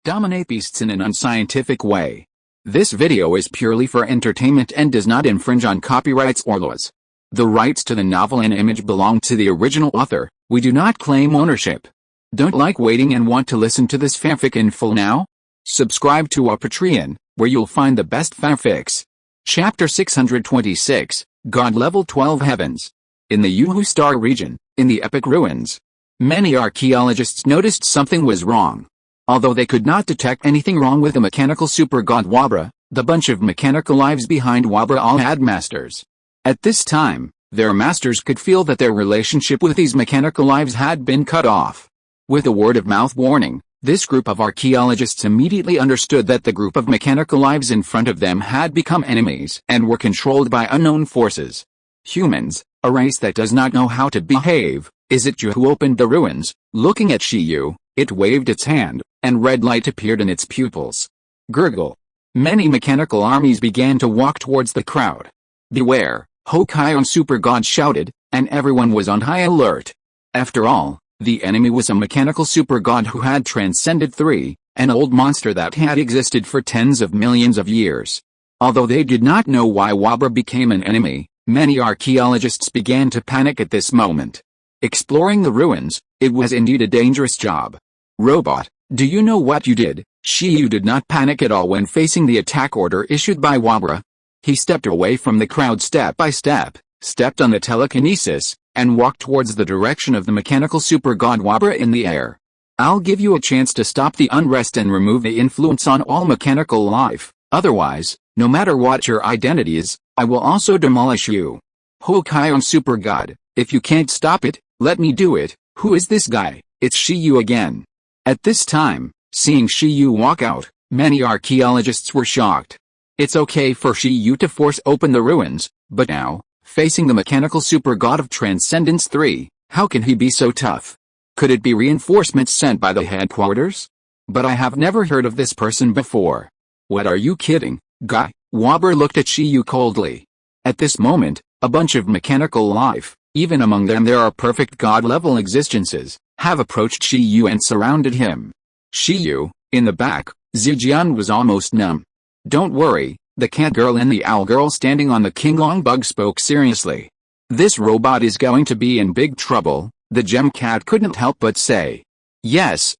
Dominate beasts in an unscientific way. This video is purely for entertainment and does not infringe on copyrights or laws. The rights to the novel and image belong to the original author. We do not claim ownership. Don't like waiting and want to listen to this fanfic in full now? Subscribe to our Patreon, where you'll find the best fanfics. Chapter 626, God Level 12 Heavens. In the Yuhu Star region, in the epic ruins, many archaeologists noticed something was wrong. Although they could not detect anything wrong with the mechanical super god Wabra, the bunch of mechanical lives behind Wabra all had masters. At this time, their masters could feel that their relationship with these mechanical lives had been cut off. With a word-of-mouth warning, this group of archaeologists immediately understood that the group of mechanical lives in front of them had become enemies and were controlled by unknown forces. Humans, a race that does not know how to behave. Is it you who opened the ruins? Looking at Shiyu, it waved its hand, and red light appeared in its pupils. Gurgle. Many mechanical armies began to walk towards the crowd. Beware, Hokkaion Super God shouted, and everyone was on high alert. After all, the enemy was a mechanical super god who had transcended 3, an old monster that had existed for tens of millions of years. Although they did not know why Wabra became an enemy, many archaeologists began to panic at this moment. Exploring the ruins, it was indeed a dangerous job. Robot, do you know what you did? Shiyu did not panic at all when facing the attack order issued by Wabra. He stepped away from the crowd step by step, stepped on the telekinesis, and walked towards the direction of the mechanical super god Wabra in the air. I'll give you a chance to stop the unrest and remove the influence on all mechanical life, otherwise, no matter what your identity is, I will also demolish you. Hokkaion Super God, if you can't stop it, let me do it. Who is this guy? It's Shiyu again. At this time, seeing Shiyu walk out, many archaeologists were shocked. It's okay for Shiyu to force open the ruins, but now, facing the mechanical super god of Transcendence 3, how can he be so tough? Could it be reinforcements sent by the headquarters? But I have never heard of this person before. What are you kidding, guy? Wabra looked at Shiyu coldly. At this moment, a bunch of mechanical life, even among them there are perfect god-level existences, have approached Shiyu and surrounded him. Shiyu, in the back, Zijian was almost numb. Don't worry, the cat girl and the owl girl standing on the King-Long bug spoke seriously. This robot is going to be in big trouble, the gem cat couldn't help but say. Yes,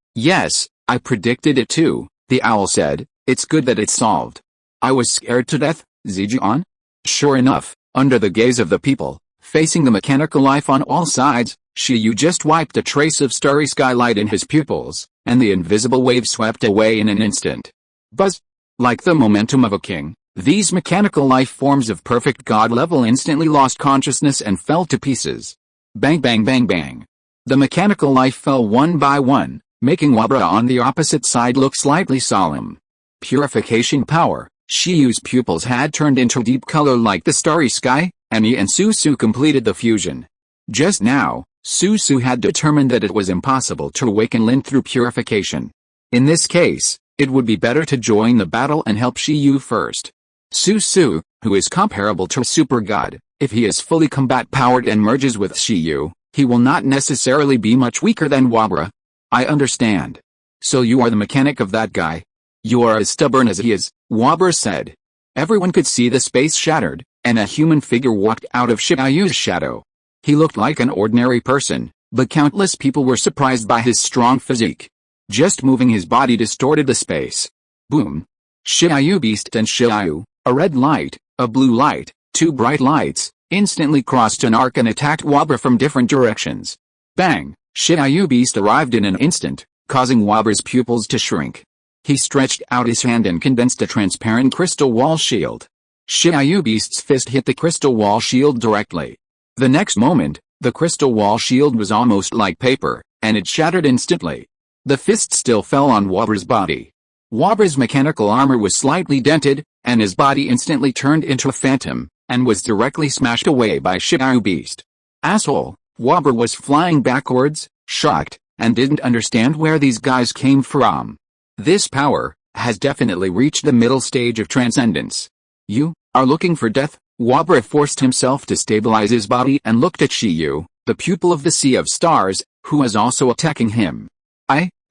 I predicted it too, the owl said, it's good that it's solved. I was scared to death, Zijian. Sure enough, under the gaze of the people, facing the mechanical life on all sides, Shiyu just wiped a trace of starry skylight in his pupils, and the invisible wave swept away in an instant. Buzz! Like the momentum of a king, these mechanical life forms of perfect god level instantly lost consciousness and fell to pieces. Bang bang bang bang. The mechanical life fell one by one, making Wabra on the opposite side look slightly solemn. Purification power. Shiyu's pupils had turned into deep color like the starry sky, and he and Susu completed the fusion. Just now, Susu had determined that it was impossible to awaken Lin through purification. In this case, it would be better to join the battle and help Shiyu first. Susu, who is comparable to a super god, if he is fully combat-powered and merges with Shiyu, he will not necessarily be much weaker than Wabra. I understand. So you are the mechanic of that guy? You are as stubborn as he is, Wabra said. Everyone could see the space shattered, and a human figure walked out of Shiyu's shadow. He looked like an ordinary person, but countless people were surprised by his strong physique. Just moving his body distorted the space. Boom. Shiyu Beast and Shiyu, a red light, a blue light, two bright lights, instantly crossed an arc and attacked Wabra from different directions. Bang! Shiyu Beast arrived in an instant, causing Wabra's pupils to shrink. He stretched out his hand and condensed a transparent crystal wall shield. Shiyu Beast's fist hit the crystal wall shield directly. The next moment, the crystal wall shield was almost like paper, and it shattered instantly. The fist still fell on Wabra's body. Wabra's mechanical armor was slightly dented, and his body instantly turned into a phantom, and was directly smashed away by Shiyu Beast. Asshole, Wabra was flying backwards, shocked, and didn't understand where these guys came from. This power has definitely reached the middle stage of transcendence. You are looking for death? Wabra forced himself to stabilize his body and looked at Shiyu, the pupil of the Sea of Stars, who was also attacking him.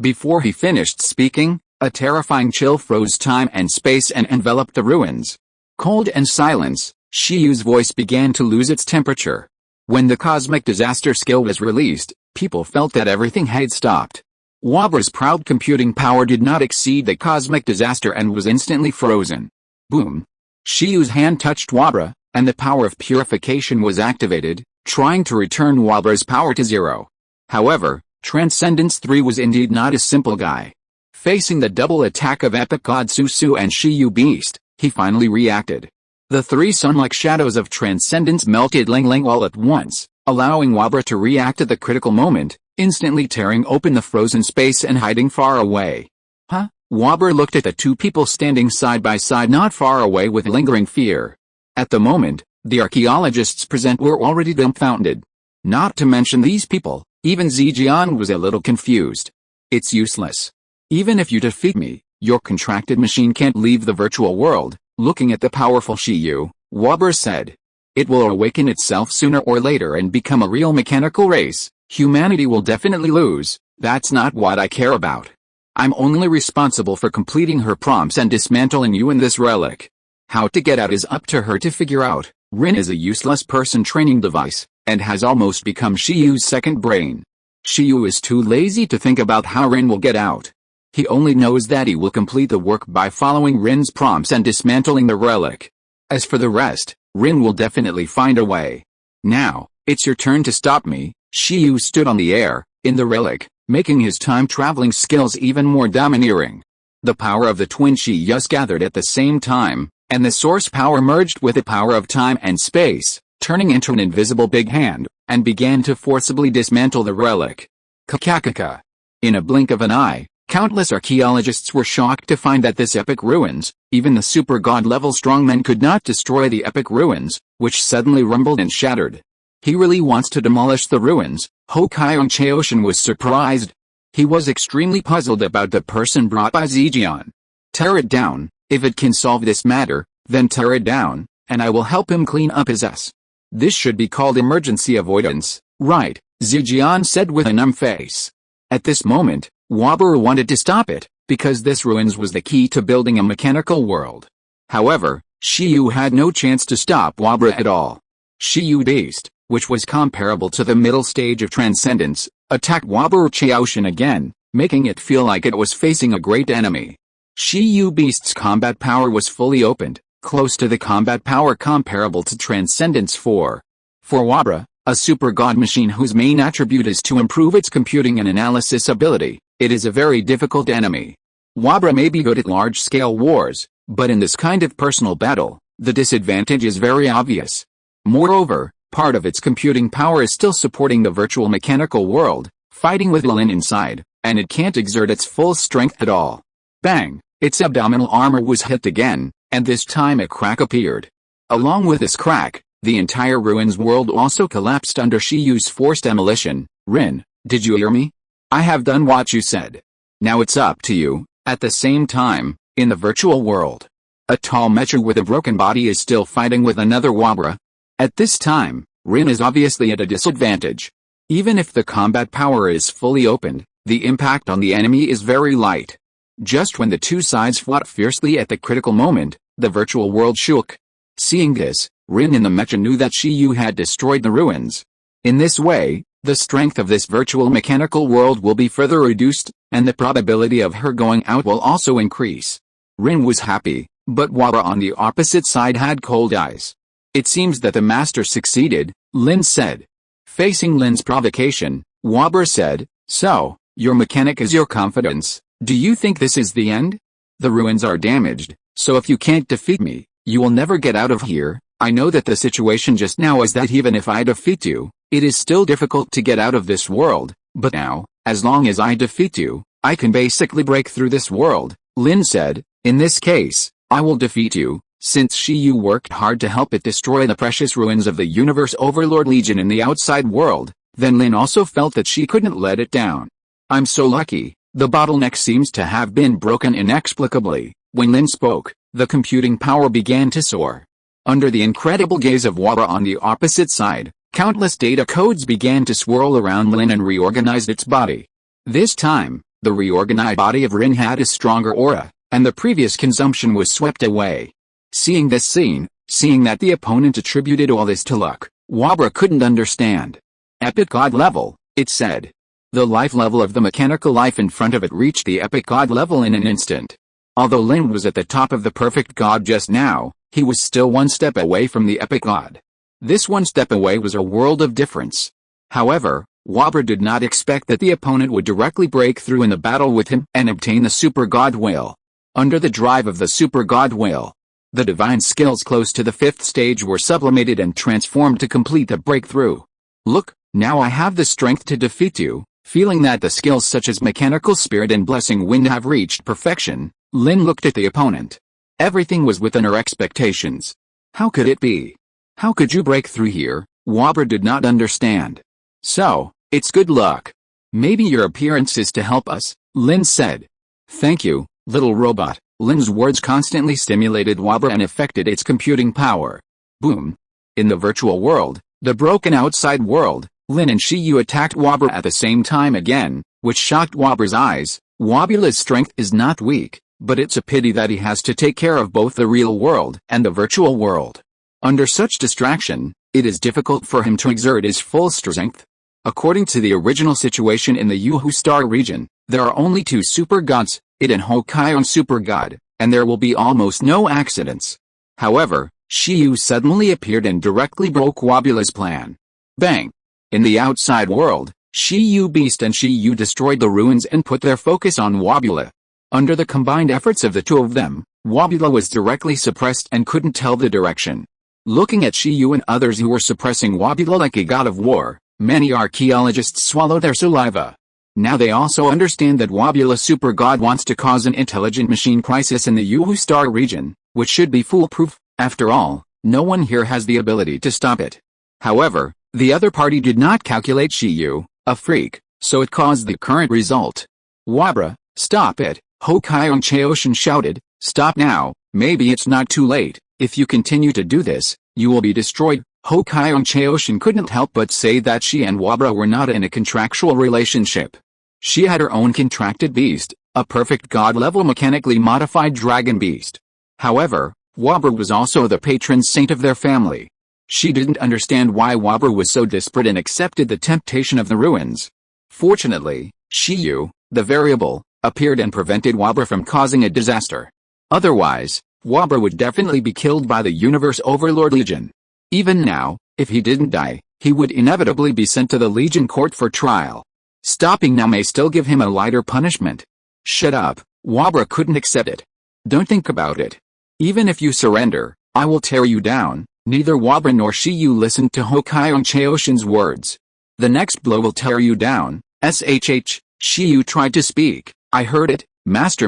Before he finished speaking, A terrifying chill froze time and space and enveloped the ruins. Cold and silence, Shiyu's voice began to lose its temperature. When the cosmic disaster skill was released, people felt that everything had stopped. Wabra's proud computing power did not exceed the cosmic disaster and was instantly frozen. Boom. Shiyu's hand touched Wabra, and the power of purification was activated, trying to return Wabra's power to zero. However, Transcendence 3 was indeed not a simple guy. Facing the double attack of Epic God Susu and Shiyu Beast, he finally reacted. The three sun-like shadows of Transcendence melted Ling Ling all at once, allowing Wabra to react at the critical moment, instantly tearing open the frozen space and hiding far away. Huh? Wabra looked at the two people standing side by side not far away with lingering fear. At the moment, the archaeologists present were already dumbfounded. Not to mention these people, even Zijian was a little confused. It's useless. Even if you defeat me, your contracted machine can't leave the virtual world. Looking at the powerful Shiyu, Wabra said. It will awaken itself sooner or later and become a real mechanical race. Humanity will definitely lose. That's not what I care about. I'm only responsible for completing her prompts and dismantling you in this relic. How to get out is up to her to figure out. Rin is a useless person training device, and has almost become Shiyu's second brain. Shiyu is too lazy to think about how Rin will get out. He only knows that he will complete the work by following Rin's prompts and dismantling the relic. As for the rest, Rin will definitely find a way. Now, it's your turn to stop me. Shiyu stood on the air, in the relic, making his time-traveling skills even more domineering. The power of the twin Shiyus gathered at the same time, and the source power merged with the power of time and space, turning into an invisible big hand, and began to forcibly dismantle the relic. Kakakaka. In a blink of an eye, countless archaeologists were shocked to find that this epic ruins, even the super god-level strongmen could not destroy the epic ruins, which suddenly rumbled and shattered. He really wants to demolish the ruins. Hokkaion Chaoshin was surprised. He was extremely puzzled about the person brought by Zijian. Tear it down. If it can solve this matter, then tear it down, and I will help him clean up his ass. This should be called emergency avoidance, right? Zijian said with a numb face. At this moment, Wabra wanted to stop it, because this ruins was the key to building a mechanical world. However, Shiyu had no chance to stop Wabra at all. Shiyu Beast, which was comparable to the middle stage of Transcendence, attacked Wabra Chaoshin again, making it feel like it was facing a great enemy. Shiyu Beast's combat power was fully opened, close to the combat power comparable to Transcendence 4. For Wabra, a super god machine whose main attribute is to improve its computing and analysis ability, it is a very difficult enemy. Wabra may be good at large-scale wars, but in this kind of personal battle, the disadvantage is very obvious. Moreover, part of its computing power is still supporting the virtual mechanical world, fighting with Lin inside, and it can't exert its full strength at all. Bang! Its abdominal armor was hit again, and this time a crack appeared. Along with this crack, the entire ruins world also collapsed under Shiyu's forced demolition. Rin, did you hear me? I have done what you said. Now it's up to you. At the same time, in the virtual world, a tall mecha with a broken body is still fighting with another Wabra. At this time, Rin is obviously at a disadvantage. Even if the combat power is fully opened, the impact on the enemy is very light. Just when the two sides fought fiercely at the critical moment, the virtual world shook. Seeing this, Rin in the mecha knew that Shiyu had destroyed the ruins. In this way, the strength of this virtual mechanical world will be further reduced, and the probability of her going out will also increase. Rin was happy, but Wabra on the opposite side had cold eyes. It seems that the master succeeded, Lin said. Facing Lin's provocation, Wabra said, so, your mechanic is your confidence. Do you think this is the end? The ruins are damaged, so if you can't defeat me, you will never get out of here. I know that the situation just now is that even if I defeat you, it is still difficult to get out of this world, but now, as long as I defeat you, I can basically break through this world, Lin said. In this case, I will defeat you, since Shiyu worked hard to help it destroy the precious ruins of the Universe Overlord Legion in the outside world. Then Lin also felt that she couldn't let it down. I'm so lucky. The bottleneck seems to have been broken inexplicably. When Lin spoke, the computing power began to soar. Under the incredible gaze of Wabra on the opposite side, countless data codes began to swirl around Lin and reorganized its body. This time, The reorganized body of Rin had a stronger aura, and the previous consumption was swept away. Seeing this scene, seeing that the opponent attributed all this to luck, Wabra couldn't understand. Epic God level, it said. The life level of the mechanical life in front of it reached the epic God level in an instant. Although Lin was at the top of the perfect God just now, he was still one step away from the epic God. This one step away was a world of difference. However, Wabra did not expect that the opponent would directly break through in the battle with him and obtain the Super God Will. Under the drive of the Super God Will, the divine skills close to the 5th stage were sublimated and transformed to complete the breakthrough. Look, now I have the strength to defeat you. Feeling that the skills such as Mechanical Spirit and Blessing Wind have reached perfection, Lin looked at the opponent. Everything was within her expectations. How could it be? How could you break through here? Wabra did not understand. So, it's good luck. Maybe your appearance is to help us, Lin said. Thank you, little robot. Lin's words constantly stimulated Wabra and affected its computing power. Boom. In the virtual world, the broken outside world, Lin and Shiyu attacked Wabra at the same time again, which shocked Wabra's eyes. Wabula's strength is not weak, but it's a pity that he has to take care of both the real world and the virtual world. Under such distraction, it is difficult for him to exert his full strength. According to the original situation in the Yuhu Star region, there are only 2 super gods, it and Hokkaion Super God, and there will be almost no accidents. However, Shiyu suddenly appeared and directly broke Wabula's plan. Bang! In the outside world, Shiyu Beast and Shiyu destroyed the ruins and put their focus on Wabula. Under the combined efforts of the two of them, Wabula was directly suppressed and couldn't tell the direction. Looking at Shiyu and others who were suppressing Wabula like a god of war, many archaeologists swallow their saliva. Now they also understand that Wabula Super God wants to cause an intelligent machine crisis in the Yuhu Star region, which should be foolproof. After all, no one here has the ability to stop it. However, the other party did not calculate Shiyu, a freak, so it caused the current result. Wabra, stop it, Hokkaion Chaoshin shouted, stop now, maybe it's not too late, if you continue to do this, you will be destroyed. Hokkaion Chaoshin couldn't help but say that she and Wabra were not in a contractual relationship. She had her own contracted beast, a perfect god-level mechanically modified dragon beast. However, Wabra was also the patron saint of their family. She didn't understand why Wabra was so desperate and accepted the temptation of the ruins. Fortunately, Shiyu, the variable, appeared and prevented Wabra from causing a disaster. Otherwise, Wabra would definitely be killed by the Universe Overlord Legion. Even now, if he didn't die, he would inevitably be sent to the Legion court for trial. Stopping now may still give him a lighter punishment. Shut up, Wabra couldn't accept it. Don't think about it. Even if you surrender, I will tear you down. Neither Wabra nor Shiyu listened to Hokkaion Chaoshin's words. The next blow will tear you down, SHH, Shiyu tried to speak. I heard it, Master,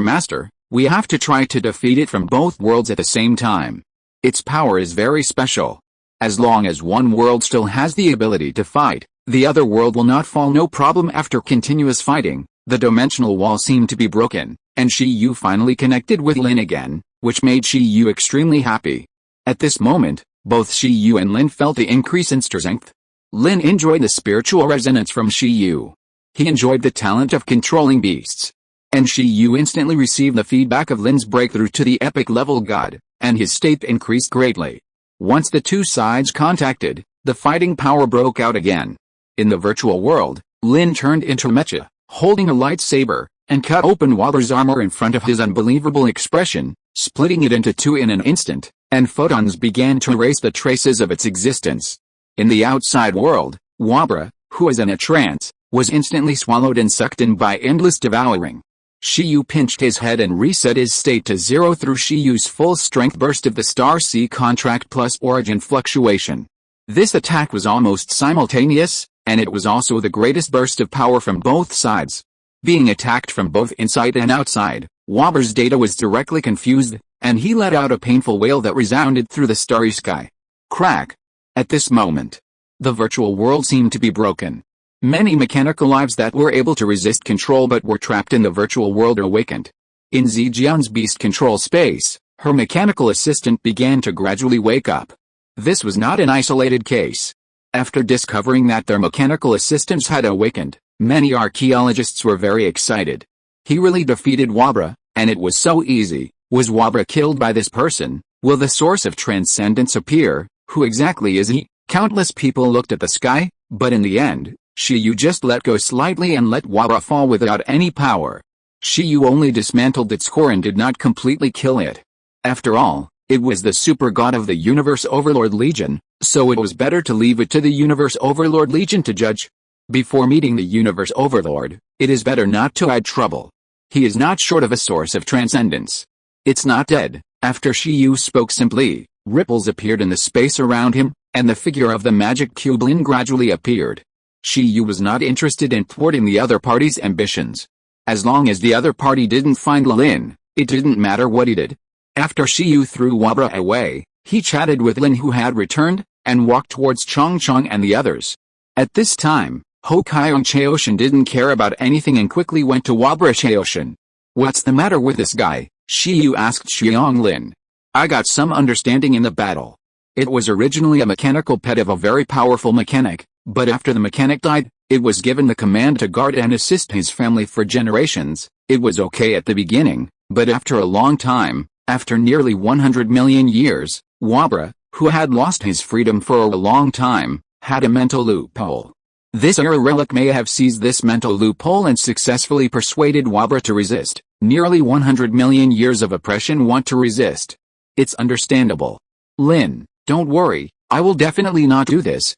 we have to try to defeat it from both worlds at the same time. Its power is very special. As long as one world still has the ability to fight, the other world will not fall no problem. After continuous fighting, the dimensional wall seemed to be broken, and Shiyu finally connected with Lin again, which made Shiyu extremely happy. At this moment, both Shiyu and Lin felt the increase in strength. Lin enjoyed the spiritual resonance from Shiyu. He enjoyed the talent of controlling beasts. And Shiyu instantly received the feedback of Lin's breakthrough to the epic level god, and his state increased greatly. Once the two sides contacted, the fighting power broke out again. In the virtual world, Lin turned into Mecha, holding a lightsaber, and cut open Wabra's armor in front of his unbelievable expression, splitting it into two in an instant, and photons began to erase the traces of its existence. In the outside world, Wabra, who was in a trance, was instantly swallowed and sucked in by endless devouring. Shiyu pinched his head and reset his state to 0 through Shiyu's full strength burst of the Star Sea contract plus origin fluctuation. This attack was almost simultaneous, and it was also the greatest burst of power from both sides. Being attacked from both inside and outside, Wabra's data was directly confused, and he let out a painful wail that resounded through the starry sky. Crack! At this moment, the virtual world seemed to be broken. Many mechanical lives that were able to resist control but were trapped in the virtual world awakened. In Zijian's beast control space, her mechanical assistant began to gradually wake up. This was not an isolated case. After discovering that their mechanical assistants had awakened, many archaeologists were very excited. He really defeated Wabra, and it was so easy. Was Wabra killed by this person? Will the source of transcendence appear? Who exactly is he? Countless people looked at the sky, but in the end, Shiyu just let go slightly and let Wabra fall without any power. Shiyu only dismantled its core and did not completely kill it. After all, it was the super god of the Universe Overlord Legion, so it was better to leave it to the Universe Overlord Legion to judge. Before meeting the Universe Overlord, it is better not to add trouble. He is not short of a source of transcendence. It's not dead. After Shiyu spoke simply, ripples appeared in the space around him, and the figure of the magic cube Lin gradually appeared. Shiyu was not interested in thwarting the other party's ambitions. As long as the other party didn't find Lin, it didn't matter what he did. After Shiyu threw Wabra away, he chatted with Lin who had returned, and walked towards Chongchong and the others. At this time, Hokkaido Chaoshin didn't care about anything and quickly went to Wabra Chaoshin. "What's the matter with this guy?" Shiyu asked Xiong Lin. "I got some understanding in the battle. It was originally a mechanical pet of a very powerful mechanic, but after the mechanic died, it was given the command to guard and assist his family for generations. It was okay at the beginning, but after a long time, after nearly 100 million years, Wabra, who had lost his freedom for a long time, had a mental loophole. This era relic may have seized this mental loophole and successfully persuaded Wabra to resist. Nearly 100 million years of oppression want to resist. It's understandable. Lin, don't worry, I will definitely not do this.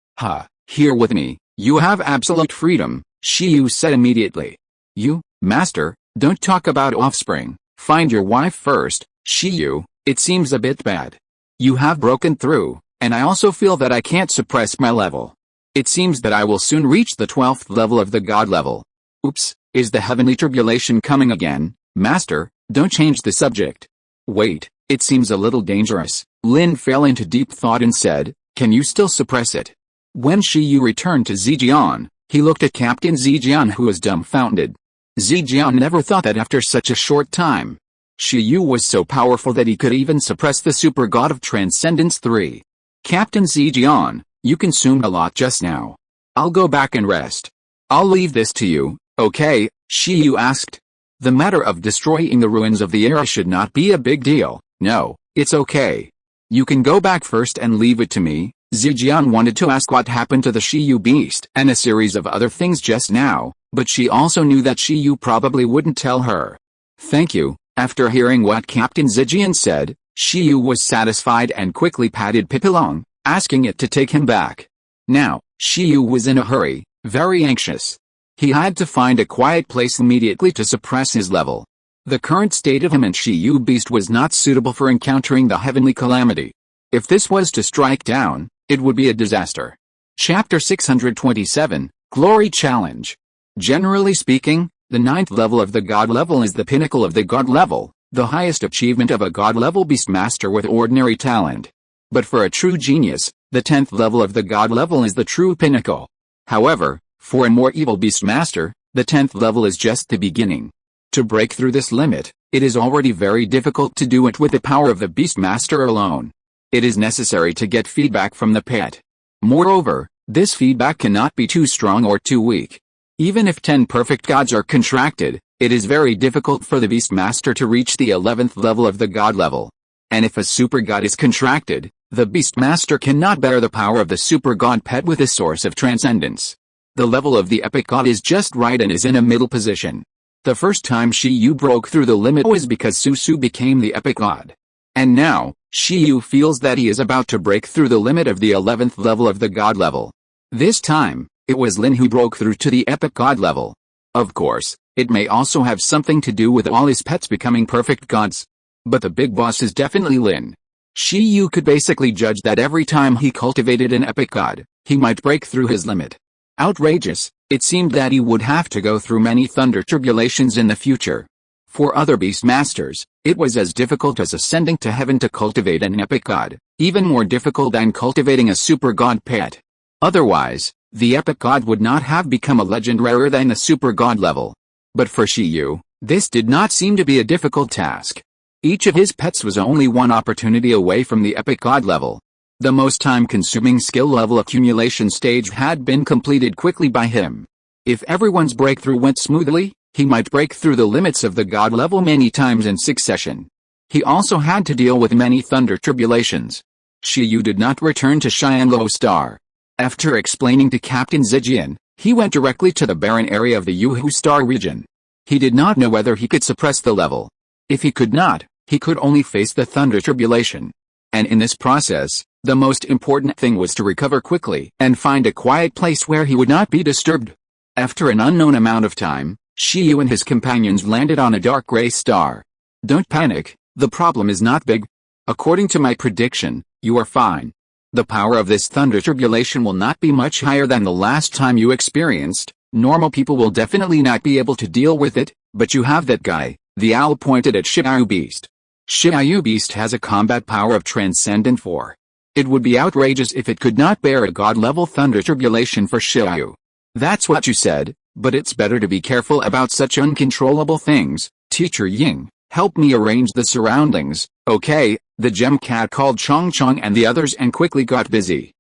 Here with me, you have absolute freedom, Shiyu said immediately. You, master, don't talk about offspring, find your wife first. Shiyu, it seems a bit bad. You have broken through, and I also feel that I can't suppress my level. It seems that I will soon reach the 12th level of the god level. Oops, is the heavenly tribulation coming again? Master, don't change the subject. Wait, it seems a little dangerous. Lin fell into deep thought and said, can you still suppress it? When Shiyu returned to Zijian, he looked at Captain Zijian who was dumbfounded. Zijian never thought that after such a short time, Shiyu was so powerful that he could even suppress the super god of Transcendence 3. Captain Zijian, you consumed a lot just now. I'll go back and rest. I'll leave this to you, okay? Shiyu asked. The matter of destroying the ruins of the era should not be a big deal. No, it's okay. You can go back first and leave it to me. Zijian wanted to ask what happened to the Shiyu beast and a series of other things just now, but she also knew that Shiyu probably wouldn't tell her. Thank you. After hearing what Captain Zijian said, Shiyu was satisfied and quickly patted Pipilong, asking it to take him back. Now, Shiyu was in a hurry, very anxious. He had to find a quiet place immediately to suppress his level. The current state of him and Shiyu beast was not suitable for encountering the heavenly calamity. If this was to strike down, it would be a disaster. Chapter 627, Glory Challenge. Generally speaking, the 9th level of the God level is the pinnacle of the God level, the highest achievement of a God level beastmaster with ordinary talent. But for a true genius, the 10th level of the God level is the true pinnacle. However, for a more evil beastmaster, the 10th level is just the beginning. To break through this limit, it is already very difficult to do it with the power of the beastmaster alone. It is necessary to get feedback from the pet. Moreover, this feedback cannot be too strong or too weak. Even if 10 perfect gods are contracted, it is very difficult for the beastmaster to reach the 11th level of the god level. And if a super god is contracted, the beastmaster cannot bear the power of the super god pet with a source of transcendence. The level of the epic god is just right and is in a middle position. The first time Shiyu broke through the limit was because Susu became the epic god. And now, Shiyu feels that he is about to break through the limit of the 11th level of the god level. This time, it was Lin who broke through to the epic god level. Of course, it may also have something to do with all his pets becoming perfect gods. But the big boss is definitely Lin. Shiyu could basically judge that every time he cultivated an epic god, he might break through his limit. Outrageous, it seemed that he would have to go through many thunder tribulations in the future. For other beastmasters, it was as difficult as ascending to heaven to cultivate an epic god, even more difficult than cultivating a super god pet. Otherwise, the epic god would not have become a legend rarer than the super god level. But for Shiyu, this did not seem to be a difficult task. Each of his pets was only one opportunity away from the epic god level. The most time-consuming skill level accumulation stage had been completed quickly by him. If everyone's breakthrough went smoothly, He might break through the limits of the god level many times in succession. He also had to deal with many thunder tribulations. Shiyu did not return to Xianluo Star. After explaining to Captain Zijian, he went directly to the barren area of the Yuhu Star region. He did not know whether he could suppress the level. If he could not, he could only face the thunder tribulation. And in this process, the most important thing was to recover quickly and find a quiet place where he would not be disturbed. After an unknown amount of time, Shiyu and his companions landed on a dark gray star. Don't panic, the problem is not big. According to my prediction, you are fine. The power of this thunder tribulation will not be much higher than the last time you experienced. Normal people will definitely not be able to deal with it, but you have that guy. The owl pointed at Shiyu Beast. Shiyu Beast has a combat power of Transcendent 4. It would be outrageous if it could not bear a god-level thunder tribulation for Shiyu. That's what you said, but it's better to be careful about such uncontrollable things. Teacher Ying, help me arrange the surroundings, okay? The gem cat called Chong Chong and the others and quickly got busy.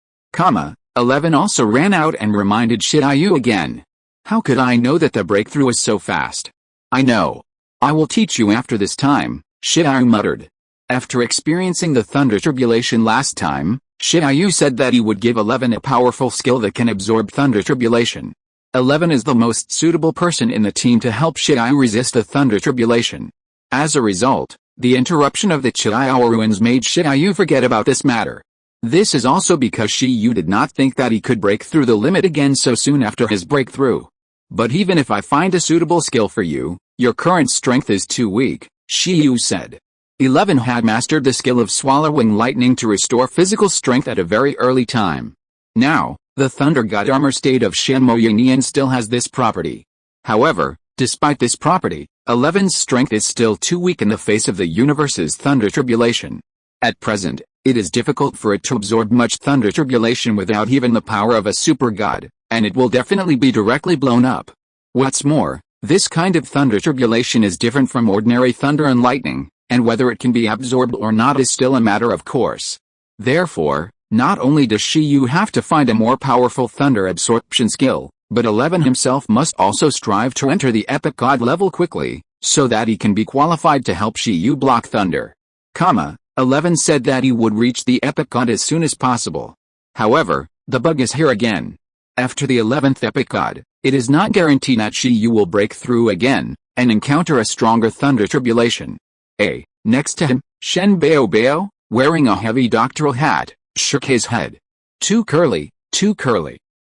11 also ran out and reminded Shiyu again. How could I know that the breakthrough is so fast? I know. I will teach you after this time, Shiyu muttered. After experiencing the thunder tribulation last time, Shiyu said that he would give 11 a powerful skill that can absorb thunder tribulation. 11 is the most suitable person in the team to help Shiyu resist the thunder tribulation. As a result, the interruption of the Chiao ruins made Shiyu forget about this matter. This is also because Shiyu did not think that he could break through the limit again so soon after his breakthrough. But even if I find a suitable skill for you, your current strength is too weak, Shiyu said. 11 had mastered the skill of swallowing lightning to restore physical strength at a very early time. Now, the Thunder God armor state of Shenmue Yunian still has this property. However, despite this property, 11's strength is still too weak in the face of the universe's thunder tribulation. At present, it is difficult for it to absorb much thunder tribulation without even the power of a super god, and it will definitely be directly blown up. What's more, this kind of thunder tribulation is different from ordinary thunder and lightning, and whether it can be absorbed or not is still a matter of course. Therefore, not only does Shiyu have to find a more powerful thunder absorption skill, but 11 himself must also strive to enter the epic god level quickly, so that he can be qualified to help Shiyu block thunder. 11 said that he would reach the epic god as soon as possible. However, the bug is here again. After the 11th epic god, it is not guaranteed that Shiyu will break through again, and encounter a stronger thunder tribulation. Next to him, Shen Bao, wearing a heavy doctoral hat, shook his head. Too curly.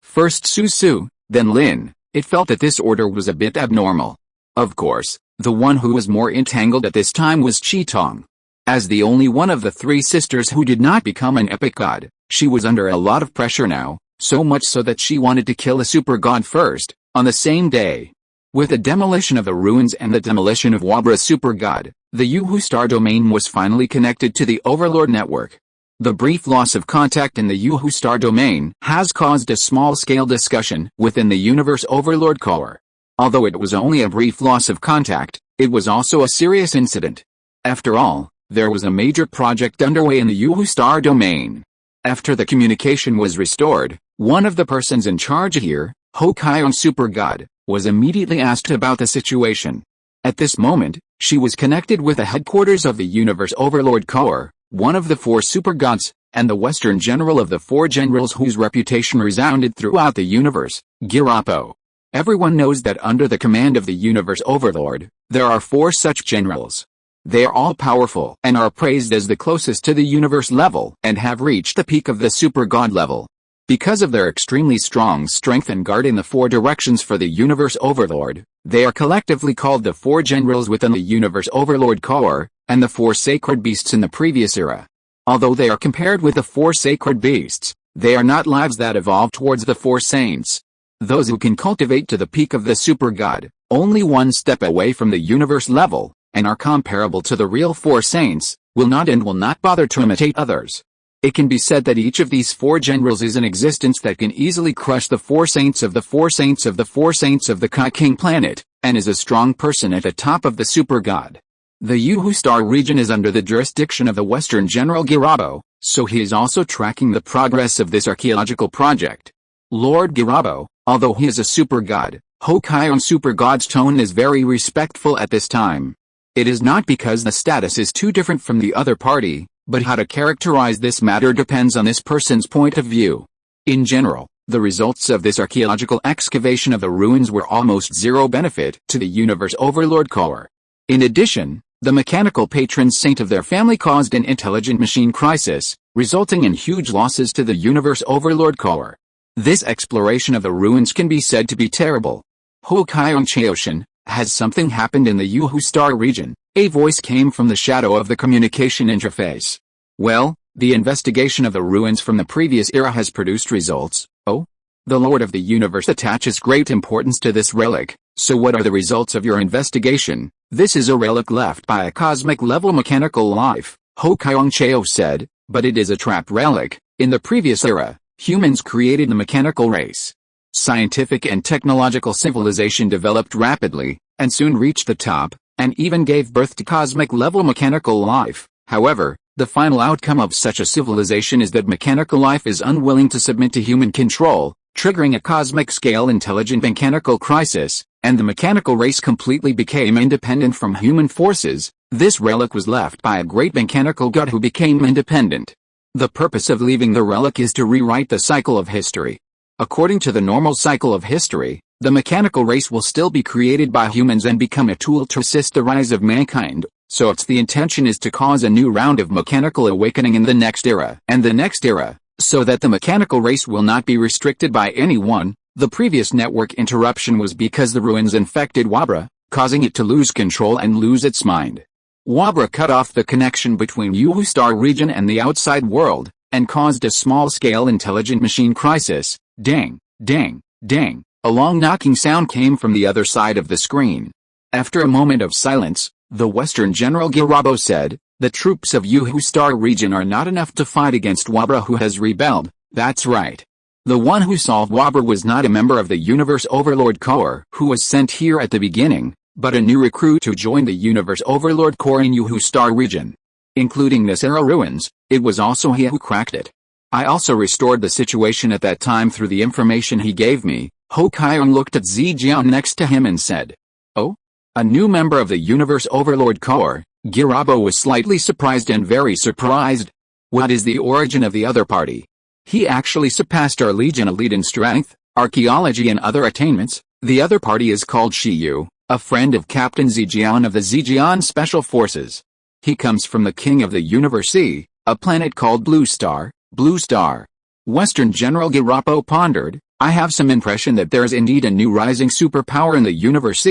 First Su, then Lin. It felt that this order was a bit abnormal. Of course, the one who was more entangled at this time was Qitong. As the only one of the three sisters who did not become an epic god, she was under a lot of pressure now, so much so that she wanted to kill a super god first, on the same day. With the demolition of the ruins and the demolition of Wabra's super god, the Yuhu star domain was finally connected to the Overlord network. The brief loss of contact in the Yuhu star domain has caused a small-scale discussion within the Universe Overlord core. Although it was only a brief loss of contact, it was also a serious incident. After all, there was a major project underway in the Yuhu star domain. After the communication was restored, one of the persons in charge here, Hokkaion Super God, was immediately asked about the situation. At this moment, she was connected with the headquarters of the Universe Overlord Corps, one of the four super gods, and the Western General of the four generals whose reputation resounded throughout the universe, Girapo. Everyone knows that under the command of the Universe Overlord, there are four such generals. They are all powerful and are praised as the closest to the universe level and have reached the peak of the super god level. Because of their extremely strong strength and guarding the four directions for the Universe Overlord, they are collectively called the four generals within the Universe Overlord Corps, and the four sacred beasts in the previous era. Although they are compared with the four sacred beasts, they are not lives that evolve towards the four saints. Those who can cultivate to the peak of the super god, only one step away from the universe level, and are comparable to the real four saints, will not bother to imitate others. It can be said that each of these four generals is an existence that can easily crush the four saints of the four saints of the four saints of the Kai King planet, and is a strong person at the top of the super god. The Yuhu star region is under the jurisdiction of the Western General Girabo, so he is also tracking the progress of this archaeological project. Lord Girabo, although he is a super god, Hokkaion Super God's tone is very respectful at this time. It is not because the status is too different from the other party, but how to characterize this matter depends on this person's point of view. In general, the results of this archaeological excavation of the ruins were almost zero benefit to the Universe Overlord Corps. In addition, the mechanical patron saint of their family caused an intelligent machine crisis, resulting in huge losses to the Universe Overlord Corps. This exploration of the ruins can be said to be terrible. Hokkaion Chaoshin, has something happened in the Yuhu Star region? A voice came from the shadow of the communication interface. Well, the investigation of the ruins from the previous era has produced results. Oh? The Lord of the Universe attaches great importance to this relic, so what are the results of your investigation? This is a relic left by a cosmic-level mechanical life, Hokkaion Chao said, but it is a trapped relic. In the previous era, humans created the mechanical race. Scientific and technological civilization developed rapidly, and soon reached the top, and even gave birth to cosmic-level mechanical life. However, the final outcome of such a civilization is that mechanical life is unwilling to submit to human control, triggering a cosmic-scale intelligent mechanical crisis, and the mechanical race completely became independent from human forces. This relic was left by a great mechanical god who became independent. The purpose of leaving the relic is to rewrite the cycle of history. According to the normal cycle of history, the mechanical race will still be created by humans and become a tool to assist the rise of mankind, so the intention is to cause a new round of mechanical awakening in the next era and the next era, so that the mechanical race will not be restricted by anyone. The previous network interruption was because the ruins infected Wabra, causing it to lose control and lose its mind. Wabra cut off the connection between Yuhu Star region and the outside world, and caused a small-scale intelligent machine crisis. Dang, dang, dang. A long knocking sound came from the other side of the screen. After a moment of silence, the Western General Girabo said, the troops of Yuhu Star region are not enough to fight against Wabra who has rebelled. That's right. The one who solved Wabra was not a member of the Universe Overlord Corps who was sent here at the beginning, but a new recruit who joined the Universe Overlord Corps in Yuhu Star region. Including this era ruins, it was also he who cracked it. I also restored the situation at that time through the information he gave me. Hokkaion looked at Zijian next to him and said, oh? A new member of the Universe Overlord Corps? Girabo was slightly surprised and very surprised. What is the origin of the other party? He actually surpassed our Legion elite in strength, archaeology and other attainments. The other party is called Shiyu, a friend of Captain Zijian of the Zijian Special Forces. He comes from the King of the Universe, a planet called Blue Star. Blue Star. Western General Girapo pondered, I have some impression that there is indeed a new rising superpower in the Universe,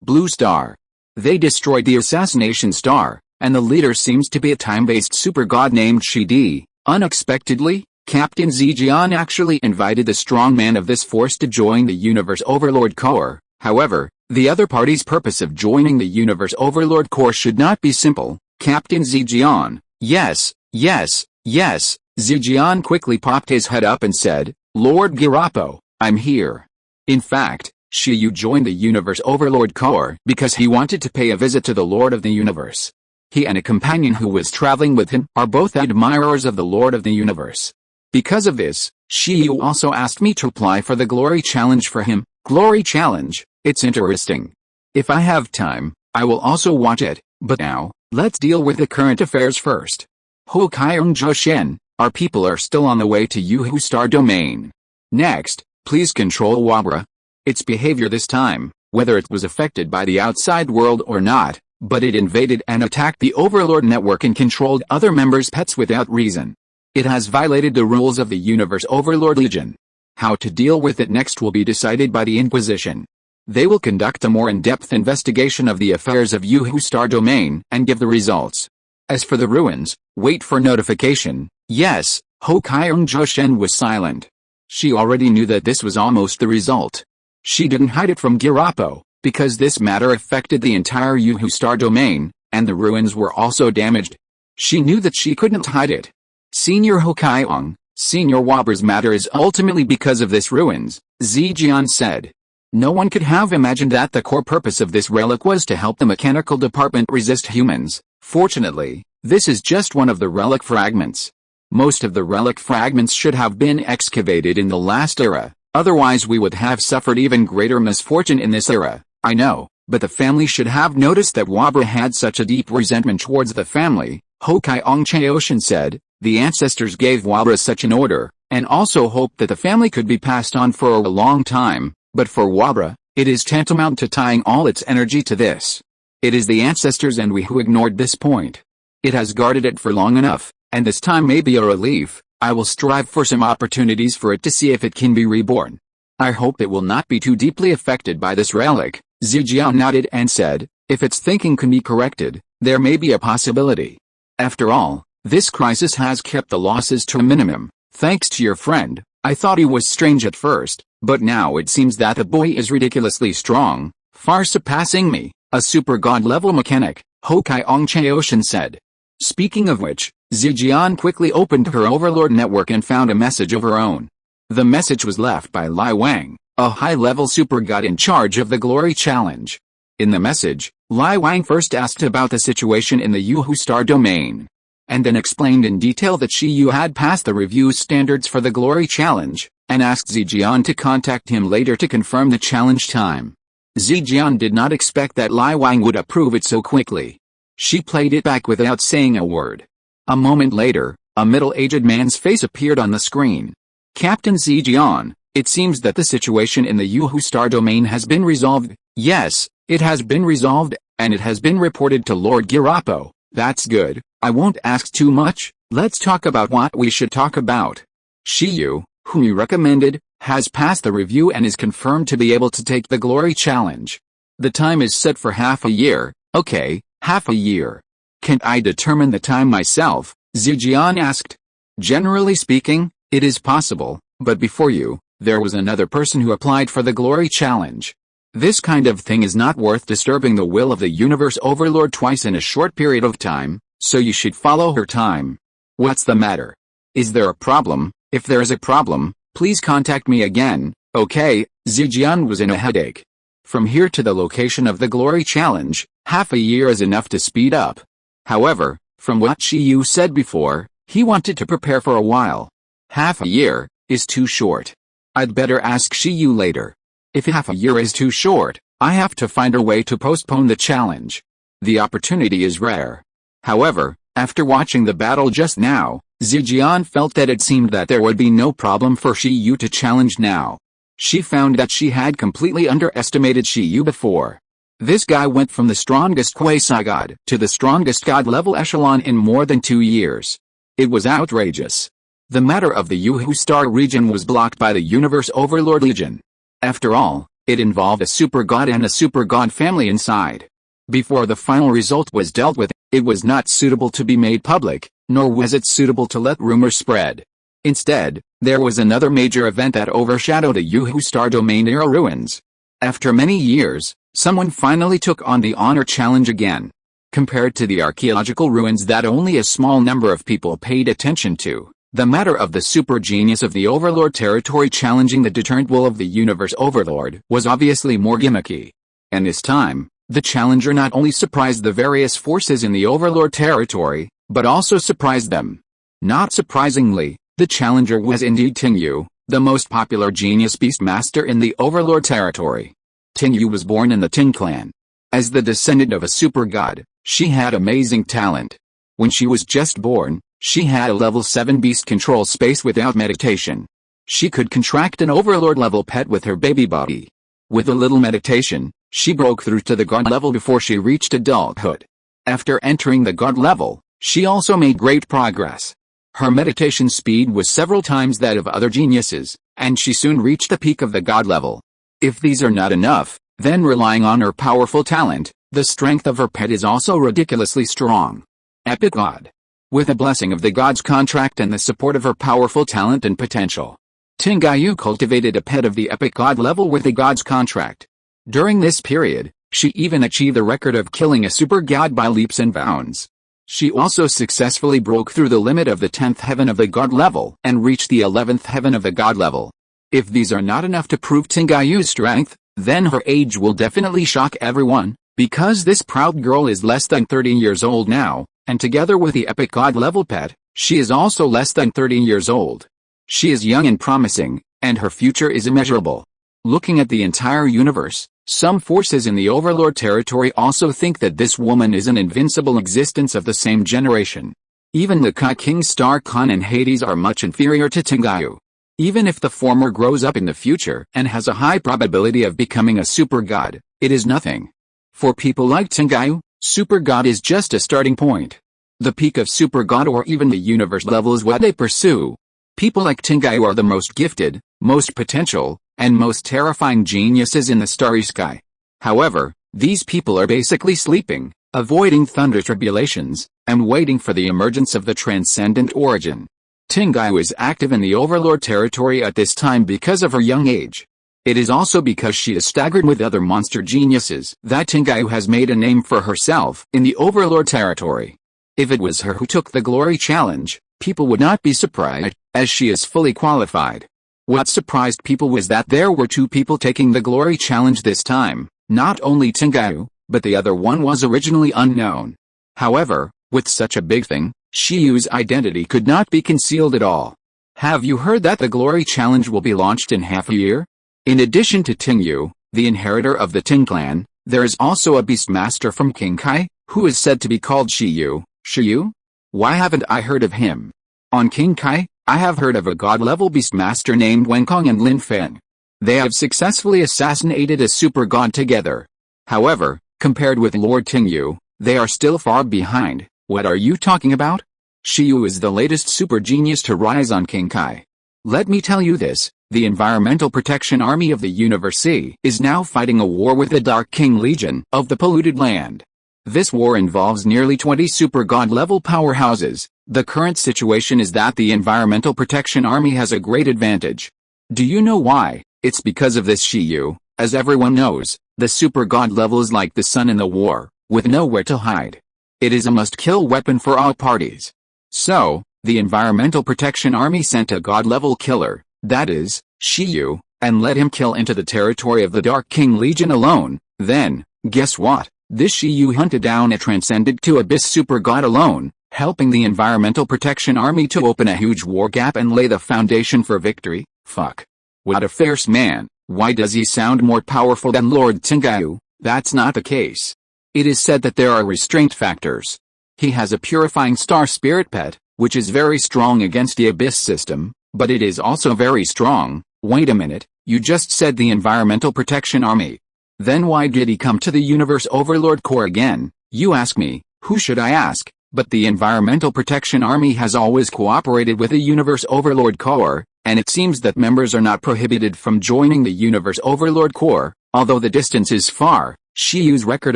Blue Star. They destroyed the Assassination Star, and the leader seems to be a time-based super god named Shidi. Unexpectedly, Captain Zijian actually invited the strong man of this force to join the Universe Overlord Corps. However, the other party's purpose of joining the Universe Overlord Corps should not be simple. Captain Zijian, yes, yes, yes. Zijian quickly popped his head up and said, Lord Girapo, I'm here. In fact, Shiyu joined the Universe Overlord Corps because he wanted to pay a visit to the Lord of the Universe. He and a companion who was traveling with him are both admirers of the Lord of the Universe. Because of this, Shiyu also asked me to apply for the Glory Challenge for him. Glory Challenge, it's interesting. If I have time, I will also watch it, but now, let's deal with the current affairs first. Hokkaion Joshin. Our people are still on the way to Yuhu Star domain. Next, please control Wabra. Its behavior this time, whether it was affected by the outside world or not, but it invaded and attacked the Overlord network and controlled other members' pets without reason. It has violated the rules of the Universe Overlord Legion. How to deal with it next will be decided by the Inquisition. They will conduct a more in-depth investigation of the affairs of Yuhu Star domain and give the results. As for the ruins, wait for notification. Yes, Hokkaion Joshin was silent. She already knew that this was almost the result. She didn't hide it from Girapo, because this matter affected the entire Yuhu Star domain, and the ruins were also damaged. She knew that she couldn't hide it. Senior Hokkaion, Senior Wabra's matter is ultimately because of this ruins, Zijian said. No one could have imagined that the core purpose of this relic was to help the mechanical department resist humans. Fortunately, this is just one of the relic fragments. Most of the relic fragments should have been excavated in the last era, Otherwise we would have suffered even greater misfortune in this era, I know, but the family should have noticed that Wabra had such a deep resentment towards the family, Hokai Ongcheoshin said. The ancestors gave Wabra such an order, and also hoped that the family could be passed on for a long time, but for Wabra, it is tantamount to tying all its energy to this. It is the ancestors and we who ignored this point. It has guarded it for long enough, and this time may be a relief. I will strive for some opportunities for it to see if it can be reborn. I hope it will not be too deeply affected by this relic. Zijian nodded and said, if its thinking can be corrected, there may be a possibility. After all, this crisis has kept the losses to a minimum. Thanks to your friend, I thought he was strange at first, but now it seems that the boy is ridiculously strong, far surpassing me, a super god-level mechanic, Hokai Ongcheoshin said. Speaking of which, Zijian quickly opened her Overlord network and found a message of her own. The message was left by Lai Wang, a high-level super god in charge of the Glory Challenge. In the message, Lai Wang first asked about the situation in the Yuhu Star domain, and then explained in detail that Shiyu had passed the review standards for the Glory Challenge, and asked Zijian to contact him later to confirm the challenge time. Zijian did not expect that Lai Wang would approve it so quickly. She played it back without saying a word. A moment later, a middle-aged man's face appeared on the screen. Captain Zijian, it seems that the situation in the Yuhu Star domain has been resolved. Yes, it has been resolved, and it has been reported to Lord Girapo. That's good. I won't ask too much. Let's talk about what we should talk about. Shiyu, whom you recommended, has passed the review and is confirmed to be able to take the Glory Challenge. The time is set for half a year. Okay, half a year. Can't I determine the time myself? Zijian asked. Generally speaking, it is possible, but before you, there was another person who applied for the Glory Challenge. This kind of thing is not worth disturbing the will of the Universe Overlord twice in a short period of time, so you should follow her time. What's the matter? Is there a problem? If there is a problem, please contact me again, okay? Zijian was in a headache. From here to the location of the Glory Challenge, half a year is enough to speed up. However, from what Shiyu said before, he wanted to prepare for a while. Half a year is too short. I'd better ask Shiyu later. If half a year is too short, I have to find a way to postpone the challenge. The opportunity is rare. However, after watching the battle just now, Zijian felt that it seemed that there would be no problem for Shiyu to challenge now. She found that she had completely underestimated Shiyu before. This guy went from the strongest quasi-god to the strongest god-level echelon in more than 2 years. It was outrageous. The matter of the Yuhu Star region was blocked by the Universe Overlord Legion. After all, it involved a super god and a super god family inside. Before the final result was dealt with, it was not suitable to be made public, nor was it suitable to let rumors spread. Instead, there was another major event that overshadowed the Yuhu Star domain era ruins. After many years, someone finally took on the honor challenge again. Compared to the archaeological ruins that only a small number of people paid attention to, the matter of the super genius of the Overlord territory challenging the deterrent will of the Universe Overlord was obviously more gimmicky. And this time, the challenger not only surprised the various forces in the Overlord territory, but also surprised them. Not surprisingly, the challenger was indeed Tingyu, the most popular genius beastmaster in the Overlord territory. Tingyu was born in the Ting clan. As the descendant of a super god, she had amazing talent. When she was just born, she had a level 7 beast control space without meditation. She could contract an Overlord level pet with her baby body. With a little meditation, she broke through to the god level before she reached adulthood. After entering the god level, she also made great progress. Her meditation speed was several times that of other geniuses, and she soon reached the peak of the god level. If these are not enough, then relying on her powerful talent, the strength of her pet is also ridiculously strong. Epic God. With the blessing of the god's contract and the support of her powerful talent and potential, Tingayu cultivated a pet of the epic god level with the god's contract. During this period, she even achieved the record of killing a super god by leaps and bounds. She also successfully broke through the limit of the 10th heaven of the god level and reached the 11th heaven of the god level. If these are not enough to prove Tingayu's strength, then her age will definitely shock everyone, because this proud girl is less than 30 years old now, and together with the epic god level pet, she is also less than 30 years old. She is young and promising, and her future is immeasurable. Looking at the entire universe, some forces in the Overlord territory also think that this woman is an invincible existence of the same generation. Even the Kai King Star Khan and Hades are much inferior to Tengayu. Even if the former grows up in the future and has a high probability of becoming a super god, it is nothing. For people like Tengayu, super god is just a starting point. The peak of super god or even the universe level is what they pursue. People like Tengayu are the most gifted, most potential, and most terrifying geniuses in the starry sky. However, these people are basically sleeping, avoiding thunder tribulations, and waiting for the emergence of the transcendent origin. Tengayu is active in the Overlord territory at this time because of her young age. It is also because she is staggered with other monster geniuses that Tengayu has made a name for herself in the Overlord territory. If it was her who took the glory challenge, people would not be surprised, as she is fully qualified. What surprised people was that there were two people taking the glory challenge this time, not only Tengayu, but the other one was originally unknown. However, with such a big thing, Shiyu's identity could not be concealed at all. Have you heard that the glory challenge will be launched in half a year? In addition to Tingyu, the inheritor of the Ting clan, there is also a beastmaster from King Kai, who is said to be called Shiyu. Shiyu? Why haven't I heard of him? On King Kai, I have heard of a god-level beastmaster named Wenkong and Lin Feng. They have successfully assassinated a super god together. However, compared with Lord Tingyu, they are still far behind. What are you talking about? Shiyu is the latest super genius to rise on King Kai. Let me tell you this, the Environmental Protection Army of the Universe is now fighting a war with the Dark King Legion of the Polluted Land. This war involves nearly 20 super god-level powerhouses. The current situation is that the Environmental Protection Army has a great advantage. Do you know why? It's because of this Shiyu. As everyone knows, the super god level is like the sun in the war, with nowhere to hide. It is a must-kill weapon for all parties. So, the Environmental Protection Army sent a god-level killer, that is, Shiyu, and let him kill into the territory of the Dark King Legion alone. Then, guess what? This Shiyu hunted down a transcended to abyss super god alone, helping the Environmental Protection Army to open a huge war gap and lay the foundation for victory. Fuck. What a fierce man. Why does he sound more powerful than Lord Tengayu? That's not the case. It is said that there are restraint factors. He has a purifying star spirit pet, which is very strong against the abyss system, but it is also very strong. Wait a minute, you just said the Environmental Protection Army. Then why did he come to the Universe Overlord Corps again? You ask me, who should I ask? But the Environmental Protection Army has always cooperated with the Universe Overlord Corps, and it seems that members are not prohibited from joining the Universe Overlord Corps, although the distance is far. Shiyu's record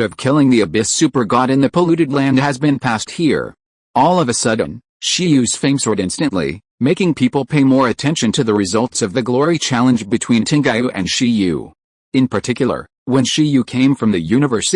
of killing the Abyss Super God in the Polluted Land has been passed here. All of a sudden, Shiyu's fame soared instantly, making people pay more attention to the results of the glory challenge between Tengayu and Shiyu. In particular, when Shiyu came from the Universe,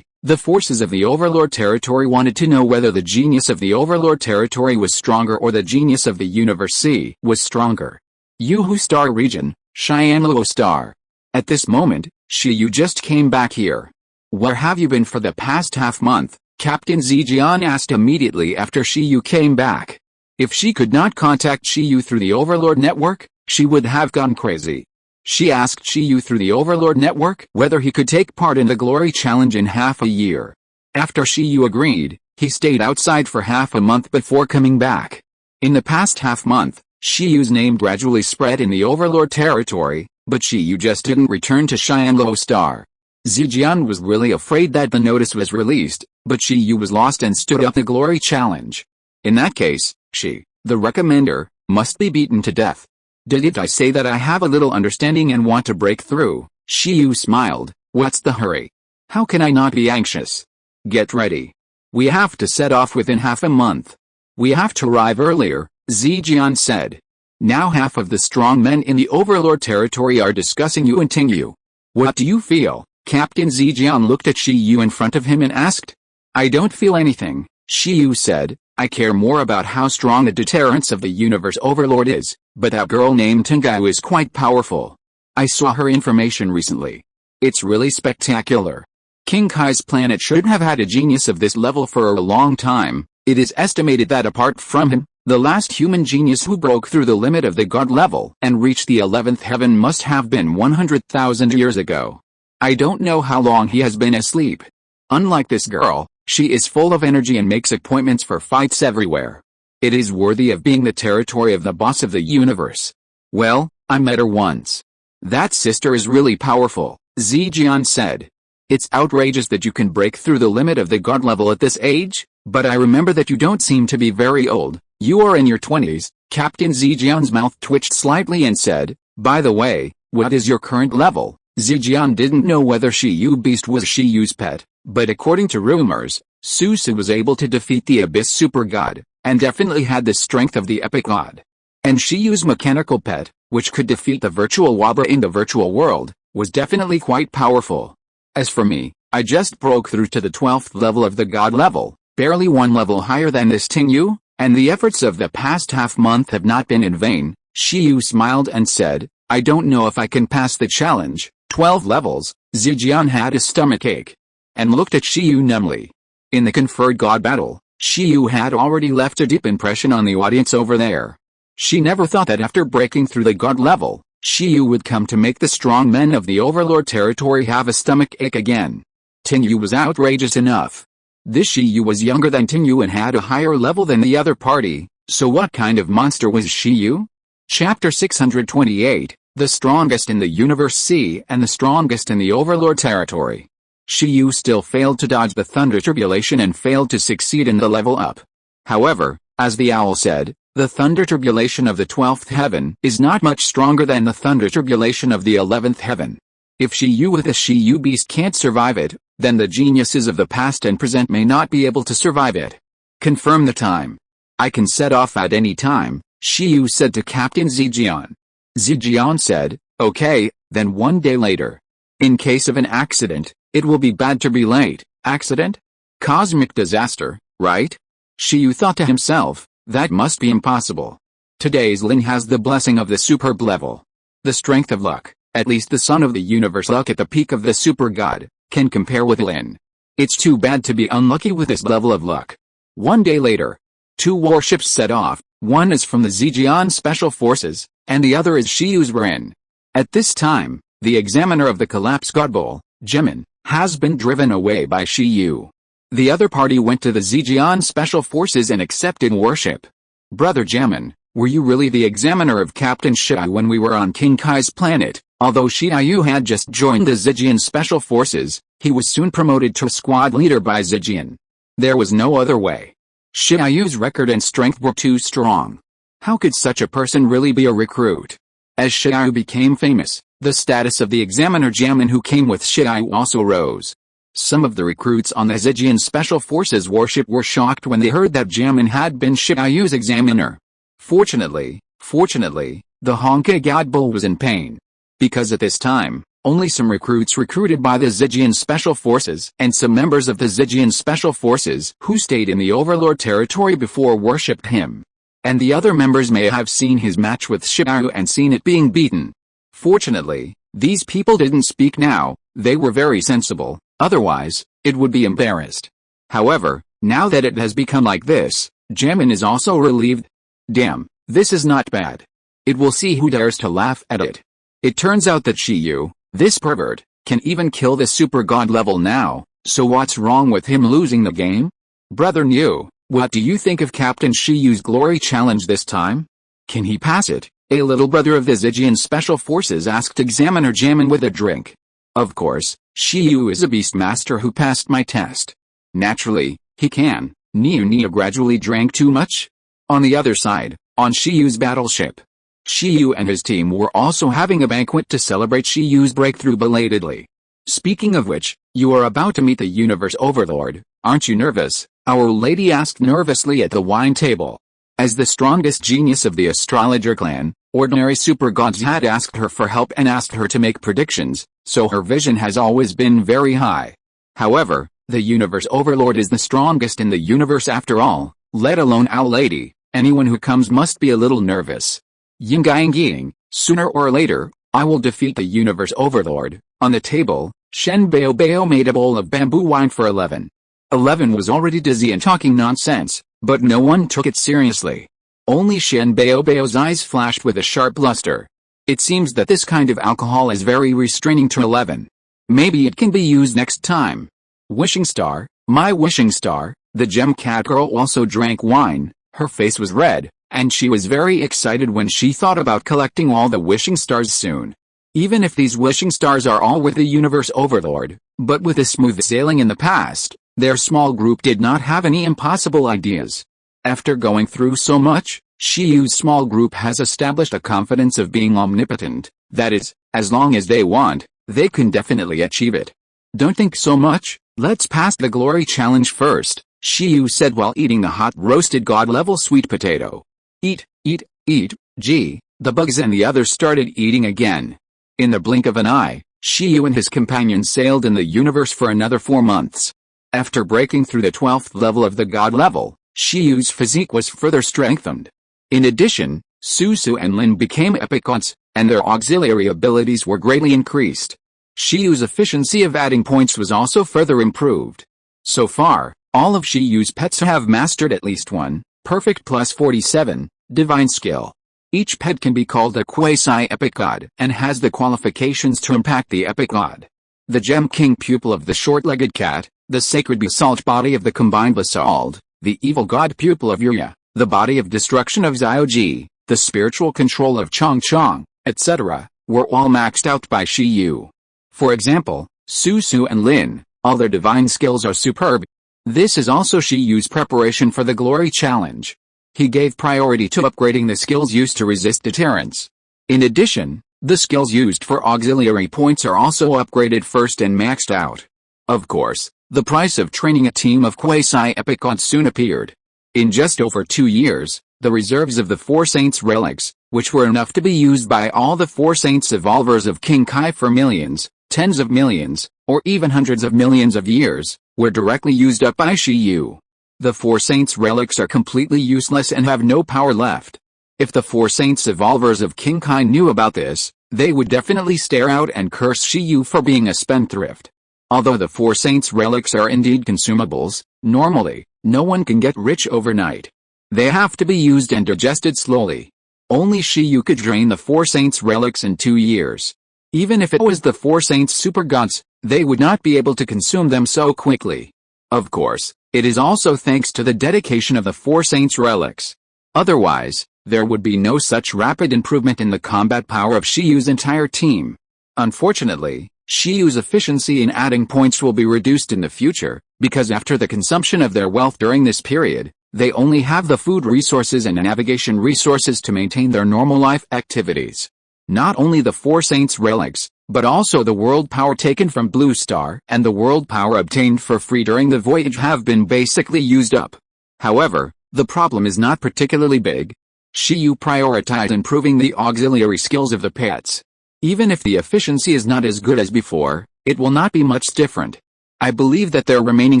the forces of the Overlord territory wanted to know whether the genius of the Overlord territory was stronger or the genius of the Universe was stronger. Yuhu Star Region, Xianluo Star. At this moment, Shiyu just came back here. Where have you been for the past half-month? Captain Zijian asked immediately after Shiyu came back. If she could not contact Shiyu through the Overlord network, she would have gone crazy. She asked Shiyu through the Overlord network whether he could take part in the glory challenge in half a year. After Shiyu agreed, he stayed outside for half a month before coming back. In the past half-month, Shiyu's name gradually spread in the Overlord territory, but Shiyu just didn't return to Xianluo Star. Zijian was really afraid that the notice was released, but Shiyu was lost and stood up the glory challenge. In that case, she, the recommender, must be beaten to death. Didn't I say that I have a little understanding and want to break through? Shiyu smiled. What's the hurry? How can I not be anxious? Get ready. We have to set off within half a month. We have to arrive earlier, Zijian said. Now half of the strong men in the Overlord territory are discussing you and Tingyu. What do you feel? Captain Zijian looked at Shiyu in front of him and asked. I don't feel anything, Shiyu said. I care more about how strong the deterrence of the Universe Overlord is, but that girl named Tengayu is quite powerful. I saw her information recently. It's really spectacular. King Kai's planet should have had a genius of this level for a long time. It is estimated that apart from him, The last human genius who broke through the limit of the god level and reached the 11th heaven must have been 100,000 years ago. I don't know how long he has been asleep. Unlike this girl, she is full of energy and makes appointments for fights everywhere. It is worthy of being the territory of the boss of the universe. Well, I met her once. That sister is really powerful, Zijian said. It's outrageous that you can break through the limit of the god level at this age, but I remember that you don't seem to be very old. You are in your 20s. Captain Zijian's mouth twitched slightly and said, by the way, what is your current level? Zijian didn't know whether Shiyu Beast was Shiyu's pet, but according to rumors, Susu was able to defeat the Abyss Super God, and definitely had the strength of the Epic God. And Shiyu's mechanical pet, which could defeat the virtual Wabra in the virtual world, was definitely quite powerful. As for me, I just broke through to the 12th level of the God level, barely one level higher than this Tingyu, and the efforts of the past half-month have not been in vain. Shiyu smiled and said, I don't know if I can pass the challenge. 12 levels. Zijian had a stomachache and looked at Shiyu numbly. In the conferred god battle, Shiyu had already left a deep impression on the audience over there. She never thought that after breaking through the god level, Shiyu would come to make the strong men of the Overlord territory have a stomachache again. Tingyu was outrageous enough. This Shiyu was younger than Tingyu and had a higher level than the other party, so what kind of monster was Shiyu? Chapter 628, The Strongest in the Universe C and the Strongest in the Overlord Territory. Shiyu still failed to dodge the Thunder Tribulation and failed to succeed in the level up. However, as the owl said, the Thunder Tribulation of the 12th heaven is not much stronger than the Thunder Tribulation of the 11th heaven. If Shiyu with a Shiyu Beast can't survive it, then the geniuses of the past and present may not be able to survive it. Confirm the time. I can set off at any time, Shiyu said to Captain Zijian. Zijian said, okay, then one day later. In case of an accident, it will be bad to be late. Accident? Cosmic disaster, right? Shiyu thought to himself, that must be impossible. Today's Lin has the blessing of the superb level. The strength of luck, at least the son of the universe luck at the peak of the super god, can compare with Lin. It's too bad to be unlucky with this level of luck. One day later, two warships set off, one is from the Zijian Special Forces, and the other is Shiyu's Ren. At this time, the examiner of the collapsed god bowl, Jimin, has been driven away by Shiyu. The other party went to the Zijian Special Forces and accepted worship. Brother Jimin, were you really the examiner of Captain Shiyu when we were on King Kai's planet? Although Shiyu had just joined the Zijian Special Forces, he was soon promoted to squad leader by Zijian. There was no other way. Shiyu's record and strength were too strong. How could such a person really be a recruit? As Shiyu became famous, the status of the examiner Jimin who came with Shiyu also rose. Some of the recruits on the Zijian Special Forces warship were shocked when they heard that Jimin had been Shiyu's examiner. Fortunately, the Honkai God Bull was in pain. Because at this time, only some recruits recruited by the Zijian Special Forces and some members of the Zijian Special Forces who stayed in the Overlord territory before worshipped him. And the other members may have seen his match with Shiyu and seen it being beaten. Fortunately, these people didn't speak now, they were very sensible, otherwise, it would be embarrassed. However, now that it has become like this, Jimin is also relieved. Damn, this is not bad. It will see who dares to laugh at it. It turns out that Shiyu, this pervert, can even kill the super god level now, so what's wrong with him losing the game? Brother New, what do you think of Captain Shiyu's glory challenge this time? Can he pass it? A little brother of the Zijian Special Forces asked Examiner Jimin with a drink. Of course, Shiyu is a beastmaster who passed my test. Naturally, he can. Niu gradually drank too much. On the other side, on Shiyu's battleship, Shiyu and his team were also having a banquet to celebrate Shiyu's breakthrough belatedly. Speaking of which, you are about to meet the Universe Overlord, aren't you nervous? Our lady asked nervously at the wine table. As the strongest genius of the astrologer clan, ordinary super gods had asked her for help and asked her to make predictions, so her vision has always been very high. However, the Universe Overlord is the strongest in the universe after all, let alone our lady. Anyone who comes must be a little nervous. Ying, sooner or later, I will defeat the Universe Overlord. On the table, Shen Bao made a bowl of bamboo wine for 11. 11 was already dizzy and talking nonsense, but no one took it seriously. Only Shen Baobao's eyes flashed with a sharp luster. It seems that this kind of alcohol is very restraining to 11. Maybe it can be used next time. Wishing star, my wishing star. The gem cat girl also drank wine. Her face was red, and she was very excited when she thought about collecting all the wishing stars soon. Even if these wishing stars are all with the universe overlord, but with a smooth sailing in the past, their small group did not have any impossible ideas. After going through so much, Shiyu's small group has established a confidence of being omnipotent. That is, as long as they want, they can definitely achieve it. Don't think so much, let's pass the glory challenge first, Shiyu said while eating the hot roasted god-level sweet potato. Eat, eat, eat, gee, the bugs and the others started eating again. In the blink of an eye, Shiyu and his companions sailed in the universe for another 4 months. After breaking through the 12th level of the god level, Shiyu's physique was further strengthened. In addition, Susu and Lin became epic gods, and their auxiliary abilities were greatly increased. Shiyu's efficiency of adding points was also further improved. So far, all of Shiyu's pets have mastered at least one, perfect plus 47, divine skill. Each pet can be called a quasi-epic god and has the qualifications to impact the epic god. The Gem King pupil of the short-legged cat, the sacred basalt body of the combined basalt, the evil god pupil of Yuya, the body of destruction of Xiaoji, the spiritual control of Chong Chong, etc., were all maxed out by Shiyu. For example, Susu and Lin, all their divine skills are superb. This is also Shiyu's preparation for the glory challenge. He gave priority to upgrading the skills used to resist deterrence. In addition, the skills used for auxiliary points are also upgraded first and maxed out. Of course, the price of training a team of quasi-epic gods soon appeared. In just over 2 years, the reserves of the Four Saints relics, which were enough to be used by all the Four Saints evolvers of King Kai for millions, tens of millions, or even hundreds of millions of years, were directly used up by Shiyu. The Four Saints relics are completely useless and have no power left. If the Four Saints evolvers of King Kai knew about this, they would definitely stare out and curse Shiyu for being a spendthrift. Although the Four Saints relics are indeed consumables, normally, no one can get rich overnight. They have to be used and digested slowly. Only Shiyu could drain the Four Saints relics in 2 years. Even if it was the Four Saints super gods, they would not be able to consume them so quickly. Of course, it is also thanks to the dedication of the Four Saints relics. Otherwise, there would be no such rapid improvement in the combat power of Shiyu's entire team. Unfortunately, Shiyu's efficiency in adding points will be reduced in the future, because after the consumption of their wealth during this period, they only have the food resources and navigation resources to maintain their normal life activities. Not only the Four Saints relics, but also the world power taken from Blue Star and the world power obtained for free during the voyage have been basically used up. However, the problem is not particularly big. Shiyu prioritized improving the auxiliary skills of the pets. Even if the efficiency is not as good as before, it will not be much different. I believe that their remaining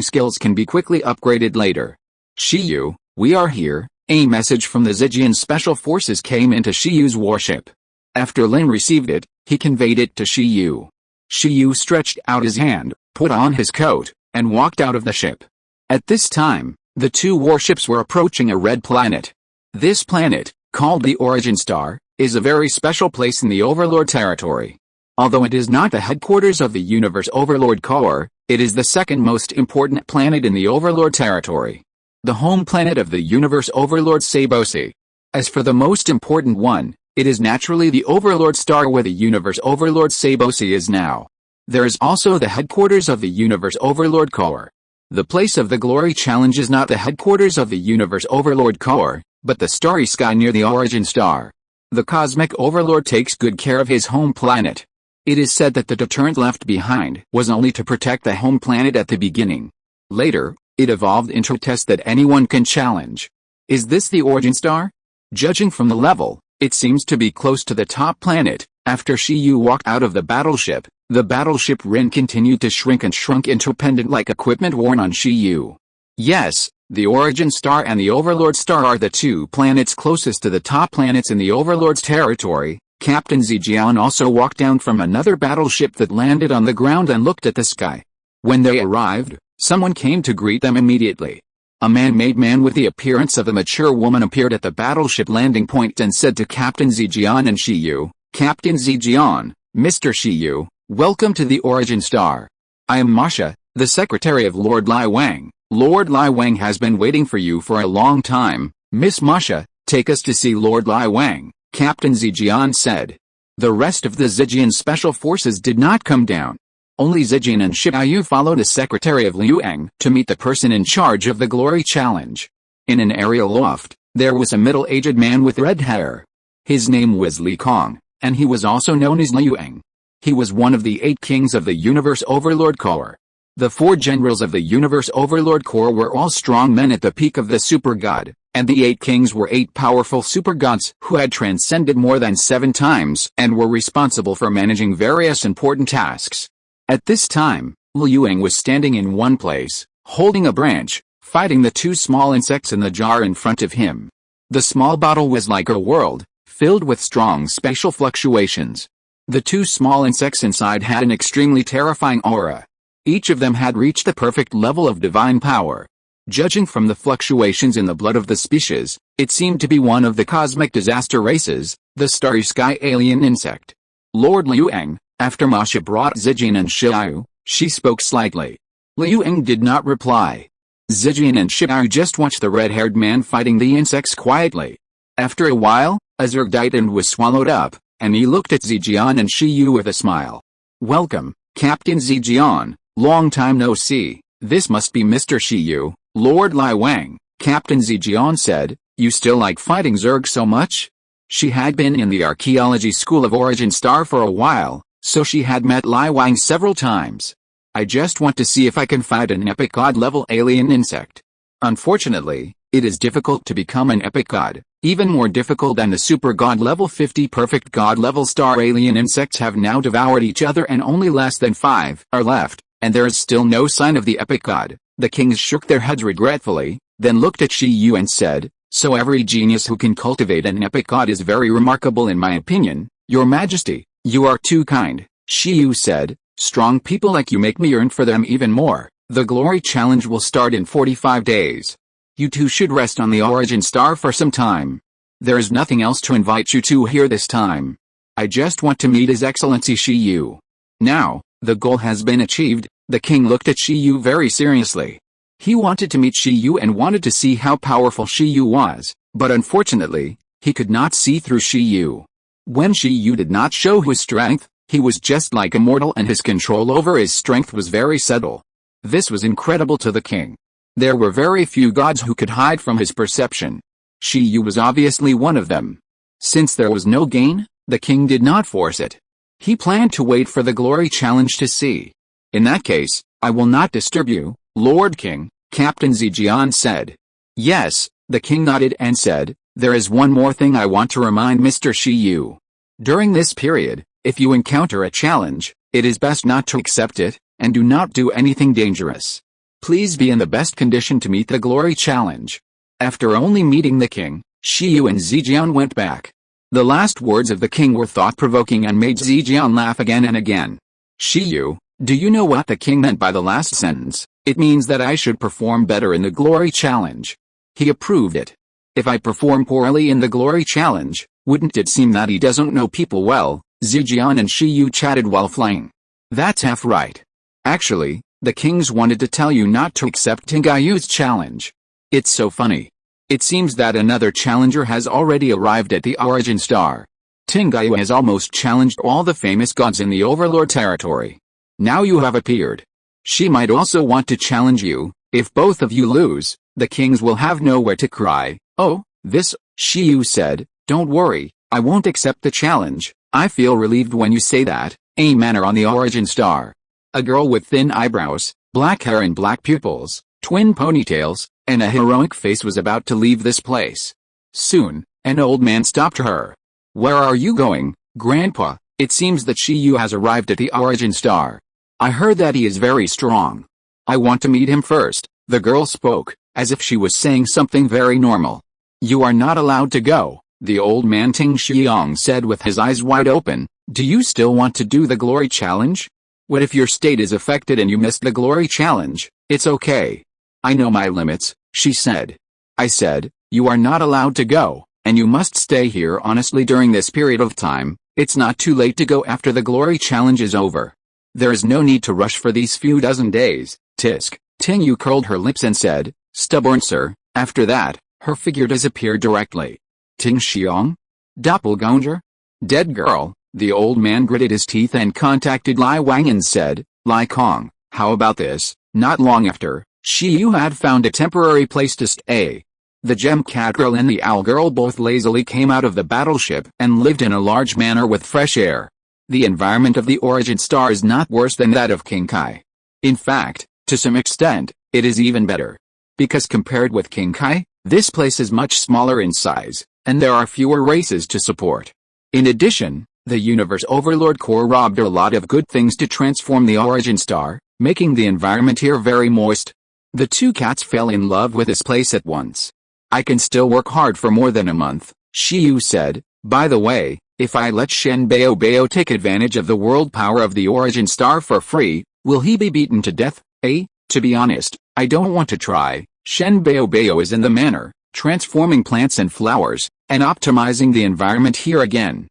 skills can be quickly upgraded later. Shiyu, we are here. A message from the Zijian Special Forces came into Shiyu's warship. After Lin received it, he conveyed it to Shiyu. Shiyu stretched out his hand, put on his coat, and walked out of the ship. At this time, the 2 warships were approaching a red planet. This planet, called the Origin Star, is a very special place in the Overlord territory. Although it is not the headquarters of the Universe Overlord Corps, it is the second most important planet in the Overlord territory. The home planet of the Universe Overlord Sabosi. As for the most important one, it is naturally the Overlord Star where the Universe Overlord Sabosi is now. There is also the headquarters of the Universe Overlord Corps. The place of the Glory Challenge is not the headquarters of the Universe Overlord Corps, but the starry sky near the Origin Star. The Cosmic Overlord takes good care of his home planet. It is said that the deterrent left behind was only to protect the home planet at the beginning. Later, it evolved into a test that anyone can challenge. Is this the Origin Star? Judging from the level, it seems to be close to the top planet. After Shiyu walked out of the battleship Rin continued to shrink and shrunk into pendant-like equipment worn on Shiyu. Yes, the Origin Star and the Overlord Star are the 2 planets closest to the top planets in the Overlord's territory. Captain Zijian also walked down from another battleship that landed on the ground and looked at the sky. When they arrived, someone came to greet them immediately. A man-made man with the appearance of a mature woman appeared at the battleship landing point and said to Captain Zijian and Shiyu, "Captain Zijian, Mr. Shiyu, welcome to the Origin Star. I am Masha, the secretary of Lord Lai Wang. Lord Lai Wang has been waiting for you for a long time. Miss Masha, take us to see Lord Lai Wang," Captain Zijian said. The rest of the Zijian special forces did not come down. Only Zijian and Shiyu followed as secretary of Liuang to meet the person in charge of the Glory Challenge. In an aerial loft, there was a middle-aged man with red hair. His name was Li Kong, and he was also known as Liuang. He was one of the 8 kings of the Universe Overlord Corps. The 4 generals of the Universe Overlord Corps were all strong men at the peak of the super god, and the 8 kings were 8 powerful super gods who had transcended more than 7 times and were responsible for managing various important tasks. At this time, Liuang was standing in one place, holding a branch, fighting the 2 small insects in the jar in front of him. The small bottle was like a world, filled with strong spatial fluctuations. The 2 small insects inside had an extremely terrifying aura. Each of them had reached the perfect level of divine power. Judging from the fluctuations in the blood of the species, it seemed to be one of the cosmic disaster races, the starry sky alien insect. Lord Liuang, after Masha brought Zijian and Shiyu, she spoke slightly. Liuang did not reply. Zijian and Shiyu just watched the red-haired man fighting the insects quietly. After a while, a zerg died and was swallowed up, and he looked at Zijian and Shiyu with a smile. "Welcome, Captain Zijian, long time no see. This must be Mr. Shiyu, Lord Lai Wang," Captain Zijian said. "You still like fighting zerg so much?" She had been in the archaeology school of Origin Star for a while, so she had met Lai Wang several times. "I just want to see if I can fight an epic god-level alien insect. Unfortunately, it is difficult to become an epic god, even more difficult than the super god level 50 perfect god level star alien insects have now devoured each other and only less than 5 are left, and there is still no sign of the epic god." The kings shook their heads regretfully, then looked at Shiyu and said, "So every genius who can cultivate an epic god is very remarkable in my opinion, Your Majesty. You are too kind," Shiyu said. "Strong people like you make me yearn for them even more. The Glory Challenge will start in 45 days. You two should rest on the Origin Star for some time. There is nothing else to invite you to here this time. I just want to meet His Excellency Shiyu." Now, the goal has been achieved. The king looked at Shiyu very seriously. He wanted to meet Shiyu and wanted to see how powerful Shiyu was, but unfortunately, he could not see through Shiyu. When Shiyu did not show his strength, he was just like a mortal and his control over his strength was very subtle. This was incredible to the king. There were very few gods who could hide from his perception. Shiyu was obviously one of them. Since there was no gain, the king did not force it. He planned to wait for the Glory Challenge to see. "In that case, I will not disturb you, Lord King," Captain Zijian said. "Yes," the king nodded and said, "There is one more thing I want to remind Mr. Shiyu. During this period, if you encounter a challenge, it is best not to accept it, and do not do anything dangerous. Please be in the best condition to meet the Glory Challenge." After only meeting the king, Shiyu and Zijian went back. The last words of the king were thought-provoking and made Zijian laugh again and again. "Shiyu, do you know what the king meant by the last sentence? It means that I should perform better in the Glory Challenge." He approved it. "If I perform poorly in the Glory Challenge, wouldn't it seem that he doesn't know people well?" Zijian and Shiyu chatted while flying. "That's half right. Actually, the kings wanted to tell you not to accept Tingayu's challenge. It's so funny. It seems that another challenger has already arrived at the Origin Star. Tingayu has almost challenged all the famous gods in the Overlord territory. Now you have appeared. She might also want to challenge you. If both of you lose, the kings will have nowhere to cry." "Oh, this," Shiyu said. "Don't worry, I won't accept the challenge. I feel relieved when you say that." A manor on the Origin Star. A girl with thin eyebrows, black hair and black pupils, twin ponytails, and a heroic face was about to leave this place. Soon, an old man stopped her. "Where are you going, Grandpa? It seems that Shiyu has arrived at the Origin Star. I heard that he is very strong. I want to meet him first." The girl spoke, as if she was saying something very normal. "You are not allowed to go," the old man Ting Xiang said with his eyes wide open. "Do you still want to do the Glory Challenge? What if your state is affected and you missed the Glory Challenge? It's okay. I know my limits. She said. I said, you are not allowed to go, and you must stay here honestly during this period of time. It's not too late to go after the glory challenge is over. There is no need to rush for these few dozen days, tisk. Ting-yu curled her lips and said, stubborn sir. After that, her figure disappeared directly. Ting Xiong? Doppelganger? Dead girl. The old man gritted his teeth and contacted Lai Wang and said, Lai Kong, how about this? Not long after, Shi Yu had found a temporary place to stay. The gem cat girl and the owl girl both lazily came out of the battleship and lived in a large manor with fresh air. The environment of the origin star is not worse than that of King Kai. In fact, to some extent, it is even better. Because compared with King Kai, this place is much smaller in size, and there are fewer races to support. In addition, the Universe Overlord Corps robbed a lot of good things to transform the origin star, making the environment here very moist. The two cats fell in love with this place at once. I can still work hard for more than a month, Shi Yu said. By the way, if I let Shen Bao take advantage of the world power of the origin star for free, will he be beaten to death? To be honest, I don't want to try. Shen Bao is in the manor, transforming plants and flowers, and optimizing the environment here again.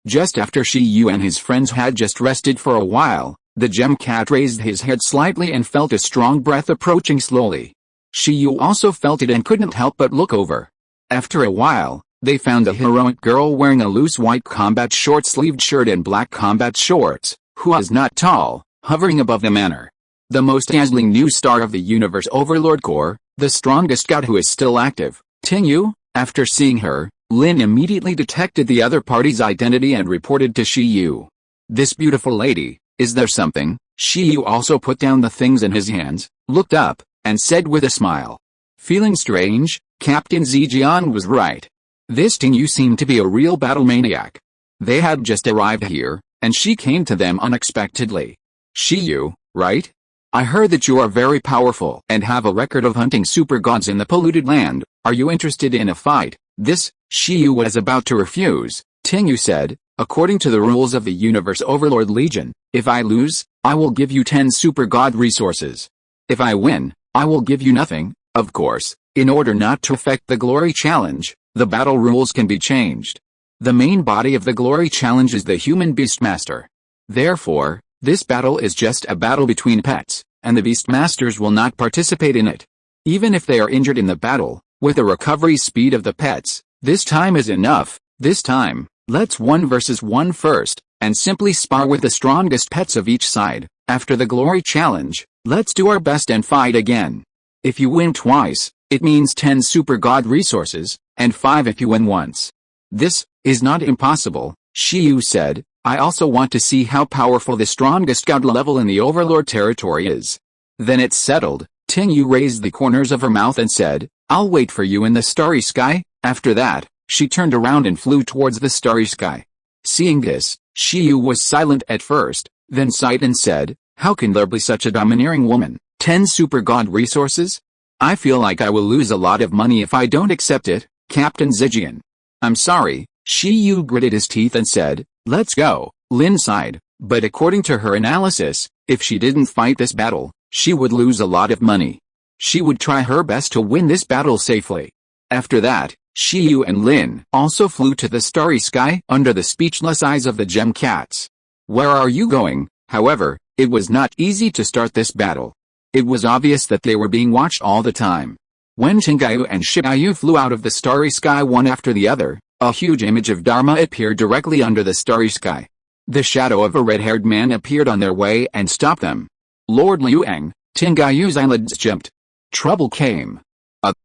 Just after Shi Yu and his friends had just rested for a while, the gem cat raised his head slightly and felt a strong breath approaching slowly. Shi Yu also felt it and couldn't help but look over. After a while, they found a heroic girl wearing a loose white combat short-sleeved shirt and black combat shorts, who was not tall, hovering above the manor. The most dazzling new star of the Universe Overlord Corps, the strongest god who is still active, Ting-yu. After seeing her, Lin immediately detected the other party's identity and reported to Shi Yu. This beautiful lady, is there something? Shi Yu also put down the things in his hands, looked up, and said with a smile. Feeling strange, Captain Zijian was right. This Ting-yu seemed to be a real battle maniac. They had just arrived here, and she came to them unexpectedly. Shi Yu, right? I heard that you are very powerful and have a record of hunting super gods in the polluted land. Are you interested in a fight? This, Shi Yu was about to refuse. Ting-yu said, according to the rules of the Universe Overlord Legion, if I lose, I will give you 10 super god resources. If I win, I will give you nothing. Of course, in order not to affect the glory challenge, the battle rules can be changed. The main body of the glory challenge is the human beastmaster. Therefore, this battle is just a battle between pets, and the beastmasters will not participate in it. Even if they are injured in the battle, with the recovery speed of the pets, this time is enough. This time, let's 1 versus 1 first, and simply spar with the strongest pets of each side. After the glory challenge, let's do our best and fight again. If you win twice, it means 10 super god resources, and 5 if you win once. This is not impossible, Shi Yu said. I also want to see how powerful the strongest god level in the Overlord territory is. Then it's settled. Ting-yu raised the corners of her mouth and said, I'll wait for you in the starry sky. After that, she turned around and flew towards the starry sky. Seeing this, Shi Yu was silent at first, then sighed and said, how can there be such a domineering woman? 10 super god resources? I feel like I will lose a lot of money if I don't accept it, Captain Zijian. I'm sorry, Shi Yu gritted his teeth and said, let's go. Lin sighed, but according to her analysis, if she didn't fight this battle, she would lose a lot of money. She would try her best to win this battle safely. After that, Shi Yu and Lin also flew to the starry sky under the speechless eyes of the gem cats. Where are you going? However, it was not easy to start this battle. It was obvious that they were being watched all the time. When Tinggayu and Shibayu flew out of the starry sky one after the other, a huge image of Dharma appeared directly under the starry sky. The shadow of a red-haired man appeared on their way and stopped them. Lord Liuang, Tinggayu's eyelids jumped. Trouble came.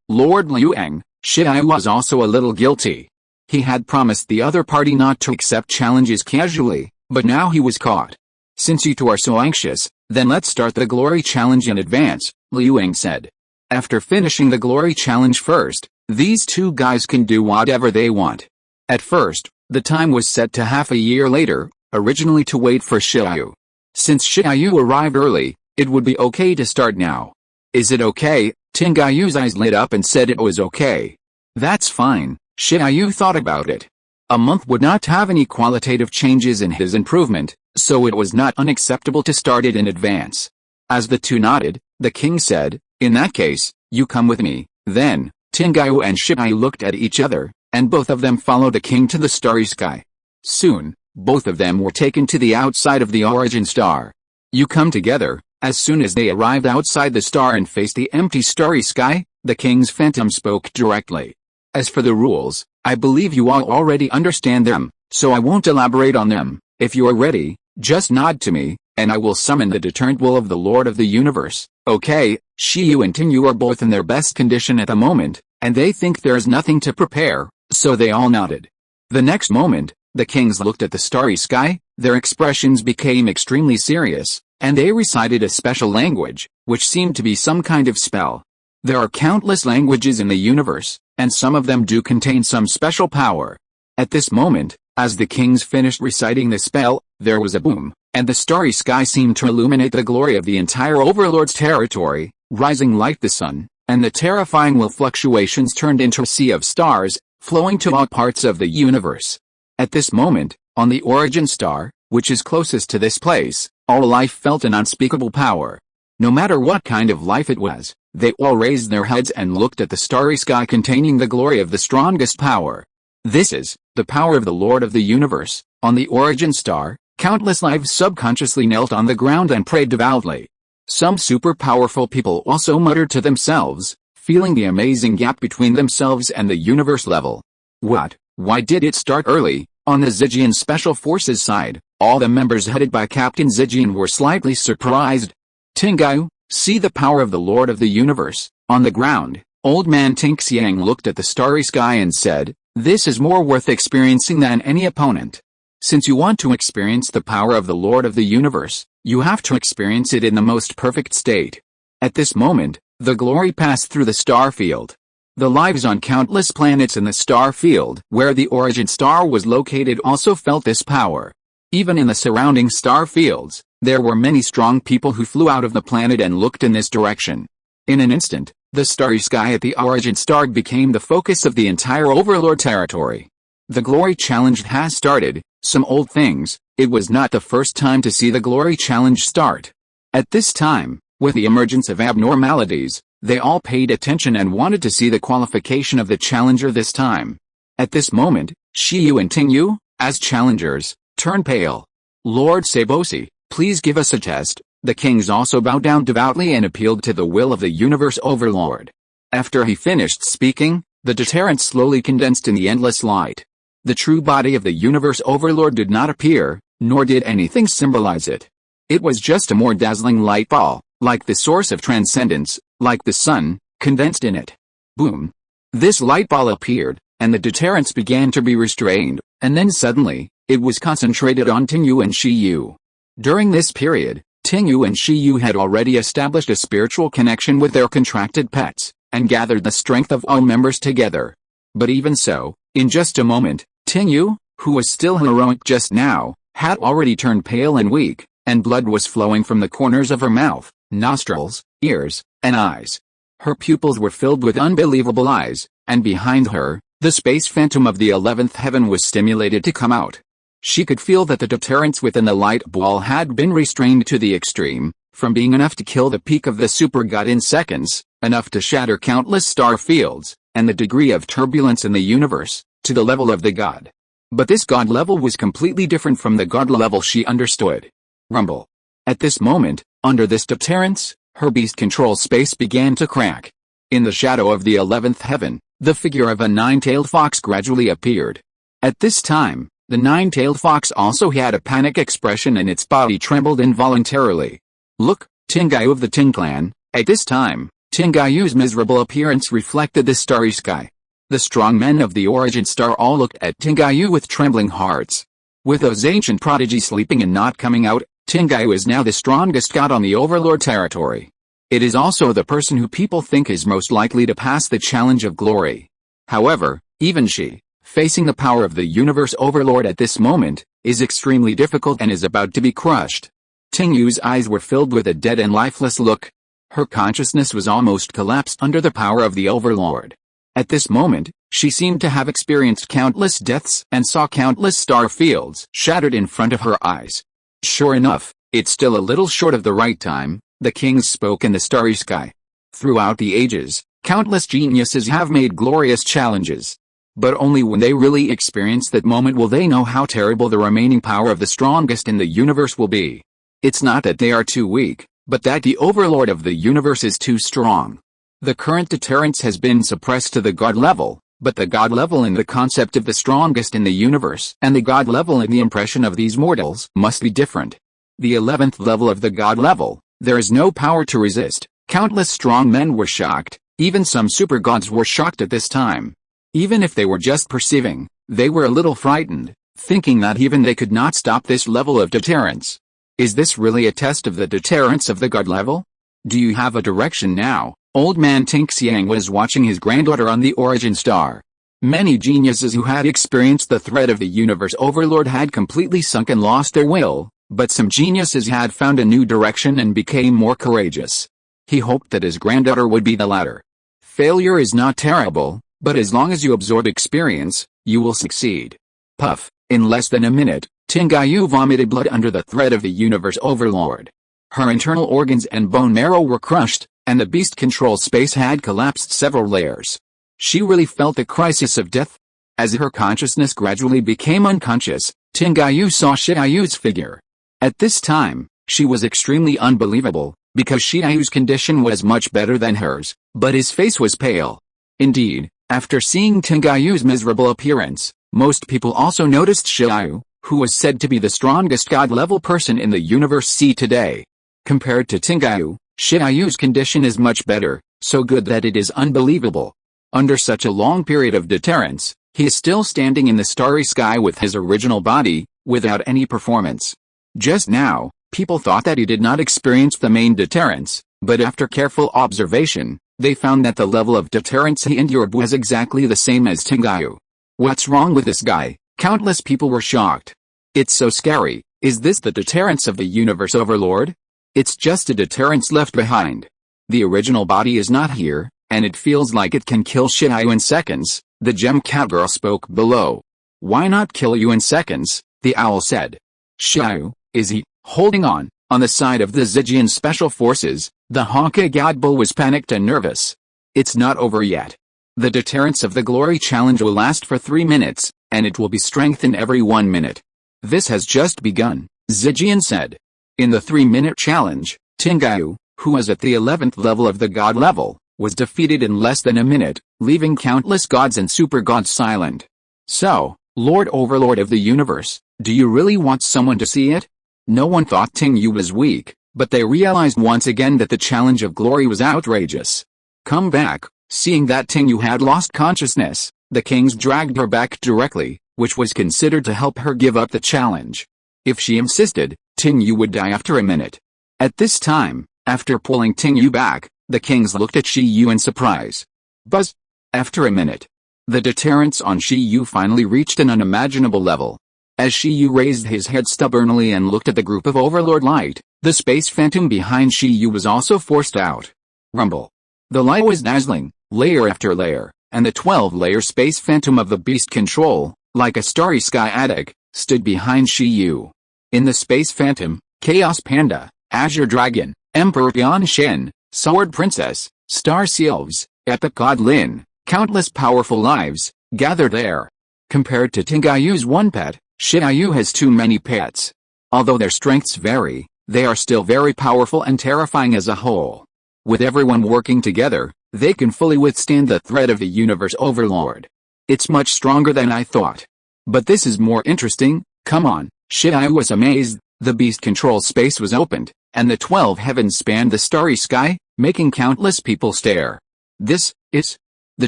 Lord Liuang, Shibayu was also a little guilty. He had promised the other party not to accept challenges casually, but now he was caught. Since you two are so anxious, then let's start the glory challenge in advance, Liuang said. After finishing the glory challenge first, these two guys can do whatever they want. At first, the time was set to half a year later, originally to wait for Shibayu. Since Shibayu arrived early, it would be okay to start now. Is it okay? Tinggayu's eyes lit up and said it was okay. That's fine, Shibayu thought about it. A month would not have any qualitative changes in his improvement, so it was not unacceptable to start it in advance. As the two nodded, the king said, in that case, You come with me." Then, Tingayu and Shibayu looked at each other, and both of them followed the king to the starry sky. Soon, both of them were taken to the outside of the origin star. "You come together." As soon as they arrived outside the star and faced the empty starry sky, the king's phantom spoke directly. "As for the rules, I believe you all already understand them, so I won't elaborate on them. If you are ready, just nod to me, and I will summon the deterrent will of the Lord of the Universe." Okay, Shiyu and Tinyu are both in their best condition at the moment, and they think there is nothing to prepare, so they all nodded. The next moment, the kings looked at the starry sky, their expressions became extremely serious, and they recited a special language, which seemed to be some kind of spell. There are countless languages in the universe, and some of them do contain some special power. At this moment, as the kings finished reciting the spell, there was a boom, and the starry sky seemed to illuminate the glory of the entire Overlord's territory, rising like the sun, and the terrifying will fluctuations turned into a sea of stars, flowing to all parts of the universe. At this moment, on the origin star, which is closest to this place, all life felt an unspeakable power. No matter what kind of life it was, they all raised their heads and looked at the starry sky containing the glory of the strongest power. This is the power of the Lord of the Universe. On the origin star, countless lives subconsciously knelt on the ground and prayed devoutly. Some super powerful people also muttered to themselves, feeling the amazing gap between themselves and the universe level. What? Why did it start early? On the Zijian Special Forces side, all the members headed by Captain Zijian were slightly surprised. "Tingayu, see the power of the Lord of the Universe." On the ground, Old Man Tinxiang looked at the starry sky and said, "This is more worth experiencing than any opponent. Since you want to experience the power of the Lord of the Universe, you have to experience it in the most perfect state." At this moment, the glory passed through the star field. The lives on countless planets in the star field where the origin star was located also felt this power. Even in the surrounding star fields, there were many strong people who flew out of the planet and looked in this direction. In an instant, the starry sky at the origin star became the focus of the entire Overlord territory. The glory challenge has started. Some old things, it was not the first time to see the glory challenge start. At this time, with the emergence of abnormalities, they all paid attention and wanted to see the qualification of the challenger this time. At this moment, Shiyu and Tinyu, as challengers, turned pale. "Lord Seibosi, please give us a test." The kings also bowed down devoutly and appealed to the will of the universe overlord. After he finished speaking, the deterrent slowly condensed in the endless light. The true body of the universe overlord did not appear, nor did anything symbolize it. It was just a more dazzling light ball, like the source of transcendence, like the sun, condensed in it. Boom! This light ball appeared, and the deterrents began to be restrained, and then suddenly, it was concentrated on Tinyu and Shiyu. During this period, Tinyu and Shiyu had already established a spiritual connection with their contracted pets, and gathered the strength of all members together. But even so, in just a moment, Tinyu, who was still heroic just now, had already turned pale and weak, and blood was flowing from the corners of her mouth, nostrils, ears, and eyes. Her pupils were filled with unbelievable eyes, and behind her, the space phantom of the 11th heaven was stimulated to come out. She could feel that the deterrents within the light ball had been restrained to the extreme, from being enough to kill the peak of the super god in seconds, enough to shatter countless star fields, and the degree of turbulence in the universe, to the level of the god. But this god level was completely different from the god level she understood. Rumble. At this moment, under this deterrence, her beast control space began to crack. In the shadow of the 11th heaven, the figure of a nine-tailed fox gradually appeared. At this time, the nine-tailed fox also had a panic expression and its body trembled involuntarily. "Look, Tingayu of the Tin clan." At this time, Tingayu's miserable appearance reflected the starry sky. The strong men of the origin star all looked at Tingayu with trembling hearts. With those ancient prodigies sleeping and not coming out, Tingayu is now the strongest god on the Overlord territory. It is also the person who people think is most likely to pass the challenge of glory. However, even she, facing the power of the universe overlord at this moment, is extremely difficult and is about to be crushed. Tingyu's eyes were filled with a dead and lifeless look. Her consciousness was almost collapsed under the power of the overlord. At this moment, she seemed to have experienced countless deaths and saw countless star fields shattered in front of her eyes. Sure enough, it's still a little short of the right time, the kings spoke in the starry sky. Throughout the ages, countless geniuses have made glorious challenges. But only when they really experience that moment will they know how terrible the remaining power of the strongest in the universe will be. It's not that they are too weak, but that the overlord of the universe is too strong. The current deterrence has been suppressed to the God level, but the God level in the concept of the strongest in the universe and the God level in the impression of these mortals must be different. The 11th level of the God level, there is no power to resist. Countless strong men were shocked, even some super gods were shocked at this time. Even if they were just perceiving, they were a little frightened, thinking that even they could not stop this level of deterrence. Is this really a test of the deterrence of the God level? Do you have a direction now? Old man Tink Xiang was watching his granddaughter on the origin star. Many geniuses who had experienced the threat of the universe overlord had completely sunk and lost their will, but some geniuses had found a new direction and became more courageous. He hoped that his granddaughter would be the latter. Failure is not terrible, but as long as you absorb experience, you will succeed. Puff, in less than a minute, Tingayu vomited blood under the threat of the universe overlord. Her internal organs and bone marrow were crushed, and the beast control space had collapsed several layers. She really felt the crisis of death. As her consciousness gradually became unconscious, Tingayu saw Shiayu's figure. At this time, she was extremely unbelievable, because Shiayu's condition was much better than hers, but his face was pale. Indeed, after seeing Tingayu's miserable appearance, most people also noticed Shiayu, who was said to be the strongest God-level person in the universe. See today. Compared to Tingayu, Shiayu's condition is much better, so good that it is unbelievable. Under such a long period of deterrence, he is still standing in the starry sky with his original body, without any performance. Just now, people thought that he did not experience the main deterrence, but after careful observation, they found that the level of deterrence he endured was exactly the same as Tingayu. What's wrong with this guy? Countless people were shocked. It's so scary. Is this the deterrence of the universe overlord? It's just a deterrence left behind. The original body is not here, and it feels like it can kill Shiayu in seconds, the gem cat girl spoke below. Why not kill you in seconds? The owl said. Shiayu, is he holding on the side of the Zijian special forces? The Honka God Bull was panicked and nervous. It's not over yet. The deterrence of the glory challenge will last for 3 minutes, and it will be strengthened every 1 minute. This has just begun, Zijian said. In the 3-minute challenge, Tingayu, who was at the 11th level of the God level, was defeated in less than a minute, leaving countless gods and super gods silent. So, Lord Overlord of the universe, do you really want someone to see it? No one thought Tingyu was weak, but they realized once again that the challenge of glory was outrageous. Come back. Seeing that Tingyu had lost consciousness, the kings dragged her back directly, which was considered to help her give up the challenge. If she insisted, Tingyu would die after a minute. At this time, after pulling Tingyu back, the kings looked at Shiyu in surprise. Buzz! After a minute, the deterrence on Shiyu finally reached an unimaginable level. As Shiyu raised his head stubbornly and looked at the group of Overlord light, the space phantom behind Shiyu was also forced out. Rumble. The light was dazzling, layer after layer, and the 12-layer space phantom of the beast control, like a starry sky attic, stood behind Shiyu. In the space phantom, Chaos Panda, Azure Dragon, Emperor Yan Shen, Sword Princess, Star Sylves, Epic God Lin, countless powerful lives, gathered there. Compared to Tingayu's one pet, Shiayu has too many pets. Although their strengths vary, they are still very powerful and terrifying as a whole. With everyone working together, they can fully withstand the threat of the universe overlord. It's much stronger than I thought. But this is more interesting. Come on. Shiayu was amazed. The beast control space was opened, and the 12 heavens spanned the starry sky, making countless people stare. This is the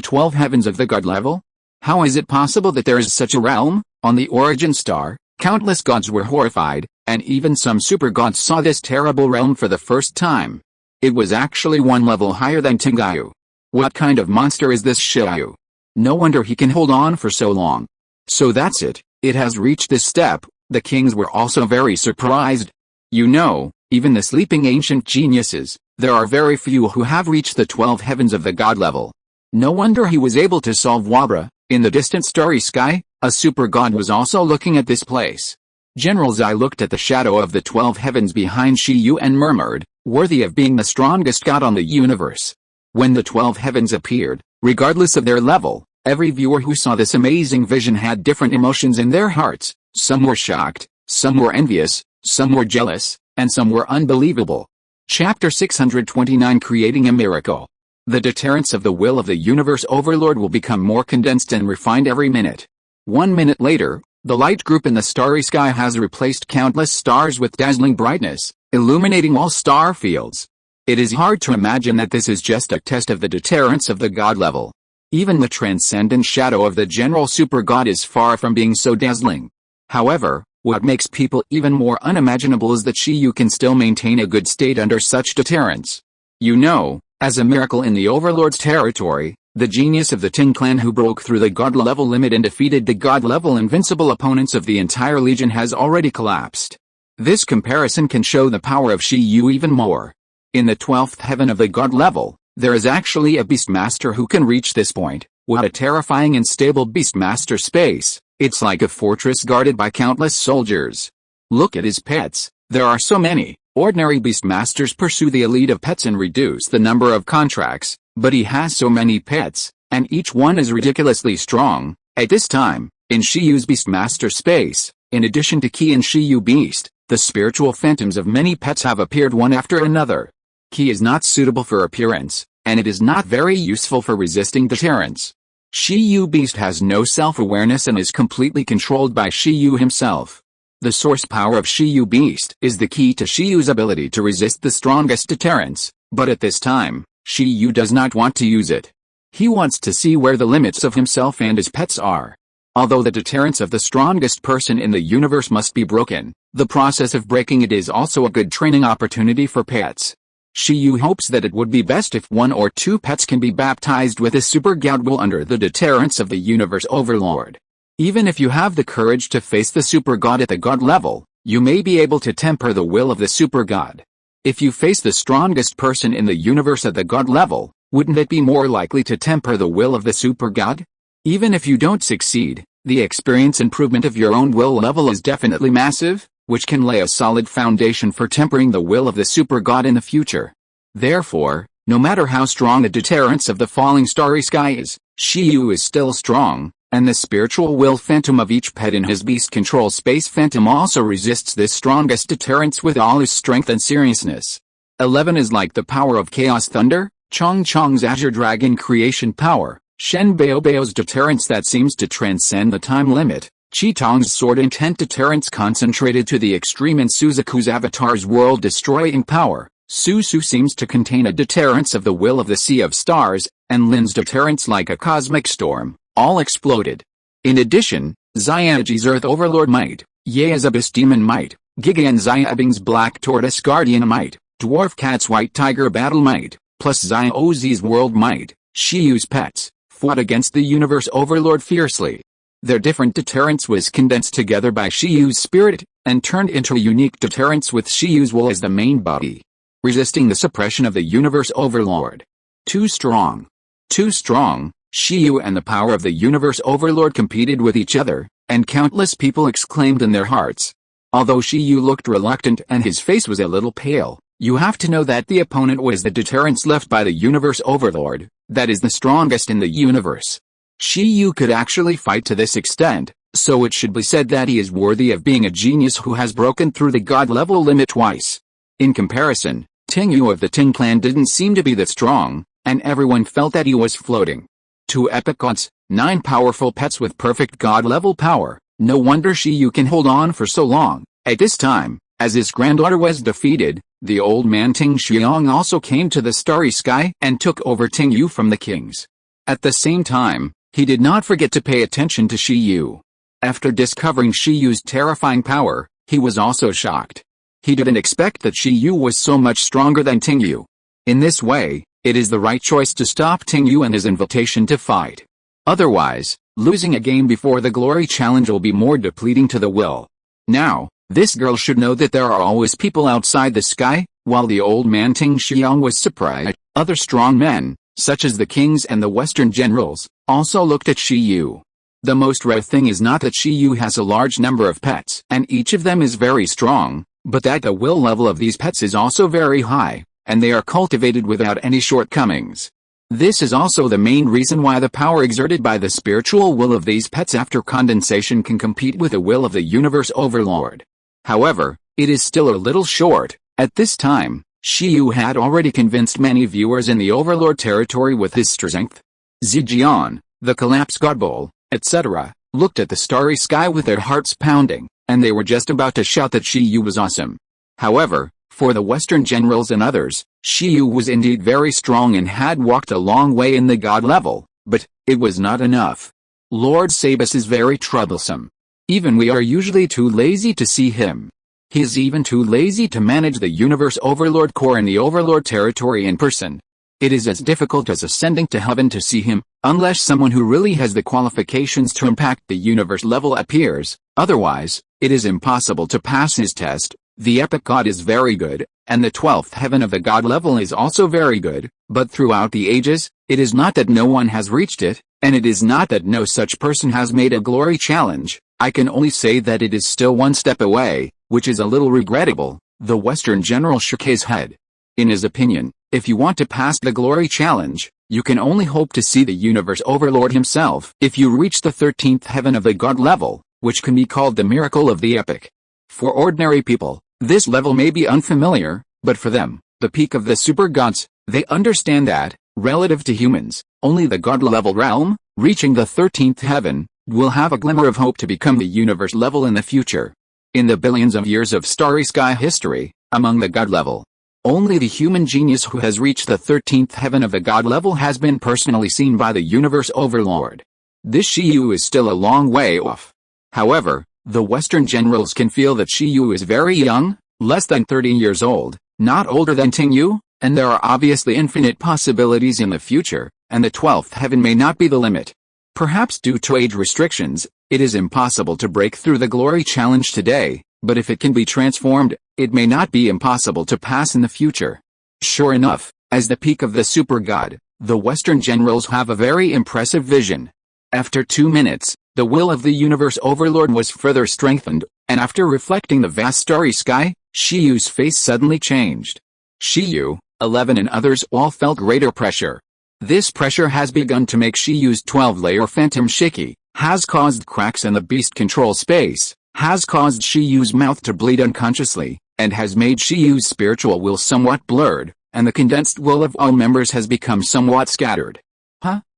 12 heavens of the God level? How is it possible that there is such a realm? On the origin star, countless gods were horrified, and even some super gods saw this terrible realm for the first time. It was actually one level higher than Tingayu. What kind of monster is this Shiayu? No wonder he can hold on for so long. So that's it, it has reached this step. The kings were also very surprised. You know, even the sleeping ancient geniuses, there are very few who have reached the 12 heavens of the God level. No wonder he was able to solve Wabra. In the distant starry sky, a super god was also looking at this place. General Zai looked at the shadow of the 12 heavens behind Shiyu and murmured, worthy of being the strongest god on the universe. When the 12 heavens appeared, regardless of their level, every viewer who saw this amazing vision had different emotions in their hearts. Some were shocked, some were envious, some were jealous, and some were unbelievable. Chapter 629, Creating a Miracle. The deterrence of the will of the universe overlord will become more condensed and refined every minute. 1 minute later, the light group in the starry sky has replaced countless stars with dazzling brightness, illuminating all star fields. It is hard to imagine that this is just a test of the deterrence of the God level. Even the transcendent shadow of the general super God is far from being so dazzling. However, what makes people even more unimaginable is that Shiyu can still maintain a good state under such deterrence. You know, as a miracle in the Overlord's territory, the genius of the Ting clan who broke through the God level limit and defeated the God level invincible opponents of the entire legion has already collapsed. This comparison can show the power of Shiyu even more. In the 12th heaven of the God level, there is actually a Beastmaster who can reach this point. What a terrifying and stable Beastmaster space. It's like a fortress guarded by countless soldiers. Look at his pets, there are so many. Ordinary Beastmasters pursue the elite of pets and reduce the number of contracts, but he has so many pets, and each one is ridiculously strong. At this time, in Shiyu's Beastmaster space, in addition to Ki and Shiyu Beast, the spiritual phantoms of many pets have appeared one after another. Ki is not suitable for appearance, and it is not very useful for resisting deterrence. Shiyu Beast has no self-awareness and is completely controlled by Shiyu himself. The source power of Shiyu Beast is the key to Shiyu's ability to resist the strongest deterrence, but at this time, Shiyu does not want to use it. He wants to see where the limits of himself and his pets are. Although the deterrence of the strongest person in the universe must be broken, the process of breaking it is also a good training opportunity for pets. Shiyu hopes that it would be best if 1 or 2 pets can be baptized with a super god will under the deterrence of the universe overlord. Even if you have the courage to face the super god at the god level, you may be able to temper the will of the super god. If you face the strongest person in the universe at the god level, wouldn't it be more likely to temper the will of the super god? Even if you don't succeed, the experience improvement of your own will level is definitely massive, which can lay a solid foundation for tempering the will of the super god in the future. Therefore, no matter how strong the deterrence of the falling starry sky is, Shiyu is still strong, and the spiritual will phantom of each pet in his beast control space phantom also resists this strongest deterrence with all his strength and seriousness. 11 is like the power of chaos thunder, Chong Chong's azure dragon creation power, Shen Baobao's deterrence that seems to transcend the time limit, Chi Tong's sword intent deterrence concentrated to the extreme and Suzaku's avatar's world-destroying power. Susu seems to contain a deterrence of the will of the Sea of Stars, and Lin's deterrence like a cosmic storm, all exploded. In addition, Xianaji's Earth Overlord might, Yea's Abyss Demon might, Giga and Xiabing's Black Tortoise Guardian might, Dwarf Cat's White Tiger Battle might, plus Xiaozi's World might, Shiyu's pets, fought against the Universe Overlord fiercely. Their different deterrence was condensed together by Shiyu's spirit, and turned into a unique deterrence with Shiyu's will as the main body. Resisting the suppression of the Universe Overlord. Too strong. Too strong, Shiyu and the power of the Universe Overlord competed with each other, and countless people exclaimed in their hearts. Although Shiyu looked reluctant and his face was a little pale, you have to know that the opponent was the deterrence left by the Universe Overlord, that is the strongest in the universe. Shiyu could actually fight to this extent, so it should be said that he is worthy of being a genius who has broken through the god level limit twice. In comparison, Tingyu of the Ting clan didn't seem to be that strong, and everyone felt that he was floating. 2 epic gods, 9 powerful pets with perfect god level power, no wonder Shiyu can hold on for so long. At this time, as his granddaughter was defeated, the old man Ting Xiong also came to the starry sky and took over Tingyu from the kings. At the same time, he did not forget to pay attention to Shiyu. After discovering Shiyu's terrifying power, he was also shocked. He didn't expect that Shiyu was so much stronger than Tingyu. In this way, it is the right choice to stop Tingyu and his invitation to fight. Otherwise, losing a game before the glory challenge will be more depleting to the will. Now, this girl should know that there are always people outside the sky. While the old man Ting Xiong was surprised, other strong men, such as the kings and the western generals, also looked at Shiyu. The most rare thing is not that Shiyu has a large number of pets and each of them is very strong, but that the will level of these pets is also very high, and they are cultivated without any shortcomings. This is also the main reason why the power exerted by the spiritual will of these pets after condensation can compete with the will of the universe overlord. However, it is still a little short. At this time, Shiyu had already convinced many viewers in the overlord territory with his strength. Zijian, the collapse godbowl, etc., looked at the starry sky with their hearts pounding, and they were just about to shout that Shiyu was awesome. However, for the Western generals and others, Shiyu was indeed very strong and had walked a long way in the god level, but it was not enough. Lord Sabus is very troublesome. Even we are usually too lazy to see him. He is even too lazy to manage the Universe Overlord Core in the Overlord territory in person. It is as difficult as ascending to heaven to see him, unless someone who really has the qualifications to impact the universe level appears. Otherwise, it is impossible to pass his test. The epic god is very good, and the 12th heaven of the god level is also very good, but throughout the ages, it is not that no one has reached it, and it is not that no such person has made a glory challenge. I can only say that it is still one step away, which is a little regrettable. The Western general shook his head. In his opinion, if you want to pass the glory challenge, you can only hope to see the universe overlord himself if you reach the 13th heaven of the god level, which can be called the miracle of the epic. For ordinary people, this level may be unfamiliar, but for them, the peak of the super gods, they understand that, relative to humans, only the god level realm, reaching the 13th heaven, will have a glimmer of hope to become the universe level in the future. In the billions of years of starry sky history, among the god level, only the human genius who has reached the 13th heaven of the god level has been personally seen by the universe overlord. This Shiyu is still a long way off. However, the Western generals can feel that Shiyu is very young, less than 30 years old, not older than Tingyu, and there are obviously infinite possibilities in the future, and the 12th heaven may not be the limit. Perhaps due to age restrictions, it is impossible to break through the glory challenge today, but if it can be transformed, it may not be impossible to pass in the future. Sure enough, as the peak of the super god, the Western generals have a very impressive vision. After 2 minutes, the will of the universe overlord was further strengthened, and after reflecting the vast starry sky, Shiyu's face suddenly changed. Shiyu, 11 and others all felt greater pressure. This pressure has begun to make Shiyu's 12-layer phantom shaky, has caused cracks in the beast control space, has caused Shiyu's mouth to bleed unconsciously, and has made Shiyu's spiritual will somewhat blurred, and the condensed will of all members has become somewhat scattered.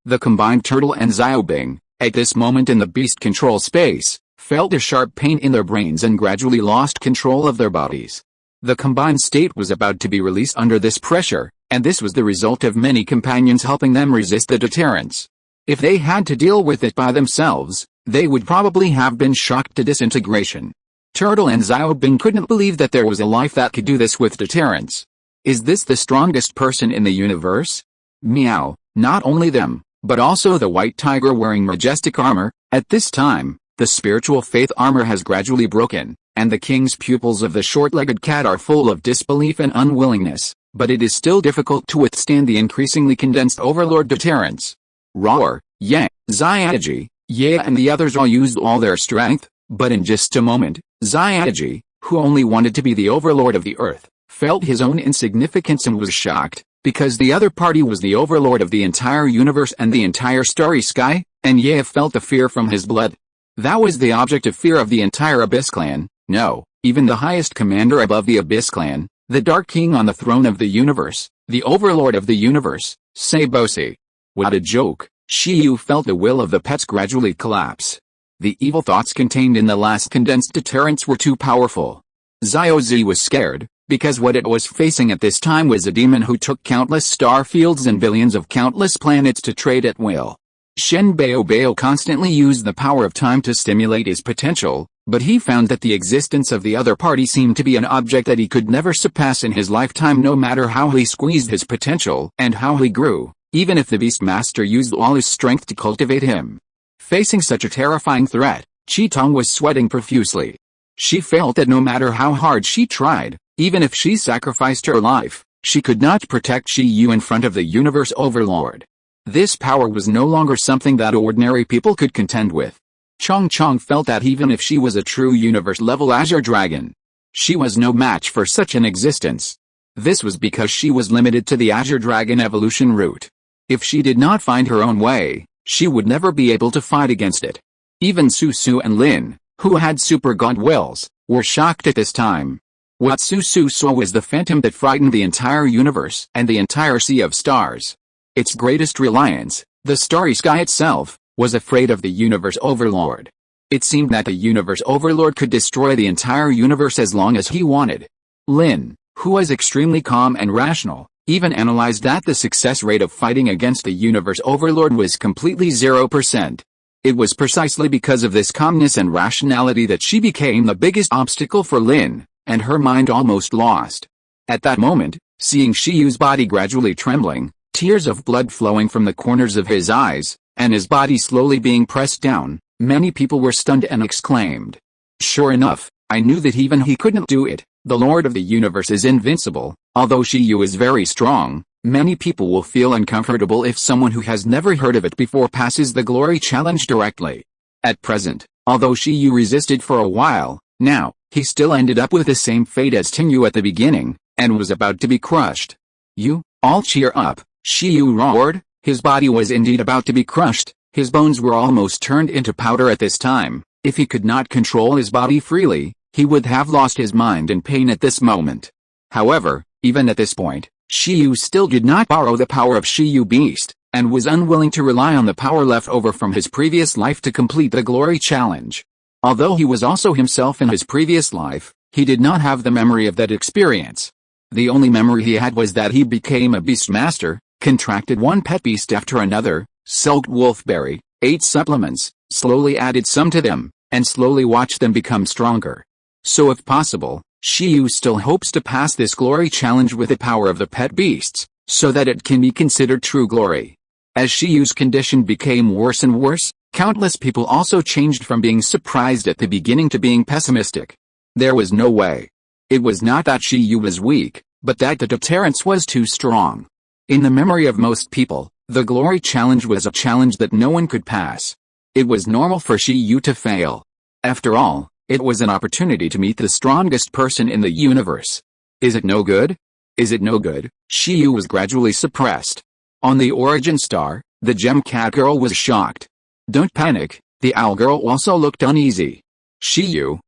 The combined turtle and Xiaobing, at this moment in the beast control space, felt a sharp pain in their brains and gradually lost control of their bodies. The combined state was about to be released under this pressure, and this was the result of many companions helping them resist the deterrence. If they had to deal with it by themselves, they would probably have been shocked to disintegration. Turtle and Xiaobing couldn't believe that there was a life that could do this with deterrence. Is this the strongest person in the universe? Meow, not only them, but also the white tiger wearing majestic armor. At this time, the spiritual faith armor has gradually broken, and the king's pupils of the short-legged cat are full of disbelief and unwillingness, but it is still difficult to withstand the increasingly condensed overlord deterrence. Roar, Yang, Xiaoji, Ye and the others all used all their strength, but in just a moment, Xiaoji, who only wanted to be the overlord of the earth, felt his own insignificance and was shocked, because the other party was the overlord of the entire universe and the entire starry sky, and Ye felt the fear from his blood. That was the object of fear of the entire Abyss clan. No, even the highest commander above the Abyss clan, the Dark King on the throne of the universe, the overlord of the universe, Seibosi. What a joke. Shiyu felt the will of the pets gradually collapse. The evil thoughts contained in the last condensed deterrence were too powerful. Xiaozi was scared, because what it was facing at this time was a demon who took countless star fields and billions of countless planets to trade at will. Shen Baobao constantly used the power of time to stimulate his potential, but he found that the existence of the other party seemed to be an object that he could never surpass in his lifetime, no matter how he squeezed his potential and how he grew, even if the Beastmaster used all his strength to cultivate him. Facing such a terrifying threat, Qitong was sweating profusely. She felt that no matter how hard she tried, even if she sacrificed her life, she could not protect Shiyu in front of the universe overlord. This power was no longer something that ordinary people could contend with. Chong felt that even if she was a true universe-level Azure Dragon, she was no match for such an existence. This was because she was limited to the Azure Dragon evolution route. If she did not find her own way, she would never be able to fight against it. Even Susu and Lin, who had super god wills, were shocked at this time. What Susu saw was the phantom that frightened the entire universe and the entire sea of stars. Its greatest reliance, the starry sky itself, was afraid of the universe overlord. It seemed that the universe overlord could destroy the entire universe as long as he wanted. Lin, who was extremely calm and rational, even analyzed that the success rate of fighting against the universe overlord was completely 0%. It was precisely because of this calmness and rationality that she became the biggest obstacle for Lin, and her mind almost lost. At that moment, seeing Shiyu's body gradually trembling, tears of blood flowing from the corners of his eyes, and his body slowly being pressed down, many people were stunned and exclaimed. Sure enough, I knew that even he couldn't do it. The Lord of the Universe is invincible. Although Shiyu is very strong, many people will feel uncomfortable if someone who has never heard of it before passes the glory challenge directly. At present, although Shiyu resisted for a while, now, he still ended up with the same fate as Tingyu at the beginning, and was about to be crushed. You, all cheer up, Shiyu roared. His body was indeed about to be crushed, his bones were almost turned into powder at this time. If he could not control his body freely, he would have lost his mind in pain at this moment. However, even at this point, Shiyu still did not borrow the power of Shiyu Beast, and was unwilling to rely on the power left over from his previous life to complete the glory challenge. Although he was also himself in his previous life, he did not have the memory of that experience. The only memory he had was that he became a beastmaster, contracted one pet beast after another, soaked wolfberry, ate supplements, slowly added some to them, and slowly watched them become stronger. So if possible, Shiyu still hopes to pass this glory challenge with the power of the pet beasts, so that it can be considered true glory. As Shiyu's condition became worse and worse, countless people also changed from being surprised at the beginning to being pessimistic. There was no way. It was not that Shiyu was weak, but that the deterrence was too strong. In the memory of most people, the glory challenge was a challenge that no one could pass. It was normal for Shiyu to fail. After all, it was an opportunity to meet the strongest person in the universe. Is it no good? Is it no good? Shiyu was gradually suppressed. On the origin star, the gem cat girl was shocked. Don't panic, the owl girl also looked uneasy. Shiyu,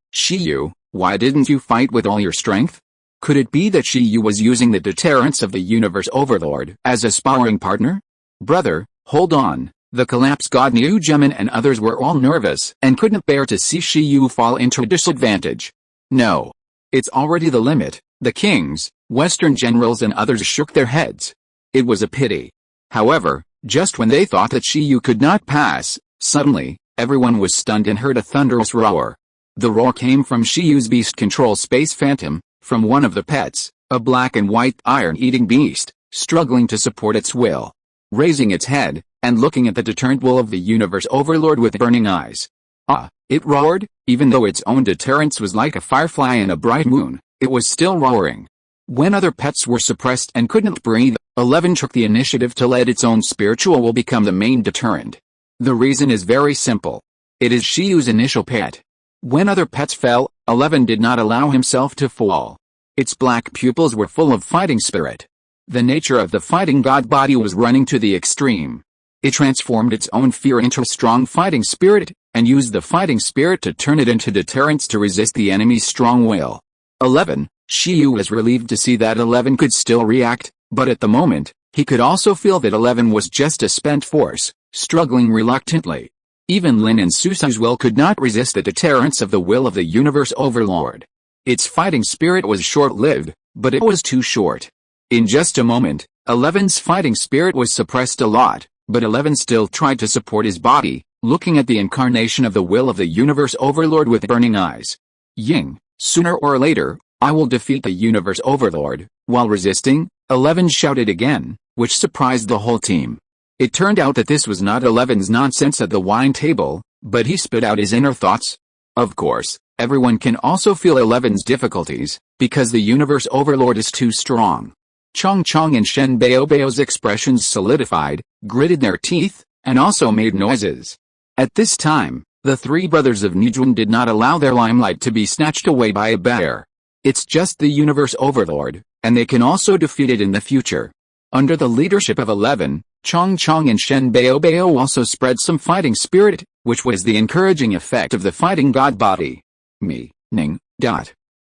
why didn't you fight with all your strength? Could it be that Shiyu was using the deterrence of the universe overlord as a sparring partner? Brother, hold on. The collapse god Newgemin and others were all nervous and couldn't bear to see Shiyu fall into a disadvantage. No. It's already the limit. The kings, Western generals and others shook their heads. It was a pity. However, just when they thought that Shiyu could not pass, suddenly, everyone was stunned and heard a thunderous roar. The roar came from Shiyu's beast control space phantom, from one of the pets, a black and white iron-eating beast, struggling to support its will. Raising its head, and looking at the deterrent will of the universe overlord with burning eyes. Ah, it roared, even though its own deterrence was like a firefly in a bright moon, it was still roaring. When other pets were suppressed and couldn't breathe, 11 took the initiative to let its own spiritual will become the main deterrent. The reason is very simple. It is Shiyu's initial pet. When other pets fell, 11 did not allow himself to fall. Its black pupils were full of fighting spirit. The nature of the fighting god body was running to the extreme. It transformed its own fear into a strong fighting spirit, and used the fighting spirit to turn it into deterrence to resist the enemy's strong will. 11. Shiyu was relieved to see that 11 could still react, but at the moment, he could also feel that 11 was just a spent force, struggling reluctantly. Even Lin and Susu's will could not resist the deterrence of the will of the universe overlord. Its fighting spirit was short-lived, but it was too short. In just a moment, 11's fighting spirit was suppressed a lot, but 11 still tried to support his body, looking at the incarnation of the will of the universe overlord with burning eyes. Ying, sooner or later, I will defeat the universe overlord. While resisting, 11 shouted again, which surprised the whole team. It turned out that this was not 11's nonsense at the wine table, but he spit out his inner thoughts. Of course, everyone can also feel 11's difficulties, because the universe overlord is too strong. Chong Chong and Shen Bao's expressions solidified, gritted their teeth, and also made noises. At this time, the three brothers of Nijun did not allow their limelight to be snatched away by a bear. It's just the universe overlord, and they can also defeat it in the future. Under the leadership of 11, Chong Chong and Shen Bao Bao also spread some fighting spirit, which was the encouraging effect of the fighting god body. Meaning.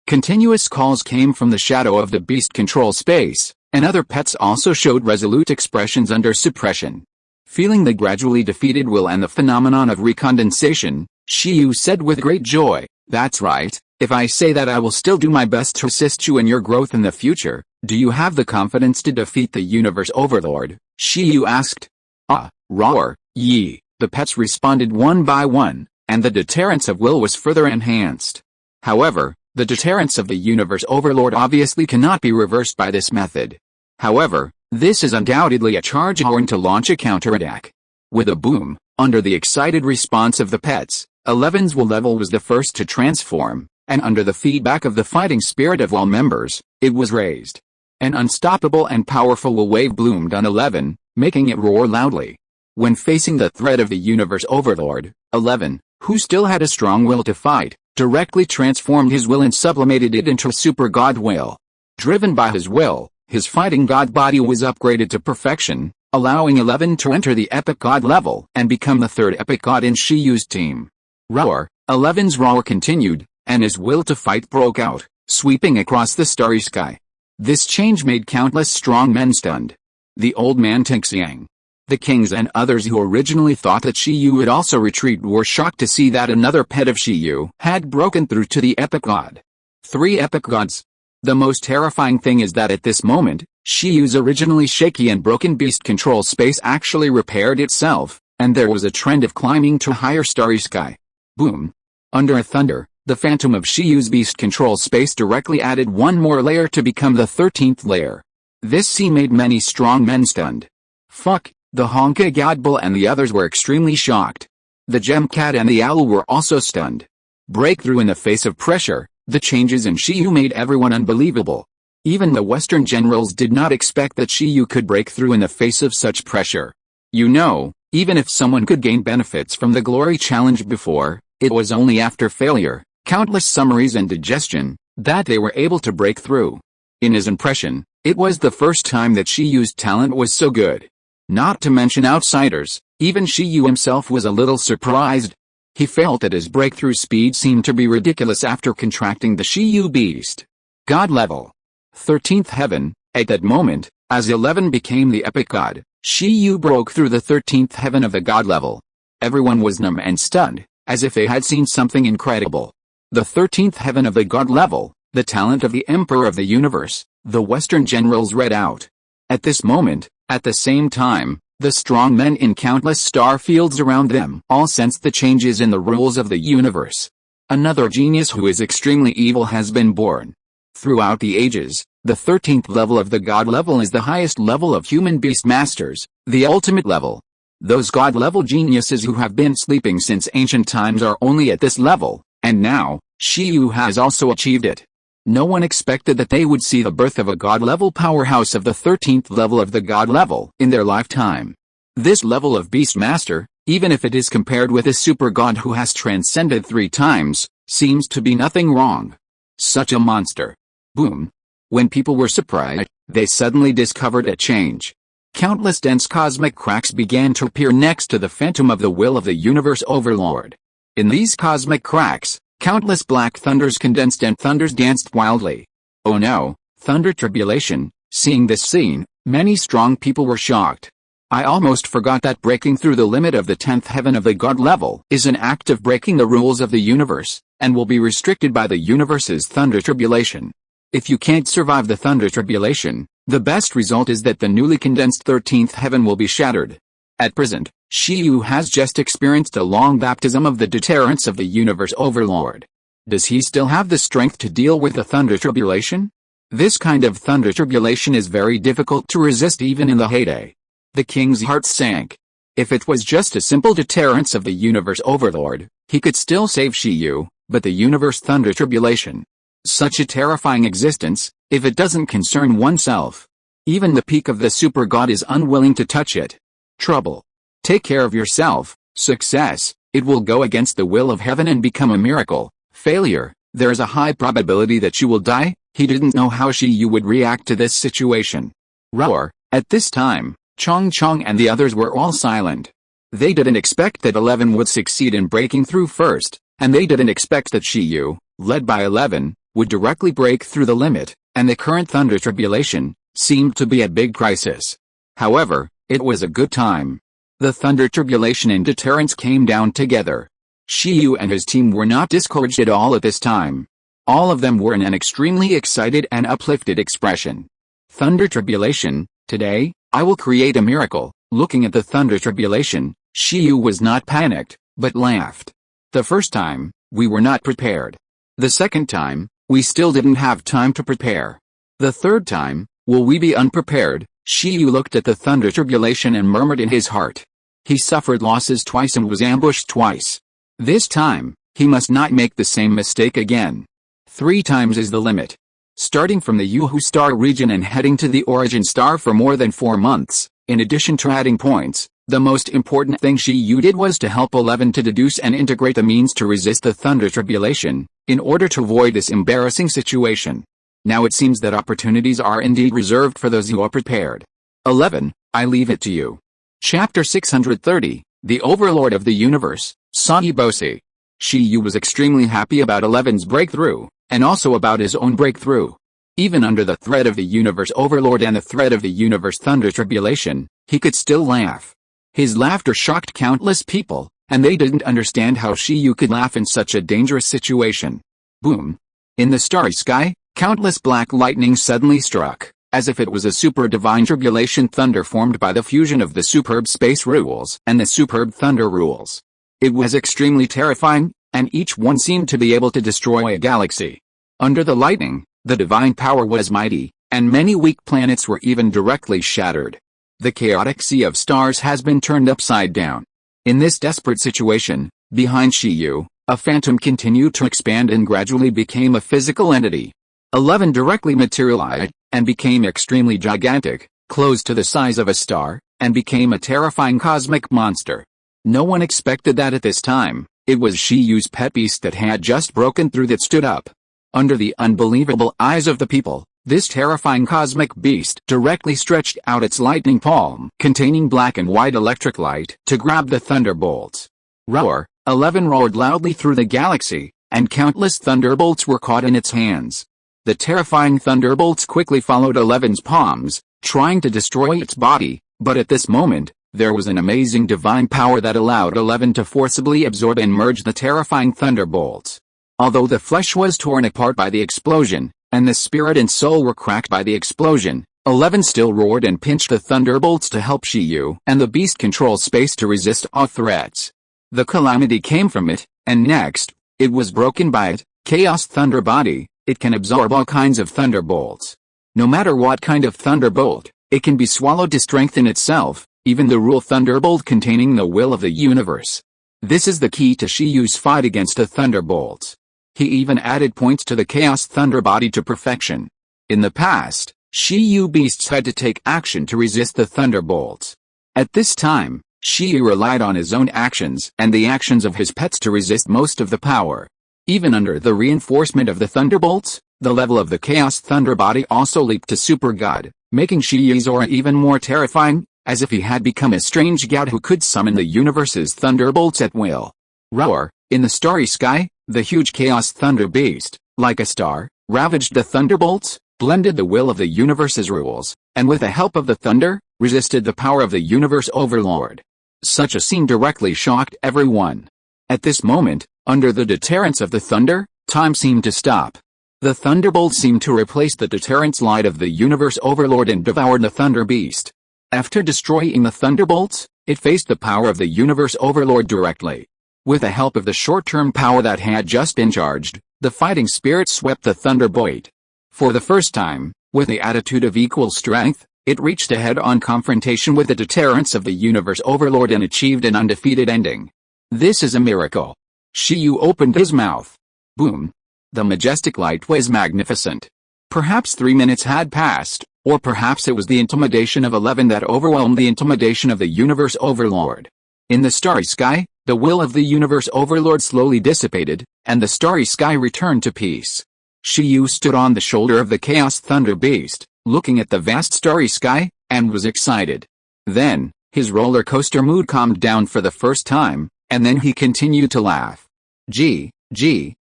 Continuous calls came from the shadow of the beast control space, and other pets also showed resolute expressions under suppression. Feeling the gradually defeated will and the phenomenon of recondensation, Shiyu said with great joy, "That's right, if I say that I will still do my best to assist you in your growth in the future, do you have the confidence to defeat the universe overlord?" Shiyu asked. "Ah, roar, ye," the pets responded one by one, and the deterrence of will was further enhanced. However, the deterrence of the universe overlord obviously cannot be reversed by this method. However, this is undoubtedly a charge horn to launch a counterattack. With a boom, under the excited response of the pets, 11's will level was the first to transform, and under the feedback of the fighting spirit of all members, it was raised. An unstoppable and powerful will wave bloomed on 11, making it roar loudly. When facing the threat of the universe overlord, 11, who still had a strong will to fight, directly transformed his will and sublimated it into a super god will. Driven by his will, his fighting god body was upgraded to perfection, allowing 11 to enter the epic god level and become the third epic god in Shiyu's team. Roar, 11's roar continued, and his will to fight broke out, sweeping across the starry sky. This change made countless strong men stunned. The old man Tixiang, the kings and others who originally thought that Shiyu would also retreat were shocked to see that another pet of Shiyu had broken through to the epic god. 3 epic gods. The most terrifying thing is that at this moment, Shiyu's originally shaky and broken beast control space actually repaired itself, and there was a trend of climbing to higher starry sky. Boom. Under a thunder, the phantom of Shiyu's beast control space directly added one more layer to become the 13th layer. This scene made many strong men stunned. Fuck. The Honka Godbull and the others were extremely shocked. The Gem Cat and the Owl were also stunned. Breakthrough in the face of pressure, the changes in Shiyu made everyone unbelievable. Even the Western generals did not expect that Shiyu could break through in the face of such pressure. You know, even if someone could gain benefits from the glory challenge before, it was only after failure, countless summaries and digestion, that they were able to break through. In his impression, it was the first time that Shiyu's talent was so good. Not to mention outsiders, even Shiyu himself was a little surprised. He felt that his breakthrough speed seemed to be ridiculous after contracting the Shiyu beast god level. 13th heaven. At that moment, as 11 became the epic god, Shiyu broke through the 13th heaven of the god level. Everyone was numb and stunned, as if they had seen something incredible. The 13th heaven of the god level, the talent of the Emperor of the universe, the Western generals read out. At this moment, at the same time, the strong men in countless star fields around them all sensed the changes in the rules of the universe. Another genius who is extremely evil has been born. Throughout the ages, the 13th level of the god level is the highest level of human beast masters, the ultimate level. Those god-level geniuses who have been sleeping since ancient times are only at this level, and now, Shiyu has also achieved it. No one expected that they would see the birth of a god-level powerhouse of the 13th level of the god level in their lifetime. This level of beast master, even if it is compared with a super god who has transcended 3 times, seems to be nothing wrong. Such a monster. Boom. When people were surprised, they suddenly discovered a change. Countless dense cosmic cracks began to appear next to the phantom of the will of the universe overlord. In these cosmic cracks, countless black thunders condensed and thunders danced wildly. Oh no, thunder tribulation. Seeing this scene, many strong people were shocked. I almost forgot that breaking through the limit of the 10th heaven of the god level is an act of breaking the rules of the universe, and will be restricted by the universe's thunder tribulation. If you can't survive the thunder tribulation, the best result is that the newly condensed 13th heaven will be shattered. At present, Shiyu has just experienced a long baptism of the deterrence of the universe overlord. Does he still have the strength to deal with the thunder tribulation? This kind of thunder tribulation is very difficult to resist even in the heyday. The king's heart sank. If it was just a simple deterrence of the universe overlord, he could still save Shiyu, but the universe thunder tribulation. Such a terrifying existence, if it doesn't concern oneself. Even the peak of the super god is unwilling to touch it. Trouble. Take care of yourself. Success, it will go against the will of heaven and become a miracle. Failure, there is a high probability that you will die. He didn't know how Shiyu would react to this situation. Roar. At this time, Chong Chong and the others were all silent. They didn't expect that 11 would succeed in breaking through first, and they didn't expect that Shiyu, led by 11, would directly break through the limit, and the current Thunder Tribulation seemed to be a big crisis. However, it was a good time. The Thunder Tribulation and deterrence came down together. Shiyu and his team were not discouraged at all at this time. All of them were in an extremely excited and uplifted expression. Thunder Tribulation, today, I will create a miracle. Looking at the Thunder Tribulation, Shiyu was not panicked, but laughed. The first time, we were not prepared. The second time, we still didn't have time to prepare. The third time, will we be unprepared? Shiyu looked at the Thunder Tribulation and murmured in his heart. He suffered losses twice and was ambushed twice. This time, he must not make the same mistake again. 3 times is the limit. Starting from the Yuhu star region and heading to the origin star for more than 4 months, in addition to adding points, the most important thing Shiyu did was to help 11 to deduce and integrate the means to resist the Thunder Tribulation, in order to avoid this embarrassing situation. Now it seems that opportunities are indeed reserved for those who are prepared. 11, I leave it to you. Chapter 630, The Overlord of the Universe, Saiboshi. Shiyu was extremely happy about 11's breakthrough, and also about his own breakthrough. Even under the threat of the Universe Overlord and the threat of the Universe Thunder Tribulation, he could still laugh. His laughter shocked countless people, and they didn't understand how Shiyu could laugh in such a dangerous situation. Boom! In the starry sky, countless black lightning suddenly struck, as if it was a super divine tribulation thunder formed by the fusion of the superb space rules and the superb thunder rules. It was extremely terrifying, and each one seemed to be able to destroy a galaxy. Under the lightning, the divine power was mighty, and many weak planets were even directly shattered. The chaotic sea of stars has been turned upside down. In this desperate situation, behind Shiyu, a phantom continued to expand and gradually became a physical entity. 11 directly materialized, and became extremely gigantic, close to the size of a star, and became a terrifying cosmic monster. No one expected that at this time. It was Shiyu's pet beast that had just broken through that stood up. Under the unbelievable eyes of the people, this terrifying cosmic beast directly stretched out its lightning palm containing black and white electric light to grab the thunderbolts. Roar! 11 roared loudly through the galaxy, and countless thunderbolts were caught in its hands. The terrifying thunderbolts quickly followed 11's palms, trying to destroy its body, but at this moment, there was an amazing divine power that allowed 11 to forcibly absorb and merge the terrifying thunderbolts. Although the flesh was torn apart by the explosion, and the spirit and soul were cracked by the explosion, 11 still roared and pinched the thunderbolts to help Shiyu and the beast control space to resist all threats. The calamity came from it, and next, it was broken by it, Chaos Thunder Body. It can absorb all kinds of thunderbolts. No matter what kind of thunderbolt, it can be swallowed to strengthen itself, even the rule thunderbolt containing the will of the universe. This is the key to Shiyu's fight against the thunderbolts. He even added points to the Chaos Thunder Body to perfection. In the past, Shiyu beasts had to take action to resist the thunderbolts. At this time, Shiyu relied on his own actions and the actions of his pets to resist most of the power. Even under the reinforcement of the thunderbolts, the level of the Chaos Thunder Body also leaped to Super God, making Shiyu's aura even more terrifying, as if he had become a strange god who could summon the universe's thunderbolts at will. Roar! In the starry sky, the huge Chaos Thunder Beast, like a star, ravaged the thunderbolts, blended the will of the universe's rules, and with the help of the thunder, resisted the power of the universe overlord. Such a scene directly shocked everyone. At this moment, under the deterrence of the thunder, time seemed to stop. The thunderbolt seemed to replace the deterrence light of the universe overlord and devoured the thunder beast. After destroying the thunderbolts, it faced the power of the universe overlord directly. With the help of the short-term power that had just been charged, the fighting spirit swept the thunderbolt. For the first time, with the attitude of equal strength, it reached a head-on confrontation with the deterrence of the universe overlord and achieved an undefeated ending. This is a miracle. Shiyu opened his mouth. Boom! The majestic light was magnificent. Perhaps 3 minutes had passed, or perhaps it was the intimidation of 11 that overwhelmed the intimidation of the universe overlord. In the starry sky, the will of the universe overlord slowly dissipated, and the starry sky returned to peace. Shiyu stood on the shoulder of the Chaos Thunder Beast, looking at the vast starry sky, and was excited. Then, his roller coaster mood calmed down for the first time, and then he continued to laugh. Gee,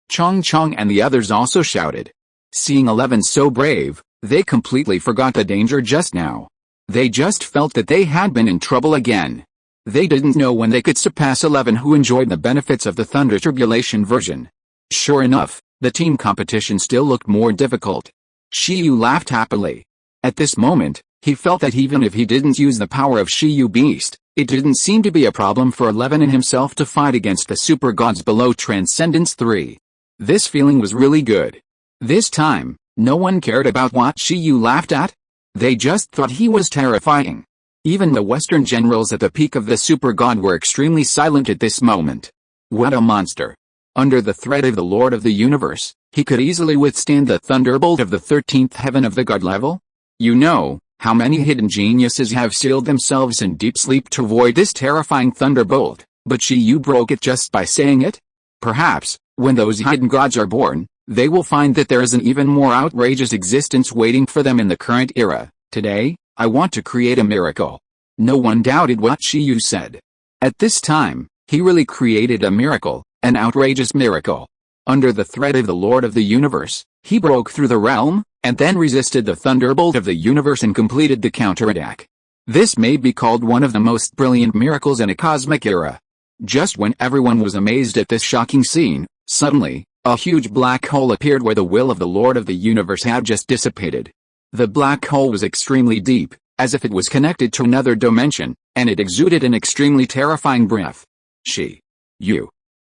Chong Chong and the others also shouted. Seeing 11 so brave, they completely forgot the danger just now. They just felt that they had been in trouble again. They didn't know when they could surpass 11 who enjoyed the benefits of the Thunder Tribulation version. Sure enough, the team competition still looked more difficult. Shiyu laughed happily. At this moment, he felt that even if he didn't use the power of Shiyu Beast, it didn't seem to be a problem for 11 and himself to fight against the super gods below Transcendence 3. This feeling was really good. This time, no one cared about what Shiyu laughed at. They just thought he was terrifying. Even the Western generals at the peak of the super god were extremely silent at this moment. What a monster. Under the threat of the Lord of the Universe, he could easily withstand the thunderbolt of the 13th heaven of the god level. You know, how many hidden geniuses have sealed themselves in deep sleep to avoid this terrifying thunderbolt, but Shiyu broke it just by saying it? Perhaps, when those hidden gods are born, they will find that there is an even more outrageous existence waiting for them in the current era. Today, I want to create a miracle. No one doubted what Shiyu said. At this time, he really created a miracle, an outrageous miracle. Under the threat of the Lord of the Universe, he broke through the realm, and then resisted the thunderbolt of the universe and completed the counterattack. This may be called one of the most brilliant miracles in a cosmic era. Just when everyone was amazed at this shocking scene, suddenly, a huge black hole appeared where the will of the Lord of the Universe had just dissipated. The black hole was extremely deep, as if it was connected to another dimension, and it exuded an extremely terrifying breath.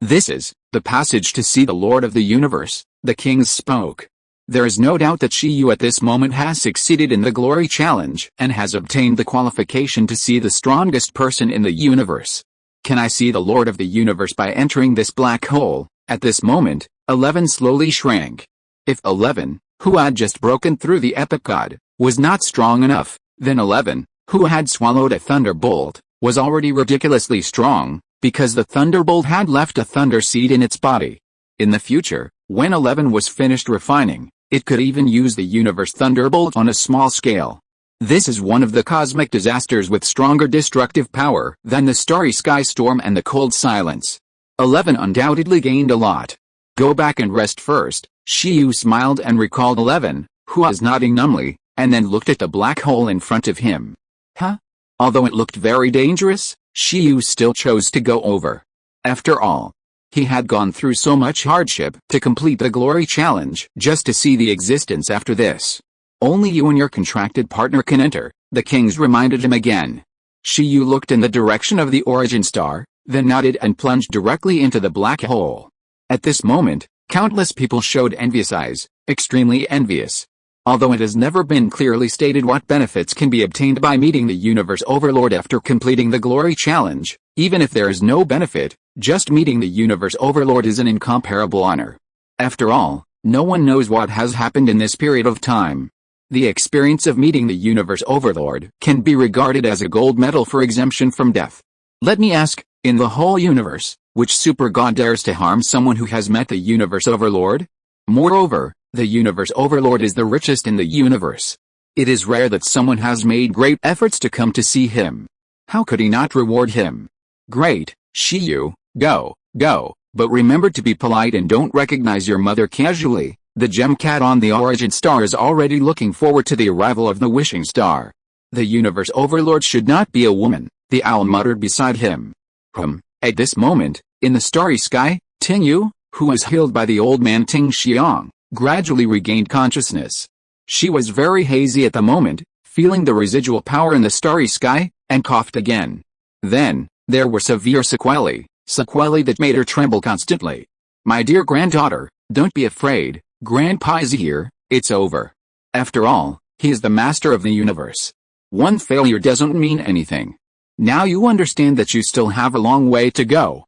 This is the passage to see the Lord of the Universe, the kings spoke. There is no doubt that Shiyu at this moment has succeeded in the glory challenge and has obtained the qualification to see the strongest person in the universe. Can I see the Lord of the Universe by entering this black hole? At this moment, 11 slowly shrank. If 11, who had just broken through the epic god, was not strong enough, then 11, who had swallowed a thunderbolt, was already ridiculously strong, because the thunderbolt had left a thunder seed in its body. In the future, when 11 was finished refining, it could even use the universe thunderbolt on a small scale. This is one of the cosmic disasters with stronger destructive power than the starry sky storm and the cold silence. 11 undoubtedly gained a lot. Go back and rest first. Shiyu smiled and recalled 11, who was nodding numbly, and then looked at the black hole in front of him. Although it looked very dangerous, Shiyu still chose to go over. After all, he had gone through so much hardship to complete the glory challenge just to see the existence after this. Only you and your contracted partner can enter, the kings reminded him again. Shiyu looked in the direction of the origin star, then nodded and plunged directly into the black hole. At this moment, countless people showed envious eyes, extremely envious. Although it has never been clearly stated what benefits can be obtained by meeting the Universe Overlord after completing the Glory Challenge, even if there is no benefit, just meeting the Universe Overlord is an incomparable honor. After all, no one knows what has happened in this period of time. The experience of meeting the Universe Overlord can be regarded as a gold medal for exemption from death. Let me ask, in the whole universe, which super god dares to harm someone who has met the Universe Overlord? Moreover, the Universe Overlord is the richest in the universe. It is rare that someone has made great efforts to come to see him. How could he not reward him? Great, Shiyu, go, but remember to be polite and don't recognize your mother casually. The gem cat on the origin star is already looking forward to the arrival of the wishing star. The Universe Overlord should not be a woman, the owl muttered beside him. At this moment, in the starry sky, Ting Yu, who was healed by the old man Ting Xiang, gradually regained consciousness. She was very hazy at the moment, feeling the residual power in the starry sky, and coughed again. Then, there were severe sequelae that made her tremble constantly. My dear granddaughter, don't be afraid, Grandpa is here, it's over. After all, he is the master of the universe. One failure doesn't mean anything. Now you understand that you still have a long way to go.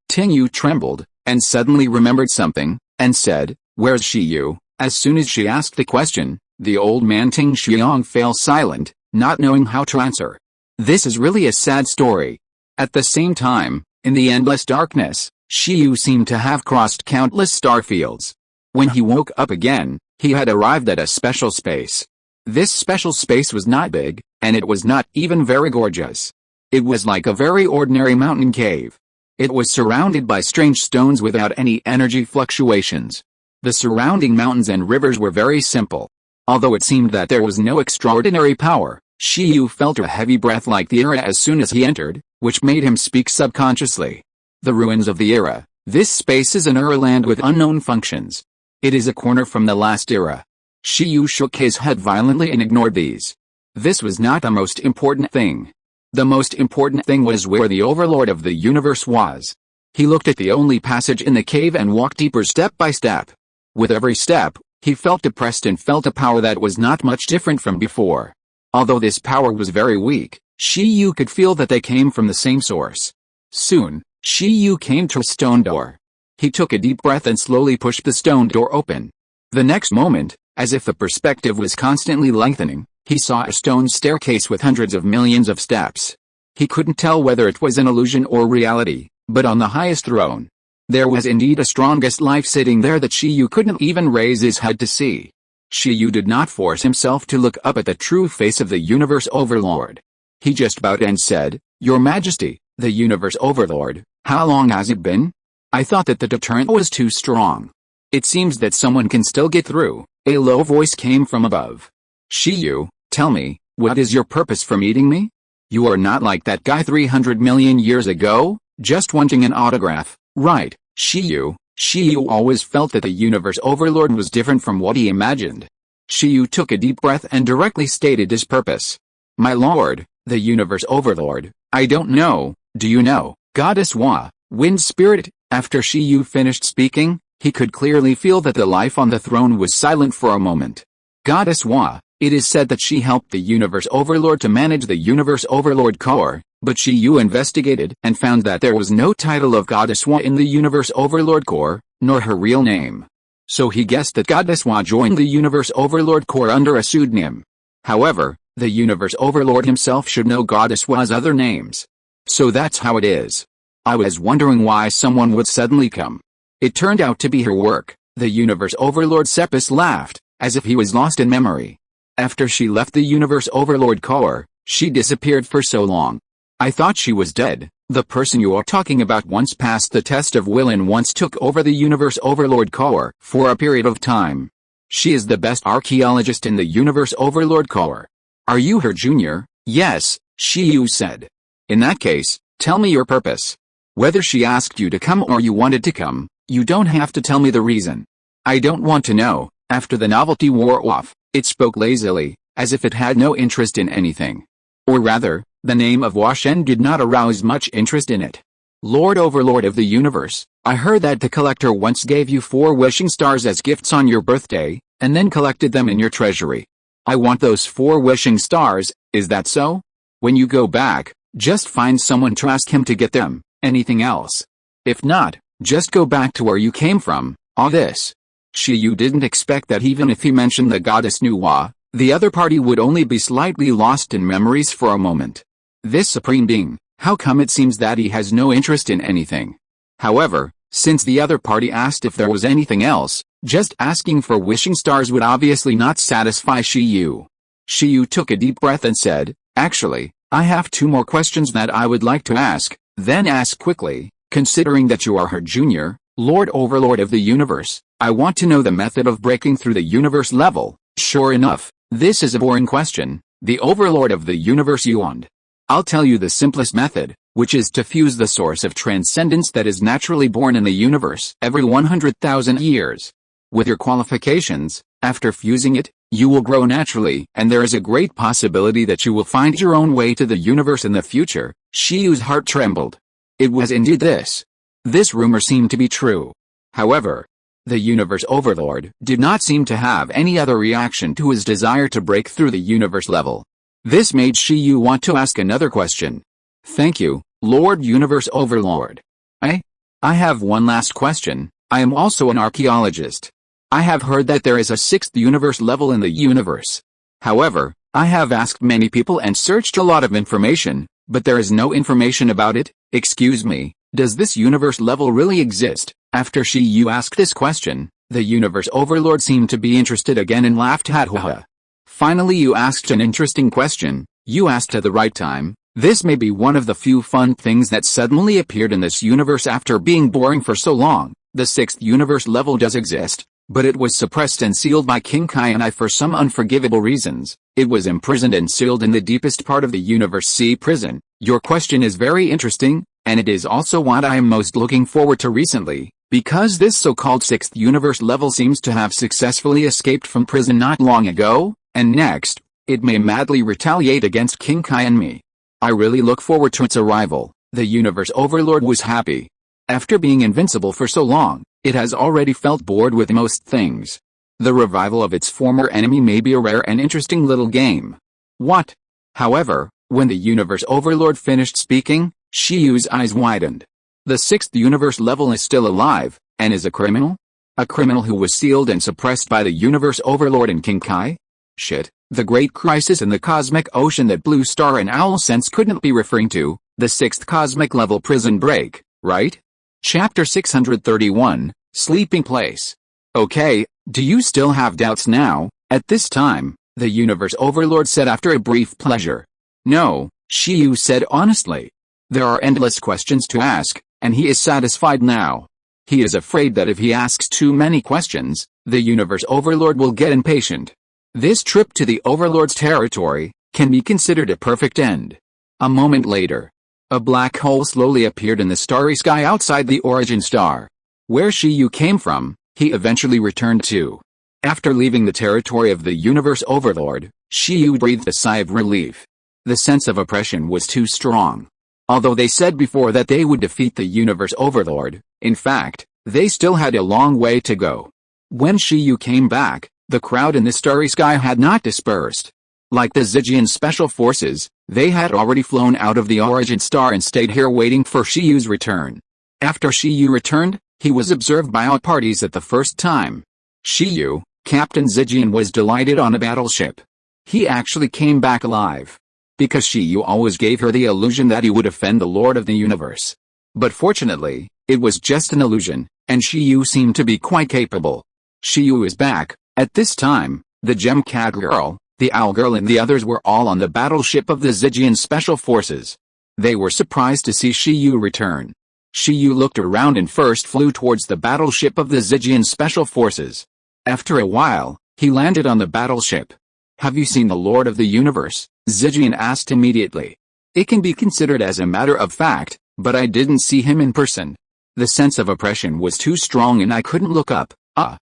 Ting Yu trembled, and suddenly remembered something, and said, "Where's Shiyu?" As soon as she asked the question, the old man Ting Xiang fell silent, not knowing how to answer. This is really a sad story. At the same time, in the endless darkness, Shiyu seemed to have crossed countless star fields. When he woke up again, he had arrived at a special space. This special space was not big, And it was not even very gorgeous. It was like a very ordinary mountain cave. It was surrounded by strange stones without any energy fluctuations. The surrounding mountains and rivers were very simple. Although it seemed that there was no extraordinary power, Shiyu felt a heavy breath like the era as soon as he entered, which made him speak subconsciously. The ruins of the era. This space is an era land with unknown functions. It is a corner from the last era. Shiyu shook his head violently and ignored these. This was not the most important thing. The most important thing was where the overlord of the universe was. He looked at the only passage in the cave and walked deeper step by step. With every step, he felt depressed and felt a power that was not much different from before. Although this power was very weak, Shiyu could feel that they came from the same source. Soon, Shiyu came to a stone door. He took a deep breath and slowly pushed the stone door open. The next moment, as if the perspective was constantly lengthening, he saw a stone staircase with hundreds of millions of steps. He couldn't tell whether it was an illusion or reality, but on the highest throne, there was indeed a strongest life sitting there that Shiyu couldn't even raise his head to see. Shiyu did not force himself to look up at the true face of the universe overlord. He just bowed and said, "Your Majesty, the universe overlord, how long has it been? I thought that the deterrent was too strong. It seems that someone can still get through." A low voice came from above. "Shiyu, tell me, what is your purpose for meeting me? You are not like that guy 300 million years ago, just wanting an autograph, right, Shiyu?" Shiyu always felt that the universe overlord was different from what he imagined. Shiyu took a deep breath and directly stated his purpose. "My lord, the universe overlord, I don't know, do you know, Goddess Wa, wind spirit?" After Shiyu finished speaking, he could clearly feel that the life on the throne was silent for a moment. Goddess Wa, it is said that she helped the universe overlord to manage the universe overlord core, but Shiyu investigated and found that there was no title of Goddess Wa in the universe overlord core, nor her real name. So he guessed that Goddess Wa joined the universe overlord core under a pseudonym. However, the universe overlord himself should know Goddess Wa's other names. So that's how it is. I was wondering why someone would suddenly come. It turned out to be her work. The universe overlord Sepis laughed, as if he was lost in memory. After she left the universe overlord core, she disappeared for so long. I thought she was dead. The person you are talking about once passed the test of will and once took over the universe overlord core for a period of time. She is the best archaeologist in the universe overlord core. Are you her junior? Yes, Shiyu said. In that case, tell me your purpose. Whether she asked you to come or you wanted to come, you don't have to tell me the reason. I don't want to know. After the novelty wore off, it spoke lazily, as if it had no interest in anything. Or rather, the name of Hua Shen did not arouse much interest in it. Lord Overlord of the Universe, I heard that the collector once gave you 4 wishing stars as gifts on your birthday, and then collected them in your treasury. I want those 4 wishing stars, is that so? When you go back, just find someone to ask him to get them. Anything else? If not, just go back to where you came from. All this. Shiyu didn't expect that even if he mentioned the goddess Nuwa, the other party would only be slightly lost in memories for a moment. This supreme being, how come it seems that he has no interest in anything? However, since the other party asked if there was anything else, just asking for wishing stars would obviously not satisfy Shiyu. Shiyu took a deep breath and said, "Actually, I have 2 more questions that I would like to ask." Then ask quickly, "Considering that you are her junior, Lord Overlord of the Universe, I want to know the method of breaking through the universe level." Sure enough, this is a boring question, the Overlord of the Universe yawned. "I'll tell you the simplest method, which is to fuse the source of transcendence that is naturally born in the universe every 100,000 years. With your qualifications, after fusing it, you will grow naturally, and there is a great possibility that you will find your own way to the universe in the future." Shiyu's heart trembled. It was indeed this. This rumor seemed to be true. However, the universe overlord did not seem to have any other reaction to his desire to break through the universe level. This made Shiyu want to ask another question. "Thank you, Lord Universe Overlord. I have one last question. I am also an archaeologist. I have heard that there is a 6th universe level in the universe. However, I have asked many people and searched a lot of information, but there is no information about it. Excuse me, does this universe level really exist?" After Shiyu asked this question, the universe overlord seemed to be interested again and laughed. "Ha ha ha. Finally you asked an interesting question. You asked at the right time. This may be one of the few fun things that suddenly appeared in this universe after being boring for so long. The 6th universe level does exist, but it was suppressed and sealed by King Kai and I for some unforgivable reasons. It was imprisoned and sealed in the deepest part of the universe sea prison. Your question is very interesting, and it is also what I am most looking forward to recently, because this so-called 6th universe level seems to have successfully escaped from prison not long ago, and next, it may madly retaliate against King Kai and me. I really look forward to its arrival. The universe overlord was happy. After being invincible for so long, it has already felt bored with most things. The revival of its former enemy may be a rare and interesting little game. What? However, when the universe overlord finished speaking, Shiyu's eyes widened. The 6th universe level is still alive, and is a criminal? A criminal who was sealed and suppressed by the universe overlord and King Kai? Shit, the great crisis in the cosmic ocean that Blue Star and Owl Sense couldn't be referring to, the 6th cosmic level prison break, right? Chapter 631, Sleeping Place. Okay, do you still have doubts now? At this time, the universe overlord said after a brief pleasure. No, Shiyu said honestly. There are endless questions to ask, and he is satisfied now. He is afraid that if he asks too many questions, the universe overlord will get impatient. This trip to the overlord's territory can be considered a perfect end. A moment later, a black hole slowly appeared in the starry sky outside the origin star. Where Shiyu came from, he eventually returned to. After leaving the territory of the universe overlord, Shiyu breathed a sigh of relief. The sense of oppression was too strong. Although they said before that they would defeat the universe overlord, in fact, they still had a long way to go. When Shiyu came back, the crowd in the starry sky had not dispersed. Like the Zygian special forces, they had already flown out of the origin star and stayed here waiting for Shiyu's return. After Shiyu returned, he was observed by all parties at the first time. Shiyu, Captain Zygian, was delighted on a battleship. He actually came back alive. Because Shiyu always gave her the illusion that he would offend the Lord of the Universe. But fortunately, it was just an illusion, and Shiyu seemed to be quite capable. Shiyu is back. At this time, the Gem Cat Girl, the Owl Girl and the others were all on the battleship of the Zygian Special Forces. They were surprised to see Shiyu return. Shiyu looked around and first flew towards the battleship of the Zygian Special Forces. After a while, he landed on the battleship. Have you seen the Lord of the Universe? Zygian asked immediately. It can be considered as a matter of fact, but I didn't see him in person. The sense of oppression was too strong and I couldn't look up.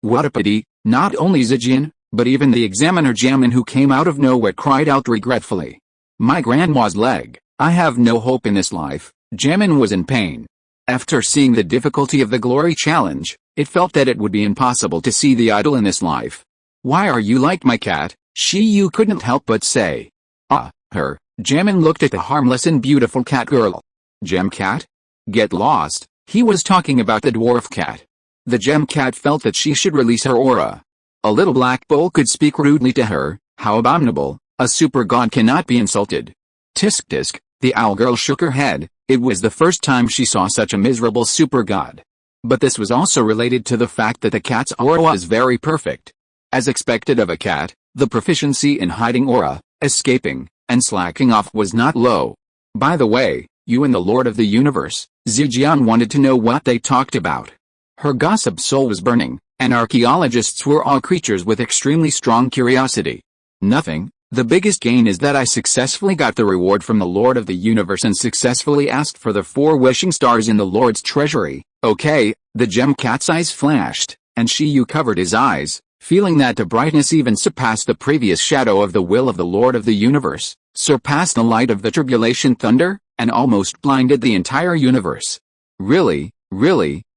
What a pity. Not only Zygian, but even the examiner Jamin, who came out of nowhere, cried out regretfully. My grandma's leg. I have no hope in this life. Jamin was in pain. After seeing the difficulty of the glory challenge, it felt that it would be impossible to see the idol in this life. Why are you like my cat? Shiyu couldn't help but say. Her. Jamin looked at the harmless and beautiful cat girl. Gem cat? Get lost. He was talking about the dwarf cat. The gem cat felt that she should release her aura. A little black bull could speak rudely to her. How abominable. A super god cannot be insulted. Tisk tisk. The owl girl shook her head. It was the first time she saw such a miserable super god. But this was also related to the fact that the cat's aura is very perfect. As expected of a cat, the proficiency in hiding aura, escaping, and slacking off was not low. By the way, you and the Lord of the Universe, Zygian wanted to know what they talked about. Her gossip soul was burning, and archaeologists were all creatures with extremely strong curiosity. Nothing. The biggest gain is that I successfully got the reward from the Lord of the Universe and successfully asked for the 4 wishing stars in the Lord's treasury. Okay, the gem cat's eyes flashed, and Shiyu covered his eyes, feeling that the brightness even surpassed the previous shadow of the will of the Lord of the Universe, surpassed the light of the tribulation thunder, and almost blinded the entire universe. Really?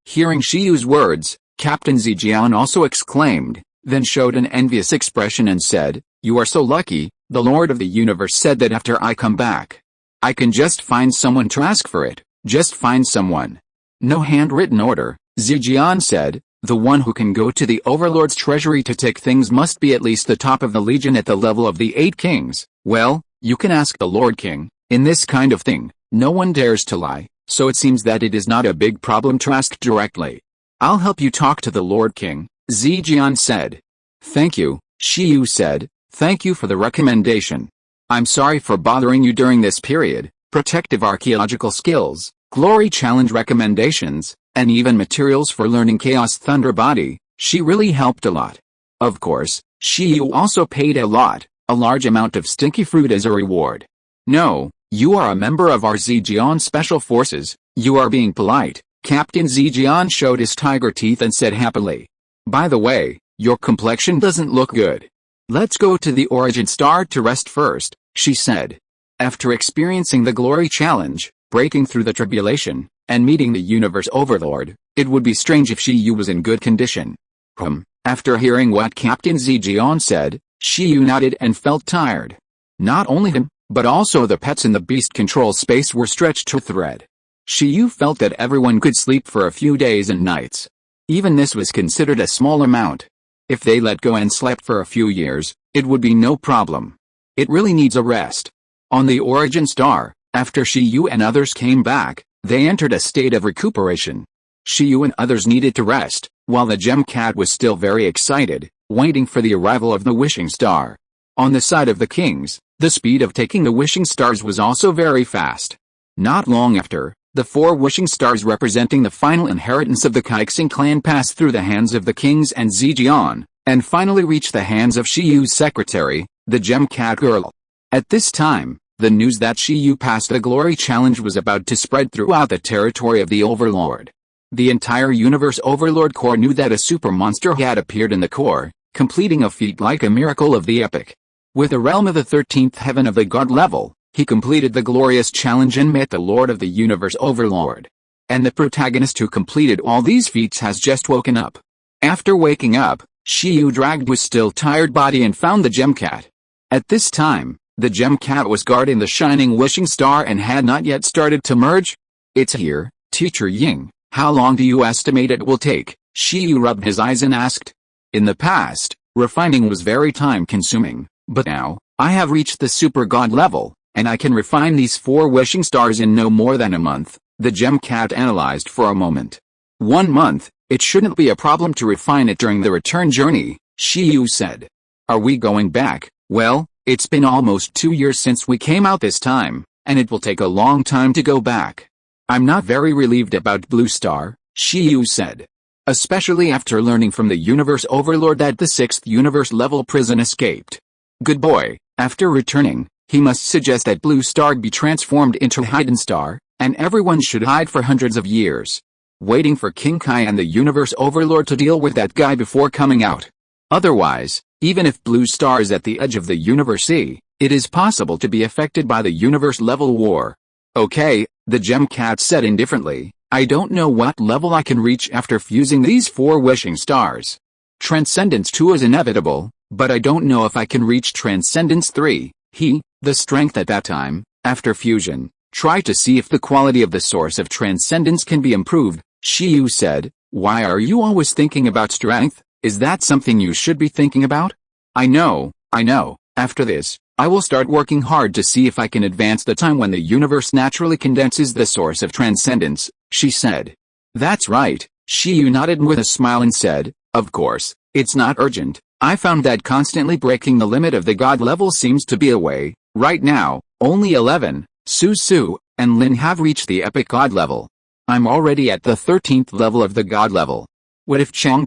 Hearing Shiyu's words, Captain Zygian also exclaimed, then showed an envious expression and said, You are so lucky. The Lord of the Universe said that after I come back, I can just find someone to ask for it. Just find someone. No handwritten order, Zygian said. The one who can go to the Overlord's treasury to take things must be at least the top of the Legion at the level of the 8 kings. Well, you can ask the Lord King. In this kind of thing, no one dares to lie, so it seems that it is not a big problem to ask directly. I'll help you talk to the Lord King, Zygian said. Thank you, Shiyu said. Thank you for the recommendation. I'm sorry for bothering you during this period. Protective archaeological skills, glory challenge recommendations, and even materials for learning Chaos Thunder Body. She really helped a lot. Of course, you also paid a large amount of stinky fruit as a reward. No, you are a member of our Zegion Special Forces. You are being polite. Captain Zegion showed his tiger teeth and said happily. By the way, your complexion doesn't look good. Let's go to the origin star to rest first, she said. After experiencing the glory challenge, breaking through the tribulation, and meeting the universe overlord, it would be strange if Shiyu was in good condition. After hearing what Captain Zegion said, Shiyu nodded and felt tired. Not only him, but also the pets in the beast control space were stretched to thread. Shiyu felt that everyone could sleep for a few days and nights. Even this was considered a small amount. If they let go and slept for a few years, it would be no problem. It really needs a rest. On the origin star, after Shiyu and others came back, they entered a state of recuperation. Shiyu and others needed to rest, while the gem cat was still very excited, waiting for the arrival of the wishing star. On the side of the kings, the speed of taking the wishing stars was also very fast. Not long after, the 4 wishing stars representing the final inheritance of the Kaixing clan passed through the hands of the kings and Zegion, and finally reached the hands of Shiyu's secretary, the gem cat girl. At this time, the news that Shiyu passed the glory challenge was about to spread throughout the territory of the Overlord. The entire Universe Overlord Corps knew that a super monster had appeared in the Corps, completing a feat like a miracle of the epic. With a realm of the 13th heaven of the god level, he completed the glorious challenge and met the Lord of the Universe Overlord. And the protagonist who completed all these feats has just woken up. After waking up, Shiyu dragged his still tired body and found the gem cat. At this time, the gem cat was guarding the shining wishing star and had not yet started to merge. It's here, Teacher Ying. How long do you estimate it will take? Shiyu rubbed his eyes and asked. In the past, refining was very time-consuming, but now, I have reached the super god level, and I can refine these 4 wishing stars in no more than a month, the gem cat analyzed for a moment. 1 month, it shouldn't be a problem to refine it during the return journey, Shiyu said. Are we going back? Well, it's been almost 2 years since we came out this time, and it will take a long time to go back. I'm not very relieved about Blue Star, Shiyu said. Especially after learning from the Universe Overlord that the 6th Universe level prison escaped. Good boy, after returning, he must suggest that Blue Star be transformed into Hidden Star, and everyone should hide for hundreds of years. Waiting for King Kai and the Universe Overlord to deal with that guy before coming out. Otherwise, even if Blue Star is at the edge of the Universe, it is possible to be affected by the Universe level war. Okay, the gem cat said indifferently, I don't know what level I can reach after fusing these 4 wishing stars. Transcendence 2 is inevitable, but I don't know if I can reach Transcendence 3. The strength at that time, after fusion, try to see if the quality of the source of transcendence can be improved, Shiyu said. Why are you always thinking about strength? Is that something you should be thinking about? I know. After this, I will start working hard to see if I can advance the time when the universe naturally condenses the source of transcendence, she said. That's right, Shiyu nodded with a smile and said, of course, it's not urgent. I found that constantly breaking the limit of the god level seems to be a way. Right now, only 11, Su, and Lin have reached the epic god level. I'm already at the 13th level of the god level. What if Chong,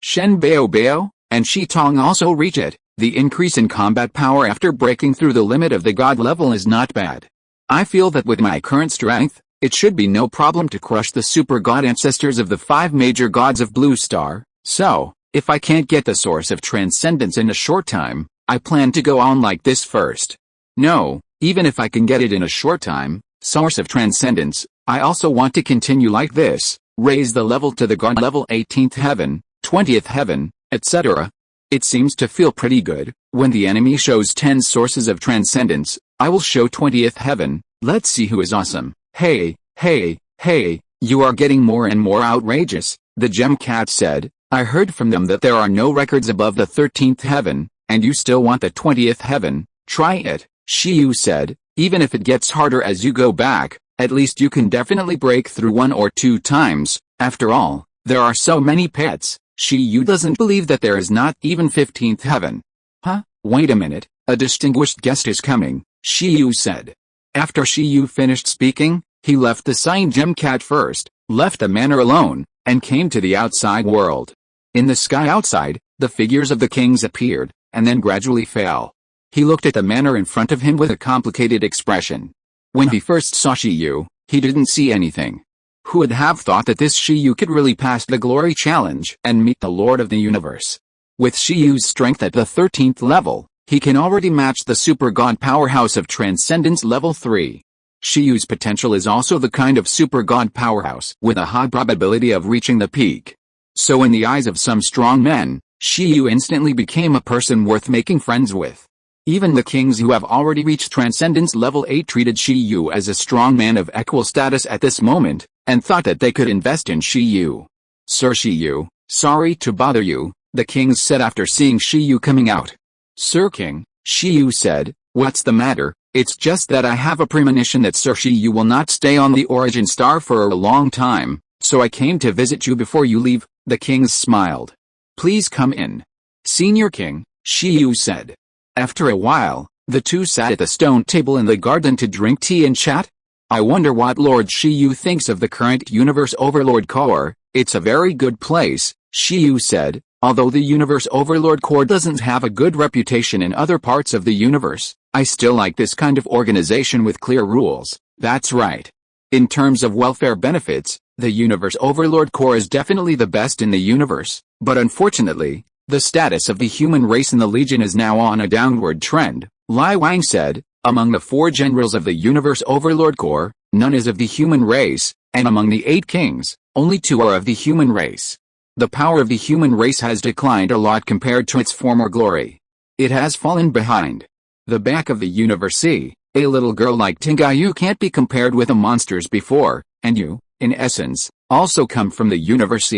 Shen Bao, and Shi Tong also reach it? The increase in combat power after breaking through the limit of the god level is not bad. I feel that with my current strength, it should be no problem to crush the super god ancestors of the 5 major gods of Blue Star. So, if I can't get the source of transcendence in a short time, I plan to go on like this first. No, even if I can get it in a short time, source of transcendence, I also want to continue like this, raise the level to the god level 18th heaven, 20th heaven, etc. It seems to feel pretty good. When the enemy shows 10 sources of transcendence, I will show 20th heaven. Let's see who is awesome. Hey, you are getting more and more outrageous, the gem cat said. I heard from them that there are no records above the 13th heaven, and you still want the 20th heaven. Try it, Shiyu said. Even if it gets harder as you go back, at least you can definitely break through 1 or 2 times. After all, there are so many pets. Shiyu doesn't believe that there is not even 15th heaven. Huh? Wait a minute, a distinguished guest is coming, Shiyu said. After Shiyu finished speaking, he left the Sign Gem Cat first, left the manor alone, and came to the outside world. In the sky outside, the figures of the kings appeared, and then gradually fell. He looked at the manor in front of him with a complicated expression. When he first saw Shiyu, he didn't see anything. Who would have thought that this Shiyu could really pass the glory challenge and meet the Lord of the Universe? With Shiyu's strength at the 13th level, he can already match the super god powerhouse of Transcendence level 3. Shiyu's potential is also the kind of super god powerhouse with a high probability of reaching the peak. So in the eyes of some strong men, Shiyu instantly became a person worth making friends with. Even the kings who have already reached Transcendence level 8 treated Shiyu as a strong man of equal status at this moment, and thought that they could invest in Shiyu. Sir Shiyu, sorry to bother you, the kings said after seeing Shiyu coming out. Sir King, Shiyu said, what's the matter? It's just that I have a premonition that Sir Shiyu will not stay on the Origin Star for a long time, so I came to visit you before you leave, the kings smiled. Please come in. Senior King, Shiyu said. After a while, the two sat at the stone table in the garden to drink tea and chat. I wonder what Lord Shiyu thinks of the current Universe Overlord Corps. It's a very good place, Shiyu said, although the Universe Overlord Corps doesn't have a good reputation in other parts of the universe. I still like this kind of organization with clear rules. That's right. In terms of welfare benefits, the Universe Overlord Corps is definitely the best in the universe, but unfortunately, the status of the human race in the Legion is now on a downward trend, Lai Wang said. Among the 4 generals of the Universe Overlord Corps, none is of the human race, and among the 8 kings, only 2 are of the human race. The power of the human race has declined a lot compared to its former glory. It has fallen behind the back of the universe. A little girl like Tingayu can't be compared with the monsters before, and you, in essence, also come from the universe.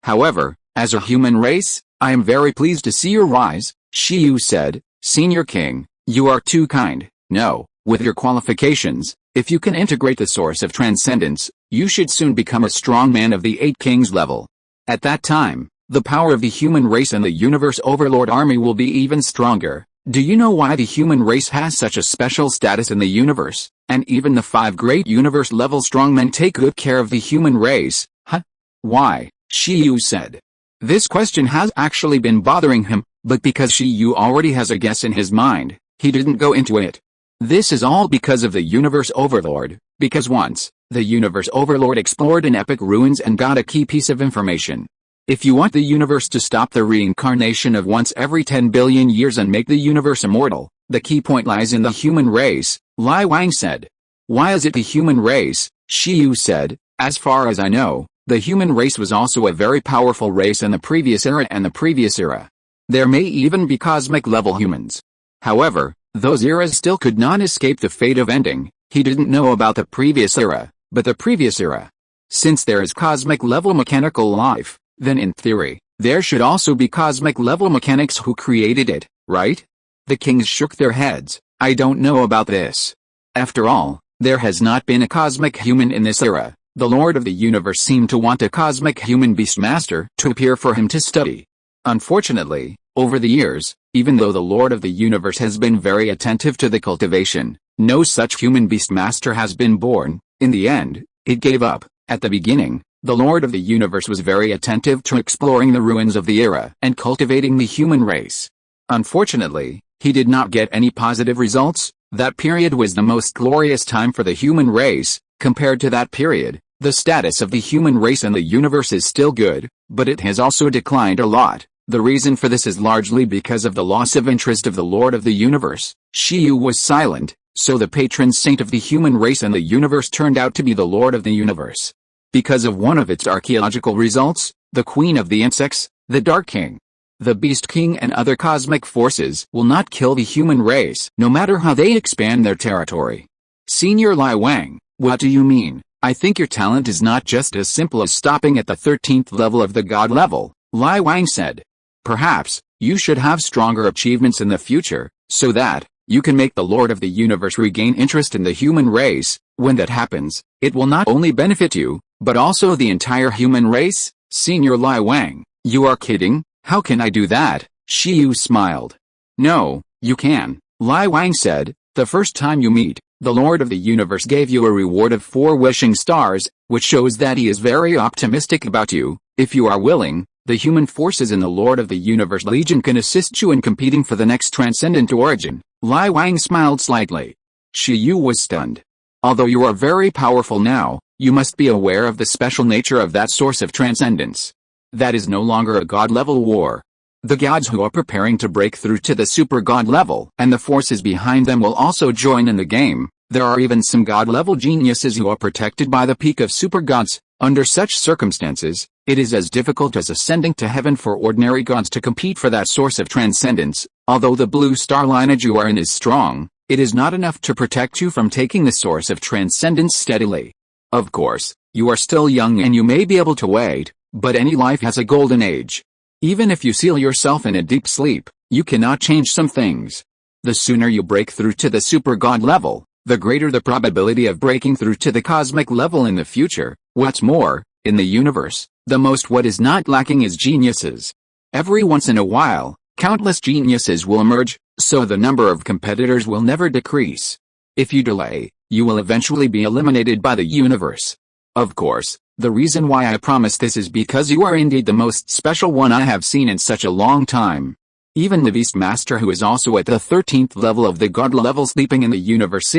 However, as a human race, I am very pleased to see your rise, Shiyu said. Senior King, you are too kind. No, with your qualifications, if you can integrate the source of transcendence, you should soon become a strong man of the 8 kings level. At that time, the power of the human race and the Universe Overlord Army will be even stronger. Do you know why the human race has such a special status in the universe, and even the 5 great universe-level strongmen take good care of the human race? Huh? Why? Shiyu said. This question has actually been bothering him, but because Shiyu already has a guess in his mind, he didn't go into it. This is all because of the Universe Overlord, because once, the Universe Overlord explored in epic ruins and got a key piece of information. If you want the universe to stop the reincarnation of once every 10 billion years and make the universe immortal, the key point lies in the human race, Lai Wang said. Why is it the human race? Shiyu said. As far as I know, the human race was also a very powerful race in the previous era and the previous era. There may even be cosmic-level humans. However, those eras still could not escape the fate of ending. He didn't know about the previous era, but the previous era. Since there is cosmic-level mechanical life, then in theory, there should also be cosmic-level mechanics who created it, right? The kings shook their heads. I don't know about this. After all, there has not been a cosmic human in this era. The Lord of the Universe seemed to want a cosmic human beastmaster to appear for him to study. Unfortunately, over the years, even though the Lord of the Universe has been very attentive to the cultivation, no such human beastmaster has been born. In the end, it gave up. At the beginning, the Lord of the Universe was very attentive to exploring the ruins of the era and cultivating the human race. Unfortunately, he did not get any positive results. That period was the most glorious time for the human race. Compared to that period, the status of the human race in the universe is still good, but it has also declined a lot. The reason for this is largely because of the loss of interest of the Lord of the Universe. Shiyu was silent, so the patron saint of the human race and the universe turned out to be the Lord of the Universe. Because of one of its archaeological results, the Queen of the Insects, the Dark King, the Beast King and other cosmic forces will not kill the human race, no matter how they expand their territory. Senior Lai Wang, what do you mean? I think your talent is not just as simple as stopping at the 13th level of the god level, Lai Wang said. Perhaps, you should have stronger achievements in the future, so that you can make the Lord of the Universe regain interest in the human race. When that happens, it will not only benefit you, but also the entire human race. Senior Lai Wang, you are kidding? How can I do that? Shiyu smiled. No, you can, Lai Wang said. The first time you meet, the Lord of the Universe gave you a reward of 4 wishing stars, which shows that he is very optimistic about you. If you are willing, the human forces in the Lord of the Universe Legion can assist you in competing for the next transcendent origin. Lai Wang smiled slightly. Shi Yu was stunned. Although you are very powerful now, you must be aware of the special nature of that source of transcendence. That is no longer a god-level war. The gods who are preparing to break through to the super god level and the forces behind them will also join in the game. There are even some god-level geniuses who are protected by the peak of super gods. Under such circumstances, it is as difficult as ascending to heaven for ordinary gods to compete for that source of transcendence. Although the blue star lineage you are in is strong, it is not enough to protect you from taking the source of transcendence steadily. Of course, you are still young and you may be able to wait, but any life has a golden age. Even if you seal yourself in a deep sleep, you cannot change some things. The sooner you break through to the super god level, the greater the probability of breaking through to the cosmic level in the future. What's more, in the universe, the most what is not lacking is geniuses. Every once in a while, countless geniuses will emerge, so the number of competitors will never decrease. If you delay, you will eventually be eliminated by the universe. Of course, the reason why I promise this is because you are indeed the most special one I have seen in such a long time. Even the Beast Master, who is also at the 13th level of the God level sleeping in the universe,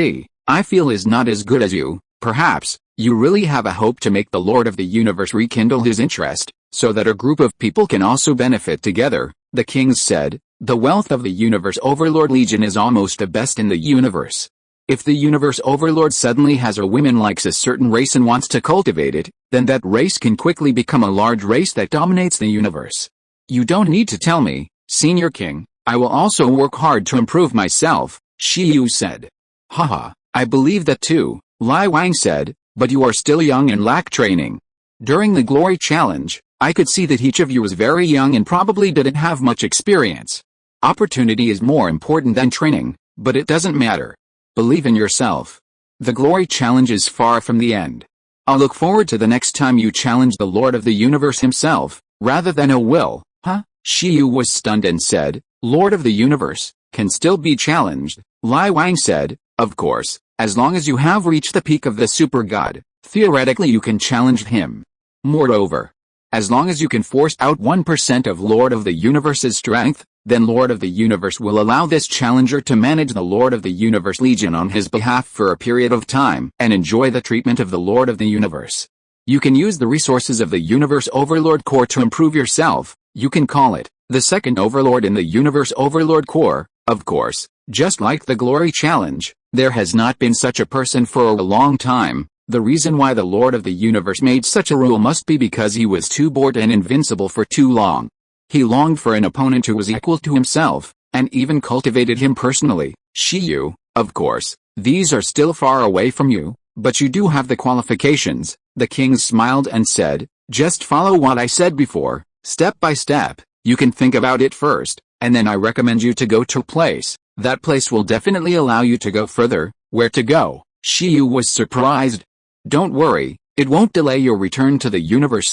I feel is not as good as you. Perhaps, you really have a hope to make the Lord of the Universe rekindle his interest, so that a group of people can also benefit together. The kings said, the wealth of the Universe Overlord Legion is almost the best in the universe. If the Universe Overlord suddenly has a woman likes a certain race and wants to cultivate it, then that race can quickly become a large race that dominates the universe. You don't need to tell me, Senior King, I will also work hard to improve myself, Shi Yu said. Haha, I believe that too, Lai Wang said, but you are still young and lack training. During the Glory Challenge, I could see that each of you was very young and probably didn't have much experience. Opportunity is more important than training, but it doesn't matter. Believe in yourself. The Glory Challenge is far from the end. I'll look forward to the next time you challenge the Lord of the Universe himself, rather than a will. Huh? Shi Yu was stunned and said, Lord of the Universe, can still be challenged. Lai Wang said, of course, as long as you have reached the peak of the super god, theoretically you can challenge him. Moreover, as long as you can force out 1% of Lord of the Universe's strength, then Lord of the Universe will allow this challenger to manage the Lord of the Universe Legion on his behalf for a period of time and enjoy the treatment of the Lord of the Universe. You can use the resources of the Universe Overlord Core to improve yourself. You can call it the second Overlord in the Universe Overlord Core. Of course, just like the Glory Challenge, there has not been such a person for a long time. The reason why the Lord of the Universe made such a rule must be because he was too bored and invincible for too long. He longed for an opponent who was equal to himself, and even cultivated him personally. Shi Yu, of course, these are still far away from you, but you do have the qualifications. The kings smiled and said, just follow what I said before, step by step. You can think about it first, and then I recommend you to go to a place. That place will definitely allow you to go further. Where to go? Shi Yu was surprised. Don't worry, it won't delay your return to the Universe.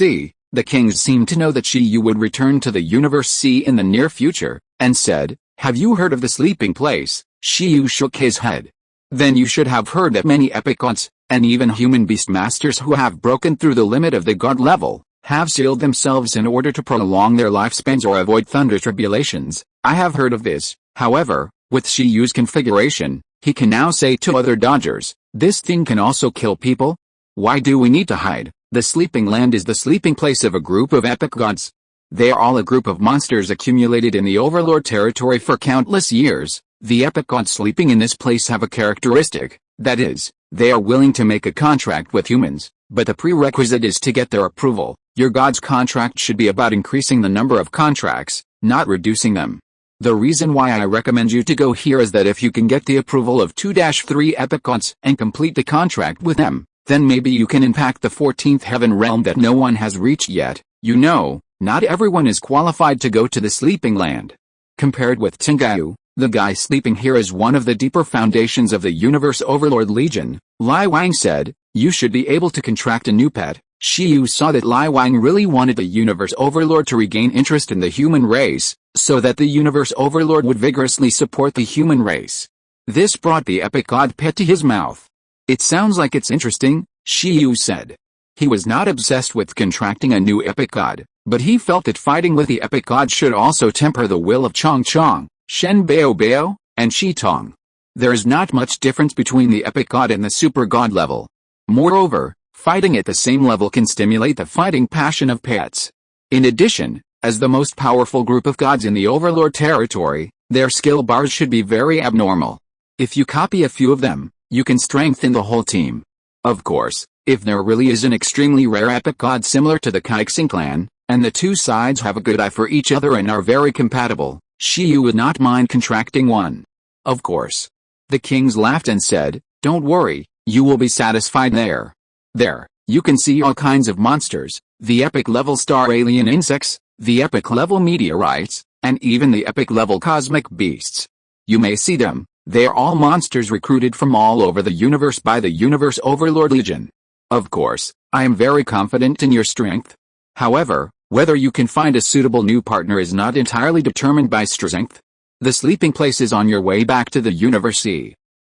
The kings seemed to know that Shi Yu would return to the Universe in the near future, and said, have you heard of the sleeping place? Shi Yu shook his head. Then you should have heard that many epic gods, and even human beast masters who have broken through the limit of the god level, have sealed themselves in order to prolong their lifespans or avoid thunder tribulations. I have heard of this. However, with Shi Yu's configuration, he can now say to other dodgers, this thing can also kill people? Why do we need to hide? The sleeping land is the sleeping place of a group of epic gods. They are all a group of monsters accumulated in the Overlord territory for countless years. The epic gods sleeping in this place have a characteristic, that is, they are willing to make a contract with humans, but the prerequisite is to get their approval. Your god's contract should be about increasing the number of contracts, not reducing them. The reason why I recommend you to go here is that if you can get the approval of 2-3 epic gods and complete the contract with them, then maybe you can impact the 14th heaven realm that no one has reached yet. You know, not everyone is qualified to go to the sleeping land. Compared with Tingayu, the guy sleeping here is one of the deeper foundations of the Universe Overlord Legion. Lai Wang said, you should be able to contract a new pet. Shiyu saw that Lai Wang really wanted the Universe Overlord to regain interest in the human race, so that the Universe Overlord would vigorously support the human race. This brought the epic god pet to his mouth. "It sounds like it's interesting," Shiyu said. He was not obsessed with contracting a new epic god, but he felt that fighting with the epic god should also temper the will of Chong Chong, Shen Bao Bao, and Shi Tong. There is not much difference between the epic god and the super god level. Moreover, fighting at the same level can stimulate the fighting passion of pets. In addition, as the most powerful group of gods in the Overlord territory, their skill bars should be very abnormal. If you copy a few of them, you can strengthen the whole team. Of course, if there really is an extremely rare epic god similar to the Kaixing clan, and the two sides have a good eye for each other and are very compatible, Shiyu would not mind contracting one. Of course. The kings laughed and said, "Don't worry, you will be satisfied there. There, you can see all kinds of monsters, the epic level star alien insects, the epic level meteorites, and even the epic level cosmic beasts. You may see them, they are all monsters recruited from all over the universe by the Universe Overlord Legion. Of course, I am very confident in your strength. However, whether you can find a suitable new partner is not entirely determined by strength. The sleeping place is on your way back to the Universe.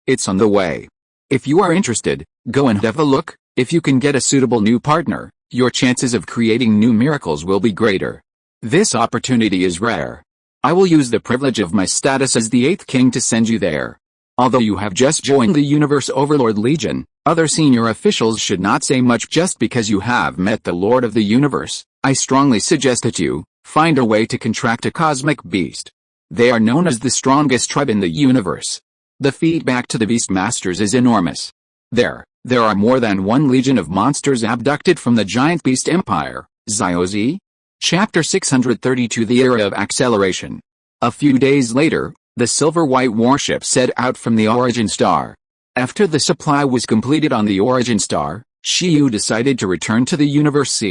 It's on the way. If you are interested, go and have a look. If you can get a suitable new partner, your chances of creating new miracles will be greater. This opportunity is rare. I will use the privilege of my status as the 8th king to send you there. Although you have just joined the Universe Overlord Legion, other senior officials should not say much just because you have met the Lord of the Universe. I strongly suggest that you find a way to contract a cosmic beast. They are known as the strongest tribe in the universe. The feedback to the Beast Masters is enormous. There are more than 1 legion of monsters abducted from the giant beast empire, Ziozi. Chapter 632 The Era of Acceleration. A few days later, the silver-white warship set out from the Origin Star. After the supply was completed on the Origin Star, Shiyu decided to return to the Universe.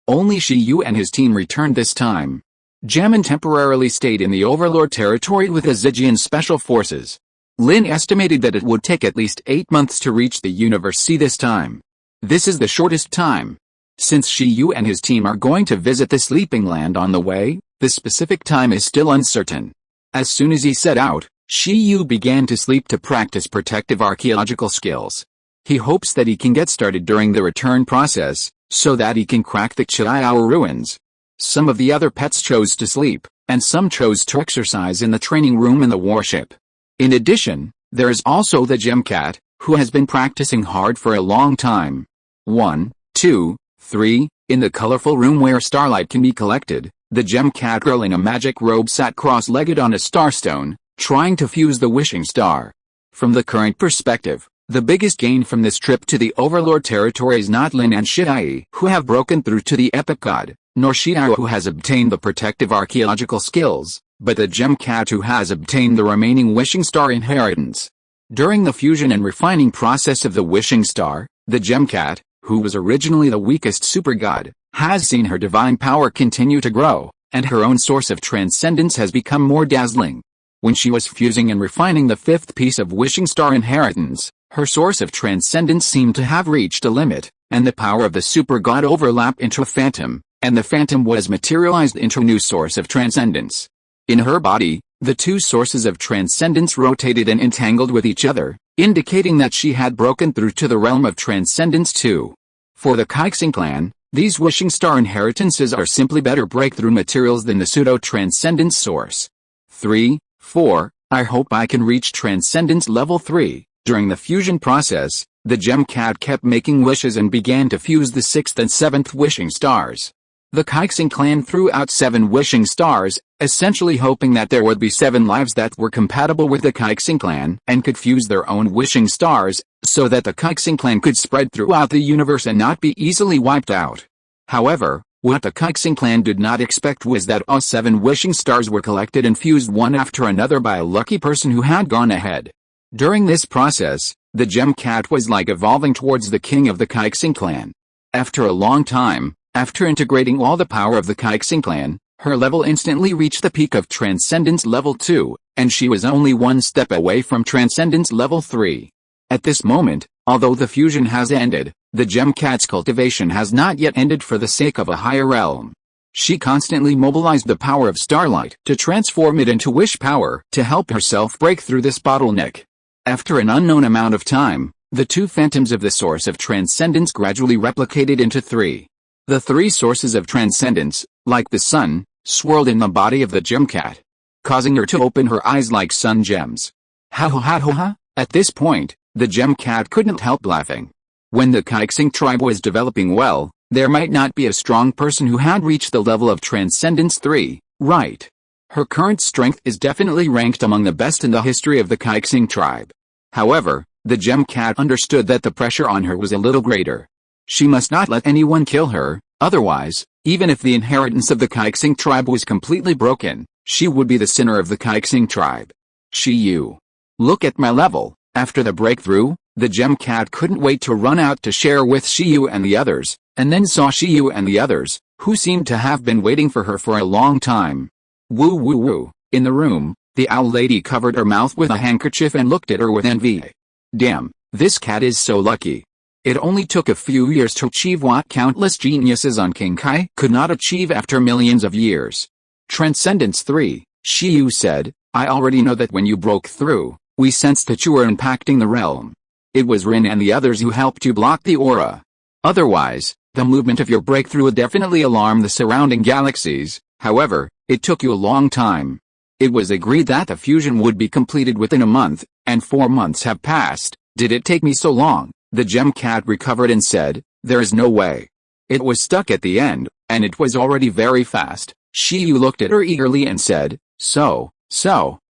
Only Shiyu and his team returned this time. Jamin temporarily stayed in the Overlord territory with the Zijian Special Forces. Lin estimated that it would take at least 8 months to reach the Universe this time. This is the shortest time. Since Shiyu and his team are going to visit the Sleeping Land on the way, the specific time is still uncertain. As soon as he set out, Shiyu began to sleep to practice protective archaeological skills. He hopes that he can get started during the return process, so that he can crack the Chiao ruins. Some of the other pets chose to sleep, and some chose to exercise in the training room in the warship. In addition, there is also the gem cat, who has been practicing hard for a long time. 1, 2, 3, in the colorful room where starlight can be collected, the gem cat girl in a magic robe sat cross-legged on a starstone, trying to fuse the wishing star. From the current perspective, the biggest gain from this trip to the Overlord territory is not Lin and Shiai, who have broken through to the epic god, nor Shiao, who has obtained the protective archaeological skills, but the gem cat, who has obtained the remaining wishing star inheritance. During the fusion and refining process of the wishing star, the gem cat, who was originally the weakest super god, has seen her divine power continue to grow, and her own source of transcendence has become more dazzling. When she was fusing and refining the 5th piece of wishing star inheritance, her source of transcendence seemed to have reached a limit, and the power of the super god overlapped into a phantom, and the phantom was materialized into a new source of transcendence. In her body, the two sources of transcendence rotated and entangled with each other, indicating that she had broken through to the realm of transcendence too. For the Kaixing clan, these wishing star inheritances are simply better breakthrough materials than the pseudo-transcendence source. 3, 4, I hope I can reach transcendence level 3. During the fusion process, the gem cat kept making wishes and began to fuse the 6th and 7th wishing stars. The Kaixing clan threw out 7 wishing stars, essentially hoping that there would be 7 lives that were compatible with the Kaixing clan and could fuse their own wishing stars, so that the Kaixing clan could spread throughout the universe and not be easily wiped out. However, what the Kaixing clan did not expect was that all 7 wishing stars were collected and fused one after another by a lucky person who had gone ahead. During this process, the gem cat was like evolving towards the king of the Kaixing clan. After a long time, after integrating all the power of the Kaixing clan, her level instantly reached the peak of Transcendence level 2, and she was only one step away from Transcendence level 3. At this moment, although the fusion has ended, The gem cat's cultivation has not yet ended for the sake of a higher realm. She constantly mobilized the power of starlight to transform it into wish power to help herself break through this bottleneck. After an unknown amount of time, the two phantoms of the source of transcendence gradually replicated into three. The three sources of transcendence, like the sun, swirled in the body of the gem cat, causing her to open her eyes like sun gems. Ha ha ha ha ha! At this point, the gem cat couldn't help laughing. When the Kaixing tribe was developing well, there might not be a strong person who had reached the level of Transcendence 3, right? Her current strength is definitely ranked among the best in the history of the Kaixing tribe. However, the gem cat understood that the pressure on her was a little greater. She must not let anyone kill her, otherwise, even if the inheritance of the Kaixing tribe was completely broken, she would be the sinner of the Kaixing tribe. Shiyu. Look at my level. After the breakthrough, the gem cat couldn't wait to run out to share with Shiyu and the others, and then saw Shiyu and the others, who seemed to have been waiting for her for a long time. Woo woo woo. In the room, the owl lady covered her mouth with a handkerchief and looked at her with envy. Damn, this cat is so lucky. It only took a few years to achieve what countless geniuses on King Kai could not achieve after millions of years. Transcendence 3, Shiyu said, I already know that when you broke through, we sensed that you were impacting the realm. It was Rin and the others who helped you block the aura. Otherwise, the movement of your breakthrough would definitely alarm the surrounding galaxies. However, it took you a long time. It was agreed that the fusion would be completed within a month, and 4 months have passed. Did it take me so long? The gem cat recovered and said, there is no way. It was stuck at the end, and it was already very fast. Shiyu looked at her eagerly and said,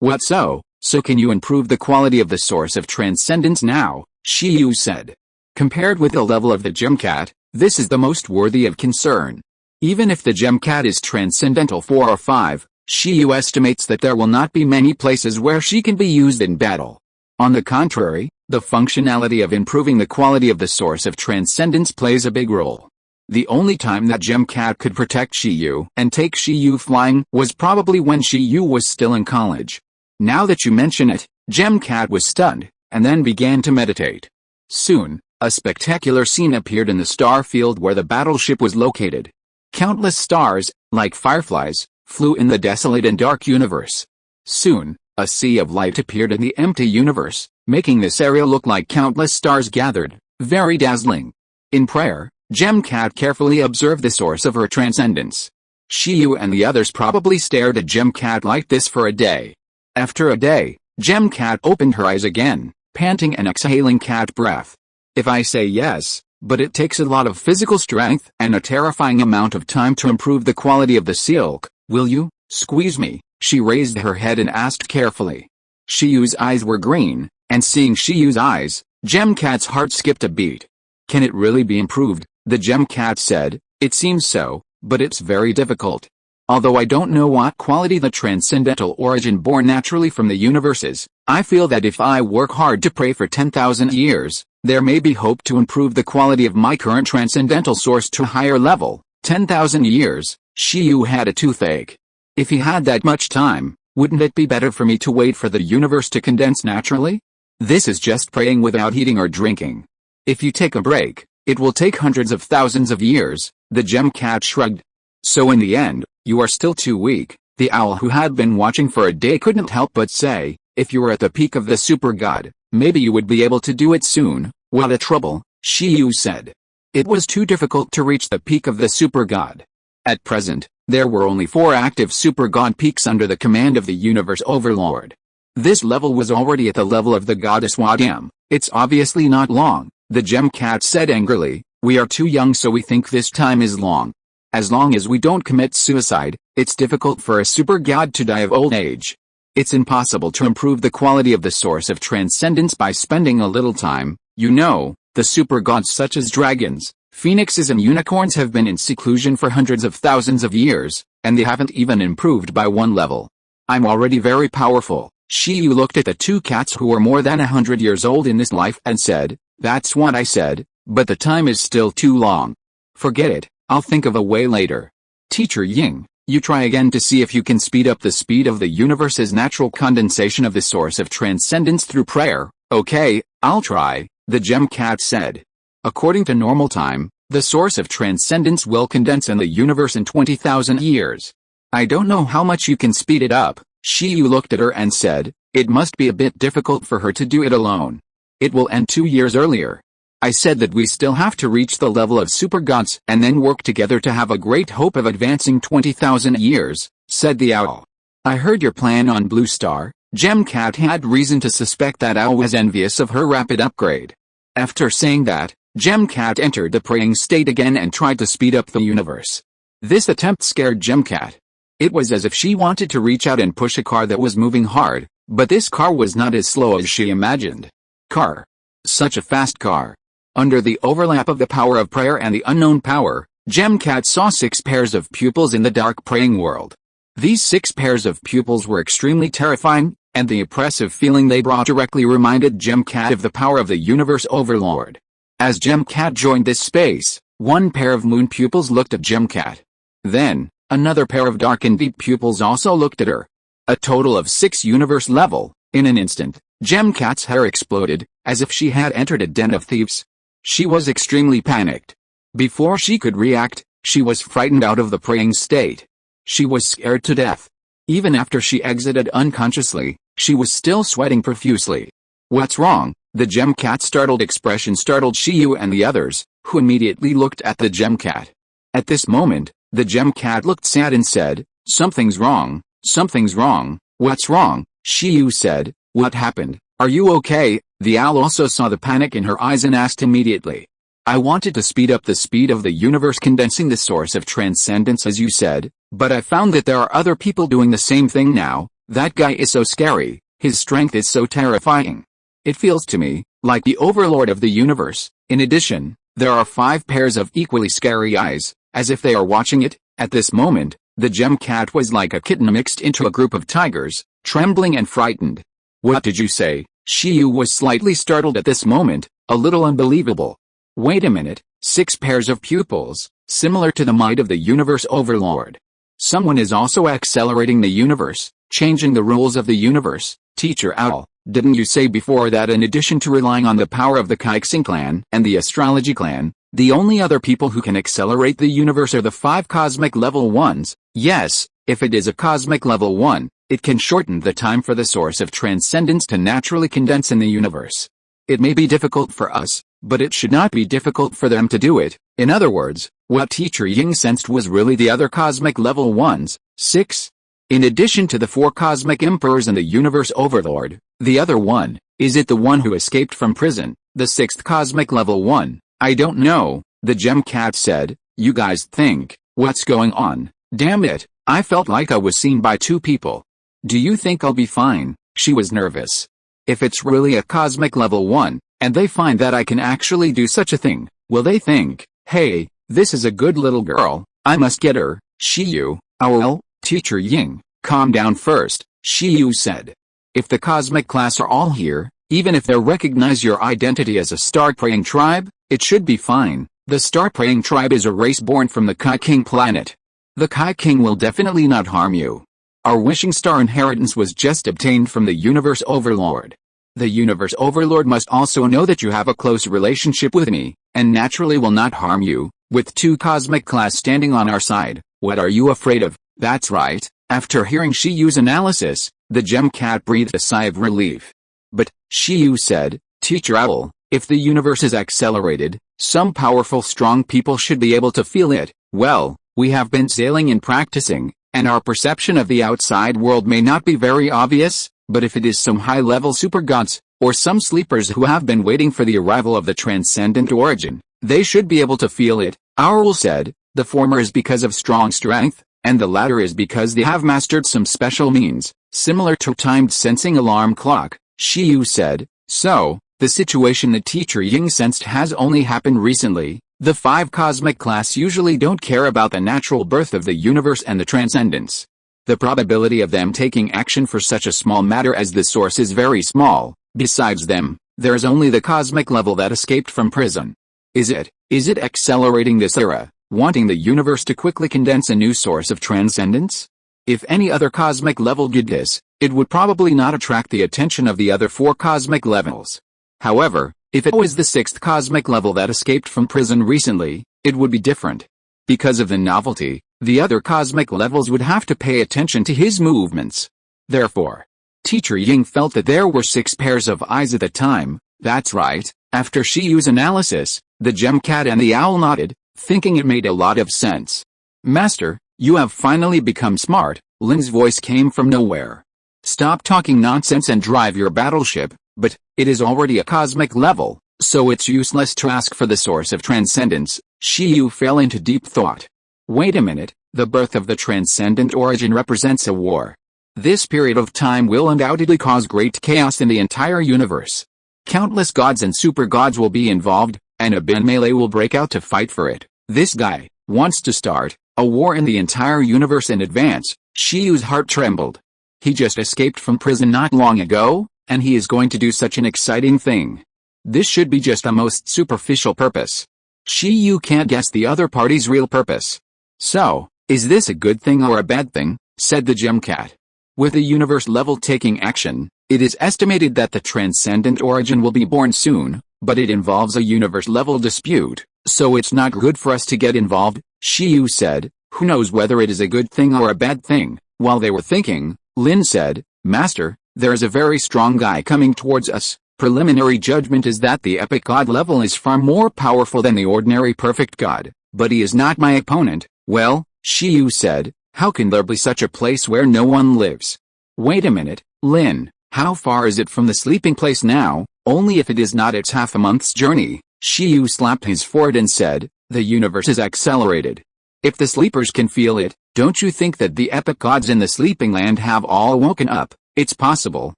what so? So can you improve the quality of the source of transcendence now? Shiyu said. Compared with the level of the gem cat, this is the most worthy of concern. Even if the gem cat is transcendental 4 or 5, Shiyu estimates that there will not be many places where she can be used in battle. On the contrary, the functionality of improving the quality of the source of transcendence plays a big role. The only time that gem cat could protect Shiyu and take Shiyu flying was probably when Shiyu was still in college. Now that you mention it, gem cat was stunned, and then began to meditate. Soon, a spectacular scene appeared in the star field where the battleship was located. Countless stars, like fireflies, flew in the desolate and dark universe. Soon, a sea of light appeared in the empty universe, making this area look like countless stars gathered, very dazzling. In prayer, gem cat carefully observed the source of her transcendence. Shiyu and the others probably stared at gem cat like this for a day. After a day, gem cat opened her eyes again, panting and exhaling cat breath. If I say yes, but it takes a lot of physical strength and a terrifying amount of time to improve the quality of the silk, will you squeeze me? She raised her head and asked carefully. Shiyu's eyes were green, and seeing Shiyu's eyes, gem cat's heart skipped a beat. Can it really be improved? The gem cat said, it seems so, but it's very difficult. Although I don't know what quality the transcendental origin born naturally from the universe is, I feel that if I work hard to pray for 10,000 years, there may be hope to improve the quality of my current transcendental source to a higher level. 10,000 years, Shiyu had a toothache. If he had that much time, wouldn't it be better for me to wait for the universe to condense naturally? This is just praying without eating or drinking. If you take a break, it will take hundreds of thousands of years, the gem cat shrugged. So in the end, you are still too weak. The owl who had been watching for a day couldn't help but say, if you were at the peak of the super god, maybe you would be able to do it soon. What a trouble, Shiyu said. It was too difficult to reach the peak of the super god. At present, there were only 4 active super god peaks under the command of the universe overlord. This level was already at the level of the goddess Wadam. It's obviously not long, the gem cat said angrily. We are too young, so we think this time is long. As long as we don't commit suicide, it's difficult for a super god to die of old age. It's impossible to improve the quality of the source of transcendence by spending a little time. You know, the super gods such as dragons, phoenixes and unicorns have been in seclusion for hundreds of thousands of years, and they haven't even improved by 1 level. I'm already very powerful. Shiyu looked at the 2 cats who were more than 100 years old in this life and said, that's what I said, but the time is still too long. Forget it. I'll think of a way later. Teacher Ying, you try again to see if you can speed up the speed of the universe's natural condensation of the source of transcendence through prayer. Okay, I'll try, the gem cat said. According to normal time, the source of transcendence will condense in the universe in 20,000 years. I don't know how much you can speed it up. Shiyu looked at her and said, it must be a bit difficult for her to do it alone. It will end 2 years earlier. I said that we still have to reach the level of super gods and then work together to have a great hope of advancing 20,000 years, said the owl. I heard your plan on Blue Star. Gemcat had reason to suspect that owl was envious of her rapid upgrade. After saying that, Gemcat entered the praying state again and tried to speed up the universe. This attempt scared Gemcat. It was as if she wanted to reach out and push a car that was moving hard, but this car was not as slow as she imagined. Car. Such a fast car. Under the overlap of the power of prayer and the unknown power, Gemcat saw 6 pairs of pupils in the dark praying world. These 6 pairs of pupils were extremely terrifying, and the oppressive feeling they brought directly reminded Gemcat of the power of the universe overlord. As Gemcat joined this space, 1 pair of moon pupils looked at Gemcat. Then, another pair of dark and deep pupils also looked at her. A total of 6 universe level. In an instant, Gemcat's hair exploded, as if she had entered a den of thieves. She was extremely panicked. Before she could react, she was frightened out of the praying state. She was scared to death. Even after she exited unconsciously, she was still sweating profusely. What's wrong? The Gemcat's startled expression startled Shiyu and the others, who immediately looked at the Gemcat. At this moment, the Gemcat looked sad and said, something's wrong, something's wrong, what's wrong? Shiyu said, what happened? Are you okay? The owl also saw the panic in her eyes and asked immediately. I wanted to speed up the speed of the universe condensing the source of transcendence as you said, but I found that there are other people doing the same thing now. That guy is so scary, his strength is so terrifying. It feels to me like the overlord of the universe. In addition, there are 5 pairs of equally scary eyes, as if they are watching it. At this moment, the Gemcat was like a kitten mixed into a group of tigers, trembling and frightened. What did you say? Shiyu was slightly startled at this moment, a little unbelievable. Wait a minute, 6 pairs of pupils, similar to the might of the universe overlord. Someone is also accelerating the universe, changing the rules of the universe. Teacher Owl, didn't you say before that in addition to relying on the power of the Kaixing clan and the astrology clan, the only other people who can accelerate the universe are the 5 cosmic level ones? Yes, if it is a cosmic level 1, it can shorten the time for the source of transcendence to naturally condense in the universe. It may be difficult for us, but it should not be difficult for them to do it. In other words, what Teacher Ying sensed was really the other cosmic level ones. 6. In addition to the 4 cosmic emperors and the universe overlord, the other one, is it the one who escaped from prison, the 6th cosmic level 1? I don't know, the Gemcat said. You guys think, what's going on? Damn it, I felt like I was seen by 2 people. Do you think I'll be fine? She was nervous. If it's really a cosmic level 1, and they find that I can actually do such a thing, will they think, hey, this is a good little girl, I must get her? Shiyu, Owl, Teacher Ying, calm down first, Shiyu said. If the cosmic class are all here, even if they recognize your identity as a star-praying tribe, it should be fine. The star-praying tribe is a race born from the Kai King planet. The Kai King will definitely not harm you. Our wishing star inheritance was just obtained from the universe overlord. The universe overlord must also know that you have a close relationship with me, and naturally will not harm you. With 2 cosmic class standing on our side, what are you afraid of? That's right. After hearing Shiyu's analysis, the Gemcat breathed a sigh of relief. But, Shiyu said, Teacher Owl, if the universe is accelerated, some powerful strong people should be able to feel it. Well, we have been sailing and practicing, and our perception of the outside world may not be very obvious, but if it is some high-level super gods, or some sleepers who have been waiting for the arrival of the transcendent origin, they should be able to feel it. Owl said, the former is because of strong strength, and the latter is because they have mastered some special means, similar to timed sensing alarm clock. Shiyu said, so, the situation that Teacher Ying sensed has only happened recently. The 5 cosmic class usually don't care about the natural birth of the universe and the transcendence. The probability of them taking action for such a small matter as the source is very small. Besides them, there's only the cosmic level that escaped from prison. Is it accelerating this era, wanting the universe to quickly condense a new source of transcendence? If any other cosmic level did this, it would probably not attract the attention of the other 4 cosmic levels. However, If it was the 6th cosmic level that escaped from prison recently, it would be different. Because of the novelty, the other cosmic levels would have to pay attention to his movements. Therefore, Teacher Ying felt that there were 6 pairs of eyes at the time. That's right. After Shiyu's analysis, the gem cat and the owl nodded, thinking it made a lot of sense. Master, you have finally become smart, Lin's voice came from nowhere. Stop talking nonsense and drive your battleship, but it is already a cosmic level, so it's useless to ask for the source of transcendence. Shiyu fell into deep thought. Wait a minute, the birth of the transcendent origin represents a war. This period of time will undoubtedly cause great chaos in the entire universe. Countless gods and super gods will be involved, and a bin melee will break out to fight for it. This guy wants to start a war in the entire universe in advance. Shiyu's heart trembled. He just escaped from prison not long ago, and he is going to do such an exciting thing. This should be just a most superficial purpose. Shiyu can't guess the other party's real purpose. So, is this a good thing or a bad thing? Said the gem cat. With the universe level taking action, it is estimated that the transcendent origin will be born soon, but it involves a universe level dispute, so it's not good for us to get involved, Shiyu said. Who knows whether it is a good thing or a bad thing? While they were thinking, Lin said, Master, there is a very strong guy coming towards us. Preliminary judgment is that the epic god level is far more powerful than the ordinary perfect god, but he is not my opponent. Well, Shiyu said, how can there be such a place where no one lives? Wait a minute, Lin, how far is it from the sleeping place now? Only if it is not, it's half a month's journey. Shiyu slapped his forehead and said, the universe is accelerated. If the sleepers can feel it, don't you think that the epic gods in the sleeping land have all woken up? It's possible,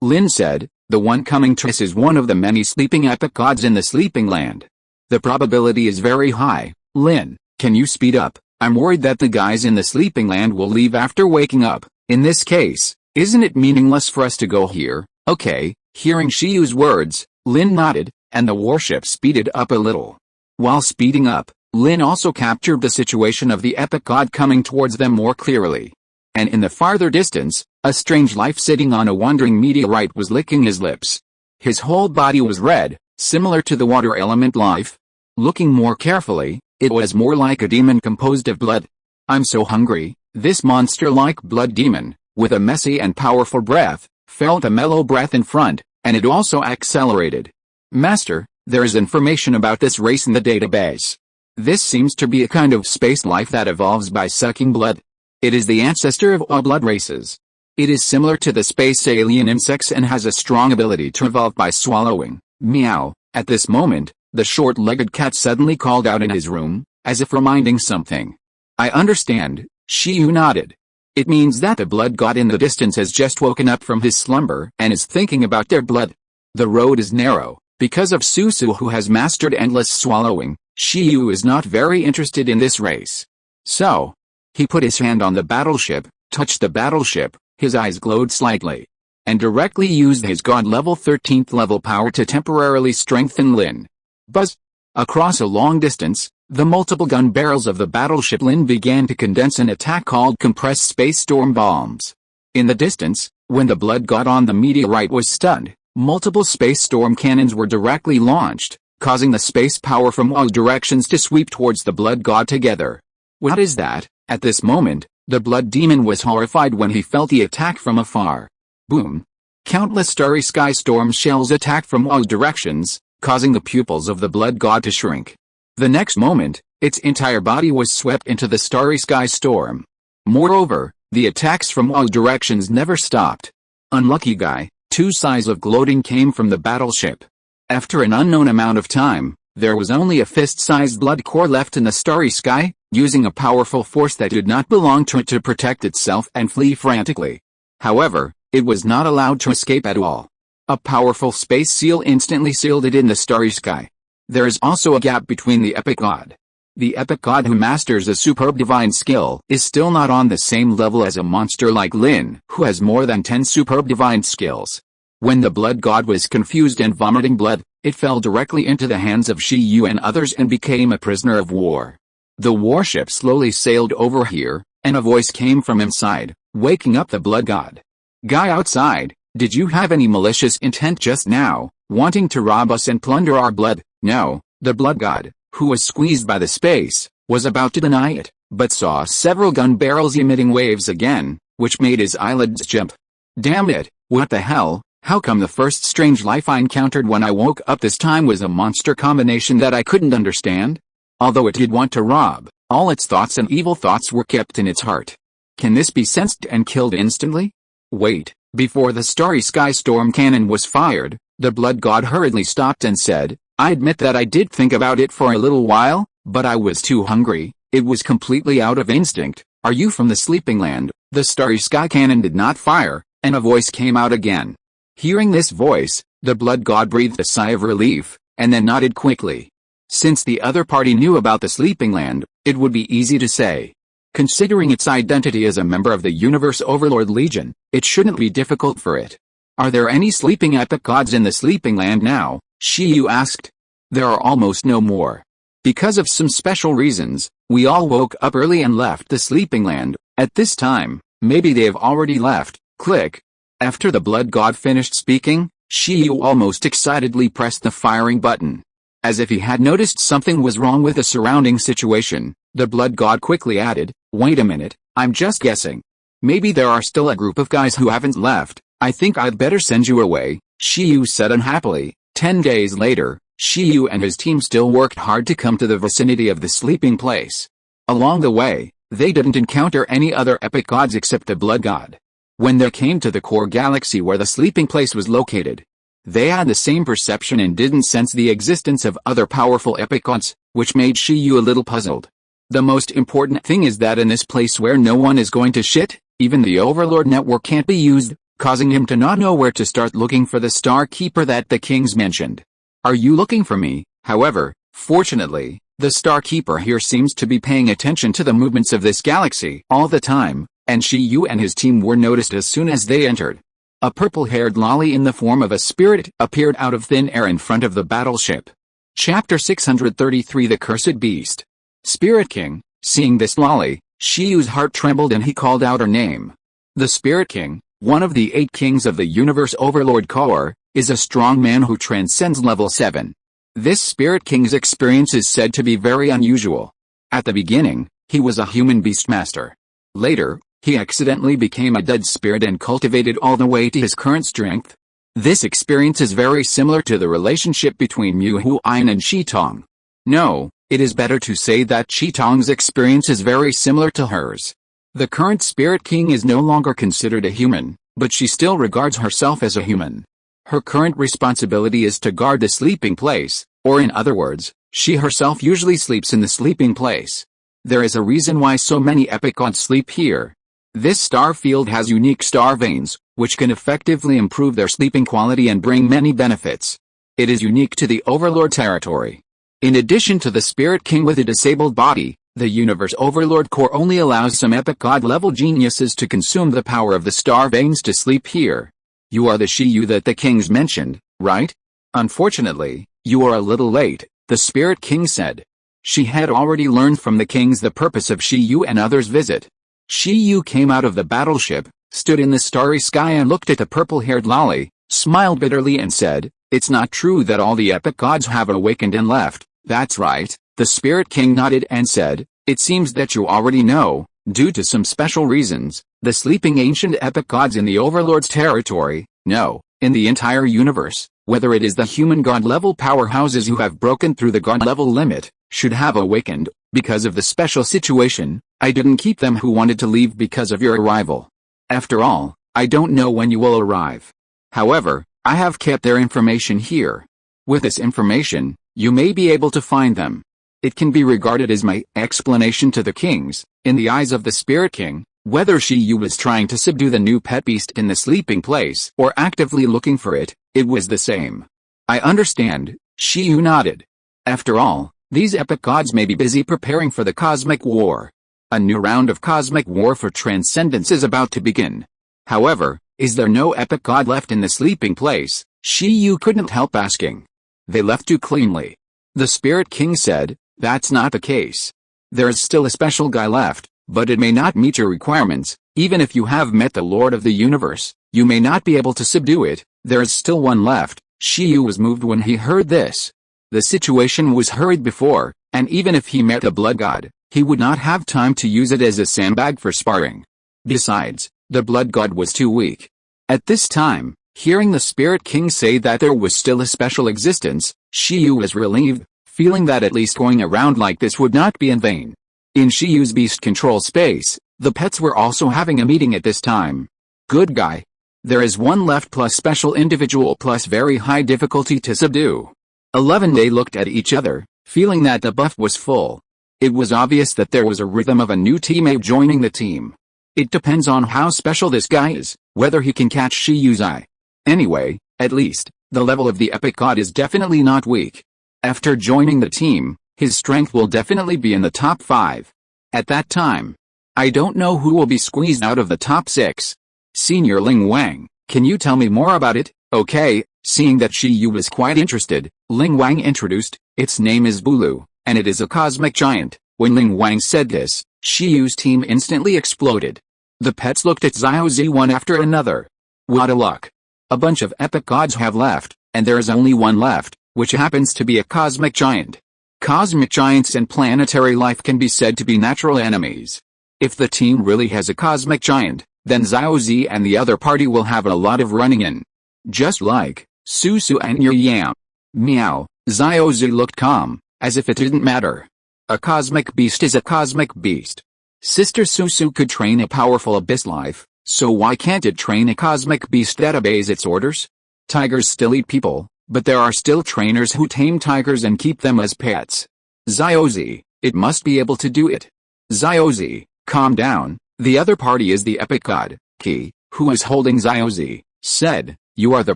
Lin said. The one coming to us is one of the many sleeping epic gods in the sleeping land. The probability is very high. Lin, can you speed up? I'm worried that the guys in the sleeping land will leave after waking up. In this case, isn't it meaningless for us to go here? Okay. Hearing Shiyu's words, Lin nodded, and the warship speeded up a little. While speeding up, Lin also captured the situation of the epic god coming towards them more clearly. And in the farther distance, a strange life sitting on a wandering meteorite was licking his lips. His whole body was red, similar to the water element life. Looking more carefully, it was more like a demon composed of blood. I'm so hungry. This monster-like blood demon, with a messy and powerful breath, felt a mellow breath in front, and it also accelerated. Master, there is information about this race in the database. This seems to be a kind of space life that evolves by sucking blood. It is the ancestor of all blood races. It is similar to the space alien insects and has a strong ability to evolve by swallowing. Meow. At this moment, the short-legged cat suddenly called out in his room, as if reminding something. I understand, Shiyu nodded. It means that the blood god in the distance has just woken up from his slumber and is thinking about their blood. The road is narrow. Because of Susu, who has mastered endless swallowing, Shiyu is not very interested in this race. So, he put his hand on the battleship, touched the battleship, his eyes glowed slightly, and directly used his god level 13th level power to temporarily strengthen Lin. Buzz! Across a long distance, the multiple gun barrels of the battleship Lin began to condense an attack called compressed space storm bombs. In the distance, when the blood god on the meteorite was stunned, multiple space storm cannons were directly launched, causing the space power from all directions to sweep towards the blood god together. What is that? At this moment, the blood demon was horrified when he felt the attack from afar. Boom! Countless starry sky storm shells attacked from all directions, causing the pupils of the blood god to shrink. The next moment, its entire body was swept into the starry sky storm. Moreover, the attacks from all directions never stopped. Unlucky guy, 2 sighs of gloating came from the battleship. After an unknown amount of time, there was only a fist-sized blood core left in the starry sky, using a powerful force that did not belong to it to protect itself and flee frantically. However, it was not allowed to escape at all. A powerful space seal instantly sealed it in the starry sky. There is also a gap between the epic god. The epic god who masters a superb divine skill is still not on the same level as a monster like Lin, who has more than 10 superb divine skills. When the blood god was confused and vomiting blood, it fell directly into the hands of Shiyu and others and became a prisoner of war. The warship slowly sailed over here, and a voice came from inside, waking up the blood god. Guy outside, Did you have any malicious intent just now, wanting to rob us and plunder our blood? No, the blood god, who was squeezed by the space, was about to deny it, but saw several gun barrels emitting waves again, which made his eyelids jump. Damn it, what the hell? How come the first strange life I encountered when I woke up this time was a monster combination that I couldn't understand? Although it did want to rob, all its thoughts and evil thoughts were kept in its heart. Can this be sensed and killed instantly? Wait, before the starry sky storm cannon was fired, the blood god hurriedly stopped and said, I admit that I did think about it for a little while, but I was too hungry. It was completely out of instinct. Are you from the sleeping land? The starry sky cannon did not fire, and a voice came out again. Hearing this voice, the blood god breathed a sigh of relief, and then nodded quickly. Since the other party knew about the sleeping land, it would be easy to say. Considering its identity as a member of the Universe Overlord Legion, it shouldn't be difficult for it. Are there any sleeping epic gods in the sleeping land now? Shiyu asked. There are almost no more. Because of some special reasons, we all woke up early and left the sleeping land. At this time, maybe they have already left. Click. After the blood god finished speaking, Shiyu almost excitedly pressed the firing button. As if he had noticed something was wrong with the surrounding situation, the blood god quickly added, wait a minute, I'm just guessing. Maybe there are still a group of guys who haven't left. I think I'd better send you away, Shiyu said unhappily. 10 days later, Shiyu and his team still worked hard to come to the vicinity of the sleeping place. Along the way, they didn't encounter any other epic gods except the blood god. When they came to the core galaxy where the sleeping place was located, they had the same perception and didn't sense the existence of other powerful epic gods, which made Shiyu a little puzzled. The most important thing is that in this place where no one is going to shit, even the Overlord network can't be used, causing him to not know where to start looking for the Star Keeper that the kings mentioned. Are you looking for me? However, fortunately, the Star Keeper here seems to be paying attention to the movements of this galaxy all the time, and Shiyu and his team were noticed as soon as they entered. A purple-haired lolly in the form of a spirit appeared out of thin air in front of the battleship. Chapter 633 The Cursed Beast. Spirit King. Seeing this lolly, Shiyu's heart trembled and he called out her name. The Spirit King, one of the 8 kings of the Universe Overlord Corps, is a strong man who transcends level 7. This Spirit King's experience is said to be very unusual. At the beginning, he was a human beastmaster. Later, he accidentally became a dead spirit and cultivated all the way to his current strength. This experience is very similar to the relationship between Mu Huayan and Shitong. No, it is better to say that Shitong's experience is very similar to hers. The current Spirit King is no longer considered a human, but she still regards herself as a human. Her current responsibility is to guard the sleeping place, or in other words, she herself usually sleeps in the sleeping place. There is a reason why so many epic gods sleep here. This star field has unique star veins, which can effectively improve their sleeping quality and bring many benefits. It is unique to the Overlord territory. In addition to the Spirit King with a disabled body, the Universe Overlord Corps only allows some epic god-level geniuses to consume the power of the star veins to sleep here. You are the Shiyu that the kings mentioned, right? Unfortunately, you are a little late, the Spirit King said. She had already learned from the kings the purpose of Shiyu and others' visit. Shiyu came out of the battleship, stood in the starry sky and looked at the purple-haired lolly, smiled bitterly and said, it's not true that all the epic gods have awakened and left. That's right, the Spirit King nodded and said, it seems that you already know, due to some special reasons, the sleeping ancient epic gods in the Overlord's territory, no, in the entire universe, whether it is the human god-level powerhouses who have broken through the god-level limit, should have awakened. Because of the special situation, I didn't keep them who wanted to leave because of your arrival. After all, I don't know when you will arrive. However, I have kept their information here. With this information, you may be able to find them. It can be regarded as my explanation to the kings. In the eyes of the Spirit King, whether Shiyu was trying to subdue the new pet beast in the sleeping place or actively looking for it, it was the same. I understand, Shiyu nodded. After all, these epic gods may be busy preparing for the cosmic war. A new round of cosmic war for transcendence is about to begin. However, is there no epic god left in the sleeping place? Shiyu couldn't help asking. They left too cleanly. The Spirit King said, that's not the case. There is still a special guy left, but it may not meet your requirements, Even if you have met the Lord of the Universe, you may not be able to subdue it. There is still one left. Shiyu was moved when he heard this. The situation was hurried before, and even if he met the blood god, he would not have time to use it as a sandbag for sparring. Besides, the blood god was too weak. At this time, hearing the Spirit King say that there was still a special existence, Shiyu was relieved, feeling that at least going around like this would not be in vain. In Shiyu's beast control space, the pets were also having a meeting at this time. Good guy. There is one left plus special individual plus very high difficulty to subdue. 11. They looked at each other, feeling that the buff was full. It was obvious that there was a rhythm of a new teammate joining the team. It depends on how special this guy is, whether he can catch Shiyu's eye. Anyway, at least, the level of the epic god is definitely not weak. After joining the team, his strength will definitely be in the top 5. At that time, I don't know who will be squeezed out of the top 6. Senior Ling Wang, can you tell me more about it? Okay, seeing that Shiyu was quite interested, Ling Wang introduced, its name is Bulu, and it is a cosmic giant. When Ling Wang said this, Shiyu's team instantly exploded. The pets looked at Xiaozi one after another. What a luck. A bunch of epic gods have left, and there is only one left, which happens to be a cosmic giant. Cosmic giants and planetary life can be said to be natural enemies. If the team really has a cosmic giant, then Xiaozi and the other party will have a lot of running in. Just like Susu and Yu Yam. Meow, Xiaozi looked calm, as if it didn't matter. A cosmic beast is a cosmic beast. Sister Susu could train a powerful abyss life, so why can't it train a cosmic beast that obeys its orders? Tigers still eat people, but there are still trainers who tame tigers and keep them as pets. Xiaozi, it must be able to do it. Xiaozi, calm down, the other party is the epic god, Qi, who is holding Xiaozi, said, you are the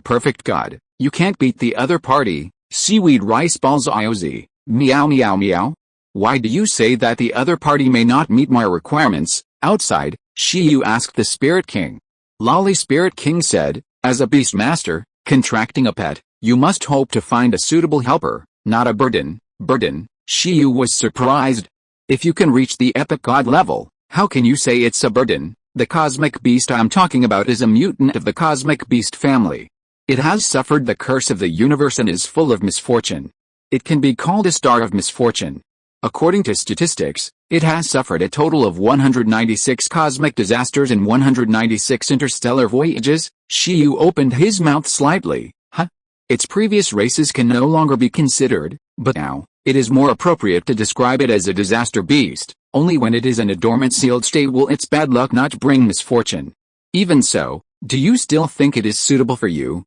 perfect god, you can't beat the other party. Seaweed rice balls Xiaozi, meow meow meow. Why do you say that the other party may not meet my requirements? Outside, Shiyu asked the Spirit King. Lolly Spirit King said, as a beast master, contracting a pet, you must hope to find a suitable helper, not a burden. Shiyu was surprised. If you can reach the epic god level, how can you say it's a burden? The cosmic beast I'm talking about is a mutant of the cosmic beast family. It has suffered the curse of the universe and is full of misfortune. It can be called a star of misfortune. According to statistics, it has suffered a total of 196 cosmic disasters and 196 interstellar voyages. Shiyu opened his mouth slightly. Huh? Its previous races can no longer be considered, but now, it is more appropriate to describe it as a disaster beast. Only when it is in a dormant sealed state will its bad luck not bring misfortune. Even so, do you still think it is suitable for you?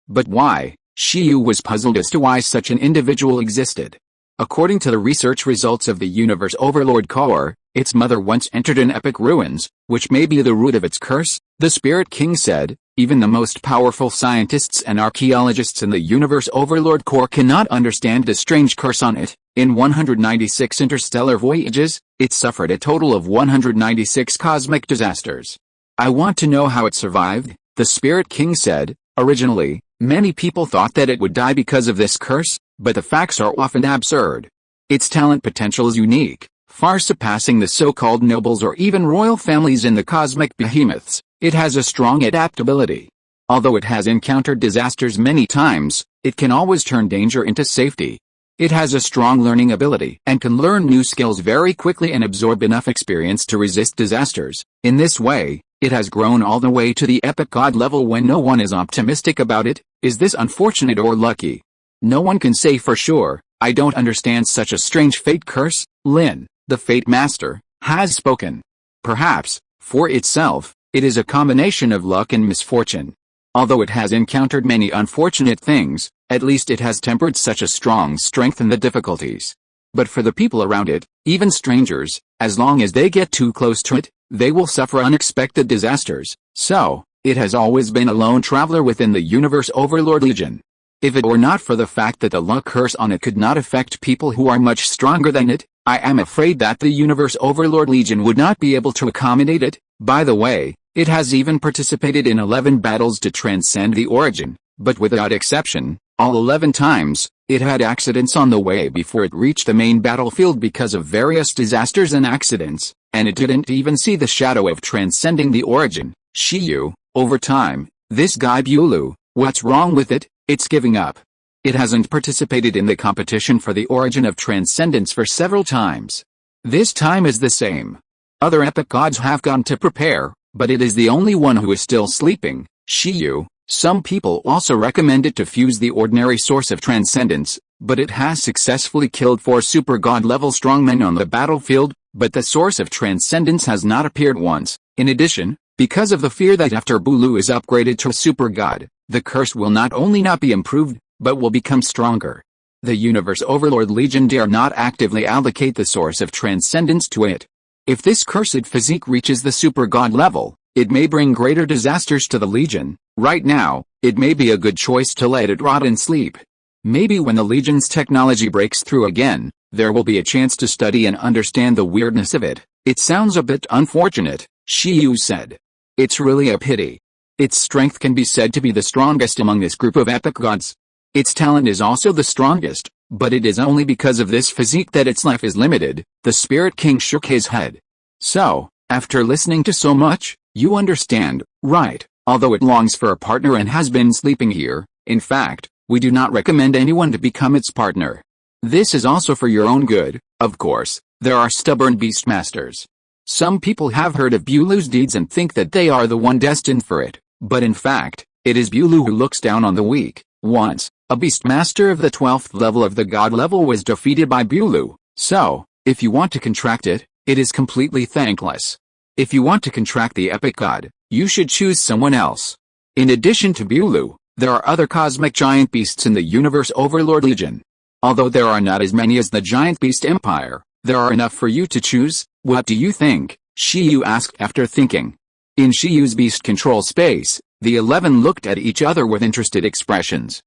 But why? Shiyu was puzzled as to why such an individual existed. According to the research results of the Universe Overlord Core, its mother once entered an epic ruins, which may be the root of its curse, the Spirit King said. Even the most powerful scientists and archaeologists in the Universe Overlord Core cannot understand the strange curse on it. In 196 interstellar voyages, it suffered a total of 196 cosmic disasters. I want to know how it survived, the Spirit King said. Originally, many people thought that it would die because of this curse, but the facts are often absurd. Its talent potential is unique, far surpassing the so-called nobles or even royal families in the cosmic behemoths. It has a strong adaptability. Although it has encountered disasters many times, it can always turn danger into safety. It has a strong learning ability and can learn new skills very quickly and absorb enough experience to resist disasters. In this way, it has grown all the way to the epic god level when no one is optimistic about it. Is this unfortunate or lucky? No one can say for sure. I don't understand such a strange fate curse. Lin, the Fate Master, has spoken. Perhaps, for itself, it is a combination of luck and misfortune. Although it has encountered many unfortunate things, at least it has tempered such a strong strength in the difficulties. But for the people around it, even strangers, as long as they get too close to it, they will suffer unexpected disasters. So, it has always been a lone traveler within the Universe Overlord Legion. If it were not for the fact that the luck curse on it could not affect people who are much stronger than it, I am afraid that the Universe Overlord Legion would not be able to accommodate it. By the way, it has even participated in 11 battles to transcend the origin, but without exception, All 11 times, it had accidents on the way before it reached the main battlefield because of various disasters and accidents, and it didn't even see the shadow of transcending the origin, Shiyu. Over time, this guy Bulu, what's wrong with it? It's giving up. It hasn't participated in the competition for the origin of transcendence for several times. This time is the same. Other epic gods have gone to prepare, but it is the only one who is still sleeping, Shiyu. Some people also recommend it to fuse the ordinary source of transcendence, but it has successfully killed 4 super god level strongmen on the battlefield, but the source of transcendence has not appeared once. In addition, because of the fear that after Bulu is upgraded to a super god, the curse will not only not be improved, but will become stronger. The Universe Overlord Legion dare not actively allocate the source of transcendence to it. If this cursed physique reaches the super god level, it may bring greater disasters to the Legion. Right now, it may be a good choice to let it rot in sleep. Maybe when the Legion's technology breaks through again, there will be a chance to study and understand the weirdness of it. It sounds a bit unfortunate, Shiyu said. It's really a pity. Its strength can be said to be the strongest among this group of epic gods. Its talent is also the strongest, but it is only because of this physique that its life is limited. The Spirit King shook his head. So, after listening to so much, you understand, right? Although it longs for a partner and has been sleeping here, in fact, we do not recommend anyone to become its partner. This is also for your own good. Of course, there are stubborn beastmasters. Some people have heard of Bulu's deeds and think that they are the one destined for it, but in fact, it is Bulu who looks down on the weak. Once, a beastmaster of the 12th level of the god level was defeated by Bulu, so, if you want to contract it, it is completely thankless. If you want to contract the epic god, you should choose someone else. In addition to Bulu, there are other cosmic giant beasts in the Universe Overlord Legion. Although there are not as many as the Giant Beast Empire, there are enough for you to choose. What do you think? Shiyu asked after thinking. In Shiyu's beast control space, the 11 looked at each other with interested expressions.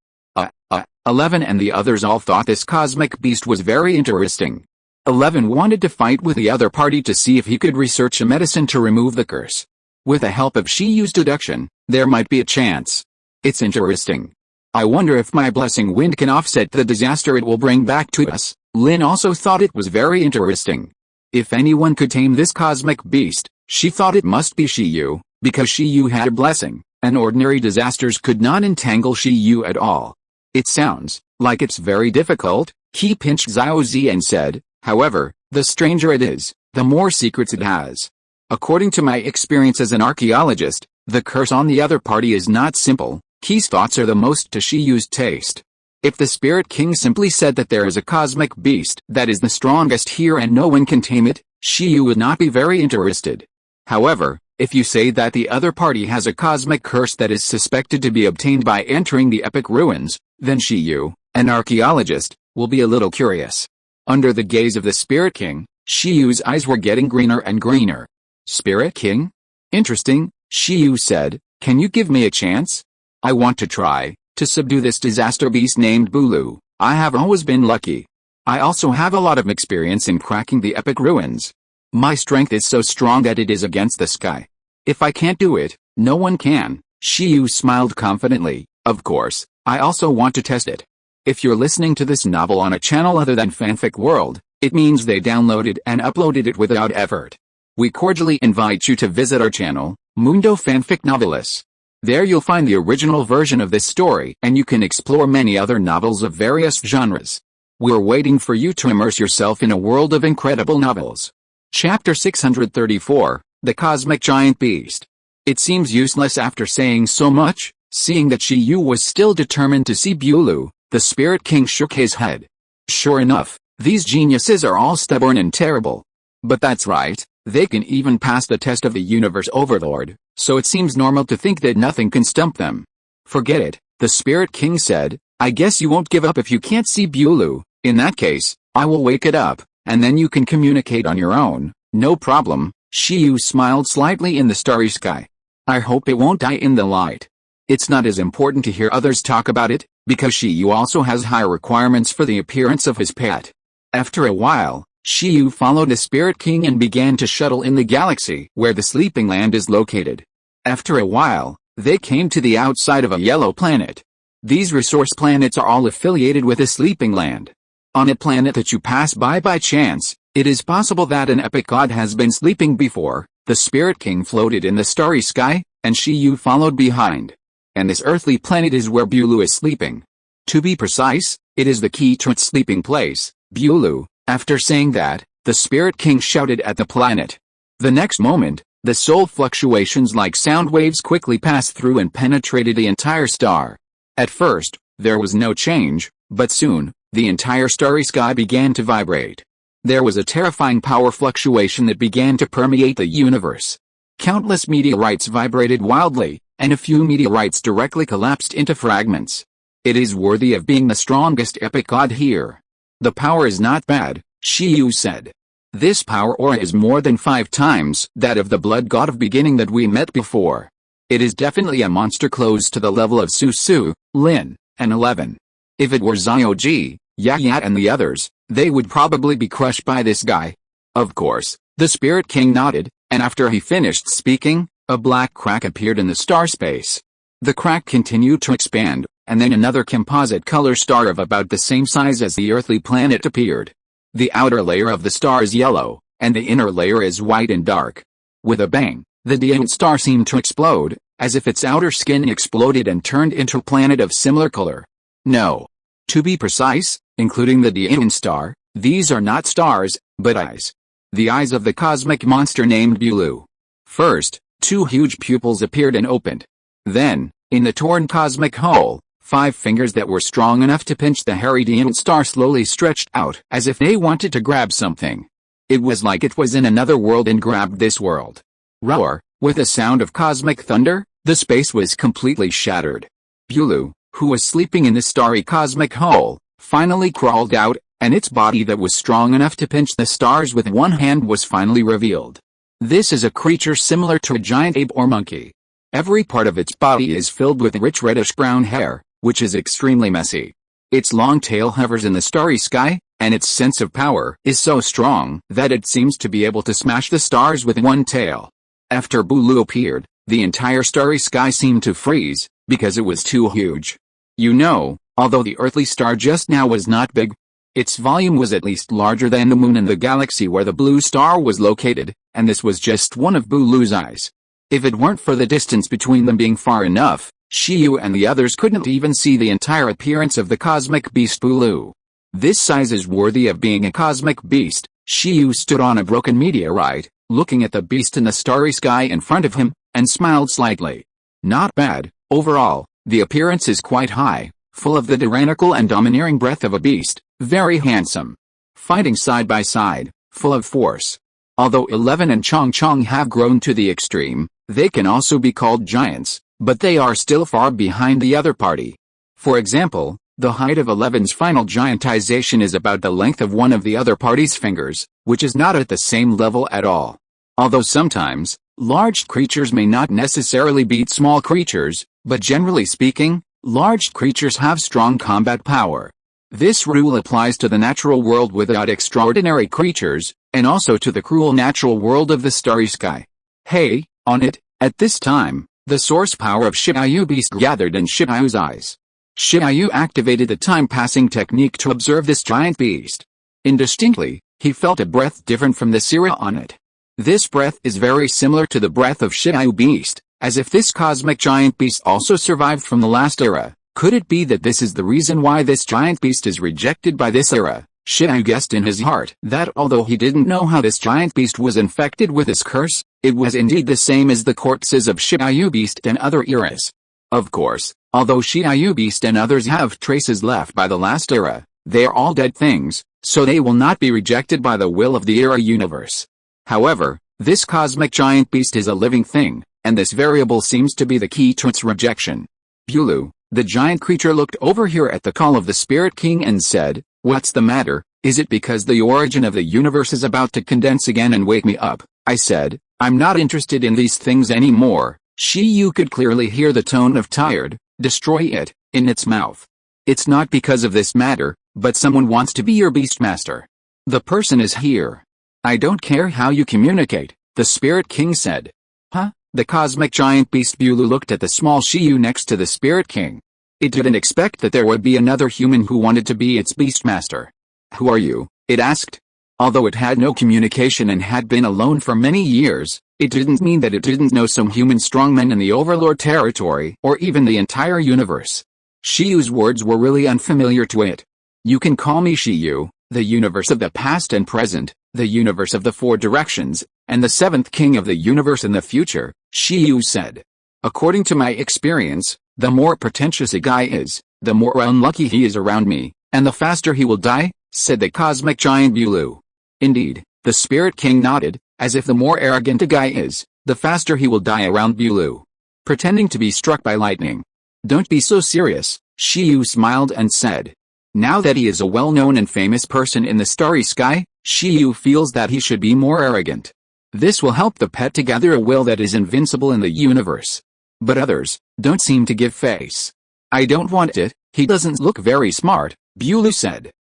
11 and the others all thought this cosmic beast was very interesting. 11 wanted to fight with the other party to see if he could research a medicine to remove the curse. With the help of Shiyu's deduction, there might be a chance. It's interesting. I wonder if my blessing wind can offset the disaster it will bring back to us. Lin also thought it was very interesting. If anyone could tame this cosmic beast, she thought it must be Shiyu, because Shiyu had a blessing, and ordinary disasters could not entangle Shiyu at all. It sounds like it's very difficult, he pinched Xiaozi and said. However, the stranger it is, the more secrets it has. According to my experience as an archaeologist, the curse on the other party is not simple. Ki's thoughts are the most to Shiyu's taste. If the Spirit King simply said that there is a cosmic beast that is the strongest here and no one can tame it, Shiyu would not be very interested. However, if you say that the other party has a cosmic curse that is suspected to be obtained by entering the epic ruins, then Shiyu, an archaeologist, will be a little curious. Under the gaze of the Spirit King, Shiyu's eyes were getting greener and greener. Spirit King? Interesting, Shiyu said. Can you give me a chance? I want to try to subdue this disaster beast named Bulu. I have always been lucky. I also have a lot of experience in cracking the epic ruins. My strength is so strong that it is against the sky. If I can't do it, no one can. Shiyu smiled confidently. Of course, I also want to test it. If you're listening to this novel on a channel other than Fanfic World, it means they downloaded and uploaded it without effort. We cordially invite you to visit our channel, Mundo Fanfic Novelis. There you'll find the original version of this story and you can explore many other novels of various genres. We're waiting for you to immerse yourself in a world of incredible novels. Chapter 634, The Cosmic Giant Beast. It seems useless after saying so much, seeing that Shiyu was still determined to see Bulu, the Spirit King shook his head. Sure enough, these geniuses are all stubborn and terrible. But that's right, they can even pass the test of the Universe Overlord, so it seems normal to think that nothing can stump them. Forget it, the Spirit King said. I guess you won't give up if you can't see Bulu. In that case, I will wake it up, and then you can communicate on your own. No problem. Shiyu smiled slightly in the starry sky. I hope it won't die in the light. It's not as important to hear others talk about it, because Shiyu also has high requirements for the appearance of his pet. After a while, Shiyu followed the Spirit King and began to shuttle in the galaxy where the sleeping land is located. After a while, they came to the outside of a yellow planet. These resource planets are all affiliated with a sleeping land. On a planet that you pass by chance, it is possible that an epic god has been sleeping before. The Spirit King floated in the starry sky, and Shiyu followed behind. And this earthly planet is where Bulu is sleeping. To be precise, it is the key to its sleeping place, Bulu. After saying that, the Spirit King shouted at the planet. The next moment, the soul fluctuations like sound waves quickly passed through and penetrated the entire star. At first, there was no change, but soon, the entire starry sky began to vibrate. There was a terrifying power fluctuation that began to permeate the universe. Countless meteorites vibrated wildly, and a few meteorites directly collapsed into fragments. It is worthy of being the strongest epic god here. The power is not bad, Shiyu said. This power aura is more than 5 times that of the blood god of beginning that we met before. It is definitely a monster close to the level of Susu, Lin, and 11. If it were Zioji, Yayat and the others, they would probably be crushed by this guy. Of course, the Spirit King nodded, and after he finished speaking, a black crack appeared in the star space. The crack continued to expand, and then another composite color star of about the same size as the earthly planet appeared. The outer layer of the star is yellow, and the inner layer is white and dark. With a bang, the giant star seemed to explode, as if its outer skin exploded and turned into a planet of similar color. No. To be precise, including the giant star, these are not stars, but eyes. The eyes of the cosmic monster named Bulu. First, 2 huge pupils appeared and opened. Then, in the torn cosmic hole, 5 fingers that were strong enough to pinch the hairy giant star slowly stretched out as if they wanted to grab something. It was like it was in another world and grabbed this world. Roar, with a sound of cosmic thunder, the space was completely shattered. Bulu, who was sleeping in the starry cosmic hole, finally crawled out, and its body that was strong enough to pinch the stars with one hand was finally revealed. This is a creature similar to a giant ape or monkey. Every part of its body is filled with rich reddish-brown hair, which is extremely messy. Its long tail hovers in the starry sky, and its sense of power is so strong that it seems to be able to smash the stars with one tail. After Bulu appeared, the entire starry sky seemed to freeze, because it was too huge. You know, although the earthly star just now was not big, its volume was at least larger than the moon and the galaxy where the blue star was located, and this was just one of Bulu's eyes. If it weren't for the distance between them being far enough, Shiyu and the others couldn't even see the entire appearance of the cosmic beast Bulu. This size is worthy of being a cosmic beast. Shiyu stood on a broken meteorite, looking at the beast in the starry sky in front of him, and smiled slightly. Not bad, overall, the appearance is quite high, full of the tyrannical and domineering breath of a beast, very handsome. Fighting side by side, full of force. Although 11 and Chong have grown to the extreme, they can also be called giants, but they are still far behind the other party. For example, the height of 11's final giantization is about the length of one of the other party's fingers, which is not at the same level at all. Although sometimes, large creatures may not necessarily beat small creatures, but generally speaking, large creatures have strong combat power. This rule applies to the natural world without extraordinary creatures, and also to the cruel natural world of the starry sky. Hey, on it, at this time, the source power of Shiyu Beast gathered in Shiyu's eyes. Shiyu activated the time-passing technique to observe this giant beast. Indistinctly, he felt a breath different from the Sira on it. This breath is very similar to the breath of Shiyu Beast, as if this cosmic giant beast also survived from the last era. Could it be that this is the reason why this giant beast is rejected by this era? Shiyu guessed in his heart that although he didn't know how this giant beast was infected with his curse, it was indeed the same as the corpses of Shiyu Beast and other eras. Of course, although Shiyu Beast and others have traces left by the last era, they are all dead things, so they will not be rejected by the will of the era universe. However, this cosmic giant beast is a living thing, and this variable seems to be the key to its rejection. Bulu, the giant creature, looked over here at the call of the Spirit King and said, "What's the matter? Is it because the origin of the universe is about to condense again and wake me up?" I said, "I'm not interested in these things anymore." Shiyu could clearly hear the tone of tired, destroy it, in its mouth. "It's not because of this matter, but someone wants to be your beastmaster. The person is here. I don't care how you communicate," the Spirit King said. Huh? The cosmic giant beast Bulu looked at the small Shiyu next to the Spirit King. It didn't expect that there would be another human who wanted to be its beastmaster. "Who are you?" it asked. Although it had no communication and had been alone for many years, it didn't mean that it didn't know some human strongmen in the Overlord territory or even the entire universe. Shiyu's words were really unfamiliar to it. "You can call me Shiyu, the universe of the past and present, the universe of the four directions, and the seventh king of the universe in the future," Shiyu said. "According to my experience, the more pretentious a guy is, the more unlucky he is around me, and the faster he will die," said the cosmic giant Bulu. Indeed, the Spirit King nodded, as if the more arrogant a guy is, the faster he will die around Bulu. Pretending to be struck by lightning. "Don't be so serious," Shiyu smiled and said. Now that he is a well-known and famous person in the starry sky, Shiyu feels that he should be more arrogant. This will help the pet to gather a will that is invincible in the universe. But others don't seem to give face. "I don't want it, he doesn't look very smart," Bulu said.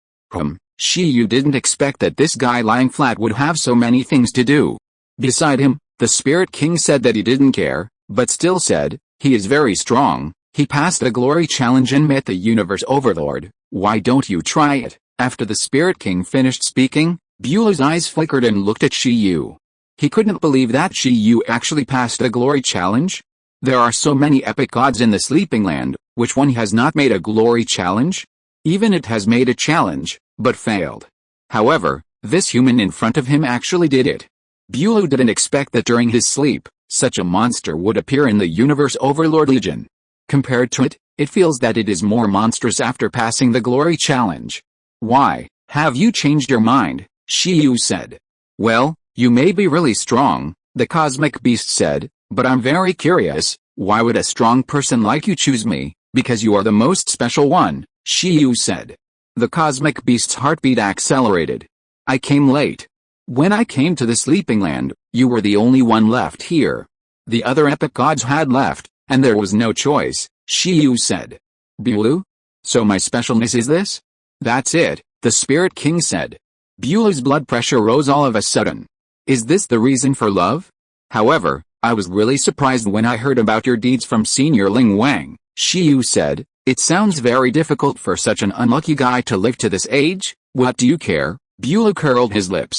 Shiyu didn't expect that this guy lying flat would have so many things to do. Beside him, the Spirit King said that he didn't care, but still said, "He is very strong, he passed the glory challenge and met the universe overlord, why don't you try it?" After the Spirit King finished speaking, Bulu's eyes flickered and looked at Shiyu. He couldn't believe that Shiyu actually passed the glory challenge. There are so many epic gods in the Sleeping Land, which one has not made a glory challenge? Even it has made a challenge, but failed. However, this human in front of him actually did it. Bulu didn't expect that during his sleep, such a monster would appear in the Universe Overlord Legion. Compared to it, it feels that it is more monstrous after passing the glory challenge. "Why, have you changed your mind?" Shiyu said. "Well, you may be really strong," the cosmic beast said, "but I'm very curious, why would a strong person like you choose me?" "Because you are the most special one," Shiyu said. The cosmic beast's heartbeat accelerated. "I came late. When I came to the Sleeping Land, you were the only one left here. The other epic gods had left, and there was no choice," Shiyu said. "Bulu? So my specialness is this?" "That's it," the Spirit King said. Bulu's blood pressure rose all of a sudden. "Is this the reason for love? However, I was really surprised when I heard about your deeds from Senior Ling Wang," Shiyu said. "It sounds very difficult for such an unlucky guy to live to this age." "What do you care?" Bulu curled his lips.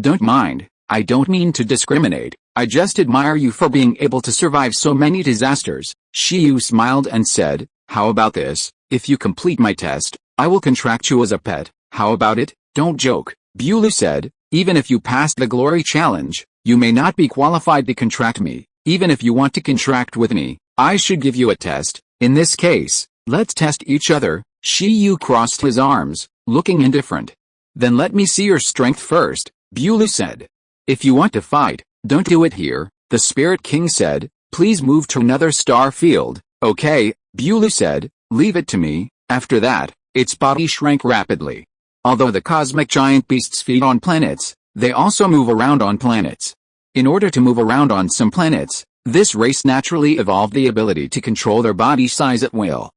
"Don't mind, I don't mean to discriminate, I just admire you for being able to survive so many disasters." Shiyu smiled and said, "How about this, if you complete my test, I will contract you as a pet, how about it?" "Don't joke," Bulu said, "even if you passed the glory challenge, you may not be qualified to contract me. Even if you want to contract with me, I should give you a test. In this case, let's test each other." Shiyu crossed his arms, looking indifferent. "Then let me see your strength first," Bulu said. "If you want to fight, don't do it here," the Spirit King said. "Please move to another star field." "Okay," Bulu said, "leave it to me." After that, its body shrank rapidly. Although the cosmic giant beasts feed on planets, they also move around on planets. In order to move around on some planets, this race naturally evolved the ability to control their body size at will.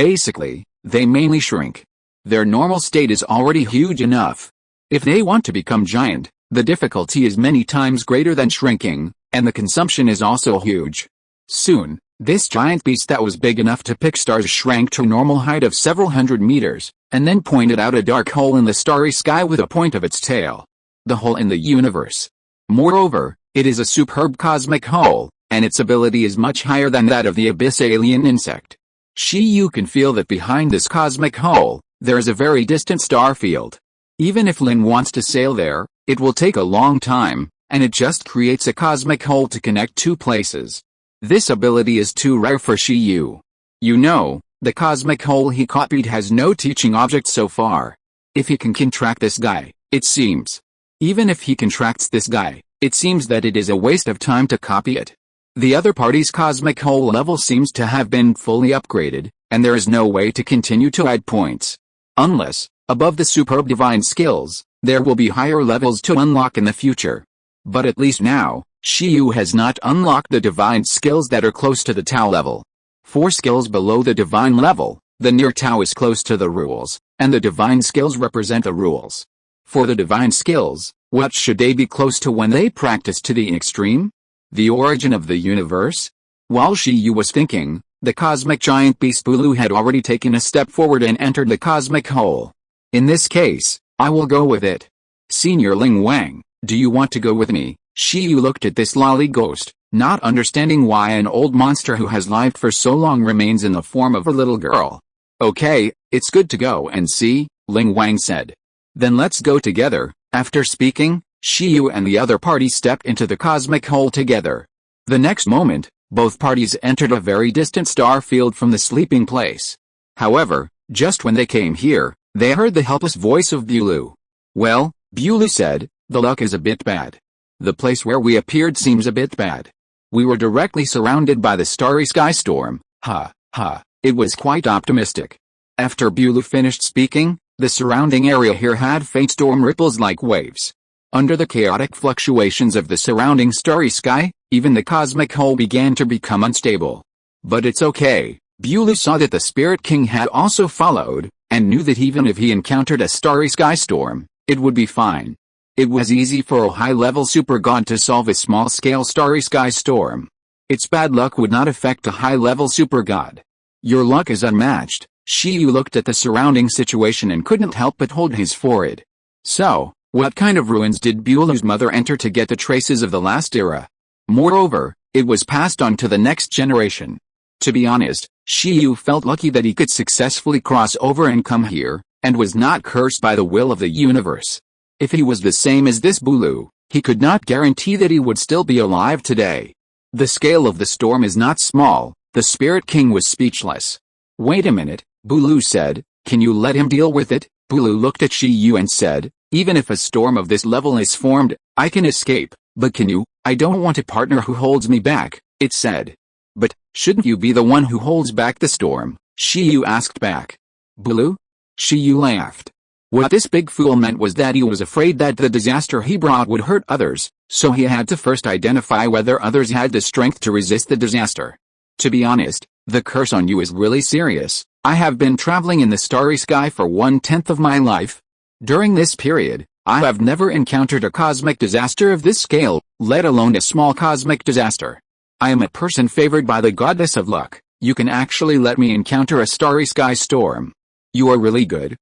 Basically, they mainly shrink. Their normal state is already huge enough. If they want to become giant, the difficulty is many times greater than shrinking, and the consumption is also huge. Soon, this giant beast that was big enough to pick stars shrank to a normal height of several hundred meters, and then pointed out a dark hole in the starry sky with a point of its tail. The hole in the universe. Moreover, it is a superb cosmic hole, and its ability is much higher than that of the abyss alien insect. Shiyu can feel that behind this cosmic hole, there is a very distant star field. Even if Lin wants to sail there, it will take a long time, and it just creates a cosmic hole to connect two places. This ability is too rare for Shiyu. You know, the cosmic hole he copied has no teaching object so far. If he can contract this guy, it seems. Even if he contracts this guy, it seems that it is a waste of time to copy it. The other party's cosmic hole level seems to have been fully upgraded, and there is no way to continue to add points. Unless, above the superb divine skills, there will be higher levels to unlock in the future. But at least now, Shiyu has not unlocked the divine skills that are close to the Tao level. 4 skills below the divine level, the near Tao is close to the rules, and the divine skills represent the rules. For the divine skills, what should they be close to when they practice to the extreme? The origin of the universe? While Shiyu was thinking, The cosmic giant beast Bulu had already taken a step forward and entered the cosmic hole. In this case, I will go with it. Senior Ling Wang, do you want to go with me? Shiyu looked at this lolly ghost, not understanding why an old monster who has lived for so long remains in the form of a little girl. Okay, it's good to go and see, Ling Wang said. Then let's go together. After speaking, Shiyu and the other party stepped into the cosmic hole together. The next moment, both parties entered a very distant star field from the sleeping place. However, just when they came here, they heard the helpless voice of Bulu. Well, Bulu said, the luck is a bit bad. The place where we appeared seems a bit bad. We were directly surrounded by the starry sky storm. Ha, ha, it was quite optimistic. After Bulu finished speaking, the surrounding area here had faint storm ripples like waves. Under the chaotic fluctuations of the surrounding starry sky, even the cosmic hole began to become unstable. But it's okay. Bulu saw that the Spirit King had also followed, and knew that even if he encountered a starry sky storm, it would be fine. It was easy for a high-level super god to solve a small-scale starry sky storm. Its bad luck would not affect a high-level super god. Your luck is unmatched. Shiyu looked at the surrounding situation and couldn't help but hold his forehead. So, what kind of ruins did Bulu's mother enter to get the traces of the last era? Moreover, it was passed on to the next generation. To be honest, Shiyu felt lucky that he could successfully cross over and come here, and was not cursed by the will of the universe. If he was the same as this Bulu, he could not guarantee that he would still be alive today. The scale of the storm is not small. The Spirit King was speechless. Wait a minute, Bulu said, can you let him deal with it? Bulu looked at Shiyu and said, even if a storm of this level is formed, I can escape, but can you? I don't want a partner who holds me back, it said. But, shouldn't you be the one who holds back the storm? Shiyu asked back. Bulu? Shiyu laughed. What this big fool meant was that he was afraid that the disaster he brought would hurt others, so he had to first identify whether others had the strength to resist the disaster. To be honest, the curse on you is really serious. I have been traveling in the starry sky for 1/10 of my life. During this period, I have never encountered a cosmic disaster of this scale, let alone a small cosmic disaster. I am a person favored by the goddess of luck. You can actually let me encounter a starry sky storm. You are really good,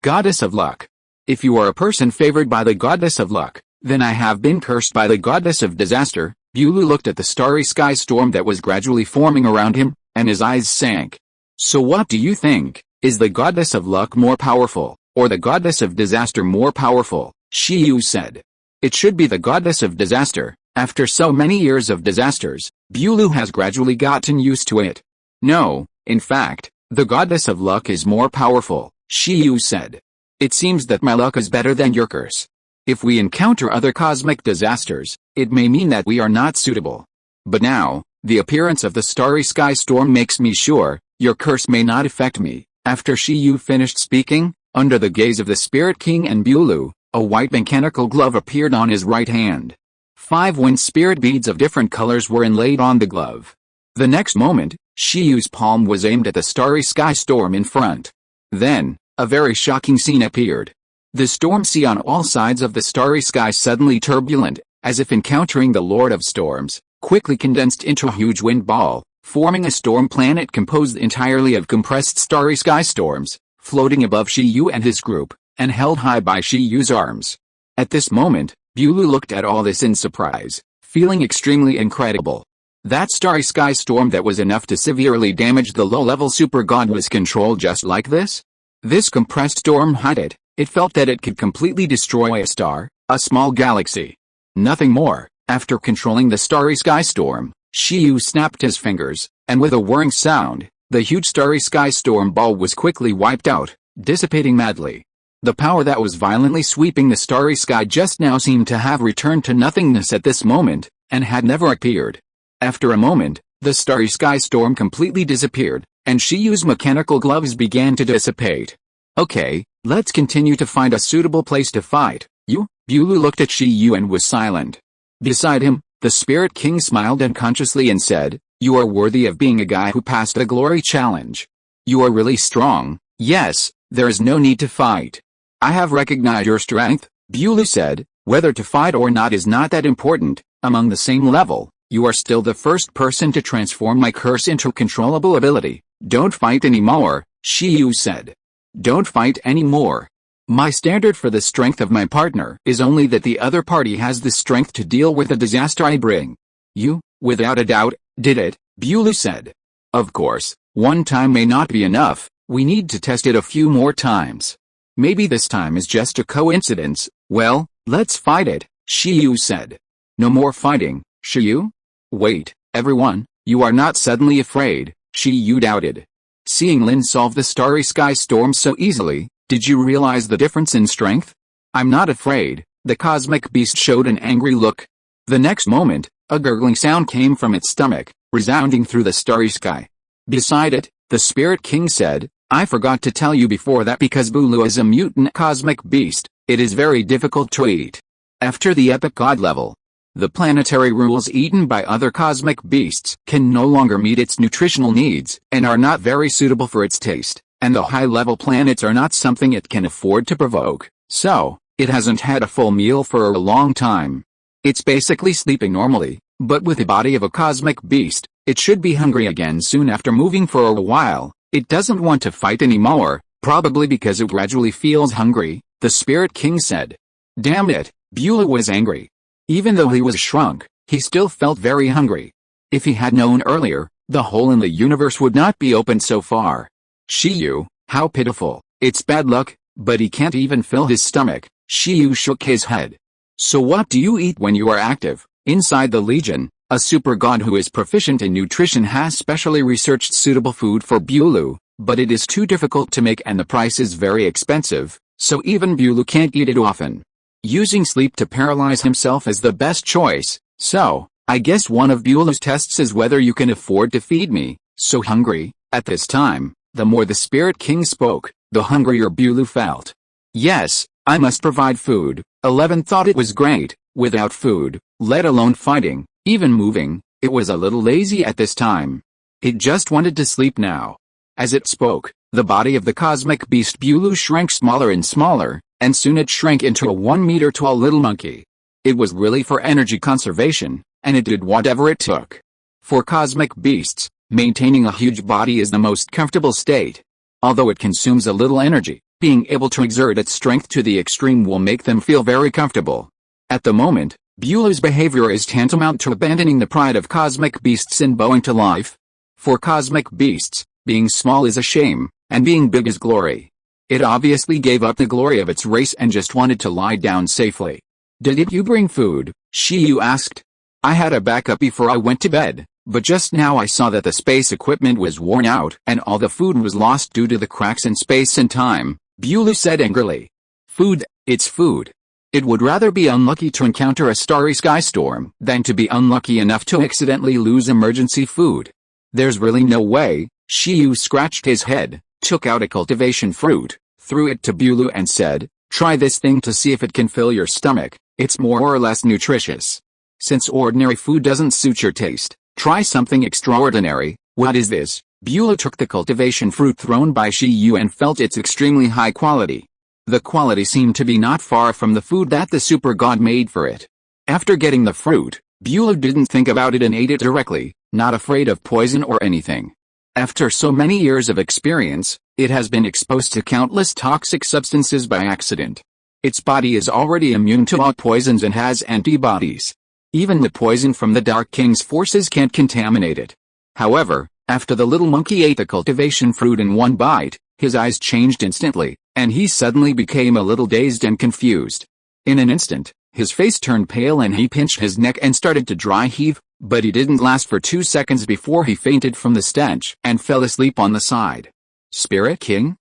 goddess of luck. If you are a person favored by the goddess of luck, then I have been cursed by the goddess of disaster. Bulu looked at the starry sky storm that was gradually forming around him, and his eyes sank. So what do you think? Is the goddess of luck more powerful, or the goddess of disaster more powerful? Shiyu said. It should be the goddess of disaster. After so many years of disasters, Bulu has gradually gotten used to it. No, in fact, the goddess of luck is more powerful, Shiyu said. It seems that my luck is better than your curse. If we encounter other cosmic disasters, it may mean that we are not suitable. But now, the appearance of the starry sky storm makes me sure, your curse may not affect me. After Shiyu finished speaking, under the gaze of the Spirit King and Bulu, a white mechanical glove appeared on his right hand. 5 wind spirit beads of different colors were inlaid on the glove. The next moment, Shiyu's palm was aimed at the starry sky storm in front. Then, a very shocking scene appeared. The storm sea on all sides of the starry sky suddenly turbulent, as if encountering the Lord of Storms, quickly condensed into a huge wind ball, forming a storm planet composed entirely of compressed starry sky storms, floating above Shiyu and his group, and held high by Shiyu's arms. At this moment, Bulu looked at all this in surprise, feeling extremely incredible. That starry sky storm that was enough to severely damage the low-level super god was controlled just like this? This compressed storm had it. It felt that it could completely destroy a star, a small galaxy. Nothing more. After controlling the starry sky storm, Shiyu snapped his fingers, and with a whirring sound, the huge starry sky storm ball was quickly wiped out, dissipating madly. The power that was violently sweeping the starry sky just now seemed to have returned to nothingness at this moment, and had never appeared. After a moment, the starry sky storm completely disappeared, and Shiyu's mechanical gloves began to dissipate. Okay, let's continue to find a suitable place to fight. Bulu looked at Shiyu and was silent. Beside him, the Spirit King smiled unconsciously and said, you are worthy of being a guy who passed the glory challenge. You are really strong. Yes, there is no need to fight. I have recognized your strength, Bulu said. Whether to fight or not is not that important. Among the same level, You are still the first person to transform my curse into controllable ability. Don't fight anymore, Shiyu said. Don't fight anymore. My standard for the strength of my partner is only that the other party has the strength to deal with the disaster I bring. You, without a doubt, did it, Bulu said. Of course, one time may not be enough, we need to test it a few more times. Maybe this time is just a coincidence. Well, let's fight it, Shiyu said. No more fighting, Shiyu? Wait, everyone, you are not suddenly afraid, Shiyu doubted. Seeing Lin solve the starry sky storm so easily, did you realize the difference in strength? I'm not afraid, the cosmic beast showed an angry look. The next moment, a gurgling sound came from its stomach, resounding through the starry sky. Beside it, the Spirit King said, I forgot to tell you before that because Bulu is a mutant cosmic beast, it is very difficult to eat. After the epic god level, the planetary rules eaten by other cosmic beasts can no longer meet its nutritional needs and are not very suitable for its taste, and the high-level planets are not something it can afford to provoke, so, it hasn't had a full meal for a long time. It's basically sleeping normally, but with the body of a cosmic beast, it should be hungry again soon after moving for a while. It doesn't want to fight anymore, probably because it gradually feels hungry, the Spirit King said. Damn it, Beulah was angry. Even though he was shrunk, he still felt very hungry. If he had known earlier, the hole in the universe would not be opened so far. Shiyu, how pitiful, it's bad luck, but he can't even fill his stomach. Shiyu shook his head. So what do you eat when you are active? Inside the Legion, a super god who is proficient in nutrition has specially researched suitable food for Bulu, but it is too difficult to make and the price is very expensive, so even Bulu can't eat it often. Using sleep to paralyze himself is the best choice, so, I guess one of Bulu's tests is whether you can afford to feed me, so hungry. At this time, the more the Spirit King spoke, the hungrier Bulu felt. Yes, I must provide food. 11 thought it was great, without food, let alone fighting, even moving, it was a little lazy at this time. It just wanted to sleep now. As it spoke, the body of the cosmic beast Bulu shrank smaller and smaller, and soon it shrank into a 1-meter tall little monkey. It was really for energy conservation, and it did whatever it took. For cosmic beasts, maintaining a huge body is the most comfortable state. Although it consumes a little energy, being able to exert its strength to the extreme will make them feel very comfortable. At the moment, Bulu's behavior is tantamount to abandoning the pride of cosmic beasts and bowing to life. For cosmic beasts, being small is a shame, and being big is glory. It obviously gave up the glory of its race and just wanted to lie down safely. Did you bring food? Shiyu asked. I had a backup before I went to bed, but just now I saw that the space equipment was worn out and all the food was lost due to the cracks in space and time, Bulu said angrily. Food, it's food. It would rather be unlucky to encounter a starry sky storm than to be unlucky enough to accidentally lose emergency food. There's really no way. Shiyu scratched his head, took out a cultivation fruit, threw it to Bulu and said, try this thing to see if it can fill your stomach, it's more or less nutritious. Since ordinary food doesn't suit your taste, try something extraordinary. What is this? Bulu took the cultivation fruit thrown by Shiyu and felt its extremely high quality. The quality seemed to be not far from the food that the super god made for it. After getting the fruit, Bulu didn't think about it and ate it directly, not afraid of poison or anything. After so many years of experience, it has been exposed to countless toxic substances by accident. Its body is already immune to all poisons and has antibodies. Even the poison from the Dark King's forces can't contaminate it. However, after the little monkey ate the cultivation fruit in one bite, his eyes changed instantly, and he suddenly became a little dazed and confused. In an instant, his face turned pale and he pinched his neck and started to dry heave, but he didn't last for 2 seconds before he fainted from the stench and fell asleep on the side. Spirit King?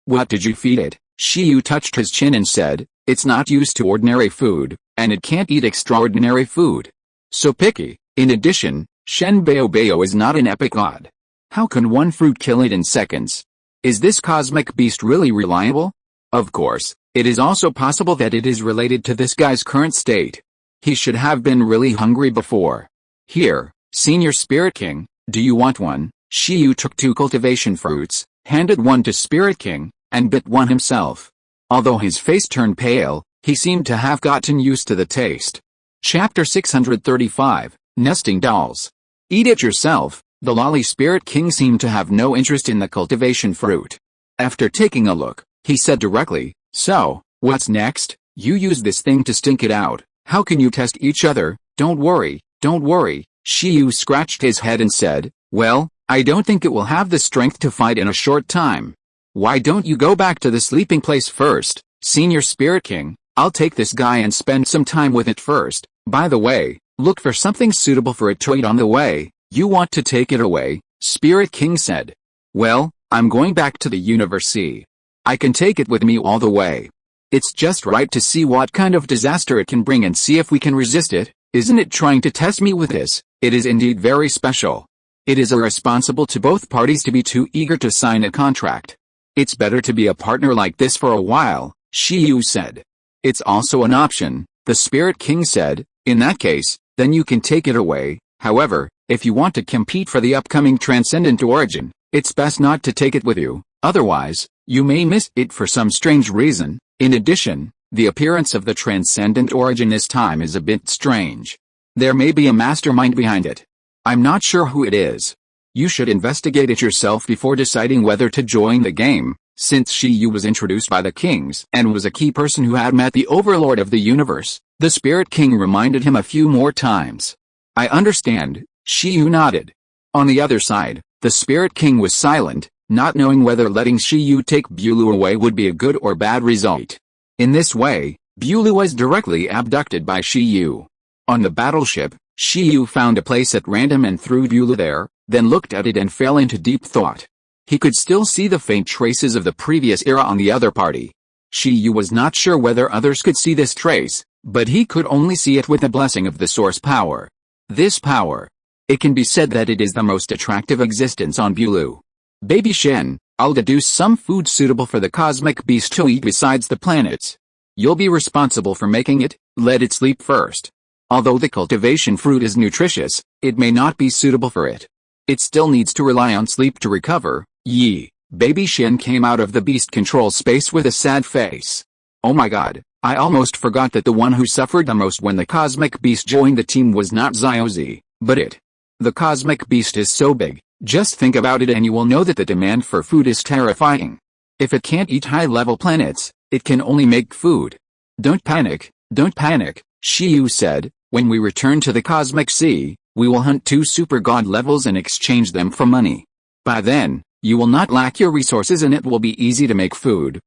What did you feed it? Shiyu touched his chin and said, it's not used to ordinary food, and it can't eat extraordinary food. So picky. In addition, Shen Baobao is not an epic god. How can one fruit kill it in seconds? Is this cosmic beast really reliable? Of course, it is also possible that it is related to this guy's current state. He should have been really hungry before. Here, Senior Spirit King, do you want one? Shiyu took 2 cultivation fruits, handed one to Spirit King, and bit one himself. Although his face turned pale, he seemed to have gotten used to the taste. Chapter 635, Nesting dolls. Eat it yourself. The lolly spirit king seemed to have no interest in the cultivation fruit. After taking a look, he said directly, "So, what's next? You use this thing to stink it out. How can you test each other?" Don't worry. Shiyu scratched his head and said, "Well, I don't think it will have the strength to fight in a short time. Why don't you go back to the sleeping place first, Senior Spirit King? I'll take this guy and spend some time with it first. By the way, look for something suitable for it to eat on the way." "You want to take it away?" Spirit King said. "Well, I'm going back to the university. I can take it with me all the way. It's just right to see what kind of disaster it can bring and see if we can resist it. Isn't it trying to test me with this? It is indeed very special. It is irresponsible to both parties to be too eager to sign a contract. It's better to be a partner like this for a while," Shiyu said. "It's also an option," the Spirit King said. "In that case, then you can take it away. However, if you want to compete for the upcoming Transcendent Origin, it's best not to take it with you, otherwise, you may miss it for some strange reason. In addition, the appearance of the Transcendent Origin this time is a bit strange. There may be a mastermind behind it. I'm not sure who it is. You should investigate it yourself before deciding whether to join the game." Since Shiyu was introduced by the kings and was a key person who had met the Overlord of the universe, the Spirit King reminded him a few more times. "I understand," Shiyu nodded. On the other side, the Spirit King was silent, not knowing whether letting Shiyu take Bulu away would be a good or bad result. In this way, Bulu was directly abducted by Shiyu. On the battleship, Shiyu found a place at random and threw Bulu there, then looked at it and fell into deep thought. He could still see the faint traces of the previous era on the other party. Shiyu was not sure whether others could see this trace, but he could only see it with the blessing of the source power. This power. It can be said that it is the most attractive existence on Bulu. "Baby Shen, I'll deduce some food suitable for the cosmic beast to eat besides the planets. You'll be responsible for making it. Let it sleep first. Although the cultivation fruit is nutritious, it may not be suitable for it. It still needs to rely on sleep to recover." Baby Shen came out of the beast control space with a sad face. "Oh my god, I almost forgot that the one who suffered the most when the cosmic beast joined the team was not Ziozi, but it. The cosmic beast is so big, just think about it and you will know that the demand for food is terrifying. If it can't eat high-level planets, it can only make food." Don't panic, Shiyu said. "When we return to the cosmic sea, we will hunt 2 super god levels and exchange them for money. By then, you will not lack your resources and it will be easy to make food.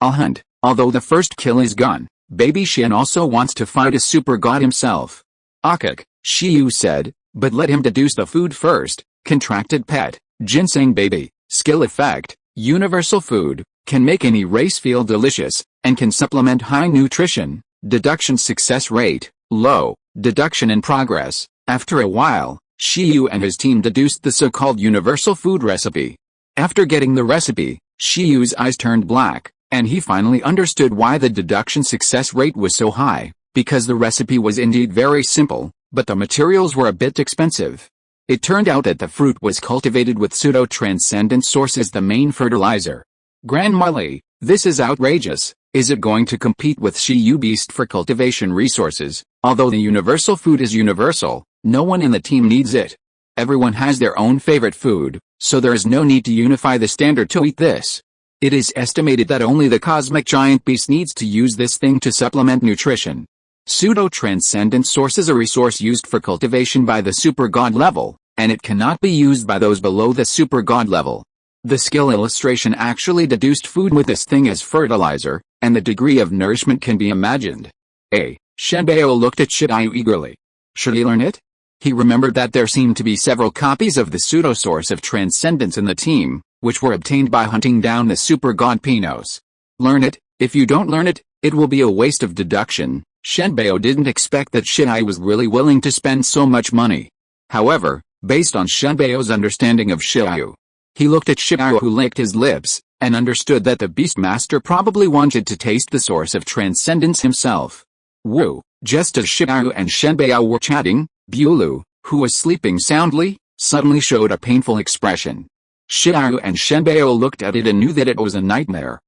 I'll hunt, although the first kill is gone." Baby Shen also wants to fight a super god himself. "Akak," Shiyu said, "but let him deduce the food first." Contracted pet, ginseng baby, skill effect, universal food, can make any race feel delicious, and can supplement high nutrition. Deduction success rate, low, deduction in progress. After a while, Shiyu and his team deduced the so-called universal food recipe. After getting the recipe, Shiyu's eyes turned black, and he finally understood why the deduction success rate was so high, because the recipe was indeed very simple, but the materials were a bit expensive. It turned out that the fruit was cultivated with pseudo-transcendent source as the main fertilizer. Grandma Lee, this is outrageous. Is it going to compete with Shiyu Beast for cultivation resources? Although the universal food is universal, no one in the team needs it. Everyone has their own favorite food, so there is no need to unify the standard to eat this. It is estimated that only the cosmic giant beast needs to use this thing to supplement nutrition. Pseudo-transcendent source is a resource used for cultivation by the super god level, and it cannot be used by those below the super god level. The skill illustration actually deduced food with this thing as fertilizer, and the degree of nourishment can be imagined. Shenbeo looked at Shiyu eagerly. Should he learn it? He remembered that there seemed to be several copies of the pseudo-source of transcendence in the team, which were obtained by hunting down the super god Pinos. Learn it. If you don't learn it, it will be a waste of deduction. Shenbeo didn't expect that Shiyu was really willing to spend so much money. However, based on Shenbeo's understanding of Shiyu, he looked at Shiyu who licked his lips, and understood that the Beastmaster probably wanted to taste the source of transcendence himself. Woo! Just as Shiyu and Shenbeo were chatting, Bulu, who was sleeping soundly, suddenly showed a painful expression. Shiyu and Shenbeo looked at it and knew that it was a nightmare.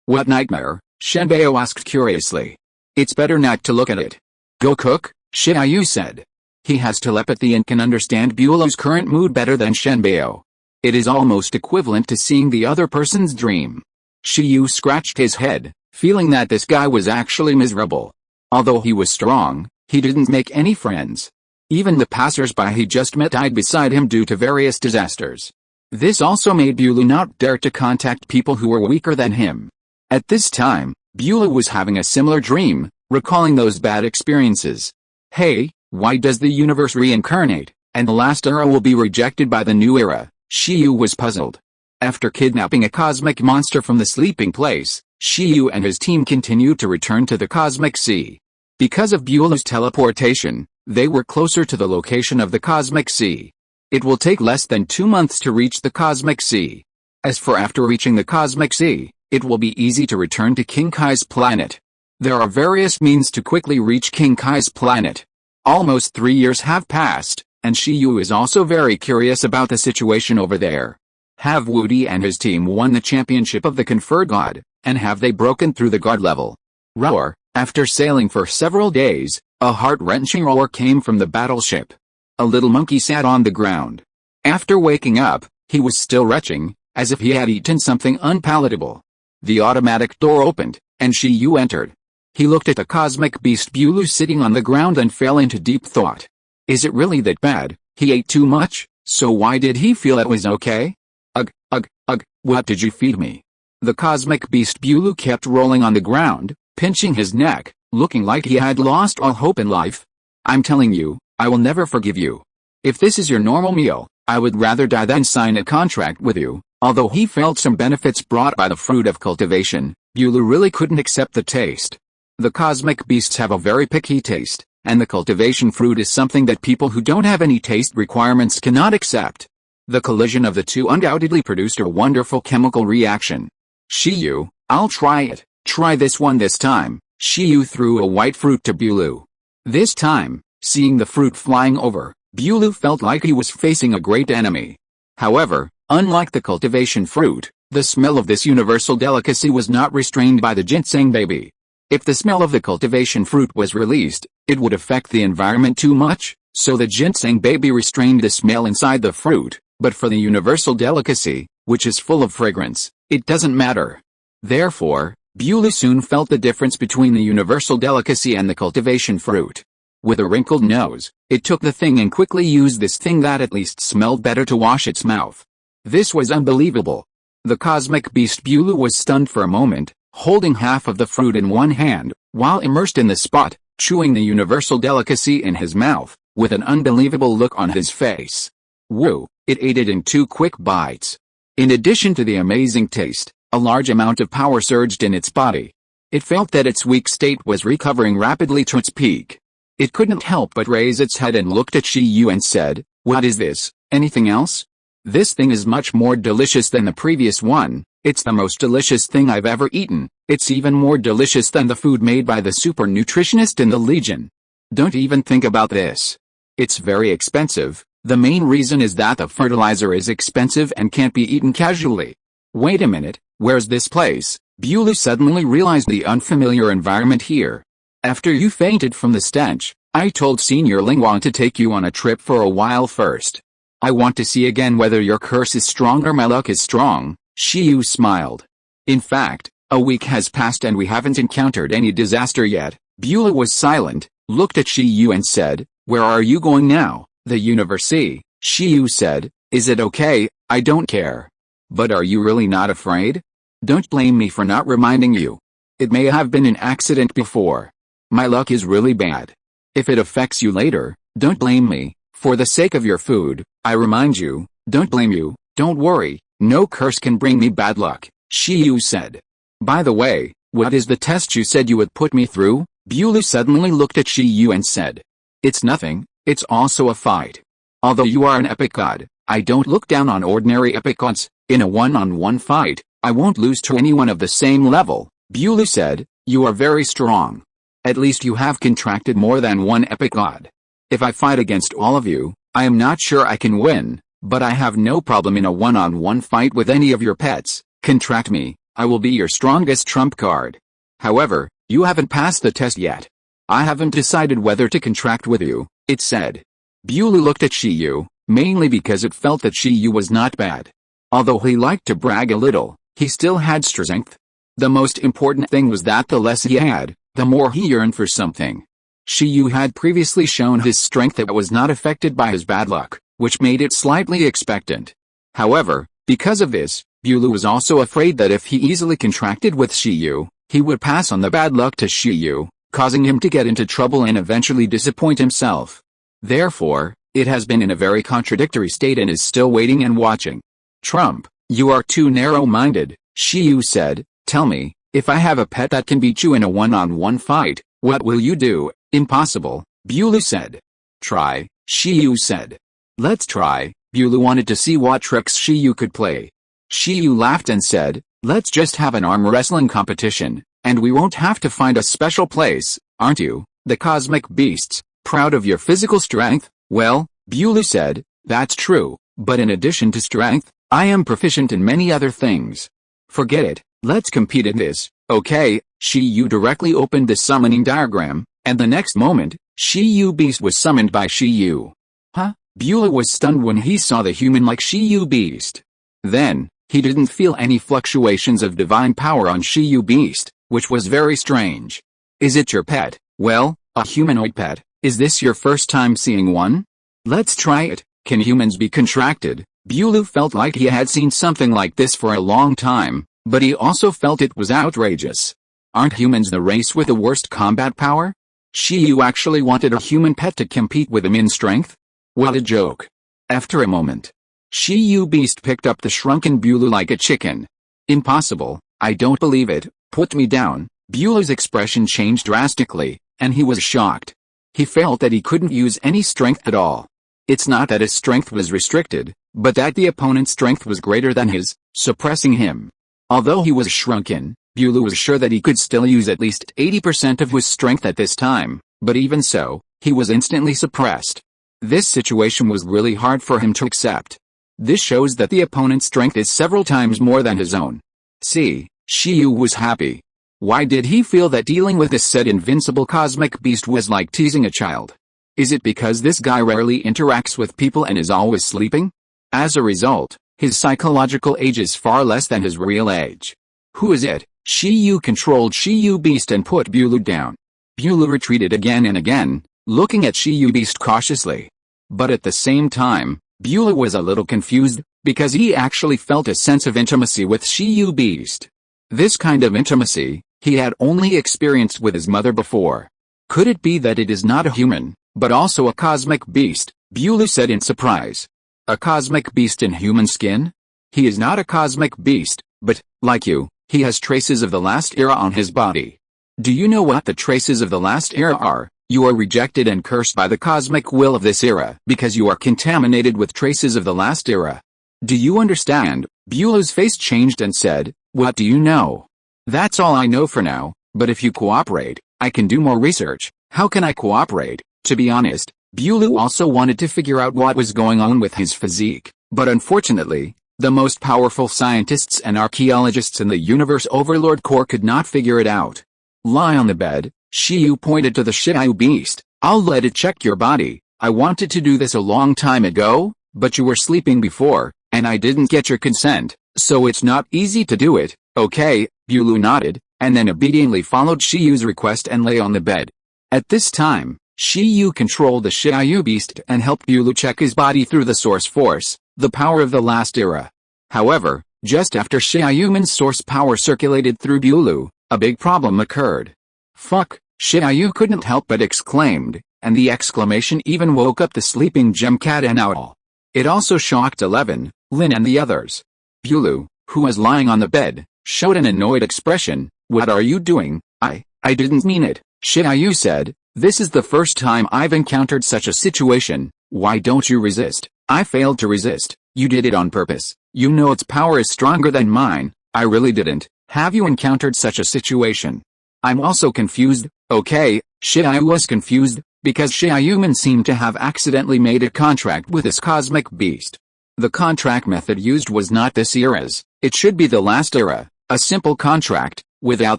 What nightmare? Shenbeo asked curiously. It's better not to look at it. Go cook, Shiyu said. He has telepathy and can understand Buellow's current mood better than Shenbeo. It is almost equivalent to seeing the other person's dream. Shiyu scratched his head, feeling that this guy was actually miserable. Although he was strong, he didn't make any friends. Even the passers-by he just met died beside him due to various disasters. This also made Buellow not dare to contact people who were weaker than him. At this time, Buellow was having a similar dream, recalling those bad experiences. Hey, why does the universe reincarnate, and the last era will be rejected by the new era? Shiyu was puzzled. After kidnapping a cosmic monster from the sleeping place, Shiyu and his team continued to return to the cosmic sea. Because of Buellow's teleportation, they were closer to the location of the cosmic sea. It will take less than 2 months to reach the cosmic sea. As for after reaching the cosmic sea, it will be easy to return to King Kai's planet. There are various means to quickly reach King Kai's planet. Almost 3 years have passed, and Shiyu is also very curious about the situation over there. Have Woody and his team won the championship of the conferred god, and have they broken through the god level? Roar. After sailing for several days, a heart-wrenching roar came from the battleship. A little monkey sat on the ground. After waking up, he was still retching, as if he had eaten something unpalatable. The automatic door opened, and Shiyu entered. He looked at the cosmic beast Buellow sitting on the ground and fell into deep thought. Is it really that bad? He ate too much, so why did he feel it was okay? Ugh, what did you feed me? The cosmic beast Buellow kept rolling on the ground, pinching his neck, looking like he had lost all hope in life. I'm telling you, I will never forgive you. If this is your normal meal, I would rather die than sign a contract with you. Although he felt some benefits brought by the fruit of cultivation, Buellow really couldn't accept the taste. The cosmic beasts have a very picky taste, and the cultivation fruit is something that people who don't have any taste requirements cannot accept. The collision of the two undoubtedly produced a wonderful chemical reaction. Shiyu, I'll try it. Try this one this time. Shiyu threw a white fruit to Buellow. This time, seeing the fruit flying over, Buellow felt like he was facing a great enemy. However, unlike the cultivation fruit, the smell of this universal delicacy was not restrained by the ginseng baby. If the smell of the cultivation fruit was released, it would affect the environment too much, so the ginseng baby restrained the smell inside the fruit, but for the universal delicacy, which is full of fragrance, it doesn't matter. Therefore, Buellow soon felt the difference between the universal delicacy and the cultivation fruit. With a wrinkled nose, it took the thing and quickly used this thing that at least smelled better to wash its mouth. This was unbelievable. The cosmic beast Buellow was stunned for a moment, holding half of the fruit in one hand, while immersed in the spot, chewing the universal delicacy in his mouth, with an unbelievable look on his face. Woo, it ate it in 2 quick bites. In addition to the amazing taste, a large amount of power surged in its body. It felt that its weak state was recovering rapidly to its peak. It couldn't help but raise its head and looked at Shiyu and said, "What is this? Anything else? This thing is much more delicious than the previous one. It's the most delicious thing I've ever eaten. It's even more delicious than the food made by the super nutritionist in the Legion. Don't even think about this. It's very expensive. The main reason is that the fertilizer is expensive and can't be eaten casually." Wait a minute, where's this place? Buellow suddenly realized the unfamiliar environment here. After you fainted from the stench, I told Senior Lingwang to take you on a trip for a while first. I want to see again whether your curse is strong or my luck is strong. Shiyu smiled. In fact, a week has passed and we haven't encountered any disaster yet. Buellow was silent, looked at Shiyu and said, "Where are you going now?" "The university." Shiyu said, "Is it okay? I don't care. But are you really not afraid? Don't blame me for not reminding you. It may have been an accident before. My luck is really bad. If it affects you later, don't blame me. For the sake of your food, I remind you, don't blame you. Don't worry, no curse can bring me bad luck," Shiyu said. "By the way, what is the test you said you would put me through?" Buellow suddenly looked at Shiyu and said, "It's nothing, it's also a fight. Although you are an epic god, I don't look down on ordinary epic gods. In a one-on-one fight, I won't lose to anyone of the same level." Buellow said, "You are very strong. At least you have contracted more than one epic god. If I fight against all of you, I am not sure I can win, but I have no problem in a one-on-one fight with any of your pets. Contract me, I will be your strongest trump card. However, you haven't passed the test yet. I haven't decided whether to contract with you," it said. Bulu looked at Shiyu, mainly because it felt that Shiyu was not bad. Although he liked to brag a little, he still had strength. The most important thing was that the less he had, the more he yearned for something. Shiyu had previously shown his strength that was not affected by his bad luck, which made it slightly expectant. However, because of this, Bulu was also afraid that if he easily contracted with Shiyu, he would pass on the bad luck to Shiyu, causing him to get into trouble and eventually disappoint himself. Therefore, it has been in a very contradictory state and is still waiting and watching. Trump, you are too narrow-minded, Shiyu said. Tell me, if I have a pet that can beat you in a one-on-one fight, what will you do? Impossible, Bulu said. Try, Shiyu said. Let's try. Bulu wanted to see what tricks Shiyu could play. Shiyu laughed and said, let's just have an arm wrestling competition, and we won't have to find a special place, aren't you, the cosmic beasts, proud of your physical strength? Well, Bulu said, that's true, but in addition to strength, I am proficient in many other things. Forget it, let's compete in this, okay? Shiyu directly opened the summoning diagram, and the next moment, Shiyu Beast was summoned by Shiyu. Huh? Bulu was stunned when he saw the human-like Shiyu Beast. Then, he didn't feel any fluctuations of divine power on Shiyu Beast, which was very strange. Is it your pet? Well, a humanoid pet. Is this your first time seeing one? Let's try it. Can humans be contracted? Bulu felt like he had seen something like this for a long time, but he also felt it was outrageous. Aren't humans the race with the worst combat power? Shiyu actually wanted a human pet to compete with him in strength? What a joke. After a moment, Shiyu Beast picked up the shrunken Bulu like a chicken. Impossible, I don't believe it, put me down. Bulu's expression changed drastically, and he was shocked. He felt that he couldn't use any strength at all. It's not that his strength was restricted, but that the opponent's strength was greater than his, suppressing him. Although he was shrunken, Bulu was sure that he could still use at least 80% of his strength at this time, but even so, he was instantly suppressed. This situation was really hard for him to accept. This shows that the opponent's strength is several times more than his own. See, Shiyu was happy. Why did he feel that dealing with this said invincible cosmic beast was like teasing a child? Is it because this guy rarely interacts with people and is always sleeping? As a result, his psychological age is far less than his real age. Who is it? Shiyu controlled Shiyu Beast and put Bulu down. Bulu retreated again and again, looking at Shiyu Beast cautiously. But at the same time, Bulu was a little confused, because he actually felt a sense of intimacy with Shiyu Beast. This kind of intimacy, he had only experienced with his mother before. Could it be that it is not a human, but also a cosmic beast? Bulu said in surprise. A cosmic beast in human skin? He is not a cosmic beast, but, like you, he has traces of the last era on his body. Do you know what the traces of the last era are? You are rejected and cursed by the cosmic will of this era because you are contaminated with traces of the last era. Do you understand? Bulu's face changed and said, what do you know? That's all I know for now, but if you cooperate, I can do more research. How can I cooperate? To be honest, Bulu also wanted to figure out what was going on with his physique, but unfortunately, the most powerful scientists and archaeologists in the Universe Overlord Corps could not figure it out. Lie on the bed, Shiyu pointed to the Shiyu Beast. I'll let it check your body. I wanted to do this a long time ago, but you were sleeping before, and I didn't get your consent, so it's not easy to do it. Okay, Bulu nodded, and then obediently followed Shiyu's request and lay on the bed. At this time, Shiyu controlled the Shiyu Beast and helped Bulu check his body through the source force, the power of the last era. However, just after Shiyuman's source power circulated through Bulu, a big problem occurred. Fuck, Shiyu couldn't help but exclaimed, and the exclamation even woke up the sleeping Gemcat and Owl. It also shocked Eleven, Lin and the others. Bulu, who was lying on the bed, showed an annoyed expression. What are you doing? I didn't mean it, Shiyu said. This is the first time I've encountered such a situation. Why don't you resist? I failed to resist. You did it on purpose. You know its power is stronger than mine. I really didn't. Have you encountered such a situation? I'm also confused. Okay, Shiyu was confused, because Shiyuman seemed to have accidentally made a contract with this cosmic beast. The contract method used was not this era's. It should be the last era, a simple contract, without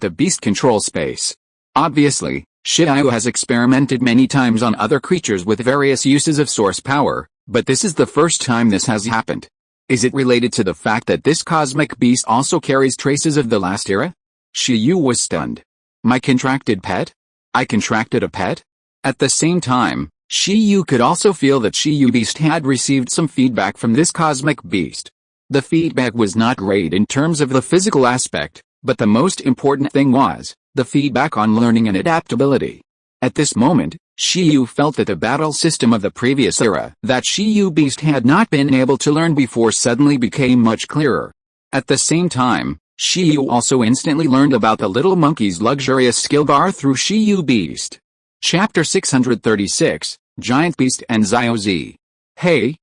the beast control space. Obviously, Xiaoyu has experimented many times on other creatures with various uses of source power, but this is the first time this has happened. Is it related to the fact that this cosmic beast also carries traces of the last era? Xiaoyu was stunned. My contracted pet? I contracted a pet? At the same time, Xiaoyu could also feel that Xiaoyu beast had received some feedback from this cosmic beast. The feedback was not great in terms of the physical aspect, but the most important thing was the feedback on learning and adaptability. At this moment, Xiaoyu felt that the battle system of the previous era that Xiaoyu beast had not been able to learn before suddenly became much clearer. At the same time, Xiaoyu also instantly learned about the little monkey's luxurious skill bar through Xiaoyu beast. Chapter 636, Giant Beast and Xiaozi. Hey,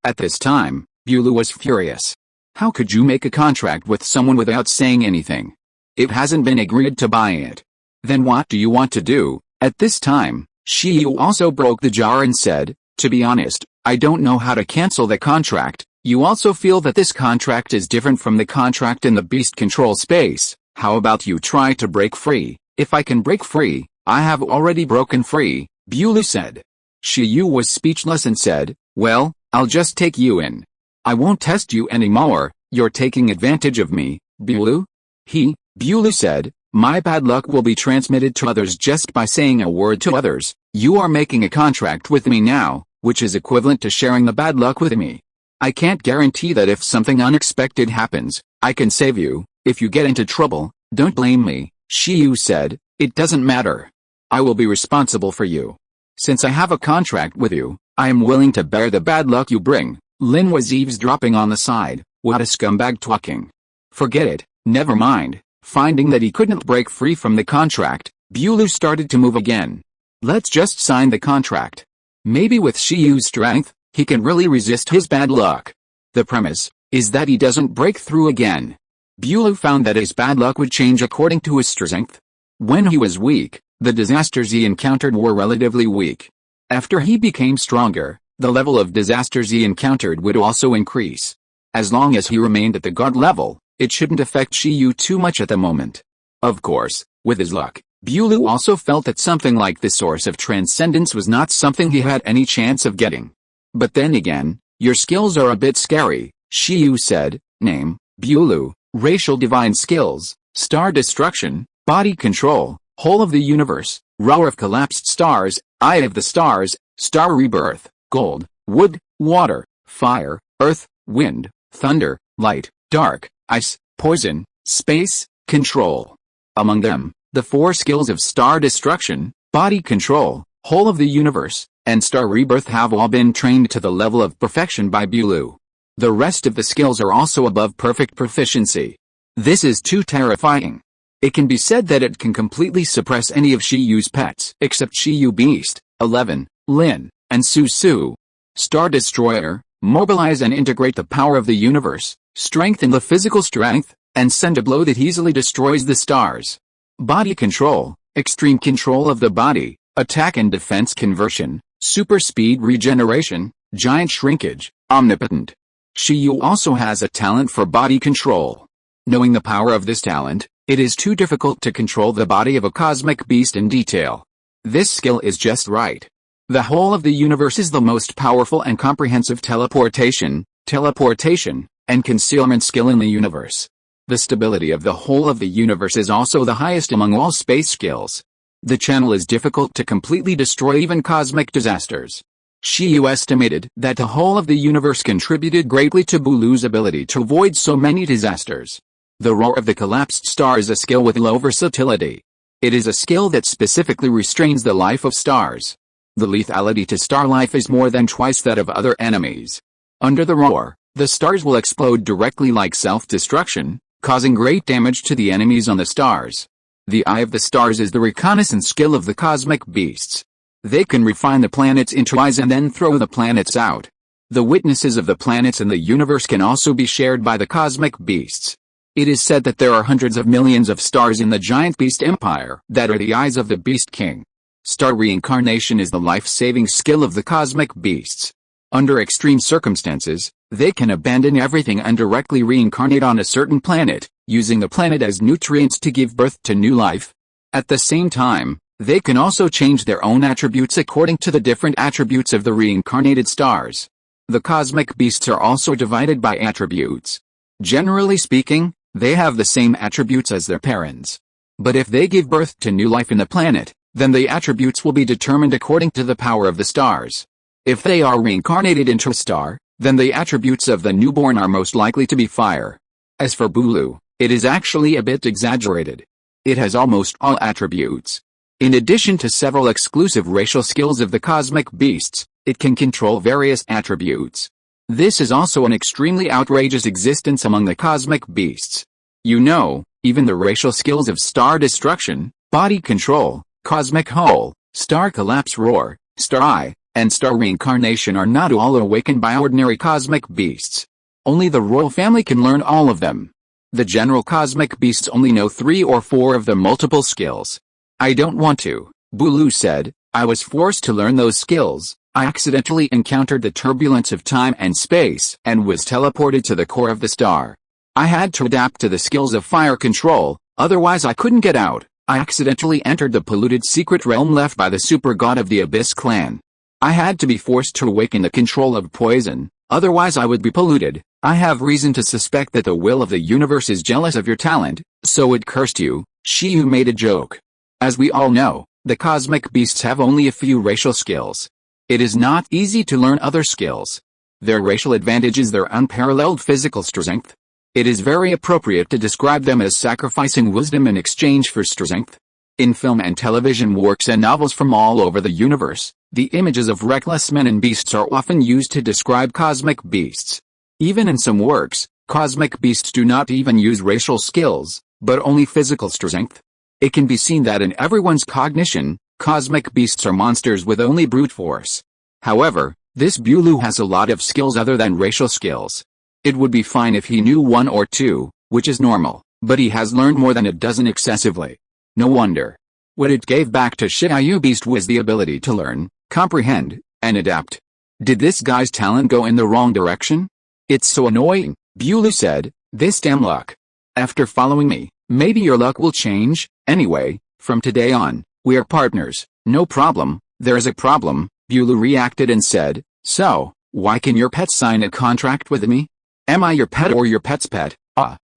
at this time, Bulu was furious. How could you make a contract with someone without saying anything? It hasn't been agreed to buy it. Then what do you want to do? At this time, Xiaoyu also broke the jar and said, to be honest, I don't know how to cancel the contract. You also feel that this contract is different from the contract in the beast control space. How about you try to break free? If I can break free, I have already broken free, Bulu said. Xiaoyu was speechless and said, well, I'll just take you in. I won't test you anymore. You're taking advantage of me, Bulu? Bulu said, my bad luck will be transmitted to others just by saying a word to others. You are making a contract with me now, which is equivalent to sharing the bad luck with me. I can't guarantee that if something unexpected happens, I can save you. If you get into trouble, don't blame me, Xiaoyu said. It doesn't matter. I will be responsible for you. Since I have a contract with you, I am willing to bear the bad luck you bring. Lin was eavesdropping on the side. What a scumbag talking. Forget it, never mind. Finding that he couldn't break free from the contract, Bulu started to move again. Let's just sign the contract. Maybe with Xiaoyu's strength, he can really resist his bad luck. The premise is that he doesn't break through again. Bulu found that his bad luck would change according to his strength. When he was weak, the disasters he encountered were relatively weak. After he became stronger, the level of disasters he encountered would also increase. As long as he remained at the god level, it shouldn't affect Xiaoyu too much at the moment. Of course, with his luck, Bulu also felt that something like the source of transcendence was not something he had any chance of getting. But then again, your skills are a bit scary, Xiaoyu said. Name, Bulu, racial divine skills, star destruction, body control, whole of the universe, roar of collapsed stars, eye of the stars, star rebirth, gold, wood, water, fire, earth, wind, thunder, light, dark, ice, poison, space, control. Among them, the 4 skills of star destruction, body control, whole of the universe, and star rebirth have all been trained to the level of perfection by Bulu. The rest of the skills are also above perfect proficiency. This is too terrifying. It can be said that it can completely suppress any of Xiaoyu's pets except Xiaoyu Beast, 11, Lin, and Su Su. Star Destroyer, mobilize and integrate the power of the universe, strengthen the physical strength, and send a blow that easily destroys the stars. Body control, extreme control of the body, attack and defense conversion, super speed regeneration, giant shrinkage, omnipotent. Xiaoyu also has a talent for body control. Knowing the power of this talent, it is too difficult to control the body of a cosmic beast in detail. This skill is just right. The whole of the universe is the most powerful and comprehensive teleportation, and concealment skill in the universe. The stability of the whole of the universe is also the highest among all space skills. The channel is difficult to completely destroy even cosmic disasters. Xiaoyu estimated that the whole of the universe contributed greatly to Bulu's ability to avoid so many disasters. The roar of the collapsed star is a skill with low versatility. It is a skill that specifically restrains the life of stars. The lethality to star life is more than twice that of other enemies. Under the roar, the stars will explode directly like self-destruction, causing great damage to the enemies on the stars. The eye of the stars is the reconnaissance skill of the cosmic beasts. They can refine the planets into eyes and then throw the planets out. The witnesses of the planets in the universe can also be shared by the cosmic beasts. It is said that there are hundreds of millions of stars in the giant beast empire that are the eyes of the Beast King. Star reincarnation is the life-saving skill of the cosmic beasts. Under extreme circumstances, they can abandon everything and directly reincarnate on a certain planet, using the planet as nutrients to give birth to new life. At the same time, they can also change their own attributes according to the different attributes of the reincarnated stars. The cosmic beasts are also divided by attributes. Generally speaking, they have the same attributes as their parents. But if they give birth to new life in the planet, then the attributes will be determined according to the power of the stars. If they are reincarnated into a star, then the attributes of the newborn are most likely to be fire. As for Bulu, it is actually a bit exaggerated. It has almost all attributes. In addition to several exclusive racial skills of the cosmic beasts, it can control various attributes. This is also an extremely outrageous existence among the cosmic beasts. You know, even the racial skills of star destruction, body control, cosmic hole, star collapse roar, star eye, and star reincarnation are not all awakened by ordinary cosmic beasts. Only the royal family can learn all of them. The general cosmic beasts only know 3 or 4 of the multiple skills. I don't want to, Bulu said. I was forced to learn those skills. I accidentally encountered the turbulence of time and space and was teleported to the core of the star. I had to adapt to the skills of fire control, otherwise I couldn't get out. I accidentally entered the polluted secret realm left by the super god of the Abyss clan. I had to be forced to awaken the control of poison, otherwise I would be polluted. I have reason to suspect that the will of the universe is jealous of your talent, so it cursed you. Shiyu made a joke. As we all know, the cosmic beasts have only a few racial skills. It is not easy to learn other skills. Their racial advantage is their unparalleled physical strength. It is very appropriate to describe them as sacrificing wisdom in exchange for strength. In film and television works and novels from all over the universe, the images of reckless men and beasts are often used to describe cosmic beasts. Even in some works, cosmic beasts do not even use racial skills, but only physical strength. It can be seen that in everyone's cognition, cosmic beasts are monsters with only brute force. However, this Bulu has a lot of skills other than racial skills. It would be fine if he knew 1 or 2, which is normal, but he has learned more than a dozen excessively. No wonder. What it gave back to Shiyu Beast was the ability to learn, comprehend, and adapt. Did this guy's talent go in the wrong direction? It's so annoying, Bulu said. This damn luck. After following me, maybe your luck will change. Anyway, from today on, we are partners. No problem. There's a problem, Bulu reacted and said. So, why can your pet sign a contract with me? Am I your pet or your pet's pet?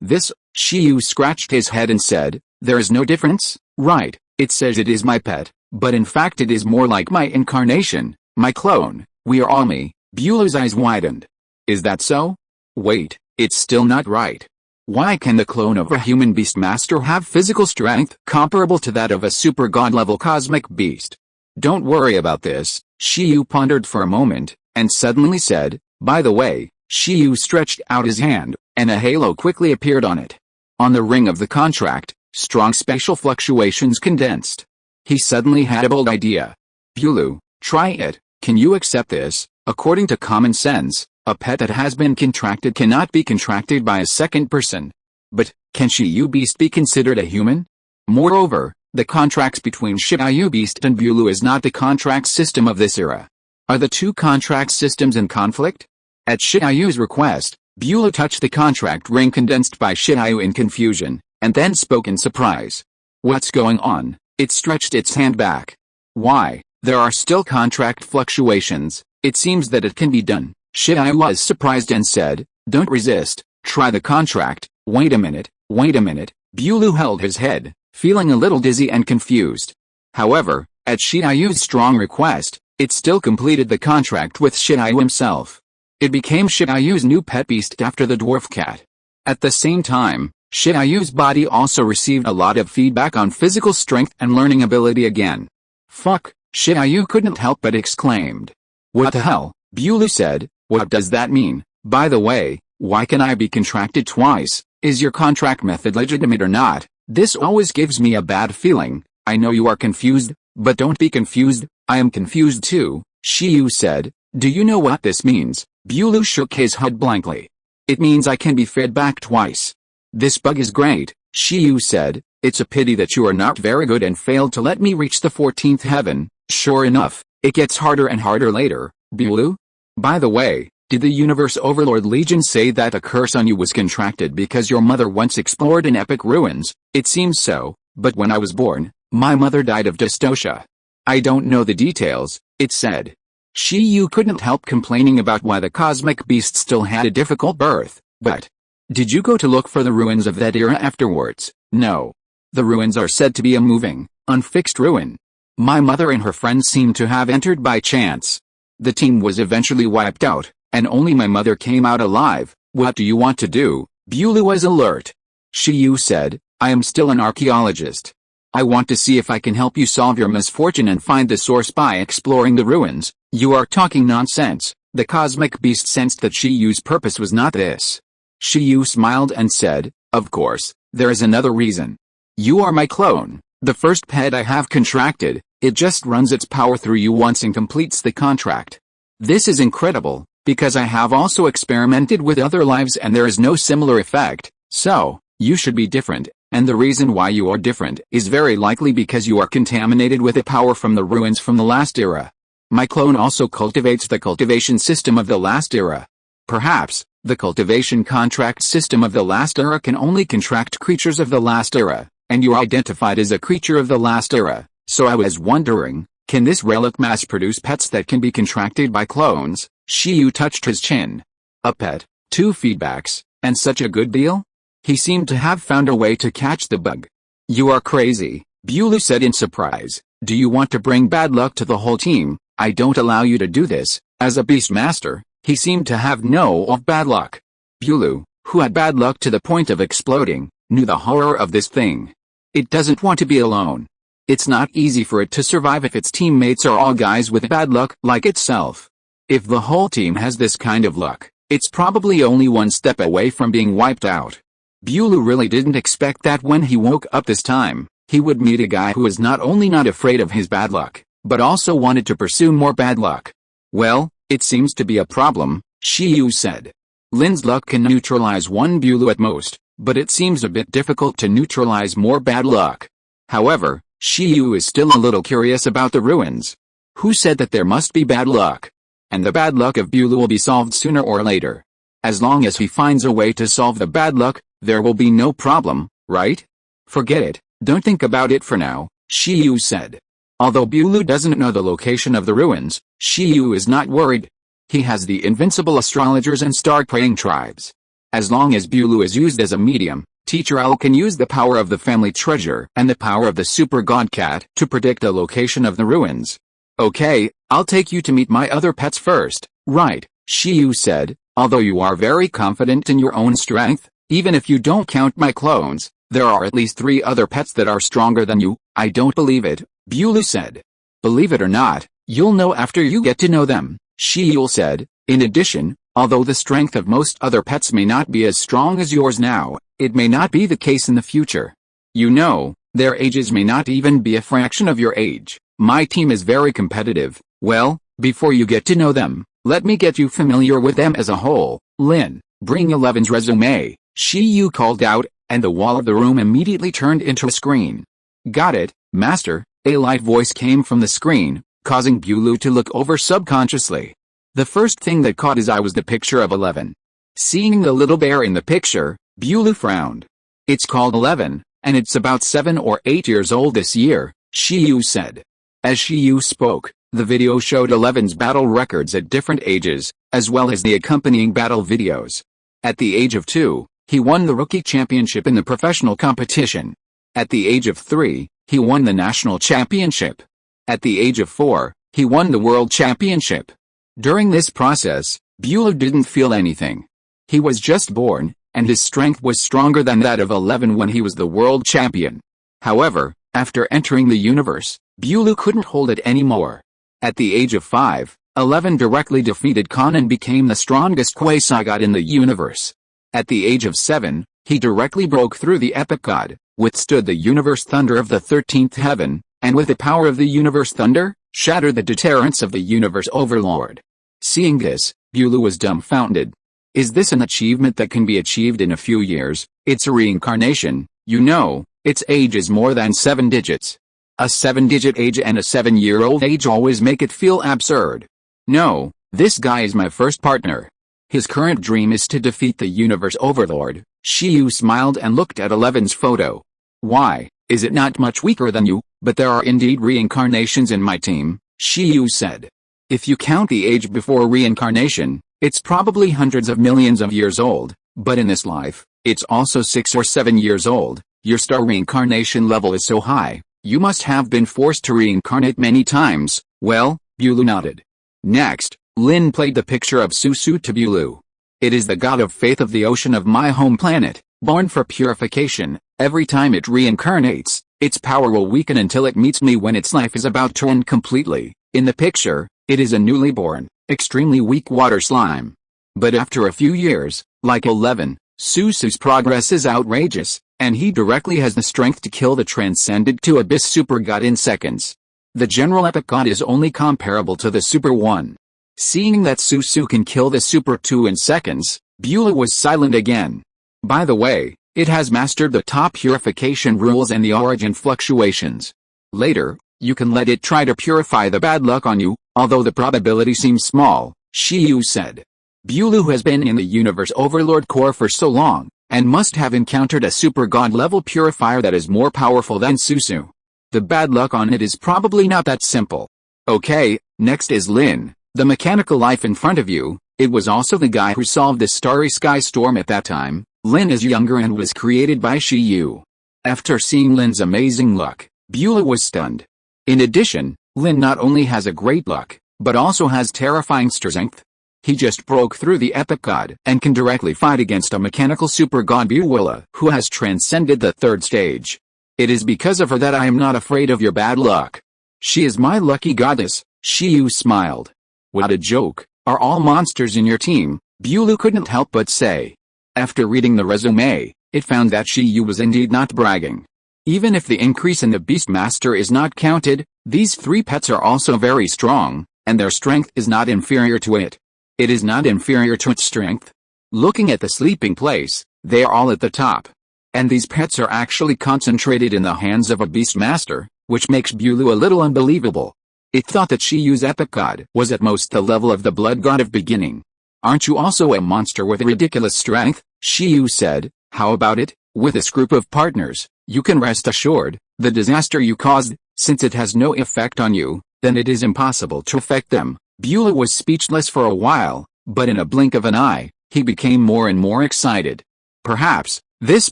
This, Shiyu scratched his head and said, there is no difference, right? It says it is my pet, but in fact it is more like my incarnation, my clone. We are all me. Bulu's eyes widened. Is that so? Wait, it's still not right. Why can the clone of a human beast master have physical strength comparable to that of a super god-level cosmic beast? Don't worry about this, Shiyu pondered for a moment, and suddenly said, by the way, Shiyu stretched out his hand, and a halo quickly appeared on it. On the ring of the contract, strong spatial fluctuations condensed. He suddenly had a bold idea. Bulu, try it. Can you accept this? According to common sense, a pet that has been contracted cannot be contracted by a second person. But, can Shiyu Beast be considered a human? Moreover, the contracts between Shiyu Beast and Bulu is not the contract system of this era. Are the two contract systems in conflict? At Shiyu's request, Bulu touched the contract ring condensed by Shiyu in confusion, and then spoke in surprise. What's going on? It stretched its hand back. Why, there are still contract fluctuations. It seems that it can be done. Shiyu was surprised and said, don't resist, try the contract. Wait a minute. Bulu held his head, feeling a little dizzy and confused. However, at Shiyu's strong request, it still completed the contract with Shiyu himself. It became Shiyu's new pet beast after the dwarf cat. At the same time, Shiyu's body also received a lot of feedback on physical strength and learning ability again. Fuck, Shiyu couldn't help but exclaimed. What the hell? Bulu said, what does that mean? By the way, why can I be contracted twice? Is your contract method legitimate or not? This always gives me a bad feeling. I know you are confused, but don't be confused. I am confused too, Shiyu said. Do you know what this means? Bulu shook his head blankly. It means I can be fed back twice. This bug is great, Shiyu said. It's a pity that you are not very good and failed to let me reach the 14th heaven. Sure enough, it gets harder and harder later, Bulu. By the way, did the Universe Overlord Legion say that a curse on you was contracted because your mother once explored in epic ruins? It seems so, but when I was born, My mother died of dystocia. I don't know the details, it said. Shiyu couldn't help complaining about why the cosmic beast still had a difficult birth, but... Did you go to look for the ruins of that era afterwards? No. The ruins are said to be a moving, unfixed ruin. My mother and her friends seem to have entered by chance. The team was eventually wiped out, and only my mother came out alive. What do you want to do? Bulu was alert. Shiyu said, I am still an archaeologist. I want to see if I can help you solve your misfortune and find the source by exploring the ruins. You are talking nonsense. The cosmic beast sensed that Shiyu's purpose was not this. Shiyu smiled and said, of course, there is another reason. You are my clone, the first pet I have contracted. It just runs its power through you once and completes the contract. This is incredible, because I have also experimented with other lives and there is no similar effect, so, you should be different, and the reason why you are different is very likely because you are contaminated with the power from the ruins from the last era. My clone also cultivates the cultivation system of the last era. Perhaps, the cultivation contract system of the last era can only contract creatures of the last era, and you are identified as a creature of the last era, so I was wondering, can this relic mass produce pets that can be contracted by clones? Shiyu touched his chin. A pet, 2 feedbacks, and such a good deal? He seemed to have found a way to catch the bug. You are crazy, Bulu said in surprise. Do you want to bring bad luck to the whole team? I don't allow you to do this. As a beast master, he seemed to have no of bad luck. Bulu, who had bad luck to the point of exploding, knew the horror of this thing. It doesn't want to be alone. It's not easy for it to survive if its teammates are all guys with bad luck like itself. If the whole team has this kind of luck, it's probably only one step away from being wiped out. Bulu really didn't expect that when he woke up this time, he would meet a guy who was not only not afraid of his bad luck, but also wanted to pursue more bad luck. Well, it seems to be a problem, Shiyu said. Lin's luck can neutralize one Bulu at most, but it seems a bit difficult to neutralize more bad luck. However, Shiyu is still a little curious about the ruins. Who said that there must be bad luck? And the bad luck of Bulu will be solved sooner or later. As long as he finds a way to solve the bad luck, there will be no problem, right? Forget it, don't think about it for now, Shiyu said. Although Bulu doesn't know the location of the ruins, Shiyu is not worried. He has the invincible astrologers and star-praying tribes. As long as Bulu is used as a medium, Teacher Owl can use the power of the family treasure and the power of the super god cat to predict the location of the ruins. Okay, I'll take you to meet my other pets first, right, Shiyu said, although you are very confident in your own strength, even if you don't count my clones, there are at least 3 other pets that are stronger than you. I don't believe it, Bulu said. Believe it or not, you'll know after you get to know them, Shiyu said. In addition, although the strength of most other pets may not be as strong as yours now, it may not be the case in the future. You know, their ages may not even be a fraction of your age. My team is very competitive. Well, before you get to know them, let me get you familiar with them as a whole. Lin, bring 11's resume, Shiyu called out, and the wall of the room immediately turned into a screen. Got it, Master, a light voice came from the screen, causing Bulu to look over subconsciously. The first thing that caught his eye was the picture of 11. Seeing the little bear in the picture, Bulu frowned. It's called 11, and it's about 7 or 8 years old this year, Shiyu said. As Shiyu spoke, the video showed 11's battle records at different ages, as well as the accompanying battle videos. At the age of 2, he won the rookie championship in the professional competition. At the age of 3, he won the national championship. At the age of 4, he won the world championship. During this process, Bulu didn't feel anything. He was just born, and his strength was stronger than that of 11 when he was the world champion. However, after entering the universe, Bulu couldn't hold it anymore. At the age of 5, 11 directly defeated Khan and became the strongest quasi-god in the universe. At the age of 7, he directly broke through the epic god, withstood the universe thunder of the 13th heaven, and with the power of the universe thunder, shattered the deterrence of the universe overlord. Seeing this, Bulu was dumbfounded. Is this an achievement that can be achieved in a few years? It's a reincarnation, you know, its age is more than 7 digits. A 7-digit age and a 7-year-old age always make it feel absurd. No, this guy is my first partner. His current dream is to defeat the universe overlord. Shiyu smiled and looked at 11's photo. Why, is it not much weaker than you? but there are indeed reincarnations in my team, Shiyu said. If you count the age before reincarnation, it's probably hundreds of millions of years old, but in this life, it's also 6 or 7 years old. Your star reincarnation level is so high, you must have been forced to reincarnate many times. Well, Bulu nodded. Next, Lin played the picture of Susu to Bulu. It is the god of faith of the ocean of my home planet, born for purification. Every time it reincarnates, its power will weaken until it meets me when its life is about to end completely. In the picture, it is a newly born, extremely weak water slime. But after a few years, like 11, Susu's progress is outrageous, and he directly has the strength to kill the transcended to abyss super god in seconds. The general epic god is only comparable to the super 1. Seeing that Susu can kill the super 2 in seconds, Beulah was silent again. By the way, it has mastered the top purification rules and the origin fluctuations. Later, you can let it try to purify the bad luck on you, although the probability seems small, Shiyu said. Beulah has been in the Universe Overlord Corps for so long, and must have encountered a super god level purifier that is more powerful than Susu. The bad luck on it is probably not that simple. Okay, next is Lin, the mechanical life in front of you. It was also the guy who solved the starry sky storm at that time. Lin is younger and was created by Shiyu. After seeing Lin's amazing luck, Beulah was stunned. In addition, Lin not only has a great luck, but also has terrifying strength. He just broke through the epic god and can directly fight against a mechanical super god Beulah, who has transcended the 3rd stage. It is because of her that I am not afraid of your bad luck. She is my lucky goddess, Shiyu smiled. What a joke, are all monsters in your team? Beulah couldn't help but say. After reading the resume, it found that Shiyu was indeed not bragging. Even if the increase in the Beastmaster is not counted, these 3 pets are also very strong, and their strength is not inferior to it. It is not inferior to its strength. Looking at the sleeping place, they are all at the top. And these pets are actually concentrated in the hands of a Beastmaster, which makes Beulah a little unbelievable. It thought that Shiyu's epic god was at most the level of the blood god of beginning. Aren't you also a monster with ridiculous strength? Shiyu said. How about it? With this group of partners, you can rest assured, the disaster you caused, since it has no effect on you, then it is impossible to affect them. Beulah was speechless for a while, but in a blink of an eye, he became more and more excited. Perhaps, this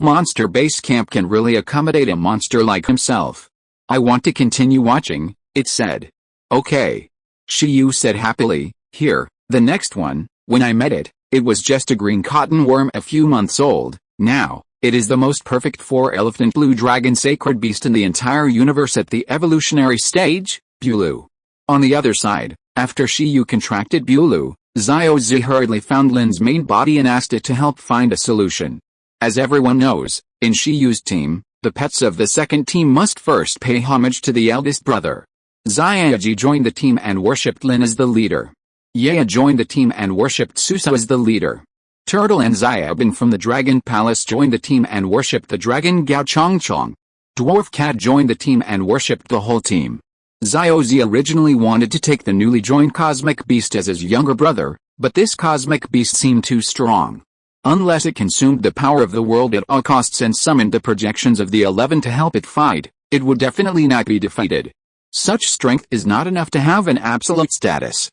monster base camp can really accommodate a monster like himself. I want to continue watching, it said. Okay. Shiyu said happily. Here, the next one. When I met it, it was just a green cotton worm a few months old. Now, it is the most perfect 4-elephant blue dragon sacred beast in the entire universe at the evolutionary stage, Beulah. On the other side, after Shiyu contracted Beulah, Xiaozi hurriedly found Lin's main body and asked it to help find a solution. As everyone knows, in Shiyu's team, the pets of the second team must first pay homage to the eldest brother. Xiaoji joined the team and worshipped Lin as the leader. Yaya joined the team and worshipped Susa as the leader. Turtle and Xiaobin from the Dragon Palace joined the team and worshipped the dragon Gao Chongchong. Dwarf Cat joined the team and worshipped the whole team. Xiaozi originally wanted to take the newly joined Cosmic Beast as his younger brother, but this Cosmic Beast seemed too strong. Unless it consumed the power of the world at all costs and summoned the projections of the 11 to help it fight, it would definitely not be defeated. Such strength is not enough to have an absolute status.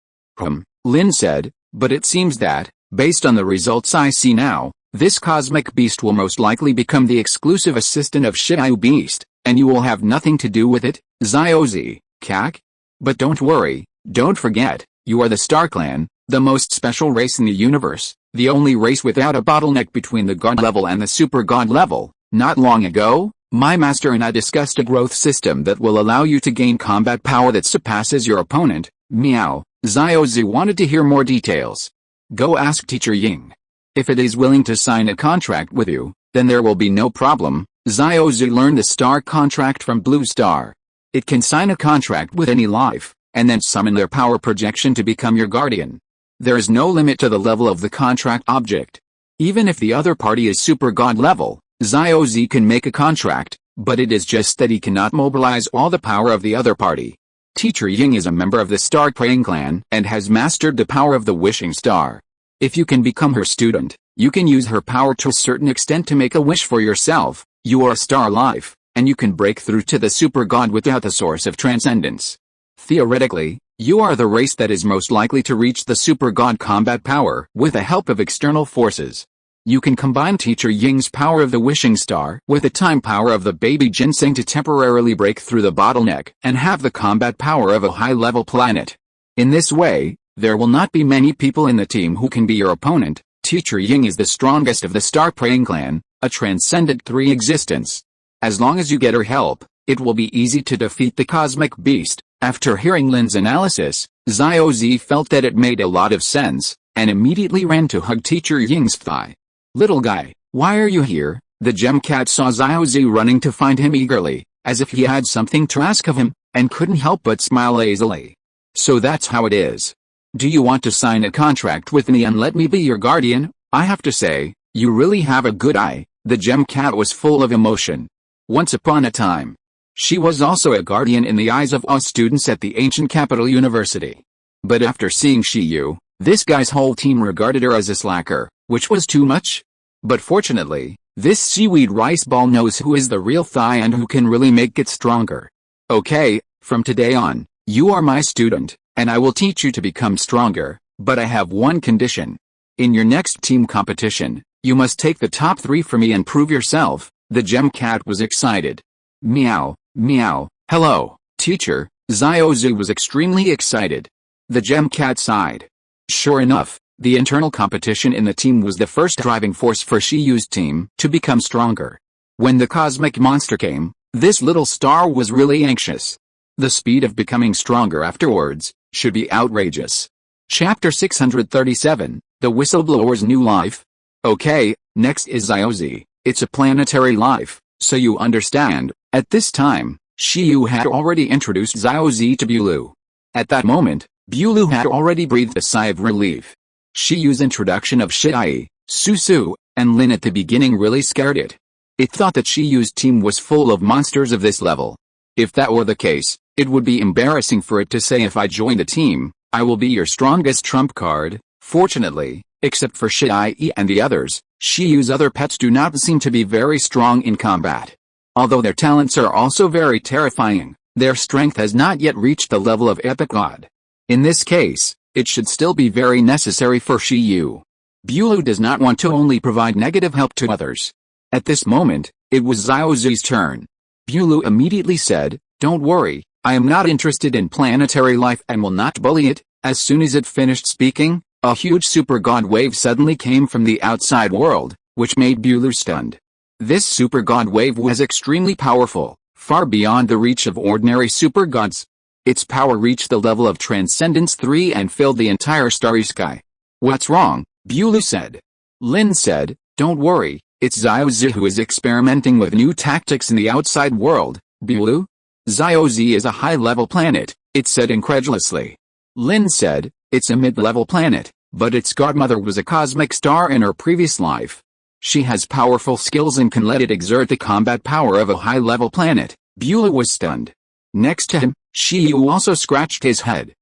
Lin said, but it seems that, based on the results I see now, this Cosmic Beast will most likely become the exclusive assistant of Shiyu Beast, and you will have nothing to do with it, Xiaozi, Kak? But don't worry, don't forget, you are the Star Clan, the most special race in the universe, the only race without a bottleneck between the God level and the Super God level. Not long ago, my master and I discussed a growth system that will allow you to gain combat power that surpasses your opponent. Meow. Xiaozi wanted to hear more details. Go ask Teacher Ying. If it is willing to sign a contract with you, then there will be no problem. Xiaozi learned the star contract from Blue Star. It can sign a contract with any life, and then summon their power projection to become your guardian. There is no limit to the level of the contract object. Even if the other party is Super God level, Xiaozi can make a contract, but it is just that he cannot mobilize all the power of the other party. Teacher Ying is a member of the Star Praying Clan and has mastered the power of the Wishing Star. If you can become her student, you can use her power to a certain extent to make a wish for yourself. You are a star life, and you can break through to the super god without the source of transcendence. Theoretically, you are the race that is most likely to reach the super god combat power with the help of external forces. You can combine Teacher Ying's power of the wishing star with the time power of the baby ginseng to temporarily break through the bottleneck and have the combat power of a high-level planet. In this way, there will not be many people in the team who can be your opponent. Teacher Ying is the strongest of the Star Praying clan, a transcendent 3 existence. As long as you get her help, it will be easy to defeat the cosmic beast. After hearing Lin's analysis, Xiao Zi felt that it made a lot of sense, and immediately ran to hug Teacher Ying's thigh. "Little guy, why are you here?" The gem cat saw Xiao Zi running to find him eagerly, as if he had something to ask of him, and couldn't help but smile lazily. "So that's how it is. Do you want to sign a contract with me and let me be your guardian? I have to say, you really have a good eye." The gem cat was full of emotion. Once upon a time, she was also a guardian in the eyes of all students at the ancient capital university. But after seeing Shiyu, this guy's whole team regarded her as a slacker, which was too much. But fortunately, this seaweed rice ball knows who is the real Thai and who can really make it stronger. "Okay, from today on, you are my student, and I will teach you to become stronger, but I have one condition. In your next team competition, you must take the top 3 for me and prove yourself." The gem cat was excited. "Meow, meow, hello, teacher." Xiao Zi was extremely excited. The gem cat sighed. Sure enough, the internal competition in the team was the first driving force for Shiyu's team to become stronger. When the cosmic monster came, this little star was really anxious. The speed of becoming stronger afterwards should be outrageous. Chapter 637, The Whistleblower's New Life. Okay, next is Xiao Zi. It's a planetary life, so you understand. At this time, Shiyu had already introduced Xiao Zi to Bulu. At that moment, Bulu had already breathed a sigh of relief. Shiyu's introduction of Shai, Susu, and Lin at the beginning really scared it. It thought that Shiyu's team was full of monsters of this level. If that were the case, it would be embarrassing for it to say, "If I join the team, I will be your strongest trump card." Fortunately, except for Shai and the others, Shiyu's other pets do not seem to be very strong in combat. Although their talents are also very terrifying, their strength has not yet reached the level of epic god. In this case, it should still be very necessary for Shiyu. Bulu does not want to only provide negative help to others. At this moment, it was Xiao Zi's turn. Bulu immediately said, "Don't worry, I am not interested in planetary life and will not bully it." As soon as it finished speaking, a huge super god wave suddenly came from the outside world, which made Bulu stunned. This super god wave was extremely powerful, far beyond the reach of ordinary super gods. Its power reached the level of Transcendence 3 and filled the entire starry sky. "What's wrong?" Bulu said. Lin said, "Don't worry, it's Xiao Zi who is experimenting with new tactics in the outside world." "Bulu? Xiao Zi is a high-level planet," it said incredulously. Lin said, "It's a mid-level planet, but its godmother was a cosmic star in her previous life. She has powerful skills and can let it exert the combat power of a high-level planet." Bulu was stunned. Next to him, Shiyu also scratched his head.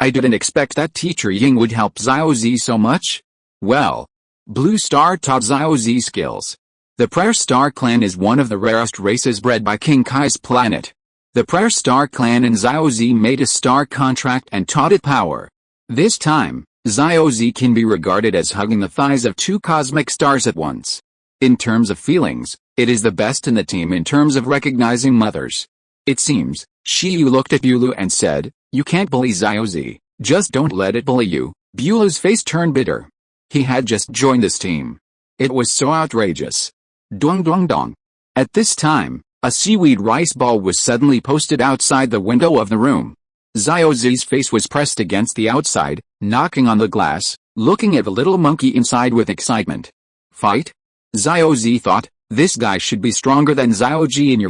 I didn't expect that Teacher Ying would help Xiao Zi so much." Well, Blue Star taught Xiao Zi skills. The Prayer Star clan is one of the rarest races bred by King Kai's planet. The Prayer Star clan and Xiao Zi made a star contract and taught it power. This time, Xiao Zi can be regarded as hugging the thighs of 2 cosmic stars at once. In terms of feelings, it is the best in the team in terms of recognizing mothers. It seems, Shiyu looked at Bulu and said, "You can't bully Xiao Zi, just don't let it bully you." Bulu's face turned bitter. He had just joined this team. It was so outrageous. Dong dong dong. At this time, a seaweed rice ball was suddenly posted outside the window of the room. Xiao Zi's face was pressed against the outside, knocking on the glass, looking at the little monkey inside with excitement. Fight? Xiao Zi thought, this guy should be stronger than Xiao Jin.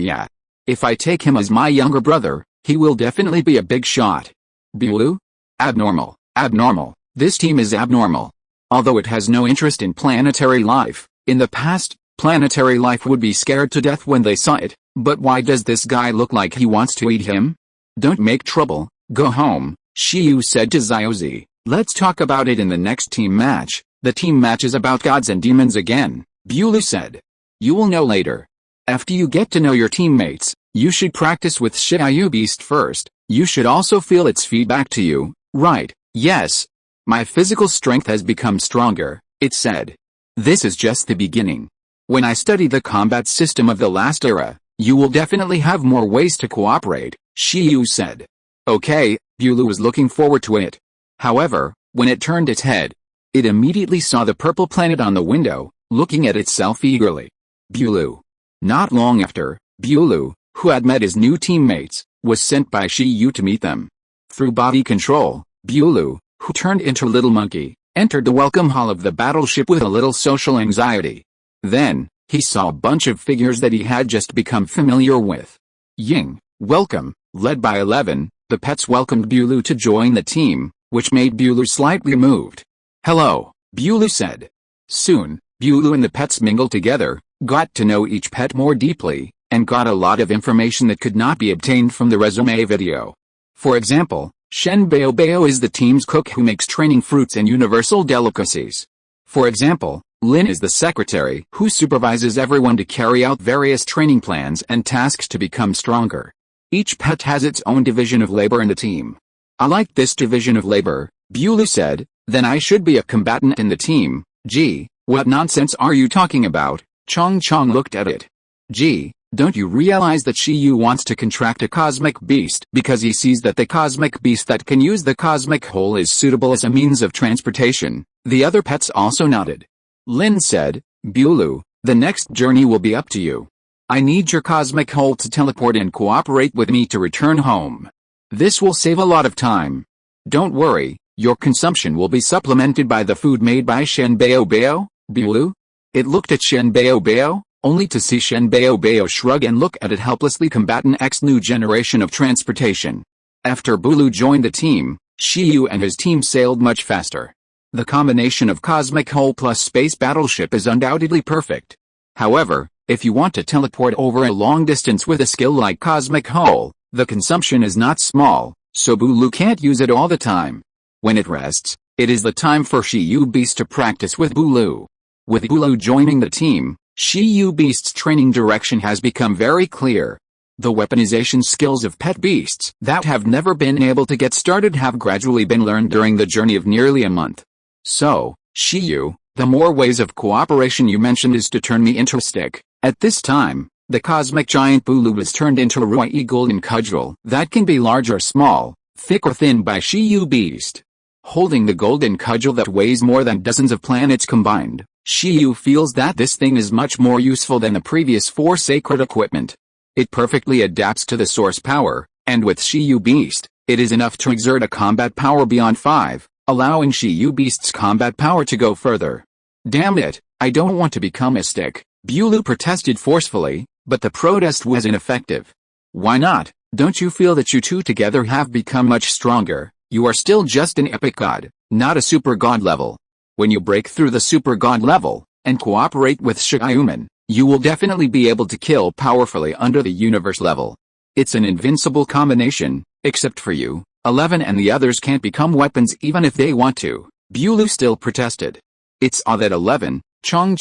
If I take him as my younger brother, he will definitely be a big shot. Bulu? Abnormal, abnormal, this team is abnormal. Although it has no interest in planetary life, in the past, planetary life would be scared to death when they saw it, but why does this guy look like he wants to eat him? Don't make trouble, go home, Shiyu said to Xiao Zi. Let's talk about it in the next team match. The team match is about gods and demons again, Bulu said. You will know later. After you get to know your teammates, you should practice with Shiyu Beast first. You should also feel its feedback to you. Right, yes. My physical strength has become stronger, it said. This is just the beginning. When I study the combat system of the last era, you will definitely have more ways to cooperate, Shiyu said. Okay, Bulu was looking forward to it. However, when it turned its head, it immediately saw the purple planet on the window, looking at itself eagerly. Bulu. Not long after, Bulu, who had met his new teammates, was sent by Shiyu to meet them. Through body control, Bulu, who turned into Little Monkey, entered the welcome hall of the battleship with a little social anxiety. Then, he saw a bunch of figures that he had just become familiar with. Ying, welcome, led by 11, the pets welcomed Bulu to join the team, which made Bulu slightly moved. Hello, Bulu said. Soon, Bulu and the pets mingled together, got to know each pet more deeply, and got a lot of information that could not be obtained from the resume video. For example, Shen Bao Bao is the team's cook who makes training fruits and universal delicacies. For example, Lin is the secretary who supervises everyone to carry out various training plans and tasks to become stronger. Each pet has its own division of labor in the team. I like this division of labor, Bulu said, then I should be a combatant in the team. Gee, what nonsense are you talking about? Chong looked at it. Gee, don't you realize that Shiyu wants to contract a cosmic beast because he sees that the cosmic beast that can use the cosmic hole is suitable as a means of transportation? The other pets also nodded. Lin said, Bulu, the next journey will be up to you. I need your cosmic hole to teleport and cooperate with me to return home. This will save a lot of time. Don't worry, your consumption will be supplemented by the food made by Shen Bao Bao, Bulu. It looked at Shen Bao Bao, only to see Shen Bao Bao shrug and look at it helplessly. Combatant X new generation of transportation. After Bulu joined the team, Shiyu and his team sailed much faster. The combination of cosmic hole plus space battleship is undoubtedly perfect. However, if you want to teleport over a long distance with a skill like cosmic hole, the consumption is not small, so Bulu can't use it all the time. When it rests, it is the time for Shiyu Beast to practice with Bulu. With Bulu joining the team, Shiyu Beast's training direction has become very clear. The weaponization skills of pet beasts that have never been able to get started have gradually been learned during the journey of nearly a month. So, Shiyu, the more ways of cooperation you mentioned is to turn me into a stick. At this time, the cosmic giant Bulu was turned into a Ruai golden cudgel that can be large or small, thick or thin by Shiyu Beast. Holding the golden cudgel that weighs more than dozens of planets combined, Shiyu feels that this thing is much more useful than the previous 4 sacred equipment. It perfectly adapts to the source power, and with Shiyu Beast, it is enough to exert a combat power beyond 5, allowing Shiyu Beast's combat power to go further. Damn it, I don't want to become a stick, Bulu protested forcefully, but the protest was ineffective. Why not? Don't you feel that you two together have become much stronger? You are still just an epic god, not a super god level. When you break through the super god level, and cooperate with Shiuman, you will definitely be able to kill powerfully under the universe level. It's an invincible combination, except for you, 11 and the others can't become weapons even if they want to, Bulu still protested. It's odd that 11, Chong,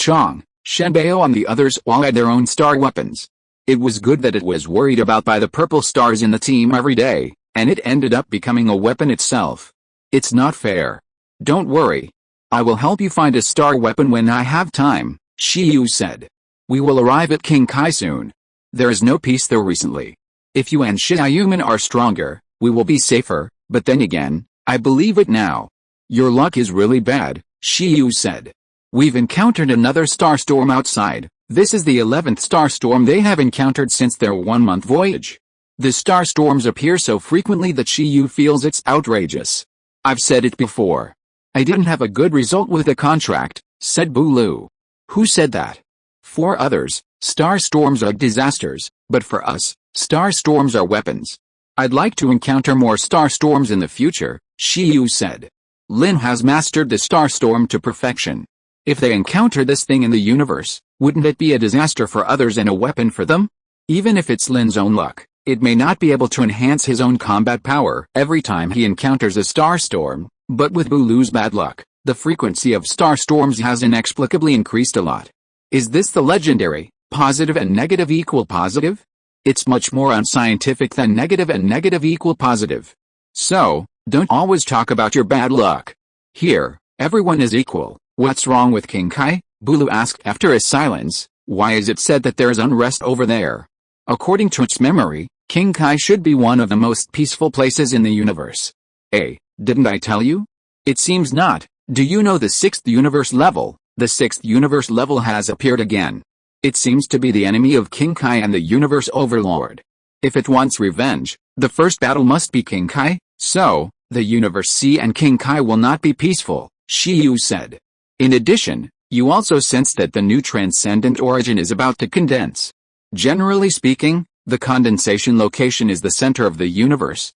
Shenbao and the others all had their own star weapons. It was good that it was worried about by the purple stars in the team every day, and it ended up becoming a weapon itself. It's not fair. Don't worry. I will help you find a star weapon when I have time, Shiyu said. We will arrive at King Kai soon. There is no peace there recently. If you and Shiuman are stronger, we will be safer, but then again, I believe it now. Your luck is really bad, Shiyu said. We've encountered another star storm outside. This is the 11th star storm they have encountered since their 1-month voyage. The star storms appear so frequently that Shiyu feels it's outrageous. I've said it before. I didn't have a good result with the contract, said Bulu. Who said that? For others, star storms are disasters, but for us, star storms are weapons. I'd like to encounter more star storms in the future, Shiyu said. Lin has mastered the star storm to perfection. If they encounter this thing in the universe, wouldn't it be a disaster for others and a weapon for them? Even if it's Lin's own luck, it may not be able to enhance his own combat power every time he encounters a star storm, but with Bulu's bad luck, the frequency of star storms has inexplicably increased a lot. Is this the legendary, Positive and negative equal positive? It's much more unscientific than negative and negative equal positive. So, don't always talk about your bad luck. Here, everyone is equal. What's wrong with King Kai? Bulu asked after a silence. Why is it said that there is unrest over there? According to its memory, King Kai should be one of the most peaceful places in the universe. Didn't I tell you? It seems not. Do you know the 6th universe level? The 6th universe level has appeared again. It seems to be the enemy of King Kai and the universe overlord. If it wants revenge, the first battle must be King Kai, so, the universe C and King Kai will not be peaceful, Shiyu said. In addition, you also sense that the new transcendent origin is about to condense. Generally speaking, the condensation location is the center of the universe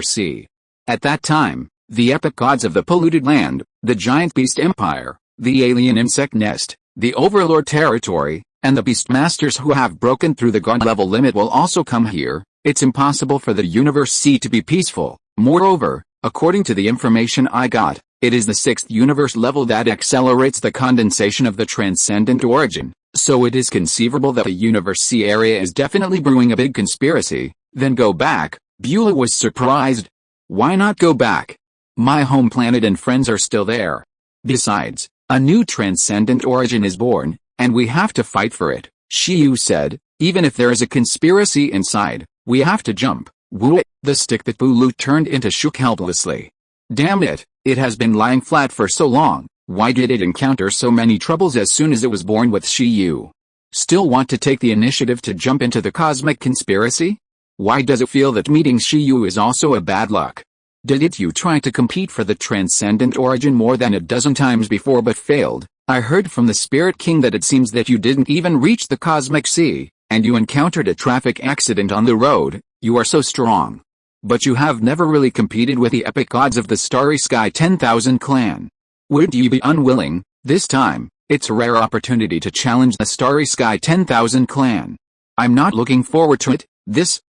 C. At that time, the epic gods of the polluted land, the giant beast empire, the alien insect nest, the overlord territory, and the beastmasters who have broken through the god level limit will also come here. It's impossible for the universe C to be peaceful. Moreover, according to the information I got, it is the 6th universe level that accelerates the condensation of the transcendent origin, so it is conceivable that the universe C area is definitely brewing a big conspiracy. Then go back. Beulah was surprised. Why not go back? My home planet and friends are still there. Besides, a new transcendent origin is born, and we have to fight for it, Shiyu said. Even if there is a conspiracy inside, we have to jump. Woo! The stick that Bulu turned into shook helplessly. Damn it, it has been lying flat for so long. Why did it encounter so many troubles as soon as it was born with Shiyu? Still want to take the initiative to jump into the cosmic conspiracy? Why does it feel that meeting Shiyu is also a bad luck? Did you try to compete for the transcendent origin more than a dozen times before but failed? I heard from the Spirit King that it seems that you didn't even reach the cosmic sea, and you encountered a traffic accident on the road. You are so strong. But you have never really competed with the epic gods of the Starry Sky 10,000 clan. Would you be unwilling, this time? It's a rare opportunity to challenge the Starry Sky 10,000 clan. I'm not looking forward to it.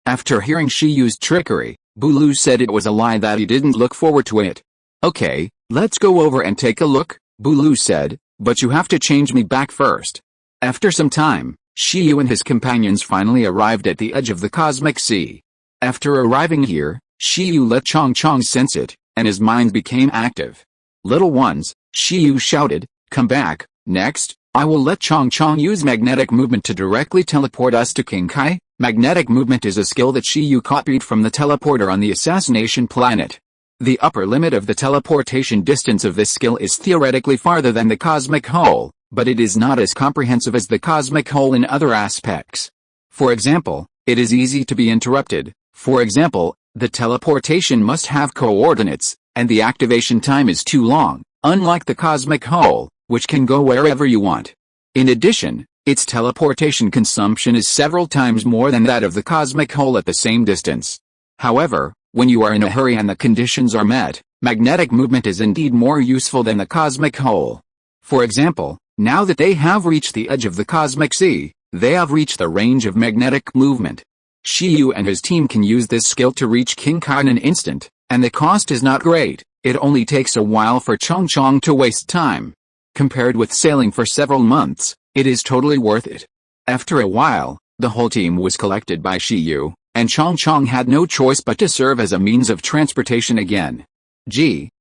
After hearing Shiyu's trickery, Bulu said it was a lie that he didn't look forward to it. Okay, let's go over and take a look, Bulu said, but you have to change me back first. After some time, Shiyu and his companions finally arrived at the edge of the cosmic sea. After arriving here, Shiyu let Chong Chong sense it, and his mind became active. Little ones, Shiyu shouted, come back. Next, I will let Chong Chong use magnetic movement to directly teleport us to King Kai. Magnetic movement is a skill that Shiyu copied from the teleporter on the assassination planet. The upper limit of the teleportation distance of this skill is theoretically farther than the cosmic hole, but it is not as comprehensive as the cosmic hole in other aspects. For example, it is easy to be interrupted. For example, the teleportation must have coordinates, and the activation time is too long, unlike the cosmic hole, which can go wherever you want. In addition, its teleportation consumption is several times more than that of the cosmic hole at the same distance. However, when you are in a hurry and the conditions are met, magnetic movement is indeed more useful than the cosmic hole. For example, now that they have reached the edge of the cosmic sea, they have reached the range of magnetic movement. Shiyu and his team can use this skill to reach King Kai in an instant, and the cost is not great. It only takes a while for Chong Chong to waste time. Compared with sailing for several months, it is totally worth it. After a while, the whole team was collected by Shiyu, and Chong Chong had no choice but to serve as a means of transportation again.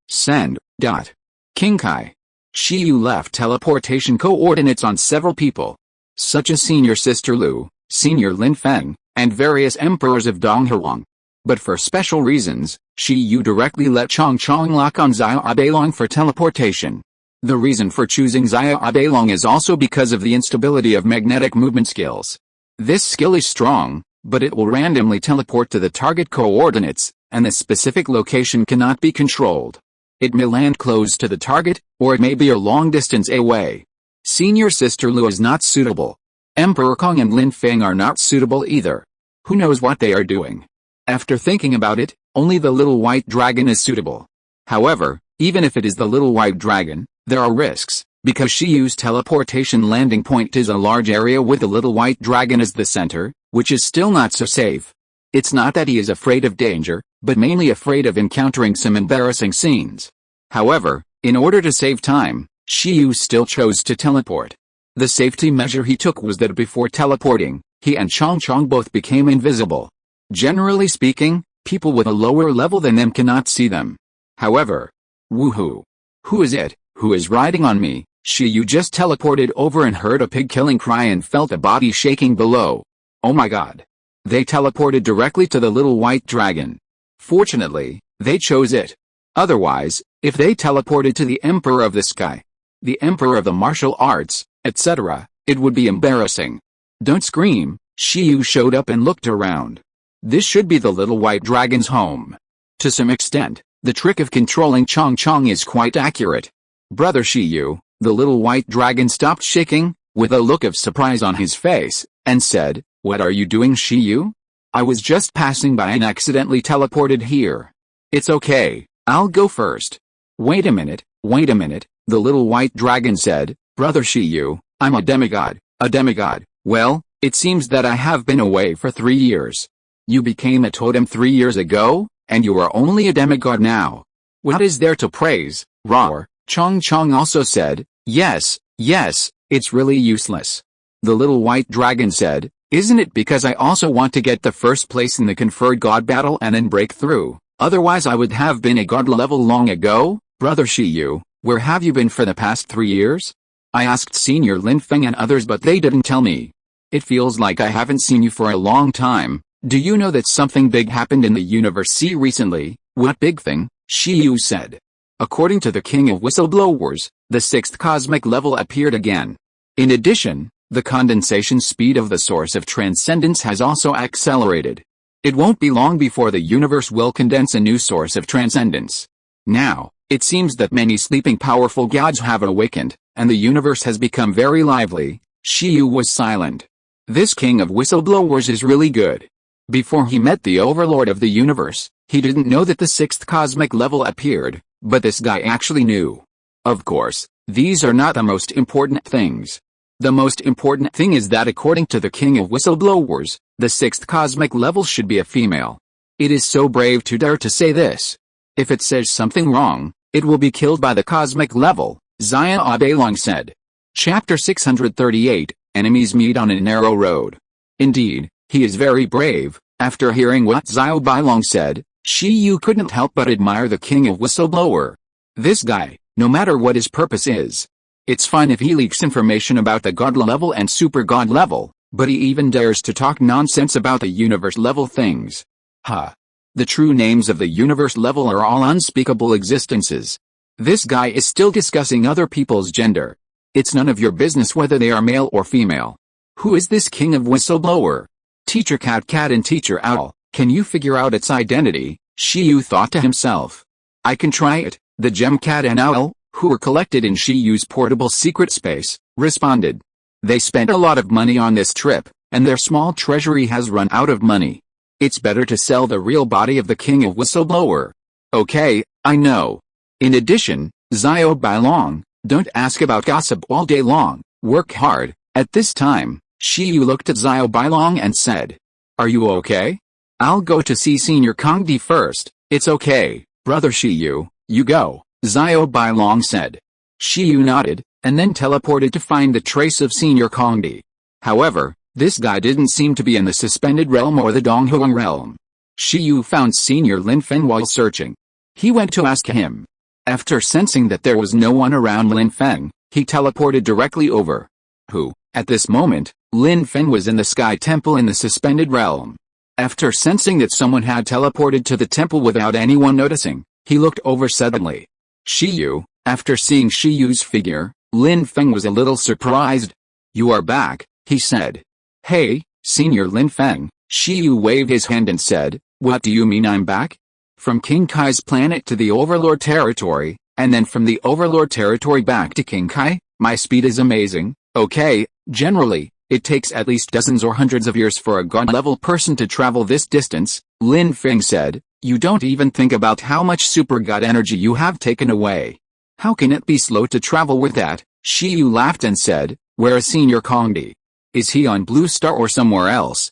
Send. King Kai. Shiyu left teleportation coordinates on several people, such as Senior Sister Lu, Senior Lin Feng, and various emperors of Donghuang. But for special reasons, Shiyu directly let Chong Chong lock on Xia Abelong for teleportation. The reason for choosing Xia Abelong is also because of the instability of magnetic movement skills. This skill is strong, but it will randomly teleport to the target coordinates, and the specific location cannot be controlled. It may land close to the target, or it may be a long distance away. Senior Sister Lu is not suitable. Emperor Kong and Lin Feng are not suitable either. Who knows what they are doing? After thinking about it, only the little white dragon is suitable. However, even if it is the little white dragon, there are risks, because Shiyu's teleportation landing point is a large area with the little white dragon as the center, which is still not so safe. It's not that he is afraid of danger, but mainly afraid of encountering some embarrassing scenes. However, in order to save time, Shiyu still chose to teleport. The safety measure he took was that before teleporting, he and Chong Chong both became invisible. Generally speaking, people with a lower level than them cannot see them. However, woohoo! Who is it? Who is riding on me? Shiyu just teleported over and heard a pig-killing cry and felt a body shaking below. Oh my god. They teleported directly to the little white dragon. Fortunately, they chose it. Otherwise, if they teleported to the Emperor of the Sky, the Emperor of the Martial Arts, etc., it would be embarrassing. Don't scream. Shiyu showed up and looked around. This should be the little white dragon's home. To some extent, the trick of controlling Chong Chong is quite accurate. Brother Shiyu, the little white dragon stopped shaking, with a look of surprise on his face, and said, "What are you doing, Shiyu? I was just passing by and accidentally teleported here. It's okay, I'll go first." Wait a minute, the little white dragon said, "Brother Shiyu, I'm a demigod, a demigod. Well, it seems that I have been away for 3 years. You became a totem 3 years ago, and you are only a demigod now. What is there to praise?" Roar. Chong Chong also said, yes, it's really useless. The little white dragon said, "Isn't it because I also want to get the first place in the conferred god battle and then break through? Otherwise I would have been a god level long ago." Brother Shiyu, where have you been for the past 3 years? I asked Senior Lin Feng and others, but they didn't tell me. It feels like I haven't seen you for a long time. Do you know that something big happened in the universe recently? What big thing? Shiyu said. According to the King of Whistleblowers, the 6th cosmic level appeared again. In addition, the condensation speed of the source of transcendence has also accelerated. It won't be long before the universe will condense a new source of transcendence. Now, it seems that many sleeping powerful gods have awakened, and the universe has become very lively. Shiyu was silent. This King of Whistleblowers is really good. Before he met the Overlord of the universe, he didn't know that the 6th cosmic level appeared, but this guy actually knew. Of course, these are not the most important things. The most important thing is that according to the King of Whistleblowers, the 6th cosmic level should be a female. It is so brave to dare to say this. If it says something wrong, it will be killed by the cosmic level, Xia Abailong said. Chapter 638, Enemies Meet on a Narrow Road. Indeed, he is very brave. After hearing what Xiao Bailong said, Shiyu couldn't help but admire the King of Whistleblower. This guy, no matter what his purpose is. It's fine if he leaks information about the god level and super god level, but he even dares to talk nonsense about the universe level things. The true names of the universe level are all unspeakable existences. This guy is still discussing other people's gender. It's none of your business whether they are male or female. Who is this King of Whistleblower? Teacher Cat and Teacher Owl, can you figure out its identity? Shiyu thought to himself. I can try it. The Gem Cat and Owl, who were collected in Shiyu's portable secret space, responded. They spent a lot of money on this trip, and their small treasury has run out of money. It's better to sell the real body of the King of Whistleblower. Okay, I know. In addition, Xiao Bailong, don't ask about gossip all day long, work hard. At this time, Shiyu looked at Xiao Bailong and said, Are you okay? I'll go to see Senior Kongdi first. It's okay, Brother Shiyu, you go, Xiao Bailong said. Shiyu nodded, and then teleported to find the trace of Senior Kongdi. However, this guy didn't seem to be in the Suspended Realm or the Donghuang Realm. Shiyu found Senior Lin Feng while searching. He went to ask him. After sensing that there was no one around Lin Feng, he teleported directly over. At this moment, Lin Feng was in the Sky Temple in the Suspended Realm. After sensing that someone had teleported to the temple without anyone noticing, he looked over suddenly. Shiyu, after seeing Shiyu's figure, Lin Feng was a little surprised. You are back, he said. Hey, Senior Lin Feng, Shiyu waved his hand and said, What do you mean I'm back? From King Kai's planet to the Overlord territory, and then from the Overlord territory back to King Kai, my speed is amazing. Okay, generally, it takes at least dozens or hundreds of years for a god-level person to travel this distance, Lin Feng said. You don't even think about how much super god energy you have taken away. How can it be slow to travel with that? Shiyu laughed and said, Where is Senior Kongdi? Is he on Blue Star or somewhere else?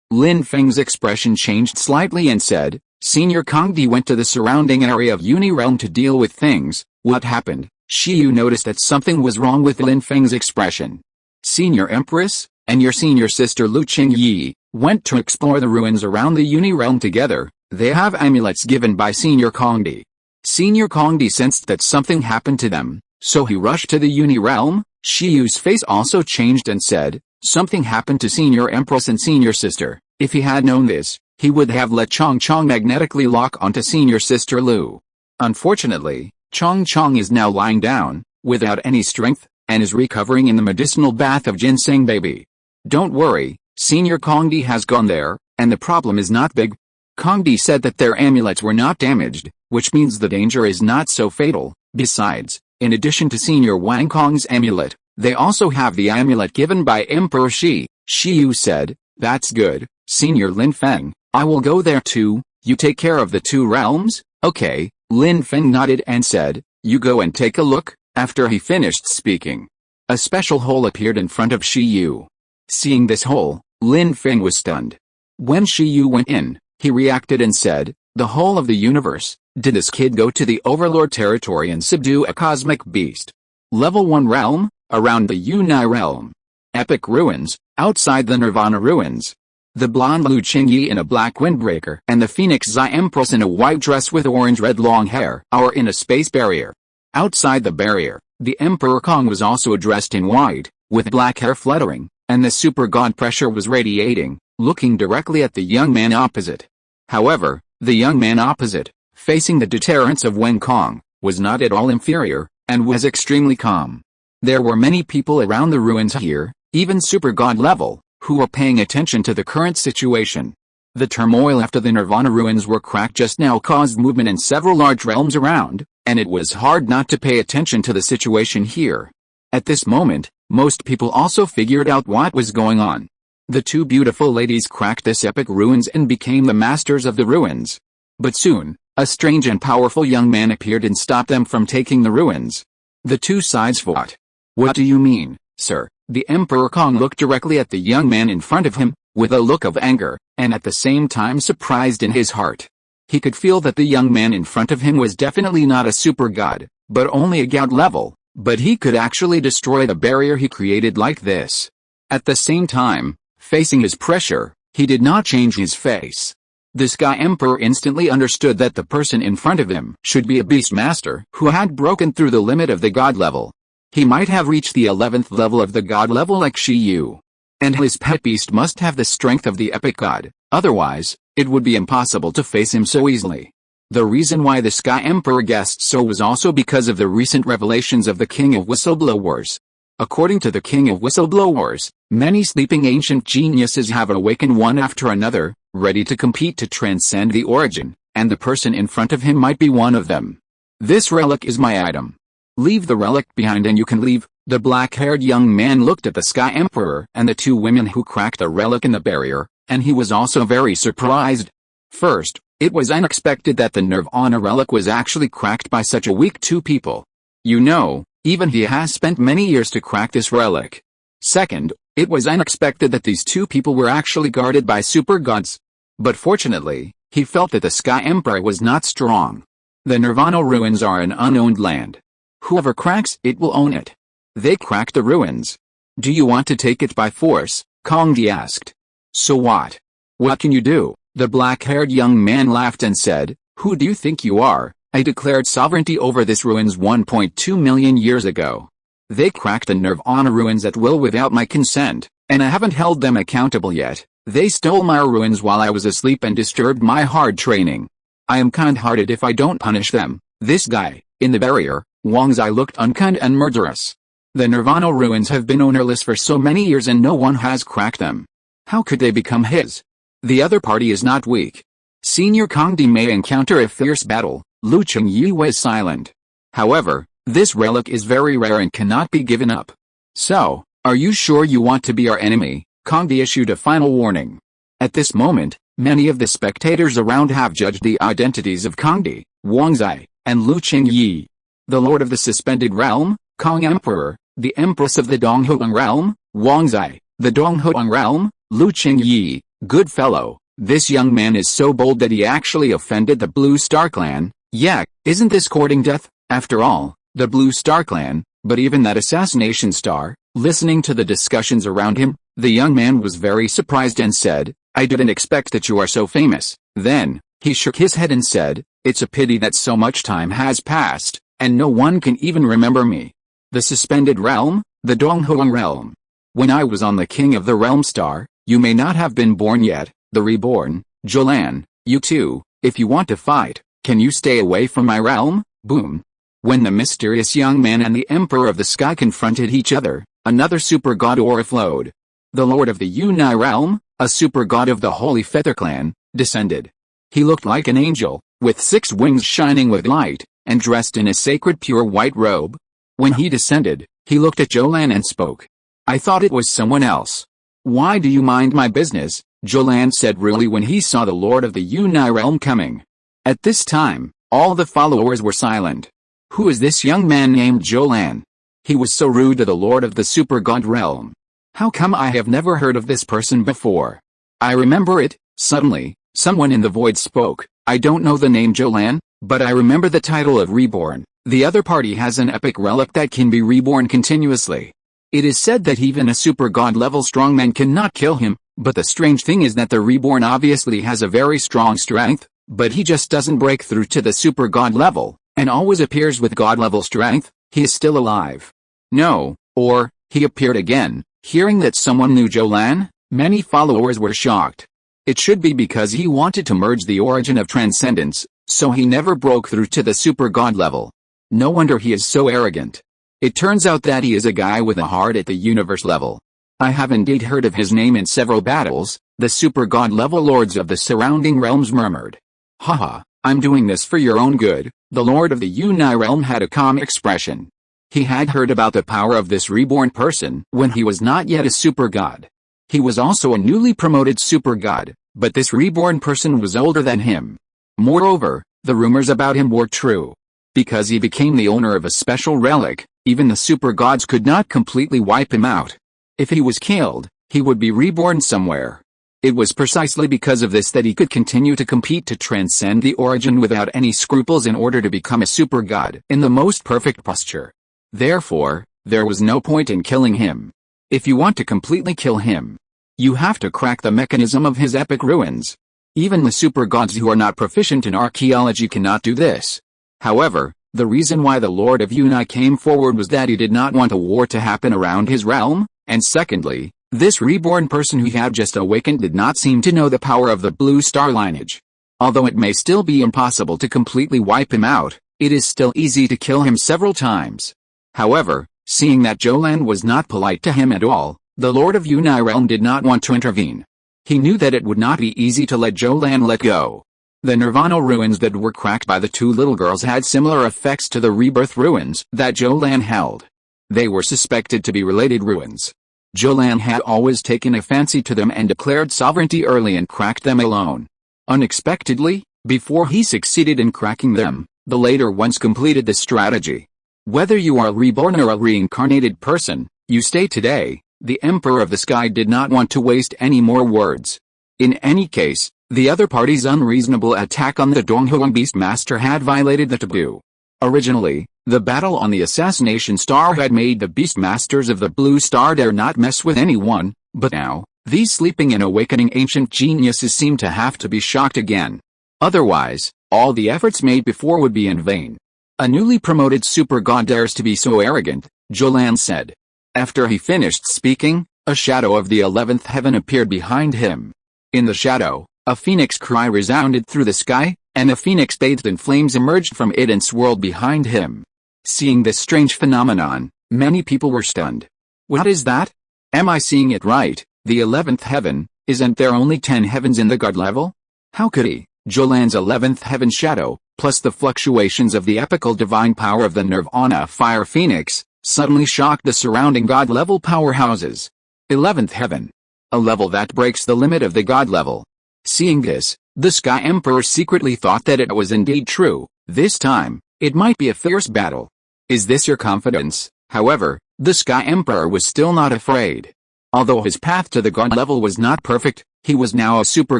Lin Feng's expression changed slightly and said, Senior Kongdi went to the surrounding area of Uni-Realm to deal with things. What happened? Shiyu noticed that something was wrong with Lin Feng's expression. Senior Empress, and your senior sister Lu Qingyi, went to explore the ruins around the Uni-realm together. They have amulets given by Senior Kongdi. Senior Kongdi sensed that something happened to them, so he rushed to the Uni-realm. Shiyu's face also changed and said, something happened to Senior Empress and Senior Sister. If he had known this, he would have let Chong Chong magnetically lock onto Senior Sister Lu. Unfortunately, Chong Chong is now lying down, without any strength, and is recovering in the medicinal bath of Ginseng Baby. Don't worry, Senior Kongdi has gone there, and the problem is not big. Kongdi said that their amulets were not damaged, which means the danger is not so fatal. Besides, in addition to Senior Wang Kong's amulet, they also have the amulet given by Emperor Shi. Shiyu said, that's good, Senior Lin Feng, I will go there too. You take care of the two realms? Okay, Lin Feng nodded and said, you go and take a look. After he finished speaking, a special hole appeared in front of Shiyu. Seeing this hole, Lin Feng was stunned. When Shiyu went in, he reacted and said, the whole of the universe, did this kid go to the Overlord territory and subdue a cosmic beast? Level 1 realm, around the Uni realm. Epic ruins, outside the Nirvana ruins. The blonde Lu Qingyi in a black windbreaker and the Phoenix Xi Empress in a white dress with orange-red long hair are in a space barrier. Outside the barrier, the Emperor Kong was also dressed in white, with black hair fluttering, and the super god pressure was radiating, looking directly at the young man opposite. However, the young man opposite, facing the deterrence of Wen Kong, was not at all inferior, and was extremely calm. There were many people around the ruins here, even super god level, who were paying attention to the current situation. The turmoil after the Nirvana ruins were cracked just now caused movement in several large realms around, and it was hard not to pay attention to the situation here. At this moment, most people also figured out what was going on. The two beautiful ladies cracked this epic ruins and became the masters of the ruins. But soon, a strange and powerful young man appeared and stopped them from taking the ruins. The two sides fought. What do you mean, sir? The Emperor Kong looked directly at the young man in front of him, with a look of anger, and at the same time surprised in his heart. He could feel that the young man in front of him was definitely not a super god, but only a god level, but he could actually destroy the barrier he created like this. At the same time, facing his pressure, he did not change his face. The Sky Emperor instantly understood that the person in front of him should be a beast master who had broken through the limit of the god level. He might have reached the 11th level of the god level like Shiyu. And his pet beast must have the strength of the epic god, otherwise, it would be impossible to face him so easily. The reason why the Sky Emperor guessed so was also because of the recent revelations of the King of Whistleblowers. According to the King of Whistleblowers, many sleeping ancient geniuses have awakened one after another, ready to compete to transcend the origin, and the person in front of him might be one of them. This relic is my item. Leave the relic behind and you can leave. The black-haired young man looked at the Sky Emperor and the two women who cracked the relic in the barrier, and he was also very surprised. First, it was unexpected that the Nirvana relic was actually cracked by such a weak two people. You know, even he has spent many years to crack this relic. Second, it was unexpected that these two people were actually guarded by super gods. But fortunately, he felt that the Sky Emperor was not strong. The Nirvana ruins are an unowned land. Whoever cracks it will own it. They cracked the ruins. Do you want to take it by force? Kongdi asked. So what? What can you do? The black-haired young man laughed and said, who do you think you are? I declared sovereignty over this ruins 1.2 million years ago. They cracked the Nirvana ruins at will without my consent, and I haven't held them accountable yet. They stole my ruins while I was asleep and disturbed my hard training. I am kind-hearted if I don't punish them. This guy, in the barrier, Wang's eye looked unkind and murderous. The Nirvana ruins have been ownerless for so many years and no one has cracked them. How could they become his? The other party is not weak. Senior Kongdi may encounter a fierce battle. Lu Qingyi was silent. However, this relic is very rare and cannot be given up. So, are you sure you want to be our enemy? Kongdi issued a final warning. At this moment, many of the spectators around have judged the identities of Kongdi, Wangzai, and Lu Qingyi. The Lord of the Suspended Realm, Kong Emperor, the Empress of the Donghuang Realm, Wangzai, the Donghuang Realm, Lu Qingyi. Good fellow, this young man is so bold that he actually offended the Blue Star Clan. Yeah, isn't this courting death? After all, the Blue Star Clan, but even that assassination star, Listening to the discussions around him, the young man was very surprised and said, "I didn't expect that you are so famous." Then, he shook his head and said, "It's a pity that so much time has passed, and no one can even remember me. The suspended realm, the Donghuang realm. When I was on the King of the Realm star, you may not have been born yet, the reborn, Jolan, you too, if you want to fight, can you stay away from my realm?" Boom. When the mysterious young man and the Emperor of the Sky confronted each other, another super god aura flowed. The Lord of the Unai realm, a super god of the Holy Feather clan, descended. He looked like an angel, with 6 wings shining with light, and dressed in a sacred pure white robe. When he descended, he looked at Jolan and spoke. "I thought it was someone else. Why do you mind my business?" Jolan said rudely when he saw the Lord of the Unai realm coming. At this time, all the followers were silent. Who is this young man named Jolan? He was so rude to the Lord of the Super God realm. How come I have never heard of this person before? I remember it. Suddenly, someone in the void spoke. "I don't know the name Jolan, but I remember the title of Reborn. The other party has an epic relic that can be reborn continuously. It is said that even a super god level strongman cannot kill him, but the strange thing is that the Reborn obviously has a very strong strength, but he just doesn't break through to the super god level, and always appears with god level strength. He is still alive." No, or, he appeared again. Hearing that someone knew Jolan, many followers were shocked. It should be because he wanted to merge the origin of transcendence, so he never broke through to the super god level. No wonder he is so arrogant. It turns out that he is a guy with a heart at the universe level. I have indeed heard of his name in several battles, the super god level lords of the surrounding realms murmured. "Haha, I'm doing this for your own good." The Lord of the Unai realm had a calm expression. He had heard about the power of this reborn person when he was not yet a super god. He was also a newly promoted super god, but this reborn person was older than him. Moreover, the rumors about him were true. Because he became the owner of a special relic, even the super gods could not completely wipe him out. If he was killed, he would be reborn somewhere. It was precisely because of this that he could continue to compete to transcend the origin without any scruples in order to become a super god in the most perfect posture. Therefore, there was no point in killing him. If you want to completely kill him, you have to crack the mechanism of his epic ruins. Even the super gods who are not proficient in archaeology cannot do this. However, the reason why the Lord of Unai came forward was that he did not want a war to happen around his realm, and secondly, this reborn person who had just awakened did not seem to know the power of the blue star lineage. Although it may still be impossible to completely wipe him out, it is still easy to kill him several times. However, seeing that Jolan was not polite to him at all, the Lord of Unai realm did not want to intervene. He knew that it would not be easy to let Jolan let go. The Nirvana ruins that were cracked by the 2 little girls had similar effects to the rebirth ruins that Jolan held. They were suspected to be related ruins. Jolan had always taken a fancy to them and declared sovereignty early and cracked them alone. Unexpectedly, before he succeeded in cracking them, the later ones completed the strategy. Whether you are reborn or a reincarnated person, you stay today. The Emperor of the Sky did not want to waste any more words. In any case, the other party's unreasonable attack on the Donghuang Beastmaster had violated the taboo. Originally, the battle on the Assassination Star had made the Beastmasters of the Blue Star dare not mess with anyone, but now, these sleeping and awakening ancient geniuses seem to have to be shocked again. Otherwise, all the efforts made before would be in vain. A newly promoted super god dares to be so arrogant, Jolan said. After he finished speaking, a shadow of the 11th heaven appeared behind him. In the shadow, a phoenix cry resounded through the sky, and a phoenix bathed in flames emerged from it and swirled behind him. Seeing this strange phenomenon, many people were stunned. What is that? Am I seeing it right? The 11th heaven, isn't there only 10 heavens in the god level? How could he, Jolan's 11th heaven shadow, plus the fluctuations of the epical divine power of the Nirvana fire phoenix, suddenly shocked the surrounding god level powerhouses? 11th heaven. A level that breaks the limit of the god level. Seeing this, the Sky Emperor secretly thought that it was indeed true. This time, it might be a fierce battle. Is this your confidence? However, the Sky Emperor was still not afraid. Although his path to the god level was not perfect, he was now a super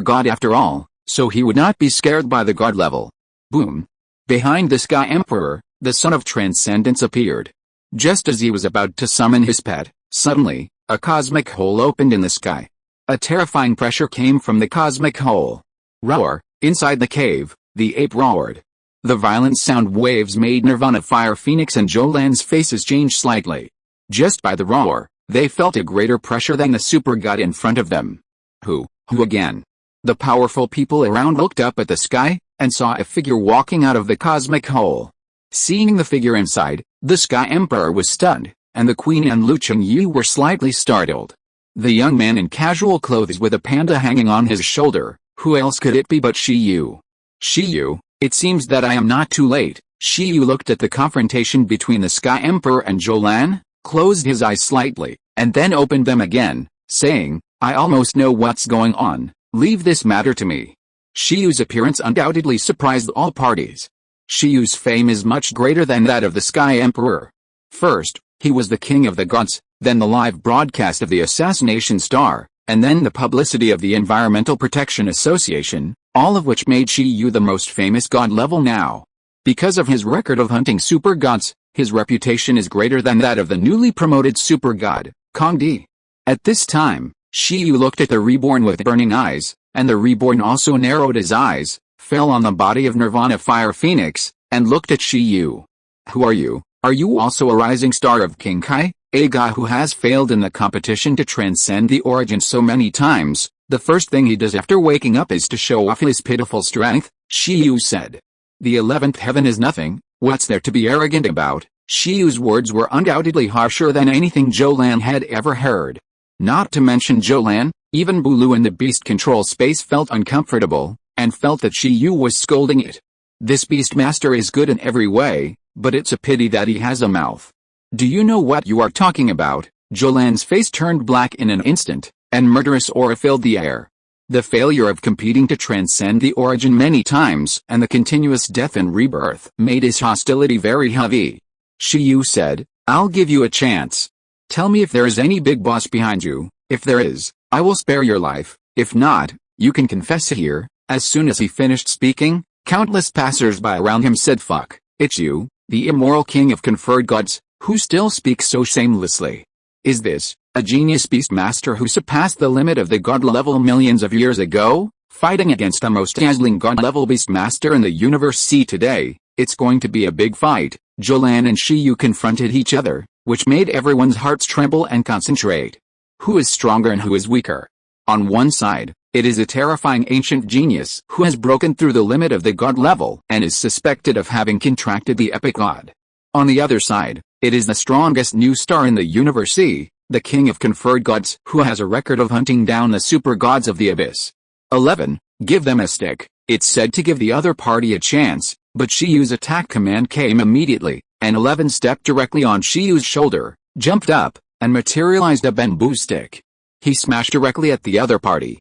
god after all, so he would not be scared by the god level. Boom. Behind the Sky Emperor, the Son of Transcendence appeared. Just as he was about to summon his pet, Suddenly, a cosmic hole opened in the sky. A terrifying pressure came from the cosmic hole. Roar! Inside the cave, the ape roared. The violent sound waves made Nirvana, Fire Phoenix and Jolan's faces change slightly. Just by the roar, they felt a greater pressure than the super god in front of them. Who again? The powerful people around looked up at the sky, and saw a figure walking out of the cosmic hole. Seeing the figure inside, the Sky Emperor was stunned, and the Queen and Lu Chengyu were slightly startled. The young man in casual clothes with a panda hanging on his shoulder, who else could it be but Shiyu? Shiyu, it seems that I am not too late. Shiyu looked at the confrontation between the Sky Emperor and Jolan, closed his eyes slightly, and then opened them again, saying, I almost know what's going on, leave this matter to me. Shiyu's appearance undoubtedly surprised all parties. Shiyu's fame is much greater than that of the Sky Emperor. First, he was the king of the gods, then the live broadcast of the Assassination Star, and then the publicity of the Environmental Protection Association, all of which made Shiyu the most famous god level now. Because of his record of hunting super gods, his reputation is greater than that of the newly promoted super god, Kong Di. At this time, Shiyu looked at the reborn with burning eyes, and the reborn also narrowed his eyes, fell on the body of Nirvana Fire Phoenix, and looked at Shiyu. Who are you? Are you also a rising star of King Kai, a guy who has failed in the competition to transcend the origin so many times? The first thing he does after waking up is to show off his pitiful strength, Shiyu said. The 11th heaven is nothing, what's there to be arrogant about? Shiyu's words were undoubtedly harsher than anything Jolan had ever heard. Not to mention Jolan, even Bulu in the beast control space felt uncomfortable, and felt that Shiyu was scolding it. This beastmaster is good in every way, but it's a pity that he has a mouth. Do you know what you are talking about? Jolan's face turned black in an instant, and murderous aura filled the air. The failure of competing to transcend the origin many times and the continuous death and rebirth made his hostility very heavy. Shiyu said, I'll give you a chance. Tell me if there is any big boss behind you. If there is, I will spare your life. If not, you can confess here. As soon as he finished speaking, countless passers-by around him said, fuck, it's you, the immoral king of conferred gods, who still speaks so shamelessly. Is this a genius beastmaster who surpassed the limit of the god level millions of years ago, fighting against the most dazzling god level beastmaster in the universe? See, today, it's going to be a big fight. Jolan and Shiyu confronted each other, which made everyone's hearts tremble and concentrate. Who is stronger and who is weaker? On one side, it is a terrifying ancient genius who has broken through the limit of the god level and is suspected of having contracted the epic god. On the other side, it is the strongest new star in the universe, the king of conferred gods, who has a record of hunting down the super gods of the abyss. 11. Give them a stick. It's said to give the other party a chance, but Shiyu's attack command came immediately, and 11 stepped directly on Shiyu's shoulder, jumped up, and materialized a bamboo stick. He smashed directly at the other party.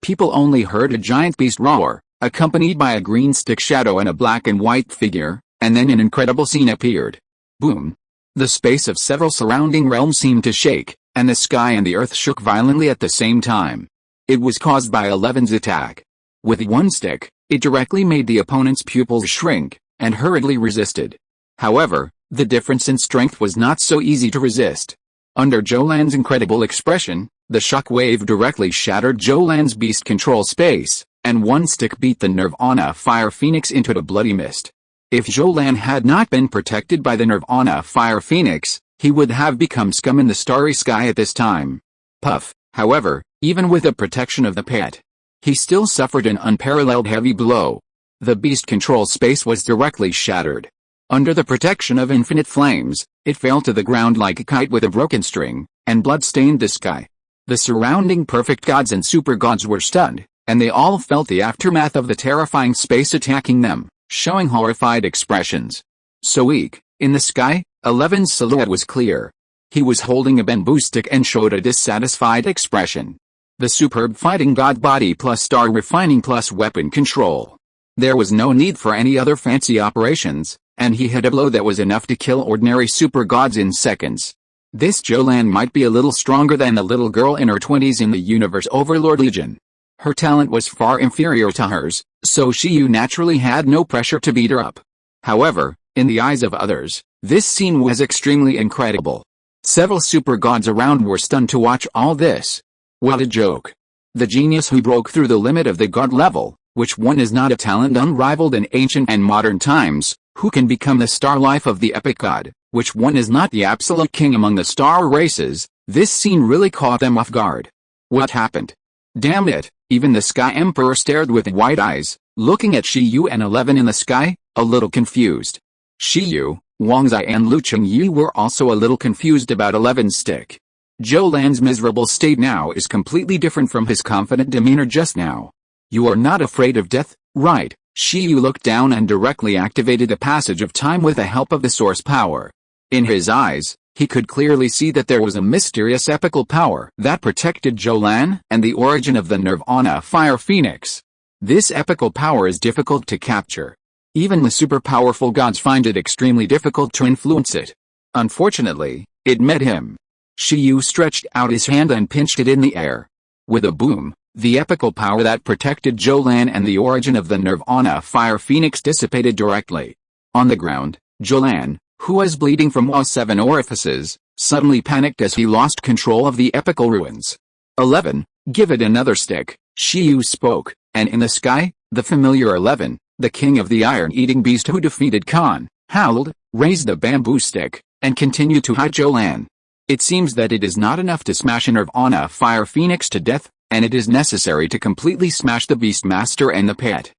People only heard a giant beast roar, accompanied by a green stick shadow and a black and white figure, and then an incredible scene appeared. Boom! The space of several surrounding realms seemed to shake, and the sky and the earth shook violently at the same time. It was caused by 11's attack. With one stick, it directly made the opponent's pupils shrink, and hurriedly resisted. However, the difference in strength was not so easy to resist. Under Jolan's incredible expression, the shock wave directly shattered Jolan's beast control space, and one stick beat the Nirvana Fire Phoenix into a bloody mist. If Jolan had not been protected by the Nirvana Fire Phoenix, he would have become scum in the starry sky at this time. Puff, however, even with the protection of the pet, he still suffered an unparalleled heavy blow. The beast control space was directly shattered. Under the protection of infinite flames, it fell to the ground like a kite with a broken string, and blood stained the sky. The surrounding perfect gods and super gods were stunned, and they all felt the aftermath of the terrifying space attacking them, showing horrified expressions. So weak, in the sky, 11's silhouette was clear. He was holding a bamboo stick and showed a dissatisfied expression. The superb fighting god body plus star refining plus weapon control. There was no need for any other fancy operations, and he had a blow that was enough to kill ordinary super gods in seconds. This Jolan might be a little stronger than the little girl in her 20s in the Universe Overlord Legion. Her talent was far inferior to hers, so Shiyu naturally had no pressure to beat her up. However, in the eyes of others, this scene was extremely incredible. Several super gods around were stunned to watch all this. What a joke. The genius who broke through the limit of the god level, which one is not a talent unrivaled in ancient and modern times, who can become the star life of the epic god, which one is not the absolute king among the star races. This scene really caught them off guard. What happened? Damn it, even the Sky Emperor stared with wide eyes, looking at Shiyu and 11 in the sky, a little confused. Shiyu, Wangzai and Lu Chengyi were also a little confused about 11's stick. Zhou Lan's miserable state now is completely different from his confident demeanor just now. You are not afraid of death, right? Shiyu looked down and directly activated the passage of time with the help of the source power. In his eyes, he could clearly see that there was a mysterious epical power that protected Zhou Lan and the origin of the Nirvana Fire Phoenix. This epical power is difficult to capture. Even the super powerful gods find it extremely difficult to influence it. Unfortunately, it met him. Shiyu stretched out his hand and pinched it in the air. With a boom, the epical power that protected Zhou Lan and the origin of the Nirvana Fire Phoenix dissipated directly. On the ground, Zhou Lan, who was bleeding from all 7 orifices, suddenly panicked as he lost control of the epical ruins. 11, give it another stick, Shiyu spoke, and in the sky, the familiar 11, the king of the iron-eating beast who defeated Khan, howled, raised the bamboo stick, and continued to hit Zhou Lan. It seems that it is not enough to smash a Nirvana Fire Phoenix to death, and it is necessary to completely smash the Beastmaster and the pit.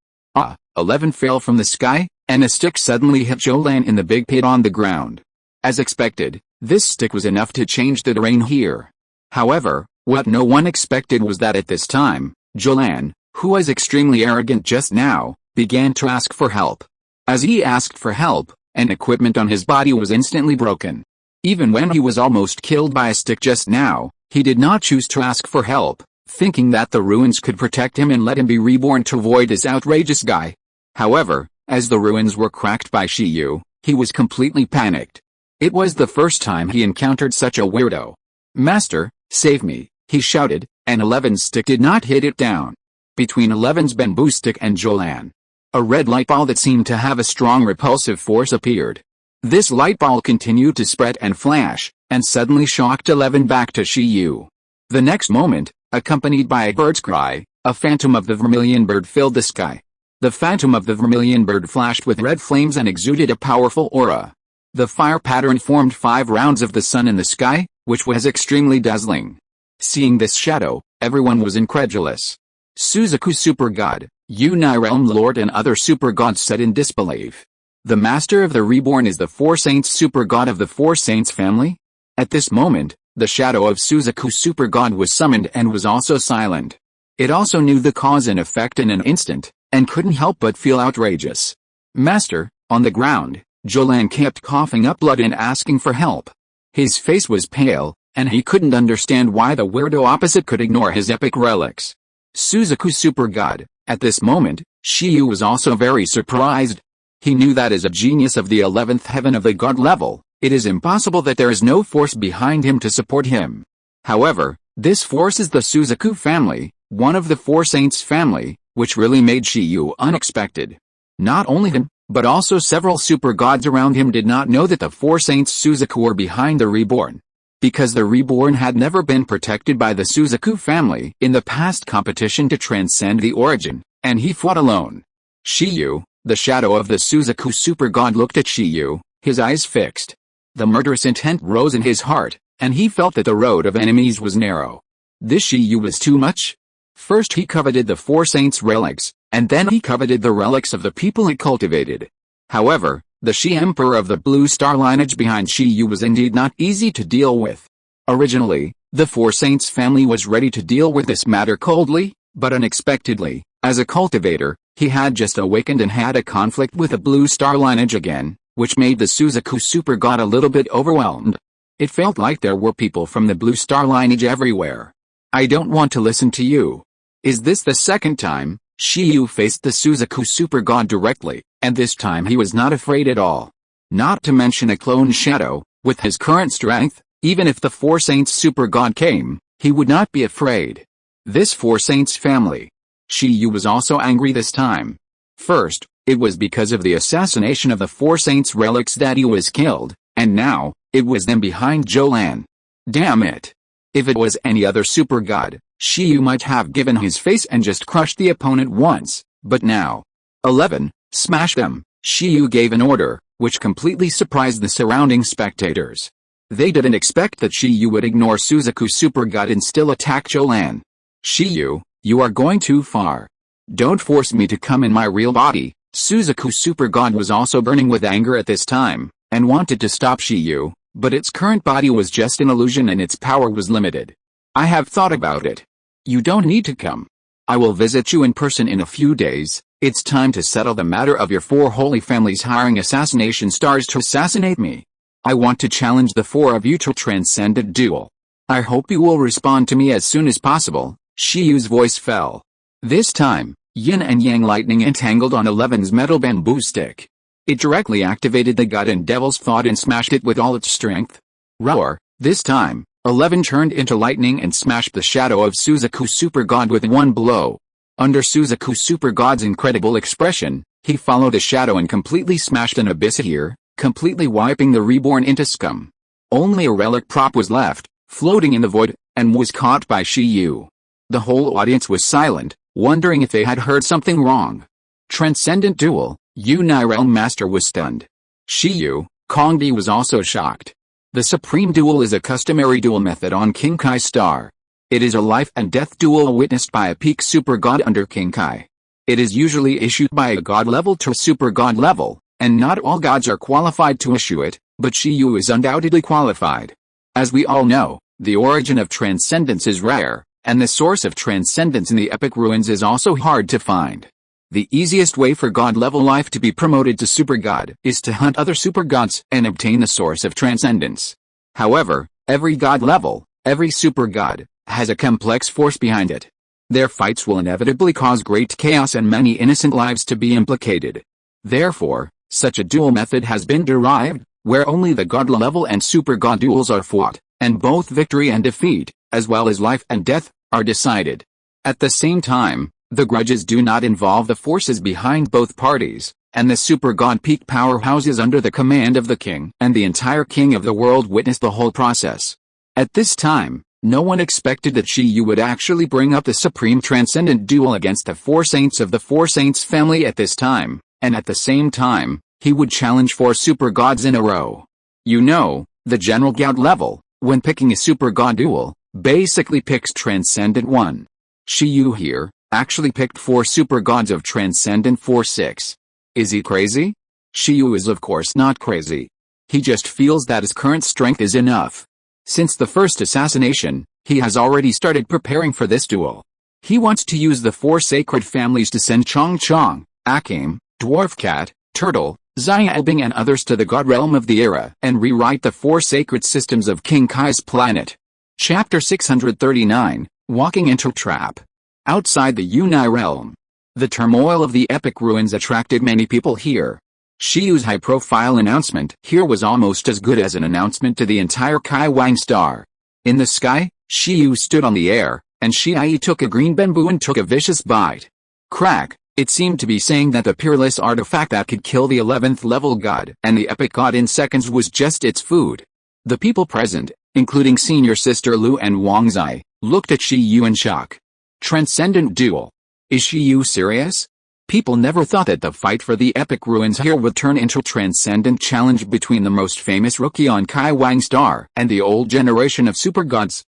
11 fell from the sky, and a stick suddenly hit Zhou Lan in the big pit on the ground. As expected, this stick was enough to change the terrain here. However, what no one expected was that at this time, Zhou Lan, who was extremely arrogant just now, began to ask for help. As he asked for help, an equipment on his body was instantly broken. Even when he was almost killed by a stick just now, he did not choose to ask for help, thinking that the ruins could protect him and let him be reborn to avoid this outrageous guy. However, as the ruins were cracked by Shiyu, he was completely panicked. It was the first time he encountered such a weirdo. Master, save me, he shouted, and 11's stick did not hit it down. Between 11's bamboo stick and Zhou Lan, a red light ball that seemed to have a strong repulsive force appeared. This light ball continued to spread and flash, and suddenly shocked 11 back to Shiyu. The next moment, accompanied by a bird's cry, a phantom of the vermilion bird filled the sky. The phantom of the vermilion bird flashed with red flames and exuded a powerful aura. The fire pattern formed 5 rounds of the sun in the sky, which was extremely dazzling. Seeing this shadow, everyone was incredulous. Suzaku Super God, Unai Realm Lord and other super gods said in disbelief. The Master of the Reborn is the Four Saints Super God of the Four Saints family? At this moment, the shadow of Suzaku Super God was summoned and was also silent. It also knew the cause and effect in an instant, and couldn't help but feel outrageous. Master, on the ground, Zhou Lan kept coughing up blood and asking for help. His face was pale, and he couldn't understand why the weirdo opposite could ignore his epic relics. Suzaku Super God, at this moment, Shiyu was also very surprised. He knew that as a genius of the 11th heaven of the god level, it is impossible that there is no force behind him to support him. However, this force is the Suzaku family, one of the Four Saints family, which really made Shiyu unexpected. Not only him, but also several super gods around him did not know that the Four Saints Suzaku were behind the Reborn. Because the Reborn had never been protected by the Suzaku family in the past competition to transcend the origin, and he fought alone. Shiyu, the shadow of the Suzaku super god, looked at Shiyu, his eyes fixed. The murderous intent rose in his heart, and he felt that the road of enemies was narrow. This Shiyu was too much. First he coveted the Four Saints' relics, and then he coveted the relics of the people he cultivated. However, the Shi Emperor of the Blue Star lineage behind Shiyu was indeed not easy to deal with. Originally, the Four Saints family was ready to deal with this matter coldly, but unexpectedly, as a cultivator, he had just awakened and had a conflict with the Blue Star lineage again, which made the Suzaku super god a little bit overwhelmed. It felt like there were people from the Blue Star lineage everywhere. I don't want to listen to you. Is this the second time? Shiyu faced the Suzaku super god directly, and this time he was not afraid at all. Not to mention a clone shadow, with his current strength, even if the Four Saints super god came, he would not be afraid. This Four Saints family. Shiyu was also angry this time. First, it was because of the assassination of the Four Saints relics that he was killed, And now, it was them behind Jolan. Damn it. If it was any other super god, Shiyu might have given his face and just crushed the opponent once, but now. 11. Smash them. Shiyu gave an order, which completely surprised the surrounding spectators. They didn't expect that Shiyu would ignore Suzaku's super god and still attack Jolan. Shiyu, you are going too far. Don't force me to come in my real body. Suzaku's super god was also burning with anger at this time, and wanted to stop Shiyu, but its current body was just an illusion and its power was limited. I have thought about it. You don't need to come. I will visit you in person in a few days. It's time to settle the matter of your 4 holy families hiring assassination stars to assassinate me. I want to challenge the 4 of you to a transcendent duel. I hope you will respond to me as soon as possible. Shiyu's voice fell. This time, yin and yang lightning entangled on 11's metal bamboo stick. It directly activated the god and devil's thought and smashed it with all its strength. Roar. This time, 11 turned into lightning and smashed the shadow of Suzaku's super god with one blow. Under Suzaku's super god's incredible expression, he followed the shadow and completely smashed an abyss here, completely wiping the reborn into scum. Only a relic prop was left, floating in the void, and was caught by Shiyu. The whole audience was silent, wondering if they had heard something wrong. Transcendent duel. Unai Realm Master was stunned. Shiyu, Kongdi was also shocked. The Supreme Duel is a customary duel method on King Kai Star. It is a life and death duel witnessed by a peak super god under King Kai. It is usually issued by a god level to a super god level, and not all gods are qualified to issue it, but Shiyu is undoubtedly qualified. As we all know, the origin of transcendence is rare, and the source of transcendence in the epic ruins is also hard to find. The easiest way for god-level life to be promoted to super god is to hunt other super gods and obtain the source of transcendence. However, every god level, every super god, has a complex force behind it. Their fights will inevitably cause great chaos and many innocent lives to be implicated. Therefore, such a duel method has been derived, where only the god level and super god duels are fought, and both victory and defeat, as well as life and death, are decided. At the same time, the grudges do not involve the forces behind both parties, and the super god peak powerhouses under the command of the king and the entire king of the world witness the whole process. At this time, no one expected that Shiyu would actually bring up the supreme transcendent duel against the 4 saints of the 4 saints family at this time, and at the same time, he would challenge 4 super gods in a row. You know, the general god level, when picking a super god duel, basically picks transcendent 1. Shiyu here actually picked 4 super gods of transcendent 4-6. Is he crazy? Shiyu is of course not crazy. He just feels that his current strength is enough. Since the first assassination, he has already started preparing for this duel. He wants to use the 4 sacred families to send Chong Chong, Akame, Dwarf Cat, Turtle, Xiaobing and others to the god realm of the era and rewrite the 4 sacred systems of King Kai's planet. Chapter 639, Walking into Trap. Outside the Unai realm, the turmoil of the epic ruins attracted many people here. Shiyu's high-profile announcement here was almost as good as an announcement to the entire Kai Wang star. In the sky, Shiyu stood on the air, and Shiai took a green bamboo and took a vicious bite. Crack! It seemed to be saying that the peerless artifact that could kill the 11th level god and the epic god in seconds was just its food. The people present, including senior sister Lu and Wang Zai, looked at Shiyu in shock. Transcendent duel. Is Shiyu serious? People never thought that the fight for the epic ruins here would turn into a transcendent challenge between the most famous rookie on Kai Wang Star and the old generation of super gods.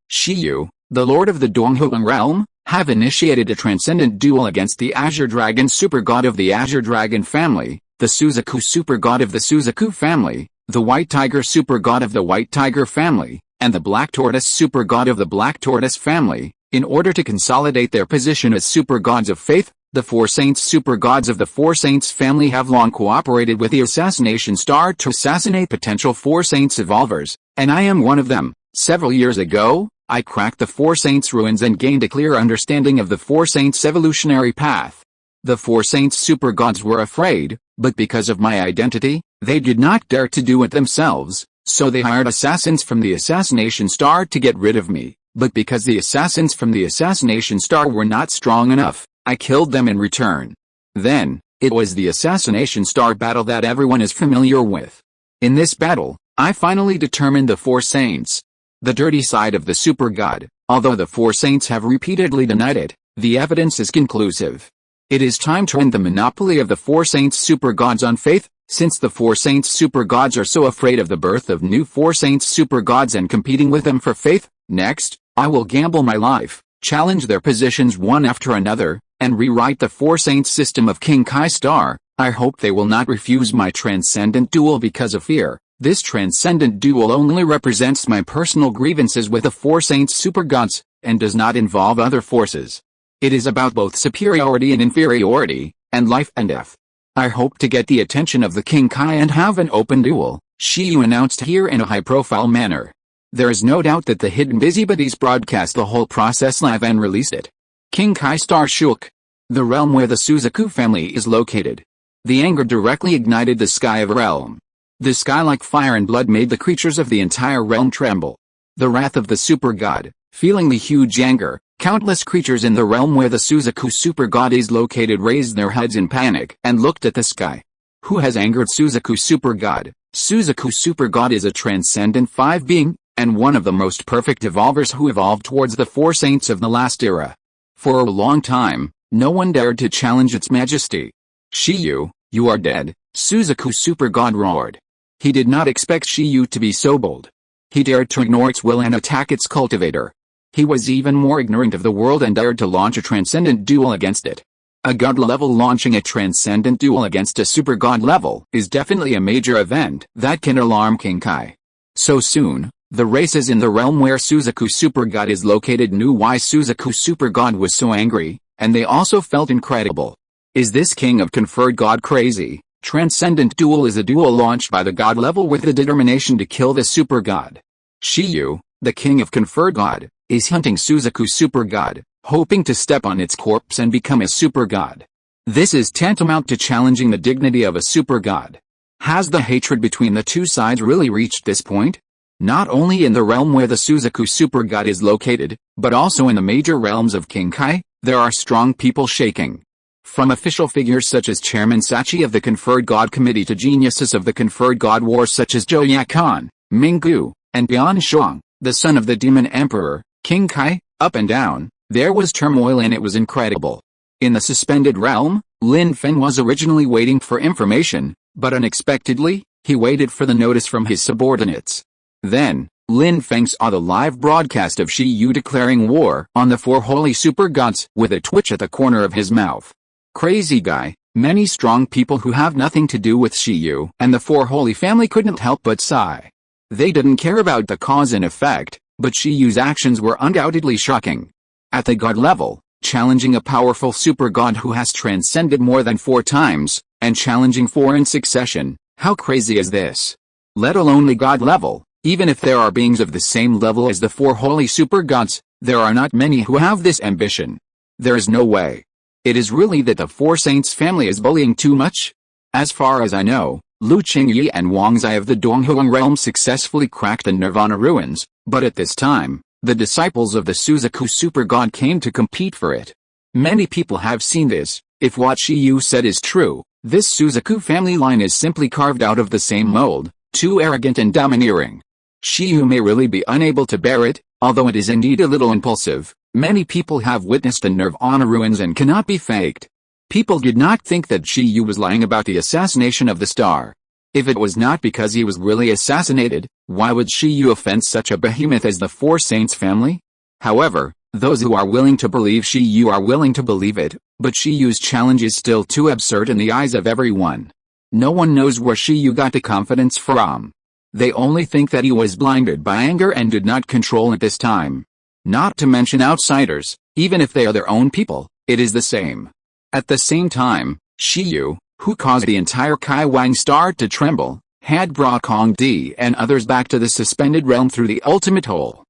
Shiyu, the lord of the Donghuang realm, have initiated a transcendent duel against the Azure Dragon super god of the Azure Dragon family, the Suzaku super god of the Suzaku family, the White Tiger super god of the White Tiger family, and the Black Tortoise super god of the Black Tortoise family. In order to consolidate their position as super gods of faith, the 4 saints super gods of the 4 saints family have long cooperated with the assassination star to assassinate potential 4 saints evolvers, and I am one of them. Several years ago, I cracked the 4 saints ruins and gained a clear understanding of the 4 saints evolutionary path. The 4 saints super gods were afraid, but because of my identity, they did not dare to do it themselves, so they hired assassins from the assassination star to get rid of me. But because the assassins from the assassination star were not strong enough, I killed them in return. Then, it was the assassination star battle that everyone is familiar with. In this battle, I finally determined the four saints. The dirty side of the super god, although the four saints have repeatedly denied it, the evidence is conclusive. It is time to end the monopoly of the four saints super gods on faith, since the four saints super gods are so afraid of the birth of new four saints super gods and competing with them for faith. Next, I will gamble my life, challenge their positions one after another, and rewrite the four saints system of King Kai Star. I hope they will not refuse my transcendent duel because of fear. This transcendent duel only represents my personal grievances with the four saints super gods, and does not involve other forces. It is about both superiority and inferiority, and life and death. I hope to get the attention of the King Kai and have an open duel, Shiyu announced here in a high-profile manner. There is no doubt that the hidden busybodies broadcast the whole process live and released it. King Kai Star shook. The realm where the Suzaku family is located. The anger directly ignited the sky of a realm. The sky like fire and blood made the creatures of the entire realm tremble. The wrath of the super god, feeling the huge anger, countless creatures in the realm where the Suzaku super god is located raised their heads in panic and looked at the sky. Who has angered Suzaku super god? Suzaku super god is a transcendent 5 being, and one of the most perfect evolvers who evolved towards the four saints of the last era. For a long time, no one dared to challenge its majesty. Shiyu, you are dead, Suzaku super god roared. He did not expect Shiyu to be so bold. He dared to ignore its will and attack its cultivator. He was even more ignorant of the world and dared to launch a transcendent duel against it. A god level launching a transcendent duel against a super god level is definitely a major event that can alarm King Kai. So soon, the races in the realm where Suzaku super god is located knew why Suzaku super god was so angry, and they also felt incredible. Is this king of conferred god crazy? Transcendent duel is a duel launched by the god level with the determination to kill the super god. Shiyu, the king of conferred god, is hunting Suzaku super god, hoping to step on its corpse and become a super god. This is tantamount to challenging the dignity of a super god. Has the hatred between the two sides really reached this point? Not only in the realm where the Suzaku super god is located, but also in the major realms of King Kai, there are strong people shaking. From official figures such as Chairman Sachi of the Conferred God Committee to geniuses of the Conferred God Wars such as Zhou Yakan, Minggu, and Bian Shuang, the son of the Demon Emperor, King Kai, up and down, there was turmoil and it was incredible. In the suspended realm, Lin Feng was originally waiting for information, but unexpectedly, he waited for the notice from his subordinates. Then, Lin Feng saw the live broadcast of Shiyu declaring war on the four holy super gods with a twitch at the corner of his mouth. Crazy guy, many strong people who have nothing to do with Shiyu and the four holy family couldn't help but sigh. They didn't care about the cause and effect, but Shiyu's actions were undoubtedly shocking. At the god level, challenging a powerful super god who has transcended more than 4 times, and challenging 4 in succession, how crazy is this? Let alone the god level, even if there are beings of the same level as the 4 holy super gods, there are not many who have this ambition. There is no way. It is really that the Four Saints family is bullying too much? As far as I know, Lu Qingyi and Wang Zai of the Donghuang realm successfully cracked the Nirvana ruins, but at this time, the disciples of the Suzaku super god came to compete for it. Many people have seen this. If what Shiyu said is true, this Suzaku family line is simply carved out of the same mold, too arrogant and domineering. Shiyu may really be unable to bear it, although it is indeed a little impulsive. Many people have witnessed the Nirvana ruins and cannot be faked. People did not think that Shiyu was lying about the assassination of the star. If it was not because he was really assassinated, why would Shiyu offend such a behemoth as the Four Saints family? However, those who are willing to believe Shiyu are willing to believe it, but Shiyu's challenge is still too absurd in the eyes of everyone. No one knows where Shiyu got the confidence from. They only think that he was blinded by anger and did not control it this time. Not to mention outsiders, even if they are their own people, it is the same. At the same time, Shiyu, who caused the entire Kai Wang star to tremble, had brought Kong Di and others back to the suspended realm through the ultimate hole.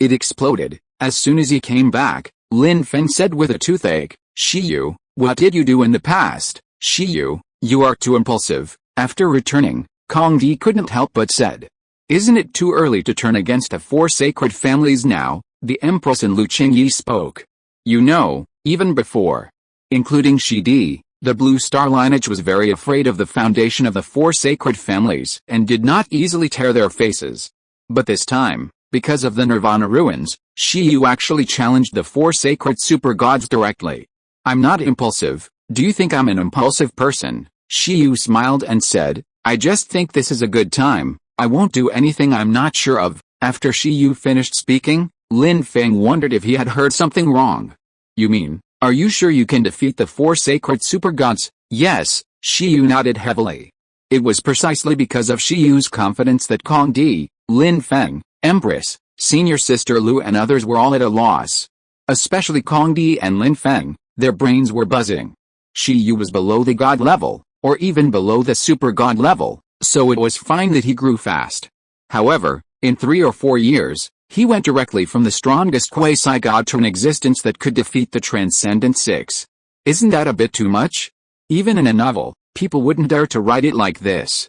It exploded. As soon as he came back, Lin Feng said with a toothache, Shiyu, what did you do in the past? Shiyu, you are too impulsive. After returning, Kong Di couldn't help but said, isn't it too early to turn against the 4 sacred families now? The Empress and Lu Qingyi spoke. You know, even before. Including Shi Di, The blue star lineage was very afraid of the foundation of the four sacred families and did not easily tear their faces. But this time, because of the Nirvana ruins, Shiyu actually challenged the four sacred super gods directly. I'm not impulsive. Do you think I'm an impulsive person? Shiyu smiled and said, I just think this is a good time. I won't do anything I'm not sure of. After Shiyu finished speaking, Lin Feng wondered if he had heard something wrong. You mean, are you sure you can defeat the four sacred super gods? Yes, Shiyu nodded heavily. It was precisely because of Shiyu's confidence that Kong Di, Lin Feng, Empress, Senior Sister Lu and others were all at a loss. Especially Kong Di and Lin Feng, their brains were buzzing. Shiyu was below the god level, or even below the super god level, so it was fine that he grew fast. However, in 3 or 4 years, he went directly from the strongest quasi-god to an existence that could defeat the Transcendent Six. Isn't that a bit too much? Even in a novel, people wouldn't dare to write it like this.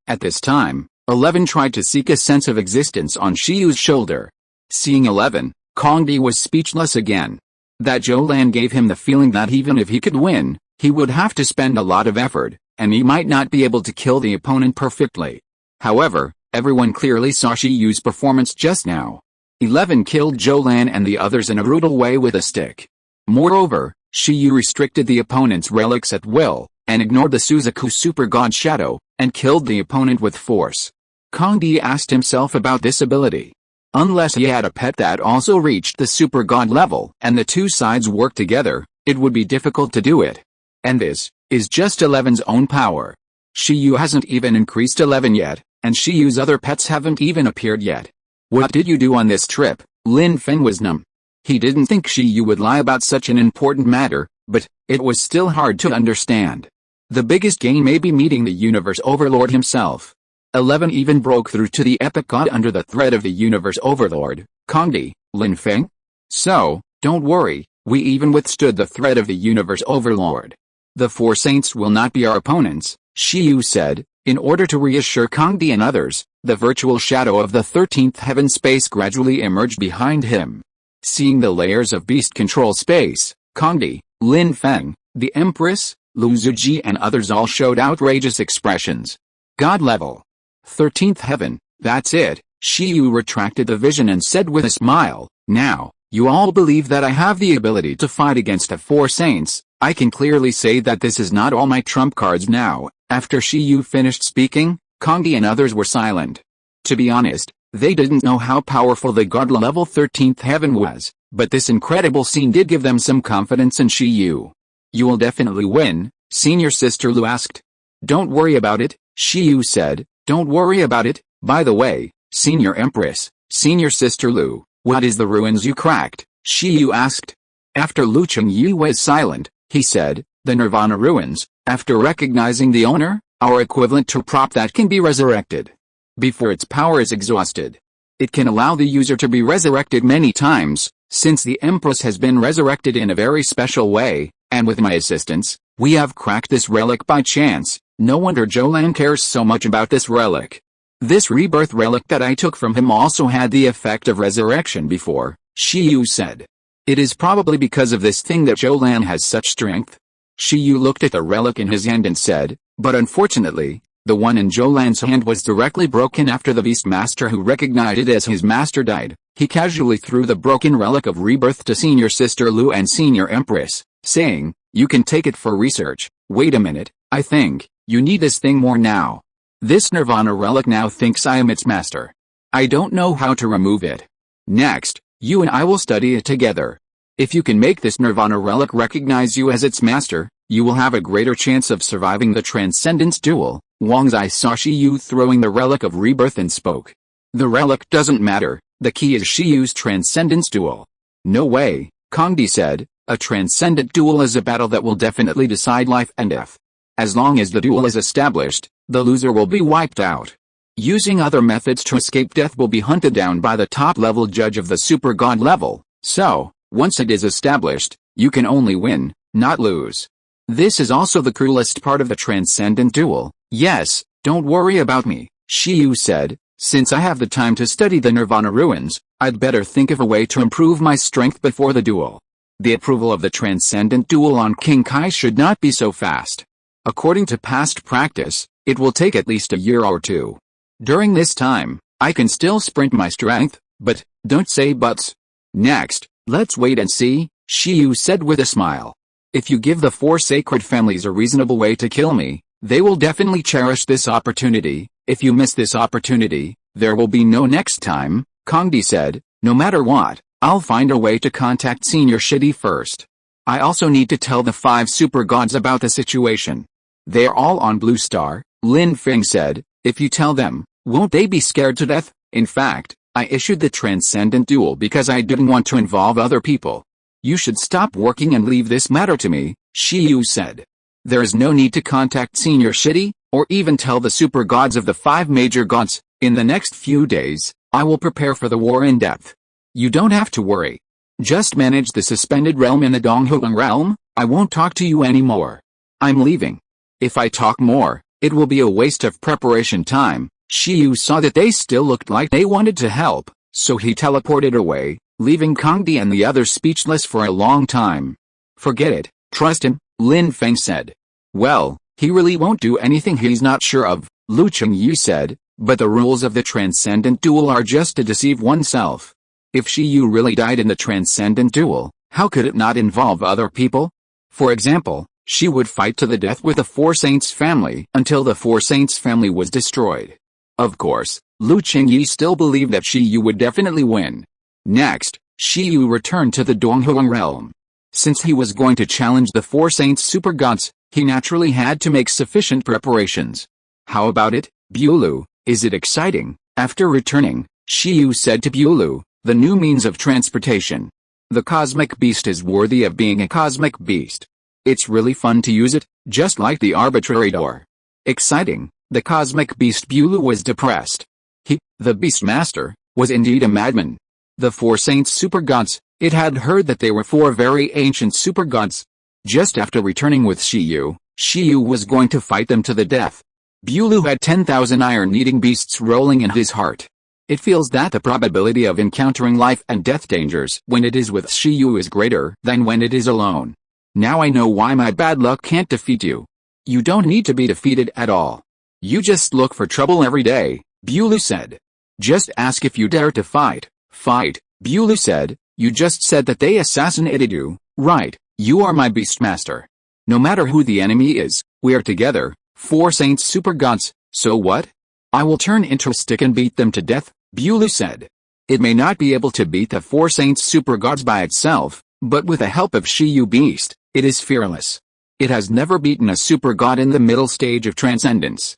At this time, 11 tried to seek a sense of existence on Shiyu's shoulder. Seeing 11, Kong Di was speechless again. That Zhou Lan gave him the feeling that even if he could win, he would have to spend a lot of effort, and he might not be able to kill the opponent perfectly. However, everyone clearly saw Shiyu's performance just now. 11 killed Zhou Lan and the others in a brutal way with a stick. Moreover, Shiyu restricted the opponent's relics at will, and ignored the Suzaku super god shadow, and killed the opponent with force. Kong Di asked himself about this ability. Unless he had a pet that also reached the super god level and the two sides worked together, it would be difficult to do it. And this is just 11's own power. Shiyu hasn't even increased 11 yet, and Shiyu's other pets haven't even appeared yet. What did you do on this trip? Lin Feng was numb. He didn't think Shiyu would lie about such an important matter, but it was still hard to understand. The biggest gain may be meeting the universe overlord himself. 11 even broke through to the epic god under the threat of the universe overlord, Kong Di, Lin Feng. So, don't worry, we even withstood the threat of the universe overlord. The four saints will not be our opponents, Shiyu said. In order to reassure Kong Di and others, the virtual shadow of the 13th heaven space gradually emerged behind him. Seeing the layers of beast control space, Kong Di, Lin Feng, the Empress, Lu Zuji and others all showed outrageous expressions. God level. 13th heaven, that's it, Shiyu retracted the vision and said with a smile, now, you all believe that I have the ability to fight against the four saints. I can clearly say that this is not all my trump cards now. After Shiyu finished speaking, Kong Di and others were silent. To be honest, they didn't know how powerful the god level 13th heaven was, but this incredible scene did give them some confidence in Shiyu. You will definitely win, Senior Sister Lu asked. Don't worry about it, Shiyu said, don't worry about it. By the way, Senior Empress, Senior Sister Lu, what is the ruins you cracked? Shiyu asked. After Lu Chengyu was silent, he said, the Nirvana ruins. After recognizing the owner, our equivalent to prop that can be resurrected. Before its power is exhausted. It can allow the user to be resurrected many times, since the Empress has been resurrected in a very special way, and with my assistance, we have cracked this relic by chance. No wonder Zhou Lan cares so much about this relic. This rebirth relic that I took from him also had the effect of resurrection before, Shiyu said. It is probably because of this thing that Zhou Lan has such strength. Shiyu looked at the relic in his hand and said, but unfortunately, the one in Zhou Lan's hand was directly broken after the beast master who recognized it as his master died. He casually threw the broken relic of rebirth to Senior Sister Lu and Senior Empress, saying, you can take it for research. Wait a minute, I think, you need this thing more now. This Nirvana relic now thinks I am its master. I don't know how to remove it. Next, you and I will study it together. If you can make this Nirvana relic recognize you as its master, you will have a greater chance of surviving the Transcendence duel. Wang's eye saw Shiyu throwing the relic of rebirth and spoke. The relic doesn't matter, the key is Shiyu's Transcendence duel. No way, Kong Di said, a Transcendent duel is a battle that will definitely decide life and death. As long as the duel is established, the loser will be wiped out. Using other methods to escape death will be hunted down by the top-level judge of the super god level, so, once it is established, you can only win, not lose. This is also the cruelest part of the Transcendent duel. Yes, don't worry about me, Shiyu said, since I have the time to study the Nirvana ruins, I'd better think of a way to improve my strength before the duel. The approval of the transcendent duel on King Kai should not be so fast. According to past practice, it will take at least a year or two. During this time, I can still sprint my strength, but, don't say buts. Next, let's wait and see, Shiyu said with a smile. If you give the four sacred families a reasonable way to kill me, they will definitely cherish this opportunity. If you miss this opportunity, there will be no next time, Kongdi said. No matter what, I'll find a way to contact Senior Shitty first. I also need to tell the 5 super gods about the situation. They're all on Blue Star, Lin Feng said. If you tell them, won't they be scared to death? In fact, I issued the transcendent duel because I didn't want to involve other people. You should stop working and leave this matter to me, Shiyu said. There is no need to contact Senior Shitty, or even tell the super gods of the 5 major gods. In the next few days, I will prepare for the war in depth. You don't have to worry. Just manage the suspended realm in the Donghuang realm. I won't talk to you anymore. I'm leaving. If I talk more, it will be a waste of preparation time. Shiyu saw that they still looked like they wanted to help, so he teleported away, leaving Kongdi and the others speechless for a long time. Forget it, trust him, Lin Feng said. Well, he really won't do anything he's not sure of, Lu Chengyu said, but the rules of the transcendent duel are just to deceive oneself. If Shiyu really died in the transcendent duel, how could it not involve other people? For example, she would fight to the death with the Four Saints family until the Four Saints family was destroyed. Of course, Lu Chengyi still believed that Shiyu would definitely win. Next, Shiyu returned to the Donghuang realm. Since he was going to challenge the Four Saints super gods, he naturally had to make sufficient preparations. How about it, Bulu? Is it exciting? After returning, Shiyu said to Bulu, the new means of transportation. The cosmic beast is worthy of being a cosmic beast. It's really fun to use it, just like the arbitrary door. Exciting, the cosmic beast. Bulu was depressed. He, the Beastmaster, was indeed a madman. The Four Saints super gods, it had heard that they were 4 very ancient super gods. Just after returning with Shiyu, Shiyu was going to fight them to the death. Bulu had 10,000 iron-eating beasts rolling in his heart. It feels that the probability of encountering life and death dangers when it is with Shiyu is greater than when it is alone. Now I know why my bad luck can't defeat you. You don't need to be defeated at all. You just look for trouble every day, Bulu said. Just ask if you dare to fight. Fight, Bulu said. You just said that they assassinated you, right? You are my Beastmaster. No matter who the enemy is, we are together, 4 Saints super gods, so what? I will turn into a stick and beat them to death, Bulu said. It may not be able to beat the 4 Saints super gods by itself, but with the help of Shiyu Beast, it is fearless. It has never beaten a super god in the middle stage of transcendence.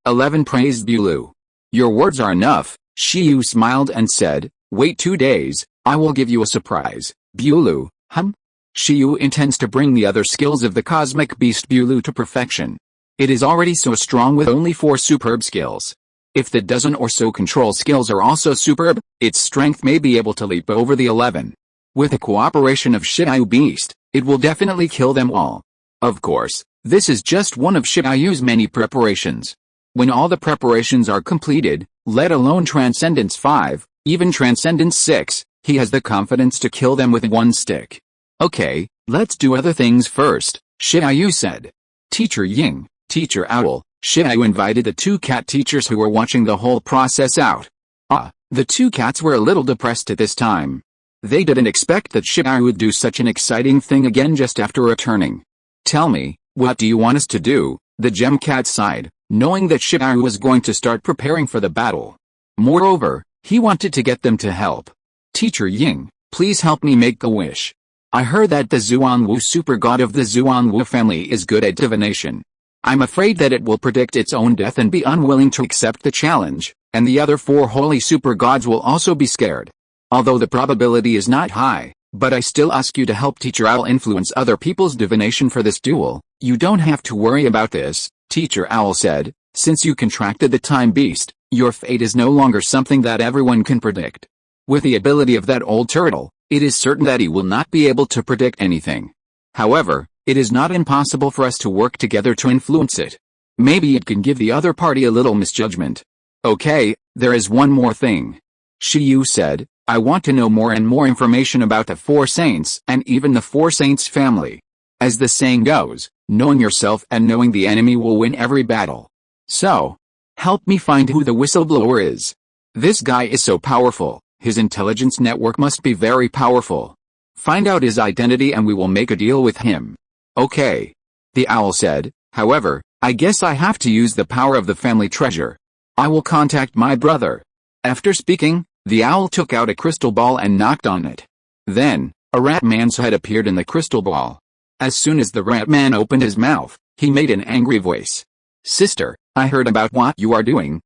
11 praised Bulu. Your words are enough, Shiyu smiled and said, wait 2 days, I will give you a surprise, Bulu. Shiyu intends to bring the other skills of the cosmic beast Bulu to perfection. It is already so strong with only 4 superb skills. If the dozen or so control skills are also superb, its strength may be able to leap over the 11. With the cooperation of Shiyu Beast, it will definitely kill them all. Of course, this is just one of Shiyu's many preparations. When all the preparations are completed, let alone Transcendence 5, even Transcendence 6, he has the confidence to kill them with 1 stick. Okay, let's do other things first, Shiyu said. Teacher Ying, Teacher Owl, Shiyu invited the 2 cat teachers who were watching the whole process out. The 2 cats were a little depressed at this time. They didn't expect that Shiyu would do such an exciting thing again just after returning. Tell me, what do you want us to do? The gem cat sighed, knowing that Shiyu was going to start preparing for the battle. Moreover, he wanted to get them to help. Teacher Ying, please help me make a wish. I heard that the Zuanwu super god of the Zuanwu family is good at divination. I'm afraid that it will predict its own death and be unwilling to accept the challenge, and the other 4 holy super gods will also be scared. Although the probability is not high, but I still ask you to help Teacher Owl influence other people's divination for this duel. You don't have to worry about this, Teacher Owl said. Since you contracted the time beast, your fate is no longer something that everyone can predict. With the ability of that old turtle, it is certain that he will not be able to predict anything. However, it is not impossible for us to work together to influence it. Maybe it can give the other party a little misjudgment. Okay, there is one more thing. Shiyu said, I want to know more and more information about the four saints and even the four saints family. As the saying goes, knowing yourself and knowing the enemy will win every battle. So, help me find who the whistleblower is. This guy is so powerful, his intelligence network must be very powerful. Find out his identity and we will make a deal with him. Okay. The owl said, however, I guess I have to use the power of the family treasure. I will contact my brother. After speaking, the owl took out a crystal ball and knocked on it. Then, a rat man's head appeared in the crystal ball. As soon as the rat man opened his mouth, he made an angry voice. Sister, I heard about what you are doing.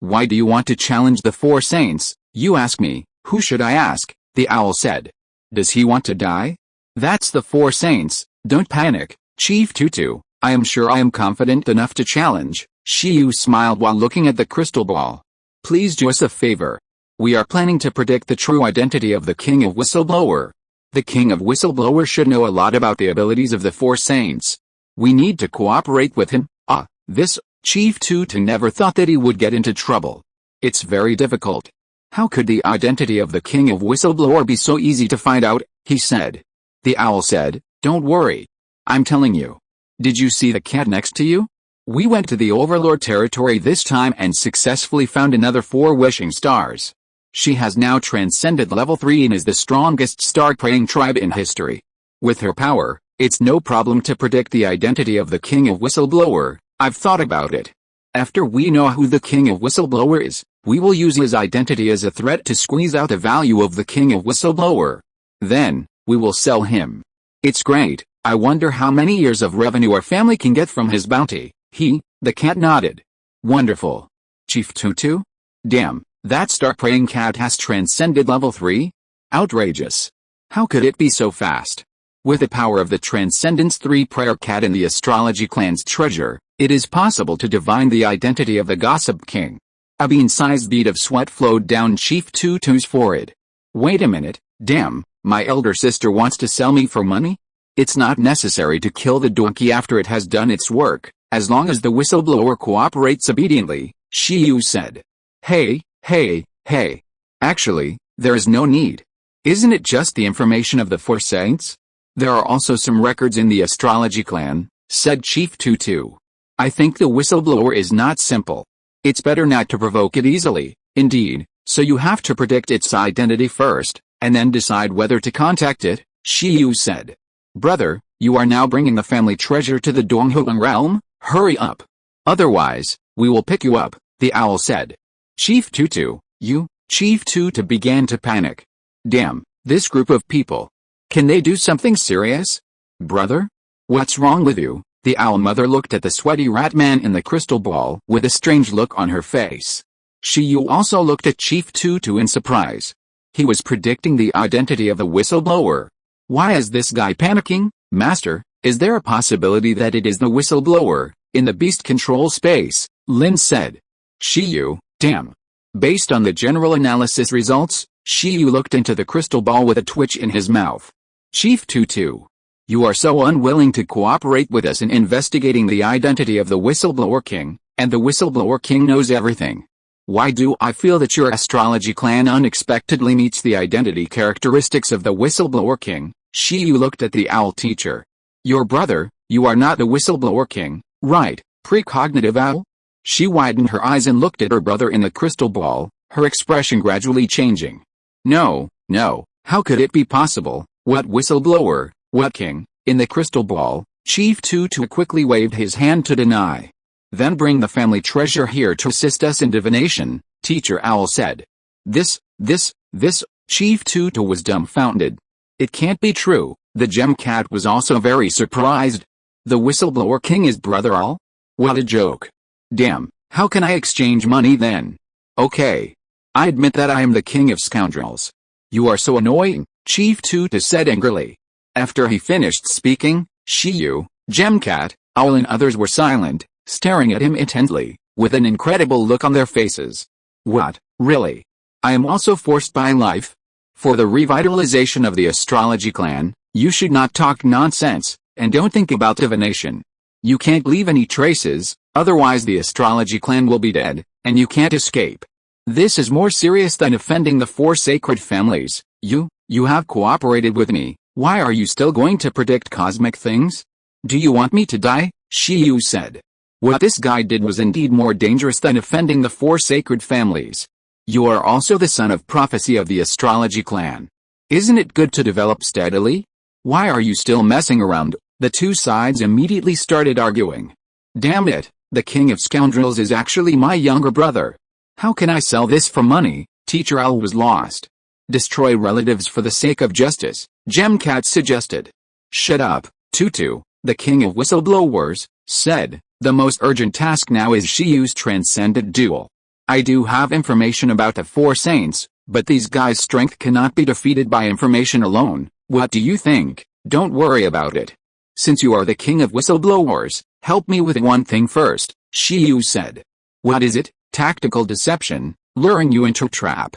Why do you want to challenge the four saints? You ask me, who should I ask? The owl said. Does he want to die? That's the four saints, don't panic, Chief Tutu. I am sure I am confident enough to challenge. Shiyu smiled while looking at the crystal ball. Please do us a favor. We are planning to predict the true identity of the King of Whistleblower. The King of Whistleblower should know a lot about the abilities of the four saints. We need to cooperate with him. This Chief Tutu never thought that he would get into trouble. It's very difficult. How could the identity of the King of Whistleblower be so easy to find out? He said. The owl said, don't worry. I'm telling you. Did you see the cat next to you? We went to the Overlord territory this time and successfully found another 4 wishing stars. She has now transcended level 3 and is the strongest star-praying tribe in history. With her power, it's no problem to predict the identity of the King of Whistleblower. I've thought about it. After we know who the King of Whistleblower is, we will use his identity as a threat to squeeze out the value of the King of Whistleblower. Then, we will sell him. It's great. I wonder how many years of revenue our family can get from his bounty. The cat nodded. Wonderful. Chief Tutu? Damn. That star-praying cat has transcended level 3? Outrageous. How could it be so fast? With the power of the Transcendence 3 prayer cat and the astrology clan's treasure, it is possible to divine the identity of the Gossip King. A bean-sized bead of sweat flowed down Chief Tutu's forehead. Wait a minute, damn, my elder sister wants to sell me for money? It's not necessary to kill the donkey after it has done its work, as long as the whistleblower cooperates obediently, Shiyu said. Hey. Actually, there is no need. Isn't it just the information of the four saints? There are also some records in the astrology clan, said Chief Tutu. I think the whistleblower is not simple. It's better not to provoke it easily, indeed, so you have to predict its identity first, and then decide whether to contact it, Shiyu said. Brother, you are now bringing the family treasure to the Donghuang realm? Hurry up. Otherwise, we will pick you up, the owl said. Chief Tutu, Chief Tutu began to panic. Damn, this group of people. Can they do something serious? Brother? What's wrong with you? The owl mother looked at the sweaty rat man in the crystal ball with a strange look on her face. Shiyu also looked at Chief Tutu in surprise. He was predicting the identity of the whistleblower. Why is this guy panicking, Master? Is there a possibility that it is the whistleblower, in the beast control space? Lin said. Shiyu, damn. Based on the general analysis results, Shiyu looked into the crystal ball with a twitch in his mouth. Chief Tutu. You are so unwilling to cooperate with us in investigating the identity of the Whistleblower King, and the Whistleblower King knows everything. Why do I feel that your astrology clan unexpectedly meets the identity characteristics of the Whistleblower King? Shiyu looked at the owl teacher. Your brother, you are not the Whistleblower King, right, precognitive owl? She widened her eyes and looked at her brother in the crystal ball, her expression gradually changing. No, how could it be possible? What whistleblower? What king? In the crystal ball, Chief Tutu quickly waved his hand to deny. Then bring the family treasure here to assist us in divination, Teacher Owl said. This, Chief Tutu was dumbfounded. It can't be true. The gem cat was also very surprised. The whistleblower king is Brother Owl? What a joke. Damn, how can I exchange money then? Okay. I admit that I am the king of scoundrels. You are so annoying, Chief Tutu said angrily. After he finished speaking, Shiyu, Gemcat, Owl and others were silent, staring at him intently, with an incredible look on their faces. What, really? I am also forced by life? For the revitalization of the astrology clan, you should not talk nonsense, and don't think about divination. You can't leave any traces, otherwise the astrology clan will be dead, and you can't escape. This is more serious than offending the four sacred families. You have cooperated with me. Why are you still going to predict cosmic things? Do you want me to die? Shiyu said. What this guy did was indeed more dangerous than offending the four sacred families. You are also the son of prophecy of the astrology clan. Isn't it good to develop steadily? Why are you still messing around? The two sides immediately started arguing. Damn it, the king of scoundrels is actually my younger brother. How can I sell this for money? Teacher Owl was lost. Destroy relatives for the sake of justice, Gemcat suggested. Shut up, Tutu, the king of whistleblowers, said. The most urgent task now is Shiyu's transcendent duel. I do have information about the four saints, but these guys' strength cannot be defeated by information alone. What do you think? Don't worry about it. Since you are the king of whistleblowers, help me with one thing first, Shiyu said. What is it? Tactical deception, luring you into a trap.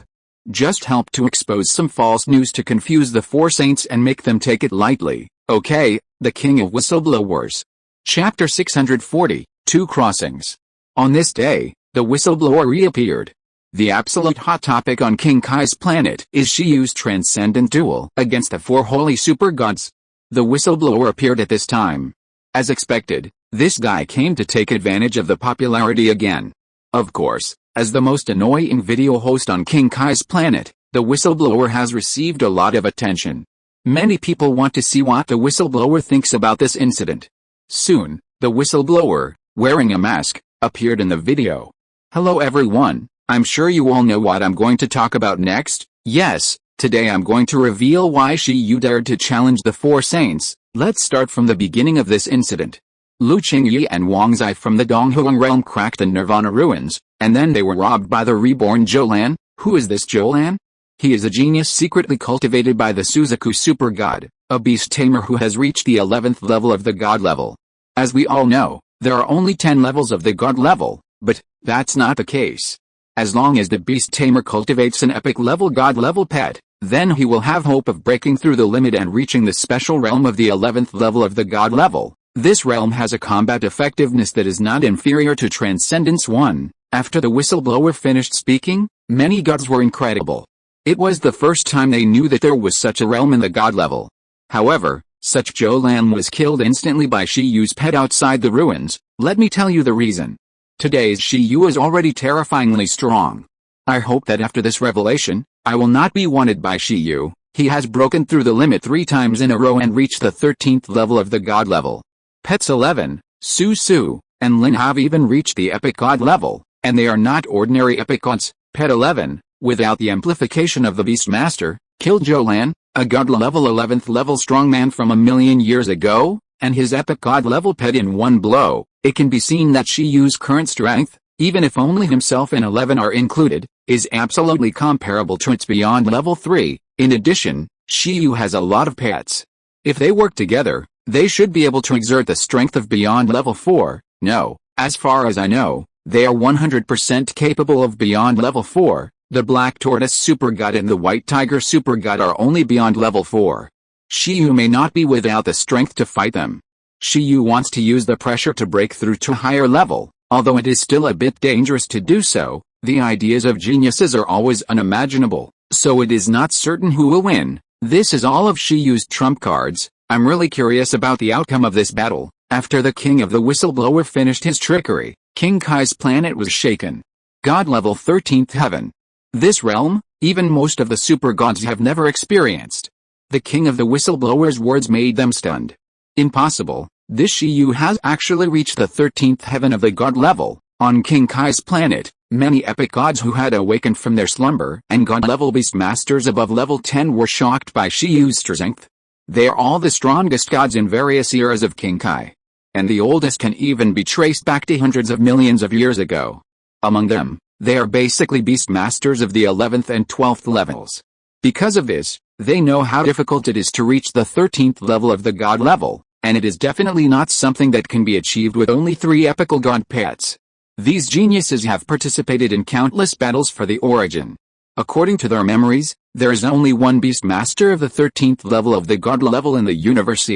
Just help to expose some false news to confuse the four saints and make them take it lightly, okay? The king of whistleblowers. Chapter 640, Two Crossings. On this day, the whistleblower reappeared. The absolute hot topic on King Kai's planet is Shiyu's transcendent duel against the four holy super gods. The whistleblower appeared at this time. As expected, this guy came to take advantage of the popularity again. Of course, as the most annoying video host on King Kai's planet, the whistleblower has received a lot of attention. Many people want to see what the whistleblower thinks about this incident. Soon, the whistleblower, wearing a mask, appeared in the video. Hello everyone, I'm sure you all know what I'm going to talk about next. Yes, today I'm going to reveal why Shiyu dared to challenge the four saints. Let's start from the beginning of this incident. Lu Qingyi and Wang Zai from the Donghuang realm cracked the Nirvana ruins, and then they were robbed by the reborn Zhoulan. Who is this Zhoulan? He is a genius secretly cultivated by the Suzaku super god, a beast tamer who has reached the 11th level of the god level. As we all know, there are only 10 levels of the god level, but that's not the case. As long as the beast tamer cultivates an epic level god level pet, then he will have hope of breaking through the limit and reaching the special realm of the 11th level of the god level. This realm has a combat effectiveness that is not inferior to Transcendence 1. After the whistleblower finished speaking, many gods were incredible. It was the first time they knew that there was such a realm in the god level. However, such Zhoulan was killed instantly by Shiyu's pet outside the ruins. Let me tell you the reason. Today's Shiyu is already terrifyingly strong. I hope that after this revelation, I will not be wanted by Shiyu. He has broken through the limit 3 times in a row and reached the 13th level of the god level. Pets 11, Su Su, and Lin have even reached the epic god level, and they are not ordinary epic gods. Pet 11, without the amplification of the Beastmaster, killed Zhoulan, a god level 11th level strongman from a million years ago, and his epic god level pet in one blow. It can be seen that Shiyu's current strength, even if only himself and 11 are included, is absolutely comparable to its beyond level 3. In addition, Shiyu has a lot of pets. If they work together, they should be able to exert the strength of beyond level 4. No, as far as I know, they are 100% capable of beyond level 4. The Black Tortoise Super God and the White Tiger Super God are only beyond level 4. Shiyu may not be without the strength to fight them. Shiyu wants to use the pressure to break through to a higher level, although it is still a bit dangerous to do so. The ideas of geniuses are always unimaginable, so it is not certain who will win. This is all of Shiyu's trump cards. I'm really curious about the outcome of this battle. After the king of the whistleblower finished his trickery, King Kai's planet was shaken. God level 13th heaven. This realm, even most of the super gods have never experienced. The king of the whistleblower's words made them stunned. Impossible, this Shiyu has actually reached the 13th heaven of the god level. On King Kai's planet, many epic gods who had awakened from their slumber and god level beastmasters above level 10 were shocked by Shiyu's strength. They are all the strongest gods in various eras of King Kai. And the oldest can even be traced back to hundreds of millions of years ago. Among them, they are basically beastmasters of the 11th and 12th levels. Because of this, they know how difficult it is to reach the 13th level of the god level, and it is definitely not something that can be achieved with only 3 epical god pets. These geniuses have participated in countless battles for the origin. According to their memories, there is only one beastmaster of the 13th level of the god level in the universe.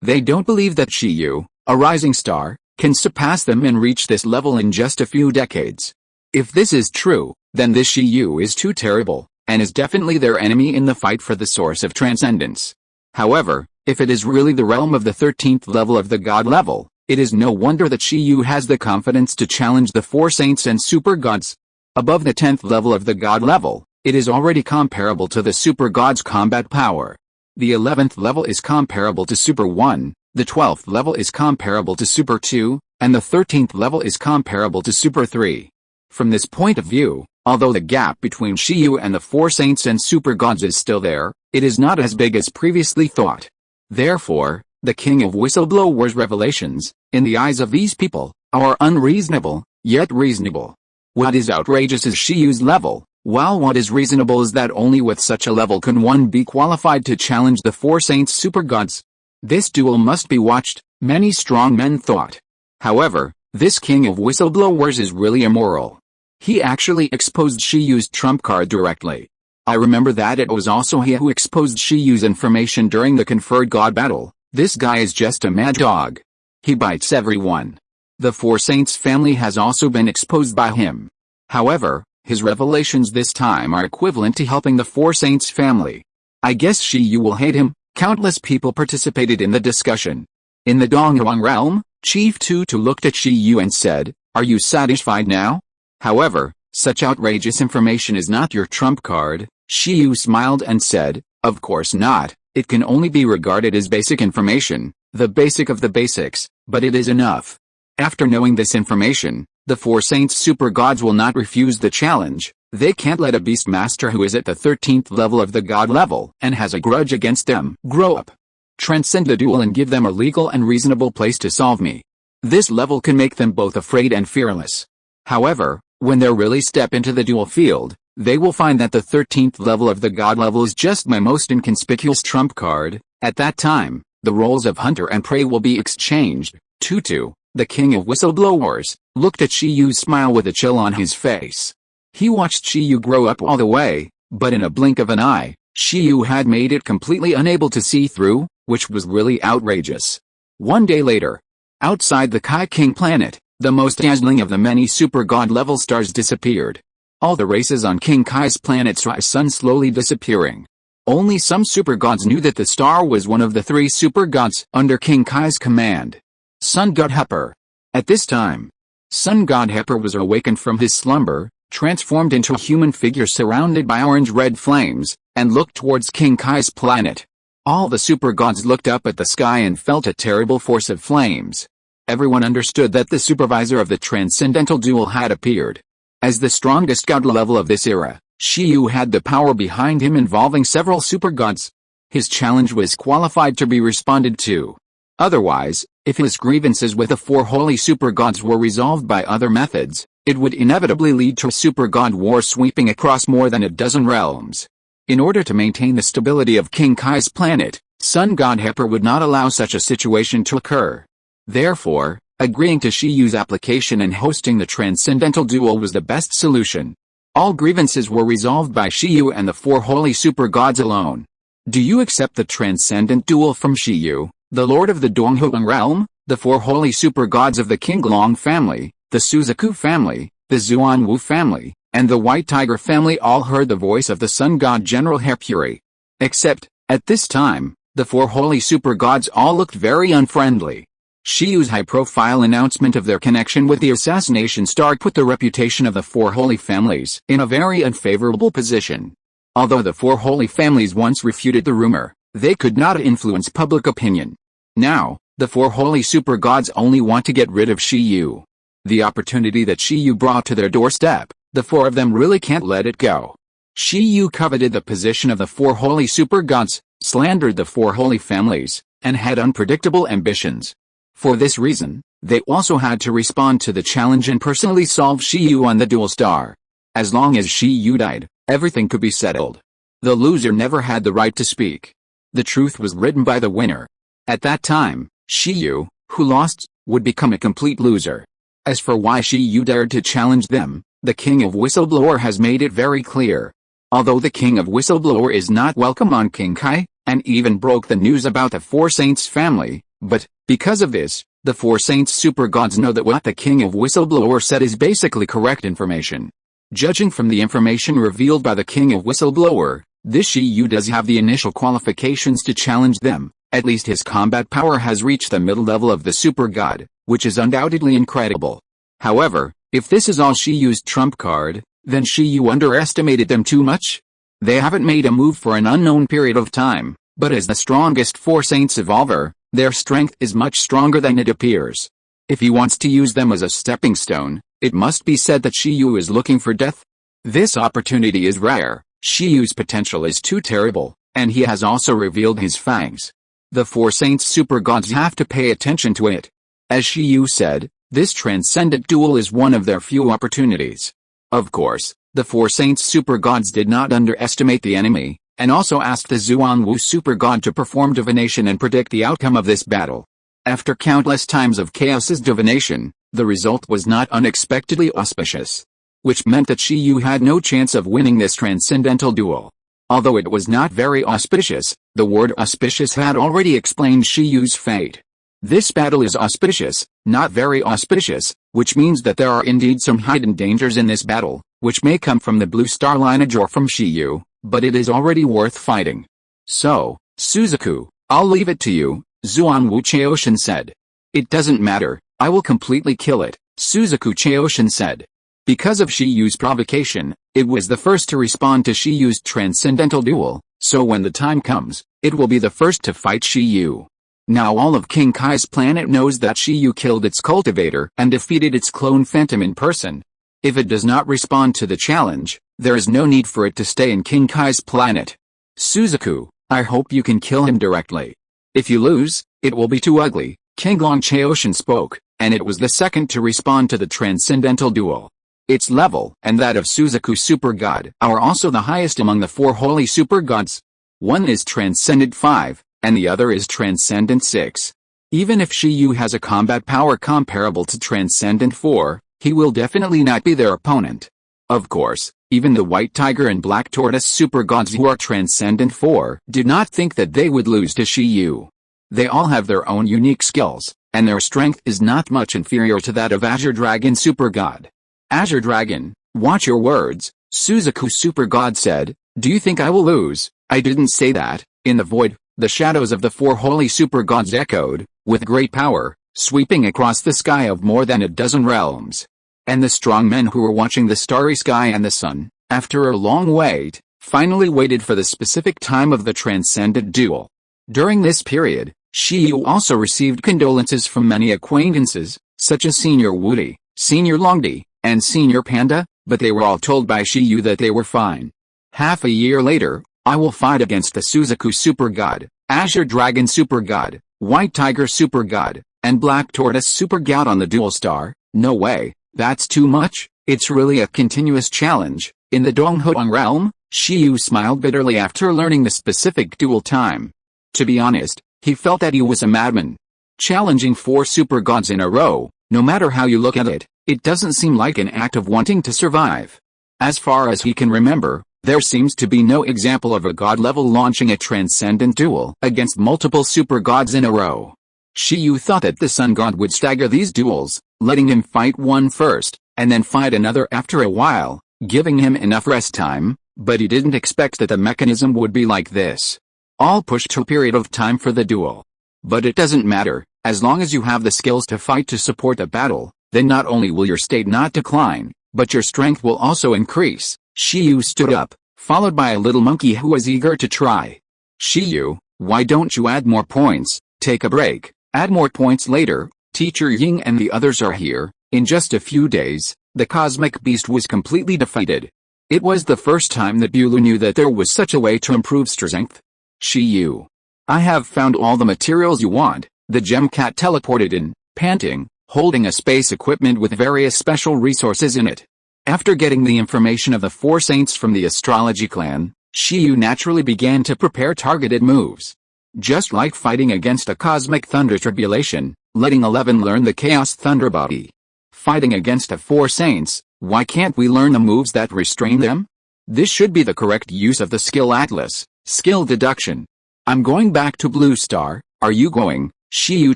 They don't believe that Shiyu, a rising star, can surpass them and reach this level in just a few decades. If this is true, then this Shiyu is too terrible, and is definitely their enemy in the fight for the source of transcendence. However, if it is really the realm of the 13th level of the god level, it is no wonder that Shiyu has the confidence to challenge the 4 saints and super gods. Above the 10th level of the god level, it is already comparable to the super god's combat power. The 11th level is comparable to Super 1, the 12th level is comparable to Super 2, and the 13th level is comparable to Super 3. From this point of view, although the gap between Shiyu and the 4 saints and super gods is still there, it is not as big as previously thought. Therefore, the king of whistleblowers' revelations, in the eyes of these people, are unreasonable, yet reasonable. What is outrageous is Shiyu's level, while what is reasonable is that only with such a level can one be qualified to challenge the 4 saints super gods. This duel must be watched, many strong men thought. However, this king of whistleblowers is really immoral. He actually exposed Shiyu's trump card directly. I remember that it was also he who exposed Shiyu's information during the conferred god battle. This guy is just a mad dog. He bites everyone. The 4 saints family has also been exposed by him. However, his revelations this time are equivalent to helping the 4 saints family. I guess Shiyu will hate him. Countless people participated in the discussion. In the Donghuang realm, Chief Tutu looked at Shiyu and said, "Are you satisfied now?" However, such outrageous information is not your trump card. Shiyu smiled and said, "Of course not, it can only be regarded as basic information, the basic of the basics, but it is enough." After knowing this information, the 4 saints super gods will not refuse the challenge. They can't let a beast master who is at the 13th level of the god level and has a grudge against them grow up. Transcend the duel and give them a legal and reasonable place to solve me. This level can make them both afraid and fearless. However, when they really step into the duel field, they will find that the 13th level of the god level is just my most inconspicuous trump card. At that time, the roles of hunter and prey will be exchanged. Tutu, the king of whistleblowers, looked at Shiyu's smile with a chill on his face. He watched Shiyu grow up all the way, but in a blink of an eye, Shiyu had made it completely unable to see through, which was really outrageous. One day later, outside the Kai King planet, the most dazzling of the many super god level stars disappeared. All the races on King Kai's planet saw a sun slowly disappearing. Only some super gods knew that the star was one of the 3 super gods under King Kai's command. Sun God Hepper. At this time, Sun God Hepper was awakened from his slumber, transformed into a human figure surrounded by orange-red flames, and looked towards King Kai's planet. All the super gods looked up at the sky and felt a terrible force of flames. Everyone understood that the supervisor of the transcendental duel had appeared. As the strongest god level of this era, Shiyu had the power behind him involving several super gods. His challenge was qualified to be responded to. Otherwise, if his grievances with the 4 holy super gods were resolved by other methods, it would inevitably lead to a super god war sweeping across more than a dozen realms. In order to maintain the stability of King Kai's planet, Sun God Hepper would not allow such a situation to occur. Therefore, agreeing to Shiyu's application and hosting the transcendental duel was the best solution. All grievances were resolved by Shiyu and the 4 holy super gods alone. Do you accept the transcendent duel from Shiyu, the lord of the Donghuang realm? The 4 holy super gods of the Qinglong family, the Suzaku family, the Zuanwu family, and the White Tiger family all heard the voice of the sun god General Hepuri. Except, at this time, the 4 holy super gods all looked very unfriendly. Shiyu's high-profile announcement of their connection with the assassination star put the reputation of the 4 holy families in a very unfavorable position. Although the 4 holy families once refuted the rumor, they could not influence public opinion. Now, the 4 holy super gods only want to get rid of Shiyu. The opportunity that Shiyu brought to their doorstep, the 4 of them really can't let it go. Shiyu coveted the position of the 4 holy super gods, slandered the 4 holy families, and had unpredictable ambitions. For this reason, they also had to respond to the challenge and personally solve Shiyu on the dual star. As long as Shiyu died, everything could be settled. The loser never had the right to speak. The truth was written by the winner. At that time, Shiyu, who lost, would become a complete loser. As for why Shiyu dared to challenge them, the king of whistleblower has made it very clear. Although the king of whistleblower is not welcome on King Kai, and even broke the news about the 4 saints family, but, because of this, the 4 saints super gods know that what the king of whistleblower said is basically correct information. Judging from the information revealed by the King of Whistleblower, this Shiyu does have the initial qualifications to challenge them. At least his combat power has reached the middle level of the super god, which is undoubtedly incredible. However, if this is all Shiyu's trump card, then Shiyu underestimated them too much. They haven't made a move for an unknown period of time, but as the strongest Four Saints evolver, their strength is much stronger than it appears. If he wants to use them as a stepping stone, it must be said that Shiyu is looking for death. This opportunity is rare. Shiyu's potential is too terrible, and he has also revealed his fangs. The Four Saints super gods have to pay attention to it. As Shiyu said, this transcendent duel is one of their few opportunities. Of course, the Four Saints super gods did not underestimate the enemy, and also asked the Zuanwu super god to perform divination and predict the outcome of this battle. After countless times of Chaos's divination, the result was not unexpectedly auspicious, which meant that Shiyu had no chance of winning this transcendental duel. Although it was not very auspicious, the word auspicious had already explained Shiyu's fate. This battle is auspicious, not very auspicious, which means that there are indeed some hidden dangers in this battle, which may come from the Blue Star lineage or from Shiyu, but it is already worth fighting. So, Suzaku, I'll leave it to you, Zuanwu Chaoshin said. It doesn't matter, I will completely kill it, Suzaku Chaoshin said. Because of Shiyu's provocation, it was the first to respond to Shiyu's transcendental duel, so when the time comes, it will be the first to fight Shiyu. Now all of King Kai's planet knows that Shiyu killed its cultivator and defeated its clone Phantom in person. If it does not respond to the challenge, there is no need for it to stay in King Kai's planet. Suzaku, I hope you can kill him directly. If you lose, it will be too ugly, King Long Chaoshin spoke, and it was the second to respond to the transcendental duel. Its level and that of Suzaku Super God are also the highest among the four holy super gods. One is Transcendent 5, and the other is Transcendent 6. Even if Shiyu has a combat power comparable to Transcendent 4, he will definitely not be their opponent. Of course, even the White Tiger and Black Tortoise super gods who are Transcendent 4 did not think that they would lose to Shiyu. They all have their own unique skills, and their strength is not much inferior to that of Azure Dragon super god. Azure Dragon, watch your words, Suzaku super god said. Do you think I will lose? I didn't say that. In the void, the shadows of the four holy super gods echoed, with great power, sweeping across the sky of more than a dozen realms. And the strong men who were watching the starry sky and the sun, after a long wait, finally waited for the specific time of the transcendent duel. During this period, Shiyu also received condolences from many acquaintances, such as Senior Woody, Senior Longdi, and Senior Panda, but they were all told by Shiyu that they were fine. Half a year later, I will fight against the Suzaku Super God, Azure Dragon Super God, White Tiger Super God, and Black Tortoise Super God on the Dual Star. No way, that's too much. It's really a continuous challenge. In the Donghuang realm, Shiyu smiled bitterly after learning the specific duel time. To be honest, he felt that he was a madman. Challenging four super gods in a row, no matter how you look at it, it doesn't seem like an act of wanting to survive. As far as he can remember, there seems to be no example of a god level launching a transcendent duel against multiple super gods in a row. Shiyu thought that the sun god would stagger these duels, letting him fight one first, and then fight another after a while, giving him enough rest time, but he didn't expect that the mechanism would be like this. All pushed to a period of time for the duel. But it doesn't matter, as long as you have the skills to fight to support the battle, then not only will your state not decline, but your strength will also increase. Shiyu stood up, followed by a little monkey who was eager to try. Shiyu, why don't you add more points? Take a break, add more points later. Teacher Ying and the others are here. In just a few days, the cosmic beast was completely defeated. It was the first time that Bulu knew that there was such a way to improve strength. Shiyu, I have found all the materials you want. The gem cat teleported in, panting, holding a space equipment with various special resources in it. After getting the information of the four saints from the astrology clan, Shiyu naturally began to prepare targeted moves. Just like fighting against a cosmic thunder tribulation, letting 11 learn the chaos thunder body. Fighting against a four saints, why can't we learn the moves that restrain them? This should be the correct use of the skill atlas, skill deduction. I'm going back to Blue Star, are you going? Shiyu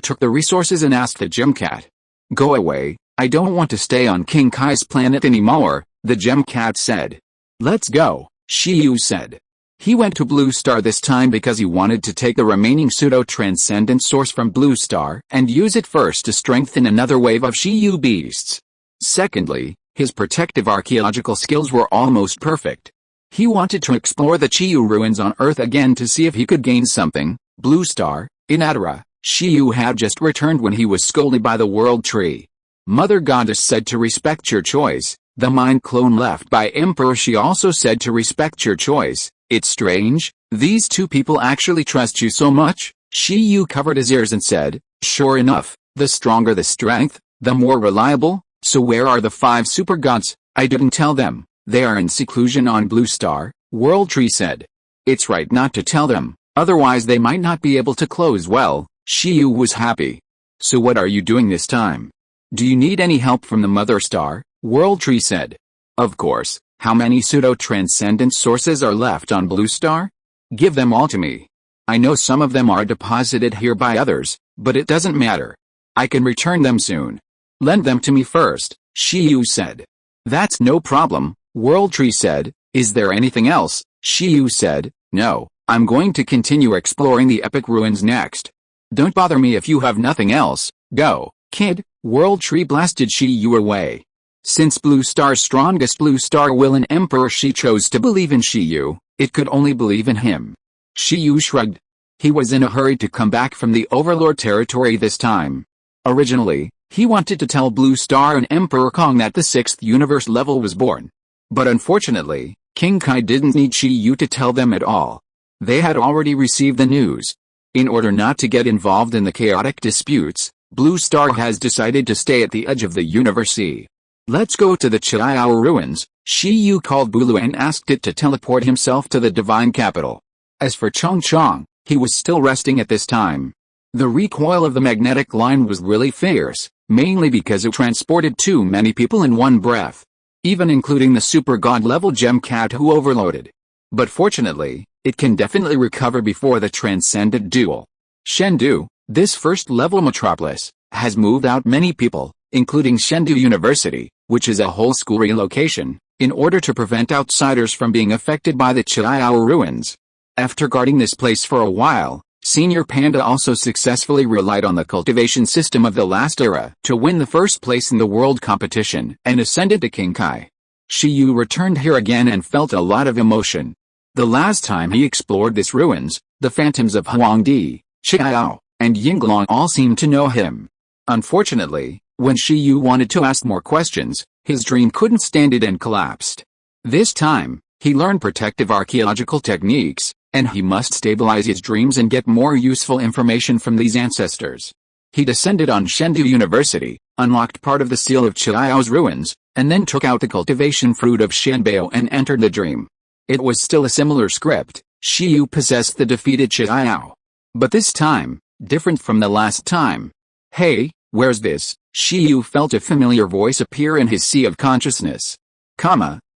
took the resources and asked the gem cat. Go away, I don't want to stay on King Kai's planet anymore, The gem cat said. Let's go, Shiyu said. He went to Blue Star this time because he wanted to take the remaining pseudo-transcendent source from Blue Star and use it first to strengthen another wave of Shiyu beasts. Secondly, his protective archaeological skills were almost perfect. He wanted to explore the Shiyu ruins on Earth again to see if he could gain something. Blue Star, in Adara, Shiyu had just returned when he was scolded by the World Tree. Mother Goddess said to respect your choice. The mind clone left by Emperor Shi also said to respect your choice. It's strange, these two people actually trust you so much. Shiyu covered his ears and said, sure enough, the stronger the strength, the more reliable. So where are the 5 super gods? I didn't tell them. They are in seclusion on Blue Star, World Tree said. It's right not to tell them, otherwise they might not be able to close well. Shiyu was happy. So what are you doing this time? Do you need any help from the Mother Star? World Tree said. Of course. How many pseudo-transcendent sources are left on Blue Star? Give them all to me. I know some of them are deposited here by others, but it doesn't matter. I can return them soon. Lend them to me first, Shiyu said. That's no problem, World Tree said. Is there anything else? Shiyu said, no, I'm going to continue exploring the epic ruins next. Don't bother me if you have nothing else. Go, kid. World Tree blasted Shiyu away. Since Blue Star's strongest Blue Star will and Emperor Shi chose to believe in Shiyu, it could only believe in him. Shiyu shrugged. He was in a hurry to come back from the Overlord territory this time. Originally, he wanted to tell Blue Star and Emperor Kong that the 6th universe level was born. But unfortunately, King Kai didn't need Shiyu to tell them at all. They had already received the news. In order not to get involved in the chaotic disputes, Blue Star has decided to stay at the edge of the universe. Let's go to the Chiao ruins, Shiyu called Bulu and asked it to teleport himself to the divine capital. As for Chong Chong, he was still resting at this time. The recoil of the magnetic line was really fierce, mainly because it transported too many people in one breath, even including the super god level gem cat who overloaded. But fortunately, it can definitely recover before the transcendent duel. Chengdu, this first level metropolis, has moved out many people, including Chengdu University, which is a whole school relocation, in order to prevent outsiders from being affected by the Chiao ruins. After guarding this place for a while, Senior Panda also successfully relied on the cultivation system of the last era to win the first place in the world competition and ascended to King Kai. Shiyu returned here again and felt a lot of emotion. The last time he explored this ruins, the phantoms of Huangdi, Chiao, and Yinglong all seemed to know him. Unfortunately, when Shiyu wanted to ask more questions, his dream couldn't stand it and collapsed. This time, he learned protective archaeological techniques, and he must stabilize his dreams and get more useful information from these ancestors. He descended on Chengdu University, unlocked part of the seal of Chiao's ruins, and then took out the cultivation fruit of Shenbao and entered the dream. It was still a similar script. Shiyu possessed the defeated Chiao. But this time, different from the last time. Hey, where's this? Shiyu felt a familiar voice appear in his sea of consciousness.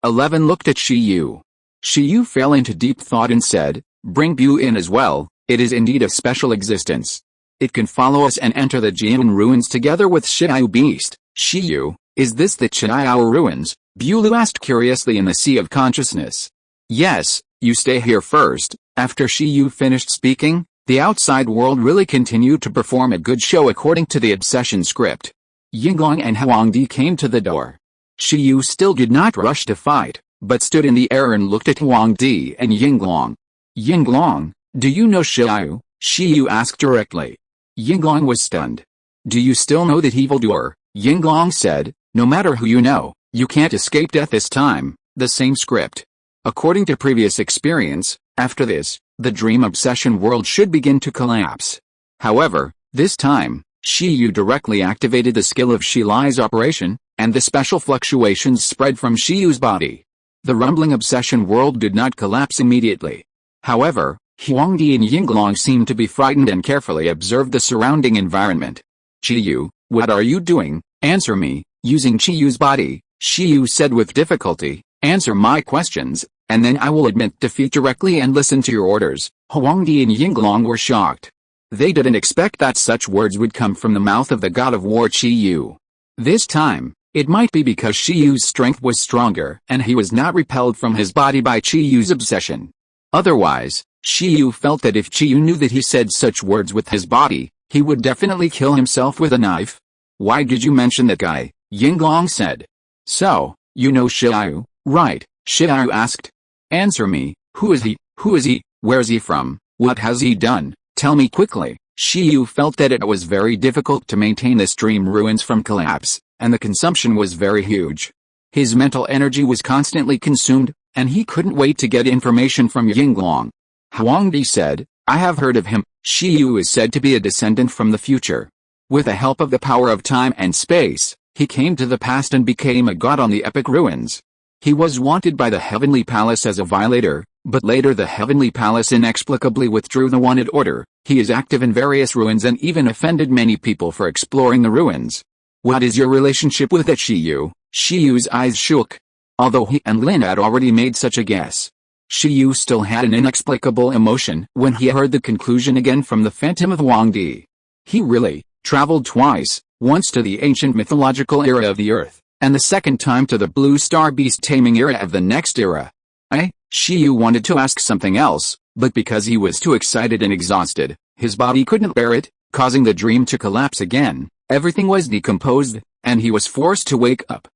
11 looked at Shiyu. Shiyu fell into deep thought and said, bring Bu in as well, it is indeed a special existence. It can follow us and enter the Jian ruins together with Chiao Beast. Shiyu, is this the Chiao ruins? Bulu asked curiously in the sea of consciousness. Yes, you stay here first. After Shiyu finished speaking, the outside world really continued to perform a good show according to the obsession script. Yinglong and Huangdi came to the door. Shiyu still did not rush to fight, but stood in the air and looked at Huangdi and Yinglong. Yinglong, do you know Shiyu? Shiyu asked directly. Yinglong was stunned. Do you still know that evildoer? Yinglong said, no matter who you know, you can't escape death this time. The same script. According to previous experience, after this, the dream obsession world should begin to collapse. However, this time, Shiyu directly activated the skill of Shilai's operation, and the special fluctuations spread from Shiyu's body. The rumbling obsession world did not collapse immediately. However, Huangdi and Yinglong seemed to be frightened and carefully observed the surrounding environment. Shiyu, what are you doing? Answer me. Using Chiyu's body, Shiyu said with difficulty, answer my questions, and then I will admit defeat directly and listen to your orders. Huangdi and Yinglong were shocked. They didn't expect that such words would come from the mouth of the god of war Shiyu. This time, It might be because Shiyu's strength was stronger and he was not repelled from his body by Shiyu's obsession. Otherwise, Shiyu felt that if Shiyu knew that he said such words with his body, he would definitely kill himself with a knife. Why did you mention that guy? Yinglong said. So, you know Shiyu, right? Shiyu asked. Answer me, who is he? Who is he? Where's he from? What has he done? Tell me quickly. Shiyu felt that it was very difficult to maintain the stream ruins from collapse, and the consumption was very huge. His mental energy was constantly consumed, and he couldn't wait to get information from Yinglong. Huangdi said, I have heard of him. Shiyu is said to be a descendant from the future. With the help of the power of time and space, he came to the past and became a god on the epic ruins. He was wanted by the Heavenly Palace as a violator, but later the Heavenly Palace inexplicably withdrew the wanted order. He is active in various ruins and even offended many people for exploring the ruins. What is your relationship with that Shiyu? Shiyu's eyes shook. Although he and Lin had already made such a guess, Shiyu still had an inexplicable emotion when he heard the conclusion again from the Phantom of Huangdi. He really traveled twice, once to the ancient mythological era of the Earth, and the second time to the Blue Star Beast taming era of the next era. Shiyu wanted to ask something else, but because he was too excited and exhausted, his body couldn't bear it, causing the dream to collapse again. Everything was decomposed, and he was forced to wake up.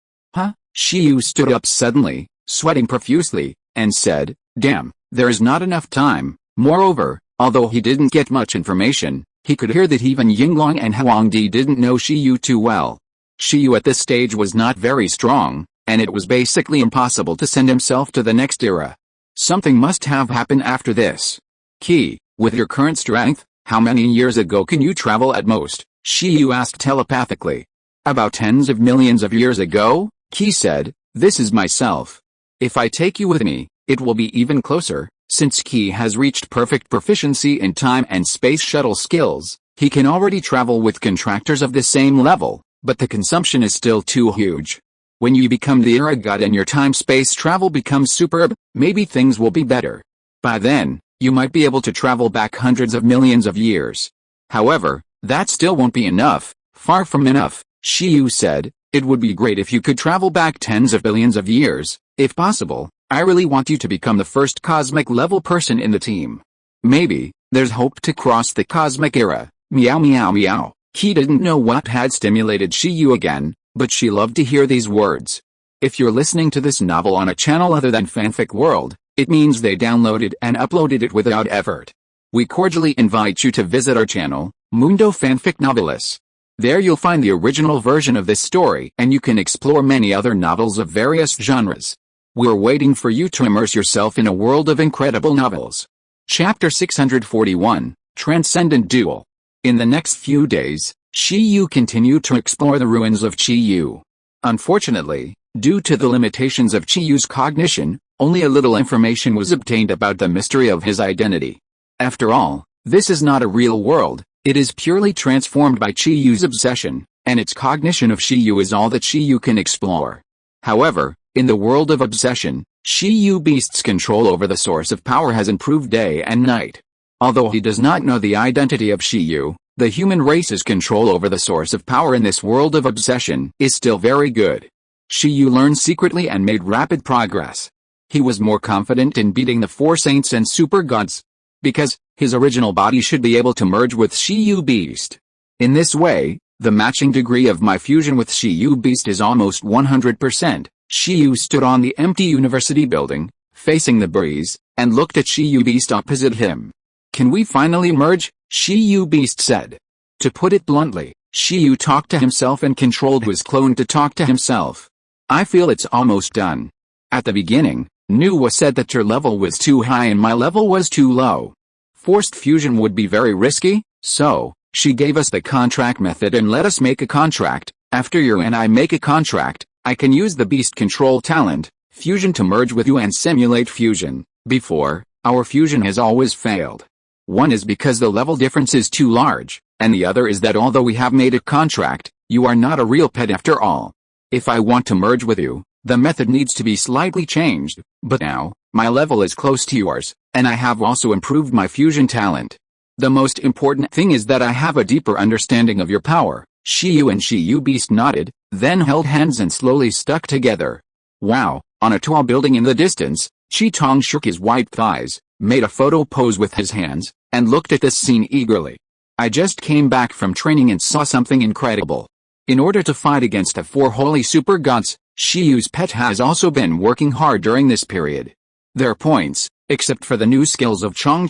Shiyu stood up suddenly, sweating profusely, and said, Damn, there is not enough time. Moreover, although he didn't get much information, he could hear that even Yinglong and Huangdi didn't know Shiyu too well. Shiyu at this stage was not very strong, and it was basically impossible to send himself to the next era. Something must have happened after this. Qi, with your current strength, how many years ago can you travel at most? Shiyu asked telepathically. About tens of millions of years ago, Qi said, this is myself. If I take you with me, it will be even closer. Since Qi has reached perfect proficiency in time and space shuttle skills, he can already travel with contractors of the same level, but the consumption is still too huge. When you become the era god and your time-space travel becomes superb, maybe things will be better. By then, you might be able to travel back hundreds of millions of years. However, that still won't be enough, far from enough, Shiyu said. It would be great if you could travel back tens of billions of years, if possible. I really want you to become the first cosmic-level person in the team. Maybe, there's hope to cross the cosmic era. Meow meow meow. Qi didn't know what had stimulated Shiyu again, but she loved to hear these words. If you're listening to this novel on a channel other than Fanfic World, it means they downloaded and uploaded it without effort. We cordially invite you to visit our channel, Mundo Fanfic Novelis. There you'll find the original version of this story and you can explore many other novels of various genres. We're waiting for you to immerse yourself in a world of incredible novels. Chapter 641, Transcendent Duel. In the next few days, Shiyu continued to explore the ruins of Shiyu. Unfortunately, due to the limitations of Chiyu's cognition, only a little information was obtained about the mystery of his identity. After all, this is not a real world, it is purely transformed by Chiyu's obsession, and its cognition of Shiyu is all that Shiyu can explore. However, in the world of obsession, Shiyu Beast's control over the source of power has improved day and night. Although he does not know the identity of Shiyu, the human race's control over the source of power in this world of obsession is still very good. Shiyu learned secretly and made rapid progress. He was more confident in beating the four saints and super gods, because his original body should be able to merge with Shiyu Beast. In this way, the matching degree of my fusion with Shiyu Beast is almost 100%. Shiyu stood on the empty university building, facing the breeze, and looked at Shiyu Beast opposite him. Can we finally merge? Shiyu Beast said. To put it bluntly, Shiyu talked to himself and controlled his clone to talk to himself. I feel it's almost done. At the beginning, Nuwa said that your level was too high and my level was too low. Forced fusion would be very risky, so she gave us the contract method and let us make a contract. After you and I make a contract, I can use the beast control talent, fusion, to merge with you and simulate fusion. Before, our fusion has always failed. One is because the level difference is too large, and the other is that although we have made a contract, you are not a real pet after all. If I want to merge with you, the method needs to be slightly changed, but now, my level is close to yours, and I have also improved my fusion talent. The most important thing is that I have a deeper understanding of your power. Shiyu and Shiyu Beast nodded, then held hands and slowly stuck together. Wow! On a tall building in the distance, Qi shook his white thighs, made a photo pose with his hands, and looked at this scene eagerly. I just came back from training and saw something incredible. In order to fight against the four holy super gods, Shiyu's pet has also been working hard during this period. Their points, except for the new skills of Chong,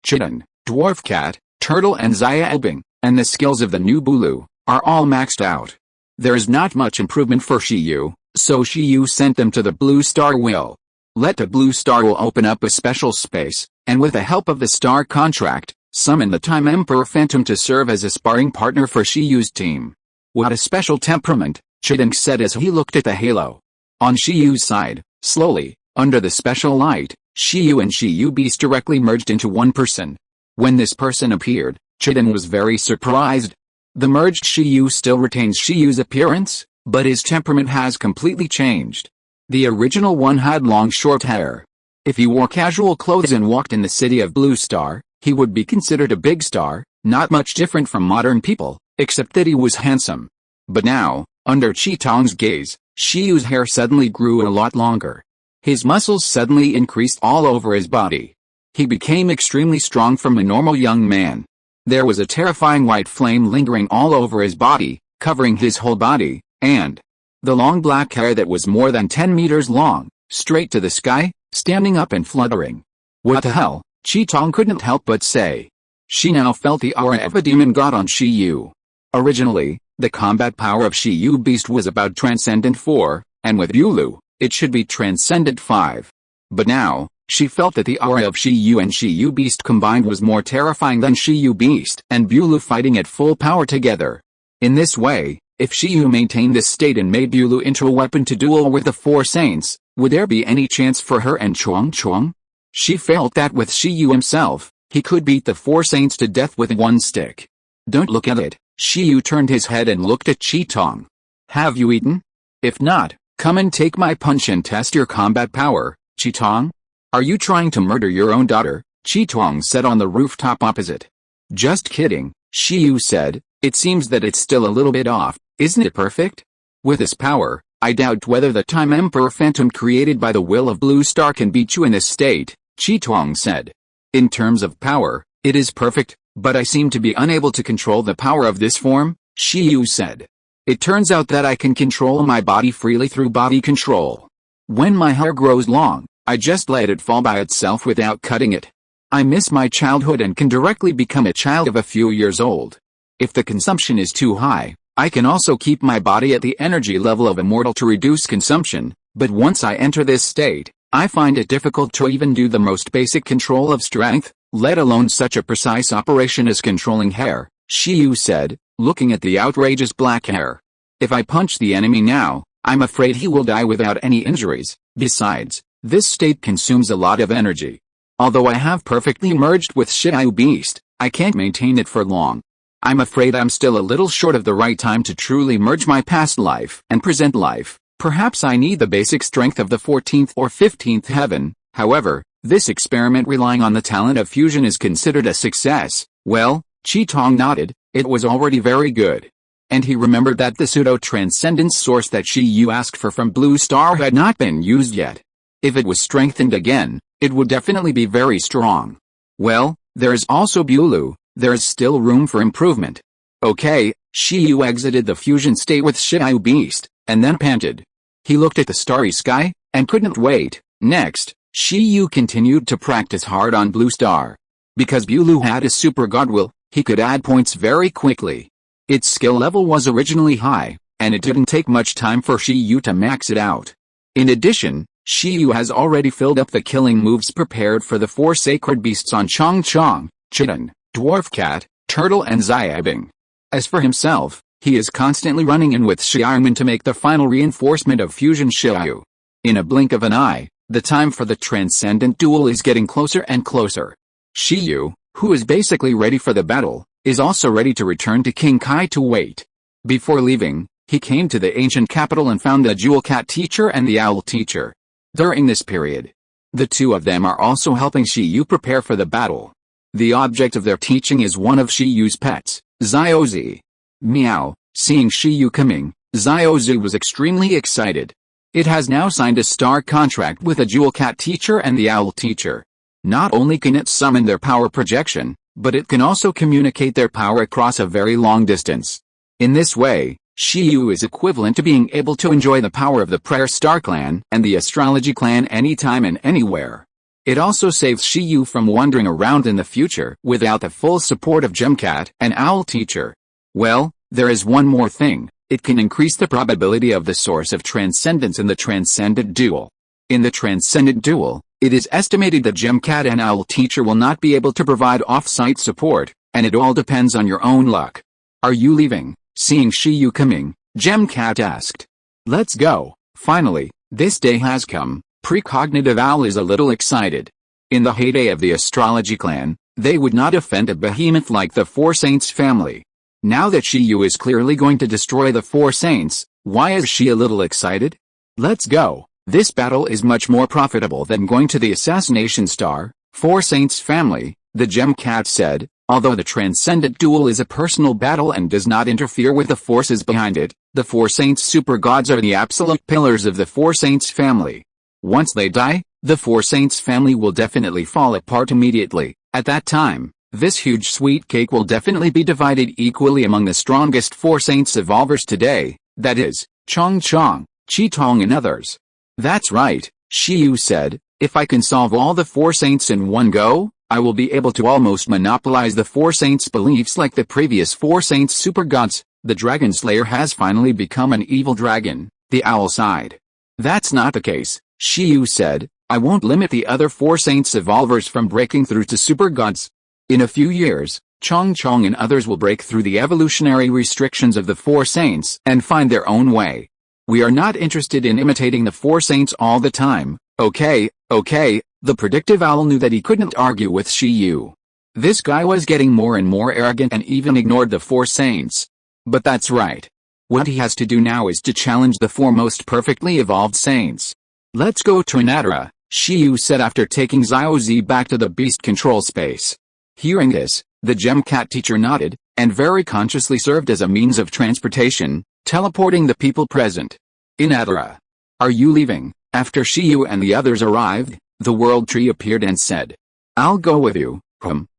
Chitin, Dwarf Cat, Turtle and Xiaobing, and the skills of the new Bulu, are all maxed out. There is not much improvement for Shiyu, so Shiyu sent them to the Blue Star Will. Let the Blue Star Will open up a special space, and with the help of the Star Contract, summon the Time Emperor Phantom to serve as a sparring partner for Shiyu's team. What a special temperament, Chitin said as he looked at the halo. On Shiyu's side, slowly, under the special light, Shiyu and Shiyu Beast directly merged into one person. When this person appeared, Chitin was very surprised. The merged Shiyu still retains Shiyu's appearance, but his temperament has completely changed. The original one had long short hair. If he wore casual clothes and walked in the city of Blue Star, he would be considered a big star, not much different from modern people, except that he was handsome. But now, under Qitong's gaze, Shiyu's hair suddenly grew a lot longer. His muscles suddenly increased all over his body. He became extremely strong from a normal young man. There was a terrifying white flame lingering all over his body, covering his whole body, and the long black hair that was more than 10 meters long, straight to the sky, standing up and fluttering. What the hell? Qitong couldn't help but say. She now felt the aura of a demon god on Shiyu. Originally, the combat power of Shiyu Beast was about Transcendent 4, and with Bulu, it should be Transcendent 5. But now, she felt that the aura of Shiyu and Shiyu Beast combined was more terrifying than Shiyu Beast and Bulu fighting at full power together. In this way, if Shiyu maintained this state and made Bulu into a weapon to duel with the four saints, would there be any chance for her and Chuang? She felt that with Shiyu himself, he could beat the four saints to death with one stick. Don't look at it. Shiyu turned his head and looked at Qitong. Have you eaten? If not, come and take my punch and test your combat power, Qitong. Are you trying to murder your own daughter? Qitong said on the rooftop opposite. Just kidding, Shiyu said. It seems that it's still a little bit off, isn't it perfect? With this power, I doubt whether the Time Emperor Phantom created by the will of Blue Star can beat you in this state, Qitong said. In terms of power, it is perfect, but I seem to be unable to control the power of this form, Shiyu said. It turns out that I can control my body freely through body control. When my hair grows long, I just let it fall by itself without cutting it. I miss my childhood and can directly become a child of a few years old. If the consumption is too high, I can also keep my body at the energy level of a mortal to reduce consumption, but once I enter this state, I find it difficult to even do the most basic control of strength, let alone such a precise operation as controlling hair, Shiyu said, looking at the outrageous black hair. If I punch the enemy now, I'm afraid he will die without any injuries. Besides, this state consumes a lot of energy. Although I have perfectly merged with Shiyu Beast, I can't maintain it for long. I'm afraid I'm still a little short of the right time to truly merge my past life and present life. Perhaps I need the basic strength of the 14th or 15th heaven. However, this experiment relying on the talent of fusion is considered a success. Well, Qitong nodded, it was already very good. And he remembered that the pseudo-transcendence source that Shiyu asked for from Blue Star had not been used yet. If it was strengthened again, it would definitely be very strong. Well, there is also Bulu, there is still room for improvement. Okay, Shiyu exited the fusion state with Shiyu Beast, and then panted. He looked at the starry sky, and couldn't wait. Next, Shiyu continued to practice hard on Blue Star. Because Bulu had a super god will, he could add points very quickly. Its skill level was originally high, and it didn't take much time for Shiyu to max it out. In addition, Shiyu has already filled up the killing moves prepared for the four sacred beasts on Chong, Chitin, Dwarf Cat, Turtle and Xiaobing. As for himself, he is constantly running in with Xiaoman to make the final reinforcement of Fusion Shiyu. In a blink of an eye, the time for the transcendent duel is getting closer and closer. Shiyu, who is basically ready for the battle, is also ready to return to King Kai to wait. Before leaving, he came to the ancient capital and found the Jewel Cat teacher and the Owl teacher. During this period, the two of them are also helping Shiyu prepare for the battle. The object of their teaching is one of Shiyu's pets, Xiaozi. Meow. Seeing Shiyu coming, Xiaozu was extremely excited. It has now signed a star contract with a jewel cat teacher and the owl teacher. Not only can it summon their power projection, but it can also communicate their power across a very long distance. In this way, Shiyu is equivalent to being able to enjoy the power of the Prayer Star Clan and the Astrology Clan anytime and anywhere. It also saves Shiyu from wandering around in the future without the full support of Gemcat and Owl Teacher. Well, there is one more thing. It can increase the probability of the source of transcendence in the Transcendent Duel. In the Transcendent Duel, it is estimated that Gemcat and Owl Teacher will not be able to provide off-site support, and it all depends on your own luck. Are you leaving? Seeing Shiyu coming, Gemcat asked. Let's go. Finally, this day has come. Precognitive Owl is a little excited. In the heyday of the Astrology Clan, they would not offend a behemoth like the Four Saints family. Now that Shiyu is clearly going to destroy the Four Saints, why is she a little excited? Let's go. This battle is much more profitable than going to the Assassination Star, Four Saints family, the Gemcat said. Although the Transcendent Duel is a personal battle and does not interfere with the forces behind it, the Four Saints super gods are the absolute pillars of the Four Saints family. Once they die, the Four Saints family will definitely fall apart immediately. At that time, this huge sweet cake will definitely be divided equally among the strongest Four Saints evolvers today, that is, Chong, Chi-Tong and others. That's right, Shiyu said, if I can solve all the Four Saints in one go, I will be able to almost monopolize the Four Saints' beliefs like the previous Four Saints super gods. The Dragon Slayer has finally become an evil dragon, the owl sighed. That's not the case, Shiyu said. I won't limit the other Four Saints evolvers from breaking through to super gods. In a few years, Chong and others will break through the evolutionary restrictions of the Four Saints and find their own way. We are not interested in imitating the Four Saints all the time. Okay. The predictive owl knew that he couldn't argue with Shiyu. This guy was getting more and more arrogant and even ignored the Four Saints. But that's right. What he has to do now is to challenge the four most perfectly evolved saints. Let's go to Anatara, Shiyu said after taking Xiaozi back to the beast control space. Hearing this, the Gemcat teacher nodded, and very consciously served as a means of transportation, teleporting the people present. Anatara. Are you leaving? After Shiyu and the others arrived, the World Tree appeared and said. I'll go with you.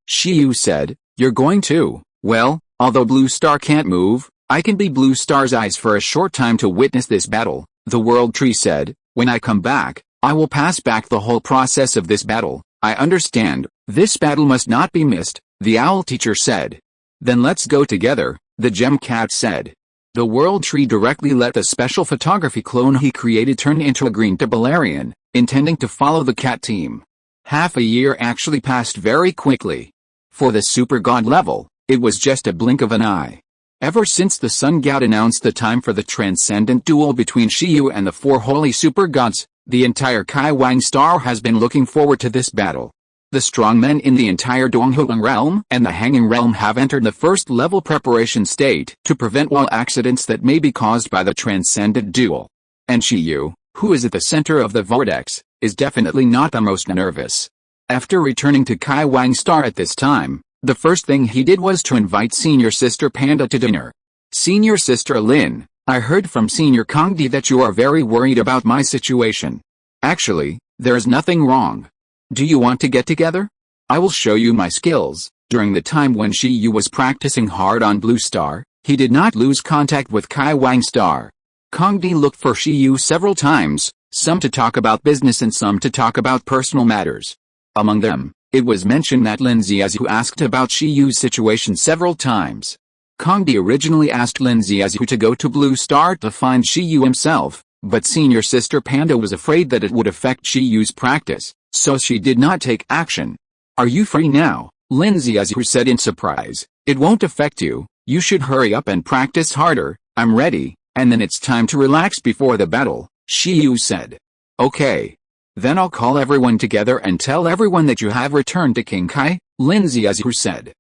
Shiyu said, you're going to? Well, although Blue Star can't move, I can be Blue Star's eyes for a short time to witness this battle, the World Tree said. When I come back, I will pass back the whole process of this battle. I understand. This battle must not be missed, the Owl teacher said. Then let's go together, the Gemcat said. The World Tree directly let the special photography clone he created turn into a green Tabalarian, intending to follow the cat team. Half a year actually passed very quickly. For the super god level, it was just a blink of an eye. Ever since the Sun God announced the time for the Transcendent Duel between Shiyu and the four holy super gods, the entire Kaiwang Star has been looking forward to this battle. The strong men in the entire Donghuang realm and the Hanging realm have entered the first level preparation state to prevent all accidents that may be caused by the Transcendent Duel. And Shiyu, who is at the center of the vortex, is definitely not the most nervous. After returning to Kaiwang Star at this time, the first thing he did was to invite Senior Sister Panda to dinner. Senior Sister Lin, I heard from Senior Kongdi that you are very worried about my situation. Actually, there is nothing wrong. Do you want to get together? I will show you my skills. During the time when Shiyu was practicing hard on Blue Star, he did not lose contact with Kaiwang Star. Kongdi looked for Shiyu several times, some to talk about business and some to talk about personal matters. Among them, it was mentioned that Lin Xiaozu asked about Shiyu's situation several times. Kongdi originally asked Lin Xiaozu to go to Blue Star to find Shiyu himself, but Senior Sister Panda was afraid that it would affect Shiyu's practice, so she did not take action. Are you free now? Lin Xiaozu said in surprise. It won't affect you, you should hurry up and practice harder. I'm ready, and then it's time to relax before the battle, Shiyu said. Okay. Then I'll call everyone together and tell everyone that you have returned to King Kai, Lin Xiaozu said.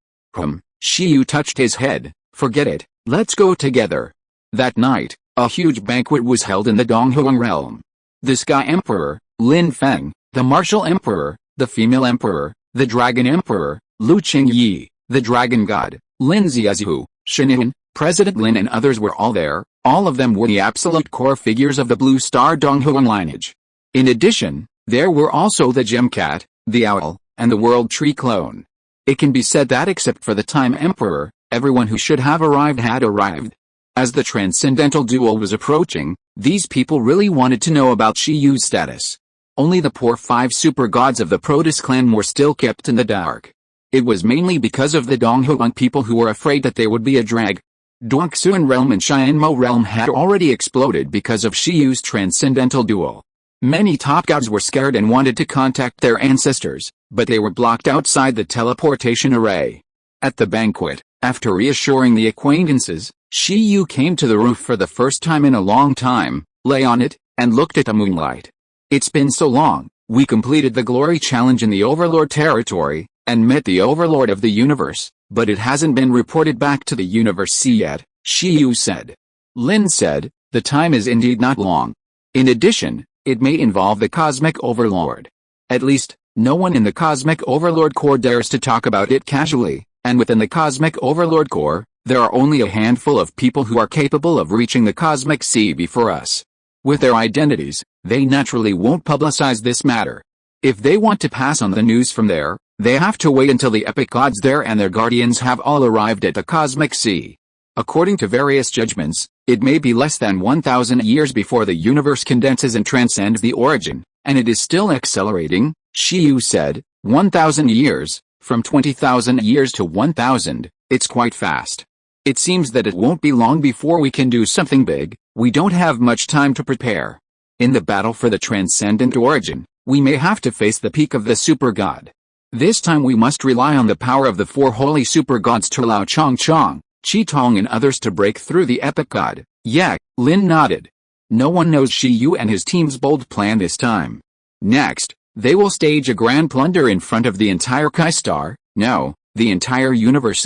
Shiyu touched his head. Forget it, let's go together. That night, a huge banquet was held in the Donghuang realm. The Sky Emperor, Lin Feng, the Martial Emperor, the Female Emperor, the Dragon Emperor, Lu Qingyi, the Dragon God, Lin Xiaozu, Shinan, President Lin and others were all there. All of them were the absolute core figures of the Blue Star Donghuang lineage. In addition, there were also the Gem Cat, the Owl, and the World Tree clone. It can be said that except for the Time Emperor, everyone who should have arrived had arrived. As the transcendental duel was approaching, these people really wanted to know about Shiyu's status. Only the poor 5 super gods of the Protus clan were still kept in the dark. It was mainly because of the Donghuang people who were afraid that there would be a drag. Dongsuan realm and Xianmo realm had already exploded because of Shiyu's transcendental duel. Many top gods were scared and wanted to contact their ancestors, but they were blocked outside the teleportation array. At the banquet, after reassuring the acquaintances, Shiyu came to the roof for the first time in a long time, lay on it, and looked at the moonlight. It's been so long, we completed the glory challenge in the Overlord territory, and met the Overlord of the universe, but it hasn't been reported back to the universe yet, Shiyu said. Lin said, the time is indeed not long. In addition, it may involve the Cosmic Overlord. At least, no one in the Cosmic Overlord Corps dares to talk about it casually, and within the Cosmic Overlord Corps, there are only a handful of people who are capable of reaching the Cosmic Sea before us. With their identities, they naturally won't publicize this matter. If they want to pass on the news from there, they have to wait until the epic gods there and their guardians have all arrived at the Cosmic Sea. According to various judgments, it may be less than 1,000 years before the universe condenses and transcends the origin, and it is still accelerating, Shiyu said. 1,000 years, from 20,000 years to 1,000, it's quite fast. It seems that it won't be long before we can do something big. We don't have much time to prepare. In the battle for the transcendent origin, we may have to face the peak of the super god. This time we must rely on the power of the 4 holy super gods Turlao Chongchong, Qitong and others to break through the epic god. Yeah, Lin nodded. No one knows Shiyu and his team's bold plan this time. Next, they will stage a grand plunder in front of the entire Kai Star, no, the entire universe,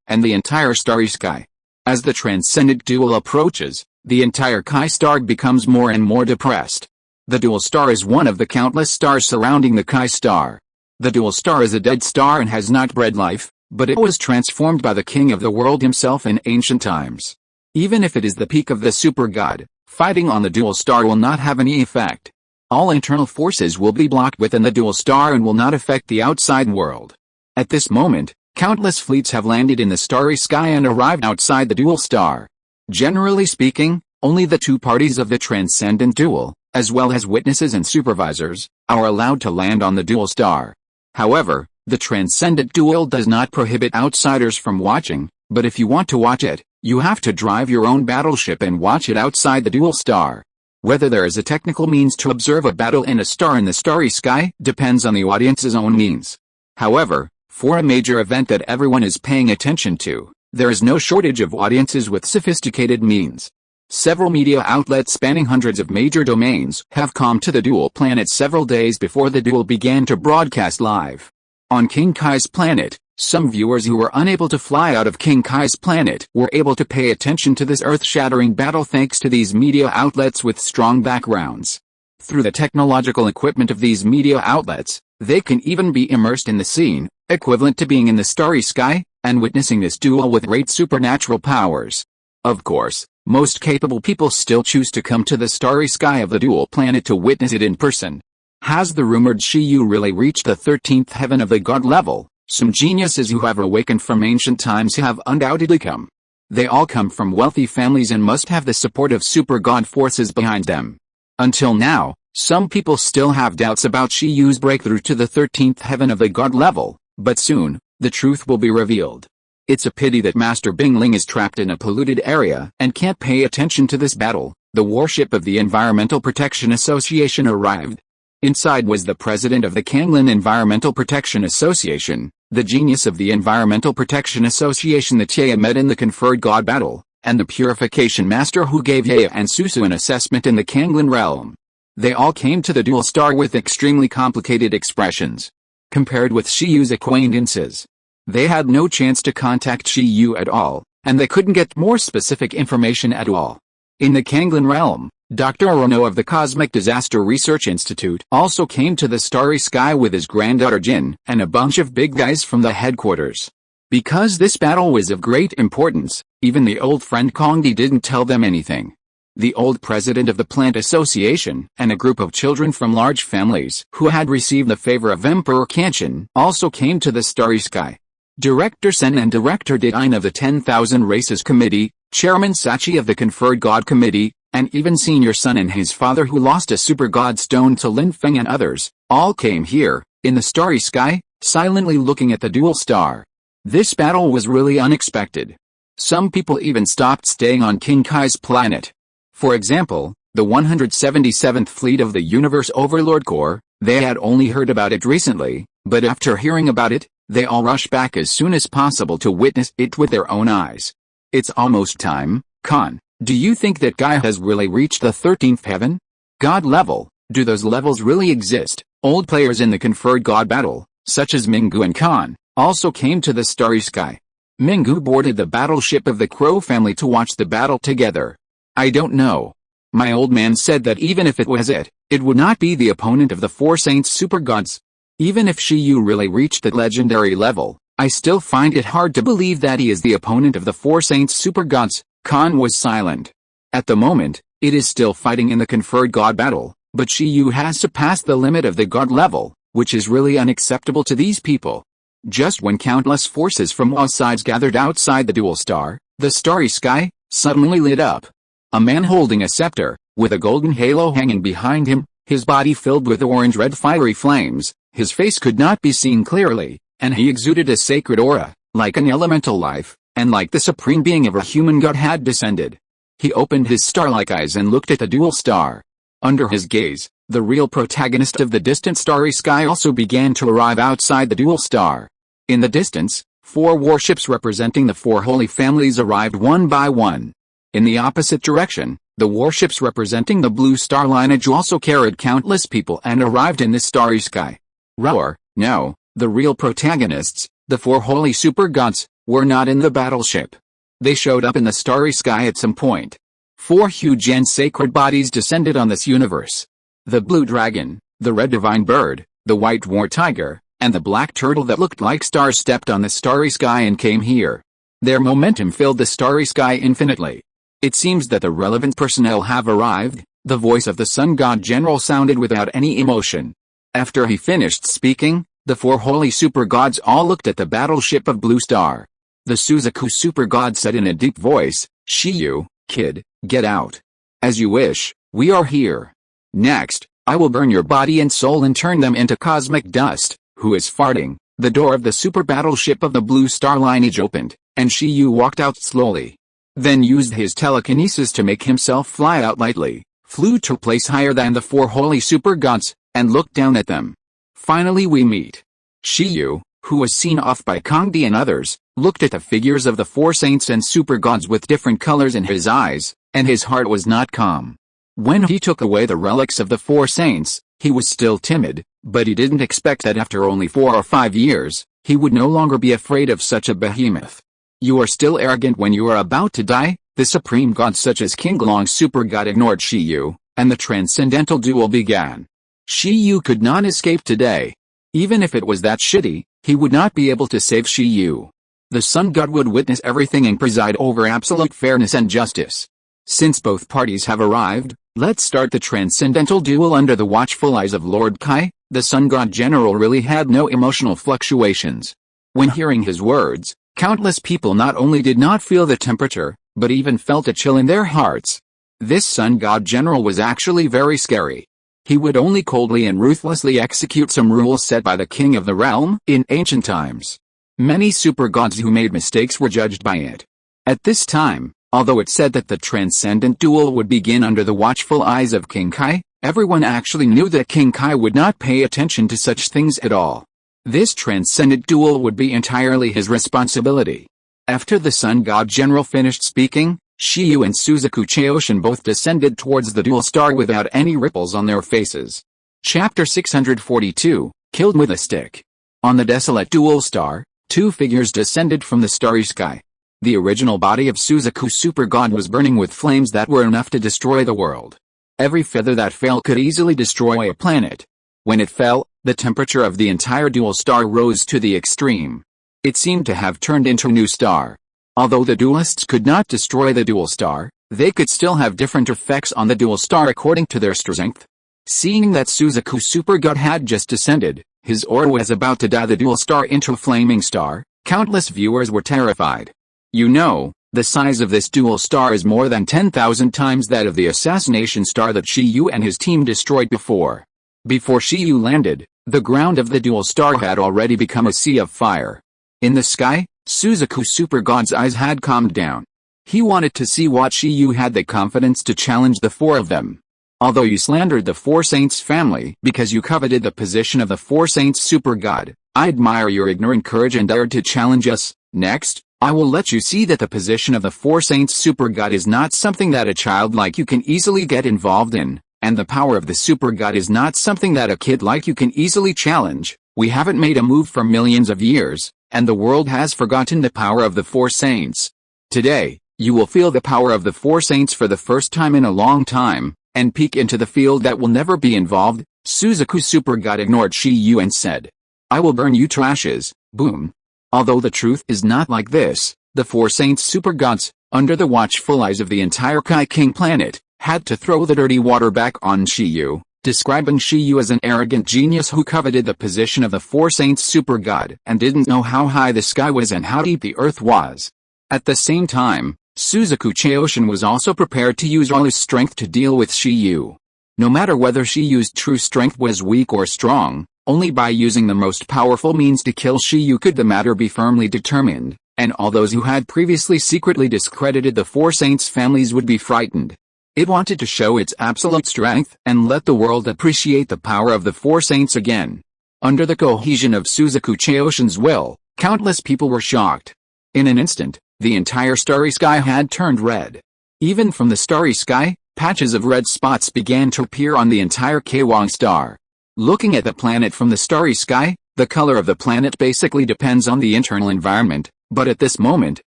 and the entire starry sky. As the transcendent duel approaches, the entire Kai Star becomes more and more depressed. The dual star is one of the countless stars surrounding the Kai Star. The dual star is a dead star and has not bred life, but it was transformed by the king of the world himself in ancient times. Even if it is the peak of the super god, fighting on the dual star will not have any effect. All internal forces will be blocked within the dual star and will not affect the outside world. At this moment, countless fleets have landed in the starry sky and arrived outside the dual star. Generally speaking, only the 2 parties of the transcendent duel, as well as witnesses and supervisors, are allowed to land on the dual star. However, the transcendent duel does not prohibit outsiders from watching, but if you want to watch it, you have to drive your own battleship and watch it outside the dual star. Whether there is a technical means to observe a battle in a star in the starry sky depends on the audience's own means. However, for a major event that everyone is paying attention to, there is no shortage of audiences with sophisticated means. Several media outlets spanning hundreds of major domains have come to the dual planet several days before the duel began to broadcast live. On King Kai's planet, some viewers who were unable to fly out of King Kai's planet were able to pay attention to this earth-shattering battle thanks to these media outlets with strong backgrounds. Through the technological equipment of these media outlets, they can even be immersed in the scene, equivalent to being in the starry sky, and witnessing this duel with great supernatural powers. Of course, most capable people still choose to come to the starry sky of the dual planet to witness it in person. Has the rumored Shiyu really reached the 13th heaven of the god level? Some geniuses who have awakened from ancient times have undoubtedly come. They all come from wealthy families and must have the support of super god forces behind them. Until now, some people still have doubts about Shiyu's breakthrough to the 13th heaven of the god level, but soon, the truth will be revealed. It's a pity that Master Bingling is trapped in a polluted area and can't pay attention to this battle. The warship of the Environmental Protection Association arrived. Inside was the president of the Kanglin Environmental Protection Association, the genius of the Environmental Protection Association that Yaya met in the conferred god battle, and the Purification Master who gave Yaya and Susu an assessment in the Kanglin realm. They all came to the dual star with extremely complicated expressions. Compared with Shiyu's acquaintances, they had no chance to contact Shiyu at all, and they couldn't get more specific information at all. In the Kanglin realm, Dr. Orono of the Cosmic Disaster Research Institute also came to the starry sky with his granddaughter Jin and a bunch of big guys from the headquarters. Because this battle was of great importance, even the old friend Kongdi didn't tell them anything. The old president of the plant association and a group of children from large families who had received the favor of Emperor Kanchan also came to the starry sky. Director Sen and Director Dine of the 10,000 Races Committee, Chairman Sachi of the Conferred God Committee, and even Senior Son and his father who lost a super god stone to Lin Feng and others, all came here, in the starry sky, silently looking at the dual star. This battle was really unexpected. Some people even stopped staying on King Kai's planet. For example, the 177th Fleet of the Universe Overlord Corps, they had only heard about it recently, but after hearing about it, they all rushed back as soon as possible to witness it with their own eyes. It's almost time, Khan. Do you think that Gaia has really reached the 13th heaven? God level, do those levels really exist? Old players in the conferred god battle, such as Minggu and Khan, also came to the starry sky. Minggu boarded the battleship of the Crow family to watch the battle together. I don't know. My old man said that even if it was it would not be the opponent of the four saints super gods. Even if Shiyu really reached that legendary level, I still find it hard to believe that he is the opponent of the four saints super gods. Khan was silent. At the moment, it is still fighting in the conferred god battle, but Shiyu has surpassed the limit of the god level, which is really unacceptable to these people. Just when countless forces from all sides gathered outside the dual star, the starry sky suddenly lit up. A man holding a scepter, with a golden halo hanging behind him, his body filled with orange-red fiery flames, his face could not be seen clearly, and he exuded a sacred aura, like an elemental life, and like the supreme being of a human god had descended. He opened his star-like eyes and looked at the dual star. Under his gaze, the real protagonist of the distant starry sky also began to arrive outside the dual star. In the distance, 4 warships representing the 4 holy families arrived one by one. In the opposite direction, the warships representing the blue star lineage also carried countless people and arrived in the starry sky. No, the real protagonists, the 4 holy super gods, were not in the battleship. They showed up in the starry sky at some point. 4 huge and sacred bodies descended on this universe. The blue dragon, the red divine bird, the white war tiger, and the black turtle that looked like stars stepped on the starry sky and came here. Their momentum filled the starry sky infinitely. It seems that the relevant personnel have arrived. The voice of the sun god general sounded without any emotion. After he finished speaking, the 4 holy super gods all looked at the battleship of Blue Star. The Suzaku super god said in a deep voice, "Shiyu, kid, get out. As you wish, we are here. Next, I will burn your body and soul and turn them into cosmic dust." Who is farting? The door of the super battleship of the Blue Star lineage opened, and Shiyu walked out slowly. Then used his telekinesis to make himself fly out lightly, flew to a place higher than the 4 holy super gods, and looked down at them. Finally we meet. Shiyu, who was seen off by Kongdi and others, looked at the figures of the 4 saints and super gods with different colors in his eyes, and his heart was not calm. When he took away the relics of the 4 saints, he was still timid, but he didn't expect that after only 4 or 5 years, he would no longer be afraid of such a behemoth. You are still arrogant when you are about to die. The supreme gods such as King Long super god ignored Shiyu, and the transcendental duel began. Shiyu could not escape today. Even if it was that shitty, he would not be able to save Shiyu. The sun god would witness everything and preside over absolute fairness and justice. Since both parties have arrived, let's start the transcendental duel under the watchful eyes of Lord Kai. The sun god general really had no emotional fluctuations. When hearing his words, countless people not only did not feel the temperature, but even felt a chill in their hearts. This sun god general was actually very scary. He would only coldly and ruthlessly execute some rules set by the king of the realm in ancient times. Many super gods who made mistakes were judged by it. At this time, although it said that the transcendent duel would begin under the watchful eyes of King Kai, everyone actually knew that King Kai would not pay attention to such things at all. This transcendent duel would be entirely his responsibility. After the sun god general finished speaking, Shiyu and Suzaku Chaoshin both descended towards the dual star without any ripples on their faces. Chapter 642, Killed with a Stick. On the desolate dual star, 2 figures descended from the starry sky. The original body of Suzaku super god was burning with flames that were enough to destroy the world. Every feather that fell could easily destroy a planet. When it fell, the temperature of the entire dual star rose to the extreme. It seemed to have turned into a new star. Although the duelists could not destroy the dual star, they could still have different effects on the dual star according to their strength. Seeing that Suzaku's super god had just descended, his aura was about to dye the dual star into a flaming star, countless viewers were terrified. You know, the size of this dual star is more than 10,000 times that of the assassination star that Shiyu and his team destroyed before. Before Shiyu landed, the ground of the dual star had already become a sea of fire. In the sky, Suzaku's super god's eyes had calmed down. He wanted to see what Shiyu had the confidence to challenge the four of them. Although you slandered the Four Saints family because you coveted the position of the Four Saints super god, I admire your ignorant courage and dared to challenge us. Next, I will let you see that the position of the Four Saints super god is not something that a child like you can easily get involved in, and the power of the super god is not something that a kid like you can easily challenge. We haven't made a move for millions of years, and the world has forgotten the power of the Four Saints. Today, you will feel the power of the Four Saints for the first time in a long time, and peek into the field that will never be involved. Suzaku's super god ignored Shiyu and said, I will burn you to ashes. Boom. Although the truth is not like this, the Four Saints super gods, under the watchful eyes of the entire Kai King planet, had to throw the dirty water back on Shiyu, describing Shiyu as an arrogant genius who coveted the position of the Four Saints super god and didn't know how high the sky was and how deep the earth was. At the same time, Suzaku Chaoshin was also prepared to use all his strength to deal with Shiyu. No matter whether Shiyu's true strength was weak or strong, only by using the most powerful means to kill Shiyu could the matter be firmly determined, and all those who had previously secretly discredited the Four Saints families would be frightened. It wanted to show its absolute strength and let the world appreciate the power of the Four Saints again. Under the cohesion of Suzaku Chaoshin's will, countless people were shocked. In an instant, the entire starry sky had turned red. Even from the starry sky, patches of red spots began to appear on the entire Kewang star. Looking at the planet from the starry sky, the color of the planet basically depends on the internal environment, but at this moment,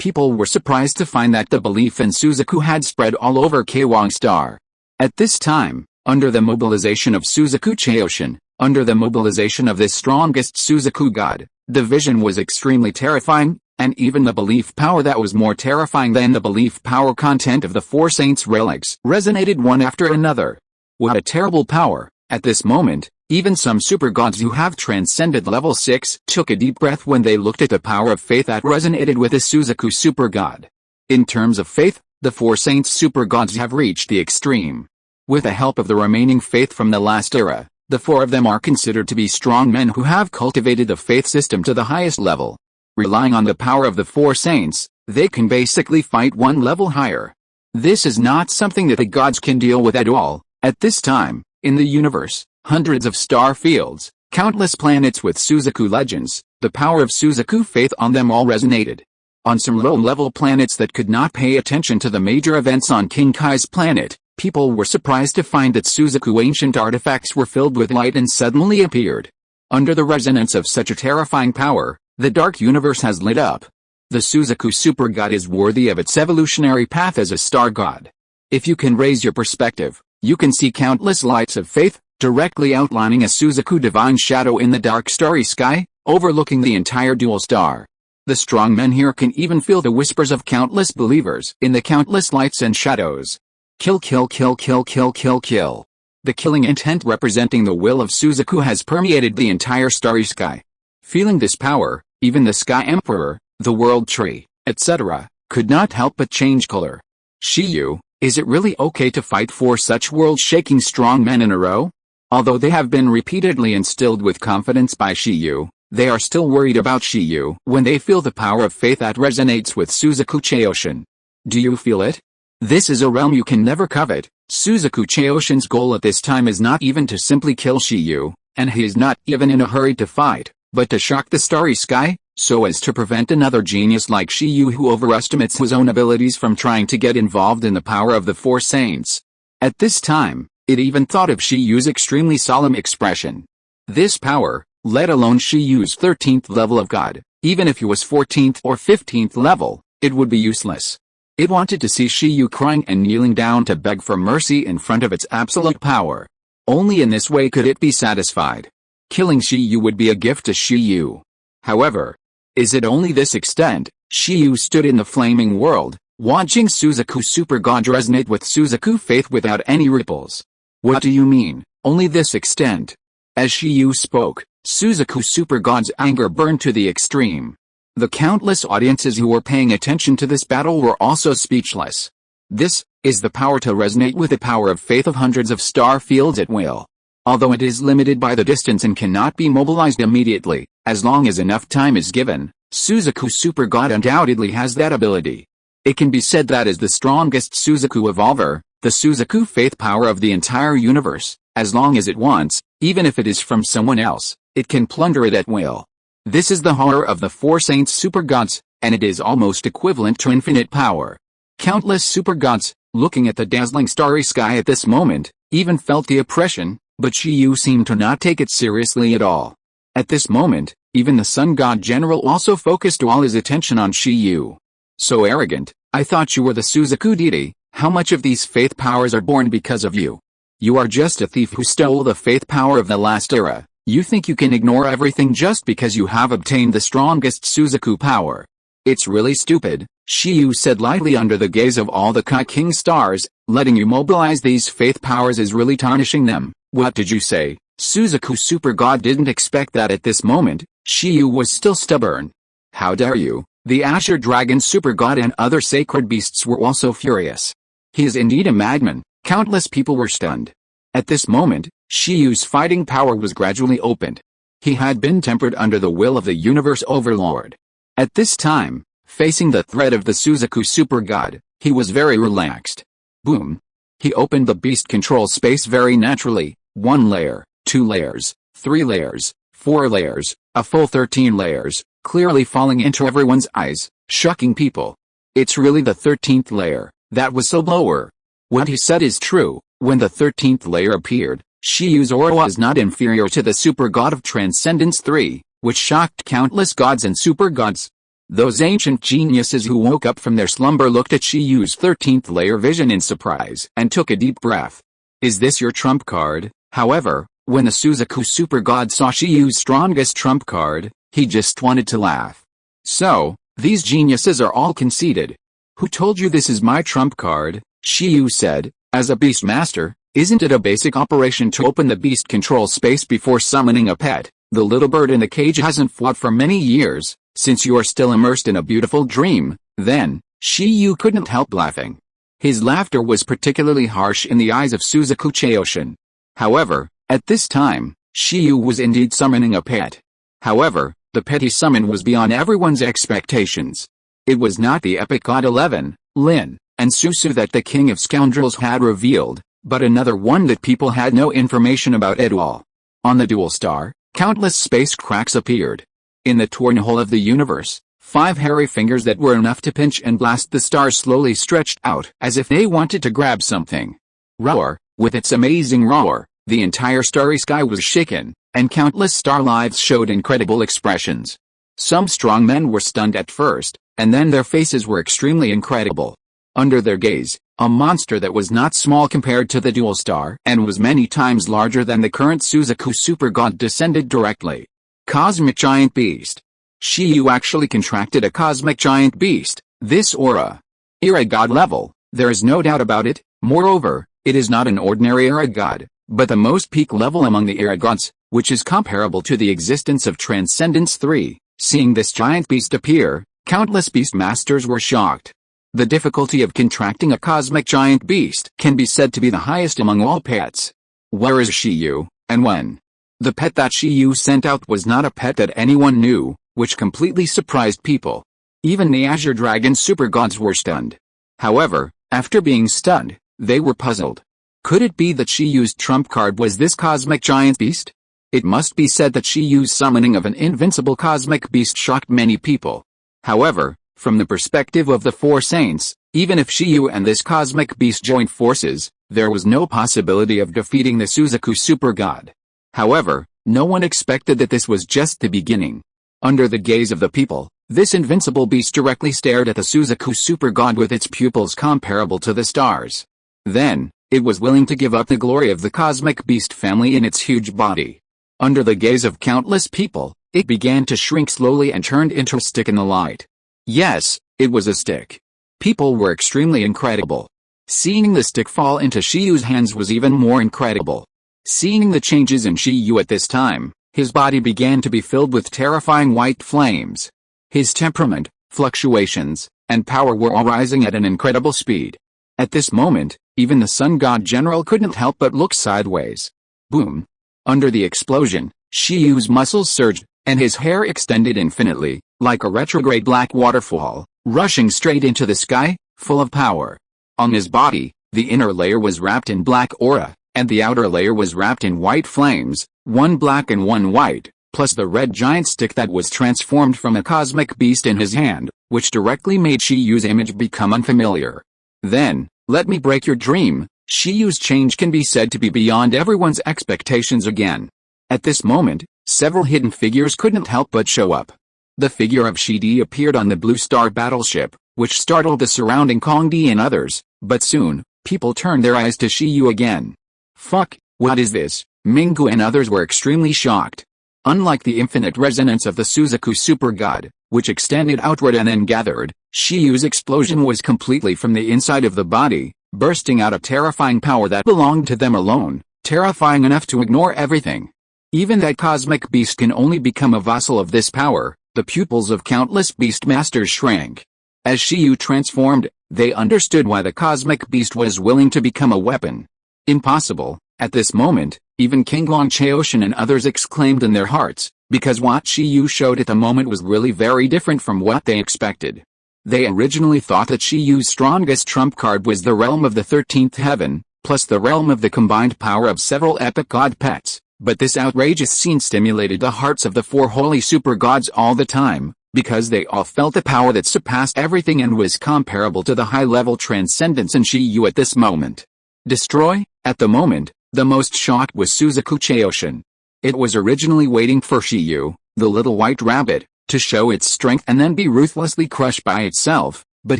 people were surprised to find that the belief in Suzaku had spread all over Kewang star. At this time, under the mobilization of Suzaku Chaoshin, under the mobilization of this strongest Suzaku god, the vision was extremely terrifying, and even the belief power that was more terrifying than the belief power content of the Four Saints relics resonated one after another. What a terrible power! At this moment, even some super gods who have transcended level 6 took a deep breath when they looked at the power of faith that resonated with the Suzaku super god. In terms of faith, the Four Saints super gods have reached the extreme. With the help of the remaining faith from the last era, the four of them are considered to be strong men who have cultivated the faith system to the highest level. Relying on the power of the Four Saints, they can basically fight one level higher. This is not something that the gods can deal with at all. At this time, in the universe, hundreds of star fields, countless planets with Suzaku legends, the power of Suzaku faith on them all resonated. On some low-level planets that could not pay attention to the major events on King Kai's planet, people were surprised to find that Suzaku ancient artifacts were filled with light and suddenly appeared. Under the resonance of such a terrifying power, the dark universe has lit up. The Suzaku super god is worthy of its evolutionary path as a star god. If you can raise your perspective, you can see countless lights of faith, directly outlining a Suzaku divine shadow in the dark starry sky, overlooking the entire dual star. The strong men here can even feel the whispers of countless believers in the countless lights and shadows. Kill kill kill kill kill kill kill. The killing intent representing the will of Suzaku has permeated the entire starry sky. Feeling this power, even the Sky Emperor, the World Tree, etc., could not help but change color. Shiyu, is it really okay to fight four such world-shaking strong men in a row? Although they have been repeatedly instilled with confidence by Shiyu, they are still worried about Shiyu when they feel the power of faith that resonates with Suzaku Chaoshin. Do you feel it? This is a realm you can never covet. Suzaku Chaoshin's goal at this time is not even to simply kill Shiyu, and he is not even in a hurry to fight, but to shock the starry sky, so as to prevent another genius like Shiyu who overestimates his own abilities from trying to get involved in the power of the Four Saints. At this time, it even thought of Shiyu's extremely solemn expression. This power, let alone Shiyu's 13th level of God, even if he was 14th or 15th level, it would be useless. It wanted to see Shiyu crying and kneeling down to beg for mercy in front of its absolute power. Only in this way could it be satisfied. Killing Shiyu would be a gift to Shiyu. However, Is it only this extent? Shiyu stood in the flaming world, watching Suzaku Super God resonate with Suzaku faith without any ripples. What do you mean, only this extent? As Shiyu spoke, Suzaku Super God's anger burned to the extreme. The countless audiences who were paying attention to this battle were also speechless. This is the power to resonate with the power of faith of hundreds of star fields at will. Although it is limited by the distance and cannot be mobilized immediately, as long as enough time is given, Suzaku Super God undoubtedly has that ability. It can be said that is the strongest Suzaku evolver, the Suzaku faith power of the entire universe. As long as it wants, even if it is from someone else, it can plunder it at will. This is the horror of the four saints super gods, and it is almost equivalent to infinite power. Countless super gods, looking at the dazzling starry sky at this moment, even felt the oppression, but Shiyu seemed to not take it seriously at all. At this moment, even the sun god general also focused all his attention on Shiyu. So arrogant, I thought you were the Suzaku deity. How much of these faith powers are born because of you? You are just a thief who stole the faith power of the last era. You think you can ignore everything just because you have obtained the strongest Suzaku power. It's really stupid, Shiyu said lightly under the gaze of all the Kai King stars. Letting you mobilize these faith powers is really tarnishing them. What did you say? Suzaku Super God didn't expect that at this moment. Shiyu was still stubborn. How dare you? The Azure Dragon Super God and other sacred beasts were also furious. He is indeed a madman. Countless people were stunned. At this moment, Shiyu's fighting power was gradually opened. He had been tempered under the will of the universe overlord. At this time, facing the threat of the Suzaku Super God, he was very relaxed. Boom. He opened the beast control space very naturally. 1 layer, 2 layers, 3 layers, 4 layers, a full 13 layers, clearly falling into everyone's eyes, shocking people. It's really the 13th layer, that was so lower. What he said is true. When the 13th layer appeared, Shiyu's aura was not inferior to the Super God of Transcendence 3, which shocked countless gods and super gods. Those ancient geniuses who woke up from their slumber looked at Shiyu's 13th layer vision in surprise and took a deep breath. Is this your trump card? However, when the Suzaku Super God saw Shiyu's strongest trump card, he just wanted to laugh. So, these geniuses are all conceited. Who told you this is my trump card? Shiyu said. As a beast master, isn't it a basic operation to open the beast control space before summoning a pet? The little bird in the cage hasn't fought for many years, since you are still immersed in a beautiful dream. Then, Shiyu couldn't help laughing. His laughter was particularly harsh in the eyes of Suzaku Chaoshin. However, at this time, Shiyu was indeed summoning a pet. However, the pet he summoned was beyond everyone's expectations. It was not the epic god 11, Lin, and Susu that the king of scoundrels had revealed, but another one that people had no information about at all. On the dual star, countless space cracks appeared. In the torn hole of the universe, 5 hairy fingers that were enough to pinch and blast the stars slowly stretched out as if they wanted to grab something. Roar, with its amazing roar, the entire starry sky was shaken, and countless star lives showed incredible expressions. Some strong men were stunned at first, and then their faces were extremely incredible. Under their gaze, a monster that was not small compared to the dual star and was many times larger than the current Suzaku Super God descended directly. Cosmic Giant Beast. Shiyu actually contracted a Cosmic Giant Beast. This aura. Era God level, there is no doubt about it. Moreover, it is not an ordinary era god, but the most peak level among the era gods, which is comparable to the existence of Transcendence 3. Seeing this giant beast appear, countless beast masters were shocked. The difficulty of contracting a cosmic giant beast can be said to be the highest among all pets. Where is Shiyu, and when? The pet that Shiyu sent out was not a pet that anyone knew, which completely surprised people. Even the Azure Dragon super gods were stunned. However, after being stunned, they were puzzled. Could it be that Shiyu's trump card was this cosmic giant beast? It must be said that Shiyu's summoning of an invincible cosmic beast shocked many people. However, from the perspective of the 4 saints, even if Shiyu and this cosmic beast joined forces, there was no possibility of defeating the Suzaku Super God. However, no one expected that this was just the beginning. Under the gaze of the people, this invincible beast directly stared at the Suzaku Super God with its pupils comparable to the stars. Then, it was willing to give up the glory of the cosmic beast family in its huge body. Under the gaze of countless people, It began to shrink slowly and turned into a stick in the light. Yes, it was a stick. People were extremely incredible. Seeing the stick fall into Shiyu's hands was even more incredible. Seeing the changes in Shiyu at this time, his body began to be filled with terrifying white flames. His temperament, fluctuations, and power were all rising at an incredible speed. At this moment, even the Sun God General couldn't help but look sideways. Boom! Under the explosion, Shiyu's muscles surged, and his hair extended infinitely, like a retrograde black waterfall, rushing straight into the sky, full of power. On his body, the inner layer was wrapped in black aura, and the outer layer was wrapped in white flames, one black and one white, plus the red giant stick that was transformed from a cosmic beast in his hand, which directly made Shiyu's image become unfamiliar. Then, let me break your dream, Shiyu's change can be said to be beyond everyone's expectations again. At this moment, several hidden figures couldn't help but show up. The figure of Shidi appeared on the Blue Star battleship, which startled the surrounding Kongdi and others, but soon, people turned their eyes to Shiyu again. Fuck, what is this? Mingu and others were extremely shocked. Unlike the infinite resonance of the Suzaku super god, which extended outward and then gathered, Shiyu's explosion was completely from the inside of the body, bursting out a terrifying power that belonged to them alone, terrifying enough to ignore everything. Even that cosmic beast can only become a vassal of this power. The pupils of countless beast masters shrank. As Shiyu transformed, they understood why the cosmic beast was willing to become a weapon. Impossible. At this moment, even King Long Chaoshin and others exclaimed in their hearts, because what Shiyu showed at the moment was really very different from what they expected. They originally thought that Shiyu's strongest trump card was the realm of the 13th heaven, plus the realm of the combined power of several epic god pets. But this outrageous scene stimulated the hearts of the four holy super gods all the time, because they all felt the power that surpassed everything and was comparable to the high-level transcendence in Shiyu at this moment. Destroy? At the moment, the most shocked was Suzaku Chaoshin. It was originally waiting for Shiyu, the little white rabbit, to show its strength and then be ruthlessly crushed by itself, but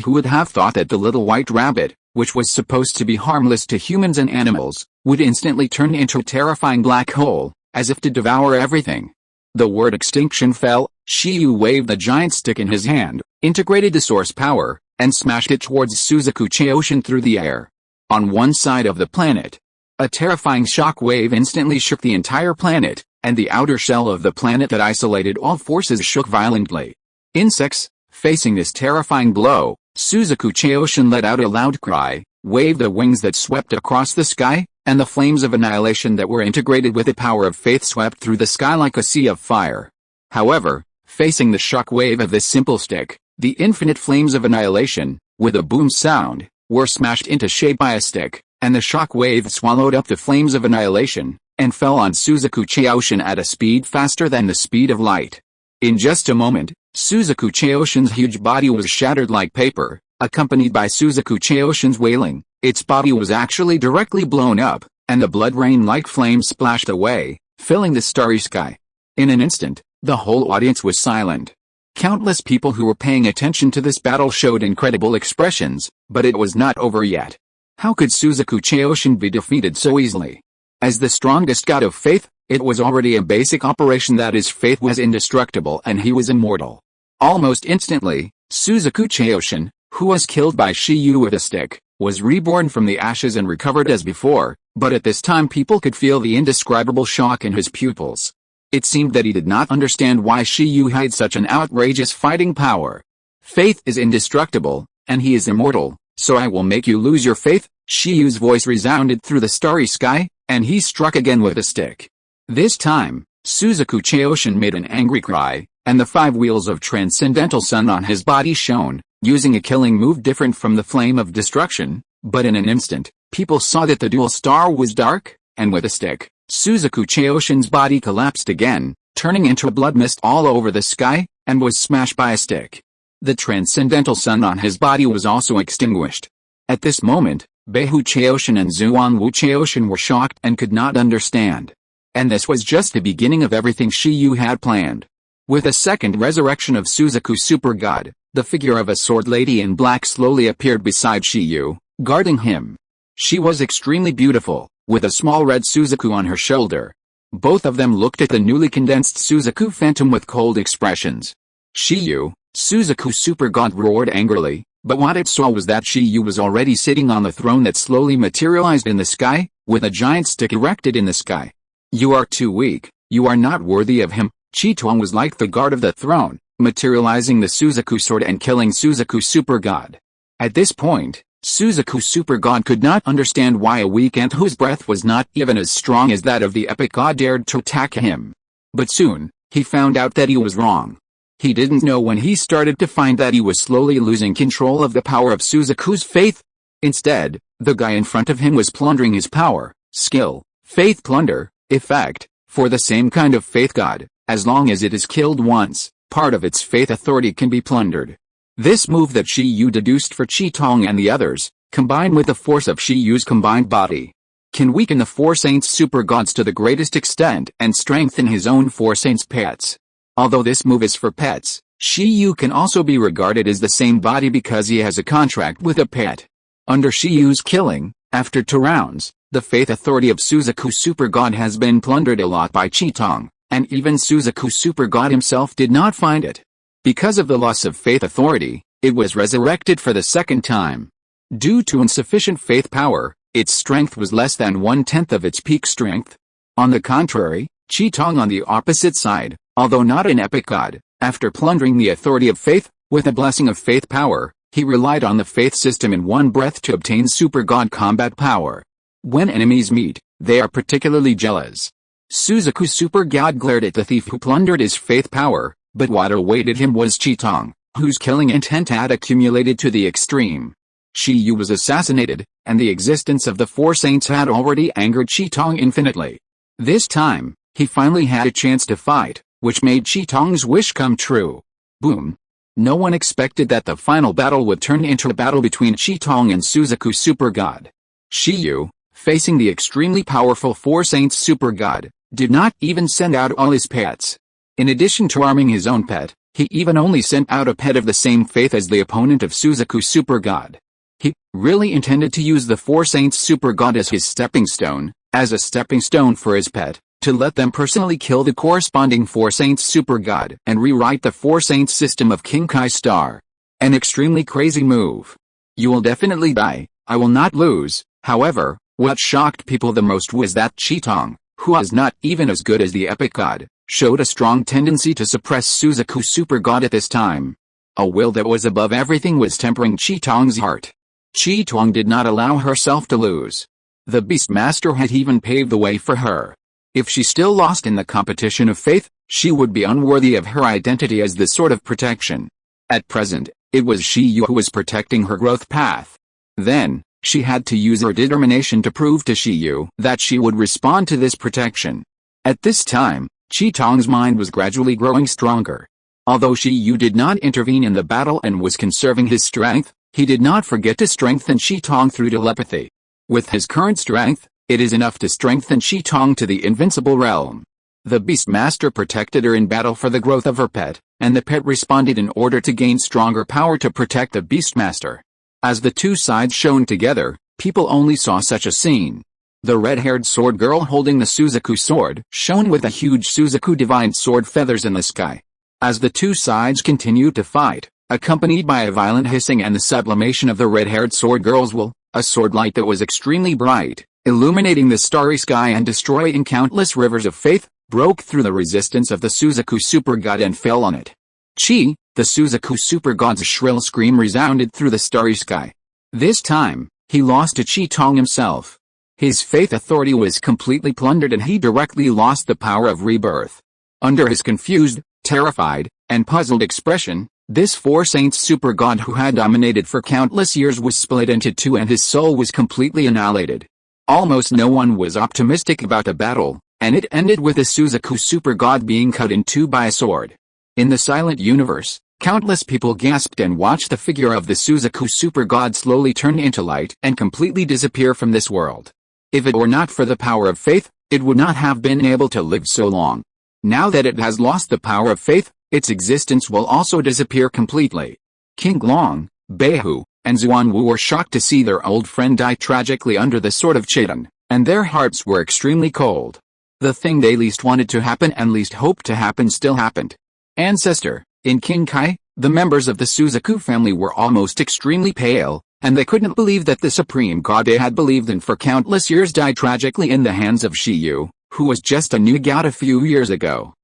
who would have thought that the little white rabbit, which was supposed to be harmless to humans and animals, would instantly turn into a terrifying black hole, as if to devour everything. The word extinction fell. Shiyu waved the giant stick in his hand, integrated the source power, and smashed it towards Suzaku Chaoshin through the air. On one side of the planet, a terrifying shock wave instantly shook the entire planet, and the outer shell of the planet that isolated all forces shook violently. Insects, facing this terrifying blow, Suzaku Chaoshin let out a loud cry, waved the wings that swept across the sky, and the flames of annihilation that were integrated with the power of faith swept through the sky like a sea of fire. However, facing the shock wave of this simple stick, the infinite flames of annihilation, with a boom sound, were smashed into shape by a stick, and the shock wave swallowed up the flames of annihilation, and fell on Suzaku Chaoshin at a speed faster than the speed of light. In just a moment, Suzaku Chaoshin's huge body was shattered like paper, accompanied by Suzaku Chaoshin's wailing. Its body was actually directly blown up, and the blood rain like flames splashed away, filling the starry sky. In an instant, the whole audience was silent. Countless people who were paying attention to this battle showed incredible expressions, but it was not over yet. How could Suzaku Chaoshin be defeated so easily? As the strongest god of faith, it was already a basic operation that his faith was indestructible and he was immortal. Almost instantly, Suzaku Chaoshin, who was killed by Shiyu with a stick, was reborn from the ashes and recovered as before, but at this time people could feel the indescribable shock in his pupils. It seemed that he did not understand why Shiyu had such an outrageous fighting power. Faith is indestructible, and he is immortal, so I will make you lose your faith. Shiyu's voice resounded through the starry sky, and he struck again with a stick. This time, Suzaku Chaoshin made an angry cry, and the 5 wheels of transcendental sun on his body shone, using a killing move different from the flame of destruction, but in an instant, people saw that the dual star was dark, and with a stick, Suzaku Chaoshin's body collapsed again, turning into a blood mist all over the sky, and was smashed by a stick. The transcendental sun on his body was also extinguished. At this moment, Beihu Chaoshin and Zuanwu Chaoshin were shocked and could not understand. And this was just the beginning of everything Shiyu had planned. With a second resurrection of Suzaku Super God, the figure of a sword lady in black slowly appeared beside Shiyu, guarding him. She was extremely beautiful, with a small red Suzaku on her shoulder. Both of them looked at the newly condensed Suzaku phantom with cold expressions. Shiyu, Suzaku super god roared angrily, but what it saw was that Shiyu was already sitting on the throne that slowly materialized in the sky, with a giant stick erected in the sky. You are too weak, you are not worthy of him. Chitong was like the guard of the throne, materializing the Suzaku sword and killing Suzaku super god. At this point, Suzaku super god could not understand why a weak ant whose breath was not even as strong as that of the epic god dared to attack him. But soon, he found out that he was wrong. He didn't know when he started to find that he was slowly losing control of the power of Suzaku's faith. Instead, the guy in front of him was plundering his power, skill, faith plunder, effect, for the same kind of faith god. As long as it is killed once, part of its faith authority can be plundered. This move that Shiyu deduced for Chitong and the others, combined with the force of Shiyu's combined body, can weaken the Four Saints super gods to the greatest extent and strengthen his own Four Saints pets. Although this move is for pets, Shiyu can also be regarded as the same body because he has a contract with a pet. Under Shiyu's killing, after 2 rounds, the faith authority of Suzaku super god has been plundered a lot by Chitong, and even Suzaku super god himself did not find it. Because of the loss of faith authority, it was resurrected for the 2nd time. Due to insufficient faith power, its strength was less than 1/10 of its peak strength. On the contrary, Chitong on the opposite side, although not an epic god, after plundering the authority of faith, with a blessing of faith power, he relied on the faith system in one breath to obtain super god combat power. When enemies meet, they are particularly jealous. Suzaku super god glared at the thief who plundered his faith power, but what awaited him was Chitong, whose killing intent had accumulated to the extreme. Shiyu was assassinated, and the existence of the Four Saints had already angered Chitong infinitely. This time, he finally had a chance to fight, which made Chitong's wish come true. Boom. No one expected that the final battle would turn into a battle between Chitong and Suzaku super god. Shiyu, facing the extremely powerful Four Saints super god, did not even send out all his pets. In addition to arming his own pet, he even only sent out a pet of the same faith as the opponent of Suzaku super god. He really intended to use the Four Saints super god as his stepping stone, as a stepping stone for his pet, to let them personally kill the corresponding Four Saints super god and rewrite the Four Saints system of King Kai Star. An extremely crazy move. You will definitely die, I will not lose. However, what shocked people the most was that Chitong, who was not even as good as the epic god, showed a strong tendency to suppress Suzaku super god at this time. A will that was above everything was tempering Chitong's heart. Chitong did not allow herself to lose. The Beastmaster had even paved the way for her. If she still lost in the competition of faith, she would be unworthy of her identity as the sword of protection. At present, it was Shiyu who was protecting her growth path. Then, she had to use her determination to prove to Shiyu that she would respond to this protection. At this time, Chitong's mind was gradually growing stronger. Although Shiyu did not intervene in the battle and was conserving his strength, he did not forget to strengthen Chitong through telepathy. With his current strength, it is enough to strengthen Chitong to the invincible realm. The Beastmaster protected her in battle for the growth of her pet, and the pet responded in order to gain stronger power to protect the Beastmaster. As the two sides shone together, people only saw such a scene. The red-haired sword girl holding the Suzaku sword shone with a huge Suzaku divine sword feathers in the sky. As the two sides continued to fight, accompanied by a violent hissing and the sublimation of the red-haired sword girl's will, a sword light that was extremely bright, illuminating the starry sky and destroying countless rivers of faith, broke through the resistance of the Suzaku super god and fell on it. Chi, the Suzaku super god's shrill scream resounded through the starry sky. This time, he lost to Chitong himself. His faith authority was completely plundered and he directly lost the power of rebirth. Under his confused, terrified, and puzzled expression, this Four Saints super god who had dominated for countless years was split into two and his soul was completely annihilated. Almost no one was optimistic about the battle, and it ended with the Suzaku super god being cut in two by a sword. In the silent universe, countless people gasped and watched the figure of the Suzaku super god slowly turn into light and completely disappear from this world. If it were not for the power of faith, it would not have been able to live so long. Now that it has lost the power of faith, its existence will also disappear completely. King Long, Beihu, and Xuanwu were shocked to see their old friend die tragically under the sword of Chiton, and their hearts were extremely cold. The thing they least wanted to happen and least hoped to happen still happened. Ancestor, in Kinkai, the members of the Suzaku family were almost extremely pale, and they couldn't believe that the supreme god they had believed in for countless years died tragically in the hands of Shiyu, who was just a new god a few years ago.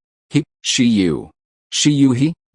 Shiyu.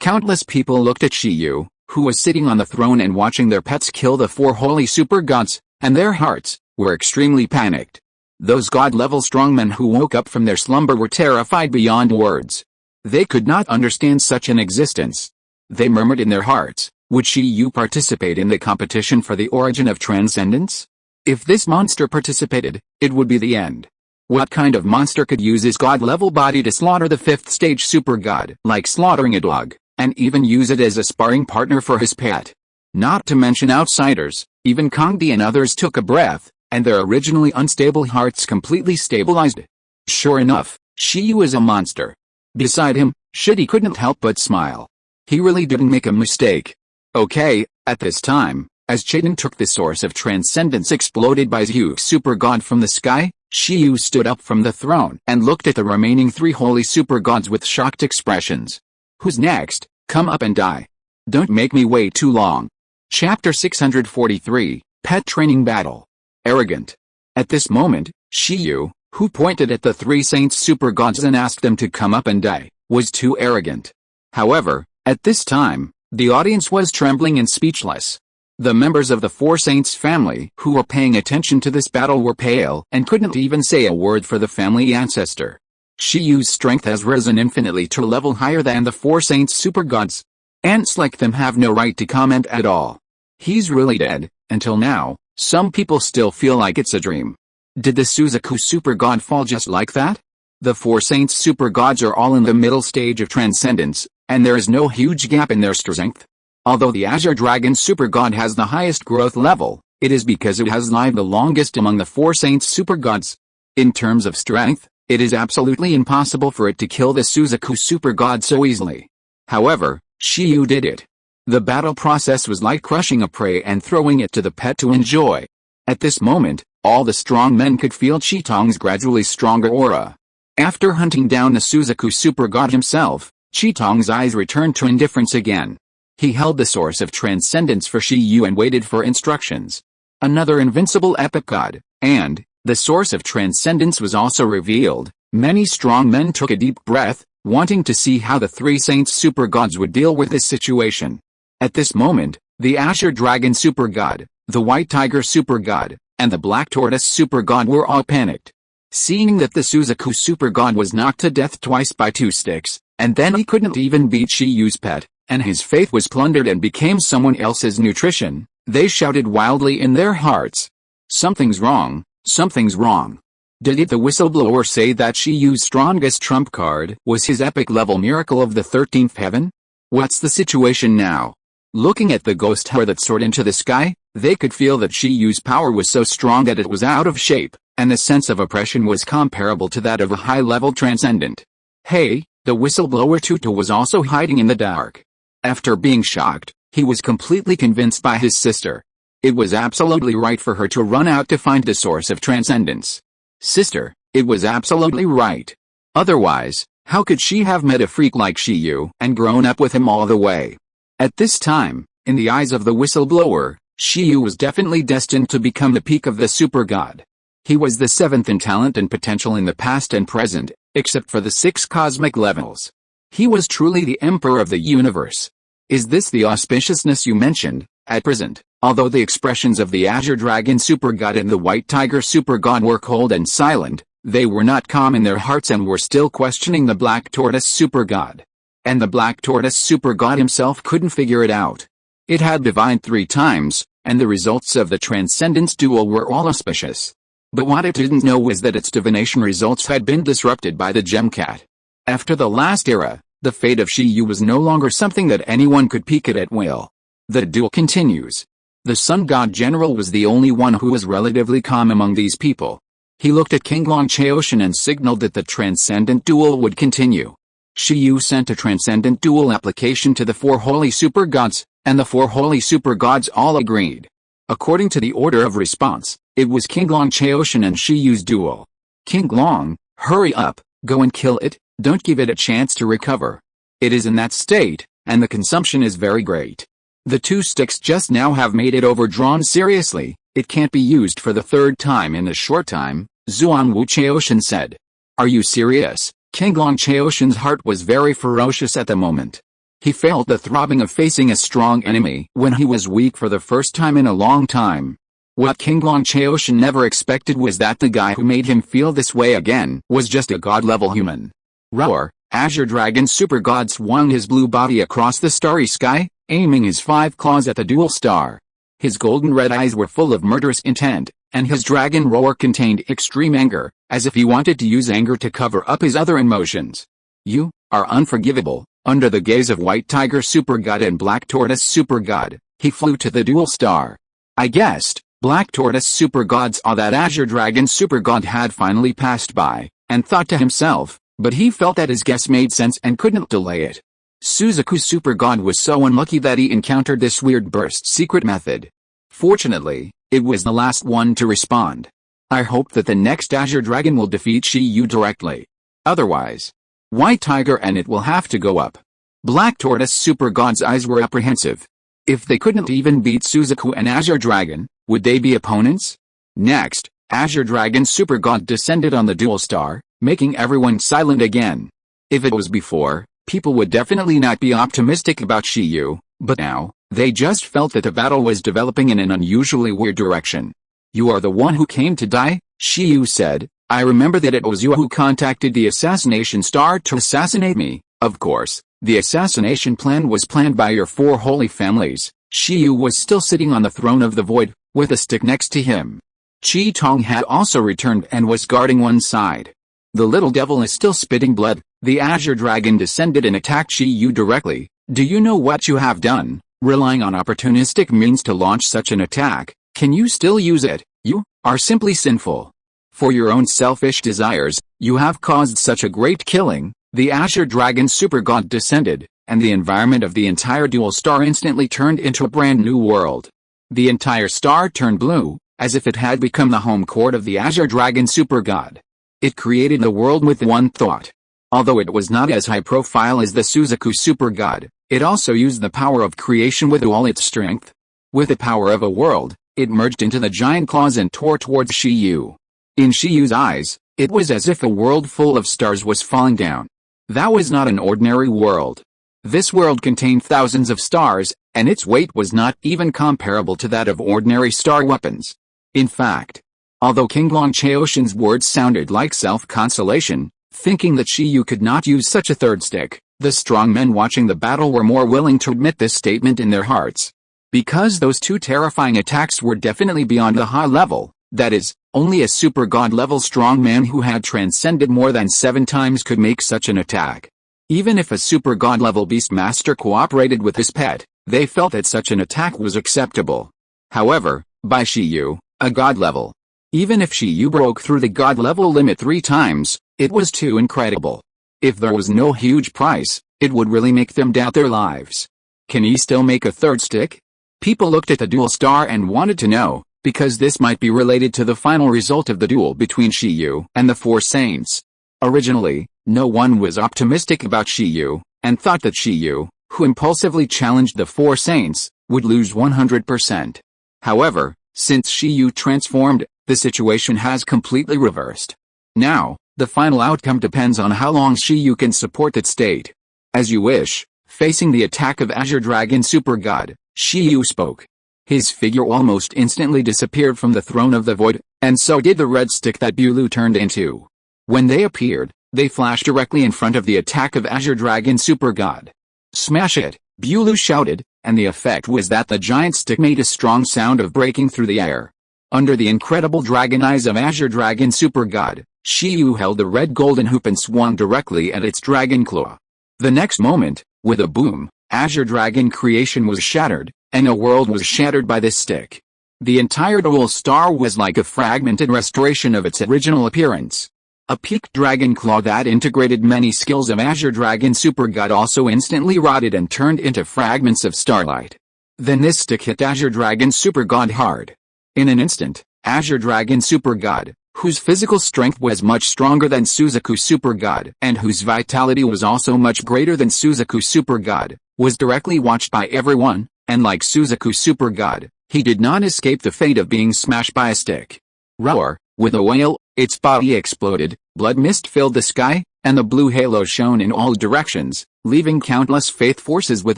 Countless people looked at Shiyu, who was sitting on the throne and watching their pets kill the four holy super gods, and their hearts were extremely panicked. Those god-level strongmen who woke up from their slumber were terrified beyond words. They could not understand such an existence. They murmured in their hearts, would Shiyu participate in the competition for the origin of transcendence? If this monster participated, it would be the end. What kind of monster could use his god-level body to slaughter the fifth stage super god, like slaughtering a dog, and even use it as a sparring partner for his pet? Not to mention outsiders, even Kangdi and others took a breath, and their originally unstable hearts completely stabilized. Sure enough, Shiyu is a monster. Beside him, Shitty couldn't help but smile. He really didn't make a mistake. Okay, at this time, as Chitin took the source of transcendence exploded by Zhu super god from the sky, Shiyu stood up from the throne and looked at the remaining three holy super gods with shocked expressions. Who's next? Come up and die. Don't make me wait too long. Chapter 643, Pet Training Battle. Arrogant. At this moment, Shiyu, who pointed at the three saints super gods and asked them to come up and die, was too arrogant. However, at this time, the audience was trembling and speechless. The members of the four saints family who were paying attention to this battle were pale and couldn't even say a word for the family ancestor. Shiyu's strength has risen infinitely to a level higher than the four saints super gods. Ants like them have no right to comment at all. He's really dead. Until now, some people still feel like it's a dream. Did the Suzaku super god fall just like that? The four saints super gods are all in the middle stage of transcendence, and there is no huge gap in their strength. Although the Azure Dragon super god has the highest growth level, it is because it has lived the longest among the four saints super gods. In terms of strength, it is absolutely impossible for it to kill the Suzaku super god so easily. However, Shiyu did it. The battle process was like crushing a prey and throwing it to the pet to enjoy. At this moment, all the strong men could feel Chitong's gradually stronger aura. After hunting down the Suzaku super god himself, Chitong's eyes returned to indifference again. He held the source of transcendence for Shiyu and waited for instructions. Another invincible epic god, and the source of transcendence was also revealed. Many strong men took a deep breath, wanting to see how the three saints super gods would deal with this situation. At this moment, the Azure Dragon super god, the White Tiger super god, and the Black Tortoise super god were all panicked. Seeing that the Suzaku super god was knocked to death twice by two sticks, and then he couldn't even beat Shiyu's pet, and his faith was plundered and became someone else's nutrition, they shouted wildly in their hearts. Something's wrong, something's wrong. Did the whistleblower say that Shiyu's strongest trump card was his epic level miracle of the 13th heaven? What's the situation now? Looking at the ghost tower that soared into the sky, they could feel that Shiyu's power was so strong that it was out of shape, and the sense of oppression was comparable to that of a high-level transcendent. Hey, the whistleblower Tutu was also hiding in the dark. After being shocked, he was completely convinced by his sister. It was absolutely right for her to run out to find the source of transcendence. Sister, it was absolutely right. Otherwise, how could she have met a freak like Shiyu and grown up with him all the way? At this time, in the eyes of the whistleblower, Shiyu was definitely destined to become the peak of the super god. He was the seventh in talent and potential in the past and present, except for the 6 cosmic levels. He was truly the emperor of the universe. Is this the auspiciousness you mentioned? At present, although the expressions of the Azure Dragon super god and the White Tiger super god were cold and silent, they were not calm in their hearts and were still questioning the Black Tortoise super god. And the Black Tortoise super god himself couldn't figure it out. It had divined 3 times, and the results of the Transcendence duel were all auspicious. But what it didn't know was that its divination results had been disrupted by the Gemcat. After the last era, the fate of Shiyu was no longer something that anyone could peek at will. The duel continues. The Sun God General was the only one who was relatively calm among these people. He looked at King Long Chaoshin and signaled that the Transcendent duel would continue. Shiyu sent a Transcendent duel application to the 4 holy super gods, and the 4 holy super gods all agreed. According to the order of response, it was King Long Chaoshin and Shiyu's duel. King Long, Hurry up, go and kill it, don't give it a chance to recover. It is in that state, and the consumption is very great. The 2 sticks just now have made it overdrawn seriously, it can't be used for the 3rd time in a short time, Zhuangwu Chaoshan said. Are you serious? Qinglong Chaoshan's heart was very ferocious at the moment. He felt the throbbing of facing a strong enemy when he was weak for the first time in a long time. What Qinglong Chaoshan never expected was that the guy who made him feel this way again was just a god-level human. Roar! Azure Dragon Super God swung his blue body across the starry sky, aiming his 5 claws at the dual star. His golden red eyes were full of murderous intent, and his dragon roar contained extreme anger, as if he wanted to use anger to cover up his other emotions. You are unforgivable. Under the gaze of White Tiger Super God and Black Tortoise Super God, he flew to the dual star. I guessed, Black Tortoise Super God saw that Azure Dragon Super God had finally passed by, and thought to himself, but he felt that his guess made sense and couldn't delay it. Suzaku Super God was so unlucky that he encountered this weird burst secret method. Fortunately, it was the last one to respond. I hope that the next Azure Dragon will defeat Shiyu directly. Otherwise, White Tiger and it will have to go up. Black Tortoise Super God's eyes were apprehensive. If they couldn't even beat Suzaku and Azure Dragon, would they be opponents? Next, Azure Dragon Super God descended on the dual star, making everyone silent again. If it was before, people would definitely not be optimistic about Shiyu, but now, they just felt that the battle was developing in an unusually weird direction. You are the one who came to die, Shiyu said. I remember that it was you who contacted the assassination star to assassinate me. Of course, the assassination plan was planned by your 4 holy families. Shiyu was still sitting on the throne of the void, with a stick next to him. Chi Tong had also returned and was guarding one side. The little devil is still spitting blood. The Azure Dragon descended and attacked Shiyu directly. Do you know what you have done? Relying on opportunistic means to launch such an attack, can you still use it? You are simply sinful. For your own selfish desires, you have caused such a great killing. The Azure Dragon Super God descended, and the environment of the entire dual star instantly turned into a brand new world. The entire star turned blue, as if it had become the home court of the Azure Dragon Super God. It created the world with one thought. Although it was not as high profile as the Suzaku Super God, it also used the power of creation with all its strength. With the power of a world, it merged into the giant claws and tore towards Shiyu. In Shiyu's eyes, it was as if a world full of stars was falling down. That was not an ordinary world. This world contained thousands of stars, and its weight was not even comparable to that of ordinary star weapons. In fact, although Qinglong Chaoshan's words sounded like self-consolation, thinking that Shiyu could not use such a 3rd stick, the strong men watching the battle were more willing to admit this statement in their hearts. Because those 2 terrifying attacks were definitely beyond the high level, that is, only a super god-level strong man who had transcended more than 7 times could make such an attack. Even if a super god-level beastmaster cooperated with his pet, they felt that such an attack was acceptable. However, by Shiyu, a god level. Even if Shiyu broke through the god level limit 3 times, it was too incredible. If there was no huge price, it would really make them doubt their lives. Can he still make a 3rd stick? People looked at the dual star and wanted to know, because this might be related to the final result of the duel between Shiyu and the 4 saints. Originally, no one was optimistic about Shiyu, and thought that Shiyu, who impulsively challenged the 4 saints, would lose 100%. However, since Shiyu transformed, the situation has completely reversed. Now, the final outcome depends on how long Shiyu can support that state. As you wish. Facing the attack of Azure Dragon Super God, Shiyu spoke. His figure almost instantly disappeared from the throne of the void, and so did the red stick that Bulu turned into. When they appeared, they flashed directly in front of the attack of Azure Dragon Super God. Smash it, Bulu shouted, and the effect was that the giant stick made a strong sound of breaking through the air. Under the incredible dragon eyes of Azure Dragon Super God, Shiyu held the red golden hoop and swung directly at its dragon claw. The next moment, with a boom, Azure Dragon creation was shattered, and a world was shattered by this stick. The entire dual star was like a fragmented restoration of its original appearance. A peaked dragon claw that integrated many skills of Azure Dragon Super God also instantly rotted and turned into fragments of starlight. Then this stick hit Azure Dragon Super God hard. In an instant, Azure Dragon Super God, whose physical strength was much stronger than Suzaku's super god and whose vitality was also much greater than Suzaku's super god, was directly watched by everyone, and like Suzaku's super god, he did not escape the fate of being smashed by a stick. Roar! With a wail, its body exploded, blood mist filled the sky, and the blue halo shone in all directions, leaving countless faith forces with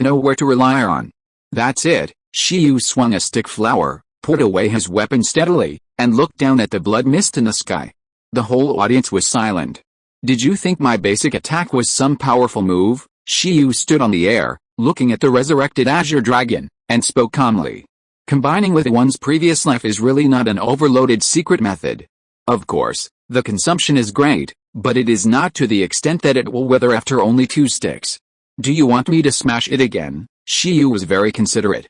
nowhere to rely on. That's it. Shiyu swung a stick flower, put away his weapon steadily, and looked down at the blood mist in the sky. The whole audience was silent. Did you think my basic attack was some powerful move? Shiyu stood on the air, looking at the resurrected Azure Dragon, and spoke calmly. Combining with one's previous life is really not an overloaded secret method. Of course, the consumption is great, but it is not to the extent that it will wither after only 2 sticks. Do you want me to smash it again? Shiyu was very considerate.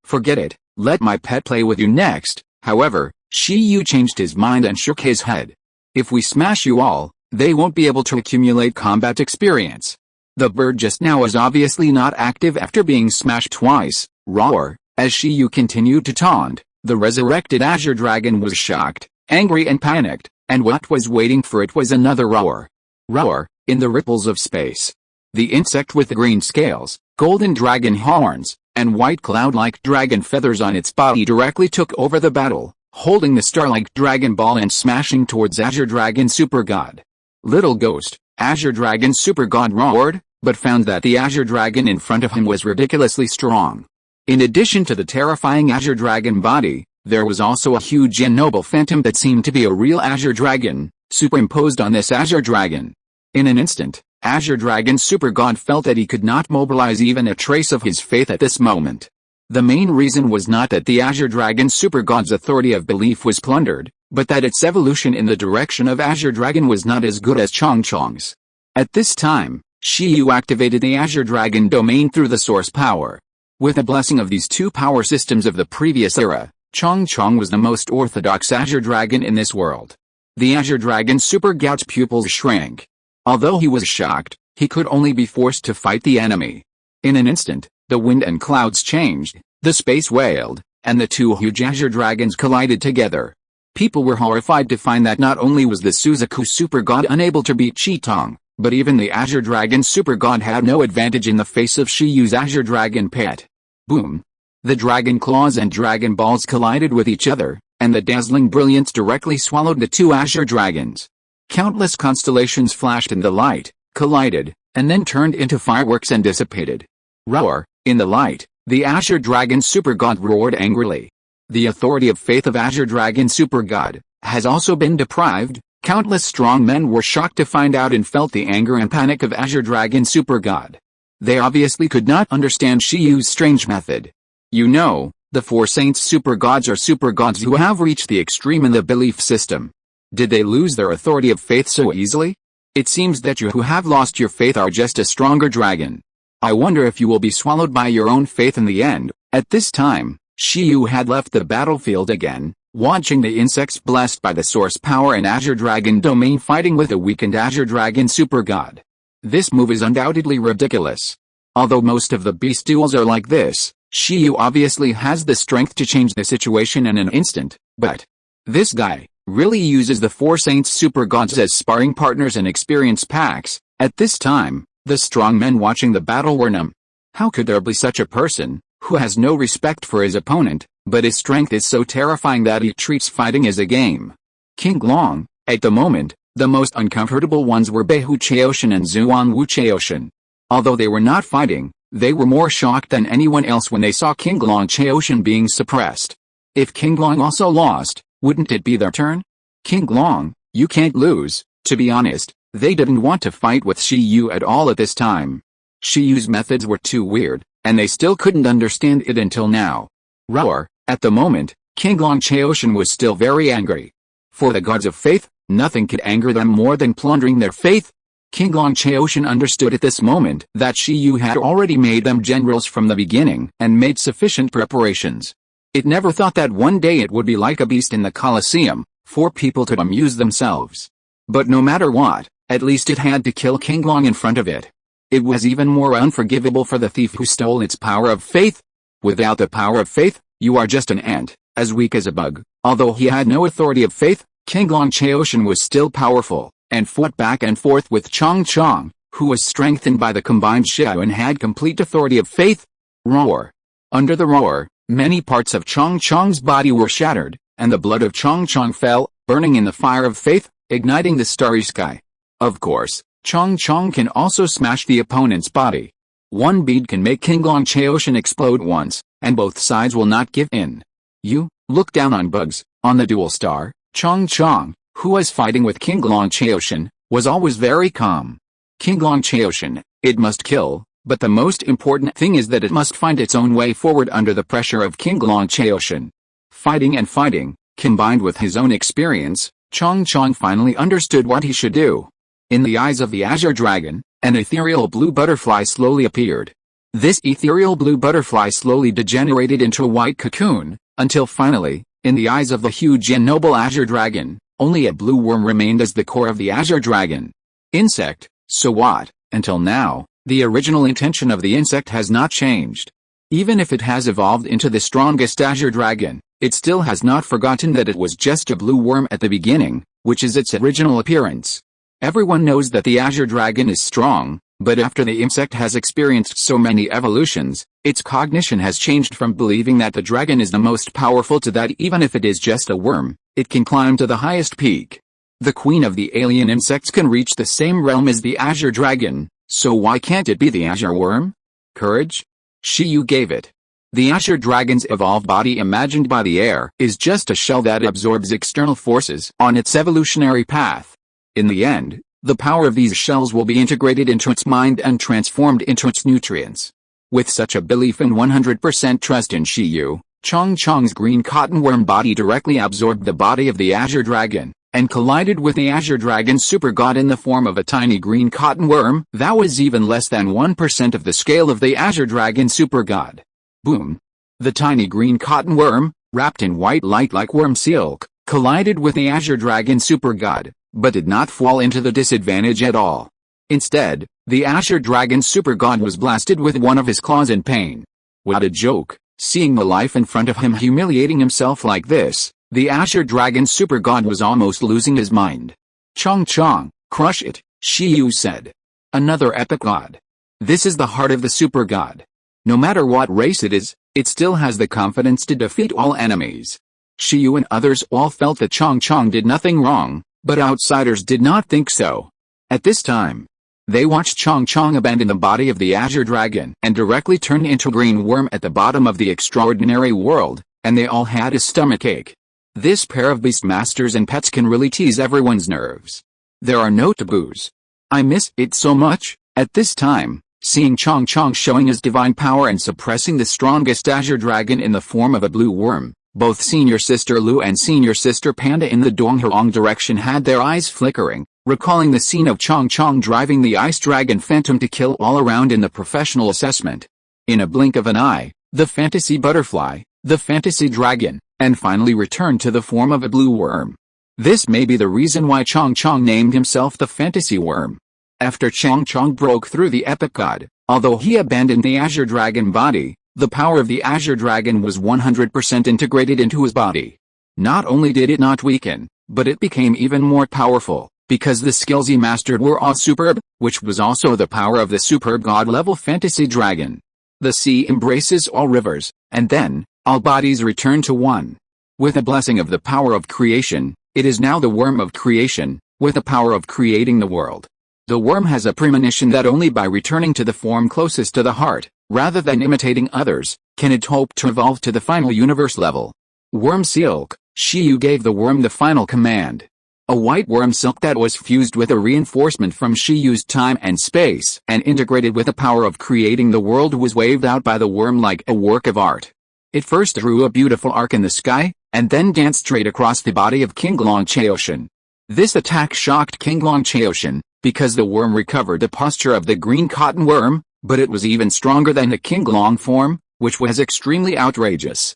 Forget it, let my pet play with you next. However, Shiyu changed his mind and shook his head. If we smash you all, they won't be able to accumulate combat experience. The bird just now is obviously not active after being smashed twice. Roar! As Shiyu continued to taunt, the resurrected Azure Dragon was shocked, angry and panicked, and what was waiting for it was another roar. Roar! In the ripples of space. The insect with the green scales, golden dragon horns, and white cloud-like dragon feathers on its body directly took over the battle, holding the star-like Dragon Ball and smashing towards Azure Dragon Super God. Little Ghost, Azure Dragon Super God roared, but found that the Azure Dragon in front of him was ridiculously strong. In addition to the terrifying Azure Dragon body, there was also a huge and noble phantom that seemed to be a real Azure Dragon, superimposed on this Azure Dragon. In an instant, Azure Dragon Super God felt that he could not mobilize even a trace of his faith at this moment. The main reason was not that the Azure Dragon Super God's authority of belief was plundered, but that its evolution in the direction of Azure Dragon was not as good as Chong Chong's. At this time, Shiyu activated the Azure Dragon domain through the source power. With the blessing of these 2 power systems of the previous era, Chong Chong was the most orthodox Azure Dragon in this world. The Azure Dragon Super God's pupils shrank. Although he was shocked, he could only be forced to fight the enemy. In an instant, the wind and clouds changed, the space wailed, and the 2 huge Azure Dragons collided together. People were horrified to find that not only was the Suzaku Super God unable to beat Chitong, but even the Azure Dragon Super God had no advantage in the face of Shiyu's Azure Dragon pet. Boom! The dragon claws and dragon balls collided with each other, and the dazzling brilliance directly swallowed the 2 Azure Dragons. Countless constellations flashed in the light, collided, and then turned into fireworks and dissipated. Roar! In the light, the Azure Dragon Super God roared angrily. The authority of faith of Azure Dragon Super God has also been deprived. Countless strong men were shocked to find out and felt the anger and panic of Azure Dragon Super God. They obviously could not understand Shiyu's strange method. You know, the 4 saints super gods are super gods who have reached the extreme in the belief system. Did they lose their authority of faith so easily? It seems that you who have lost your faith are just a stronger dragon. I wonder if you will be swallowed by your own faith in the end. At this time, Shiyu had left the battlefield again, watching the insects blessed by the source power and Azure Dragon domain fighting with a weakened Azure Dragon Super God. This move is undoubtedly ridiculous. Although most of the beast duels are like this, Shiyu obviously has the strength to change the situation in an instant, but this guy really uses the 4 saints super gods as sparring partners and experience packs. At this time, the strong men watching the battle were numb. How could there be such a person, who has no respect for his opponent, but his strength is so terrifying that he treats fighting as a game? King Long, at the moment, the most uncomfortable ones were Beihu Chaoshan and Zuanwu Chaoshan. Although they were not fighting, they were more shocked than anyone else when they saw King Long Chaoshan being suppressed. If King Long also lost, wouldn't it be their turn? King Long, you can't lose. To be honest, they didn't want to fight with Shiyu at all at this time. Shiyu's methods were too weird, and they still couldn't understand it until now. Roar! At the moment, King Long Chaoshan was still very angry. For the gods of faith, nothing could anger them more than plundering their faith. King Long Chaoshan understood at this moment that Shiyu had already made them generals from the beginning and made sufficient preparations. It never thought that one day it would be like a beast in the Colosseum, for people to amuse themselves. But no matter what, at least it had to kill King Long in front of it. It was even more unforgivable for the thief who stole its power of faith. Without the power of faith, you are just an ant, as weak as a bug. Although he had no authority of faith, King Long Chaoshan was still powerful, and fought back and forth with Chong Chong, who was strengthened by the combined Xiao and had complete authority of faith. Roar. Under the roar, many parts of Chong Chong's body were shattered, and the blood of Chong Chong fell, burning in the fire of faith, igniting the starry sky. Of course, Chong Chong can also smash the opponent's body. One bead can make King Long Chaoshan explode once, and both sides will not give in. You look down on bugs. On the dual star, Chong Chong, who was fighting with King Long Chaoshan, was always very calm. King Long Chaoshan, it must kill, but the most important thing is that it must find its own way forward under the pressure of King Long Chaoshan. Fighting and fighting, combined with his own experience, Chong Chong finally understood what he should do. In the eyes of the Azure Dragon, an ethereal blue butterfly slowly appeared. This ethereal blue butterfly slowly degenerated into a white cocoon, until finally, in the eyes of the huge and noble Azure Dragon, only a blue worm remained as the core of the Azure Dragon. Insect, so what? Until now, the original intention of the insect has not changed. Even if it has evolved into the strongest Azure Dragon, it still has not forgotten that it was just a blue worm at the beginning, which is its original appearance. Everyone knows that the Azure Dragon is strong, but after the insect has experienced so many evolutions, its cognition has changed from believing that the dragon is the most powerful to that even if it is just a worm, it can climb to the highest peak. The queen of the alien insects can reach the same realm as the Azure Dragon, so why can't it be the Azure Worm? Courage? Shiyu gave it. The Azure Dragon's evolved body imagined by the air is just a shell that absorbs external forces on its evolutionary path. In the end, the power of these shells will be integrated into its mind and transformed into its nutrients. With such a belief and 100% trust in Shiyu, Chong Chong's green cotton worm body directly absorbed the body of the Azure Dragon, and collided with the Azure Dragon super god in the form of a tiny green cotton worm that was even less than 1% of the scale of the Azure Dragon super god. Boom! The tiny green cotton worm, wrapped in white light like worm silk, collided with the Azure Dragon super god, but did not fall into the disadvantage at all. Instead, the Azure Dragon super god was blasted with one of his claws in pain. What a joke! Seeing the life in front of him humiliating himself like this, the Azure Dragon super god was almost losing his mind. Chong Chong, crush it, Shiyu said. Another epic god. This is the heart of the super god. No matter what race it is, it still has the confidence to defeat all enemies. Shiyu and others all felt that Chong Chong did nothing wrong, but outsiders did not think so. At this time, they watched Chong Chong abandon the body of the Azure Dragon and directly turn into a green worm at the bottom of the extraordinary world, and they all had a stomachache. This pair of beast masters and pets can really tease everyone's nerves. There are no taboos. I miss it so much. At this time, seeing Chong Chong showing his divine power and suppressing the strongest Azure Dragon in the form of a blue worm, both Senior Sister Lu and Senior Sister Panda in the Donghuang direction had their eyes flickering, recalling the scene of Chong Chong driving the Ice Dragon Phantom to kill all around in the professional assessment. In a blink of an eye, the Fantasy Butterfly, the Fantasy Dragon, and finally returned to the form of a blue worm. This may be the reason why Chong Chong named himself the Fantasy Worm. After Chong Chong broke through the epic god, although he abandoned the Azure Dragon body, the power of the Azure Dragon was 100% integrated into his body. Not only did it not weaken, but it became even more powerful, because the skills he mastered were all superb, which was also the power of the superb god-level Fantasy Dragon. The sea embraces all rivers, and then, all bodies return to one. With a blessing of the power of creation, it is now the worm of creation, with the power of creating the world. The worm has a premonition that only by returning to the form closest to the heart, rather than imitating others, can it hope to evolve to the final universe level. Worm silk, Shiyu gave the worm the final command. A white worm silk that was fused with a reinforcement from Shiyu's time and space and integrated with the power of creating the world was waved out by the worm like a work of art. It first drew a beautiful arc in the sky, and then danced straight across the body of King Long Chaoshan. This attack shocked King Long Chaoshan, because the worm recovered the posture of the green cotton worm, but it was even stronger than the King Long form, which was extremely outrageous.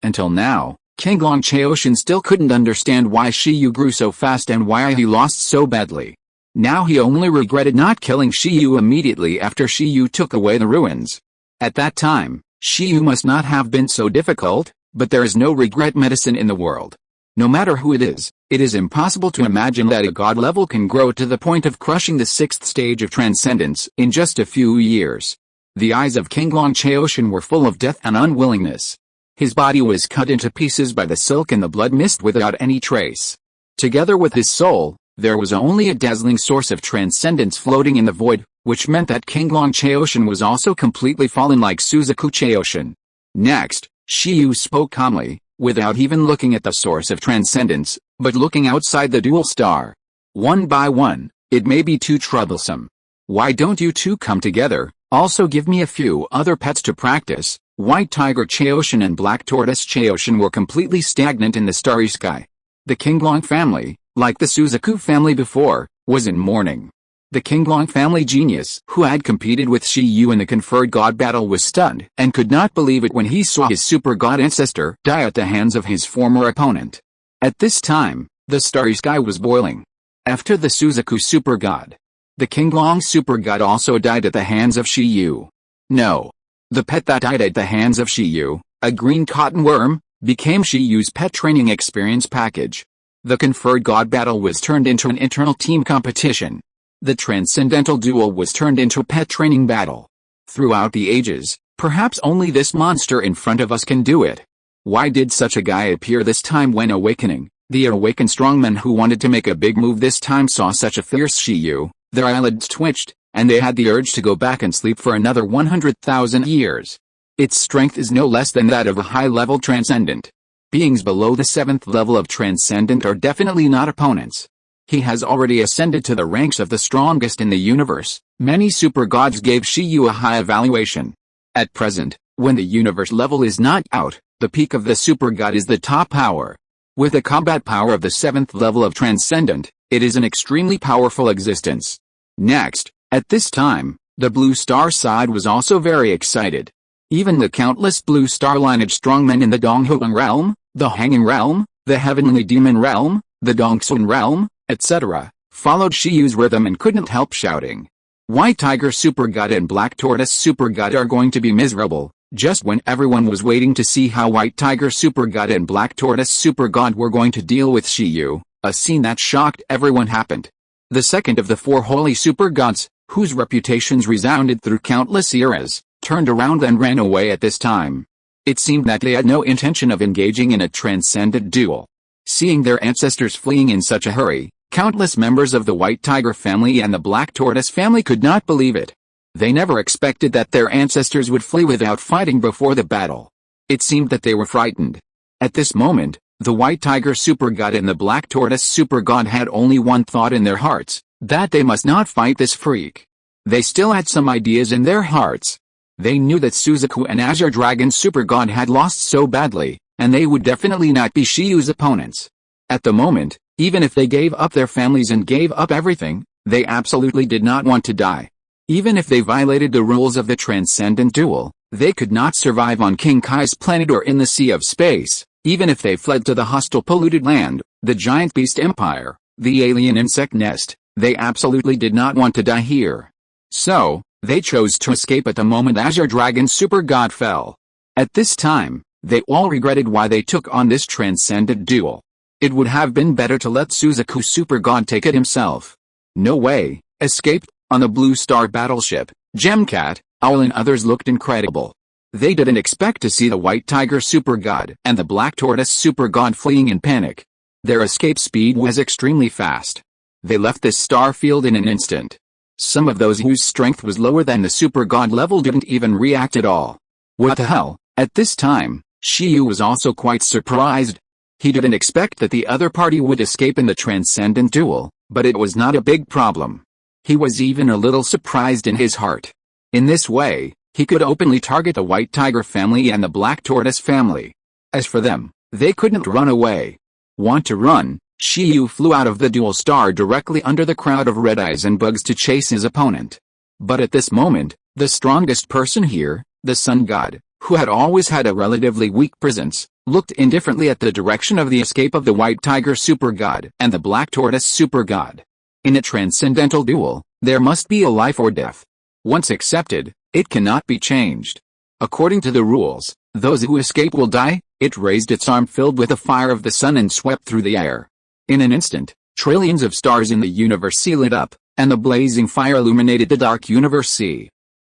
Until now, King Long Chaoshan still couldn't understand why Shiyu grew so fast and why he lost so badly. Now he only regretted not killing Shiyu immediately after Shiyu took away the ruins. At that time, Shiyu must not have been so difficult, but there is no regret medicine in the world. No matter who it is impossible to imagine that a god level can grow to the point of crushing the 6th stage of transcendence in just a few years. The eyes of King Long Chaoshan were full of death and unwillingness. His body was cut into pieces by the silk and the blood mist without any trace. Together with his soul, there was only a dazzling source of transcendence floating in the void, which meant that King Long Chaoshan was also completely fallen like Suzaku Chaoshan. Next, Shiyu spoke calmly, without even looking at the source of transcendence, but looking outside the dual star. One by one, it may be too troublesome. Why don't you two come together, also give me a few other pets to practice? White Tiger Chaoshan and Black Tortoise Chaoshan were completely stagnant in the starry sky. The Kinglong family, like the Suzaku family before, was in mourning. The Kinglong family genius who had competed with Shiyu in the conferred god battle was stunned and could not believe it when he saw his super god ancestor die at the hands of his former opponent. At this time, the starry sky was boiling. After the Suzaku super god, the Kinglong super god also died at the hands of Shiyu. No. The pet that died at the hands of Shiyu, a green cotton worm, became Shiyu's pet training experience package. The conferred god battle was turned into an internal team competition. The transcendental duel was turned into a pet training battle. Throughout the ages, perhaps only this monster in front of us can do it. Why did such a guy appear this time when awakening? The awakened strongmen who wanted to make a big move this time saw such a fierce Shiyu, their eyelids twitched, and they had the urge to go back and sleep for another 100,000 years. Its strength is no less than that of a high-level transcendent. Beings below the 7th level of transcendent are definitely not opponents. He has already ascended to the ranks of the strongest in the universe. Many super gods gave Shiyu a high evaluation. At present, when the universe level is not out, the peak of the super god is the top power. With the combat power of the 7th level of transcendent, it is an extremely powerful existence. Next, at this time, the Blue Star side was also very excited. Even the countless Blue Star lineage strongmen in the Donghuang realm, the Hanging realm, the Heavenly Demon realm, the Dongsun realm, etc., followed Shiyu's rhythm and couldn't help shouting. White Tiger Super God and Black Tortoise Super God are going to be miserable. Just when everyone was waiting to see how White Tiger Super God and Black Tortoise Super God were going to deal with Shiyu, a scene that shocked everyone happened. The second of the 4 holy super gods, whose reputations resounded through countless eras, turned around and ran away at this time. It seemed that they had no intention of engaging in a transcendent duel. Seeing their ancestors fleeing in such a hurry, countless members of the White Tiger family and the Black Tortoise family could not believe it. They never expected that their ancestors would flee without fighting before the battle. It seemed that they were frightened. At this moment, the White Tiger Super God and the Black Tortoise Super God had only one thought in their hearts, that they must not fight this freak. They still had some ideas in their hearts. They knew that Suzaku and Azure Dragon Super God had lost so badly, and they would definitely not be Shiyu's opponents. At the moment, even if they gave up their families and gave up everything, they absolutely did not want to die. Even if they violated the rules of the Transcendent Duel, they could not survive on King Kai's planet or in the Sea of Space. Even if they fled to the hostile polluted land, the giant beast empire, the alien insect nest, they absolutely did not want to die here. So, they chose to escape at the moment Azure Dragon Super God fell. At this time, they all regretted why they took on this transcendent duel. It would have been better to let Suzaku Super God take it himself. No way, escaped, on the Blue Star battleship, Gemcat, Owl and others looked incredible. They didn't expect to see the White Tiger Super God and the Black Tortoise Super God fleeing in panic. Their escape speed was extremely fast. They left this star field in an instant. Some of those whose strength was lower than the Super God level didn't even react at all. What the hell? At this time, Shiyu was also quite surprised. He didn't expect that the other party would escape in the Transcendent Duel, but it was not a big problem. He was even a little surprised in his heart. In this way, he could openly target the White Tiger family and the Black Tortoise family. As for them, they couldn't run away. Want to run? Shiyu flew out of the dual star directly under the crowd of red eyes and bugs to chase his opponent. But at this moment, the strongest person here, the Sun God, who had always had a relatively weak presence, looked indifferently at the direction of the escape of the White Tiger Super God and the Black Tortoise Super God. In a transcendental duel, there must be a life or death. Once accepted, it cannot be changed. According to the rules, those who escape will die, It raised its arm filled with the fire of the sun and swept through the air. In an instant, trillions of stars in the universe lit up, and the blazing fire illuminated the dark universe.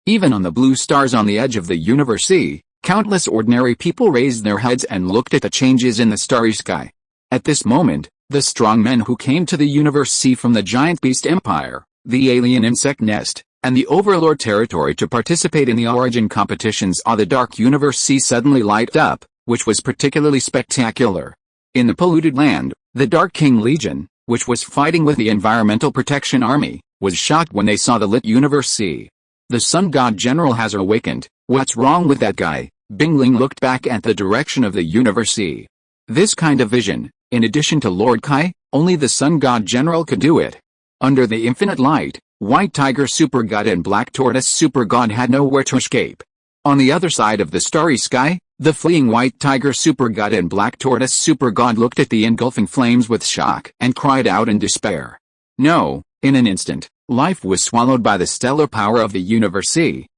Even on the blue stars on the edge of the universe, countless ordinary people raised their heads and looked at the changes in the starry sky. At this moment, the strong men who came to the universe from the giant beast empire, the alien insect nest, and the overlord territory to participate in the origin competitions saw the dark universe suddenly light up, which was particularly spectacular. In the polluted land, the Dark King Legion, which was fighting with the Environmental Protection Army, was shocked when they saw the lit universe. The Sun God General has awakened. What's wrong with that guy? Bingling looked back at the direction of the universe. This kind of vision, in addition to Lord Kai, only the Sun God General could do it. Under the infinite light, White Tiger Super God and Black Tortoise Super God had nowhere to escape. On the other side of the starry sky, the fleeing White Tiger Super God and Black Tortoise Super God looked at the engulfing flames with shock and cried out in despair. No, in an instant, life was swallowed by the stellar power of the universe,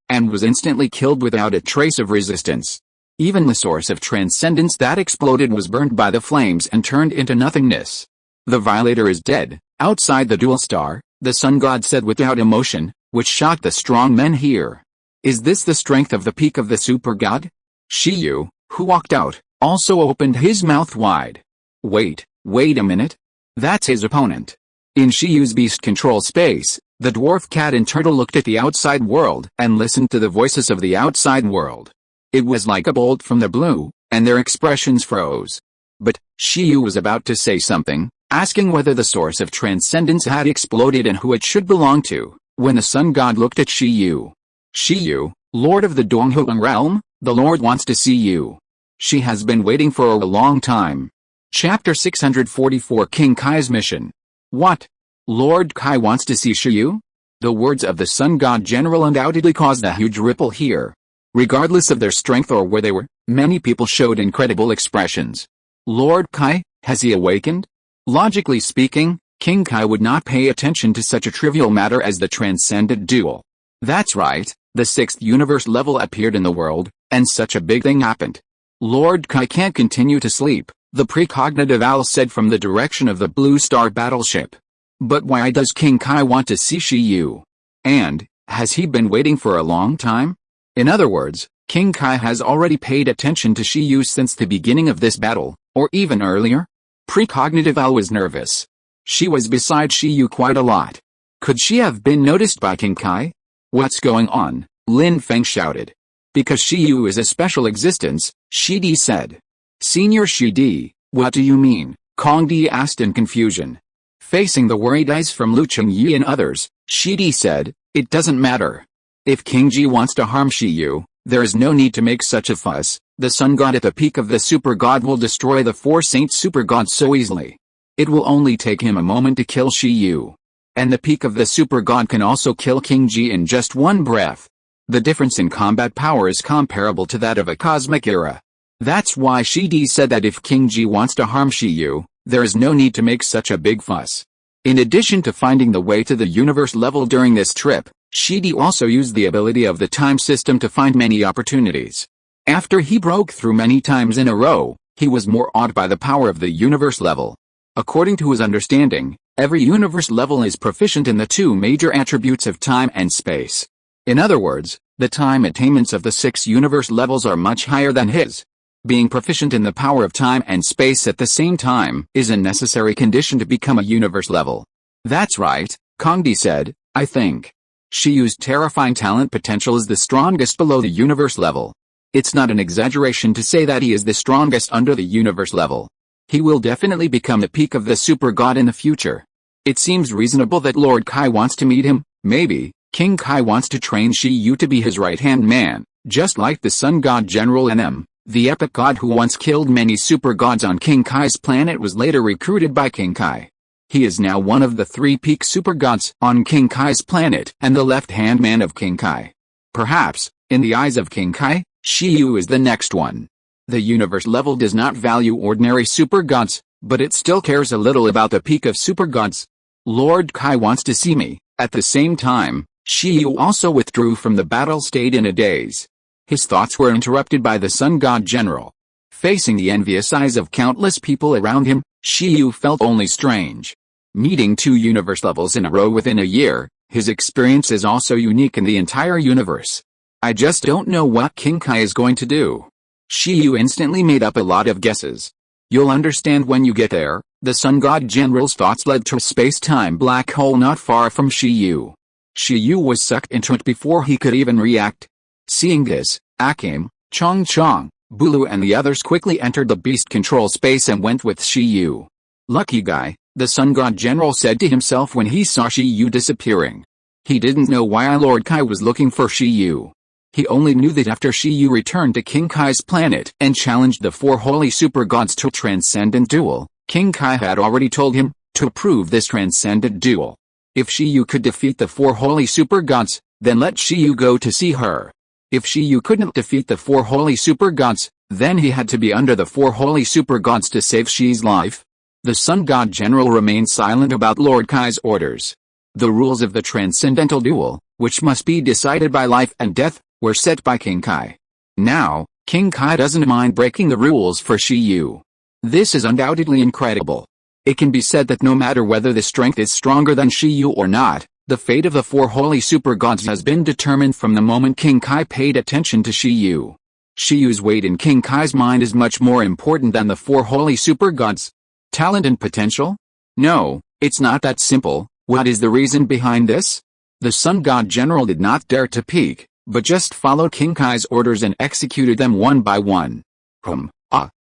and was instantly killed without a trace of resistance. Even the source of transcendence that exploded was burned by the flames and turned into nothingness. The Violator is dead. Outside the dual star, the Sun God said without emotion, which shocked the strong men here. Is this the strength of the peak of the Super God? Shiyu, who walked out, also opened his mouth wide. Wait a minute. That's his opponent. In Shiyu's beast control space, the dwarf cat and turtle looked at the outside world and listened to the voices of the outside world. It was like a bolt from the blue, and their expressions froze. But Shiyu was about to say something, asking whether the source of transcendence had exploded and who it should belong to, when the Sun God looked at Shiyu. Shiyu, Lord of the Donghuang realm, the Lord wants to see you. She has been waiting for a long time. Chapter 644 King Kai's Mission. What? Lord Kai wants to see Shiyu? The words of the Sun God General undoubtedly caused a huge ripple here. Regardless of their strength or where they were, many people showed incredible expressions. Lord Kai, has he awakened? Logically speaking, King Kai would not pay attention to such a trivial matter as the transcendent duel. That's right, the 6th universe level appeared in the world, and such a big thing happened. Lord Kai can't continue to sleep, the precognitive owl said from the direction of the Blue Star battleship. But why does King Kai want to see Shiyu? And, has he been waiting for a long time? In other words, King Kai has already paid attention to Shiyu since the beginning of this battle, or even earlier? Precognitive owl was nervous. She was beside Shiyu quite a lot. Could she have been noticed by King Kai? What's going on? Lin Feng shouted. Because Shiyu is a special existence, Shidi said. Senior Shidi, what do you mean? Kongdi asked in confusion. Facing the worried eyes from Lu Chengyi and others, Shidi said, it doesn't matter. If King Ji wants to harm Shiyu, there is no need to make such a fuss. The Sun God at the peak of the Super God will destroy the 4 Saint Super Gods so easily. It will only take him a moment to kill Shiyu. And the peak of the Super God can also kill King Ji in just one breath. The difference in combat power is comparable to that of a cosmic era. That's why Shidi said that if King Ji wants to harm Shiyu, there is no need to make such a big fuss. In addition to finding the way to the universe level during this trip, Shidi also used the ability of the time system to find many opportunities. After he broke through many times in a row, he was more awed by the power of the universe level. According to his understanding, every universe level is proficient in the 2 major attributes of time and space. In other words, the time attainments of the 6 universe levels are much higher than his. Being proficient in the power of time and space at the same time is a necessary condition to become a universe level. That's right, Kongdi said, I think. Shiyu's terrifying talent potential is the strongest below the universe level. It's not an exaggeration to say that he is the strongest under the universe level. He will definitely become the peak of the Super God in the future. It seems reasonable that Lord Kai wants to meet him. Maybe King Kai wants to train Shiyu to be his right-hand man, just like the Sun God General NM. The epic god who once killed many super gods on King Kai's planet was later recruited by King Kai. He is now one of the 3 peak super gods on King Kai's planet and the left-hand man of King Kai. Perhaps, in the eyes of King Kai, Shiyu is the next one. The universe level does not value ordinary super gods, but it still cares a little about the peak of super gods. Lord Kai wants to see me. At the same time, Shiyu also withdrew from the battle state in a daze. His thoughts were interrupted by the Sun God General. Facing the envious eyes of countless people around him, Shiyu felt only strange. Meeting 2 universe levels in a row within a year, his experience is also unique in the entire universe. I just don't know what King Kai is going to do. Shiyu instantly made up a lot of guesses. You'll understand when you get there. The Sun God General's thoughts led to a space-time black hole not far from Shiyu. Shiyu was sucked into it before he could even react. Seeing this, Akame, Chong, Bulu and the others quickly entered the beast control space and went with Shiyu. Lucky guy, the Sun God General said to himself when he saw Shiyu disappearing. He didn't know why Lord Kai was looking for Shiyu. He only knew that after Shiyu returned to King Kai's planet and challenged the 4 holy super gods to a transcendent duel, King Kai had already told him to approve this transcendent duel. If Shiyu could defeat the 4 holy super gods, then let Shiyu go to see her. If Shiyu couldn't defeat the 4 holy super gods, then he had to be under the 4 holy super gods to save Shi's life. The Sun God General remained silent about Lord Kai's orders. The rules of the transcendental duel, which must be decided by life and death, were set by King Kai. Now, King Kai doesn't mind breaking the rules for Shiyu. This is undoubtedly incredible. It can be said that no matter whether the strength is stronger than Shiyu or not, the fate of the 4 holy super gods has been determined from the moment King Kai paid attention to Shiyu. Shiyu's weight in King Kai's mind is much more important than the 4 holy super gods. Talent and potential? No, it's not that simple. What is the reason behind this? The Sun God General did not dare to peek, but just followed King Kai's orders and executed them one by one.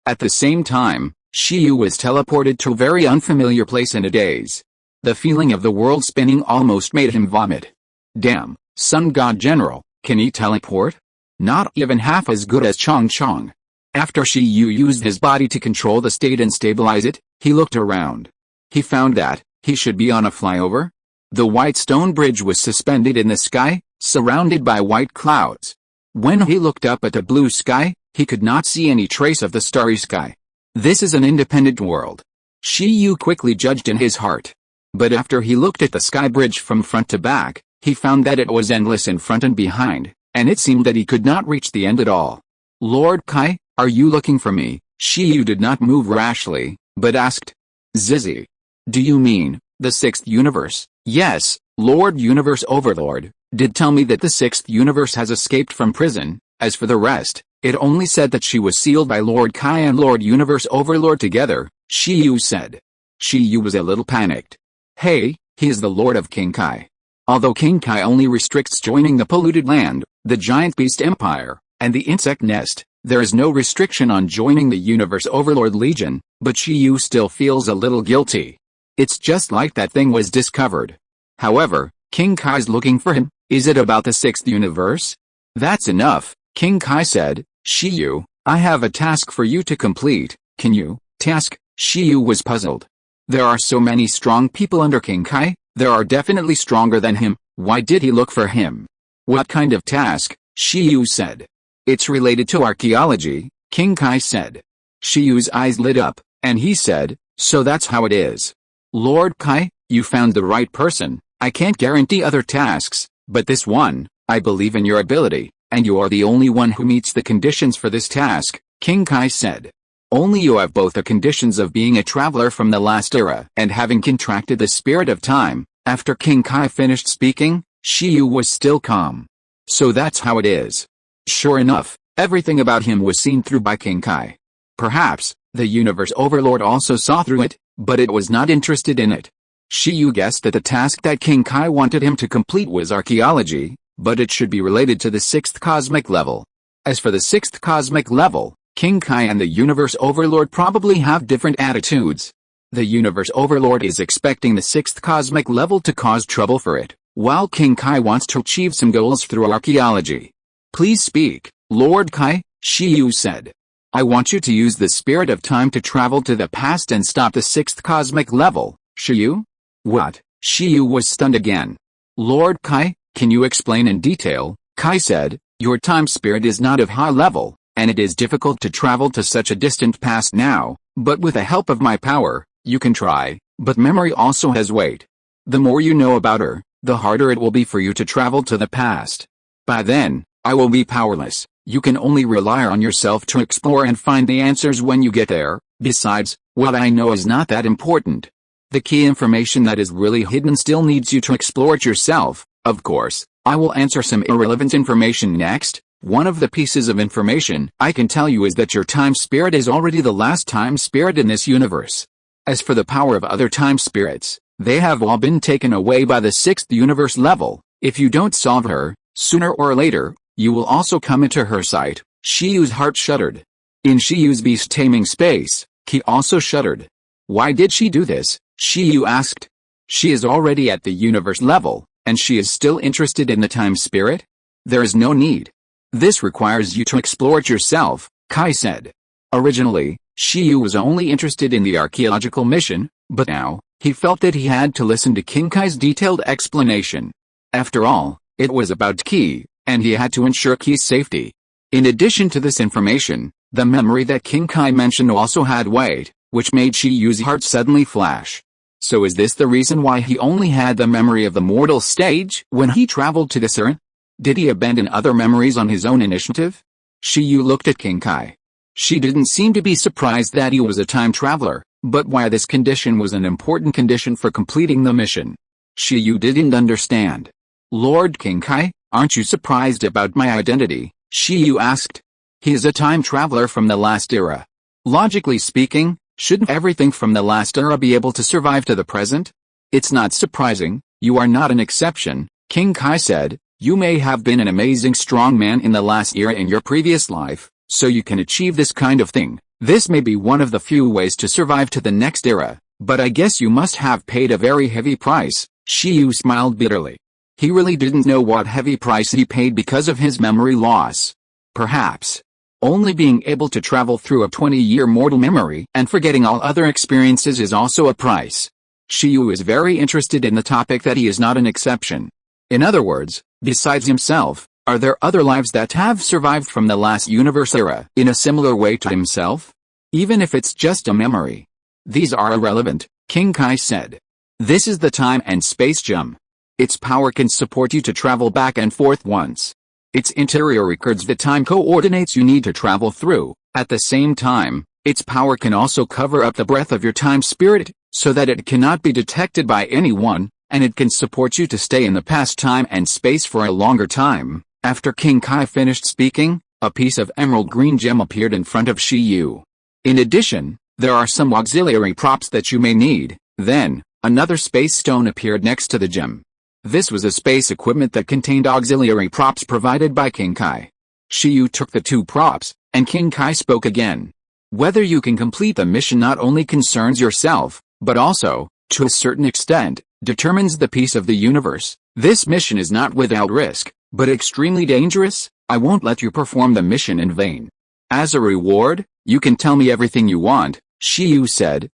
At the same time, Shiyu was teleported to a very unfamiliar place in a daze. The feeling of the world spinning almost made him vomit. Damn, Sun God General, can he teleport? Not even half as good as Chong. After Shiyu used his body to control the state and stabilize it, he looked around. He found that he should be on a flyover. The white stone bridge was suspended in the sky, surrounded by white clouds. When he looked up at the blue sky, he could not see any trace of the starry sky. This is an independent world. Shiyu quickly judged in his heart. But after he looked at the sky bridge from front to back, he found that it was endless in front and behind, and it seemed that he could not reach the end at all. Lord Kai, are you looking for me? Shiyu did not move rashly, but asked. Zizi. Do you mean the 6th universe? Yes, Lord Universe Overlord did tell me that the 6th universe has escaped from prison. As for the rest, it only said that she was sealed by Lord Kai and Lord Universe Overlord together, Shiyu said. Shiyu was a little panicked. Hey, he is the Lord of King Kai. Although King Kai only restricts joining the polluted land, the giant beast empire, and the insect nest, there is no restriction on joining the Universe Overlord Legion, but Shiyu still feels a little guilty. It's just like that thing was discovered. However, King Kai's looking for him. Is it about the 6th universe? That's enough, King Kai said. Shiyu, I have a task for you to complete. Can you? Task? Shiyu was puzzled. There are so many strong people under King Kai, there are definitely stronger than him. Why did he look for him? What kind of task? Shiyu said. It's related to archaeology, King Kai said. Shiyu's eyes lit up, and he said, so that's how it is. Lord Kai, you found the right person. I can't guarantee other tasks, but this one, I believe in your ability, and you are the only one who meets the conditions for this task, King Kai said. Only you have both the conditions of being a traveler from the last era and having contracted the spirit of time. After King Kai finished speaking, Shiyu was still calm. So that's how it is. Sure enough, everything about him was seen through by King Kai. Perhaps, the Universe Overlord also saw through it, but it was not interested in it. Shiyu guessed that the task that King Kai wanted him to complete was archaeology, but it should be related to the 6th cosmic level. As for the 6th cosmic level, King Kai and the Universe Overlord probably have different attitudes. The Universe Overlord is expecting the 6th cosmic level to cause trouble for it, while King Kai wants to achieve some goals through archaeology. Please speak, Lord Kai, Shiyu said. I want you to use the spirit of time to travel to the past and stop the 6th cosmic level, Shiyu? What? Shiyu was stunned again. Lord Kai, can you explain in detail? Kai said, your time spirit is not of high level, and it is difficult to travel to such a distant past now, but with the help of my power, you can try, but memory also has weight. The more you know about her, the harder it will be for you to travel to the past. By then, I will be powerless, You can only rely on yourself to explore and find the answers when you get there. Besides, what I know is not that important. The key information that is really hidden still needs you to explore it yourself. Of course, I will answer some irrelevant information next. One of the pieces of information I can tell you is that your time spirit is already the last time spirit in this universe. As for the power of other time spirits, they have all been taken away by the 6th universe level. If you don't solve her, sooner or later, you will also come into her sight. Shiyu's heart shuddered. In Shiyu's beast taming space, Ki also shuddered. Why did she do this? Shiyu asked. She is already at the universe level, and she is still interested in the time spirit? There is no need. This requires you to explore it yourself, Kai said. Originally, Shiyu was only interested in the archaeological mission, but now, he felt that he had to listen to King Kai's detailed explanation. After all, it was about Ki, and he had to ensure Ki's safety. In addition to this information, the memory that King Kai mentioned also had weight, which made Shiyu's heart suddenly flash. So is this the reason why he only had the memory of the mortal stage when he traveled to this earth? Did he abandon other memories on his own initiative? Shiyu looked at King Kai. She didn't seem to be surprised that he was a time traveler, but why this condition was an important condition for completing the mission. Shiyu didn't understand. Lord King Kai, aren't you surprised about my identity? Shiyu asked. He is a time traveler from the last era. Logically speaking, shouldn't everything from the last era be able to survive to the present? It's not surprising, you are not an exception, King Kai said. You may have been an amazing strong man in the last era in your previous life, so you can achieve this kind of thing. This may be one of the few ways to survive to the next era, but I guess you must have paid a very heavy price. Shiyu smiled bitterly. He really didn't know what heavy price he paid because of his memory loss. Perhaps only being able to travel through a 20-year mortal memory and forgetting all other experiences is also a price. Shiyu is very interested in the topic that he is not an exception. In other words, besides himself, are there other lives that have survived from the last universe era in a similar way to himself? Even if it's just a memory. These are irrelevant, King Kai said. This is the time and space gem. Its power can support you to travel back and forth once. Its interior records the time coordinates you need to travel through. At the same time, its power can also cover up the breath of your time spirit, so that it cannot be detected by anyone, and it can support you to stay in the past time and space for a longer time. After King Kai finished speaking, a piece of emerald green gem appeared in front of Shiyu. In addition, there are some auxiliary props that you may need. Then, another space stone appeared next to the gem. This was a space equipment that contained auxiliary props provided by King Kai. Shiyu took the two props, and King Kai spoke again. Whether you can complete the mission not only concerns yourself, but also, to a certain extent, determines the peace of the universe. This mission is not without risk, but extremely dangerous. I won't let you perform the mission in vain. As a reward, you can tell me everything you want, Shiyu said.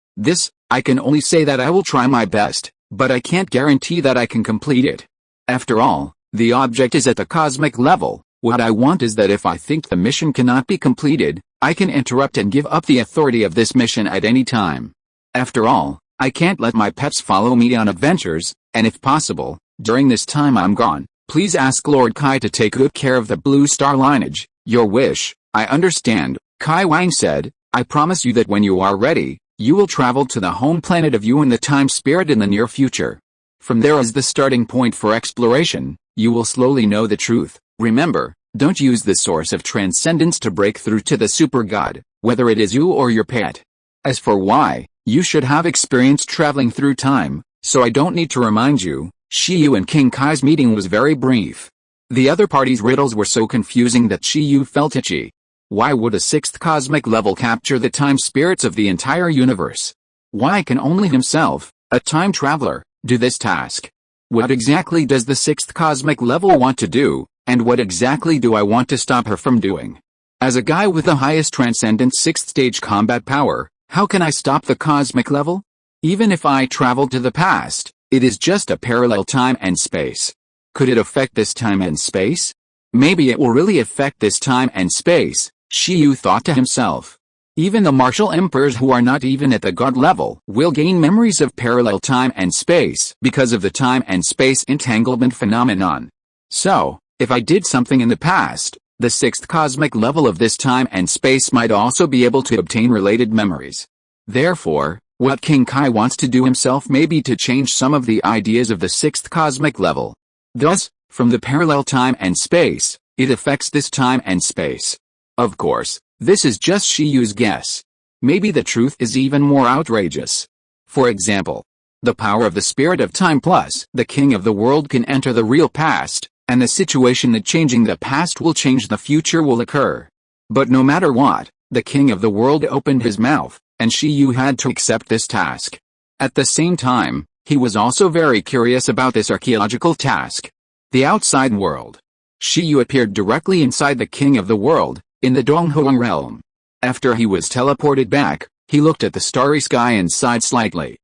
I can only say that I will try my best, but I can't guarantee that I can complete it. After all, the object is at the cosmic level. What I want is that if I think the mission cannot be completed, I can interrupt and give up the authority of this mission at any time. After all, I can't let my pets follow me on adventures, and if possible, during this time I'm gone, please ask Lord Kai to take good care of the Blue Star lineage. Your wish, I understand, Kai Wang said. I promise you that when you are ready, you will travel to the home planet of you and the time spirit in the near future. From there is the starting point for exploration. You will slowly know the truth. Remember, don't use the source of transcendence to break through to the super god, whether it is you or your pet. As for why, you should have experience traveling through time, so I don't need to remind you. Shiyu and King Kai's meeting was very brief. The other party's riddles were so confusing that Shiyu felt itchy. Why would a 6th cosmic level capture the time spirits of the entire universe? Why can only himself, a time traveler, do this task? What exactly does the 6th cosmic level want to do, and what exactly do I want to stop her from doing? As a guy with the highest transcendent 6th stage combat power, how can I stop the cosmic level? Even if I travel to the past, it is just a parallel time and space. Could it affect this time and space? Maybe it will really affect this time and space, Shiyu thought to himself. Even the martial emperors who are not even at the god level will gain memories of parallel time and space because of the time and space entanglement phenomenon. So, if I did something in the past, The sixth cosmic level of this time and space might also be able to obtain related memories. Therefore, what King Kai wants to do himself may be to change some of the ideas of the sixth cosmic level. Thus, from the parallel time and space, it affects this time and space. Of course, this is just Shiyu's guess. Maybe the truth is even more outrageous. For example, the power of the spirit of time plus the king of the world can enter the real past, and the situation that changing the past will change the future will occur. But no matter what, the king of the world opened his mouth, and Shiyu had to accept this task. At the same time, he was also very curious about this archaeological task. The outside world. Shiyu appeared directly inside the king of the world, in the Donghuang realm. After he was teleported back, he looked at the starry sky and sighed slightly.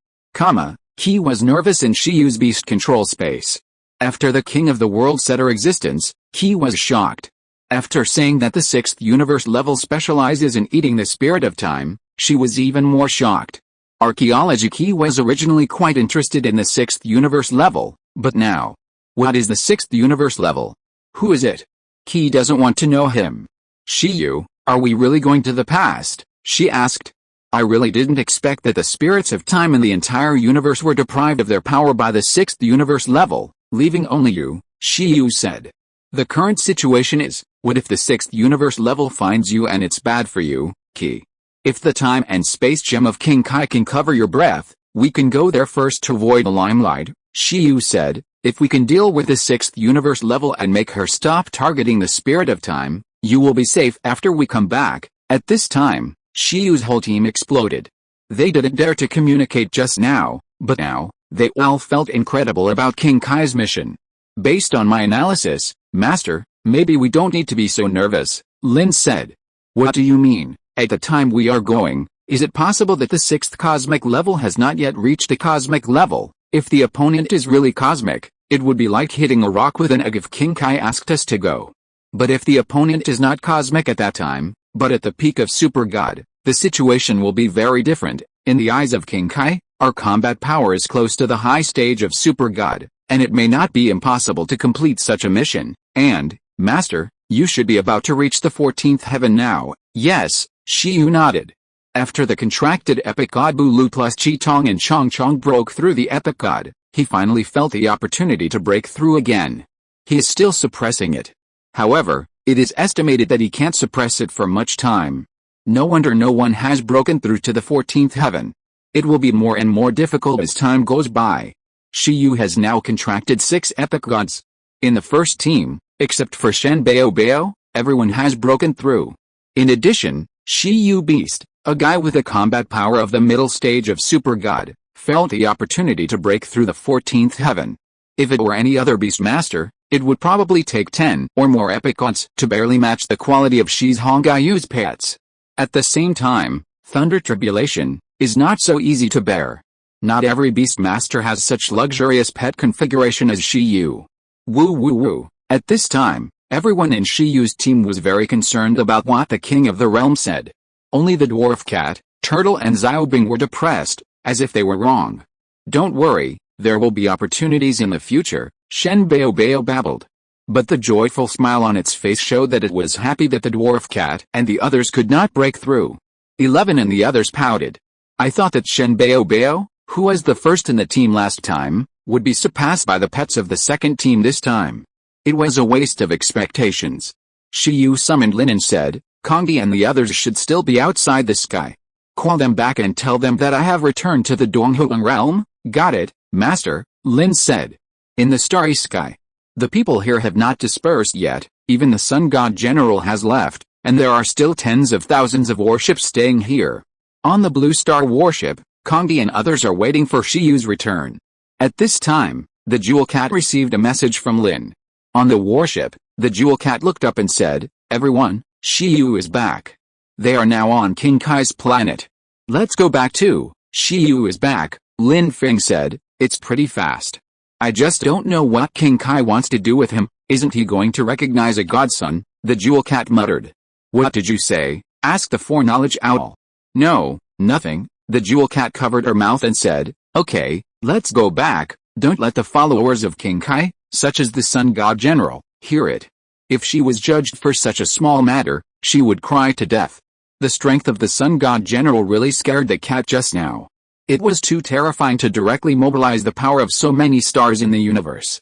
He was nervous in Shiyu's beast control space. After the king of the world said her existence, he was shocked. After saying that the sixth universe level specializes in eating the spirit of time, she was even more shocked. Archaeology He was originally quite interested in the sixth universe level, but now. What is the sixth universe level? Who is it? He doesn't want to know him. Shiyu, are we really going to the past? She asked. I really didn't expect that the spirits of time in the entire universe were deprived of their power by the sixth universe level, leaving only you, Shiyu said. The current situation is, what if the sixth universe level finds you and it's bad for you, Ki? If the time and space gem of King Kai can cover your breath, we can go there first to avoid the limelight, Shiyu said. If we can deal with the sixth universe level and make her stop targeting the spirit of time, you will be safe after we come back. At this time, Shiyu's whole team exploded. They didn't dare to communicate just now, but now, they all felt incredible about King Kai's mission. Based on my analysis, Master, maybe we don't need to be so nervous, Lin said. What do you mean? At the time we are going, is it possible that the sixth cosmic level has not yet reached a cosmic level? If the opponent is really cosmic, it would be like hitting a rock with an egg if King Kai asked us to go. But if the opponent is not cosmic at that time, but at the peak of Super God, the situation will be very different. In the eyes of King Kai, our combat power is close to the high stage of Super God, and it may not be impossible to complete such a mission. And, Master, you should be about to reach the 14th heaven now. Yes, Shiyu nodded. After the contracted epic god Bulu plus Qitong and Chongchong broke through the epic god, he finally felt the opportunity to break through again. He is still suppressing it. However, it is estimated that he can't suppress it for much time. No wonder no one has broken through to the 14th heaven. It will be more and more difficult as time goes by. Shiyu has now contracted 6 epic gods. In the first team, except for Shen Bao, everyone has broken through. In addition, Shiyu Beast, a guy with the combat power of the middle stage of Super God, felt the opportunity to break through the 14th heaven. If it were any other beast master, it would probably take 10 or more epic gods to barely match the quality of Shi's Hongyu's pets. At the same time, Thunder Tribulation is not so easy to bear. Not every beast master has such luxurious pet configuration as Shiyu. Woo. At this time, everyone in Shiyu's team was very concerned about what the king of the realm said. Only the dwarf cat, turtle and Xiaobing were depressed, as if they were wrong. Don't worry, there will be opportunities in the future, Shen Bao babbled. But the joyful smile on its face showed that it was happy that the dwarf cat and the others could not break through. 11 and the others pouted. I thought that Shen Bao, who was the first in the team last time, would be surpassed by the pets of the second team this time. It was a waste of expectations. Shiyu summoned Lin and said, Kongdi and the others should still be outside the sky. Call them back and tell them that I have returned to the Donghuang realm. Got it, Master, Lin said. In the starry sky. The people here have not dispersed yet, even the Sun God General has left, and there are still tens of thousands of warships staying here. On the Blue Star warship, Kongdi and others are waiting for Shiyu's return. At this time, the Jewel Cat received a message from Lin. On the warship, the Jewel Cat looked up and said, Everyone, Shiyu is back. They are now on King Kai's planet. Let's go back too. Shiyu is back, Lin Feng said. It's pretty fast. I just don't know what King Kai wants to do with him. Isn't he going to recognize a godson? The Jewel Cat muttered. What did you say? Asked the foreknowledge owl. No, nothing. The Jewel Cat covered her mouth and said, Okay, let's go back. Don't let the followers of King Kai, such as the Sun God General, hear it. If she was judged for such a small matter, she would cry to death. The strength of the Sun God General really scared the cat just now. It was too terrifying to directly mobilize the power of so many stars in the universe.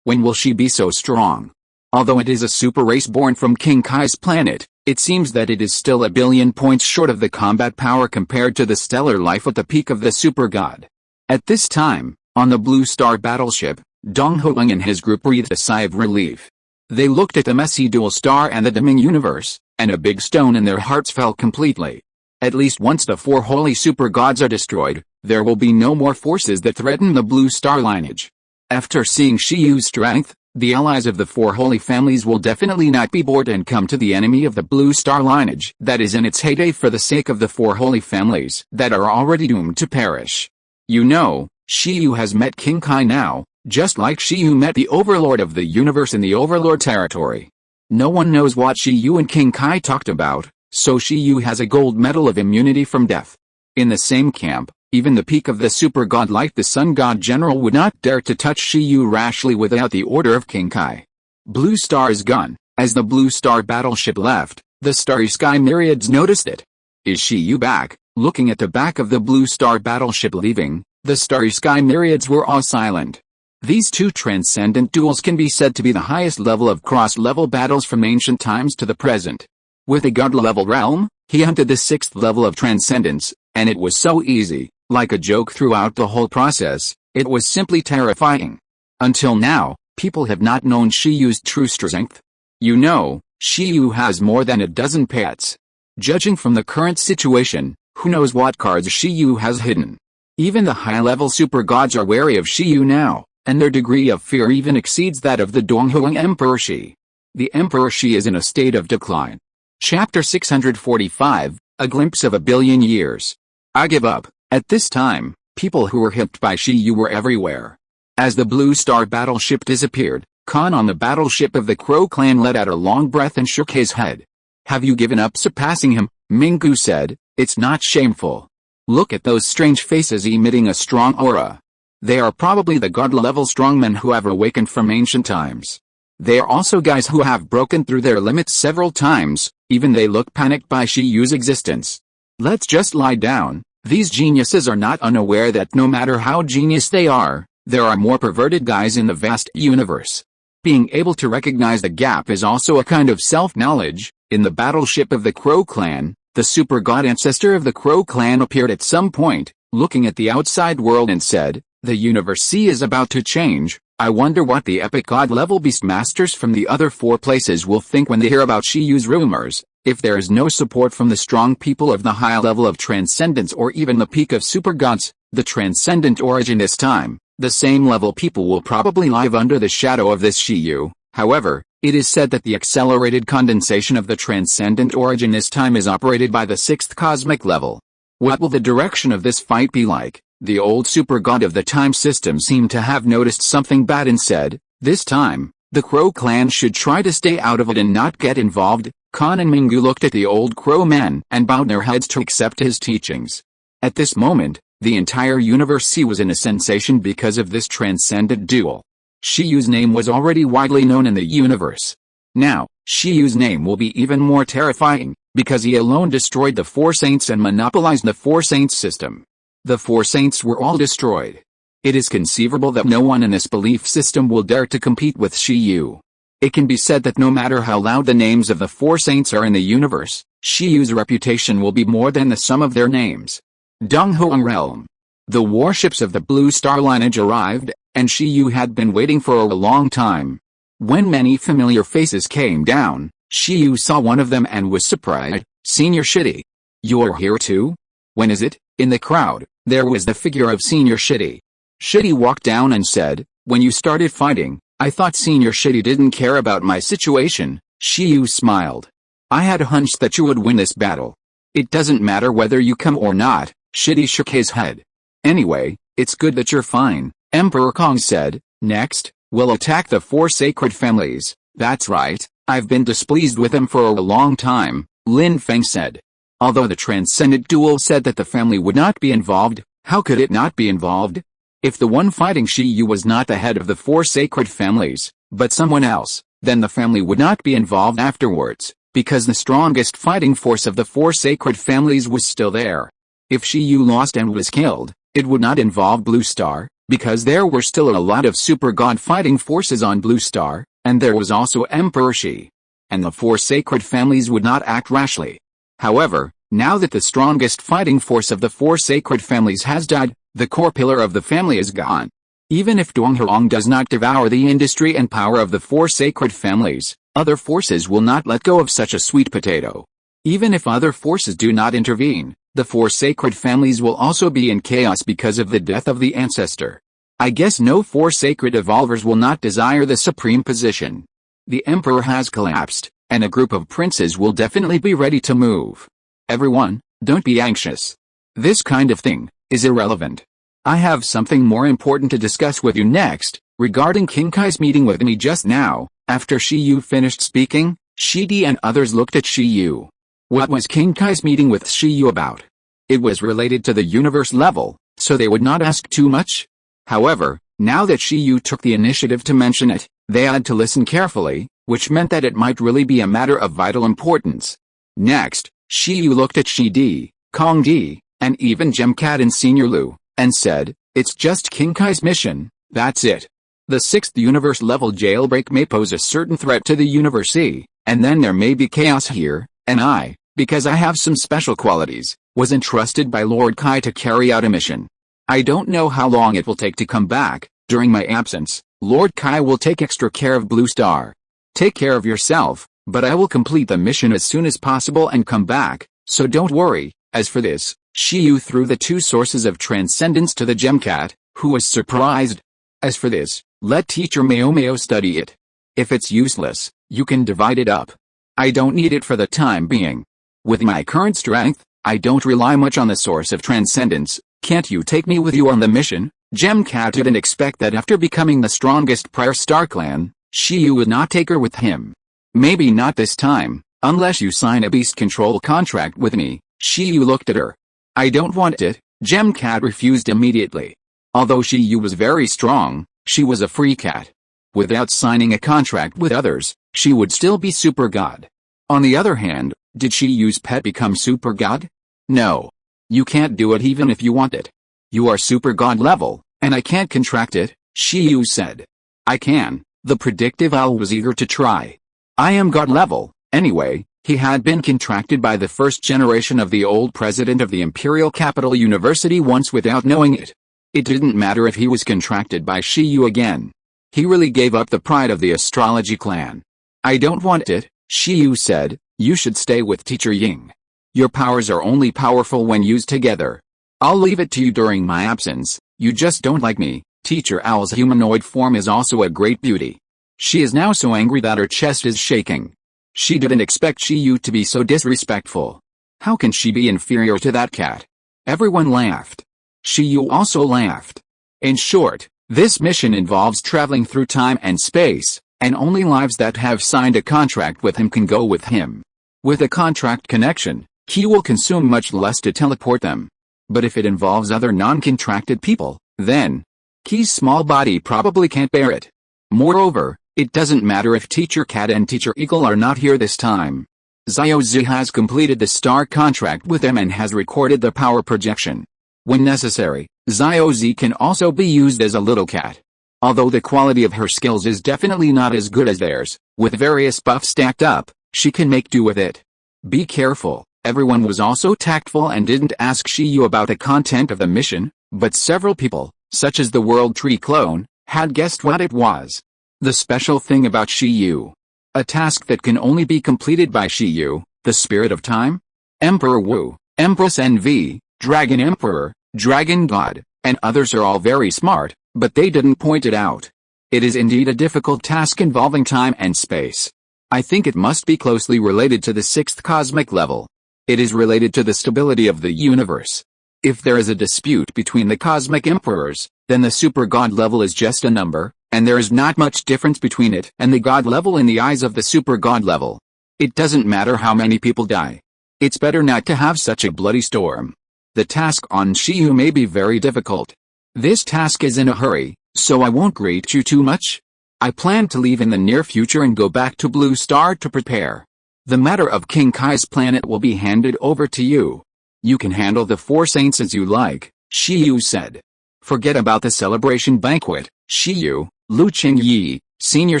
When will she be so strong? Although it is a super race born from King Kai's planet, it seems that it is still a billion points short of the combat power compared to the stellar life at the peak of the super god. At this time, on the Blue Star battleship, Dong Huang and his group breathed a sigh of relief. They looked at the messy dual star and the dimming universe, and a big stone in their hearts fell completely. At least once the four holy super gods are destroyed, there will be no more forces that threaten the Blue Star lineage. After seeing Shiyu's strength, the allies of the four holy families will definitely not be bored and come to the enemy of the Blue Star lineage that is in its heyday for the sake of the four holy families that are already doomed to perish. You know, Shiyu has met King Kai now, just like Shiyu met the Overlord of the universe in the Overlord territory. No one knows what Shiyu and King Kai talked about, so Shiyu has a gold medal of immunity from death. In the same camp, even the peak of the super god like the Sun God General would not dare to touch Shiyu rashly without the order of King Kai. Blue Star is gone. As the Blue Star battleship left, the starry sky myriads noticed it. Is Shiyu back? Looking at the back of the Blue Star battleship leaving, the starry sky myriads were all silent. These two transcendent duels can be said to be the highest level of cross-level battles from ancient times to the present. With a god-level realm, he hunted the 6th level of transcendence, and it was so easy, like a joke throughout the whole process. It was simply terrifying. Until now, people have not known Shiyu's true strength. You know, Shiyu has more than a dozen pets. Judging from the current situation, who knows what cards Shiyu has hidden. Even the high-level super gods are wary of Shiyu now, and their degree of fear even exceeds that of the Donghuang Emperor Shi. The Emperor Shi is in a state of decline. Chapter 645, A Glimpse of a Billion Years. I give up. At this time, people who were hipped by Shiyu were everywhere. As the Blue Star battleship disappeared, Khan on the battleship of the Crow clan let out a long breath and shook his head. Have you given up surpassing him? Minggu said. It's not shameful. Look at those strange faces emitting a strong aura. They are probably the god-level strongmen who have awakened from ancient times. They are also guys who have broken through their limits several times, even they look panicked by Shiyu's existence. Let's just lie down. These geniuses are not unaware that no matter how genius they are, there are more perverted guys in the vast universe. Being able to recognize the gap is also a kind of self-knowledge. In the battleship of the Crow clan, the super god ancestor of the Crow clan appeared at some point, looking at the outside world and said, "The universe C is about to change. I wonder what the epic god-level beastmasters from the other 4 places will think when they hear about Shiyu's rumors. If there is no support from the strong people of the high level of transcendence or even the peak of super gods, the transcendent origin this time, the same level people will probably live under the shadow of this Shiyu. However, it is said that the accelerated condensation of the transcendent origin this time is operated by the 6th cosmic level. What will the direction of this fight be like?" The old super god of the time system seemed to have noticed something bad and said, "This time, the Crow clan should try to stay out of it and not get involved." Khan and Minggu looked at the old Crow man and bowed their heads to accept his teachings. At this moment, the entire universe C was in a sensation because of this transcendent duel. Shiyu's name was already widely known in the universe. Now, Shiyu's name will be even more terrifying, because he alone destroyed the 4 saints and monopolized the 4 saints system. The 4 saints were all destroyed. It is conceivable that no one in this belief system will dare to compete with Shiyu. It can be said that no matter how loud the names of the 4 saints are in the universe, Shiyu's reputation will be more than the sum of their names. Donghuang Realm. The warships of the Blue Star lineage arrived, and Shiyu had been waiting for a long time. When many familiar faces came down, Shiyu saw one of them and was surprised. "Senior Shitty. You're here too? When is it?" In the crowd, there was the figure of Senior Shitty. Shitty walked down and said, "When you started fighting, I thought Senior Shitty didn't care about my situation." Shiyu smiled. "I had a hunch that you would win this battle. It doesn't matter whether you come or not." Shitty shook his head. "Anyway, it's good that you're fine," Emperor Kong said. "Next, we'll attack the 4 sacred families." "That's right, I've been displeased with them for a long time," Lin Feng said. Although the transcendent duel said that the family would not be involved, how could it not be involved? If the one fighting Shiyu was not the head of the 4 sacred families, but someone else, then the family would not be involved afterwards, because the strongest fighting force of the four sacred families was still there. If Shiyu lost and was killed, it would not involve Blue Star, because there were still a lot of super god fighting forces on Blue Star, and there was also Emperor Shi. And the four sacred families would not act rashly. However, now that the strongest fighting force of the four sacred families has died, the core pillar of the family is gone. Even if Donghuang does not devour the industry and power of the four sacred families, other forces will not let go of such a sweet potato. Even if other forces do not intervene, the four sacred families will also be in chaos because of the death of the ancestor. I guess no four sacred evolvers will not desire the supreme position. The emperor has collapsed, and a group of princes will definitely be ready to move. Everyone, don't be anxious. This kind of thing is irrelevant. I have something more important to discuss with you next, regarding King Kai's meeting with me just now. After Shiyu finished speaking, Shidi and others looked at Shiyu. What was King Kai's meeting with Shiyu about? It was related to the universe level, so they would not ask too much. However, now that Shiyu took the initiative to mention it, they had to listen carefully, which meant that it might really be a matter of vital importance. Next, Shiyu looked at Shidi, Kongdi, and even Gemcat and Senior Lu, and said, "It's just King Kai's mission, that's it. The 6th universe level jailbreak may pose a certain threat to the universe, and then there may be chaos here, and I, because I have some special qualities, was entrusted by Lord Kai to carry out a mission. I don't know how long it will take to come back. During my absence, Lord Kai will take extra care of Blue Star. Take care of yourself, but I will complete the mission as soon as possible and come back, so don't worry." As for this, Shiyu threw the 2 sources of transcendence to the Gemcat, who was surprised. "As for this, let teacher Meo study it. If it's useless, you can divide it up. I don't need it for the time being. With my current strength, I don't rely much on the source of transcendence. Can't you take me with you on the mission?" Gemcat didn't expect that after becoming the strongest prior Star Clan, Shiyu would not take her with him. "Maybe not this time, unless you sign a beast control contract with me." Shiyu looked at her. "I don't want it." Gemcat refused immediately. Although Shiyu was very strong, she was a free cat. Without signing a contract with others, she would still be super god. On the other hand, did Shiyu's pet become super god? No. You can't do it even if you want it. "You are super god level, and I can't contract it," Shiyu said. "I can." The predictive owl was eager to try. "I am god level." Anyway, he had been contracted by the first generation of the old president of the Imperial Capital University once without knowing it. It didn't matter if he was contracted by Shiyu again. He really gave up the pride of the astrology clan. "I don't want it," Shiyu said. "You should stay with Teacher Ying. Your powers are only powerful when used together. I'll leave it to you during my absence. You just don't like me." Teacher Owl's humanoid form is also a great beauty. She is now so angry that her chest is shaking. She didn't expect Shiyu to be so disrespectful. How can she be inferior to that cat? Everyone laughed. Shiyu also laughed. In short, this mission involves traveling through time and space, and only lives that have signed a contract with him can go with him. With a contract connection, he will consume much less to teleport them. But if it involves other non-contracted people, then Ki's small body probably can't bear it. Moreover, it doesn't matter if Teacher Cat and Teacher Eagle are not here this time. Xiaozi has completed the star contract with them and has recorded the power projection. When necessary, Xiaozi can also be used as a little cat. Although the quality of her skills is definitely not as good as theirs, with various buffs stacked up, she can make do with it. Be careful. Everyone was also tactful and didn't ask Shiyu about the content of the mission, but several people, such as the World Tree clone, had guessed what it was. The special thing about Shiyu. A task that can only be completed by Shiyu, the Spirit of Time? Emperor Wu, Empress NV, Dragon Emperor, Dragon God, and others are all very smart, but they didn't point it out. It is indeed a difficult task involving time and space. I think it must be closely related to the 6th cosmic level. It is related to the stability of the universe. If there is a dispute between the cosmic emperors, then the super god level is just a number, and there is not much difference between it and the god level in the eyes of the super god level. It doesn't matter how many people die. It's better not to have such a bloody storm. The task on Shiyu may be very difficult. This task is in a hurry, so I won't greet you too much. I plan to leave in the near future and go back to Blue Star to prepare. The matter of King Kai's planet will be handed over to you. You can handle the 4 saints as you like, Shiyu said. Forget about the celebration banquet. Shiyu, Lu Qingyi, senior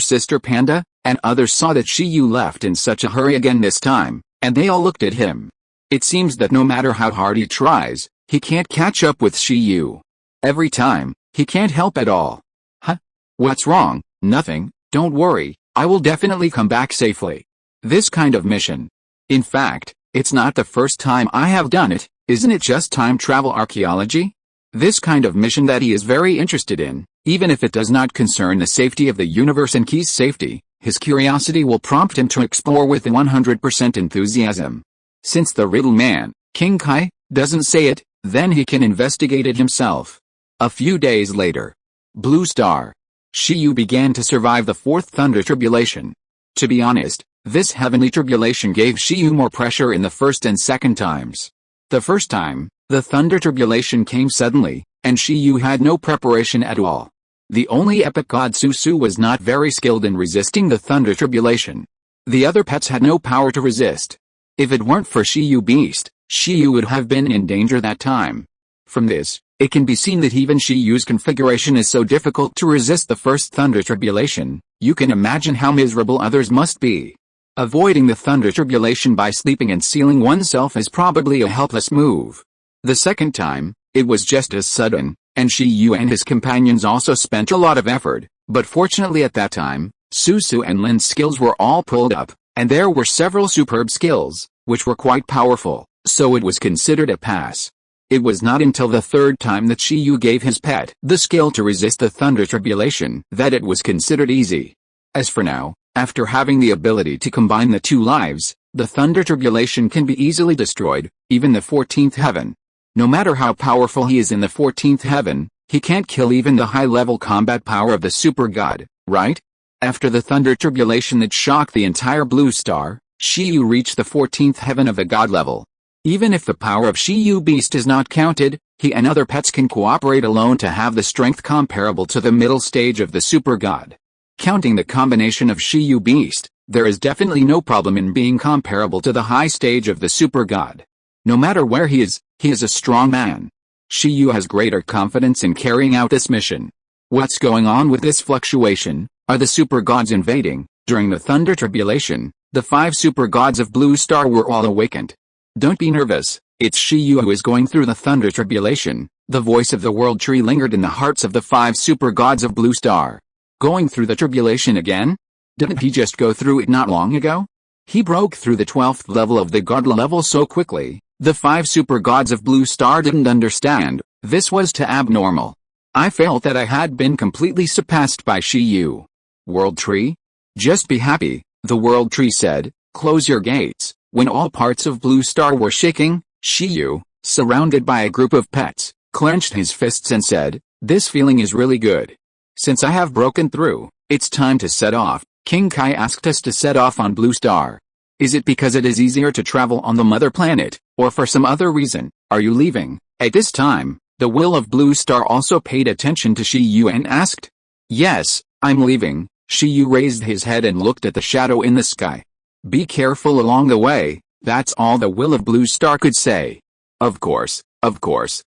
sister Panda, and others saw that Shiyu left in such a hurry again this time, and they all looked at him. It seems that no matter how hard he tries, he can't catch up with Shiyu. Every time, he can't help at all. Huh? What's wrong? Nothing, don't worry, I will definitely come back safely. This kind of mission. In fact, it's not the first time I have done it, isn't it just time travel archaeology? This kind of mission that he is very interested in, even if it does not concern the safety of the universe and Key's safety, his curiosity will prompt him to explore with 100% enthusiasm. Since the riddle man, King Kai, doesn't say it, then he can investigate it himself. A few days later. Blue Star. Shiyu began to survive the 4th Thunder Tribulation. To be honest, this heavenly tribulation gave Shiyu more pressure in the first and second times. The first time, the Thunder Tribulation came suddenly, and Shiyu had no preparation at all. The only epic god Susu was not very skilled in resisting the Thunder Tribulation. The other pets had no power to resist. If it weren't for Shiyu Beast, Shiyu would have been in danger that time. From this, it can be seen that even Shiyu's configuration is so difficult to resist the first Thunder Tribulation, you can imagine how miserable others must be. Avoiding the Thunder Tribulation by sleeping and sealing oneself is probably a helpless move. The second time, it was just as sudden, and Shiyu and his companions also spent a lot of effort, but fortunately at that time, Susu and Lin's skills were all pulled up, and there were several superb skills, which were quite powerful, so it was considered a pass. It was not until the third time that Shiyu gave his pet the skill to resist the Thunder Tribulation that it was considered easy. As for now, after having the ability to combine the 2 lives, the Thunder Tribulation can be easily destroyed, even the 14th heaven. No matter how powerful he is in the 14th heaven, he can't kill even the high-level combat power of the super god, right? After the Thunder Tribulation that shocked the entire Blue Star, Shiyu reached the 14th heaven of the god level. Even if the power of Shiyu Beast is not counted, he and other pets can cooperate alone to have the strength comparable to the middle stage of the super god. Counting the combination of Shiyu Beast, there is definitely no problem in being comparable to the high stage of the super god. No matter where he is a strong man. Shiyu has greater confidence in carrying out this mission. What's going on with this fluctuation? Are the super gods invading? During the Thunder Tribulation, the 5 super gods of Blue Star were all awakened. Don't be nervous, it's Shiyu who is going through the Thunder Tribulation. The voice of the World Tree lingered in the hearts of the 5 super gods of Blue Star. Going through the tribulation again? Didn't he just go through it not long ago? He broke through the 12th level of the god level so quickly. The 5 super gods of Blue Star didn't understand. This was too abnormal. I felt that I had been completely surpassed by Shiyu. World Tree? Just be happy, the World Tree said, close your gates. When all parts of Blue Star were shaking, Shiyu, surrounded by a group of pets, clenched his fists and said, this feeling is really good. Since I have broken through, it's time to set off. King Kai asked us to set off on Blue Star. Is it because it is easier to travel on the mother planet, or for some other reason? Are you leaving? At this time, the will of Blue Star also paid attention to Shiyu and asked. Yes, I'm leaving. Shiyu raised his head and looked at the shadow in the sky. Be careful along the way, that's all the will of Blue Star could say. Of course,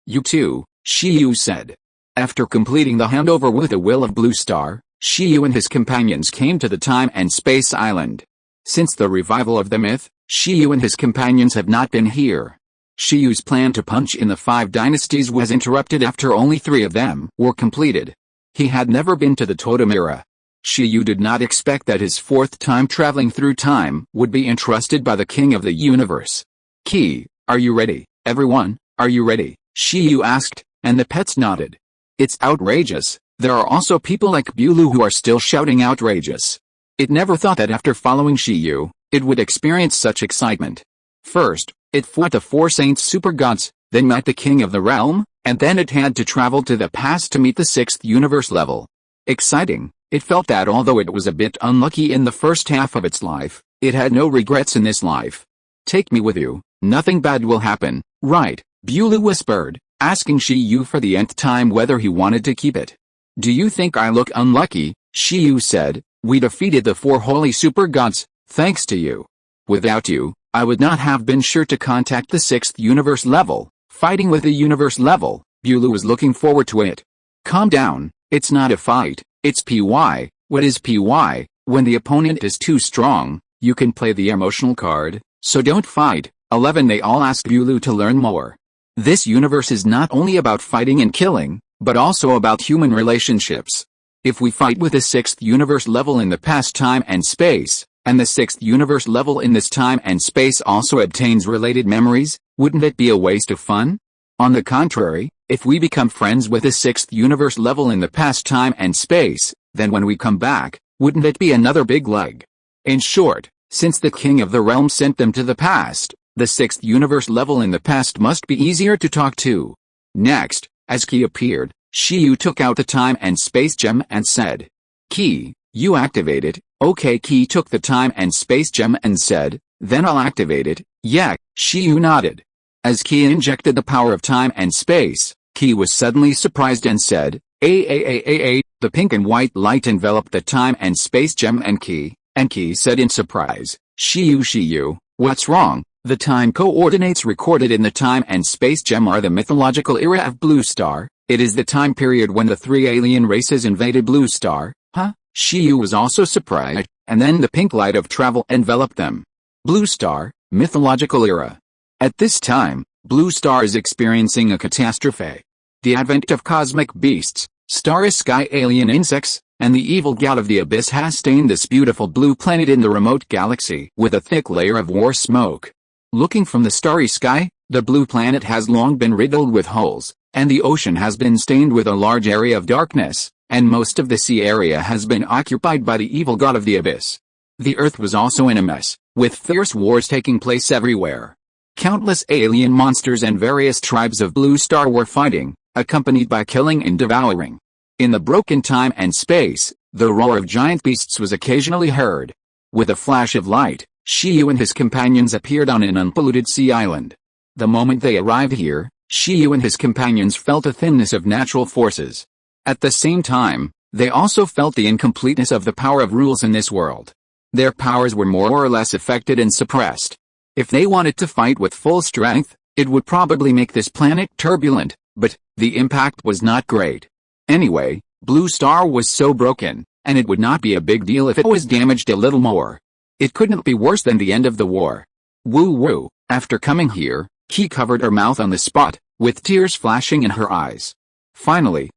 you too, Shiyu said. After completing the handover with the will of Blue Star, Shiyu and his companions came to the Time and Space Island. Since the revival of the myth, Shiyu and his companions have not been here. Shiyu's plan to punch in the 5 dynasties was interrupted after only 3 of them were completed. He had never been to the Totem era. Shiyu did not expect that his 4th time traveling through time would be entrusted by the king of the universe. Key, are you ready? Everyone, are you ready? Shiyu asked, and the pets nodded. It's outrageous. There are also people like Bulu who are still shouting outrageous. It never thought that after following Shiyu, it would experience such excitement. First, it fought the 4 saints super gods, then met the king of the realm, and then it had to travel to the past to meet the 6th universe level. Exciting. It felt that although it was a bit unlucky in the first half of its life, it had no regrets in this life. Take me with you, nothing bad will happen, right? Bulu whispered, asking Shiyu for the nth time whether he wanted to keep it. Do you think I look unlucky? Shiyu said, "We defeated the 4 holy super gods, thanks to you. Without you, I would not have been sure to contact the 6th universe level." Fighting with the universe level, Bulu was looking forward to it. Calm down, it's not a fight, it's PY. What is PY? When the opponent is too strong, you can play the emotional card, so don't fight. 11. They all asked Bulu to learn more. This universe is not only about fighting and killing, but also about human relationships. If we fight with the 6th universe level in the past time and space, and the 6th universe level in this time and space also obtains related memories, wouldn't it be a waste of fun? On the contrary, if we become friends with the 6th universe level in the past time and space, then when we come back, wouldn't it be another big leg? In short, since the king of the realm sent them to the past, the 6th universe level in the past must be easier to talk to. Next, as Ki appeared, Shiyu took out the time and space gem and said, "Ki, you activate it." Okay, Ki took the time and space gem and said, "Then I'll activate it." Yeah, Shiyu nodded. As Ki injected the power of time and space, Ki was suddenly surprised and said, "A." The pink and white light enveloped the time and space gem and Ki said in surprise, Shiyu, what's wrong?" The time coordinates recorded in the time and space gem are the mythological era of Blue Star. It is the time period when the 3 alien races invaded Blue Star. Huh? Shiyu was also surprised, and then the pink light of travel enveloped them. Blue Star, mythological era. At this time, Blue Star is experiencing a catastrophe. The advent of cosmic beasts, starry sky alien insects, and the evil god of the abyss has stained this beautiful blue planet in the remote galaxy with a thick layer of war smoke. Looking from the starry sky, the blue planet has long been riddled with holes, and the ocean has been stained with a large area of darkness, and most of the sea area has been occupied by the evil god of the abyss. The earth was also in a mess, with fierce wars taking place everywhere. Countless alien monsters and various tribes of Blue Star were fighting, accompanied by killing and devouring. In the broken time and space, the roar of giant beasts was occasionally heard. With a flash of light, Shiyu and his companions appeared on an unpolluted sea island. The moment they arrived here, Shiyu and his companions felt a thinness of natural forces. At the same time, they also felt the incompleteness of the power of rules in this world. Their powers were more or less affected and suppressed. If they wanted to fight with full strength, it would probably make this planet turbulent, but the impact was not great. Anyway, Blue Star was so broken, and it would not be a big deal if it was damaged a little more. It couldn't be worse than the end of the war. Woo. After coming here, Ki covered her mouth on the spot, with tears flashing in her eyes. Finally,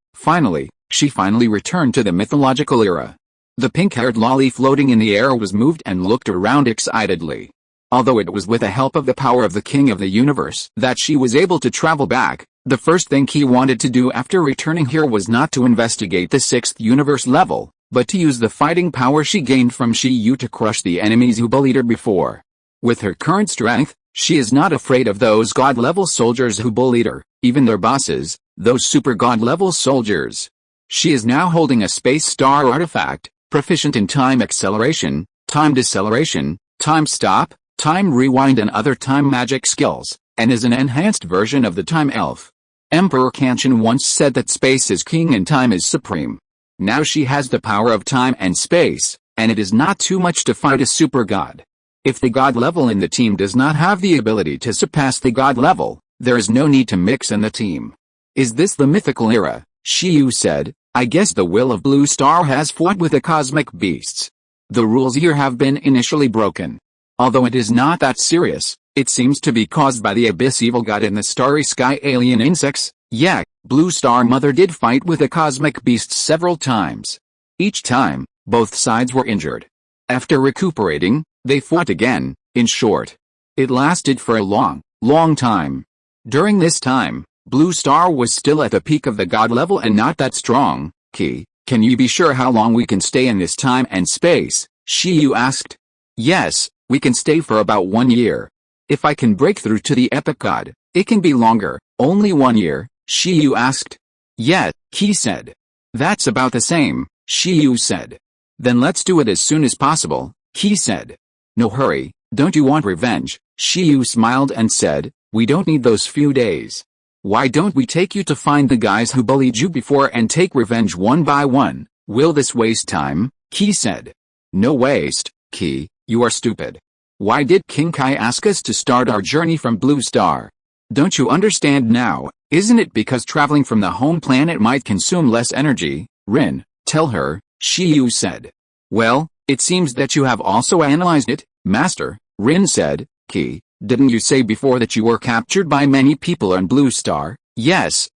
she finally returned to the mythological era. The pink-haired lolly floating in the air was moved and looked around excitedly. Although it was with the help of the power of the King of the Universe that she was able to travel back, the first thing Ki wanted to do after returning here was not to investigate the 6th universe level, but to use the fighting power she gained from Shiyu to crush the enemies who bullied her before. With her current strength, she is not afraid of those god-level soldiers who bullied her, even their bosses, those super god-level soldiers. She is now holding a space star artifact, proficient in time acceleration, time deceleration, time stop, time rewind and other time magic skills, and is an enhanced version of the time elf. Emperor Kanchan once said that space is king and time is supreme. Now she has the power of time and space, and it is not too much to fight a super god. If the god level in the team does not have the ability to surpass the god level, there is no need to mix in the team. Is this the mythical era? Shiyu said, I guess the will of Blue Star has fought with the cosmic beasts. The rules here have been initially broken. Although it is not that serious, it seems to be caused by the abyss evil god and the starry sky alien insects. Yeah, Blue Star Mother did fight with the cosmic beasts several times. Each time, both sides were injured. After recuperating, they fought again. In short, it lasted for a long time. During this time, Blue Star was still at the peak of the god level and not that strong. Ki, can you be sure how long we can stay in this time and space? Shiyu asked. Yes, we can stay for about 1 year. If I can break through to the epic god, it can be longer. Only 1 year? Shiyu asked. Yeah, Ki said. That's about the same, Shiyu said. Then let's do it as soon as possible, Ki said. No hurry, don't you want revenge? Shiyu smiled and said, we don't need those few days. Why don't we take you to find the guys who bullied you before and take revenge one by one? Will this waste time? Ki said. No waste, Ki, you are stupid. Why did King Kai ask us to start our journey from Blue Star? Don't you understand now? Isn't it because traveling from the home planet might consume less energy? Rin, tell her, Shiyu said. Well, it seems that you have also analyzed it, Master, Rin said. Ki, didn't you say before that you were captured by many people on Blue Star? Yes,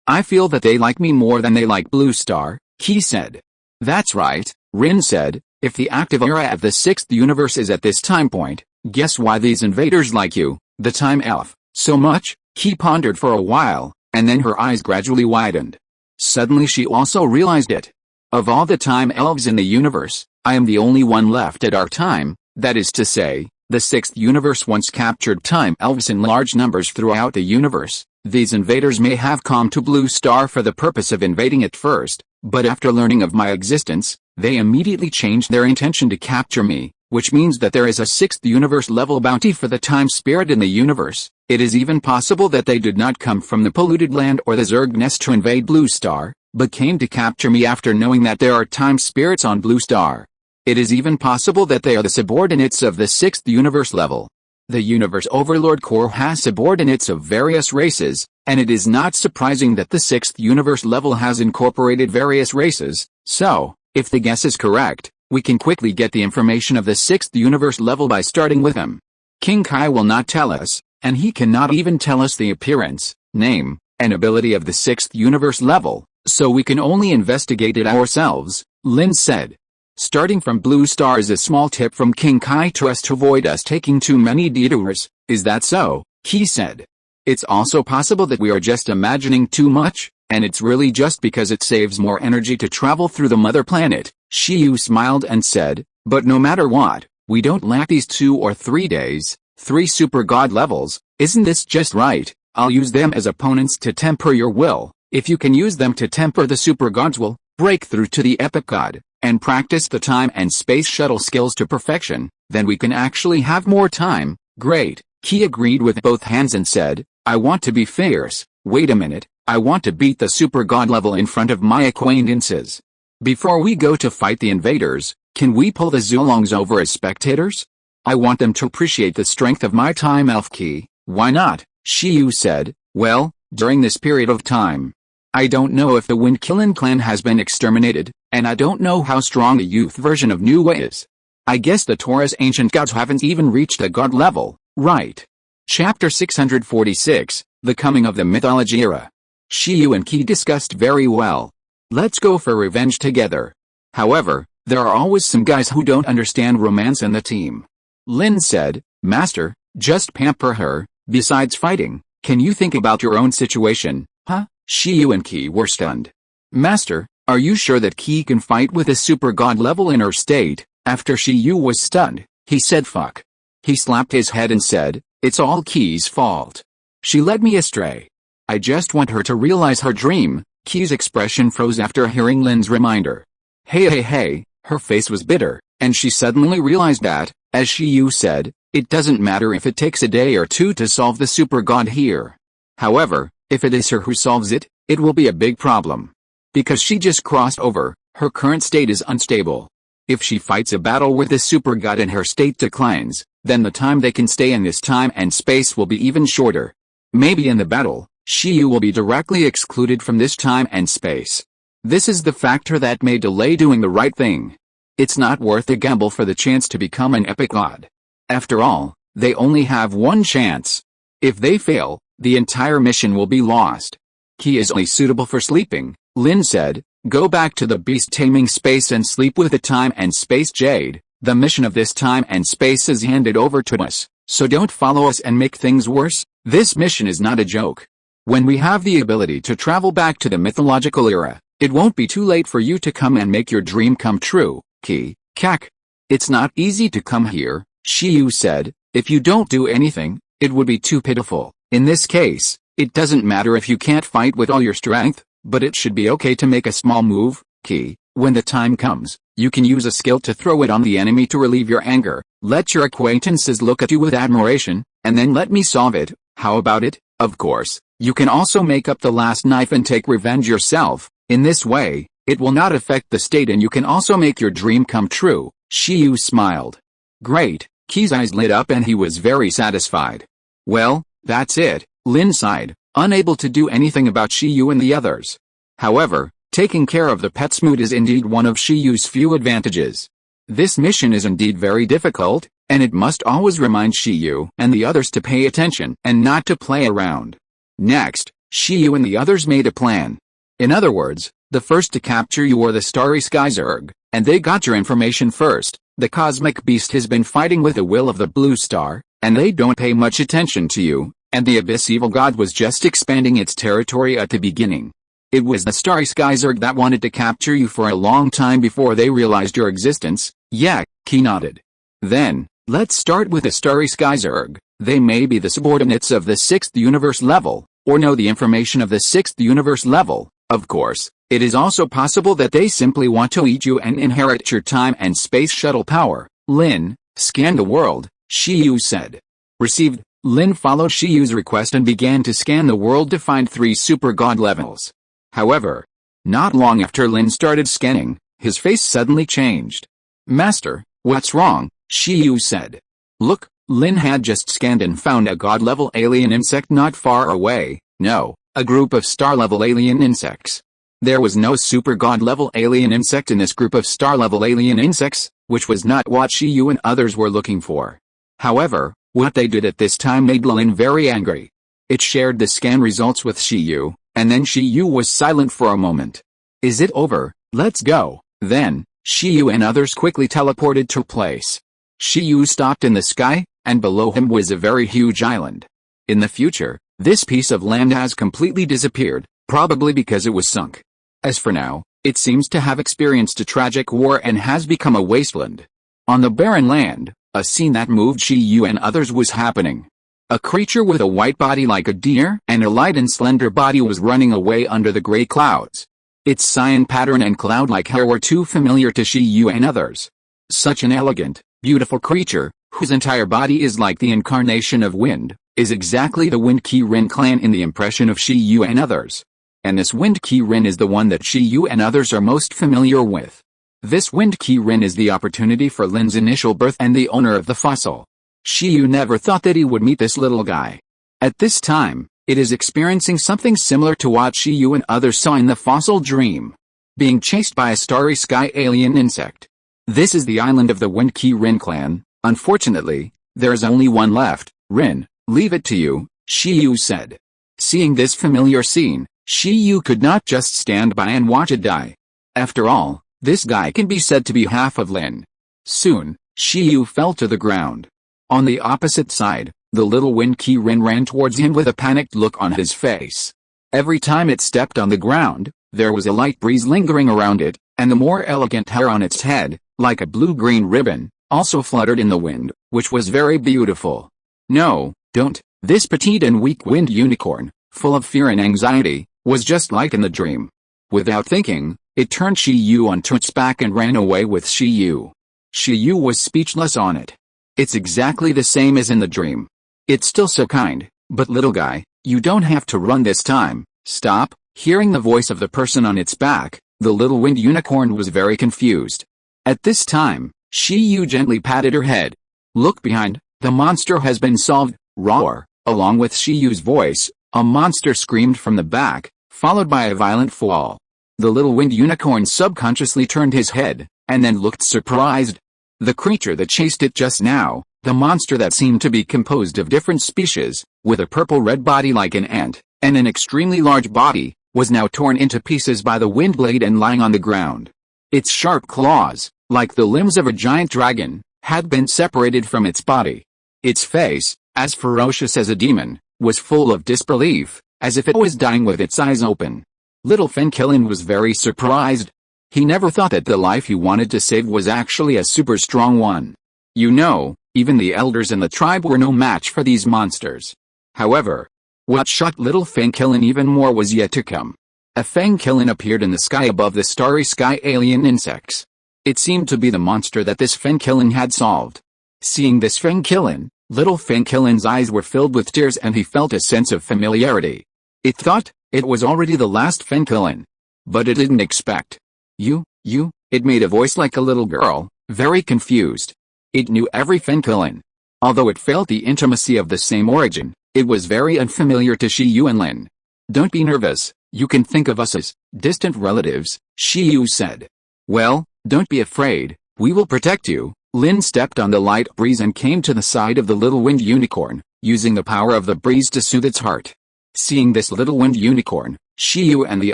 I feel that they like me more than they like Blue Star, Ki said. That's right, Rin said. If the active era of the 6th universe is at this time point, guess why these invaders like you, the time elf, so much? Ki pondered for a while, and then her eyes gradually widened. Suddenly she also realized it. Of all the time elves in the universe, I am the only one left at our time, that is to say, the 6th universe once captured time elves in large numbers throughout the universe. These invaders may have come to Blue Star for the purpose of invading it first, but after learning of my existence, they immediately changed their intention to capture me, which means that there is a 6th universe level bounty for the time spirit in the universe. It is even possible that they did not come from the polluted land or the Zerg nest to invade Blue Star, but came to capture me after knowing that there are time spirits on Blue Star. It is even possible that they are the subordinates of the 6th universe level. The Universe Overlord Corps has subordinates of various races, and it is not surprising that the 6th universe level has incorporated various races. So, if the guess is correct, we can quickly get the information of the 6th universe level by starting with him. King Kai will not tell us, and he cannot even tell us the appearance, name, and ability of the 6th universe level, so we can only investigate it ourselves, Lin said. Starting from Blue Star is a small tip from King Kai to us to avoid us taking too many detours. Is that so? Ki said. It's also possible that we are just imagining too much, and it's really just because it saves more energy to travel through the mother planet. Shiyu smiled and said, but no matter what, we don't lack these 2 or 3 days, 3 super god levels. Isn't this just right? I'll use them as opponents to temper your will. If you can use them to temper the super gods, will break through to the epic god, and practice the time and space shuttle skills to perfection, then we can actually have more time. Great. Ki agreed with both hands and said, I want to be fierce. Wait a minute, I want to beat the super god level in front of my acquaintances. Before we go to fight the invaders, can we pull the Zulongs over as spectators? I want them to appreciate the strength of my time elf Ki. Why not? Shiyu said. Well, during this period of time, I don't know if the Windkillen clan has been exterminated, and I don't know how strong the youth version of Nuwa is. I guess the Taurus ancient gods haven't even reached the god level, right? Chapter 646, The Coming of the Mythology Era. Shiyu and Ki discussed very well. Let's go for revenge together. However, there are always some guys who don't understand romance in the team. Lin said, Master, just pamper her. Besides fighting, can you think about your own situation? Huh? Shiyu and Ki were stunned. Master, are you sure that Ki can fight with a super god level in her state? After Shiyu was stunned, he said fuck. He slapped his head and said, it's all Ki's fault. She led me astray. I just want her to realize her dream. Ki's expression froze after hearing Lin's reminder. Hey, her face was bitter, and she suddenly realized that, as Shiyu said, it doesn't matter if it takes a day or 2 to solve the super god here. However, if it is her who solves it, it will be a big problem. Because she just crossed over, her current state is unstable. If she fights a battle with the super god and her state declines, then the time they can stay in this time and space will be even shorter. Maybe in the battle, Shiyu will be directly excluded from this time and space. This is the factor that may delay doing the right thing. It's not worth the gamble for the chance to become an epic god. After all, they only have one chance. If they fail, the entire mission will be lost. Ki is only suitable for sleeping, Lin said. Go back to the beast taming space and sleep with the time and space jade. The mission of this time and space is handed over to us, so don't follow us and make things worse. This mission is not a joke. When we have the ability to travel back to the mythological era, it won't be too late for you to come and make your dream come true, Ki. Kak. It's not easy to come here, Shiyu said. If you don't do anything, it would be too pitiful. In this case, it doesn't matter if you can't fight with all your strength, but it should be okay to make a small move, Ki. When the time comes, you can use a skill to throw it on the enemy to relieve your anger. Let your acquaintances look at you with admiration, and then let me solve it. How about it? Of course, you can also make up the last knife and take revenge yourself. In this way, It will not affect the state and you can also make your dream come true. Shiyu smiled. Great, Ki's eyes lit up and he was very satisfied. Well, that's it, Lin sighed, unable to do anything about Shiyu and the others. However, taking care of the pet's mood is indeed one of Shiyu's few advantages. This mission is indeed very difficult, and it must always remind Shiyu and the others to pay attention and not to play around. Next, Shiyu and the others made a plan. In other words, the first to capture you were the Starry Sky Zerg, and they got your information first. The cosmic beast has been fighting with the will of the Blue Star, and they don't pay much attention to you, and the Abyss Evil God was just expanding its territory at the beginning. It was the Starry Sky Zerg that wanted to capture you for a long time before they realized your existence. Yeah, Ki nodded. Then, let's start with the Starry Sky Zerg. They may be the subordinates of the 6th universe level, or know the information of the 6th universe level. Of course, it is also possible that they simply want to eat you and inherit your time and space shuttle power. Lin, scan the world, Shiyu said. Received. Lin followed Shiyu's request and began to scan the world to find 3 super god levels. However, not long after Lin started scanning, his face suddenly changed. Master, what's wrong? Shiyu said. Look, Lin had just scanned and found a god-level alien insect not far away. No, a group of star-level alien insects. There was no super god-level alien insect in this group of star-level alien insects, which was not what Shiyu and others were looking for. However, what they did at this time made Lin very angry. It shared the scan results with Shiyu, and then Shiyu was silent for a moment. Is it over? Let's go. Then, Shiyu and others quickly teleported to place. Shiyu stopped in the sky, and below him was a very huge island. In the future, this piece of land has completely disappeared, probably because it was sunk. As for now, it seems to have experienced a tragic war and has become a wasteland. On the barren land, a scene that moved Shiyu and others was happening. A creature with a white body like a deer and a light and slender body was running away under the gray clouds. Its cyan pattern and cloud-like hair were too familiar to Shiyu and others. Such an elegant, beautiful creature, whose entire body is like the incarnation of wind, is exactly the Wind Ki-Rin clan in the impression of Shiyu and others. And this Wind Ki-Rin is the one that Shiyu and others are most familiar with. This Wind Ki-Rin is the opportunity for Lin's initial birth and the owner of the fossil. Shiyu never thought that he would meet this little guy. At this time, it is experiencing something similar to what Shiyu and others saw in the fossil dream. Being chased by a starry sky alien insect. This is the island of the Wind Ki-Rin clan. Unfortunately, there is only one left. Rin, leave it to you, Shiyu said. Seeing this familiar scene, Shiyu could not just stand by and watch it die. After all, this guy can be said to be half of Lin. Soon, Shiyu fell to the ground. On the opposite side, the little Wind Ki-Rin ran towards him with a panicked look on his face. Every time it stepped on the ground, there was a light breeze lingering around it, and the more elegant hair on its head, like a blue-green ribbon, also fluttered in the wind, which was very beautiful. No, don't. This petite and weak-winged unicorn, full of fear and anxiety, was just like in the dream. Without thinking, it turned Shiyu onto its back and ran away with Shiyu. Shiyu was speechless on it. It's exactly the same as in the dream. It's still so kind, but little guy, you don't have to run this time. Stop. Hearing the voice of the person on its back, the little winged unicorn was very confused. At this time, Shiyu gently patted her head. Look behind, the monster has been solved. Roar. Along with Shiyu's voice, a monster screamed from the back, followed by a violent fall. The little winged unicorn subconsciously turned his head, and then looked surprised. The creature that chased it just now, the monster that seemed to be composed of different species, with a purple-red body like an ant, and an extremely large body, was now torn into pieces by the wind blade and lying on the ground. Its sharp claws, like the limbs of a giant dragon, had been separated from its body. Its face, as ferocious as a demon, was full of disbelief, as if it was dying with its eyes open. Little Fenkilin was very surprised. He never thought that the life he wanted to save was actually a super strong one. You know, even the elders in the tribe were no match for these monsters. However, what shocked little Fenkilin even more was yet to come. A Fenkilin appeared in the sky above the starry sky alien insects. It seemed to be the monster that this Fenkilin had solved. Seeing this Fenkilin, little Fenkilin's eyes were filled with tears and he felt a sense of familiarity. It thought it was already the last Fenkilin. But it didn't expect It made a voice like a little girl, very confused. It knew every Fenkilin. Although it felt the intimacy of the same origin, it was very unfamiliar to Shiyu and Lin. Don't be nervous, you can think of us as distant relatives, Shiyu said. Well, don't be afraid, we will protect you. Lin stepped on the light breeze and came to the side of the little wind unicorn, using the power of the breeze to soothe its heart. Seeing this little wind unicorn, Shiyu and the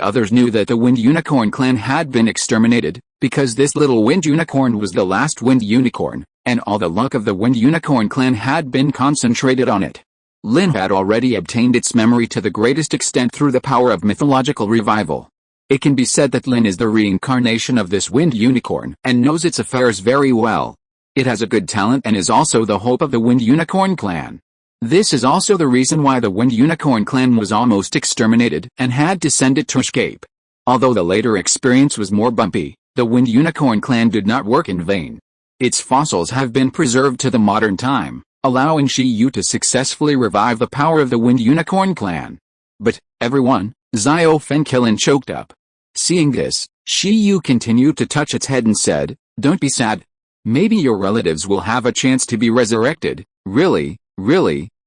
others knew that the wind unicorn clan had been exterminated, because this little wind unicorn was the last wind unicorn, and all the luck of the wind unicorn clan had been concentrated on it. Lin had already obtained its memory to the greatest extent through the power of mythological revival. It can be said that Lin is the reincarnation of this wind unicorn and knows its affairs very well. It has a good talent and is also the hope of the wind unicorn clan. This is also the reason why the wind unicorn clan was almost exterminated and had to send it to escape. Although the later experience was more bumpy, the wind unicorn clan did not work in vain. Its fossils have been preserved to the modern time, allowing Shiyu to successfully revive the power of the wind unicorn clan. But, everyone, Zio Fenkilin choked up. Seeing this, Shiyu continued to touch its head and said, don't be sad. Maybe your relatives will have a chance to be resurrected. Really,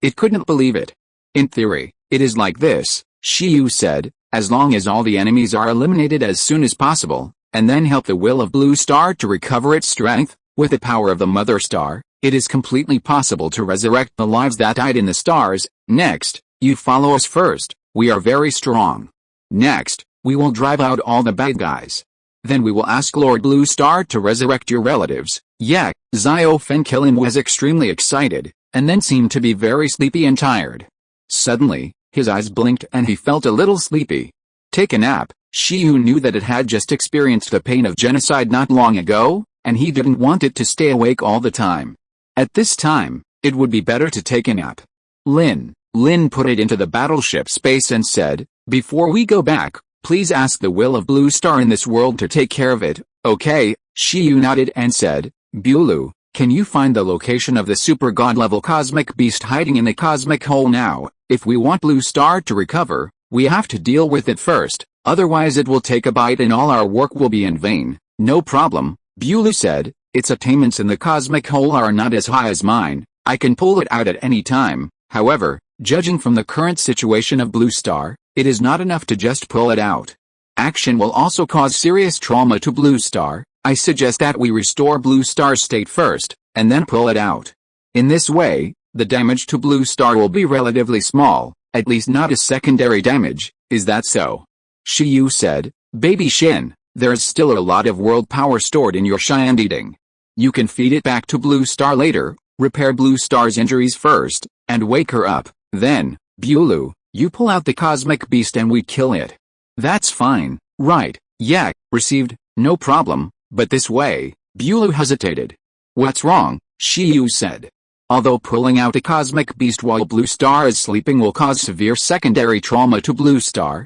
it couldn't believe it. In theory, it is like this, Shiyu said, as long as all the enemies are eliminated as soon as possible, and then help the will of Blue Star to recover its strength, with the power of the Mother Star, it is completely possible to resurrect the lives that died in the stars. Next, you follow us first, we are very strong. Next, we will drive out all the bad guys. Then we will ask Lord Blue Star to resurrect your relatives. Yeah, Zio Fenkilin was extremely excited, and then seemed to be very sleepy and tired. Suddenly, his eyes blinked and he felt a little sleepy. Take a nap. Shiyu knew that it had just experienced the pain of genocide not long ago, and he didn't want it to stay awake all the time. At this time, it would be better to take a nap. Lin put it into the battleship space and said, before we go back, please ask the will of Blue Star in this world to take care of it, okay? Shiyu nodded and said, Bulu, can you find the location of the super god-level cosmic beast hiding in the cosmic hole now? If we want Blue Star to recover, we have to deal with it first, otherwise it will take a bite and all our work will be in vain. No problem, Bulu said, its attainments in the cosmic hole are not as high as mine, I can pull it out at any time. However, judging from the current situation of Blue Star, it is not enough to just pull it out. Action will also cause serious trauma to Blue Star. I suggest that we restore Blue Star's state first, and then pull it out. In this way, the damage to Blue Star will be relatively small, at least not as secondary damage. Is that so? Shiyu said, Baby Shin, there's still a lot of world power stored in your Shyandiding. You can feed it back to Blue Star later, repair Blue Star's injuries first, and wake her up. Then, Bulu, you pull out the cosmic beast and we kill it. That's fine, right? Yeah, received, no problem, but this way, Bulu hesitated. What's wrong? Shiyu said. Although pulling out a cosmic beast while Blue Star is sleeping will cause severe secondary trauma to Blue Star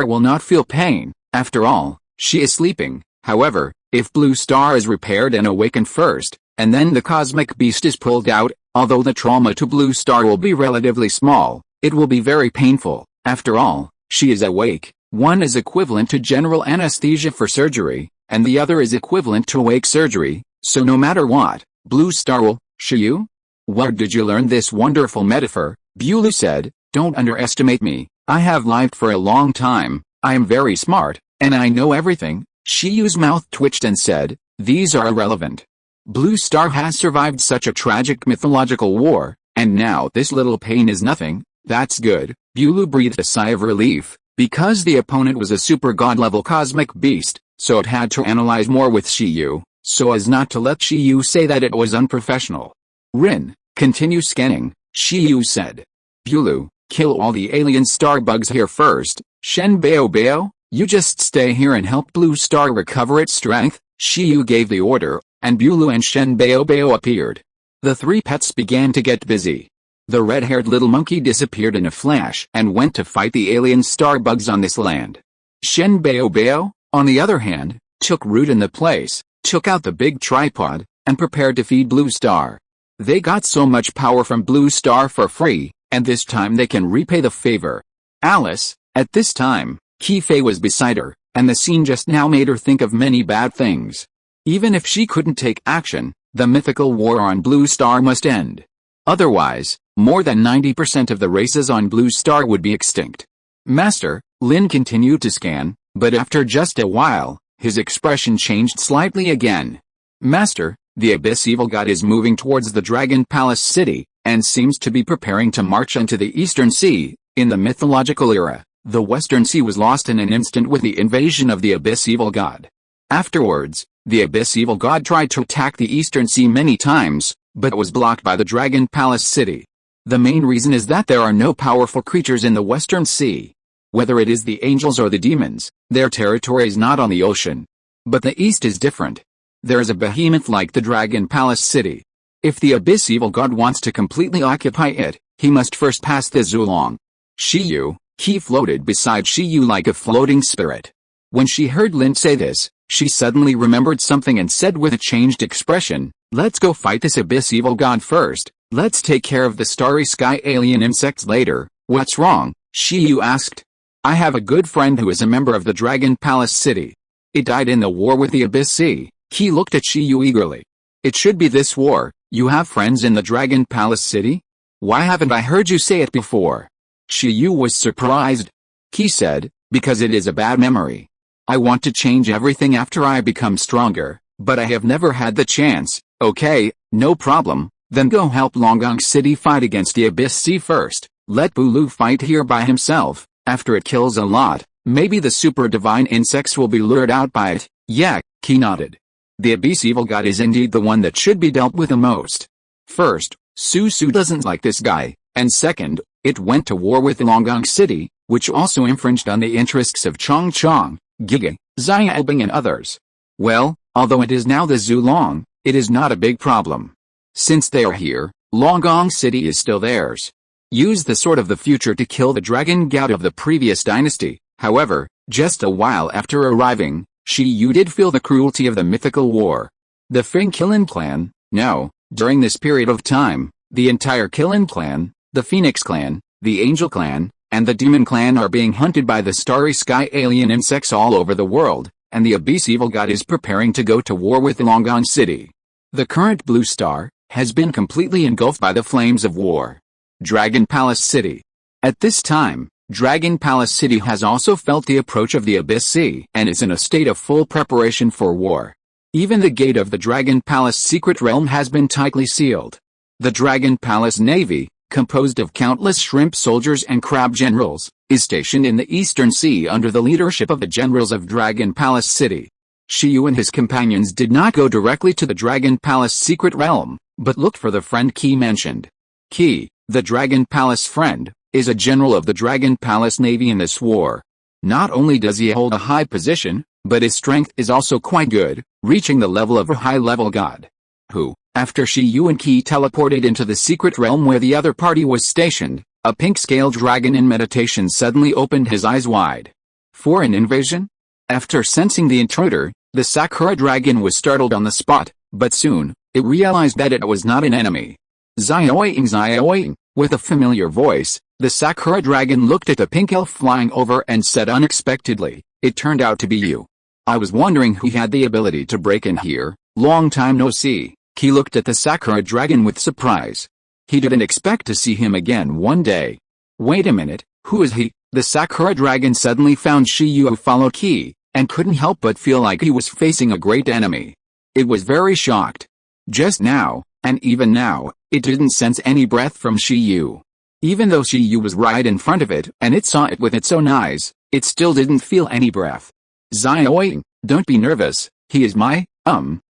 will not feel pain. After all, she is sleeping. However, if Blue Star is repaired and awakened first, and then the cosmic beast is pulled out, although the trauma to Blue Star will be relatively small, it will be very painful. After all, she is awake. One is equivalent to general anesthesia for surgery, and the other is equivalent to awake surgery, so no matter what, Blue Star will. Shiyu? Where did you learn this wonderful metaphor? Bulu said, don't underestimate me. I have lived for a long time, I am very smart, and I know everything. Shiyu's mouth twitched and said, these are irrelevant. Blue Star has survived such a tragic mythological war, and now this little pain is nothing. That's good. Bulu breathed a sigh of relief, because the opponent was a super god-level cosmic beast, so it had to analyze more with Shiyu, so as not to let Shiyu say that it was unprofessional. Rin, continue scanning, Shiyu said. Bulu, kill all the alien star bugs here first. Shen Bao, you just stay here and help Blue Star recover its strength. Shiyu gave the order, and Bulu and Shen Bao appeared. The three pets began to get busy. The red-haired little monkey disappeared in a flash and went to fight the alien star bugs on this land. Shen Bao, on the other hand, took root in the place, took out the big tripod, and prepared to feed Blue Star. They got so much power from Blue Star for free, and this time they can repay the favor. Alice, at this time, Kifei was beside her, and the scene just now made her think of many bad things. Even if she couldn't take action, the mythical war on Blue Star must end. Otherwise, more than 90% of the races on Blue Star would be extinct. Master, Lin continued to scan, but after just a while, his expression changed slightly again. Master, the Abyss Evil God is moving towards the Dragon Palace City, and seems to be preparing to march into the Eastern Sea. In the mythological era, the Western Sea was lost in an instant with the invasion of the Abyss Evil God. Afterwards, the Abyss Evil God tried to attack the Eastern Sea many times, but was blocked by the Dragon Palace City. The main reason is that there are no powerful creatures in the Western Sea. Whether it is the angels or the demons, their territory is not on the ocean. But the East is different. There is a behemoth like the Dragon Palace City. If the Abyss Evil God wants to completely occupy it, he must first pass the Zulong. Shiyu, he floated beside Shiyu like a floating spirit. When she heard Lin say this, she suddenly remembered something and said with a changed expression, "Let's go fight this Abyss Evil God first. Let's take care of the starry sky alien insects later." "What's wrong?" Shiyu asked. "I have a good friend who is a member of the Dragon Palace City. It died in the war with the Abyss Sea." He looked at Shiyu eagerly. "It should be this war. You have friends in the Dragon Palace City? Why haven't I heard you say it before?" Shiyu was surprised. He said, "Because it is a bad memory. I want to change everything after I become stronger, but I have never had the chance." "Okay, no problem, then go help Longgong City fight against the Abyss Sea first. Let Bulu fight here by himself. After it kills a lot, maybe the super divine insects will be lured out by it." "Yeah," he nodded. "The Abyss Evil God is indeed the one that should be dealt with the most. First, Su doesn't like this guy, and second, it went to war with Longgong City, which also infringed on the interests of Chong Chong, Giga, Xiaobing and others. Well, although it is now the Zulong, it is not a big problem. Since they are here, Longgong City is still theirs. Use the sword of the future to kill the dragon god of the previous dynasty." However, just a while after arriving, Shiyu did feel the cruelty of the mythical war. The Feng Kilin clan, no, during this period of time, the entire Kilin clan, the Phoenix clan, the Angel clan, and the Demon clan are being hunted by the starry sky alien insects all over the world, and the Abyss Evil God is preparing to go to war with Longgong City. The current Blue Star has been completely engulfed by the flames of war. Dragon Palace City. At this time, Dragon Palace City has also felt the approach of the Abyss Sea and is in a state of full preparation for war. Even the gate of the Dragon Palace secret realm has been tightly sealed. The Dragon Palace Navy, composed of countless shrimp soldiers and crab generals, is stationed in the Eastern Sea under the leadership of the generals of Dragon Palace City. Shiyu and his companions did not go directly to the Dragon Palace secret realm, but looked for the friend Qi mentioned. Qi, the Dragon Palace friend, is a general of the Dragon Palace Navy in this war. Not only does he hold a high position, but his strength is also quite good, reaching the level of a high-level god. Who, after Shiyu and Qi teleported into the secret realm where the other party was stationed, a pink-scaled dragon in meditation suddenly opened his eyes wide. For an invasion? After sensing the intruder, the Sakura dragon was startled on the spot, but soon, it realized that it was not an enemy. Xiaoing, with a familiar voice, the Sakura dragon looked at the pink elf flying over and said unexpectedly, "It turned out to be you. I was wondering who had the ability to break in here. Long time no see." He looked at the Sakura dragon with surprise. He didn't expect to see him again one day. "Wait a minute, who is he?" The Sakura dragon suddenly found Shiyu followed Qi, and couldn't help but feel like he was facing a great enemy. It was very shocked. Just now, and even now, it didn't sense any breath from Shiyu. Even though Shiyu was right in front of it and it saw it with its own eyes, it still didn't feel any breath. "Xiaoing, don't be nervous, he is my,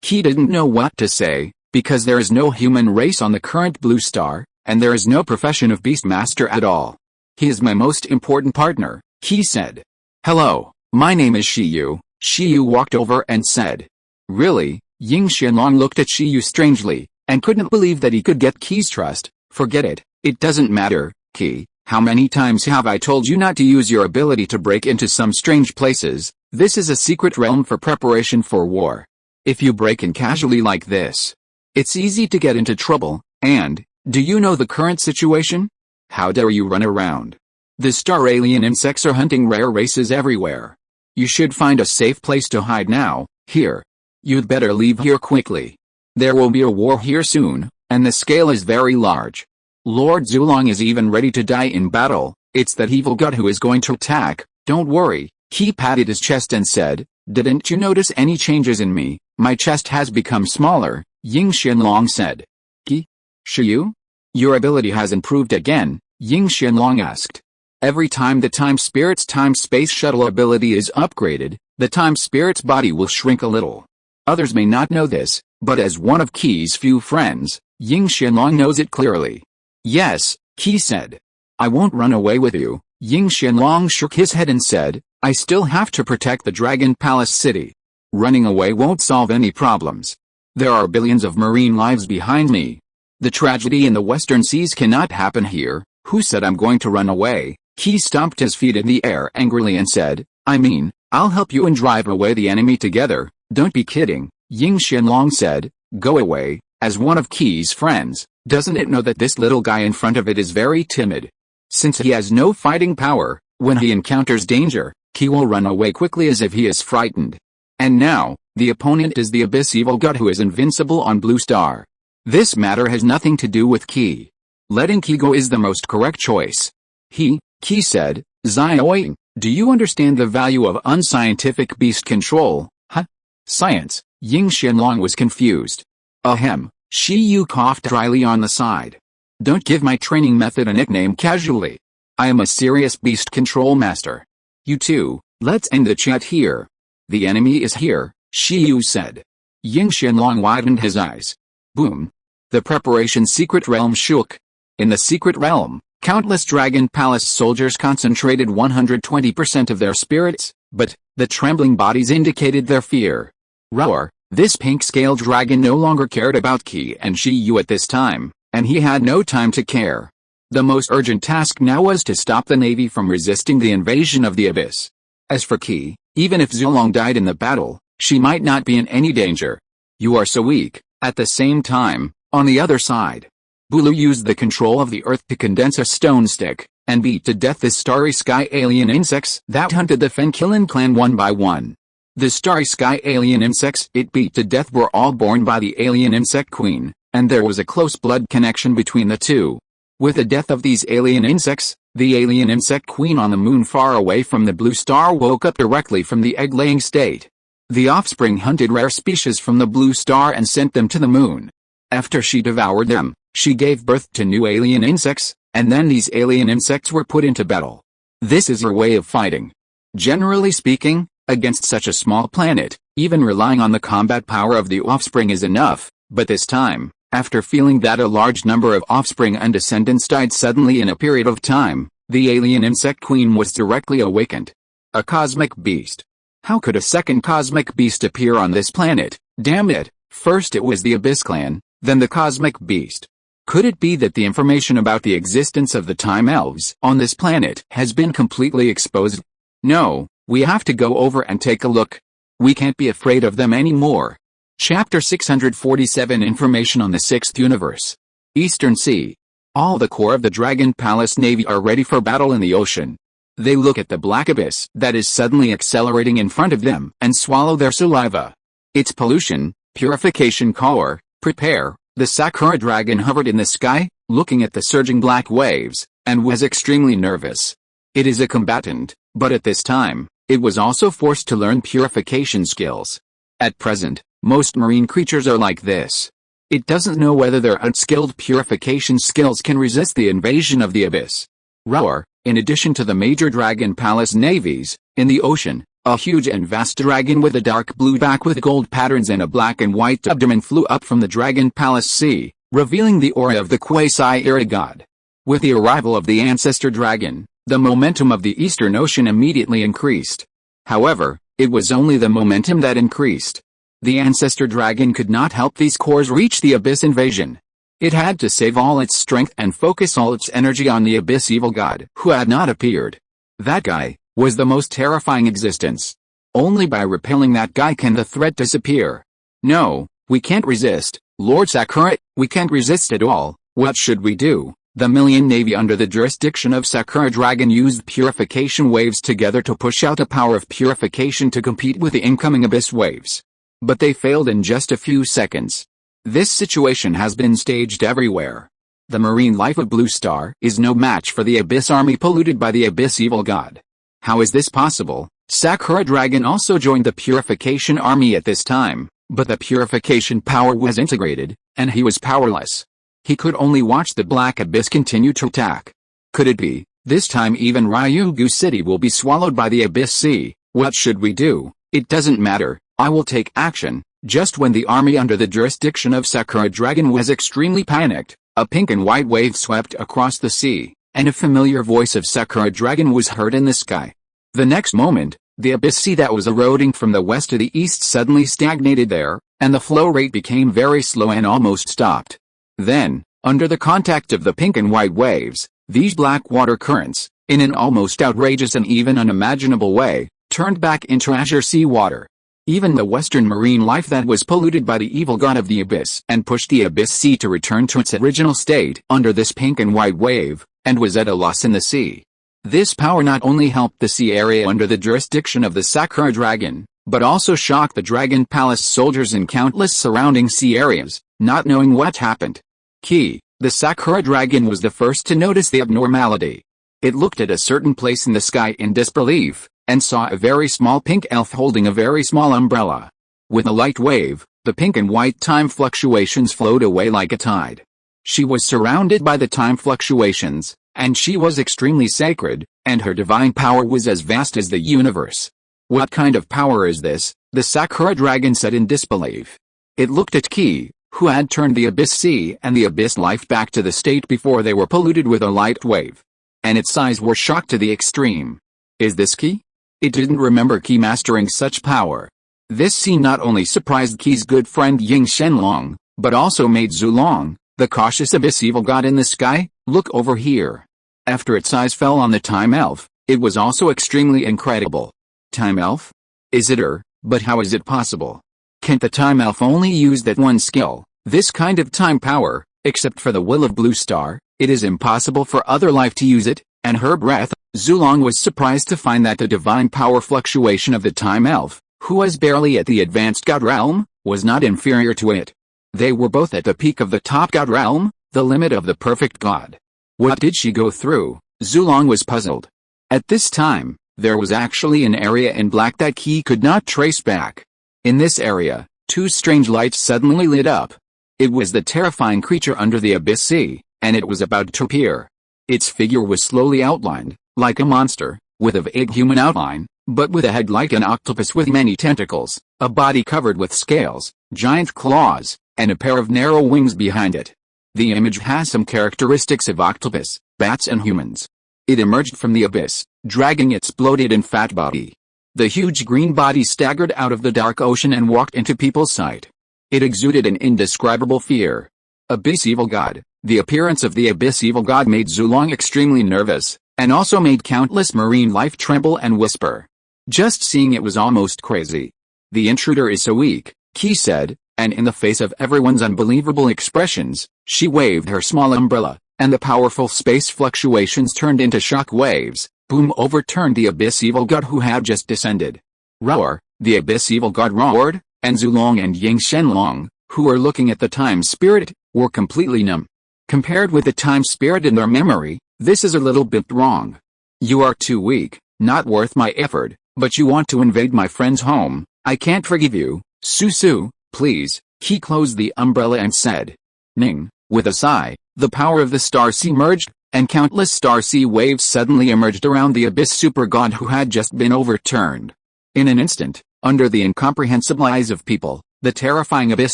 He didn't know what to say, because there is no human race on the current Blue Star, and there is no profession of Beastmaster at all. He is my most important partner," he said. "Hello, my name is Shiyu." Shiyu walked over and said. "Really?" Ying Xianlong looked at Shiyu strangely, and couldn't believe that he could get Qi's trust. "Forget it, it doesn't matter, Qi. How many times have I told you not to use your ability to break into some strange places? This is a secret realm for preparation for war. If you break in casually like this, it's easy to get into trouble, and, do you know the current situation? How dare you run around? The star alien insects are hunting rare races everywhere. You should find a safe place to hide now. Here. You'd better leave here quickly. There will be a war here soon, and the scale is very large. Lord Zulong is even ready to die in battle. It's that evil god who is going to attack. Don't worry. He patted his chest and said, "Didn't you notice any changes in me? My chest has become smaller," Ying Xianlong said. "Qi? Shiyu? Your ability has improved again?" Ying Xianlong asked. Every time the Time Spirit's time-space shuttle ability is upgraded, the Time Spirit's body will shrink a little. Others may not know this, but as one of Qi's few friends, Ying Xianlong knows it clearly. "Yes," Qi said. "I won't run away with you." Ying Xianlong shook his head and said, "I still have to protect the Dragon Palace city. Running away won't solve any problems. There are billions of marine lives behind me. The tragedy in the Western Seas cannot happen here." "Who said I'm going to run away?" Qi stomped his feet in the air angrily and said, "I mean, I'll help you and drive away the enemy together." "Don't be kidding," Ying Xianlong said. "Go away." As one of Qi's friends, doesn't it know that this little guy in front of it is very timid? Since he has no fighting power, when he encounters danger, Qi will run away quickly as if he is frightened. And now, the opponent is the Abyss Evil God who is invincible on Blue Star. This matter has nothing to do with Qi. Letting Qi go is the most correct choice. Qi said, "Xiaoying, do you understand the value of unscientific beast control?" "Huh? Science?" Ying Xianlong was confused. "Ahem," Shi Yu coughed dryly on the side. "Don't give my training method a nickname casually. I am a serious beast control master. You two, let's end the chat here. The enemy is here," Shi Yu said. Ying Xianlong widened his eyes. Boom. The preparation secret realm shook. In the secret realm, countless Dragon Palace soldiers concentrated 120% of their spirits, but the trembling bodies indicated their fear. Roar. This pink-scaled dragon no longer cared about Qi and Shi Yu at this time, and he had no time to care. The most urgent task now was to stop the Navy from resisting the invasion of the Abyss. As for Qi, even if Zulong died in the battle, she might not be in any danger. "You are so weak." At the same time, on the other side, Bulu used the control of the earth to condense a stone stick, and beat to death the starry sky alien insects that hunted the Fenkilin clan one by one. The starry sky alien insects it beat to death were all born by the alien insect queen, and there was a close blood connection between the two. With the death of these alien insects, the alien insect queen on the moon far away from the blue star woke up directly from the egg-laying state. The offspring hunted rare species from the blue star and sent them to the moon. After she devoured them, she gave birth to new alien insects, and then these alien insects were put into battle. This is her way of fighting. Generally speaking, against such a small planet, even relying on the combat power of the offspring is enough, but this time, after feeling that a large number of offspring and descendants died suddenly in a period of time, the alien insect queen was directly awakened. A cosmic beast. How could a second cosmic beast appear on this planet? Damn it, first it was the Abyss clan, then the cosmic beast. Could it be that the information about the existence of the time elves on this planet has been completely exposed? No, we have to go over and take a look. We can't be afraid of them anymore. Chapter 647 Information on the Sixth Universe. Eastern Sea. All the core of the Dragon Palace Navy are ready for battle in the ocean. They look at the black abyss that is suddenly accelerating in front of them and swallow their saliva. Its pollution, purification core, prepare. The Sakura dragon hovered in the sky, looking at the surging black waves, and was extremely nervous. It is a combatant, but at this time, it was also forced to learn purification skills. At present, most marine creatures are like this. It doesn't know whether their unskilled purification skills can resist the invasion of the abyss. Roar. In addition to the major Dragon Palace navies, in the ocean, a huge and vast dragon with a dark blue back with gold patterns and a black and white abdomen flew up from the Dragon Palace Sea, revealing the aura of the quasi-era god. With the arrival of the ancestor dragon, the momentum of the Eastern Ocean immediately increased. However, it was only the momentum that increased. The ancestor dragon could not help these cores reach the abyss invasion. It had to save all its strength and focus all its energy on the abyss evil god who had not appeared. That guy was the most terrifying existence. Only by repelling that guy can the threat disappear. No, we can't resist, Lord Sakura, we can't resist at all. What should we do? The Million Navy under the jurisdiction of Sakura Dragon used purification waves together to push out a power of purification to compete with the incoming Abyss waves. But they failed in just a few seconds. This situation has been staged everywhere. The marine life of Blue Star is no match for the Abyss army polluted by the Abyss evil god. How is this possible? Sakura Dragon also joined the purification army at this time, but the purification power was integrated, and he was powerless. He could only watch the Black Abyss continue to attack. Could it be, this time even Ryugu City will be swallowed by the Abyss Sea? What should we do? It doesn't matter, I will take action. Just when the army under the jurisdiction of Sakura Dragon was extremely panicked, a pink and white wave swept across the sea, and a familiar voice of Sakura Dragon was heard in the sky. The next moment, the Abyss Sea that was eroding from the west to the east suddenly stagnated there, and the flow rate became very slow and almost stopped. Then, under the contact of the pink and white waves, these black water currents, in an almost outrageous and even unimaginable way, turned back into azure sea water. Even the western marine life that was polluted by the evil god of the Abyss and pushed the Abyss Sea to return to its original state under this pink and white wave, and was at a loss in the sea. This power not only helped the sea area under the jurisdiction of the Sakura Dragon, but also shocked the Dragon Palace soldiers in countless surrounding sea areas, not knowing what happened. The Sakura Dragon was the first to notice the abnormality. It looked at a certain place in the sky in disbelief, and saw a very small pink elf holding a very small umbrella. With a light wave, the pink and white time fluctuations flowed away like a tide. She was surrounded by the time fluctuations, and she was extremely sacred, and her divine power was as vast as the universe. What kind of power is this? The Sakura Dragon said in disbelief. It looked at Ki, who had turned the Abyss Sea and the Abyss life back to the state before they were polluted with a light wave. And its eyes were shocked to the extreme. Is this Ki? It didn't remember Ki mastering such power. This scene not only surprised Ki's good friend Ying Shenlong, but also made Zulong, the cautious Abyss evil god in the sky, look over here. After its eyes fell on the time elf, it was also extremely incredible. Time elf? Is it her? But how is it possible? Can't the time elf only use that one skill, this kind of time power? Except for the will of Blue Star, it is impossible for other life to use it, and her breath. Zulong was surprised to find that the divine power fluctuation of the time elf, who was barely at the advanced god realm, was not inferior to it. They were both at the peak of the top god realm, the limit of the perfect god. What did she go through? Zulong was puzzled. At this time, there was actually an area in black that Ki could not trace back. In this area, two strange lights suddenly lit up. It was the terrifying creature under the Abyss Sea, and it was about to appear. Its figure was slowly outlined, like a monster, with a vague human outline, but with a head like an octopus with many tentacles, a body covered with scales, giant claws, and a pair of narrow wings behind it. The image has some characteristics of octopus, bats and humans. It emerged from the abyss, dragging its bloated and fat body. The huge green body staggered out of the dark ocean and walked into people's sight. It exuded an indescribable fear. Abyss Evil God. The appearance of the Abyss Evil God made Zulong extremely nervous, and also made countless marine life tremble and whisper. Just seeing it was almost crazy. The intruder is so weak, Ki said, and in the face of everyone's unbelievable expressions, she waved her small umbrella, and the powerful space fluctuations turned into shock waves. Boom overturned the Abyss Evil God who had just descended. Roar, the Abyss Evil God roared, and Zulong and Ying Shenlong, who were looking at the time spirit, were completely numb. Compared with the time spirit in their memory, this is a little bit wrong. You are too weak, not worth my effort, but you want to invade my friend's home. I can't forgive you, Susu, please. He closed the umbrella and said. Ning, with a sigh, the power of the star sea merged, and countless star sea waves suddenly emerged around the Abyss Super God who had just been overturned. In an instant, under the incomprehensible eyes of people, the terrifying Abyss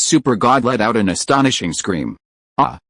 Super God let out an astonishing scream.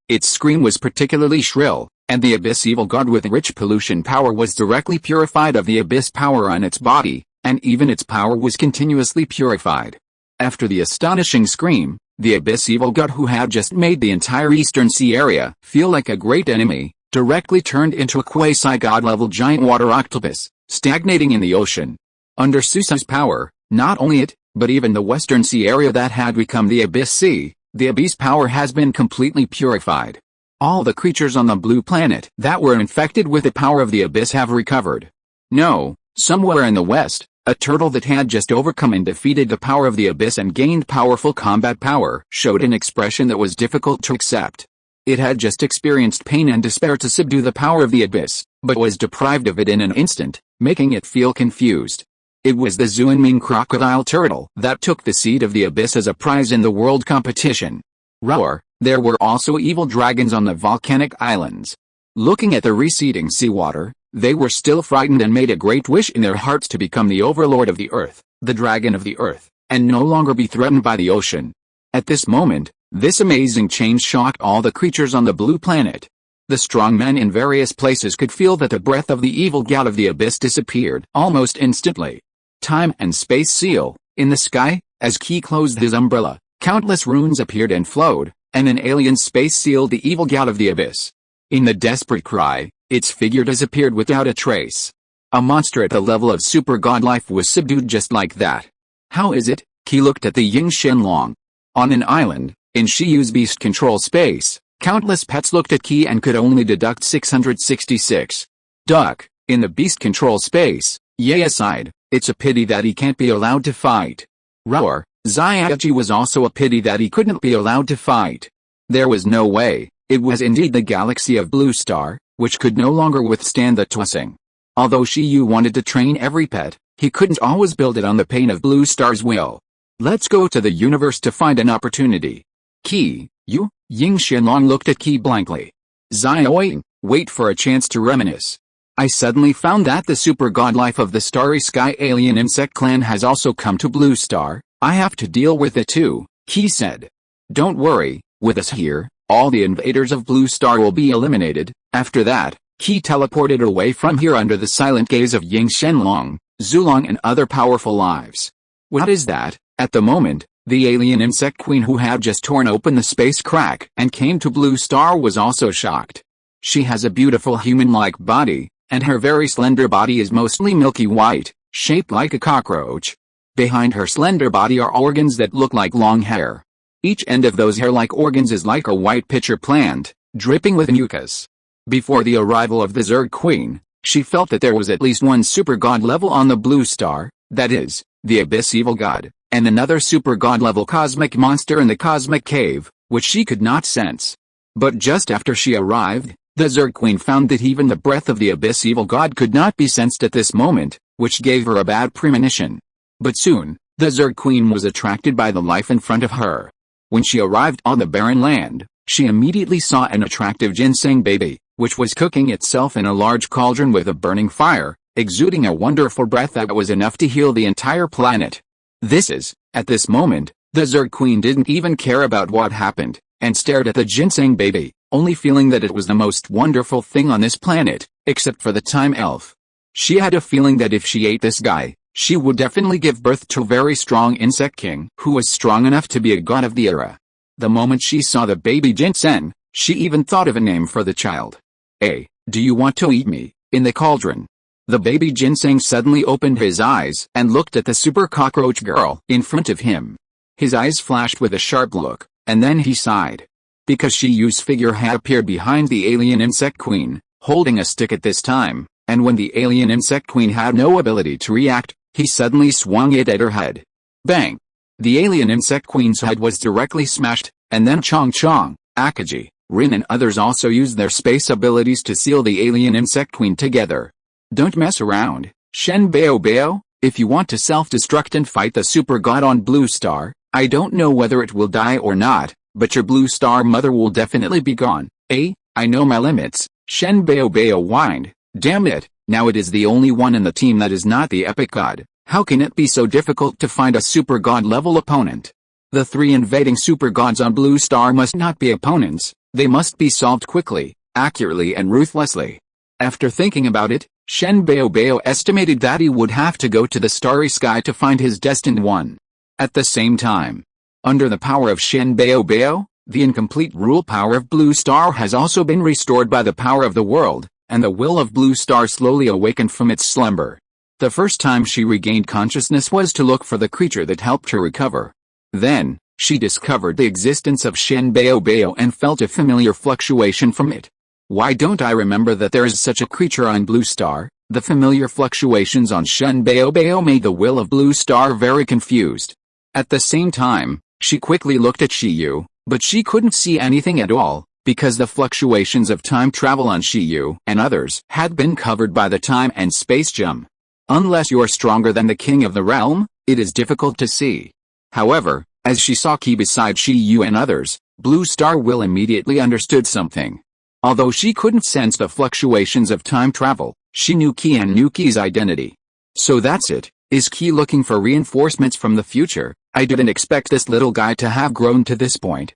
Its scream was particularly shrill, and the Abyss Evil God with rich pollution power was directly purified of the Abyss power on its body, and even its power was continuously purified. After the astonishing scream, the Abyss Evil God who had just made the entire Eastern Sea area feel like a great enemy, directly turned into a quasi-god-level giant water octopus, stagnating in the ocean. Under Susa's power, not only it, but even the Western Sea area that had become the Abyss Sea, the Abyss power has been completely purified. All the creatures on the blue planet that were infected with the power of the abyss have recovered. No, somewhere in the west, a turtle that had just overcome and defeated the power of the abyss and gained powerful combat power showed an expression that was difficult to accept. It had just experienced pain and despair to subdue the power of the abyss, but was deprived of it in an instant, making it feel confused. It was the Xuanming crocodile turtle that took the seed of the abyss as a prize in the world competition. Roar, there were also evil dragons on the volcanic islands. Looking at the receding seawater, they were still frightened and made a great wish in their hearts to become the overlord of the earth, the dragon of the earth, and no longer be threatened by the ocean. At this moment, this amazing change shocked all the creatures on the blue planet. The strong men in various places could feel that the breath of the evil god of the abyss disappeared almost instantly. Time and space seal. In the sky, as Ki closed his umbrella, countless runes appeared and flowed, and an alien space sealed the evil god of the abyss. In the desperate cry, its figure disappeared without a trace. A monster at the level of super god life was subdued just like that. How is it? Ki looked at the Ying Shenlong. On an island, in Shiyu's beast control space, countless pets looked at Ki and could only deduct 666. Duck, in the beast control space, Ye sighed, it's a pity that he can't be allowed to fight. Roar, Xiaoji was also a pity that he couldn't be allowed to fight. There was no way, it was indeed the galaxy of Blue Star, which could no longer withstand the tossing. Although Shiyu wanted to train every pet, he couldn't always build it on the pain of Blue Star's will. Let's go to the universe to find an opportunity. Ki, you? Ying Shenlong looked at Ki blankly. Xiaoying, wait for a chance to reminisce. I suddenly found that the super god life of the Starry Sky alien insect clan has also come to Blue Star. I have to deal with it too, Ki said. Don't worry, with us here, all the invaders of Blue Star will be eliminated. After that, Ki teleported away from here under the silent gaze of Ying Shenlong, Zulong and other powerful lives. What is that? At the moment, the alien insect queen who had just torn open the space crack and came to Blue Star was also shocked. She has a beautiful human-like body, and her very slender body is mostly milky white, shaped like a cockroach. Behind her slender body are organs that look like long hair. Each end of those hair-like organs is like a white pitcher plant, dripping with mucus. Before the arrival of the Zerg Queen, she felt that there was at least one super god level on the Blue Star, that is, the Abyss Evil God, and another super god level cosmic monster in the Cosmic Cave, which she could not sense. But just after she arrived, the Zerg Queen found that even the breath of the Abyss Evil God could not be sensed at this moment, which gave her a bad premonition. But soon, the Zerg Queen was attracted by the life in front of her. When she arrived on the barren land, she immediately saw an attractive ginseng baby, which was cooking itself in a large cauldron with a burning fire, exuding a wonderful breath that was enough to heal the entire planet. At this moment, the Zerg Queen didn't even care about what happened, and stared at the ginseng baby, only feeling that it was the most wonderful thing on this planet, except for the time elf. She had a feeling that if she ate this guy, she would definitely give birth to a very strong insect king who was strong enough to be a god of the era. The moment she saw the baby ginseng, she even thought of a name for the child. Hey, do you want to eat me? In the cauldron. The baby ginseng suddenly opened his eyes and looked at the super cockroach girl in front of him. His eyes flashed with a sharp look, and then he sighed. Because Shiyu's figure had appeared behind the alien insect queen, holding a stick at this time, and when the alien insect queen had no ability to react, he suddenly swung it at her head. Bang! The alien insect queen's head was directly smashed, and then Chong Chong, Akaji, Rin and others also used their space abilities to seal the alien insect queen together. Don't mess around, Shen Bao Bao, if you want to self-destruct and fight the super god on Blue Star, I don't know whether it will die or not, but your Blue Star mother will definitely be gone. I know my limits, Shen Bao Bao whined. Damn it, now it is the only one in the team that is not the epic god. How can it be so difficult to find a super god level opponent? The three invading super gods on Blue Star must not be opponents, they must be solved quickly, accurately and ruthlessly. After thinking about it, Shen Bao Bao estimated that he would have to go to the starry sky to find his destined one. At the same time, under the power of Shen Bao Bao, the incomplete rule power of Blue Star has also been restored by the power of the world, and the will of Blue Star slowly awakened from its slumber. The first time she regained consciousness was to look for the creature that helped her recover. Then, she discovered the existence of Shenbao and felt a familiar fluctuation from it. Why don't I remember that there is such a creature on Blue Star? The familiar fluctuations on Shenbao made the will of Blue Star very confused. At the same time, she quickly looked at Shiyu, but she couldn't see anything at all, because the fluctuations of time travel on Shiyu and others had been covered by the time and space gem. Unless you are stronger than the king of the realm, it is difficult to see. However, as she saw Ki beside Shiyu and others, Blue Star Will immediately understood something. Although she couldn't sense the fluctuations of time travel, she knew Ki and knew Ki's identity. So that's it. Is Ki looking for reinforcements from the future? I didn't expect this little guy to have grown to this point.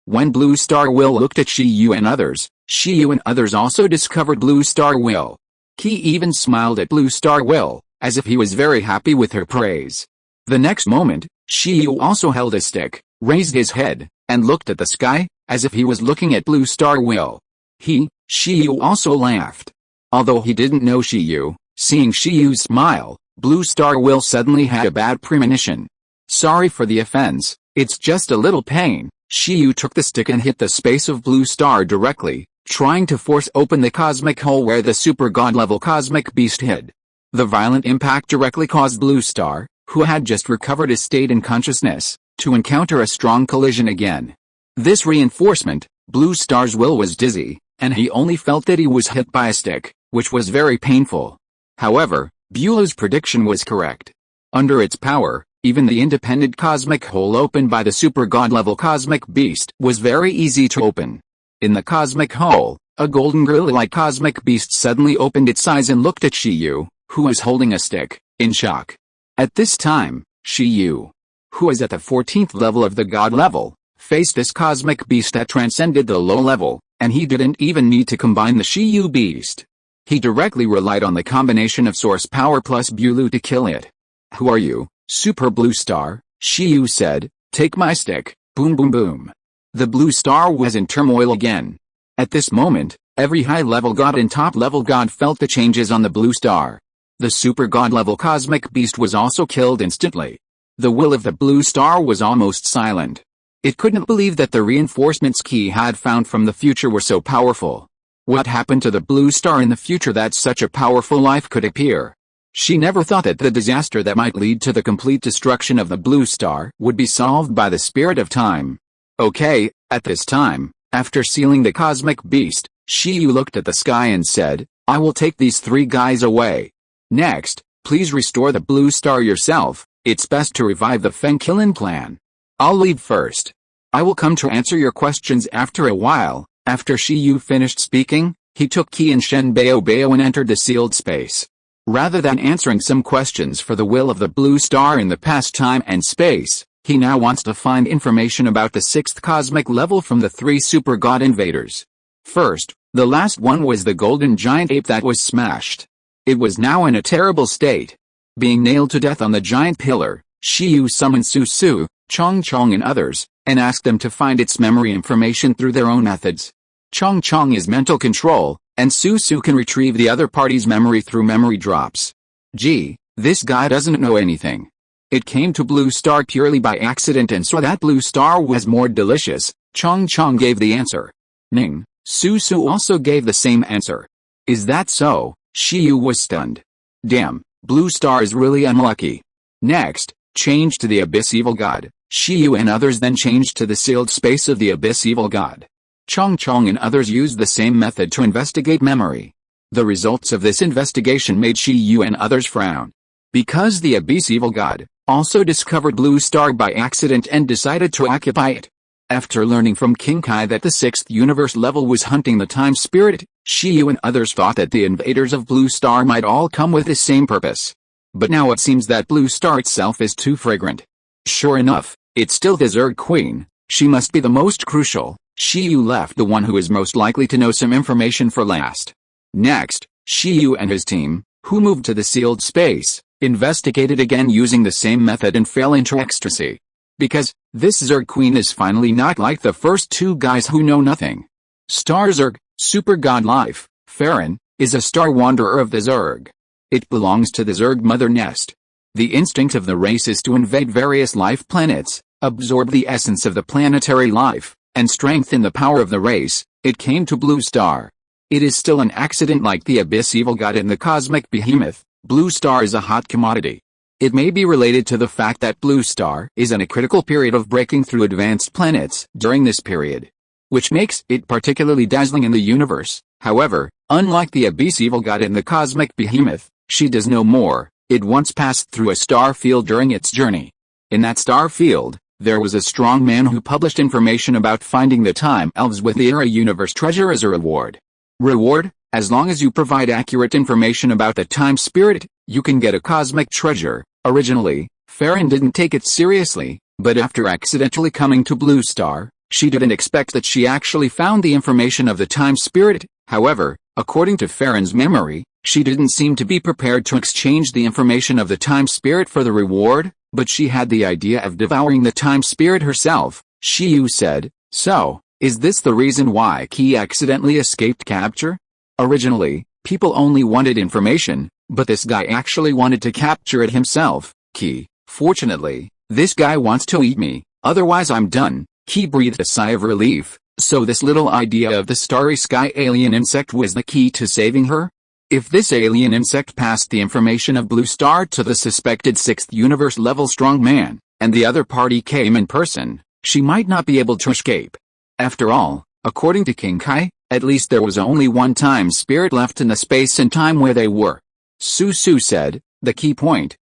When Blue Star Will looked at Shiyu and others also discovered Blue Star Will. Ki even smiled at Blue Star Will, as if he was very happy with her praise. The next moment, Shiyu also held a stick, raised his head, and looked at the sky, as if he was looking at Blue Star Will. Shiyu also laughed. Although he didn't know Shiyu, seeing Shiyu's smile, Blue Star Will suddenly had a bad premonition. Sorry for the offense, it's just a little pain. Shiyu took the stick and hit the space of Blue Star directly, trying to force open the cosmic hole where the super god-level cosmic beast hid. The violent impact directly caused Blue Star, who had just recovered his state in consciousness, to encounter a strong collision again. This reinforcement, Blue Star's will was dizzy, and he only felt that he was hit by a stick, which was very painful. However, Beulah's prediction was correct. Under its power, even the independent cosmic hole opened by the super god-level cosmic beast was very easy to open. In the cosmic hole, a golden gorilla-like cosmic beast suddenly opened its eyes and looked at Shiyu, who was holding a stick, in shock. At this time, Shiyu, who was at the 14th level of the god level, faced this cosmic beast that transcended the low level, and he didn't even need to combine the Shiyu beast. He directly relied on the combination of source power plus Beulah to kill it. Who are you, Super Blue Star? Shiyu said. Take my stick. Boom boom boom. The Blue Star was in turmoil again. At this moment, every high-level god and top-level god felt the changes on the Blue Star. The super god-level cosmic beast was also killed instantly. The will of the Blue Star was almost silent. It couldn't believe that the reinforcements Ki had found from the future were so powerful. What happened to the Blue Star in the future that such a powerful life could appear? She never thought that the disaster that might lead to the complete destruction of the Blue Star would be solved by the spirit of time. Okay, at this time, after sealing the cosmic beast, Shiyu looked at the sky and said, I will take these 3 guys away. Next, please restore the Blue Star yourself. It's best to revive the Feng Kilin clan. I'll leave first. I will come to answer your questions after a while. After Shiyu finished speaking, he took Ki and Shenbao and entered the sealed space. Rather than answering some questions for the will of the Blue Star in the past time and space, he now wants to find information about the 6th cosmic level from the 3 super god invaders. First, the last one was the golden giant ape that was smashed. It was now in a terrible state. Being nailed to death on the giant pillar, Shiyu summoned Su, Chong and others, and asked them to find its memory information through their own methods. Chong is mental control, and Su can retrieve the other party's memory through memory drops. Gee, this guy doesn't know anything. It came to Blue Star purely by accident and saw that Blue Star was more delicious. Chong gave the answer. Ning, Su also gave the same answer. Is that so? Shiyu was stunned. Damn, Blue Star is really unlucky. Next, change to the Abyss Evil God. Shiyu and others then changed to the sealed space of the Abyss Evil God. Chong and others used the same method to investigate memory. The results of this investigation made Shiyu and others frown. Because the Abyss Evil God also discovered Blue Star by accident and decided to occupy it. After learning from King Kai that the 6th universe level was hunting the time spirit, Shiyu and others thought that the invaders of Blue Star might all come with the same purpose. But now it seems that Blue Star itself is too fragrant. Sure enough, it's still the Zerg Queen. She must be the most crucial. Shiyu left the one who is most likely to know some information for last. Next, Shiyu and his team, who moved to the sealed space, investigated again using the same method and fell into ecstasy. Because, this Zerg Queen is finally not like the first 2 guys who know nothing. Star Zerg, Super God Life, Farron, is a star wanderer of the Zerg. It belongs to the Zerg mother nest. The instinct of the race is to invade various life planets, absorb the essence of the planetary life, and strengthen the power of the race, it came to Blue Star. It is still an accident like the Abyss Evil God and the Cosmic Behemoth. Blue Star is a hot commodity. It may be related to the fact that Blue Star is in a critical period of breaking through advanced planets during this period, which makes it particularly dazzling in the universe. However, unlike the Abyss Evil God and the Cosmic Behemoth, she does no more. It once passed through a star field during its journey. In that star field, there was a strong man who published information about finding the time elves with the Era Universe treasure as a reward. Reward? As long as you provide accurate information about the time spirit, you can get a cosmic treasure. Originally, Farron didn't take it seriously, but after accidentally coming to Blue Star, she didn't expect that she actually found the information of the time spirit. However, according to Farron's memory, she didn't seem to be prepared to exchange the information of the time spirit for the reward, but she had the idea of devouring the time spirit herself. Shiyu said, "So, is this the reason why Qi accidentally escaped capture? Originally, people only wanted information, but this guy actually wanted to capture it himself. Qi, fortunately, this guy wants to eat me, otherwise I'm done." Qi breathed a sigh of relief. So this little idea of the starry sky alien insect was the key to saving her? If this alien insect passed the information of Blue Star to the suspected 6th universe level strongman, and the other party came in person, she might not be able to escape. After all, according to King Kai, at least there was only one time spirit left in the space and time where they were. Su said, the key point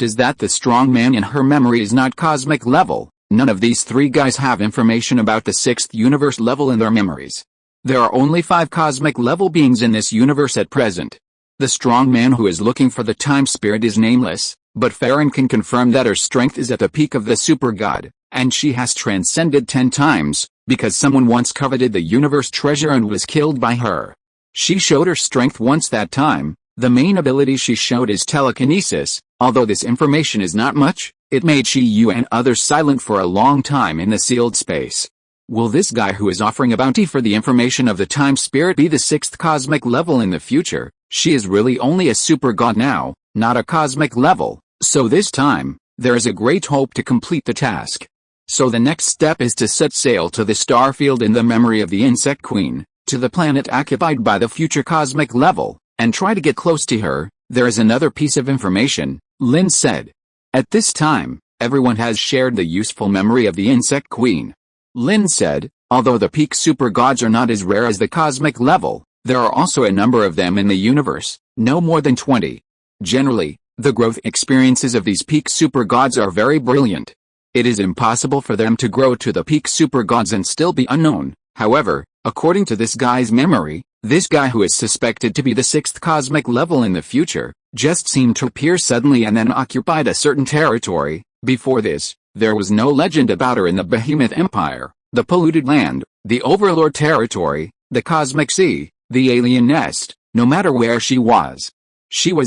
is that the strongman in her memory is not cosmic level. None of these three guys have information about the 6th universe level in their memories. There are only 5 cosmic level beings in this universe at present. The strong man who is looking for the time spirit is nameless, but Farron can confirm that her strength is at the peak of the super god, and she has transcended 10 times, because someone once coveted the universe treasure and was killed by her. She showed her strength once that time. The main ability she showed is telekinesis. Although this information is not much, it made Shiyu and others silent for a long time in the sealed space. Will this guy who is offering a bounty for the information of the time spirit be the 6th cosmic level in the future? She is really only a super god now, not a cosmic level, so this time, there is a great hope to complete the task. So the next step is to set sail to the star field in the memory of the insect queen, to the planet occupied by the future cosmic level, and try to get close to her. There is another piece of information, Lin said. At this time, everyone has shared the useful memory of the insect queen. Lin said, although the peak super gods are not as rare as the cosmic level, there are also a number of them in the universe, no more than 20. Generally, the growth experiences of these peak super gods are very brilliant. It is impossible for them to grow to the peak super gods and still be unknown. However, according to this guy's memory, this guy who is suspected to be the 6th cosmic level in the future, just seemed to appear suddenly and then occupied a certain territory. Before this, there was no legend about her in the Behemoth Empire, the polluted land, the Overlord territory, the cosmic sea, the alien nest. No matter where she was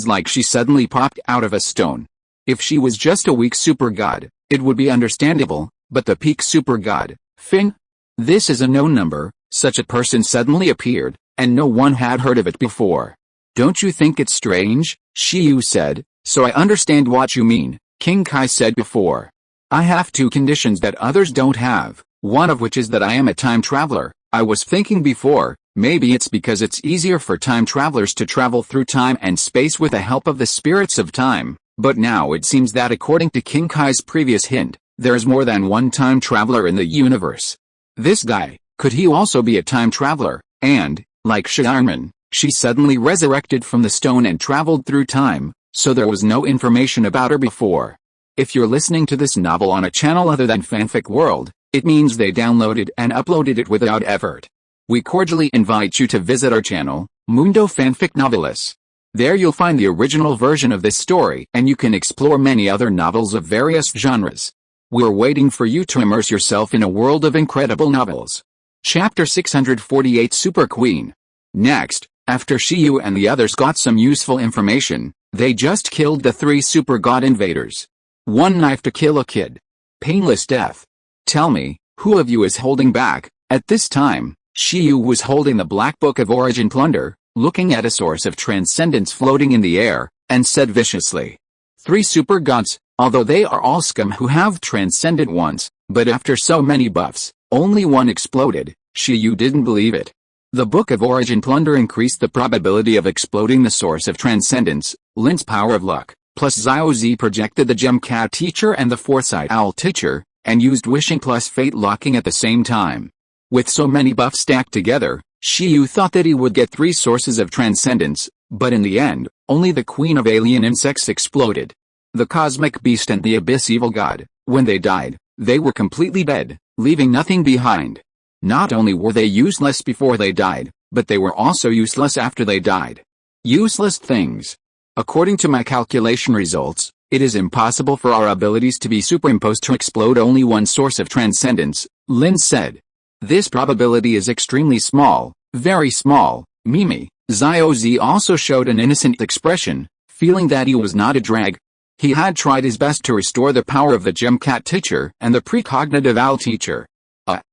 like she suddenly popped out of a stone. If she was just a weak super god, it would be understandable, but the peak super god, Fing? This is a known number. Such a person suddenly appeared, and no one had heard of it before. Don't you think it's strange? Shiyu said. So I understand what you mean, King Kai said before. I have 2 conditions that others don't have, one of which is that I am a time traveler. I was thinking before, maybe it's because it's easier for time travelers to travel through time and space with the help of the spirits of time, but now it seems that according to King Kai's previous hint, there's more than one time traveler in the universe. This guy, could he also be a time traveler? And, like Shiarman, she suddenly resurrected from the stone and traveled through time, so there was no information about her before. If you're listening to this novel on a channel other than Fanfic World, it means they downloaded and uploaded it without effort. We cordially invite you to visit our channel, Mundo Fanfic Novelis. There you'll find the original version of this story and you can explore many other novels of various genres. We're waiting for you to immerse yourself in a world of incredible novels. Chapter 648 Super Queen. Next, after Shiyu and the others got some useful information, they just killed the 3 super god invaders. 1 knife to kill a kid. Painless death. Tell me, who of you is holding back? At this time, Shiyu was holding the Black Book of Origin Plunder, looking at a source of transcendence floating in the air, and said viciously. 3 super gods, Although they are all scum who have transcended once, but after so many buffs, only one exploded. Shiyu didn't believe it. The Book of Origin Plunder increased the probability of exploding the source of transcendence, Lin's power of luck, plus Xiao Zi projected the Gem Cat teacher and the Foresight Owl teacher, and used wishing plus fate locking at the same time. With so many buffs stacked together, Shiyu thought that he would get 3 sources of transcendence, but in the end, only the Queen of Alien Insects exploded. The Cosmic Beast and the Abyss Evil God, when they died, they were completely dead, leaving nothing behind. Not only were they useless before they died, but they were also useless after they died. Useless things. According to my calculation results, it is impossible for our abilities to be superimposed to explode only one source of transcendence, Lin said. This probability is extremely small, very small, Mimi. Xiao Zi also showed an innocent expression, feeling that he was not a drag. He had tried his best to restore the power of the Gem Cat teacher and the precognitive owl teacher.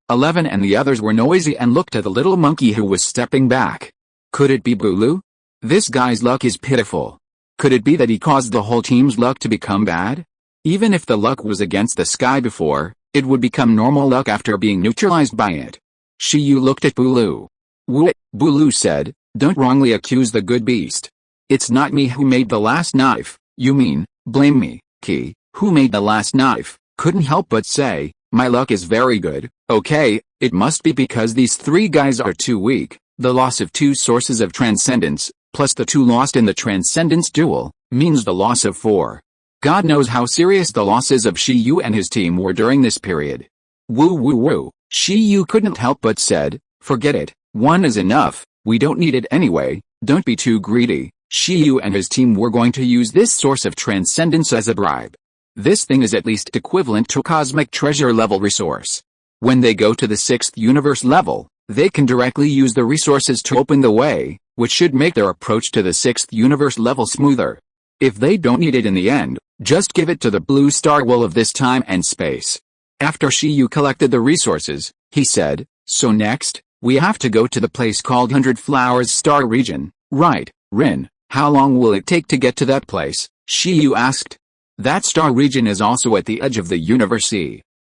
11 and the others were noisy and looked at the little monkey who was stepping back. Could it be Bulu? This guy's luck is pitiful. Could it be that he caused the whole team's luck to become bad? Even if the luck was against the sky before, it would become normal luck after being neutralized by it. Shiyu looked at Bulu. Bulu said, don't wrongly accuse the good beast. It's not me who made the last knife, you mean, blame me. Ki, who made the last knife, couldn't help but say, my luck is very good. Okay, it must be because these 3 guys are too weak. The loss of 2 sources of transcendence, plus the 2 lost in the transcendence duel, means the loss of 4. God knows how serious the losses of Shiyu and his team were during this period. Woo. Shiyu couldn't help but said, forget it, 1 is enough, we don't need it anyway, don't be too greedy. Shiyu and his team were going to use this source of transcendence as a bribe. This thing is at least equivalent to a cosmic treasure level resource. When they go to the 6th universe level, they can directly use the resources to open the way, which should make their approach to the 6th universe level smoother. If they don't need it in the end, just give it to the blue star will of this time and space. After Shiyu collected the resources, he said, so next, we have to go to the place called 100 Flowers Star Region, right, Rin? How long will it take to get to that place? Shiyu asked. That star region is also at the edge of the universe.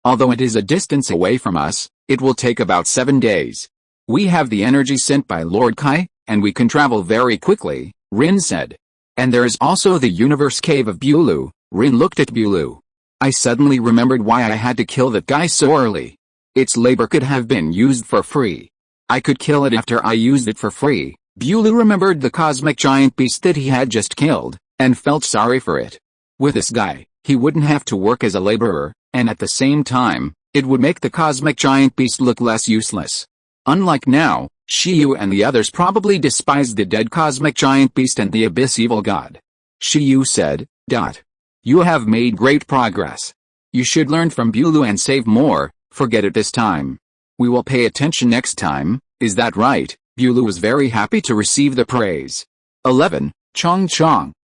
Although it is a distance away from us, it will take about 7 days. We have the energy sent by Lord Kai, and we can travel very quickly, Rin said. And there is also the universe cave of Bulu. Rin looked at Bulu. I suddenly remembered why I had to kill that guy so early. Its labor could have been used for free. I could kill it after I used it for free. Bulu remembered the cosmic giant beast that he had just killed, and felt sorry for it. With this guy, he wouldn't have to work as a laborer, and at the same time, it would make the cosmic giant beast look less useless. Unlike now, Shiyu and the others probably despised the dead cosmic giant beast and the abyss evil god. Shiyu said, You have made great progress. You should learn from Bulu and save more, forget it this time. We will pay attention next time, is that right? Bulu was very happy to receive the praise. 11. Chong,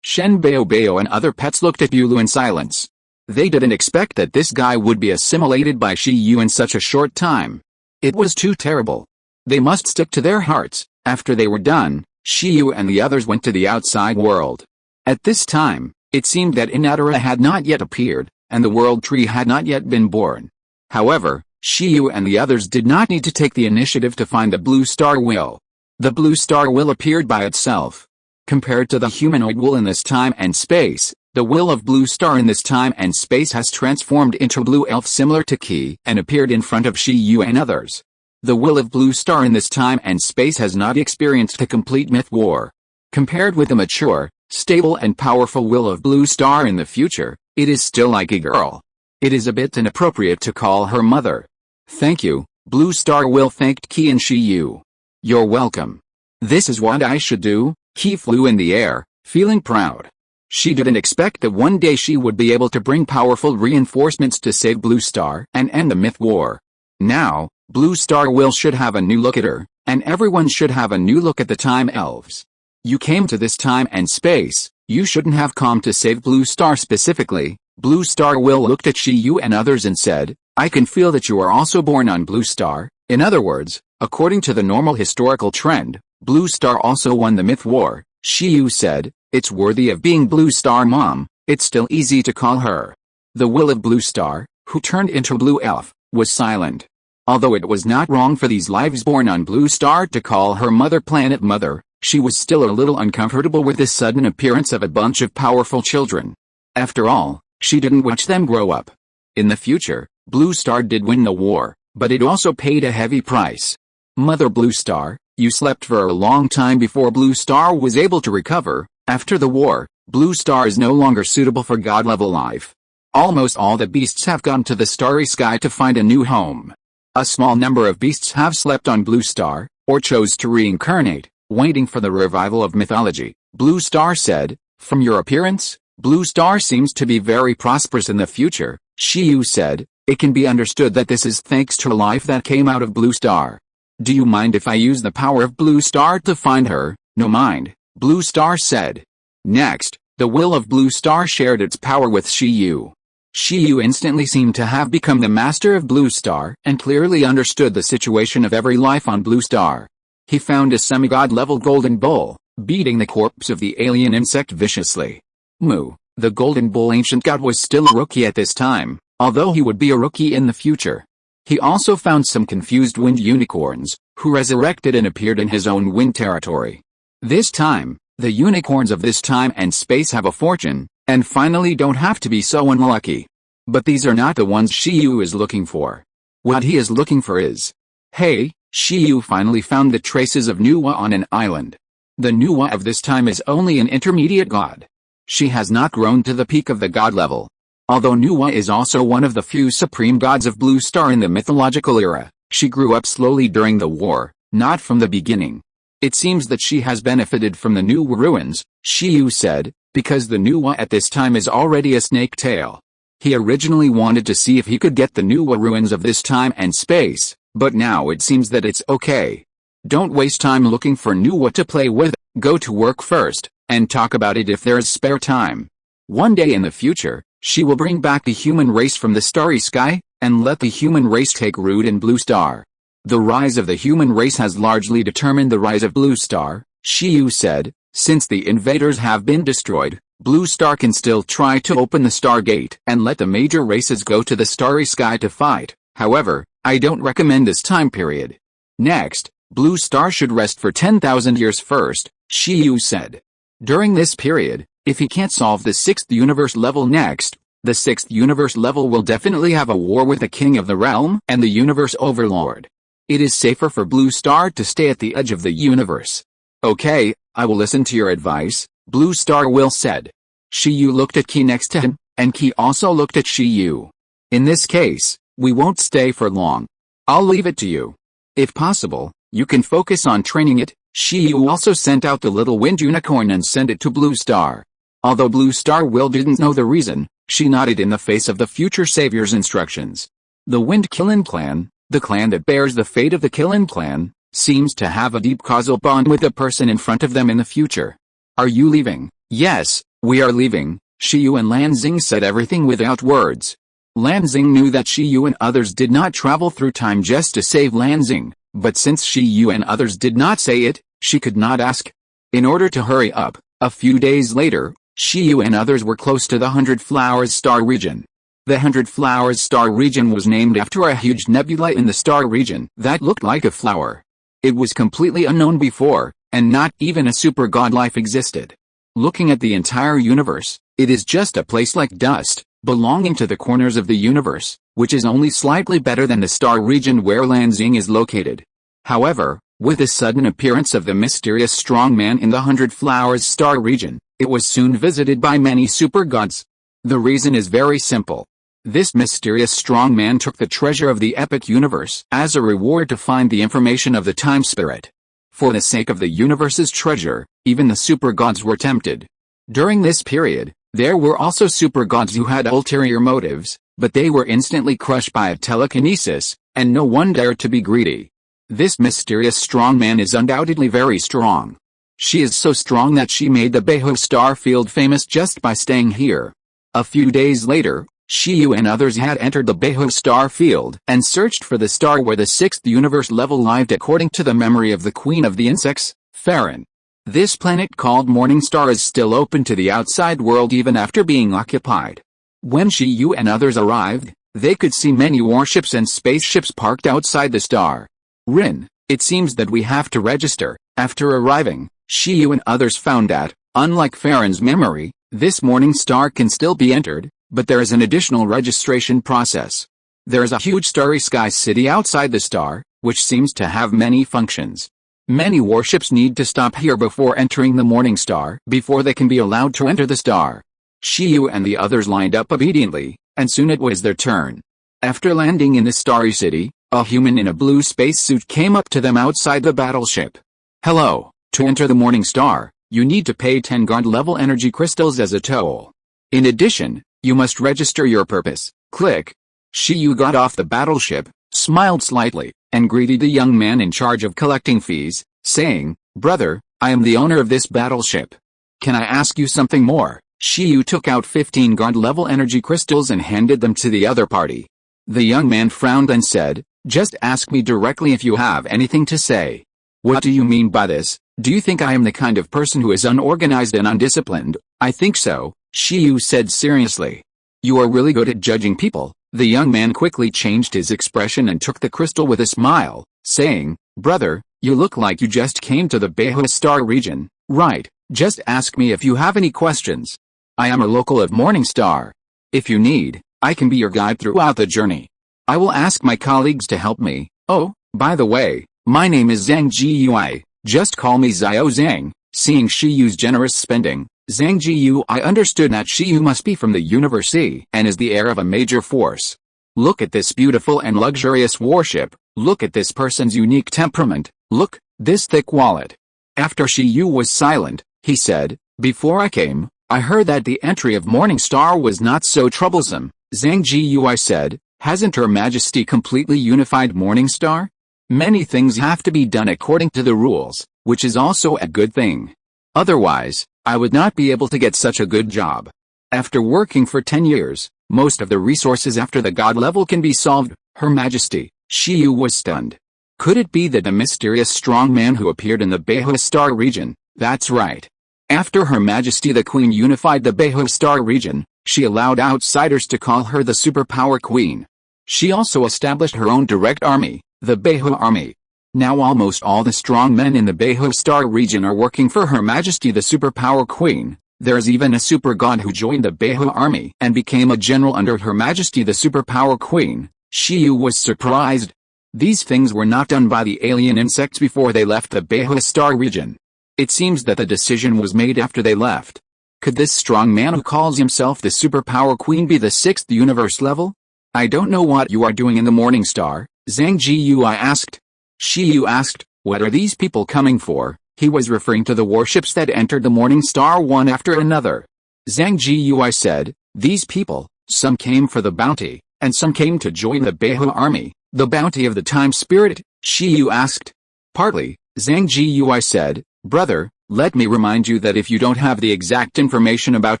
Shen Bao and other pets looked at Bulu in silence. They didn't expect that this guy would be assimilated by Shiyu in such a short time. It was too terrible. They must stick to their hearts. After they were done, Shiyu and the others went to the outside world. At this time, it seemed that Inatara had not yet appeared, and the world tree had not yet been born. However, Shiyu and the others did not need to take the initiative to find the blue star will. The blue star will appeared by itself. Compared to the humanoid will in this time and space, the will of blue star in this time and space has transformed into blue elf similar to Ki and appeared in front of Shiyu and others. The will of blue star in this time and space has not experienced a complete myth war. Compared with the mature, stable and powerful will of blue star in the future, it is still like a girl. It is a bit inappropriate to call her mother. Thank you, blue star will thanked Ki and Shiyu. You're welcome. This is what I should do. Ki flew in the air, feeling proud. She didn't expect that one day she would be able to bring powerful reinforcements to save Blue Star and end the myth war. Now, Blue Star will should have a new look at her, and everyone should have a new look at the time elves. You came to this time and space, you shouldn't have come to save Blue Star specifically. Blue Star will looked at Shiyu and others and said, I can feel that you are also born on Blue Star. In other words, according to the normal historical trend, Blue Star also won the myth war. Shiyu said, it's worthy of being Blue Star mom. it's still easy to call her. The will of Blue Star, who turned into Blue Elf, was silent. Although it was not wrong for these lives born on Blue Star to call her mother planet Mother, she was still a little uncomfortable with the sudden appearance of a bunch of powerful children. After all, she didn't watch them grow up. In the future, Blue Star did win the war, but it also paid a heavy price. Mother Blue Star, you slept for a long time before Blue Star was able to recover. After the war, Blue Star is no longer suitable for God-level life. Almost all the beasts have gone to the starry sky to find a new home. A small number of beasts have slept on Blue Star, or chose to reincarnate, waiting for the revival of mythology. Blue Star said, "From your appearance, Blue Star seems to be very prosperous in the future." Shiyu said, "It can be understood that this is thanks to a life that came out of Blue Star. Do you mind if I use the power of Blue Star to find her?" "No mind," Blue Star said. Next, the will of Blue Star shared its power with Shiyu. Shiyu instantly seemed to have become the master of Blue Star and clearly understood the situation of every life on Blue Star. He found a semi-god level golden bull, beating the corpse of the alien insect viciously. The golden bull ancient god was still a rookie at this time, although he would be a rookie in the future. He also found some confused wind unicorns, who resurrected and appeared in his own wind territory. This time, the unicorns of this time and space have a fortune, and finally don't have to be so unlucky. But these are not the ones Shiyu is looking for. What he is looking for is... Hey, Shiyu finally found the traces of Nuwa on an island. The Nuwa of this time is only an intermediate god. She has not grown to the peak of the god level. Although Nuwa is also one of the few supreme gods of Blue Star in the mythological era, she grew up slowly during the war, not from the beginning. It seems that she has benefited from the Nuwa ruins, Shiyu said, because the Nuwa at this time is already a snake tail. He originally wanted to see if he could get the Nuwa ruins of this time and space, but now it seems that it's okay. Don't waste time looking for Nuwa to play with, go to work first, and talk about it if there is spare time. One day in the future, she will bring back the human race from the starry sky, and let the human race take root in Blue Star. The rise of the human race has largely determined the rise of Blue Star, Shiyu said. Since the invaders have been destroyed, Blue Star can still try to open the Stargate and let the major races go to the starry sky to fight. However, I don't recommend this time period. Next, Blue Star should rest for 10,000 years first, Shiyu said. During this period, if he can't solve the 6th universe level next, the 6th universe level will definitely have a war with the King of the Realm and the Universe Overlord. It is safer for Blue Star to stay at the edge of the universe. Okay, I will listen to your advice, Blue Star Will said. Shiyu looked at Ki next to him, and Ki also looked at Shiyu. In this case, we won't stay for long. I'll leave it to you. If possible, you can focus on training it. Shiyu also sent out the little wind unicorn and sent it to Blue Star. Although Blue Star Will didn't know the reason, she nodded in the face of the future savior's instructions. The Wind Killen clan, the clan that bears the fate of the Killen clan, seems to have a deep causal bond with the person in front of them in the future. Are you leaving? Yes, we are leaving, Shiyu and Lanzing said everything without words. Lanzing knew that Shiyu and others did not travel through time just to save Lanzing, but since Shiyu and others did not say it, she could not ask. In order to hurry up, a few days later, Shiyu and others were close to the 100 Flowers Star region. The 100 Flowers Star region was named after a huge nebula in the star region that looked like a flower. It was completely unknown before, and not even a super god life existed. Looking at the entire universe, it is just a place like dust, belonging to the corners of the universe, which is only slightly better than the star region where Lanzing is located. However, with the sudden appearance of the mysterious strong man in the 100 Flowers Star region, it was soon visited by many super gods. The reason is very simple. This mysterious strong man took the treasure of the epic universe as a reward to find the information of the time spirit. For the sake of the universe's treasure, even the super gods were tempted. During this period, there were also super gods who had ulterior motives, but they were instantly crushed by a telekinesis, and no one dared to be greedy. This mysterious strong man is undoubtedly very strong. She is so strong that she made the Beho star field famous just by staying here. A few days later, Shiyu and others had entered the Beho star field and searched for the star where the 6th universe level lived according to the memory of the queen of the insects, Farron. This planet called Morningstar is still open to the outside world even after being occupied. When Shiyu and others arrived, they could see many warships and spaceships parked outside the star. Rin, it seems that we have to register. After arriving, Shiyu and others found that, unlike Farron's memory, this morning star can still be entered, but there is an additional registration process. There is a huge starry sky city outside the star, which seems to have many functions. Many warships need to stop here before entering the morning star before they can be allowed to enter the star. Shiyu and the others lined up obediently, and soon it was their turn. After landing in the starry city, a human in a blue spacesuit came up to them outside the battleship. Hello, to enter the morning star, you need to pay 10 guard-level energy crystals as a toll. In addition, you must register your purpose. Click. Shiyu got off the battleship, smiled slightly, and greeted the young man in charge of collecting fees, saying, "Brother, I am the owner of this battleship. Can I ask you something more?" Shiyu took out 15 guard-level energy crystals and handed them to the other party. The young man frowned and said, "Just ask me directly if you have anything to say." "What do you mean by this? Do you think I am the kind of person who is unorganized and undisciplined?" "I think so," Shiyu said seriously. "You are really good at judging people." The young man quickly changed his expression and took the crystal with a smile, saying, "Brother, you look like you just came to the Beihua Star region, right? Just ask me if you have any questions. I am a local of Morningstar. If you need, I can be your guide throughout the journey. I will ask my colleagues to help me. Oh, by the way, my name is Zhang Jiui, just call me Xiao Zhang." Seeing Shiyu's generous spending, Zhang Jiui understood that Shiyu must be from the University and is the heir of a major force. Look at this beautiful and luxurious warship, look at this person's unique temperament, look, this thick wallet. After Shiyu was silent, he said, "Before I came, I heard that the entry of Morningstar was not so troublesome." Zhang Jiui said, "Hasn't Her Majesty completely unified Morningstar? Many things have to be done according to the rules, which is also a good thing. Otherwise, I would not be able to get such a good job. After working for 10 years, most of the resources after the god level can be solved." Her Majesty, Shiyu was stunned. Could it be that the mysterious strong man who appeared in the Beihua Star region? That's right. After Her Majesty the Queen unified the Beihua Star region, she allowed outsiders to call her the Superpower Queen. She also established her own direct army, the Beihua Army. Now almost all the strong men in the Beihua Star region are working for Her Majesty the Superpower Queen. There's even a super god who joined the Beihua Army and became a general under Her Majesty the Superpower Queen. Shiyu was surprised. These things were not done by the alien insects before they left the Beihua Star region. It seems that the decision was made after they left. Could this strong man who calls himself the Superpower Queen be the 6th universe level? "I don't know what you are doing in the Morningstar," Zhang Jiui asked. Shiyu asked, "What are these people coming for?" He was referring to the warships that entered the Morningstar one after another. Zhang Jiui said, "These people, some came for the bounty, and some came to join the Beihua Army." "The bounty of the time spirit?" Shiyu asked. "Partly," Zhang Jiui said. "Brother, let me remind you that if you don't have the exact information about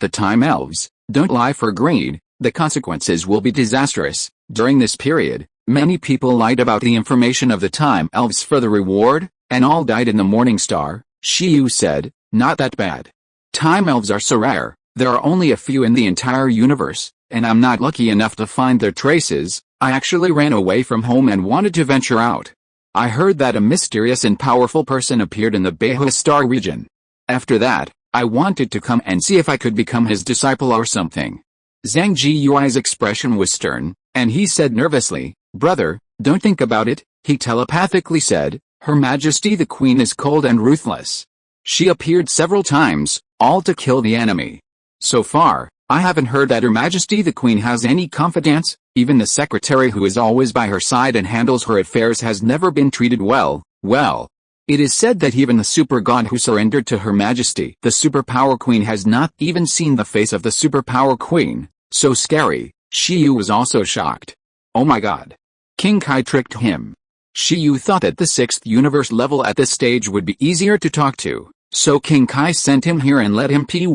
the time elves, don't lie for greed, the consequences will be disastrous." During this period, many people lied about the information of the time elves for the reward, and all died in the Morningstar. Shiyu said, "Not that bad. Time elves are so rare, there are only a few in the entire universe, and I'm not lucky enough to find their traces. I actually ran away from home and wanted to venture out. I heard that a mysterious and powerful person appeared in the Beihua Star region. After that, I wanted to come and see if I could become his disciple or something." Zhang Jiui's expression was stern, and he said nervously, "Brother, don't think about it." He telepathically said, "Her Majesty the Queen is cold and ruthless. She appeared several times, all to kill the enemy. So far, I haven't heard that Her Majesty the Queen has any confidants. Even the secretary who is always by her side and handles her affairs has never been treated well. It is said that even the super god who surrendered to Her Majesty the Superpower Queen has not even seen the face of the Superpower Queen. So scary." Shiyu was also shocked. "Oh my god. King Kai tricked him." Shiyu thought that the 6th universe level at this stage would be easier to talk to, so King Kai sent him here and let him py.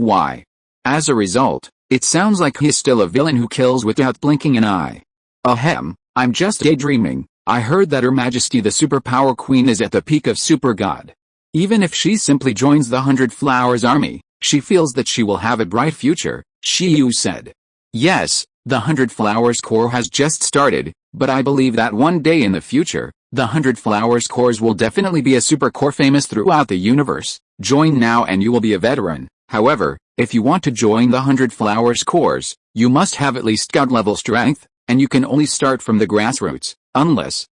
As a result, it sounds like he's still a villain who kills without blinking an eye. Ahem, I'm just daydreaming. I heard that Her Majesty the Superpower Queen is at the peak of Super God. Even if she simply joins the 100 Flowers Army, she feels that she will have a bright future, Shiyu said. Yes, the 100 Flowers Corps has just started, but I believe that one day in the future, the 100 Flowers Corps will definitely be a super corps famous throughout the universe. Join now and you will be a veteran. However, if you want to join the 100 Flowers Corps, you must have at least God level strength, and you can only start from the grassroots. Unless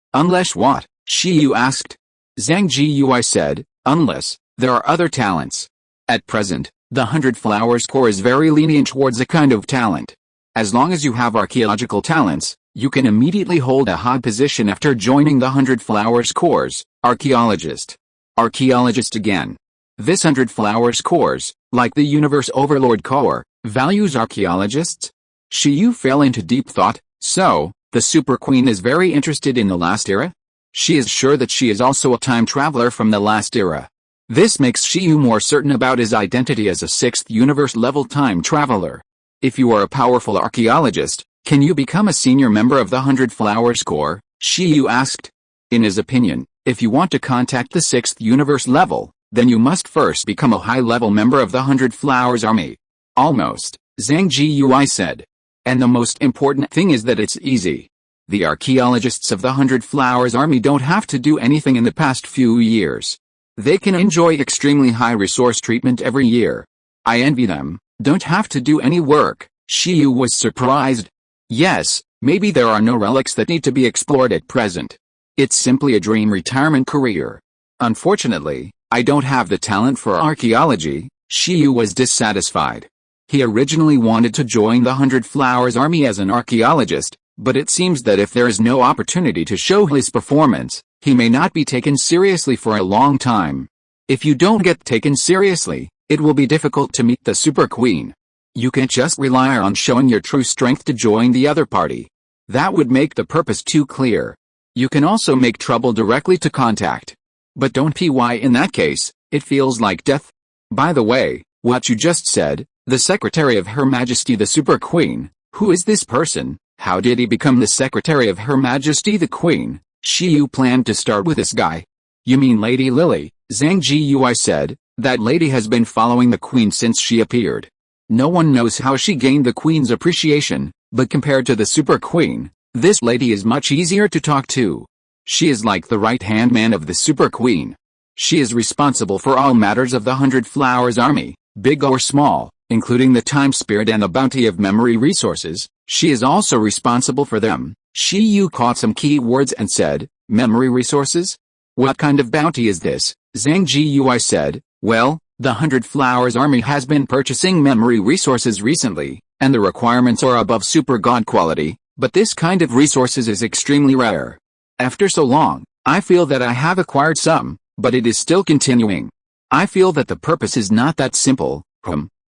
what? Shiyu asked. Zhang Jiyui said, unless there are other talents. At present, the 100 Flowers Corps is very lenient towards a kind of talent. As long as you have archaeological talents, you can immediately hold a high position after joining the 100 Flowers Corps. Archaeologist. Archaeologist again. This 100 Flowers Corps, like the Universe Overlord Corps, values archaeologists? Shiyu fell into deep thought. So, the Super Queen is very interested in the last era? She is sure that she is also a time traveler from the last era. This makes Shiyu more certain about his identity as a 6th universe level time traveler. If you are a powerful archaeologist, can you become a senior member of the 100 Flowers Corps? Shiyu asked. In his opinion, if you want to contact the 6th universe level, then you must first become a high-level member of the 100 Flowers Army. Almost, Zhang Jiyui said. And the most important thing is that it's easy. The archaeologists of the 100 Flowers Army don't have to do anything in the past few years. They can enjoy extremely high resource treatment every year. I envy them. Don't have to do any work. Shiyu was surprised. Yes, maybe there are no relics that need to be explored at present. It's simply a dream retirement career. Unfortunately, I don't have the talent for archaeology. Shiyu was dissatisfied. He originally wanted to join the 100 Flowers Army as an archaeologist, but it seems that if there is no opportunity to show his performance, he may not be taken seriously for a long time. If you don't get taken seriously, it will be difficult to meet the Super Queen. You can't just rely on showing your true strength to join the other party. That would make the purpose too clear. You can also make trouble directly to contact. But don't py in that case, it feels like death. By the way, what you just said, the Secretary of Her Majesty the Super Queen, who is this person? How did he become the Secretary of Her Majesty the Queen? Shiyu planned to start with this guy. You mean Lady Lily? Zhang Jiyui said. That lady has been following the Queen since she appeared. No one knows how she gained the Queen's appreciation, but compared to the Super Queen, this lady is much easier to talk to. She is like the right-hand man of the Super Queen. She is responsible for all matters of the 100 Flowers Army, big or small, including the time spirit and the bounty of memory resources. She is also responsible for them. Shiyu caught some key words and said, memory resources? What kind of bounty is this? Zhang Jiyui said, well, the 100 Flowers Army has been purchasing memory resources recently, and the requirements are above super god quality, but this kind of resources is extremely rare. After so long, I feel that I have acquired some, but it is still continuing. I feel that the purpose is not that simple.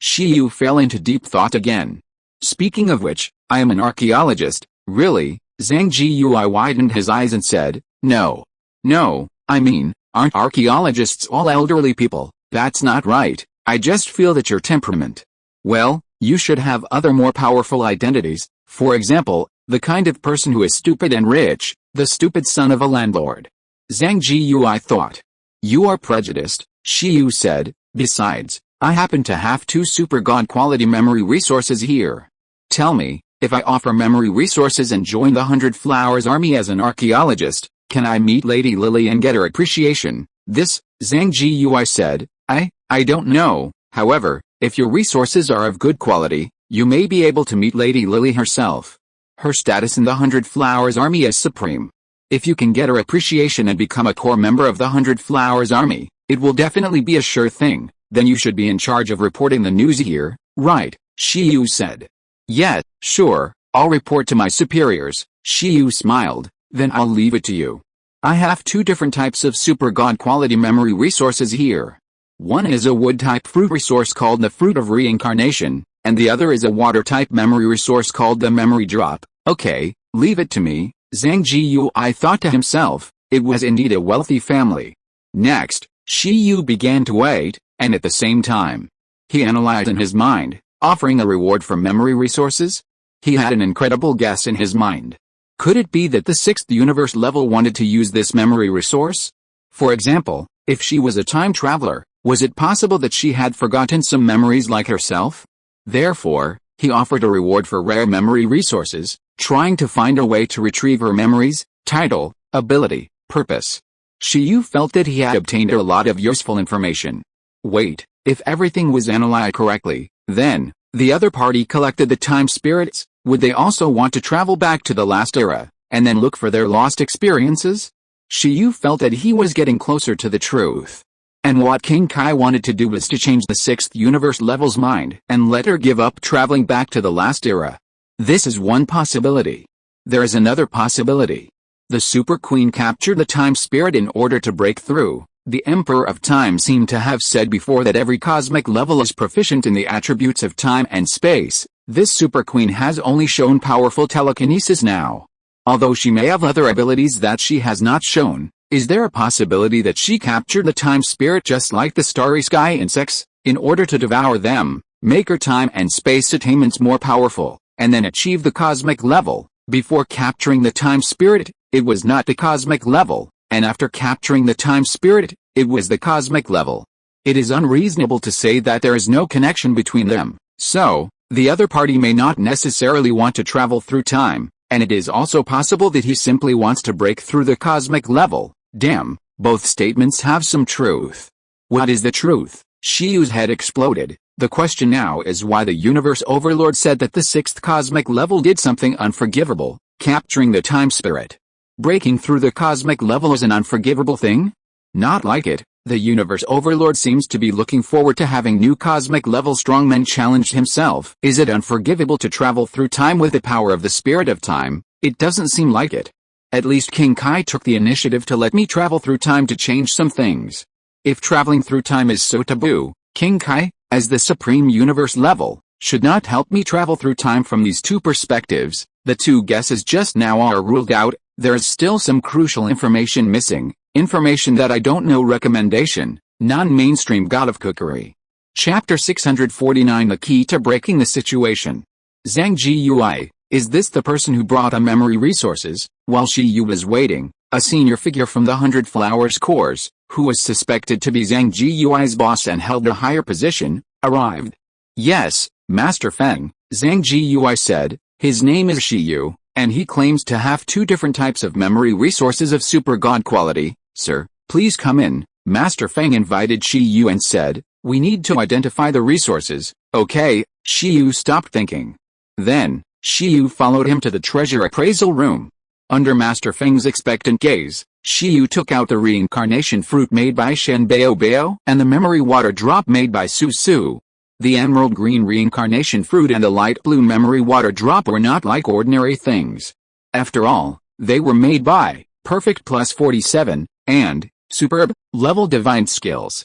Shiyu fell into deep thought again. Speaking of which, I am an archaeologist, really? Zhang Jiyui widened his eyes and said, no, I mean, aren't archaeologists all elderly people? That's not right. I just feel that your temperament. Well, you should have other more powerful identities, for example, the kind of person who is stupid and rich, the stupid son of a landlord. Zhang Jiyui thought. You are prejudiced, Shiyu said. Besides, I happen to have 2 super god quality memory resources here. Tell me, if I offer memory resources and join the 100 Flowers Army as an archaeologist, can I meet Lady Lily and get her appreciation? This, Zhang Jiyui said, I don't know. However, if your resources are of good quality, you may be able to meet Lady Lily herself. Her status in the 100 Flowers Army is supreme. If you can get her appreciation and become a core member of the 100 Flowers Army, it will definitely be a sure thing. Then you should be in charge of reporting the news here, right? Shiyu said. Yeah, sure, I'll report to my superiors. Shiyu smiled. Then I'll leave it to you. I have 2 different types of super god quality memory resources here. One is a wood type fruit resource called the Fruit of Reincarnation, and the other is a water type memory resource called the Memory Drop. Okay, leave it to me. Zhang Jiyui thought to himself, it was indeed a wealthy family. Next, Shiyu began to wait, and at the same time, he analyzed in his mind, offering a reward for memory resources. He had an incredible guess in his mind. Could it be that the 6th universe level wanted to use this memory resource? For example, if she was a time traveler, was it possible that she had forgotten some memories like herself? Therefore, he offered a reward for rare memory resources, trying to find a way to retrieve her memories, title, ability, purpose. Shiyu felt that he had obtained a lot of useful information. Wait, if everything was analyzed correctly, then, the other party collected the time spirits, would they also want to travel back to the last era, and then look for their lost experiences? Shiyu felt that he was getting closer to the truth. And what King Kai wanted to do was to change the 6th universe level's mind and let her give up traveling back to the last era. This is one possibility. There is another possibility. The Super Queen captured the time spirit in order to break through. The Emperor of Time seemed to have said before that every cosmic level is proficient in the attributes of time and space. This Super Queen has only shown powerful telekinesis now. Although she may have other abilities that she has not shown, is there a possibility that she captured the time spirit just like the starry sky insects, in order to devour them, make her time and space attainments more powerful, and then achieve the cosmic level? Before capturing the time spirit, it was not the cosmic level, and after capturing the time spirit, it was the cosmic level. It is unreasonable to say that there is no connection between them, so, the other party may not necessarily want to travel through time, and it is also possible that he simply wants to break through the cosmic level. Damn, both statements have some truth. What is the truth? Shiyu's head exploded. The question now is why the Universe Overlord said that the 6th cosmic level did something unforgivable, capturing the time spirit. Breaking through the cosmic level is an unforgivable thing? Not like it. The Universe Overlord seems to be looking forward to having new cosmic level strongmen challenge himself. Is it unforgivable to travel through time with the power of the spirit of time? It doesn't seem like it. At least King Kai took the initiative to let me travel through time to change some things. If traveling through time is so taboo, King Kai, as the supreme universe level, should not help me travel through time from these two perspectives. The two guesses just now are ruled out. There is still some crucial information missing. Information that I don't know. Recommendation, non-mainstream God of Cookery. Chapter 649. The key to breaking the situation. Zhang Jiui, is this the person who brought a memory resources? While Shiyu was waiting, a senior figure from the 100 Flowers Corps, who was suspected to be Zhang Jiui's boss and held a higher position, arrived. Yes, Master Feng, Zhang Jiui said. His name is Shiyu, and he claims to have 2 different types of memory resources of super god quality. Sir, please come in. Master Feng invited Shiyu and said, we need to identify the resources. Okay. Shiyu stopped thinking. Then, Shiyu followed him to the treasure appraisal room. Under Master Feng's expectant gaze, Shiyu took out the reincarnation fruit made by Shen Bao Bao and the memory water drop made by Su Su. The emerald green reincarnation fruit and the light blue memory water drop were not like ordinary things. After all, they were made by Perfect Plus 47 and Superb level divine skills.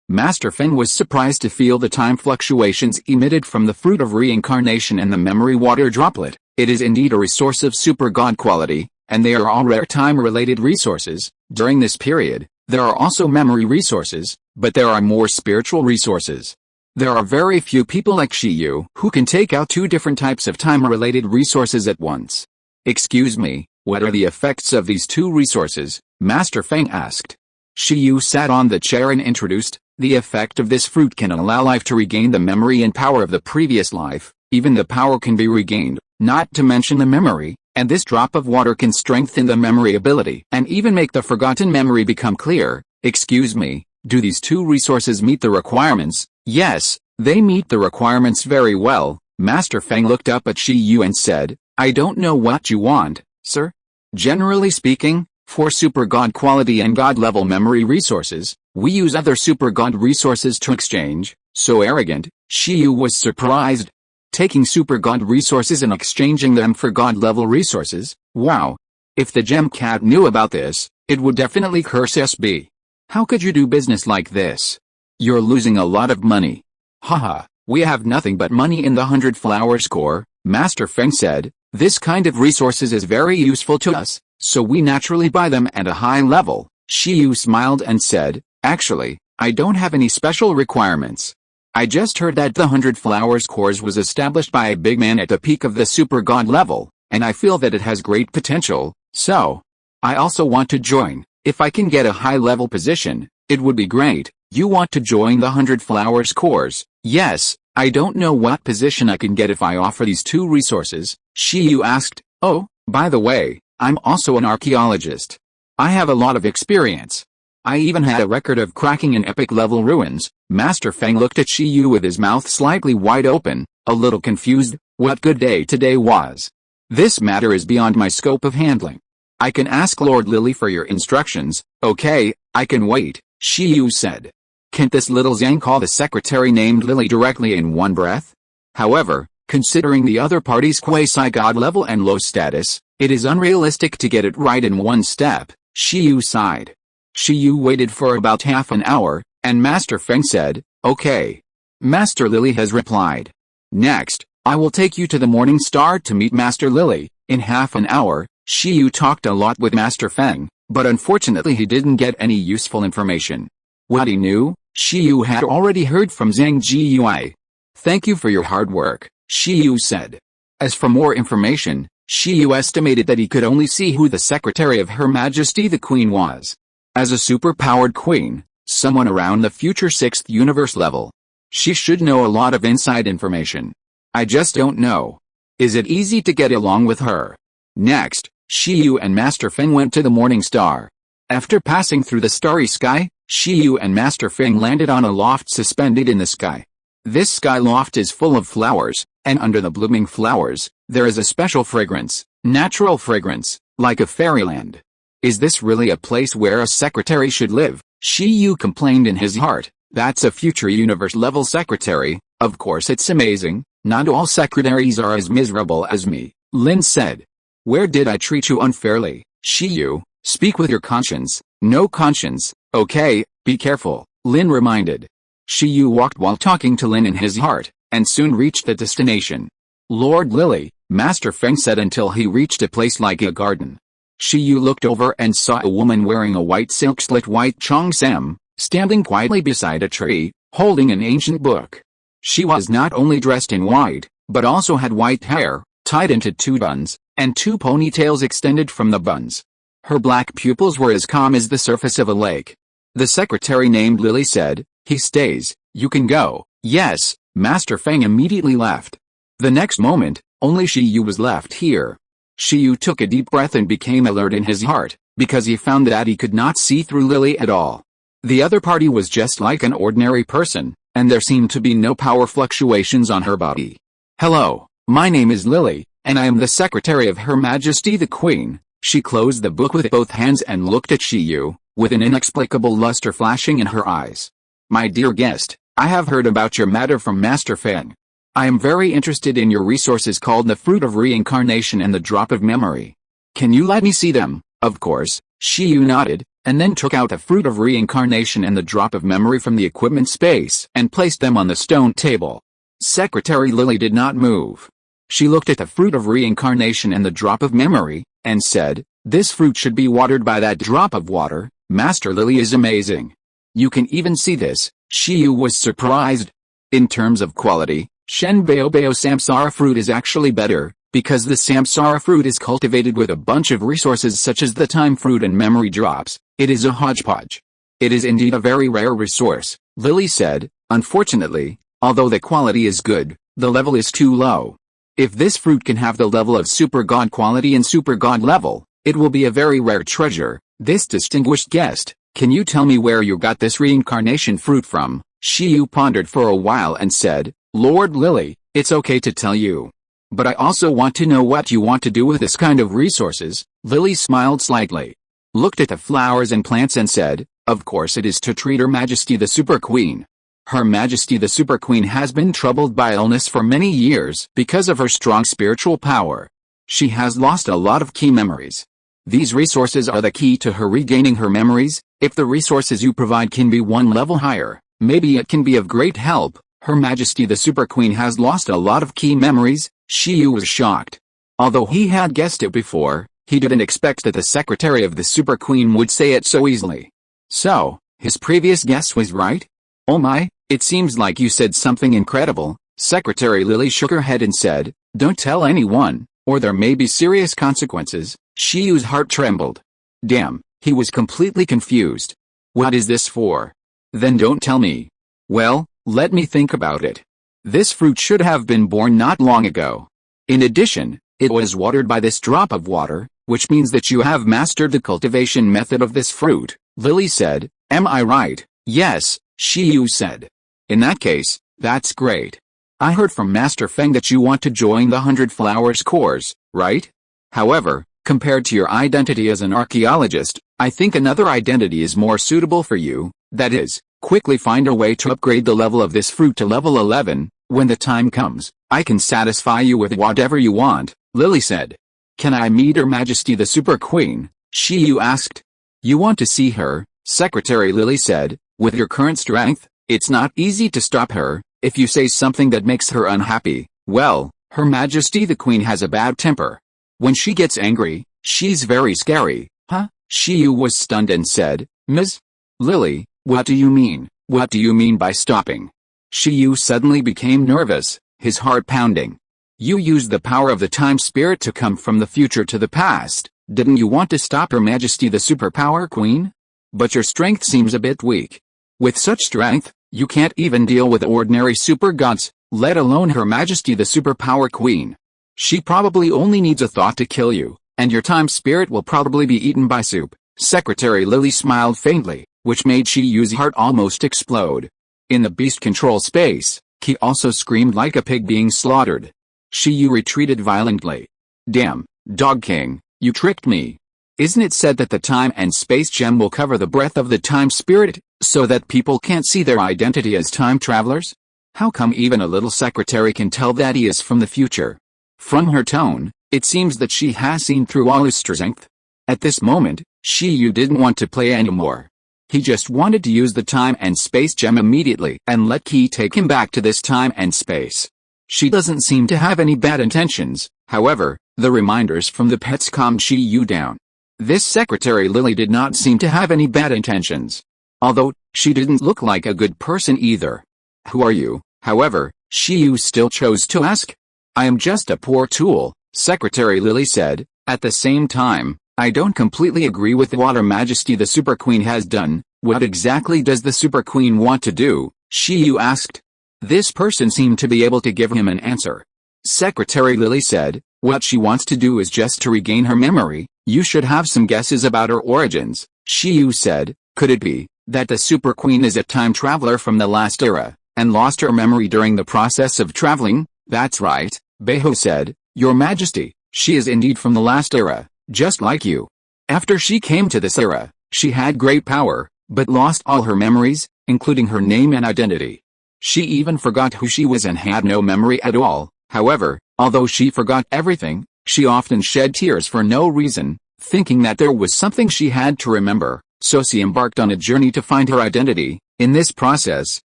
Master Feng was surprised to feel the time fluctuations emitted from the fruit of reincarnation and the memory water droplet. It is indeed a resource of super god quality, and they are all rare time-related resources. During this period, there are also memory resources, but there are more spiritual resources. There are very few people like Shiyu who can take out 2 different types of time-related resources at once. Excuse me, what are the effects of these 2 resources? Master Feng asked. Shiyu sat on the chair and introduced, the effect of this fruit can allow life to regain the memory and power of the previous life. Even the power can be regained, not to mention the memory, and this drop of water can strengthen the memory ability and even make the forgotten memory become clear. Excuse me, do these 2 resources meet the requirements? Yes, they meet the requirements very well. Master Feng looked up at Shiyu and said, I don't know what you want, sir. Generally speaking, for super god quality and god level memory resources, we use other super god resources to exchange. So arrogant, Shiyu was surprised. Taking super god resources and exchanging them for god level resources? Wow. If the gem cat knew about this, it would definitely curse SB. How could you do business like this? You're losing a lot of money. Haha, we have nothing but money in the 100 Flowers Corps, Master Feng said. This kind of resources is very useful to us, so we naturally buy them at a high level. Shiyu smiled and said, actually, I don't have any special requirements. I just heard that the 100 Flowers Corps was established by a big man at the peak of the super god level, and I feel that it has great potential, so I also want to join. If I can get a high-level position, it would be great. You want to join the 100 Flowers course? Yes, I don't know what position I can get if I offer these two resources, Shiyu asked. Oh, by the way, I'm also an archaeologist. I have a lot of experience. I even had a record of cracking in epic-level ruins. Master Feng looked at Shiyu with his mouth slightly wide open, a little confused. What good day today was. This matter is beyond my scope of handling. I can ask Lord Lily for your instructions. Okay, I can wait, Shiyu said. Can't this little Zhang call the secretary named Lily directly in one breath? However, considering the other party's quasi-god level and low status, it is unrealistic to get it right in one step, Shiyu sighed. Shiyu waited for about half an hour, and Master Feng said, okay. Master Lily has replied. Next, I will take you to the Morning Star to meet Master Lily. In half an hour, Shiyu talked a lot with Master Feng, but unfortunately he didn't get any useful information. What he knew, Shiyu had already heard from Zhang Jiui. Thank you for your hard work, Shiyu said. As for more information, Shiyu estimated that he could only see who the secretary of Her Majesty the Queen was. As a super-powered queen, someone around the future 6th universe level. She should know a lot of inside information. I just don't know. Is it easy to get along with her? Next, Shiyu and Master Feng went to the Morning Star. After passing through the starry sky, Shiyu and Master Feng landed on a loft suspended in the sky. This sky loft is full of flowers, and under the blooming flowers, there is a special fragrance, natural fragrance, like a fairyland. Is this really a place where a secretary should live? Shiyu complained in his heart. That's a future universe-level secretary. Of course it's amazing. Not all secretaries are as miserable as me, Lin said. Where did I treat you unfairly? Shiyu, speak with your conscience. No conscience, okay, be careful, Lin reminded. Shiyu walked while talking to Lin in his heart, and soon reached the destination. Lord Lily, Master Feng said until he reached a place like a garden. Shiyu looked over and saw a woman wearing a white silk slit white cheongsam, standing quietly beside a tree, holding an ancient book. She was not only dressed in white, but also had white hair, tied into two buns, and two ponytails extended from the buns. Her black pupils were as calm as the surface of a lake. The secretary named Lily said, he stays, you can go. Yes, Master Feng immediately left. The next moment, only Shiyu was left here. Shiyu took a deep breath and became alert in his heart, because he found that he could not see through Lily at all. The other party was just like an ordinary person, and there seemed to be no power fluctuations on her body. Hello, my name is Lily, and I am the secretary of Her Majesty the Queen. She closed the book with both hands and looked at Shiyu, with an inexplicable luster flashing in her eyes. My dear guest, I have heard about your matter from Master Feng. I am very interested in your resources called the Fruit of Reincarnation and the Drop of Memory. Can you let me see them? Of course, Shiyu nodded, and then took out the Fruit of Reincarnation and the Drop of Memory from the equipment space and placed them on the stone table. Secretary Lily did not move. She looked at the Fruit of Reincarnation and the Drop of Memory, and said, this fruit should be watered by that drop of water. Master Lily is amazing. You can even see this. Shiyu was surprised. In terms of quality, Shenbao Samsara fruit is actually better, because the Samsara fruit is cultivated with a bunch of resources such as the time fruit and memory drops. It is a hodgepodge. It is indeed a very rare resource, Lily said. Unfortunately, although the quality is good, the level is too low. If this fruit can have the level of super god quality and super god level, it will be a very rare treasure. This distinguished guest, can you tell me where you got this reincarnation fruit from? Shiyu pondered for a while and said, Lord Lily, it's okay to tell you. But I also want to know what you want to do with this kind of resources. Lily smiled slightly, looked at the flowers and plants and said, of course it is to treat Her Majesty the Super Queen. Her Majesty the Super Queen has been troubled by illness for many years because of her strong spiritual power. She has lost a lot of key memories. These resources are the key to her regaining her memories. If the resources you provide can be one level higher, maybe it can be of great help. Her Majesty the Super Queen has lost a lot of key memories. Shiyu was shocked. Although he had guessed it before, he didn't expect that the secretary of the Super Queen would say it so easily. So, his previous guess was right? Oh my, it seems like you said something incredible. Secretary Lily shook her head and said, don't tell anyone, or there may be serious consequences. Shiyu's heart trembled. Damn, He was completely confused. What is this for? Then don't tell me. Well, let me think about it. This fruit should have been born not long ago. In addition, it was watered by this drop of water, which means that you have mastered the cultivation method of this fruit, Lily said. Am I right? Yes, Shiyu said. In that case, that's great. I heard from Master Feng that you want to join the 100 Flowers course, right? However, compared to your identity as an archaeologist, I think another identity is more suitable for you, that is, quickly find a way to upgrade the level of this fruit to level 11, when the time comes, I can satisfy you with whatever you want, Lily said. Can I meet Her Majesty the Super Queen? Shiyu asked. You want to see her? Secretary Lily said. With your current strength, it's not easy to stop her. If you say something that makes her unhappy, well, Her Majesty the Queen has a bad temper. When she gets angry, she's very scary. Huh? Shiyu was stunned and said, Ms. Lily, what do you mean? What do you mean by stopping? Shiyu suddenly became nervous, his heart pounding. You used the power of the time spirit to come from the future to the past. Didn't you want to stop Her Majesty the Superpower Queen? But your strength seems a bit weak. With such strength, you can't even deal with ordinary super gods, let alone Her Majesty the Superpower Queen. She probably only needs a thought to kill you, and your time spirit will probably be eaten by soup. Secretary Lily smiled faintly, which made Shiyu's heart almost explode. In the beast control space, Ki also screamed like a pig being slaughtered. Shiyu retreated violently. Damn, Dog King, you tricked me. Isn't it said that the time and space gem will cover the breath of the time spirit, so that people can't see their identity as time travelers? How come even a little secretary can tell that he is from the future? From her tone, it seems that she has seen through all his strength. At this moment, Shiyu didn't want to play anymore. He just wanted to use the time and space gem immediately and let Ki take him back to this time and space. She doesn't seem to have any bad intentions, however, the reminders from the pets calmed Shiyu down. This Secretary Lily did not seem to have any bad intentions. Although, she didn't look like a good person either. Who are you? However, Shiyu still chose to ask. I am just a poor tool, Secretary Lily said. At the same time, I don't completely agree with what Her Majesty the Super Queen has done. What exactly does the Super Queen want to do? Shiyu asked. This person seemed to be able to give him an answer. Secretary Lily said, what she wants to do is just to regain her memory. You should have some guesses about her origins. Shiyu said, could it be that the Super Queen is a time traveler from the last era, and lost her memory during the process of traveling? That's right, Beho said. Your Majesty, she is indeed from the last era, just like you. After she came to this era, she had great power, but lost all her memories, including her name and identity. She even forgot who she was and had no memory at all. However, although she forgot everything, she often shed tears for no reason, thinking that there was something she had to remember, so she embarked on a journey to find her identity. In this process,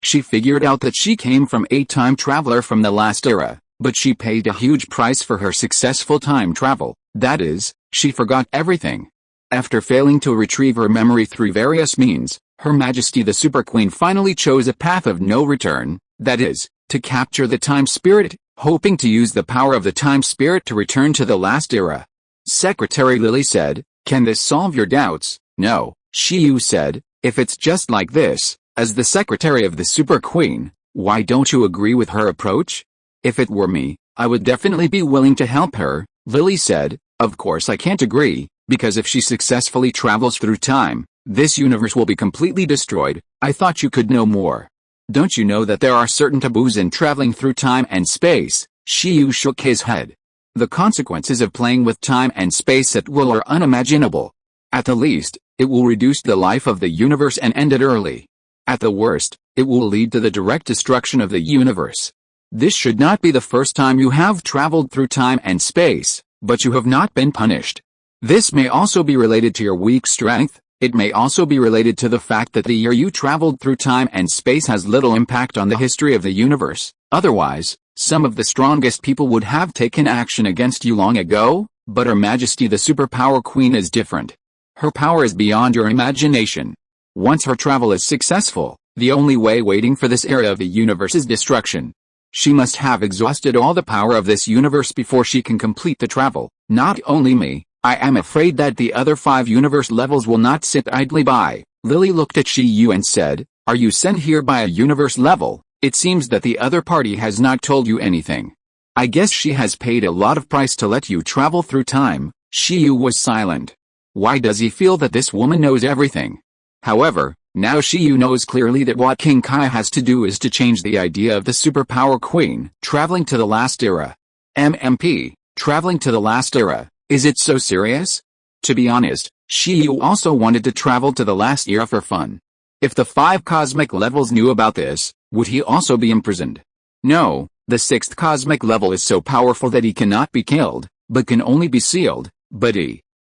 she figured out that she came from a time traveler from the last era, but she paid a huge price for her successful time travel. That is, she forgot everything. After failing to retrieve her memory through various means, Her Majesty the Super Queen finally chose a path of no return, that is, to capture the time spirit, hoping to use the power of the time spirit to return to the last era. Secretary Lily said, can this solve your doubts? No, Shiyu said, if it's just like this, as the Secretary of the Super Queen, why don't you agree with her approach? If it were me, I would definitely be willing to help her, Lily said. Of course I can't agree, because if she successfully travels through time, this universe will be completely destroyed. I thought you could know more. Don't you know that there are certain taboos in traveling through time and space? Shiyu shook his head. The consequences of playing with time and space at will are unimaginable. At the least, it will reduce the life of the universe and end it early. At the worst, it will lead to the direct destruction of the universe. This should not be the first time you have traveled through time and space, but you have not been punished. This may also be related to your weak strength. It may also be related to the fact that the year you traveled through time and space has little impact on the history of the universe. Otherwise, some of the strongest people would have taken action against you long ago, but Her Majesty the Superpower Queen is different. Her power is beyond your imagination. Once her travel is successful, the only way waiting for this era of the universe is destruction. She must have exhausted all the power of this universe before she can complete the travel. Not only me, I am afraid that the other 5 universe levels will not sit idly by. Lily looked at Shiyu and said, are you sent here by a universe level? It seems that the other party has not told you anything. I guess she has paid a lot of price to let you travel through time. Shiyu was silent. Why does he feel that this woman knows everything? However, now Shiyu knows clearly that what King Kai has to do is to change the idea of the superpower queen. Traveling to the last era. MMP, traveling to the last era. Is it so serious? To be honest, Shiyu also wanted to travel to the last era for fun. If the 5 cosmic levels knew about this, would he also be imprisoned? No, the 6th cosmic level is so powerful that he cannot be killed, but can only be sealed. But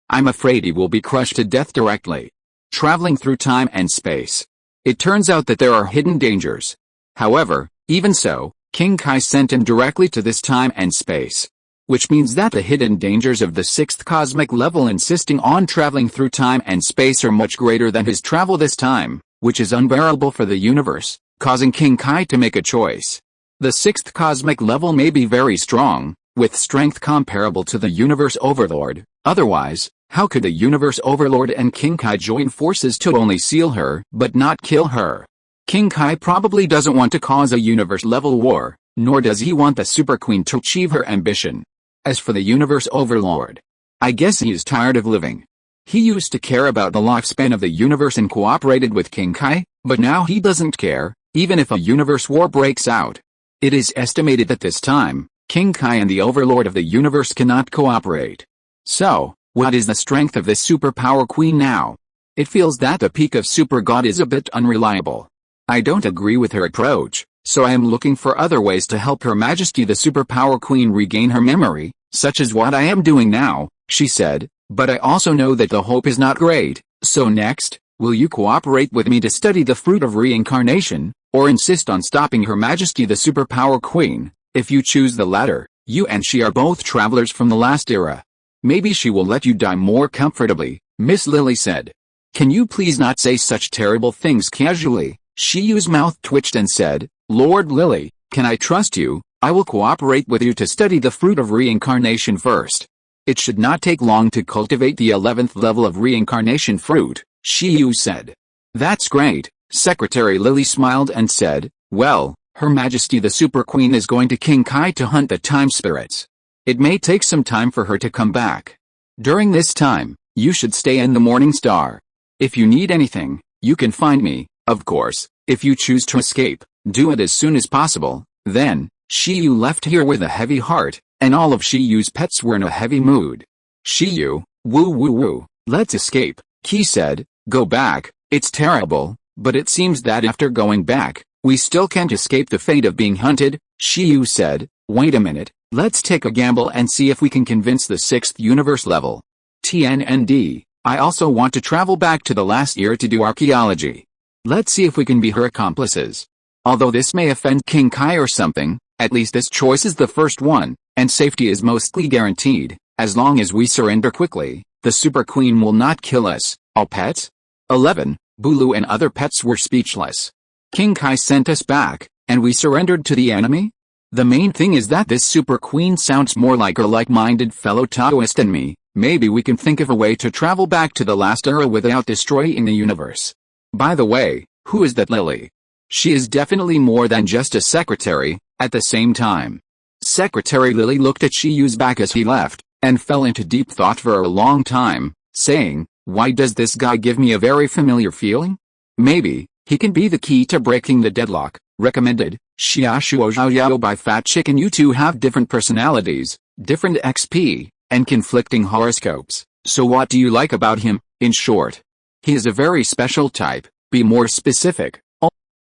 I'm afraid he will be crushed to death directly. Traveling through time and space. It turns out that there are hidden dangers. However, even so, King Kai sent him directly to this time and space. Which means that the hidden dangers of the 6th cosmic level insisting on traveling through time and space are much greater than his travel this time, which is unbearable for the universe, causing King Kai to make a choice. The 6th cosmic level may be very strong, with strength comparable to the universe overlord. Otherwise, how could the universe overlord and King Kai join forces to only seal her, but not kill her? King Kai probably doesn't want to cause a universe-level war, nor does he want the Super Queen to achieve her ambition. As for the universe overlord, I guess he is tired of living. He used to care about the lifespan of the universe and cooperated with King Kai, but now he doesn't care, even if a universe war breaks out. It is estimated that this time, King Kai and the overlord of the universe cannot cooperate. So, what is the strength of this superpower queen now? It feels that the peak of super god is a bit unreliable. I don't agree with her approach, so I am looking for other ways to help Her Majesty the superpower queen regain her memory, such as what I am doing now, she said, but I also know that the hope is not great. So next, will you cooperate with me to study the fruit of reincarnation, or insist on stopping Her Majesty the superpower queen? If you choose the latter, you and she are both travelers from the last era. Maybe she will let you die more comfortably, Miss Lily said. Can you please not say such terrible things casually? Shiyu's mouth twitched and said, Lord Lily, can I trust you? I will cooperate with you to study the fruit of reincarnation first. It should not take long to cultivate the 11th level of reincarnation fruit, Shiyu said. That's great, Secretary Lily smiled and said, well, Her Majesty the Super Queen is going to King Kai to hunt the time spirits. It may take some time for her to come back. During this time, you should stay in the Morning Star. If you need anything, you can find me, of course. If you choose to escape, do it as soon as possible. Then, Shiyu left here with a heavy heart, and all of Shiyu's pets were in a heavy mood. Shiyu, woo woo woo, let's escape, Ki said. Go back, it's terrible, but it seems that after going back, we still can't escape the fate of being hunted, Shiyu said. Wait a minute, let's take a gamble and see if we can convince the 6th universe level. TNND, I also want to travel back to the last year to do archaeology. Let's see if we can be her accomplices. Although this may offend King Kai or something, at least this choice is the first one, and safety is mostly guaranteed. As long as we surrender quickly, the Super Queen will not kill us. All pets? 11. Bulu and other pets were speechless. King Kai sent us back, and we surrendered to the enemy? The main thing is that this Super Queen sounds more like a like-minded fellow Taoist than me. Maybe we can think of a way to travel back to the last era without destroying the universe. By the way, who is that Lily? She is definitely more than just a secretary. At the same time, Secretary Lily looked at Shiyu's back as he left, and fell into deep thought for a long time, saying, why does this guy give me a very familiar feeling? Maybe, he can be the key to breaking the deadlock. Recommended, Xiaoshuo Zhaoyao by Fat Chicken. You two have different personalities, different XP, and conflicting horoscopes, so what do you like about him? In short, he is a very special type. Be more specific.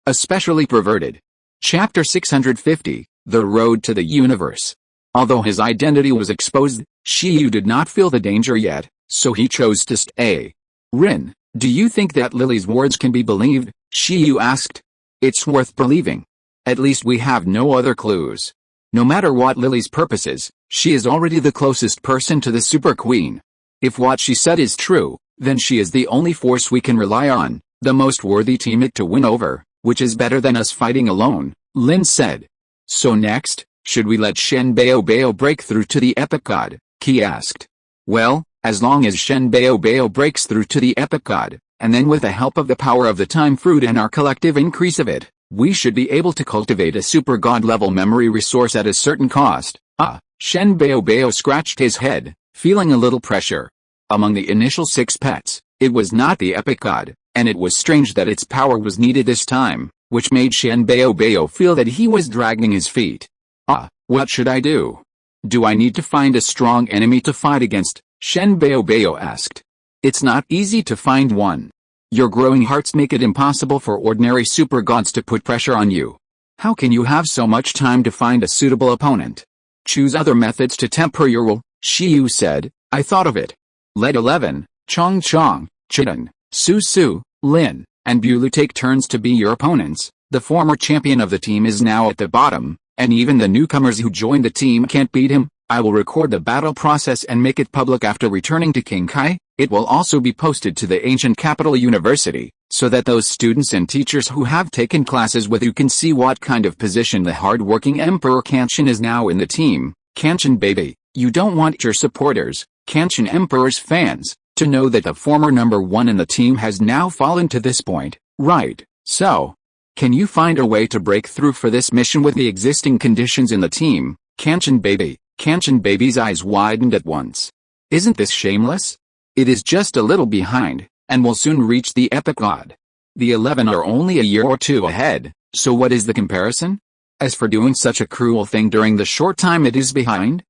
Especially perverted. Chapter 650, The Road to the Universe. Although his identity was exposed, Shiyu did not feel the danger yet, so he chose to stay. Rin, do you think that Lily's words can be believed? Shiyu asked. It's worth believing. At least we have no other clues. No matter what Lily's purpose is, she is already the closest person to the Super Queen. If what she said is true, then she is the only force we can rely on, the most worthy teammate to win over, which is better than us fighting alone, Lin said. So next, should we let Shen Bao Bao break through to the epic god? Ki asked. Well, As long as Shen Bao breaks through to the epic god, and then with the help of the power of the time fruit and our collective increase of it, we should be able to cultivate a super god level memory resource at a certain cost. Shen Bao scratched his head, feeling a little pressure. Among the initial 6 pets, it was not the epic god, and it was strange that its power was needed this time, which made Shen Bao feel that he was dragging his feet. What should I do? Do I need to find a strong enemy to fight against? Shen Bao asked. It's not easy to find one. Your growing hearts make it impossible for ordinary super gods to put pressure on you. How can you have so much time to find a suitable opponent? Choose other methods to temper your will, Shiyu said. I thought of it. Let 11, Chong, Chidan, Su, Lin, and Bulu take turns to be your opponents. The former champion of the team is now at the bottom, and even the newcomers who joined the team can't beat him. I will record the battle process and make it public after returning to King Kai. It will also be posted to the ancient capital university, so that those students and teachers who have taken classes with you can see what kind of position the hard-working Emperor Kanchan is now in the team. Kanchan baby, you don't want your supporters, Kanchan Emperor's fans, to know that the former number 1 in the team has now fallen to this point, right? So, can you find a way to break through for this mission with the existing conditions in the team? Kanchan baby's eyes widened at once. Isn't this shameless? It is just a little behind, and will soon reach the epic god. The 11 are only a year or 2 ahead, so what is the comparison? As for doing such a cruel thing during the short time it is behind?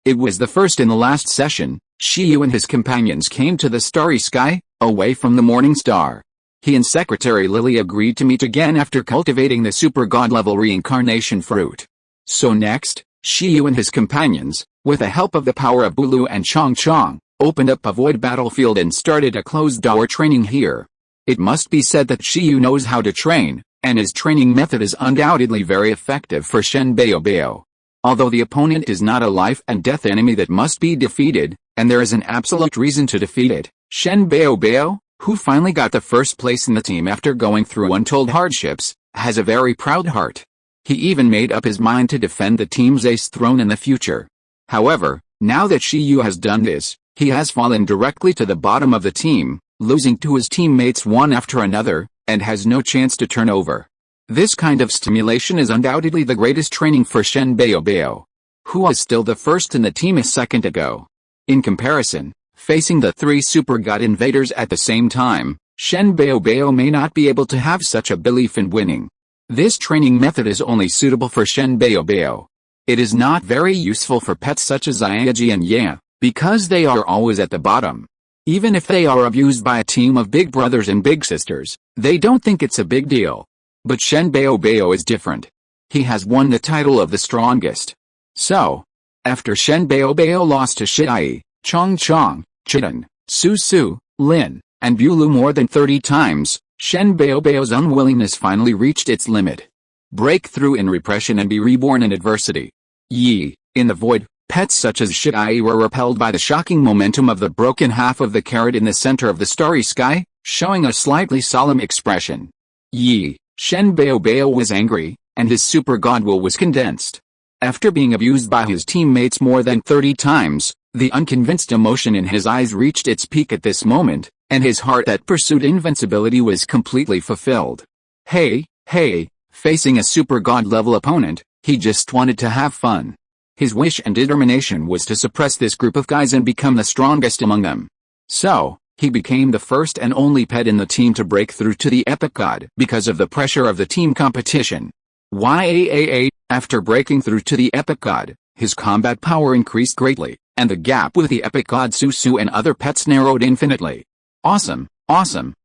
It was the first in the last session. Shiyu and his companions came to the starry sky, away from the morning star. He and Secretary Lily agreed to meet again after cultivating the super god level reincarnation fruit. So next, Shiyu and his companions, with the help of the power of Bulu and Chong, opened up a void battlefield and started a closed-door training here. It must be said that Shiyu knows how to train, and his training method is undoubtedly very effective for Shen Bao. Although the opponent is not a life-and-death enemy that must be defeated, and there is an absolute reason to defeat it, Shen Bao, who finally got the first place in the team after going through untold hardships, has a very proud heart. He even made up his mind to defend the team's ace throne in the future. However, now that Shiyu has done this, he has fallen directly to the bottom of the team, losing to his teammates one after another, and has no chance to turn over. This kind of stimulation is undoubtedly the greatest training for Shen Bao, who was still the first in the team a second ago. In comparison, facing the 3 super god invaders at the same time, Shen Bao may not be able to have such a belief in winning. This training method is only suitable for Shen Bao. It is not very useful for pets such as Iaji and Ya, because they are always at the bottom. Even if they are abused by a team of big brothers and big sisters, they don't think it's a big deal. But Shen Bao is different. He has won the title of the strongest. So, after Shen Bao lost to Shiai, Chong, Chidan, Su, Lin, and Bulu more than 30 times, Shen Bao's unwillingness finally reached its limit. Break through in repression and be reborn in adversity. In the void, pets such as Shiai were repelled by the shocking momentum of the broken half of the carrot in the center of the starry sky, showing a slightly solemn expression. Shen Bao was angry, and his super god will was condensed. After being abused by his teammates more than 30 times, the unconvinced emotion in his eyes reached its peak at this moment, and his heart that pursued invincibility was completely fulfilled. Hey, facing a super god level opponent, he just wanted to have fun. His wish and determination was to suppress this group of guys and become the strongest among them. So, he became the first and only pet in the team to break through to the epic god because of the pressure of the team competition. After breaking through to the epic god, his combat power increased greatly, and the gap with the epic god Su and other pets narrowed infinitely. Awesome.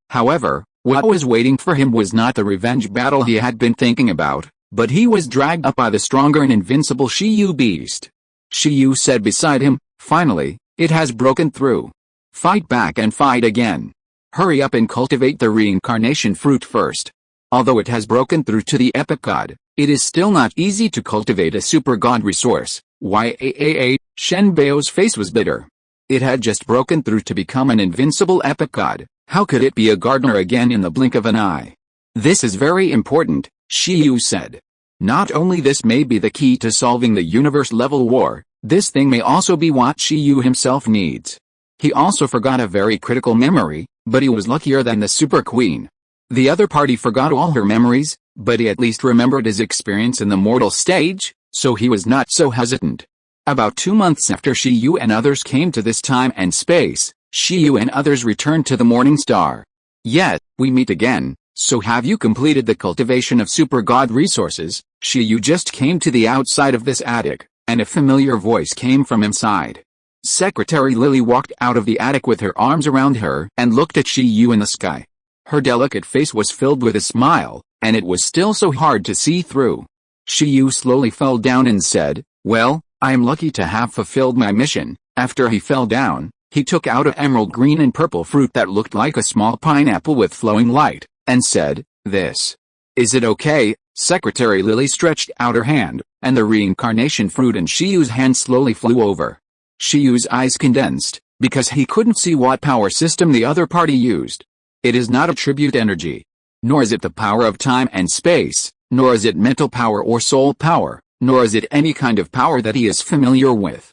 However, what was waiting for him was not the revenge battle he had been thinking about, but he was dragged up by the stronger and invincible Shiyu beast. Shiyu said beside him, finally, it has broken through. Fight back and fight again. Hurry up and cultivate the reincarnation fruit first. Although it has broken through to the epic god, it is still not easy to cultivate a super god resource. Shen Bao's face was bitter. It had just broken through to become an invincible epic god. How could it be a gardener again in the blink of an eye? This is very important, Shiyu said. Not only this may be the key to solving the universe-level war, this thing may also be what Shiyu himself needs. He also forgot a very critical memory, but he was luckier than the Super Queen. The other party forgot all her memories, but he at least remembered his experience in the mortal stage, so he was not so hesitant. About 2 months after Shiyu and others came to this time and space, Shiyu and others returned to the Morning Star. Yet, we meet again, so have you completed the cultivation of super god resources? Shiyu just came to the outside of this attic, and a familiar voice came from inside. Secretary Lily walked out of the attic with her arms around her and looked at Shiyu in the sky. Her delicate face was filled with a smile, and it was still so hard to see through. Shiyu slowly fell down and said, "Well, I am lucky to have fulfilled my mission." After he fell down, he took out an emerald green and purple fruit that looked like a small pineapple with flowing light, and said, "This. Is it okay?" Secretary Lily stretched out her hand, and the reincarnation fruit in Shiyu's hand slowly flew over. Shiyu's eyes condensed, because he couldn't see what power system the other party used. It is not a tribute energy. Nor is it the power of time and space, nor is it mental power or soul power, nor is it any kind of power that he is familiar with.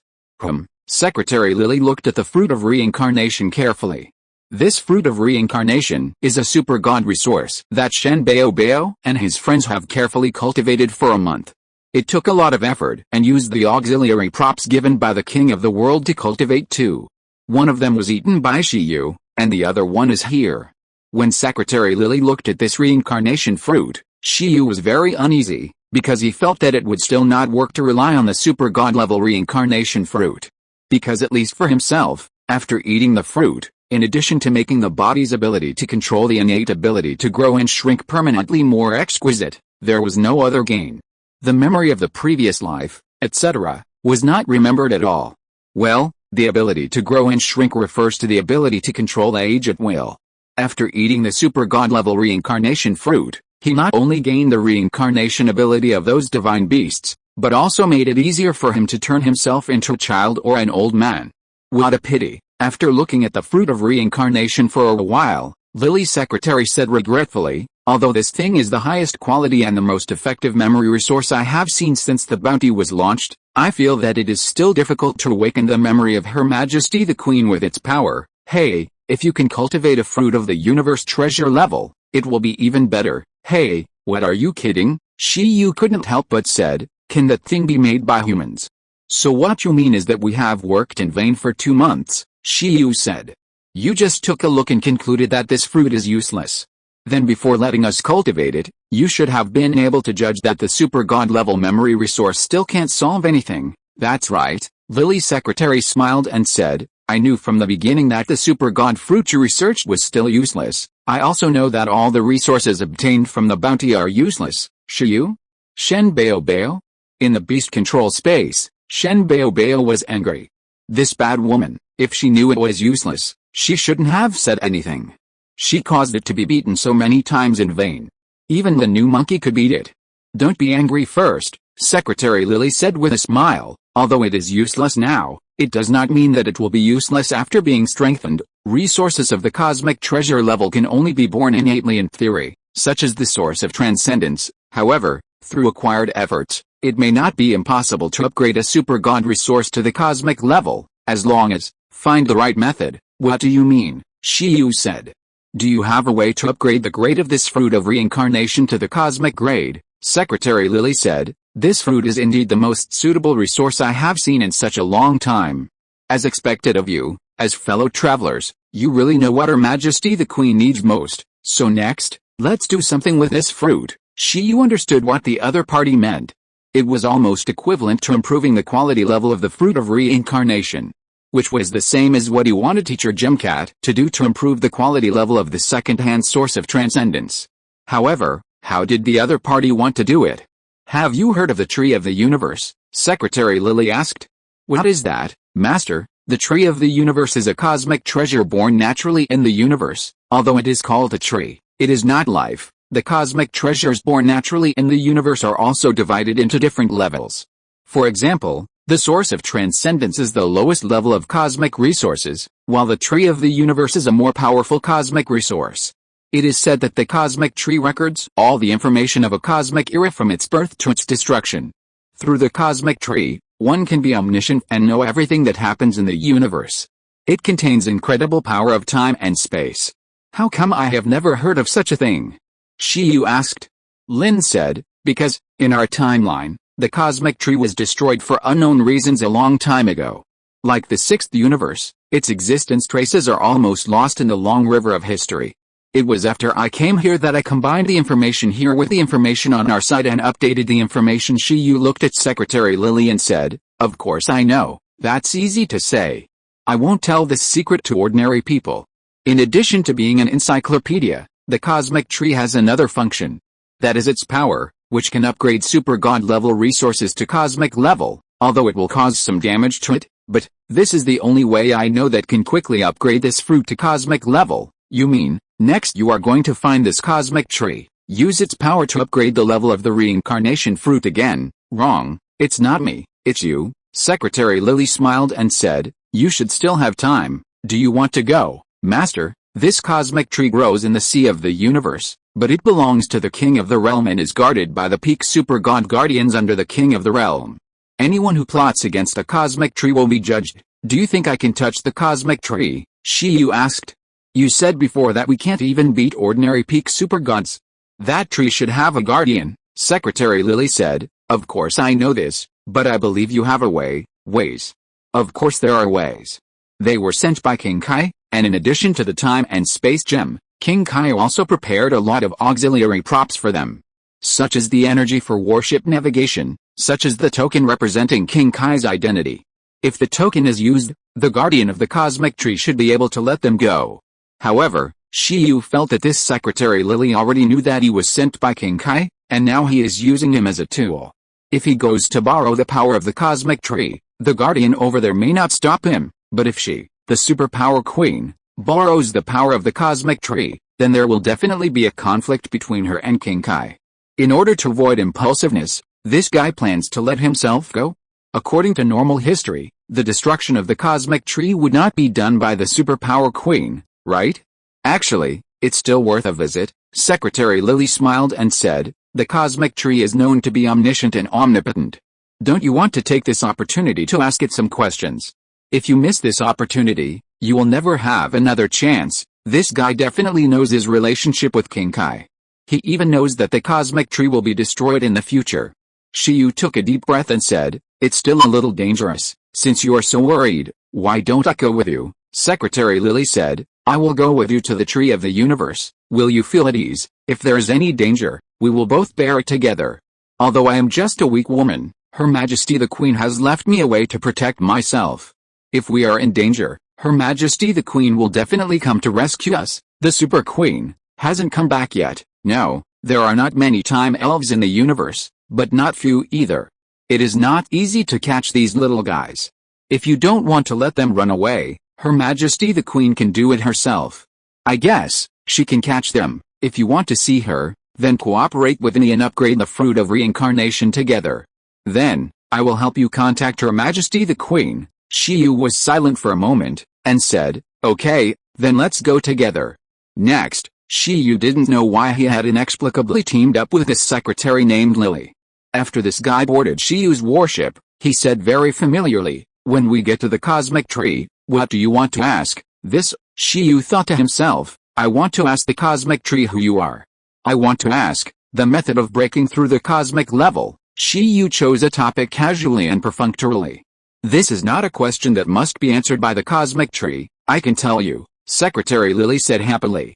Secretary Lily looked at the fruit of reincarnation carefully. This fruit of reincarnation is a super god resource that Shen Baobao and his friends have carefully cultivated for a month. It took a lot of effort and used the auxiliary props given by the king of the world to cultivate too. One of them was eaten by Shiyu, and the other one is here. When Secretary Lily looked at this reincarnation fruit, Shiyu was very uneasy, because he felt that it would still not work to rely on the super god level reincarnation fruit. Because at least for himself, after eating the fruit, in addition to making the body's ability to control the innate ability to grow and shrink permanently more exquisite, there was no other gain. The memory of the previous life, etc., was not remembered at all. Well, the ability to grow and shrink refers to the ability to control age at will. After eating the super god level reincarnation fruit, he not only gained the reincarnation ability of those divine beasts, but also made it easier for him to turn himself into a child or an old man. What a pity. After looking at the fruit of reincarnation for a while, Lily's secretary said regretfully, "Although this thing is the highest quality and the most effective memory resource I have seen since the bounty was launched, I feel that it is still difficult to awaken the memory of Her Majesty the Queen with its power. Hey, if you can cultivate a fruit of the universe treasure level, it will be even better." "Hey, what are you kidding?" Shiyu couldn't help but said, "Can that thing be made by humans?" "So what you mean is that we have worked in vain for 2 months, Shiyu said. "You just took a look and concluded that this fruit is useless. Then before letting us cultivate it, you should have been able to judge that the super god level memory resource still can't solve anything." "That's right," Lily's secretary smiled and said, "I knew from the beginning that the super god fruit you researched was still useless. I also know that all the resources obtained from the bounty are useless." "Shiyu? Shen Baobao?" In the beast control space, Shen Baobao was angry. This bad woman, if she knew it was useless, she shouldn't have said anything. She caused it to be beaten so many times in vain. Even the new monkey could beat it. "Don't be angry first," Secretary Lily said with a smile. "Although it is useless now, it does not mean that it will be useless after being strengthened. Resources of the cosmic treasure level can only be born innately in theory, such as the source of transcendence. However, through acquired efforts, it may not be impossible to upgrade a super god resource to the cosmic level, as long as find the right method." "What do you mean?" Shiyu said. "Do you have a way to upgrade the grade of this fruit of reincarnation to the cosmic grade?" Secretary Lily said, "This fruit is indeed the most suitable resource I have seen in such a long time. As expected of you, as fellow travelers, you really know what Her Majesty the Queen needs most, so next, let's do something with this fruit." Shiyu understood what the other party meant. It was almost equivalent to improving the quality level of the fruit of reincarnation, which was the same as what he wanted teacher Gemcat to do to improve the quality level of the second-hand source of transcendence. However, how did the other party want to do it? "Have you heard of the Tree of the Universe?" Secretary Lily asked. "What is that, Master?" "The Tree of the Universe is a cosmic treasure born naturally in the universe. Although it is called a tree, it is not life. The cosmic treasures born naturally in the universe are also divided into different levels. For example, the source of transcendence is the lowest level of cosmic resources, while the Tree of the Universe is a more powerful cosmic resource. It is said that the cosmic tree records all the information of a cosmic era from its birth to its destruction. Through the cosmic tree, one can be omniscient and know everything that happens in the universe. It contains incredible power of time and space. How come I have never heard of such a thing? Shiyu asked. Lin said, because, in our timeline, the cosmic tree was destroyed for unknown reasons a long time ago. Like the sixth universe, its existence traces are almost lost in the long river of history. It was after I came here that I combined the information here with the information on our site and updated the information. Shiyu looked at Secretary Lily and said, of course I know, that's easy to say. I won't tell this secret to ordinary people. In addition to being an encyclopedia, the cosmic tree has another function. That is its power, which can upgrade super god level resources to cosmic level, although it will cause some damage to it, but this is the only way I know that can quickly upgrade this fruit to cosmic level. You mean, next you are going to find this cosmic tree, use its power to upgrade the level of the reincarnation fruit again? Wrong, it's not me, it's you. Secretary Lily smiled and said, you should still have time. Do you want to go, Master? This cosmic tree grows in the sea of the universe, but it belongs to the king of the realm and is guarded by the peak super god guardians under the king of the realm. Anyone who plots against the cosmic tree will be judged. Do you think I can touch the cosmic tree? Shiyu asked. You said before that we can't even beat ordinary peak super gods. That tree should have a guardian, Secretary Lily said. Of course I know this, but I believe you have a ways. Of course there are ways. They were sent by King Kai, and in addition to the time and space gem, King Kai also prepared a lot of auxiliary props for them. Such as the energy for warship navigation, such as the token representing King Kai's identity. If the token is used, the guardian of the cosmic tree should be able to let them go. However, Shiyu felt that this Secretary Lily already knew that he was sent by King Kai, and now he is using him as a tool. If he goes to borrow the power of the cosmic tree, the guardian over there may not stop him, but if she, the superpower queen, borrows the power of the cosmic tree, then there will definitely be a conflict between her and King Kai. In order to avoid impulsiveness, this guy plans to let himself go? According to normal history, the destruction of the cosmic tree would not be done by the superpower queen, right? Actually, it's still worth a visit. Secretary Lily smiled and said, the cosmic tree is known to be omniscient and omnipotent. Don't you want to take this opportunity to ask it some questions? If you miss this opportunity, you will never have another chance. This guy definitely knows his relationship with King Kai. He even knows that the cosmic tree will be destroyed in the future. Shiyu took a deep breath and said, it's still a little dangerous. Since you are so worried, why don't I go with you? Secretary Lily said, I will go with you to the tree of the universe. Will you feel at ease? If there is any danger, we will both bear it together. Although I am just a weak woman, Her Majesty the Queen has left me a way to protect myself. If we are in danger, Her Majesty the Queen will definitely come to rescue us. The Super Queen hasn't come back yet. No, there are not many time elves in the universe, but not few either. It is not easy to catch these little guys. If you don't want to let them run away, Her Majesty the Queen can do it herself. I guess she can catch them. If you want to see her, then cooperate with me and upgrade the fruit of reincarnation together. Then, I will help you contact Her Majesty the Queen. Shiyu was silent for a moment, and said, okay, then let's go together. Next, Shiyu didn't know why he had inexplicably teamed up with this secretary named Lily. After this guy boarded Shiyu's warship, he said very familiarly, when we get to the cosmic tree, what do you want to ask? This, Shiyu thought to himself, I want to ask the cosmic tree who you are. I want to ask, the method of breaking through the cosmic level. Shiyu chose a topic casually and perfunctorily. This is not a question that must be answered by the cosmic tree, I can tell you, Secretary Lily said happily.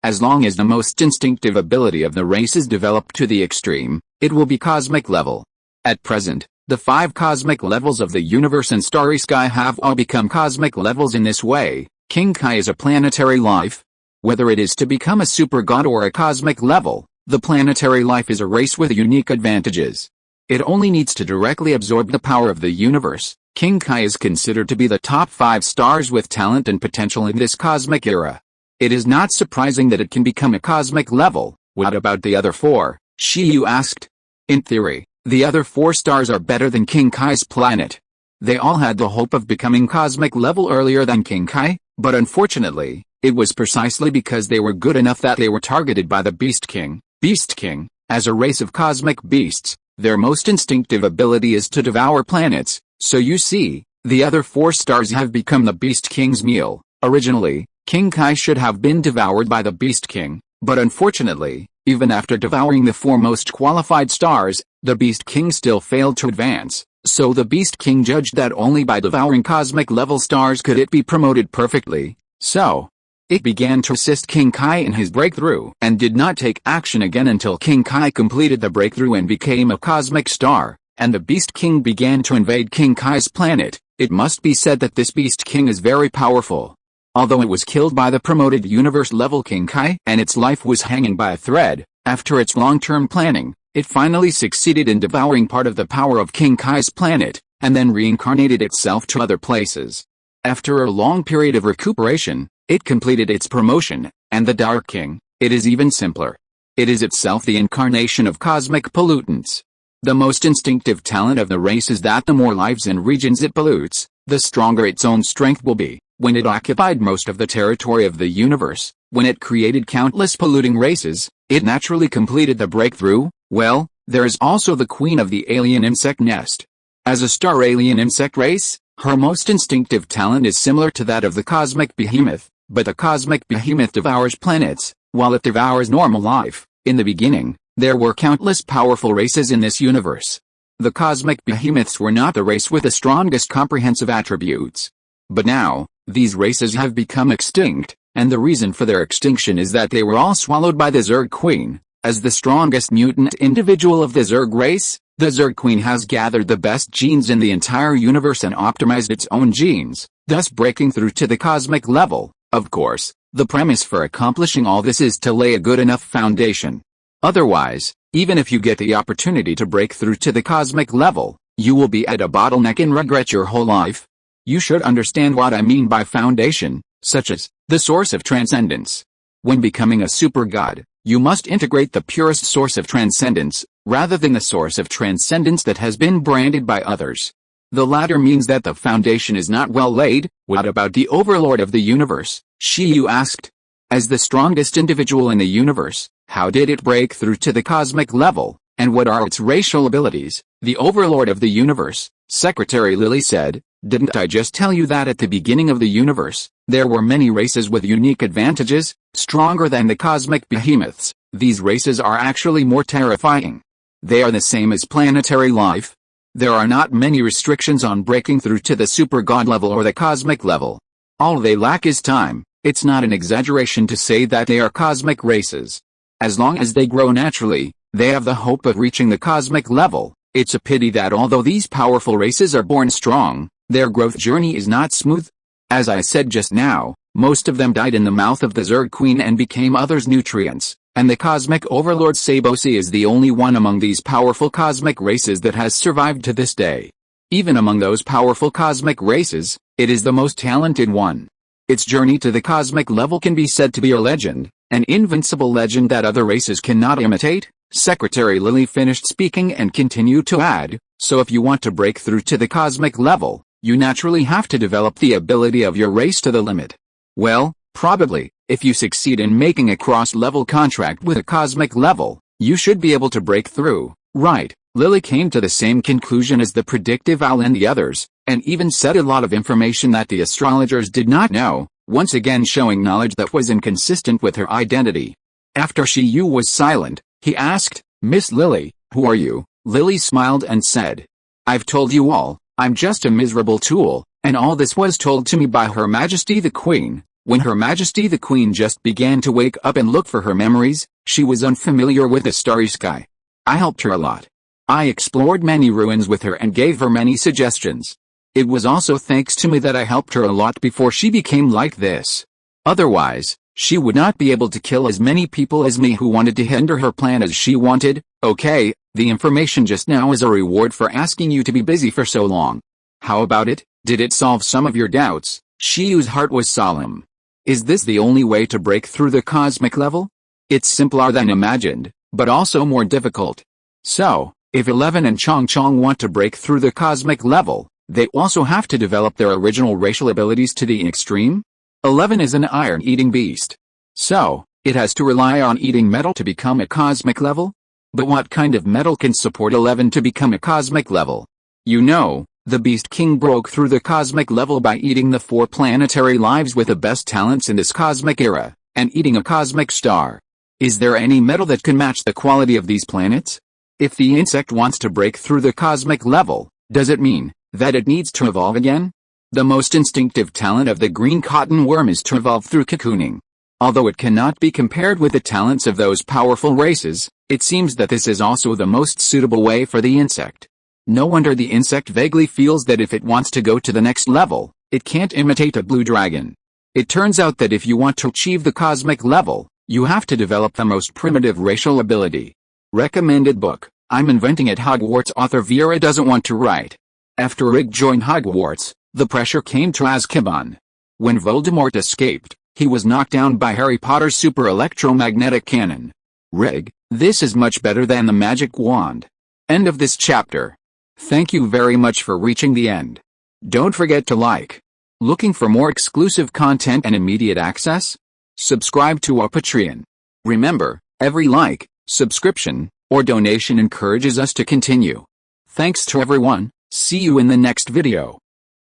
As long as the most instinctive ability of the race is developed to the extreme, it will be cosmic level. At present, the 5 cosmic levels of the universe and starry sky have all become cosmic levels in this way. King Kai is a planetary life. Whether it is to become a super god or a cosmic level, the planetary life is a race with unique advantages. It only needs to directly absorb the power of the universe. King Kai is considered to be the top 5 stars with talent and potential in this cosmic era. It is not surprising that it can become a cosmic level. What about the other 4? Shiyu asked. In theory, the other 4 stars are better than King Kai's planet. They all had the hope of becoming cosmic level earlier than King Kai, but unfortunately, it was precisely because they were good enough that they were targeted by the Beast King. Beast King, as a race of cosmic beasts, their most instinctive ability is to devour planets, so you see, The other 4 stars have become the Beast King's meal. Originally, King Kai should have been devoured by the Beast King, but unfortunately, even after devouring the 4 most qualified stars, the Beast King still failed to advance, so the Beast King judged that only by devouring cosmic-level stars could it be promoted perfectly, so it began to assist King Kai in his breakthrough and did not take action again until King Kai completed the breakthrough and became a cosmic star, and the Beast King began to invade King Kai's planet. It must be said that this Beast King is very powerful. Although it was killed by the promoted universe-level King Kai and its life was hanging by a thread, after its long-term planning, it finally succeeded in devouring part of the power of King Kai's planet, and then reincarnated itself to other places. After a long period of recuperation, it completed its promotion, and the Dark King, it is even simpler. It is itself the incarnation of cosmic pollutants. The most instinctive talent of the race is that the more lives and regions it pollutes, the stronger its own strength will be. When it occupied most of the territory of the universe, when it created countless polluting races, it naturally completed the breakthrough. Well, there is also the queen of the alien insect nest. As a star alien insect race, her most instinctive talent is similar to that of the cosmic behemoth, but the cosmic behemoth devours planets, while it devours normal life. In the beginning, there were countless powerful races in this universe. The cosmic behemoths were not the race with the strongest comprehensive attributes. But now, these races have become extinct, and the reason for their extinction is that they were all swallowed by the Zerg Queen. As the strongest mutant individual of the Zerg race, the Zerg Queen has gathered the best genes in the entire universe and optimized its own genes, thus breaking through to the cosmic level. Of course, the premise for accomplishing all this is to lay a good enough foundation. Otherwise, even if you get the opportunity to break through to the cosmic level, you will be at a bottleneck and regret your whole life. You should understand what I mean by foundation, such as the source of transcendence. When becoming a super god, you must integrate the purest source of transcendence, rather than the source of transcendence that has been branded by others. The latter means that the foundation is not well laid. What about the overlord of the universe? Shiyu asked. As the strongest individual in the universe, how did it break through to the cosmic level, and what are its racial abilities? The overlord of the universe, Secretary Lily said. Didn't I just tell you that at the beginning of the universe, there were many races with unique advantages, stronger than the cosmic behemoths? These races are actually more terrifying. They are the same as planetary life. There are not many restrictions on breaking through to the super god level or the cosmic level. All they lack is time. It's not an exaggeration to say that they are cosmic races. As long as they grow naturally, they have the hope of reaching the cosmic level. It's a pity that although these powerful races are born strong, their growth journey is not smooth. As I said just now, most of them died in the mouth of the Zerg Queen and became others' nutrients, and the cosmic overlord Sabosi is the only one among these powerful cosmic races that has survived to this day. Even among those powerful cosmic races, it is the most talented one. Its journey to the cosmic level can be said to be a legend, an invincible legend that other races cannot imitate. Secretary Lily finished speaking and continued to add, so if you want to break through to the cosmic level, you naturally have to develop the ability of your race to the limit. Well, probably, if you succeed in making a cross-level contract with a cosmic level, you should be able to break through, right? Lily came to the same conclusion as the predictive owl and the others, and even said a lot of information that the astrologers did not know, once again showing knowledge that was inconsistent with her identity. After Shiyu was silent, he asked, Miss Lily, who are you? Lily smiled and said, I've told you all, I'm just a miserable tool, and all this was told to me by Her Majesty the Queen. When Her Majesty the Queen just began to wake up and look for her memories, she was unfamiliar with the starry sky. I helped her a lot. I explored many ruins with her and gave her many suggestions. It was also thanks to me that I helped her a lot before she became like this. Otherwise, she would not be able to kill as many people as me who wanted to hinder her plan as she wanted. Okay, the information just now is a reward for asking you to be busy for so long. How about it? Did it solve some of your doubts? Shiyu's heart was solemn. Is this the only way to break through the cosmic level? It's simpler than imagined, but also more difficult. So, if 11 and Chong Chong want to break through the cosmic level, they also have to develop their original racial abilities to the extreme? 11 is an iron-eating beast. So, it has to rely on eating metal to become a cosmic level? But what kind of metal can support 11 to become a cosmic level? You know, The Beast King broke through the cosmic level by eating the 4 planetary lives with the best talents in this cosmic era, and eating a cosmic star. Is there any metal that can match the quality of these planets? If the insect wants to break through the cosmic level, does it mean that it needs to evolve again? The most instinctive talent of the green cotton worm is to evolve through cocooning. Although it cannot be compared with the talents of those powerful races, it seems that this is also the most suitable way for the insect. No wonder the insect vaguely feels that if it wants to go to the next level, it can't imitate a blue dragon. It turns out that if you want to achieve the cosmic level, you have to develop the most primitive racial ability. Recommended book: I'm Inventing at Hogwarts. Author Vera doesn't want to write. After Rig joined Hogwarts, the pressure came to Azkaban. When Voldemort escaped, he was knocked down by Harry Potter's super electromagnetic cannon. Rig, this is much better than the magic wand. End of this chapter. Thank you very much for reaching the end. Don't forget to like. Looking for more exclusive content and immediate access? Subscribe to our Patreon. Remember, every like, subscription, or donation encourages us to continue. Thanks to everyone. See you in the next video.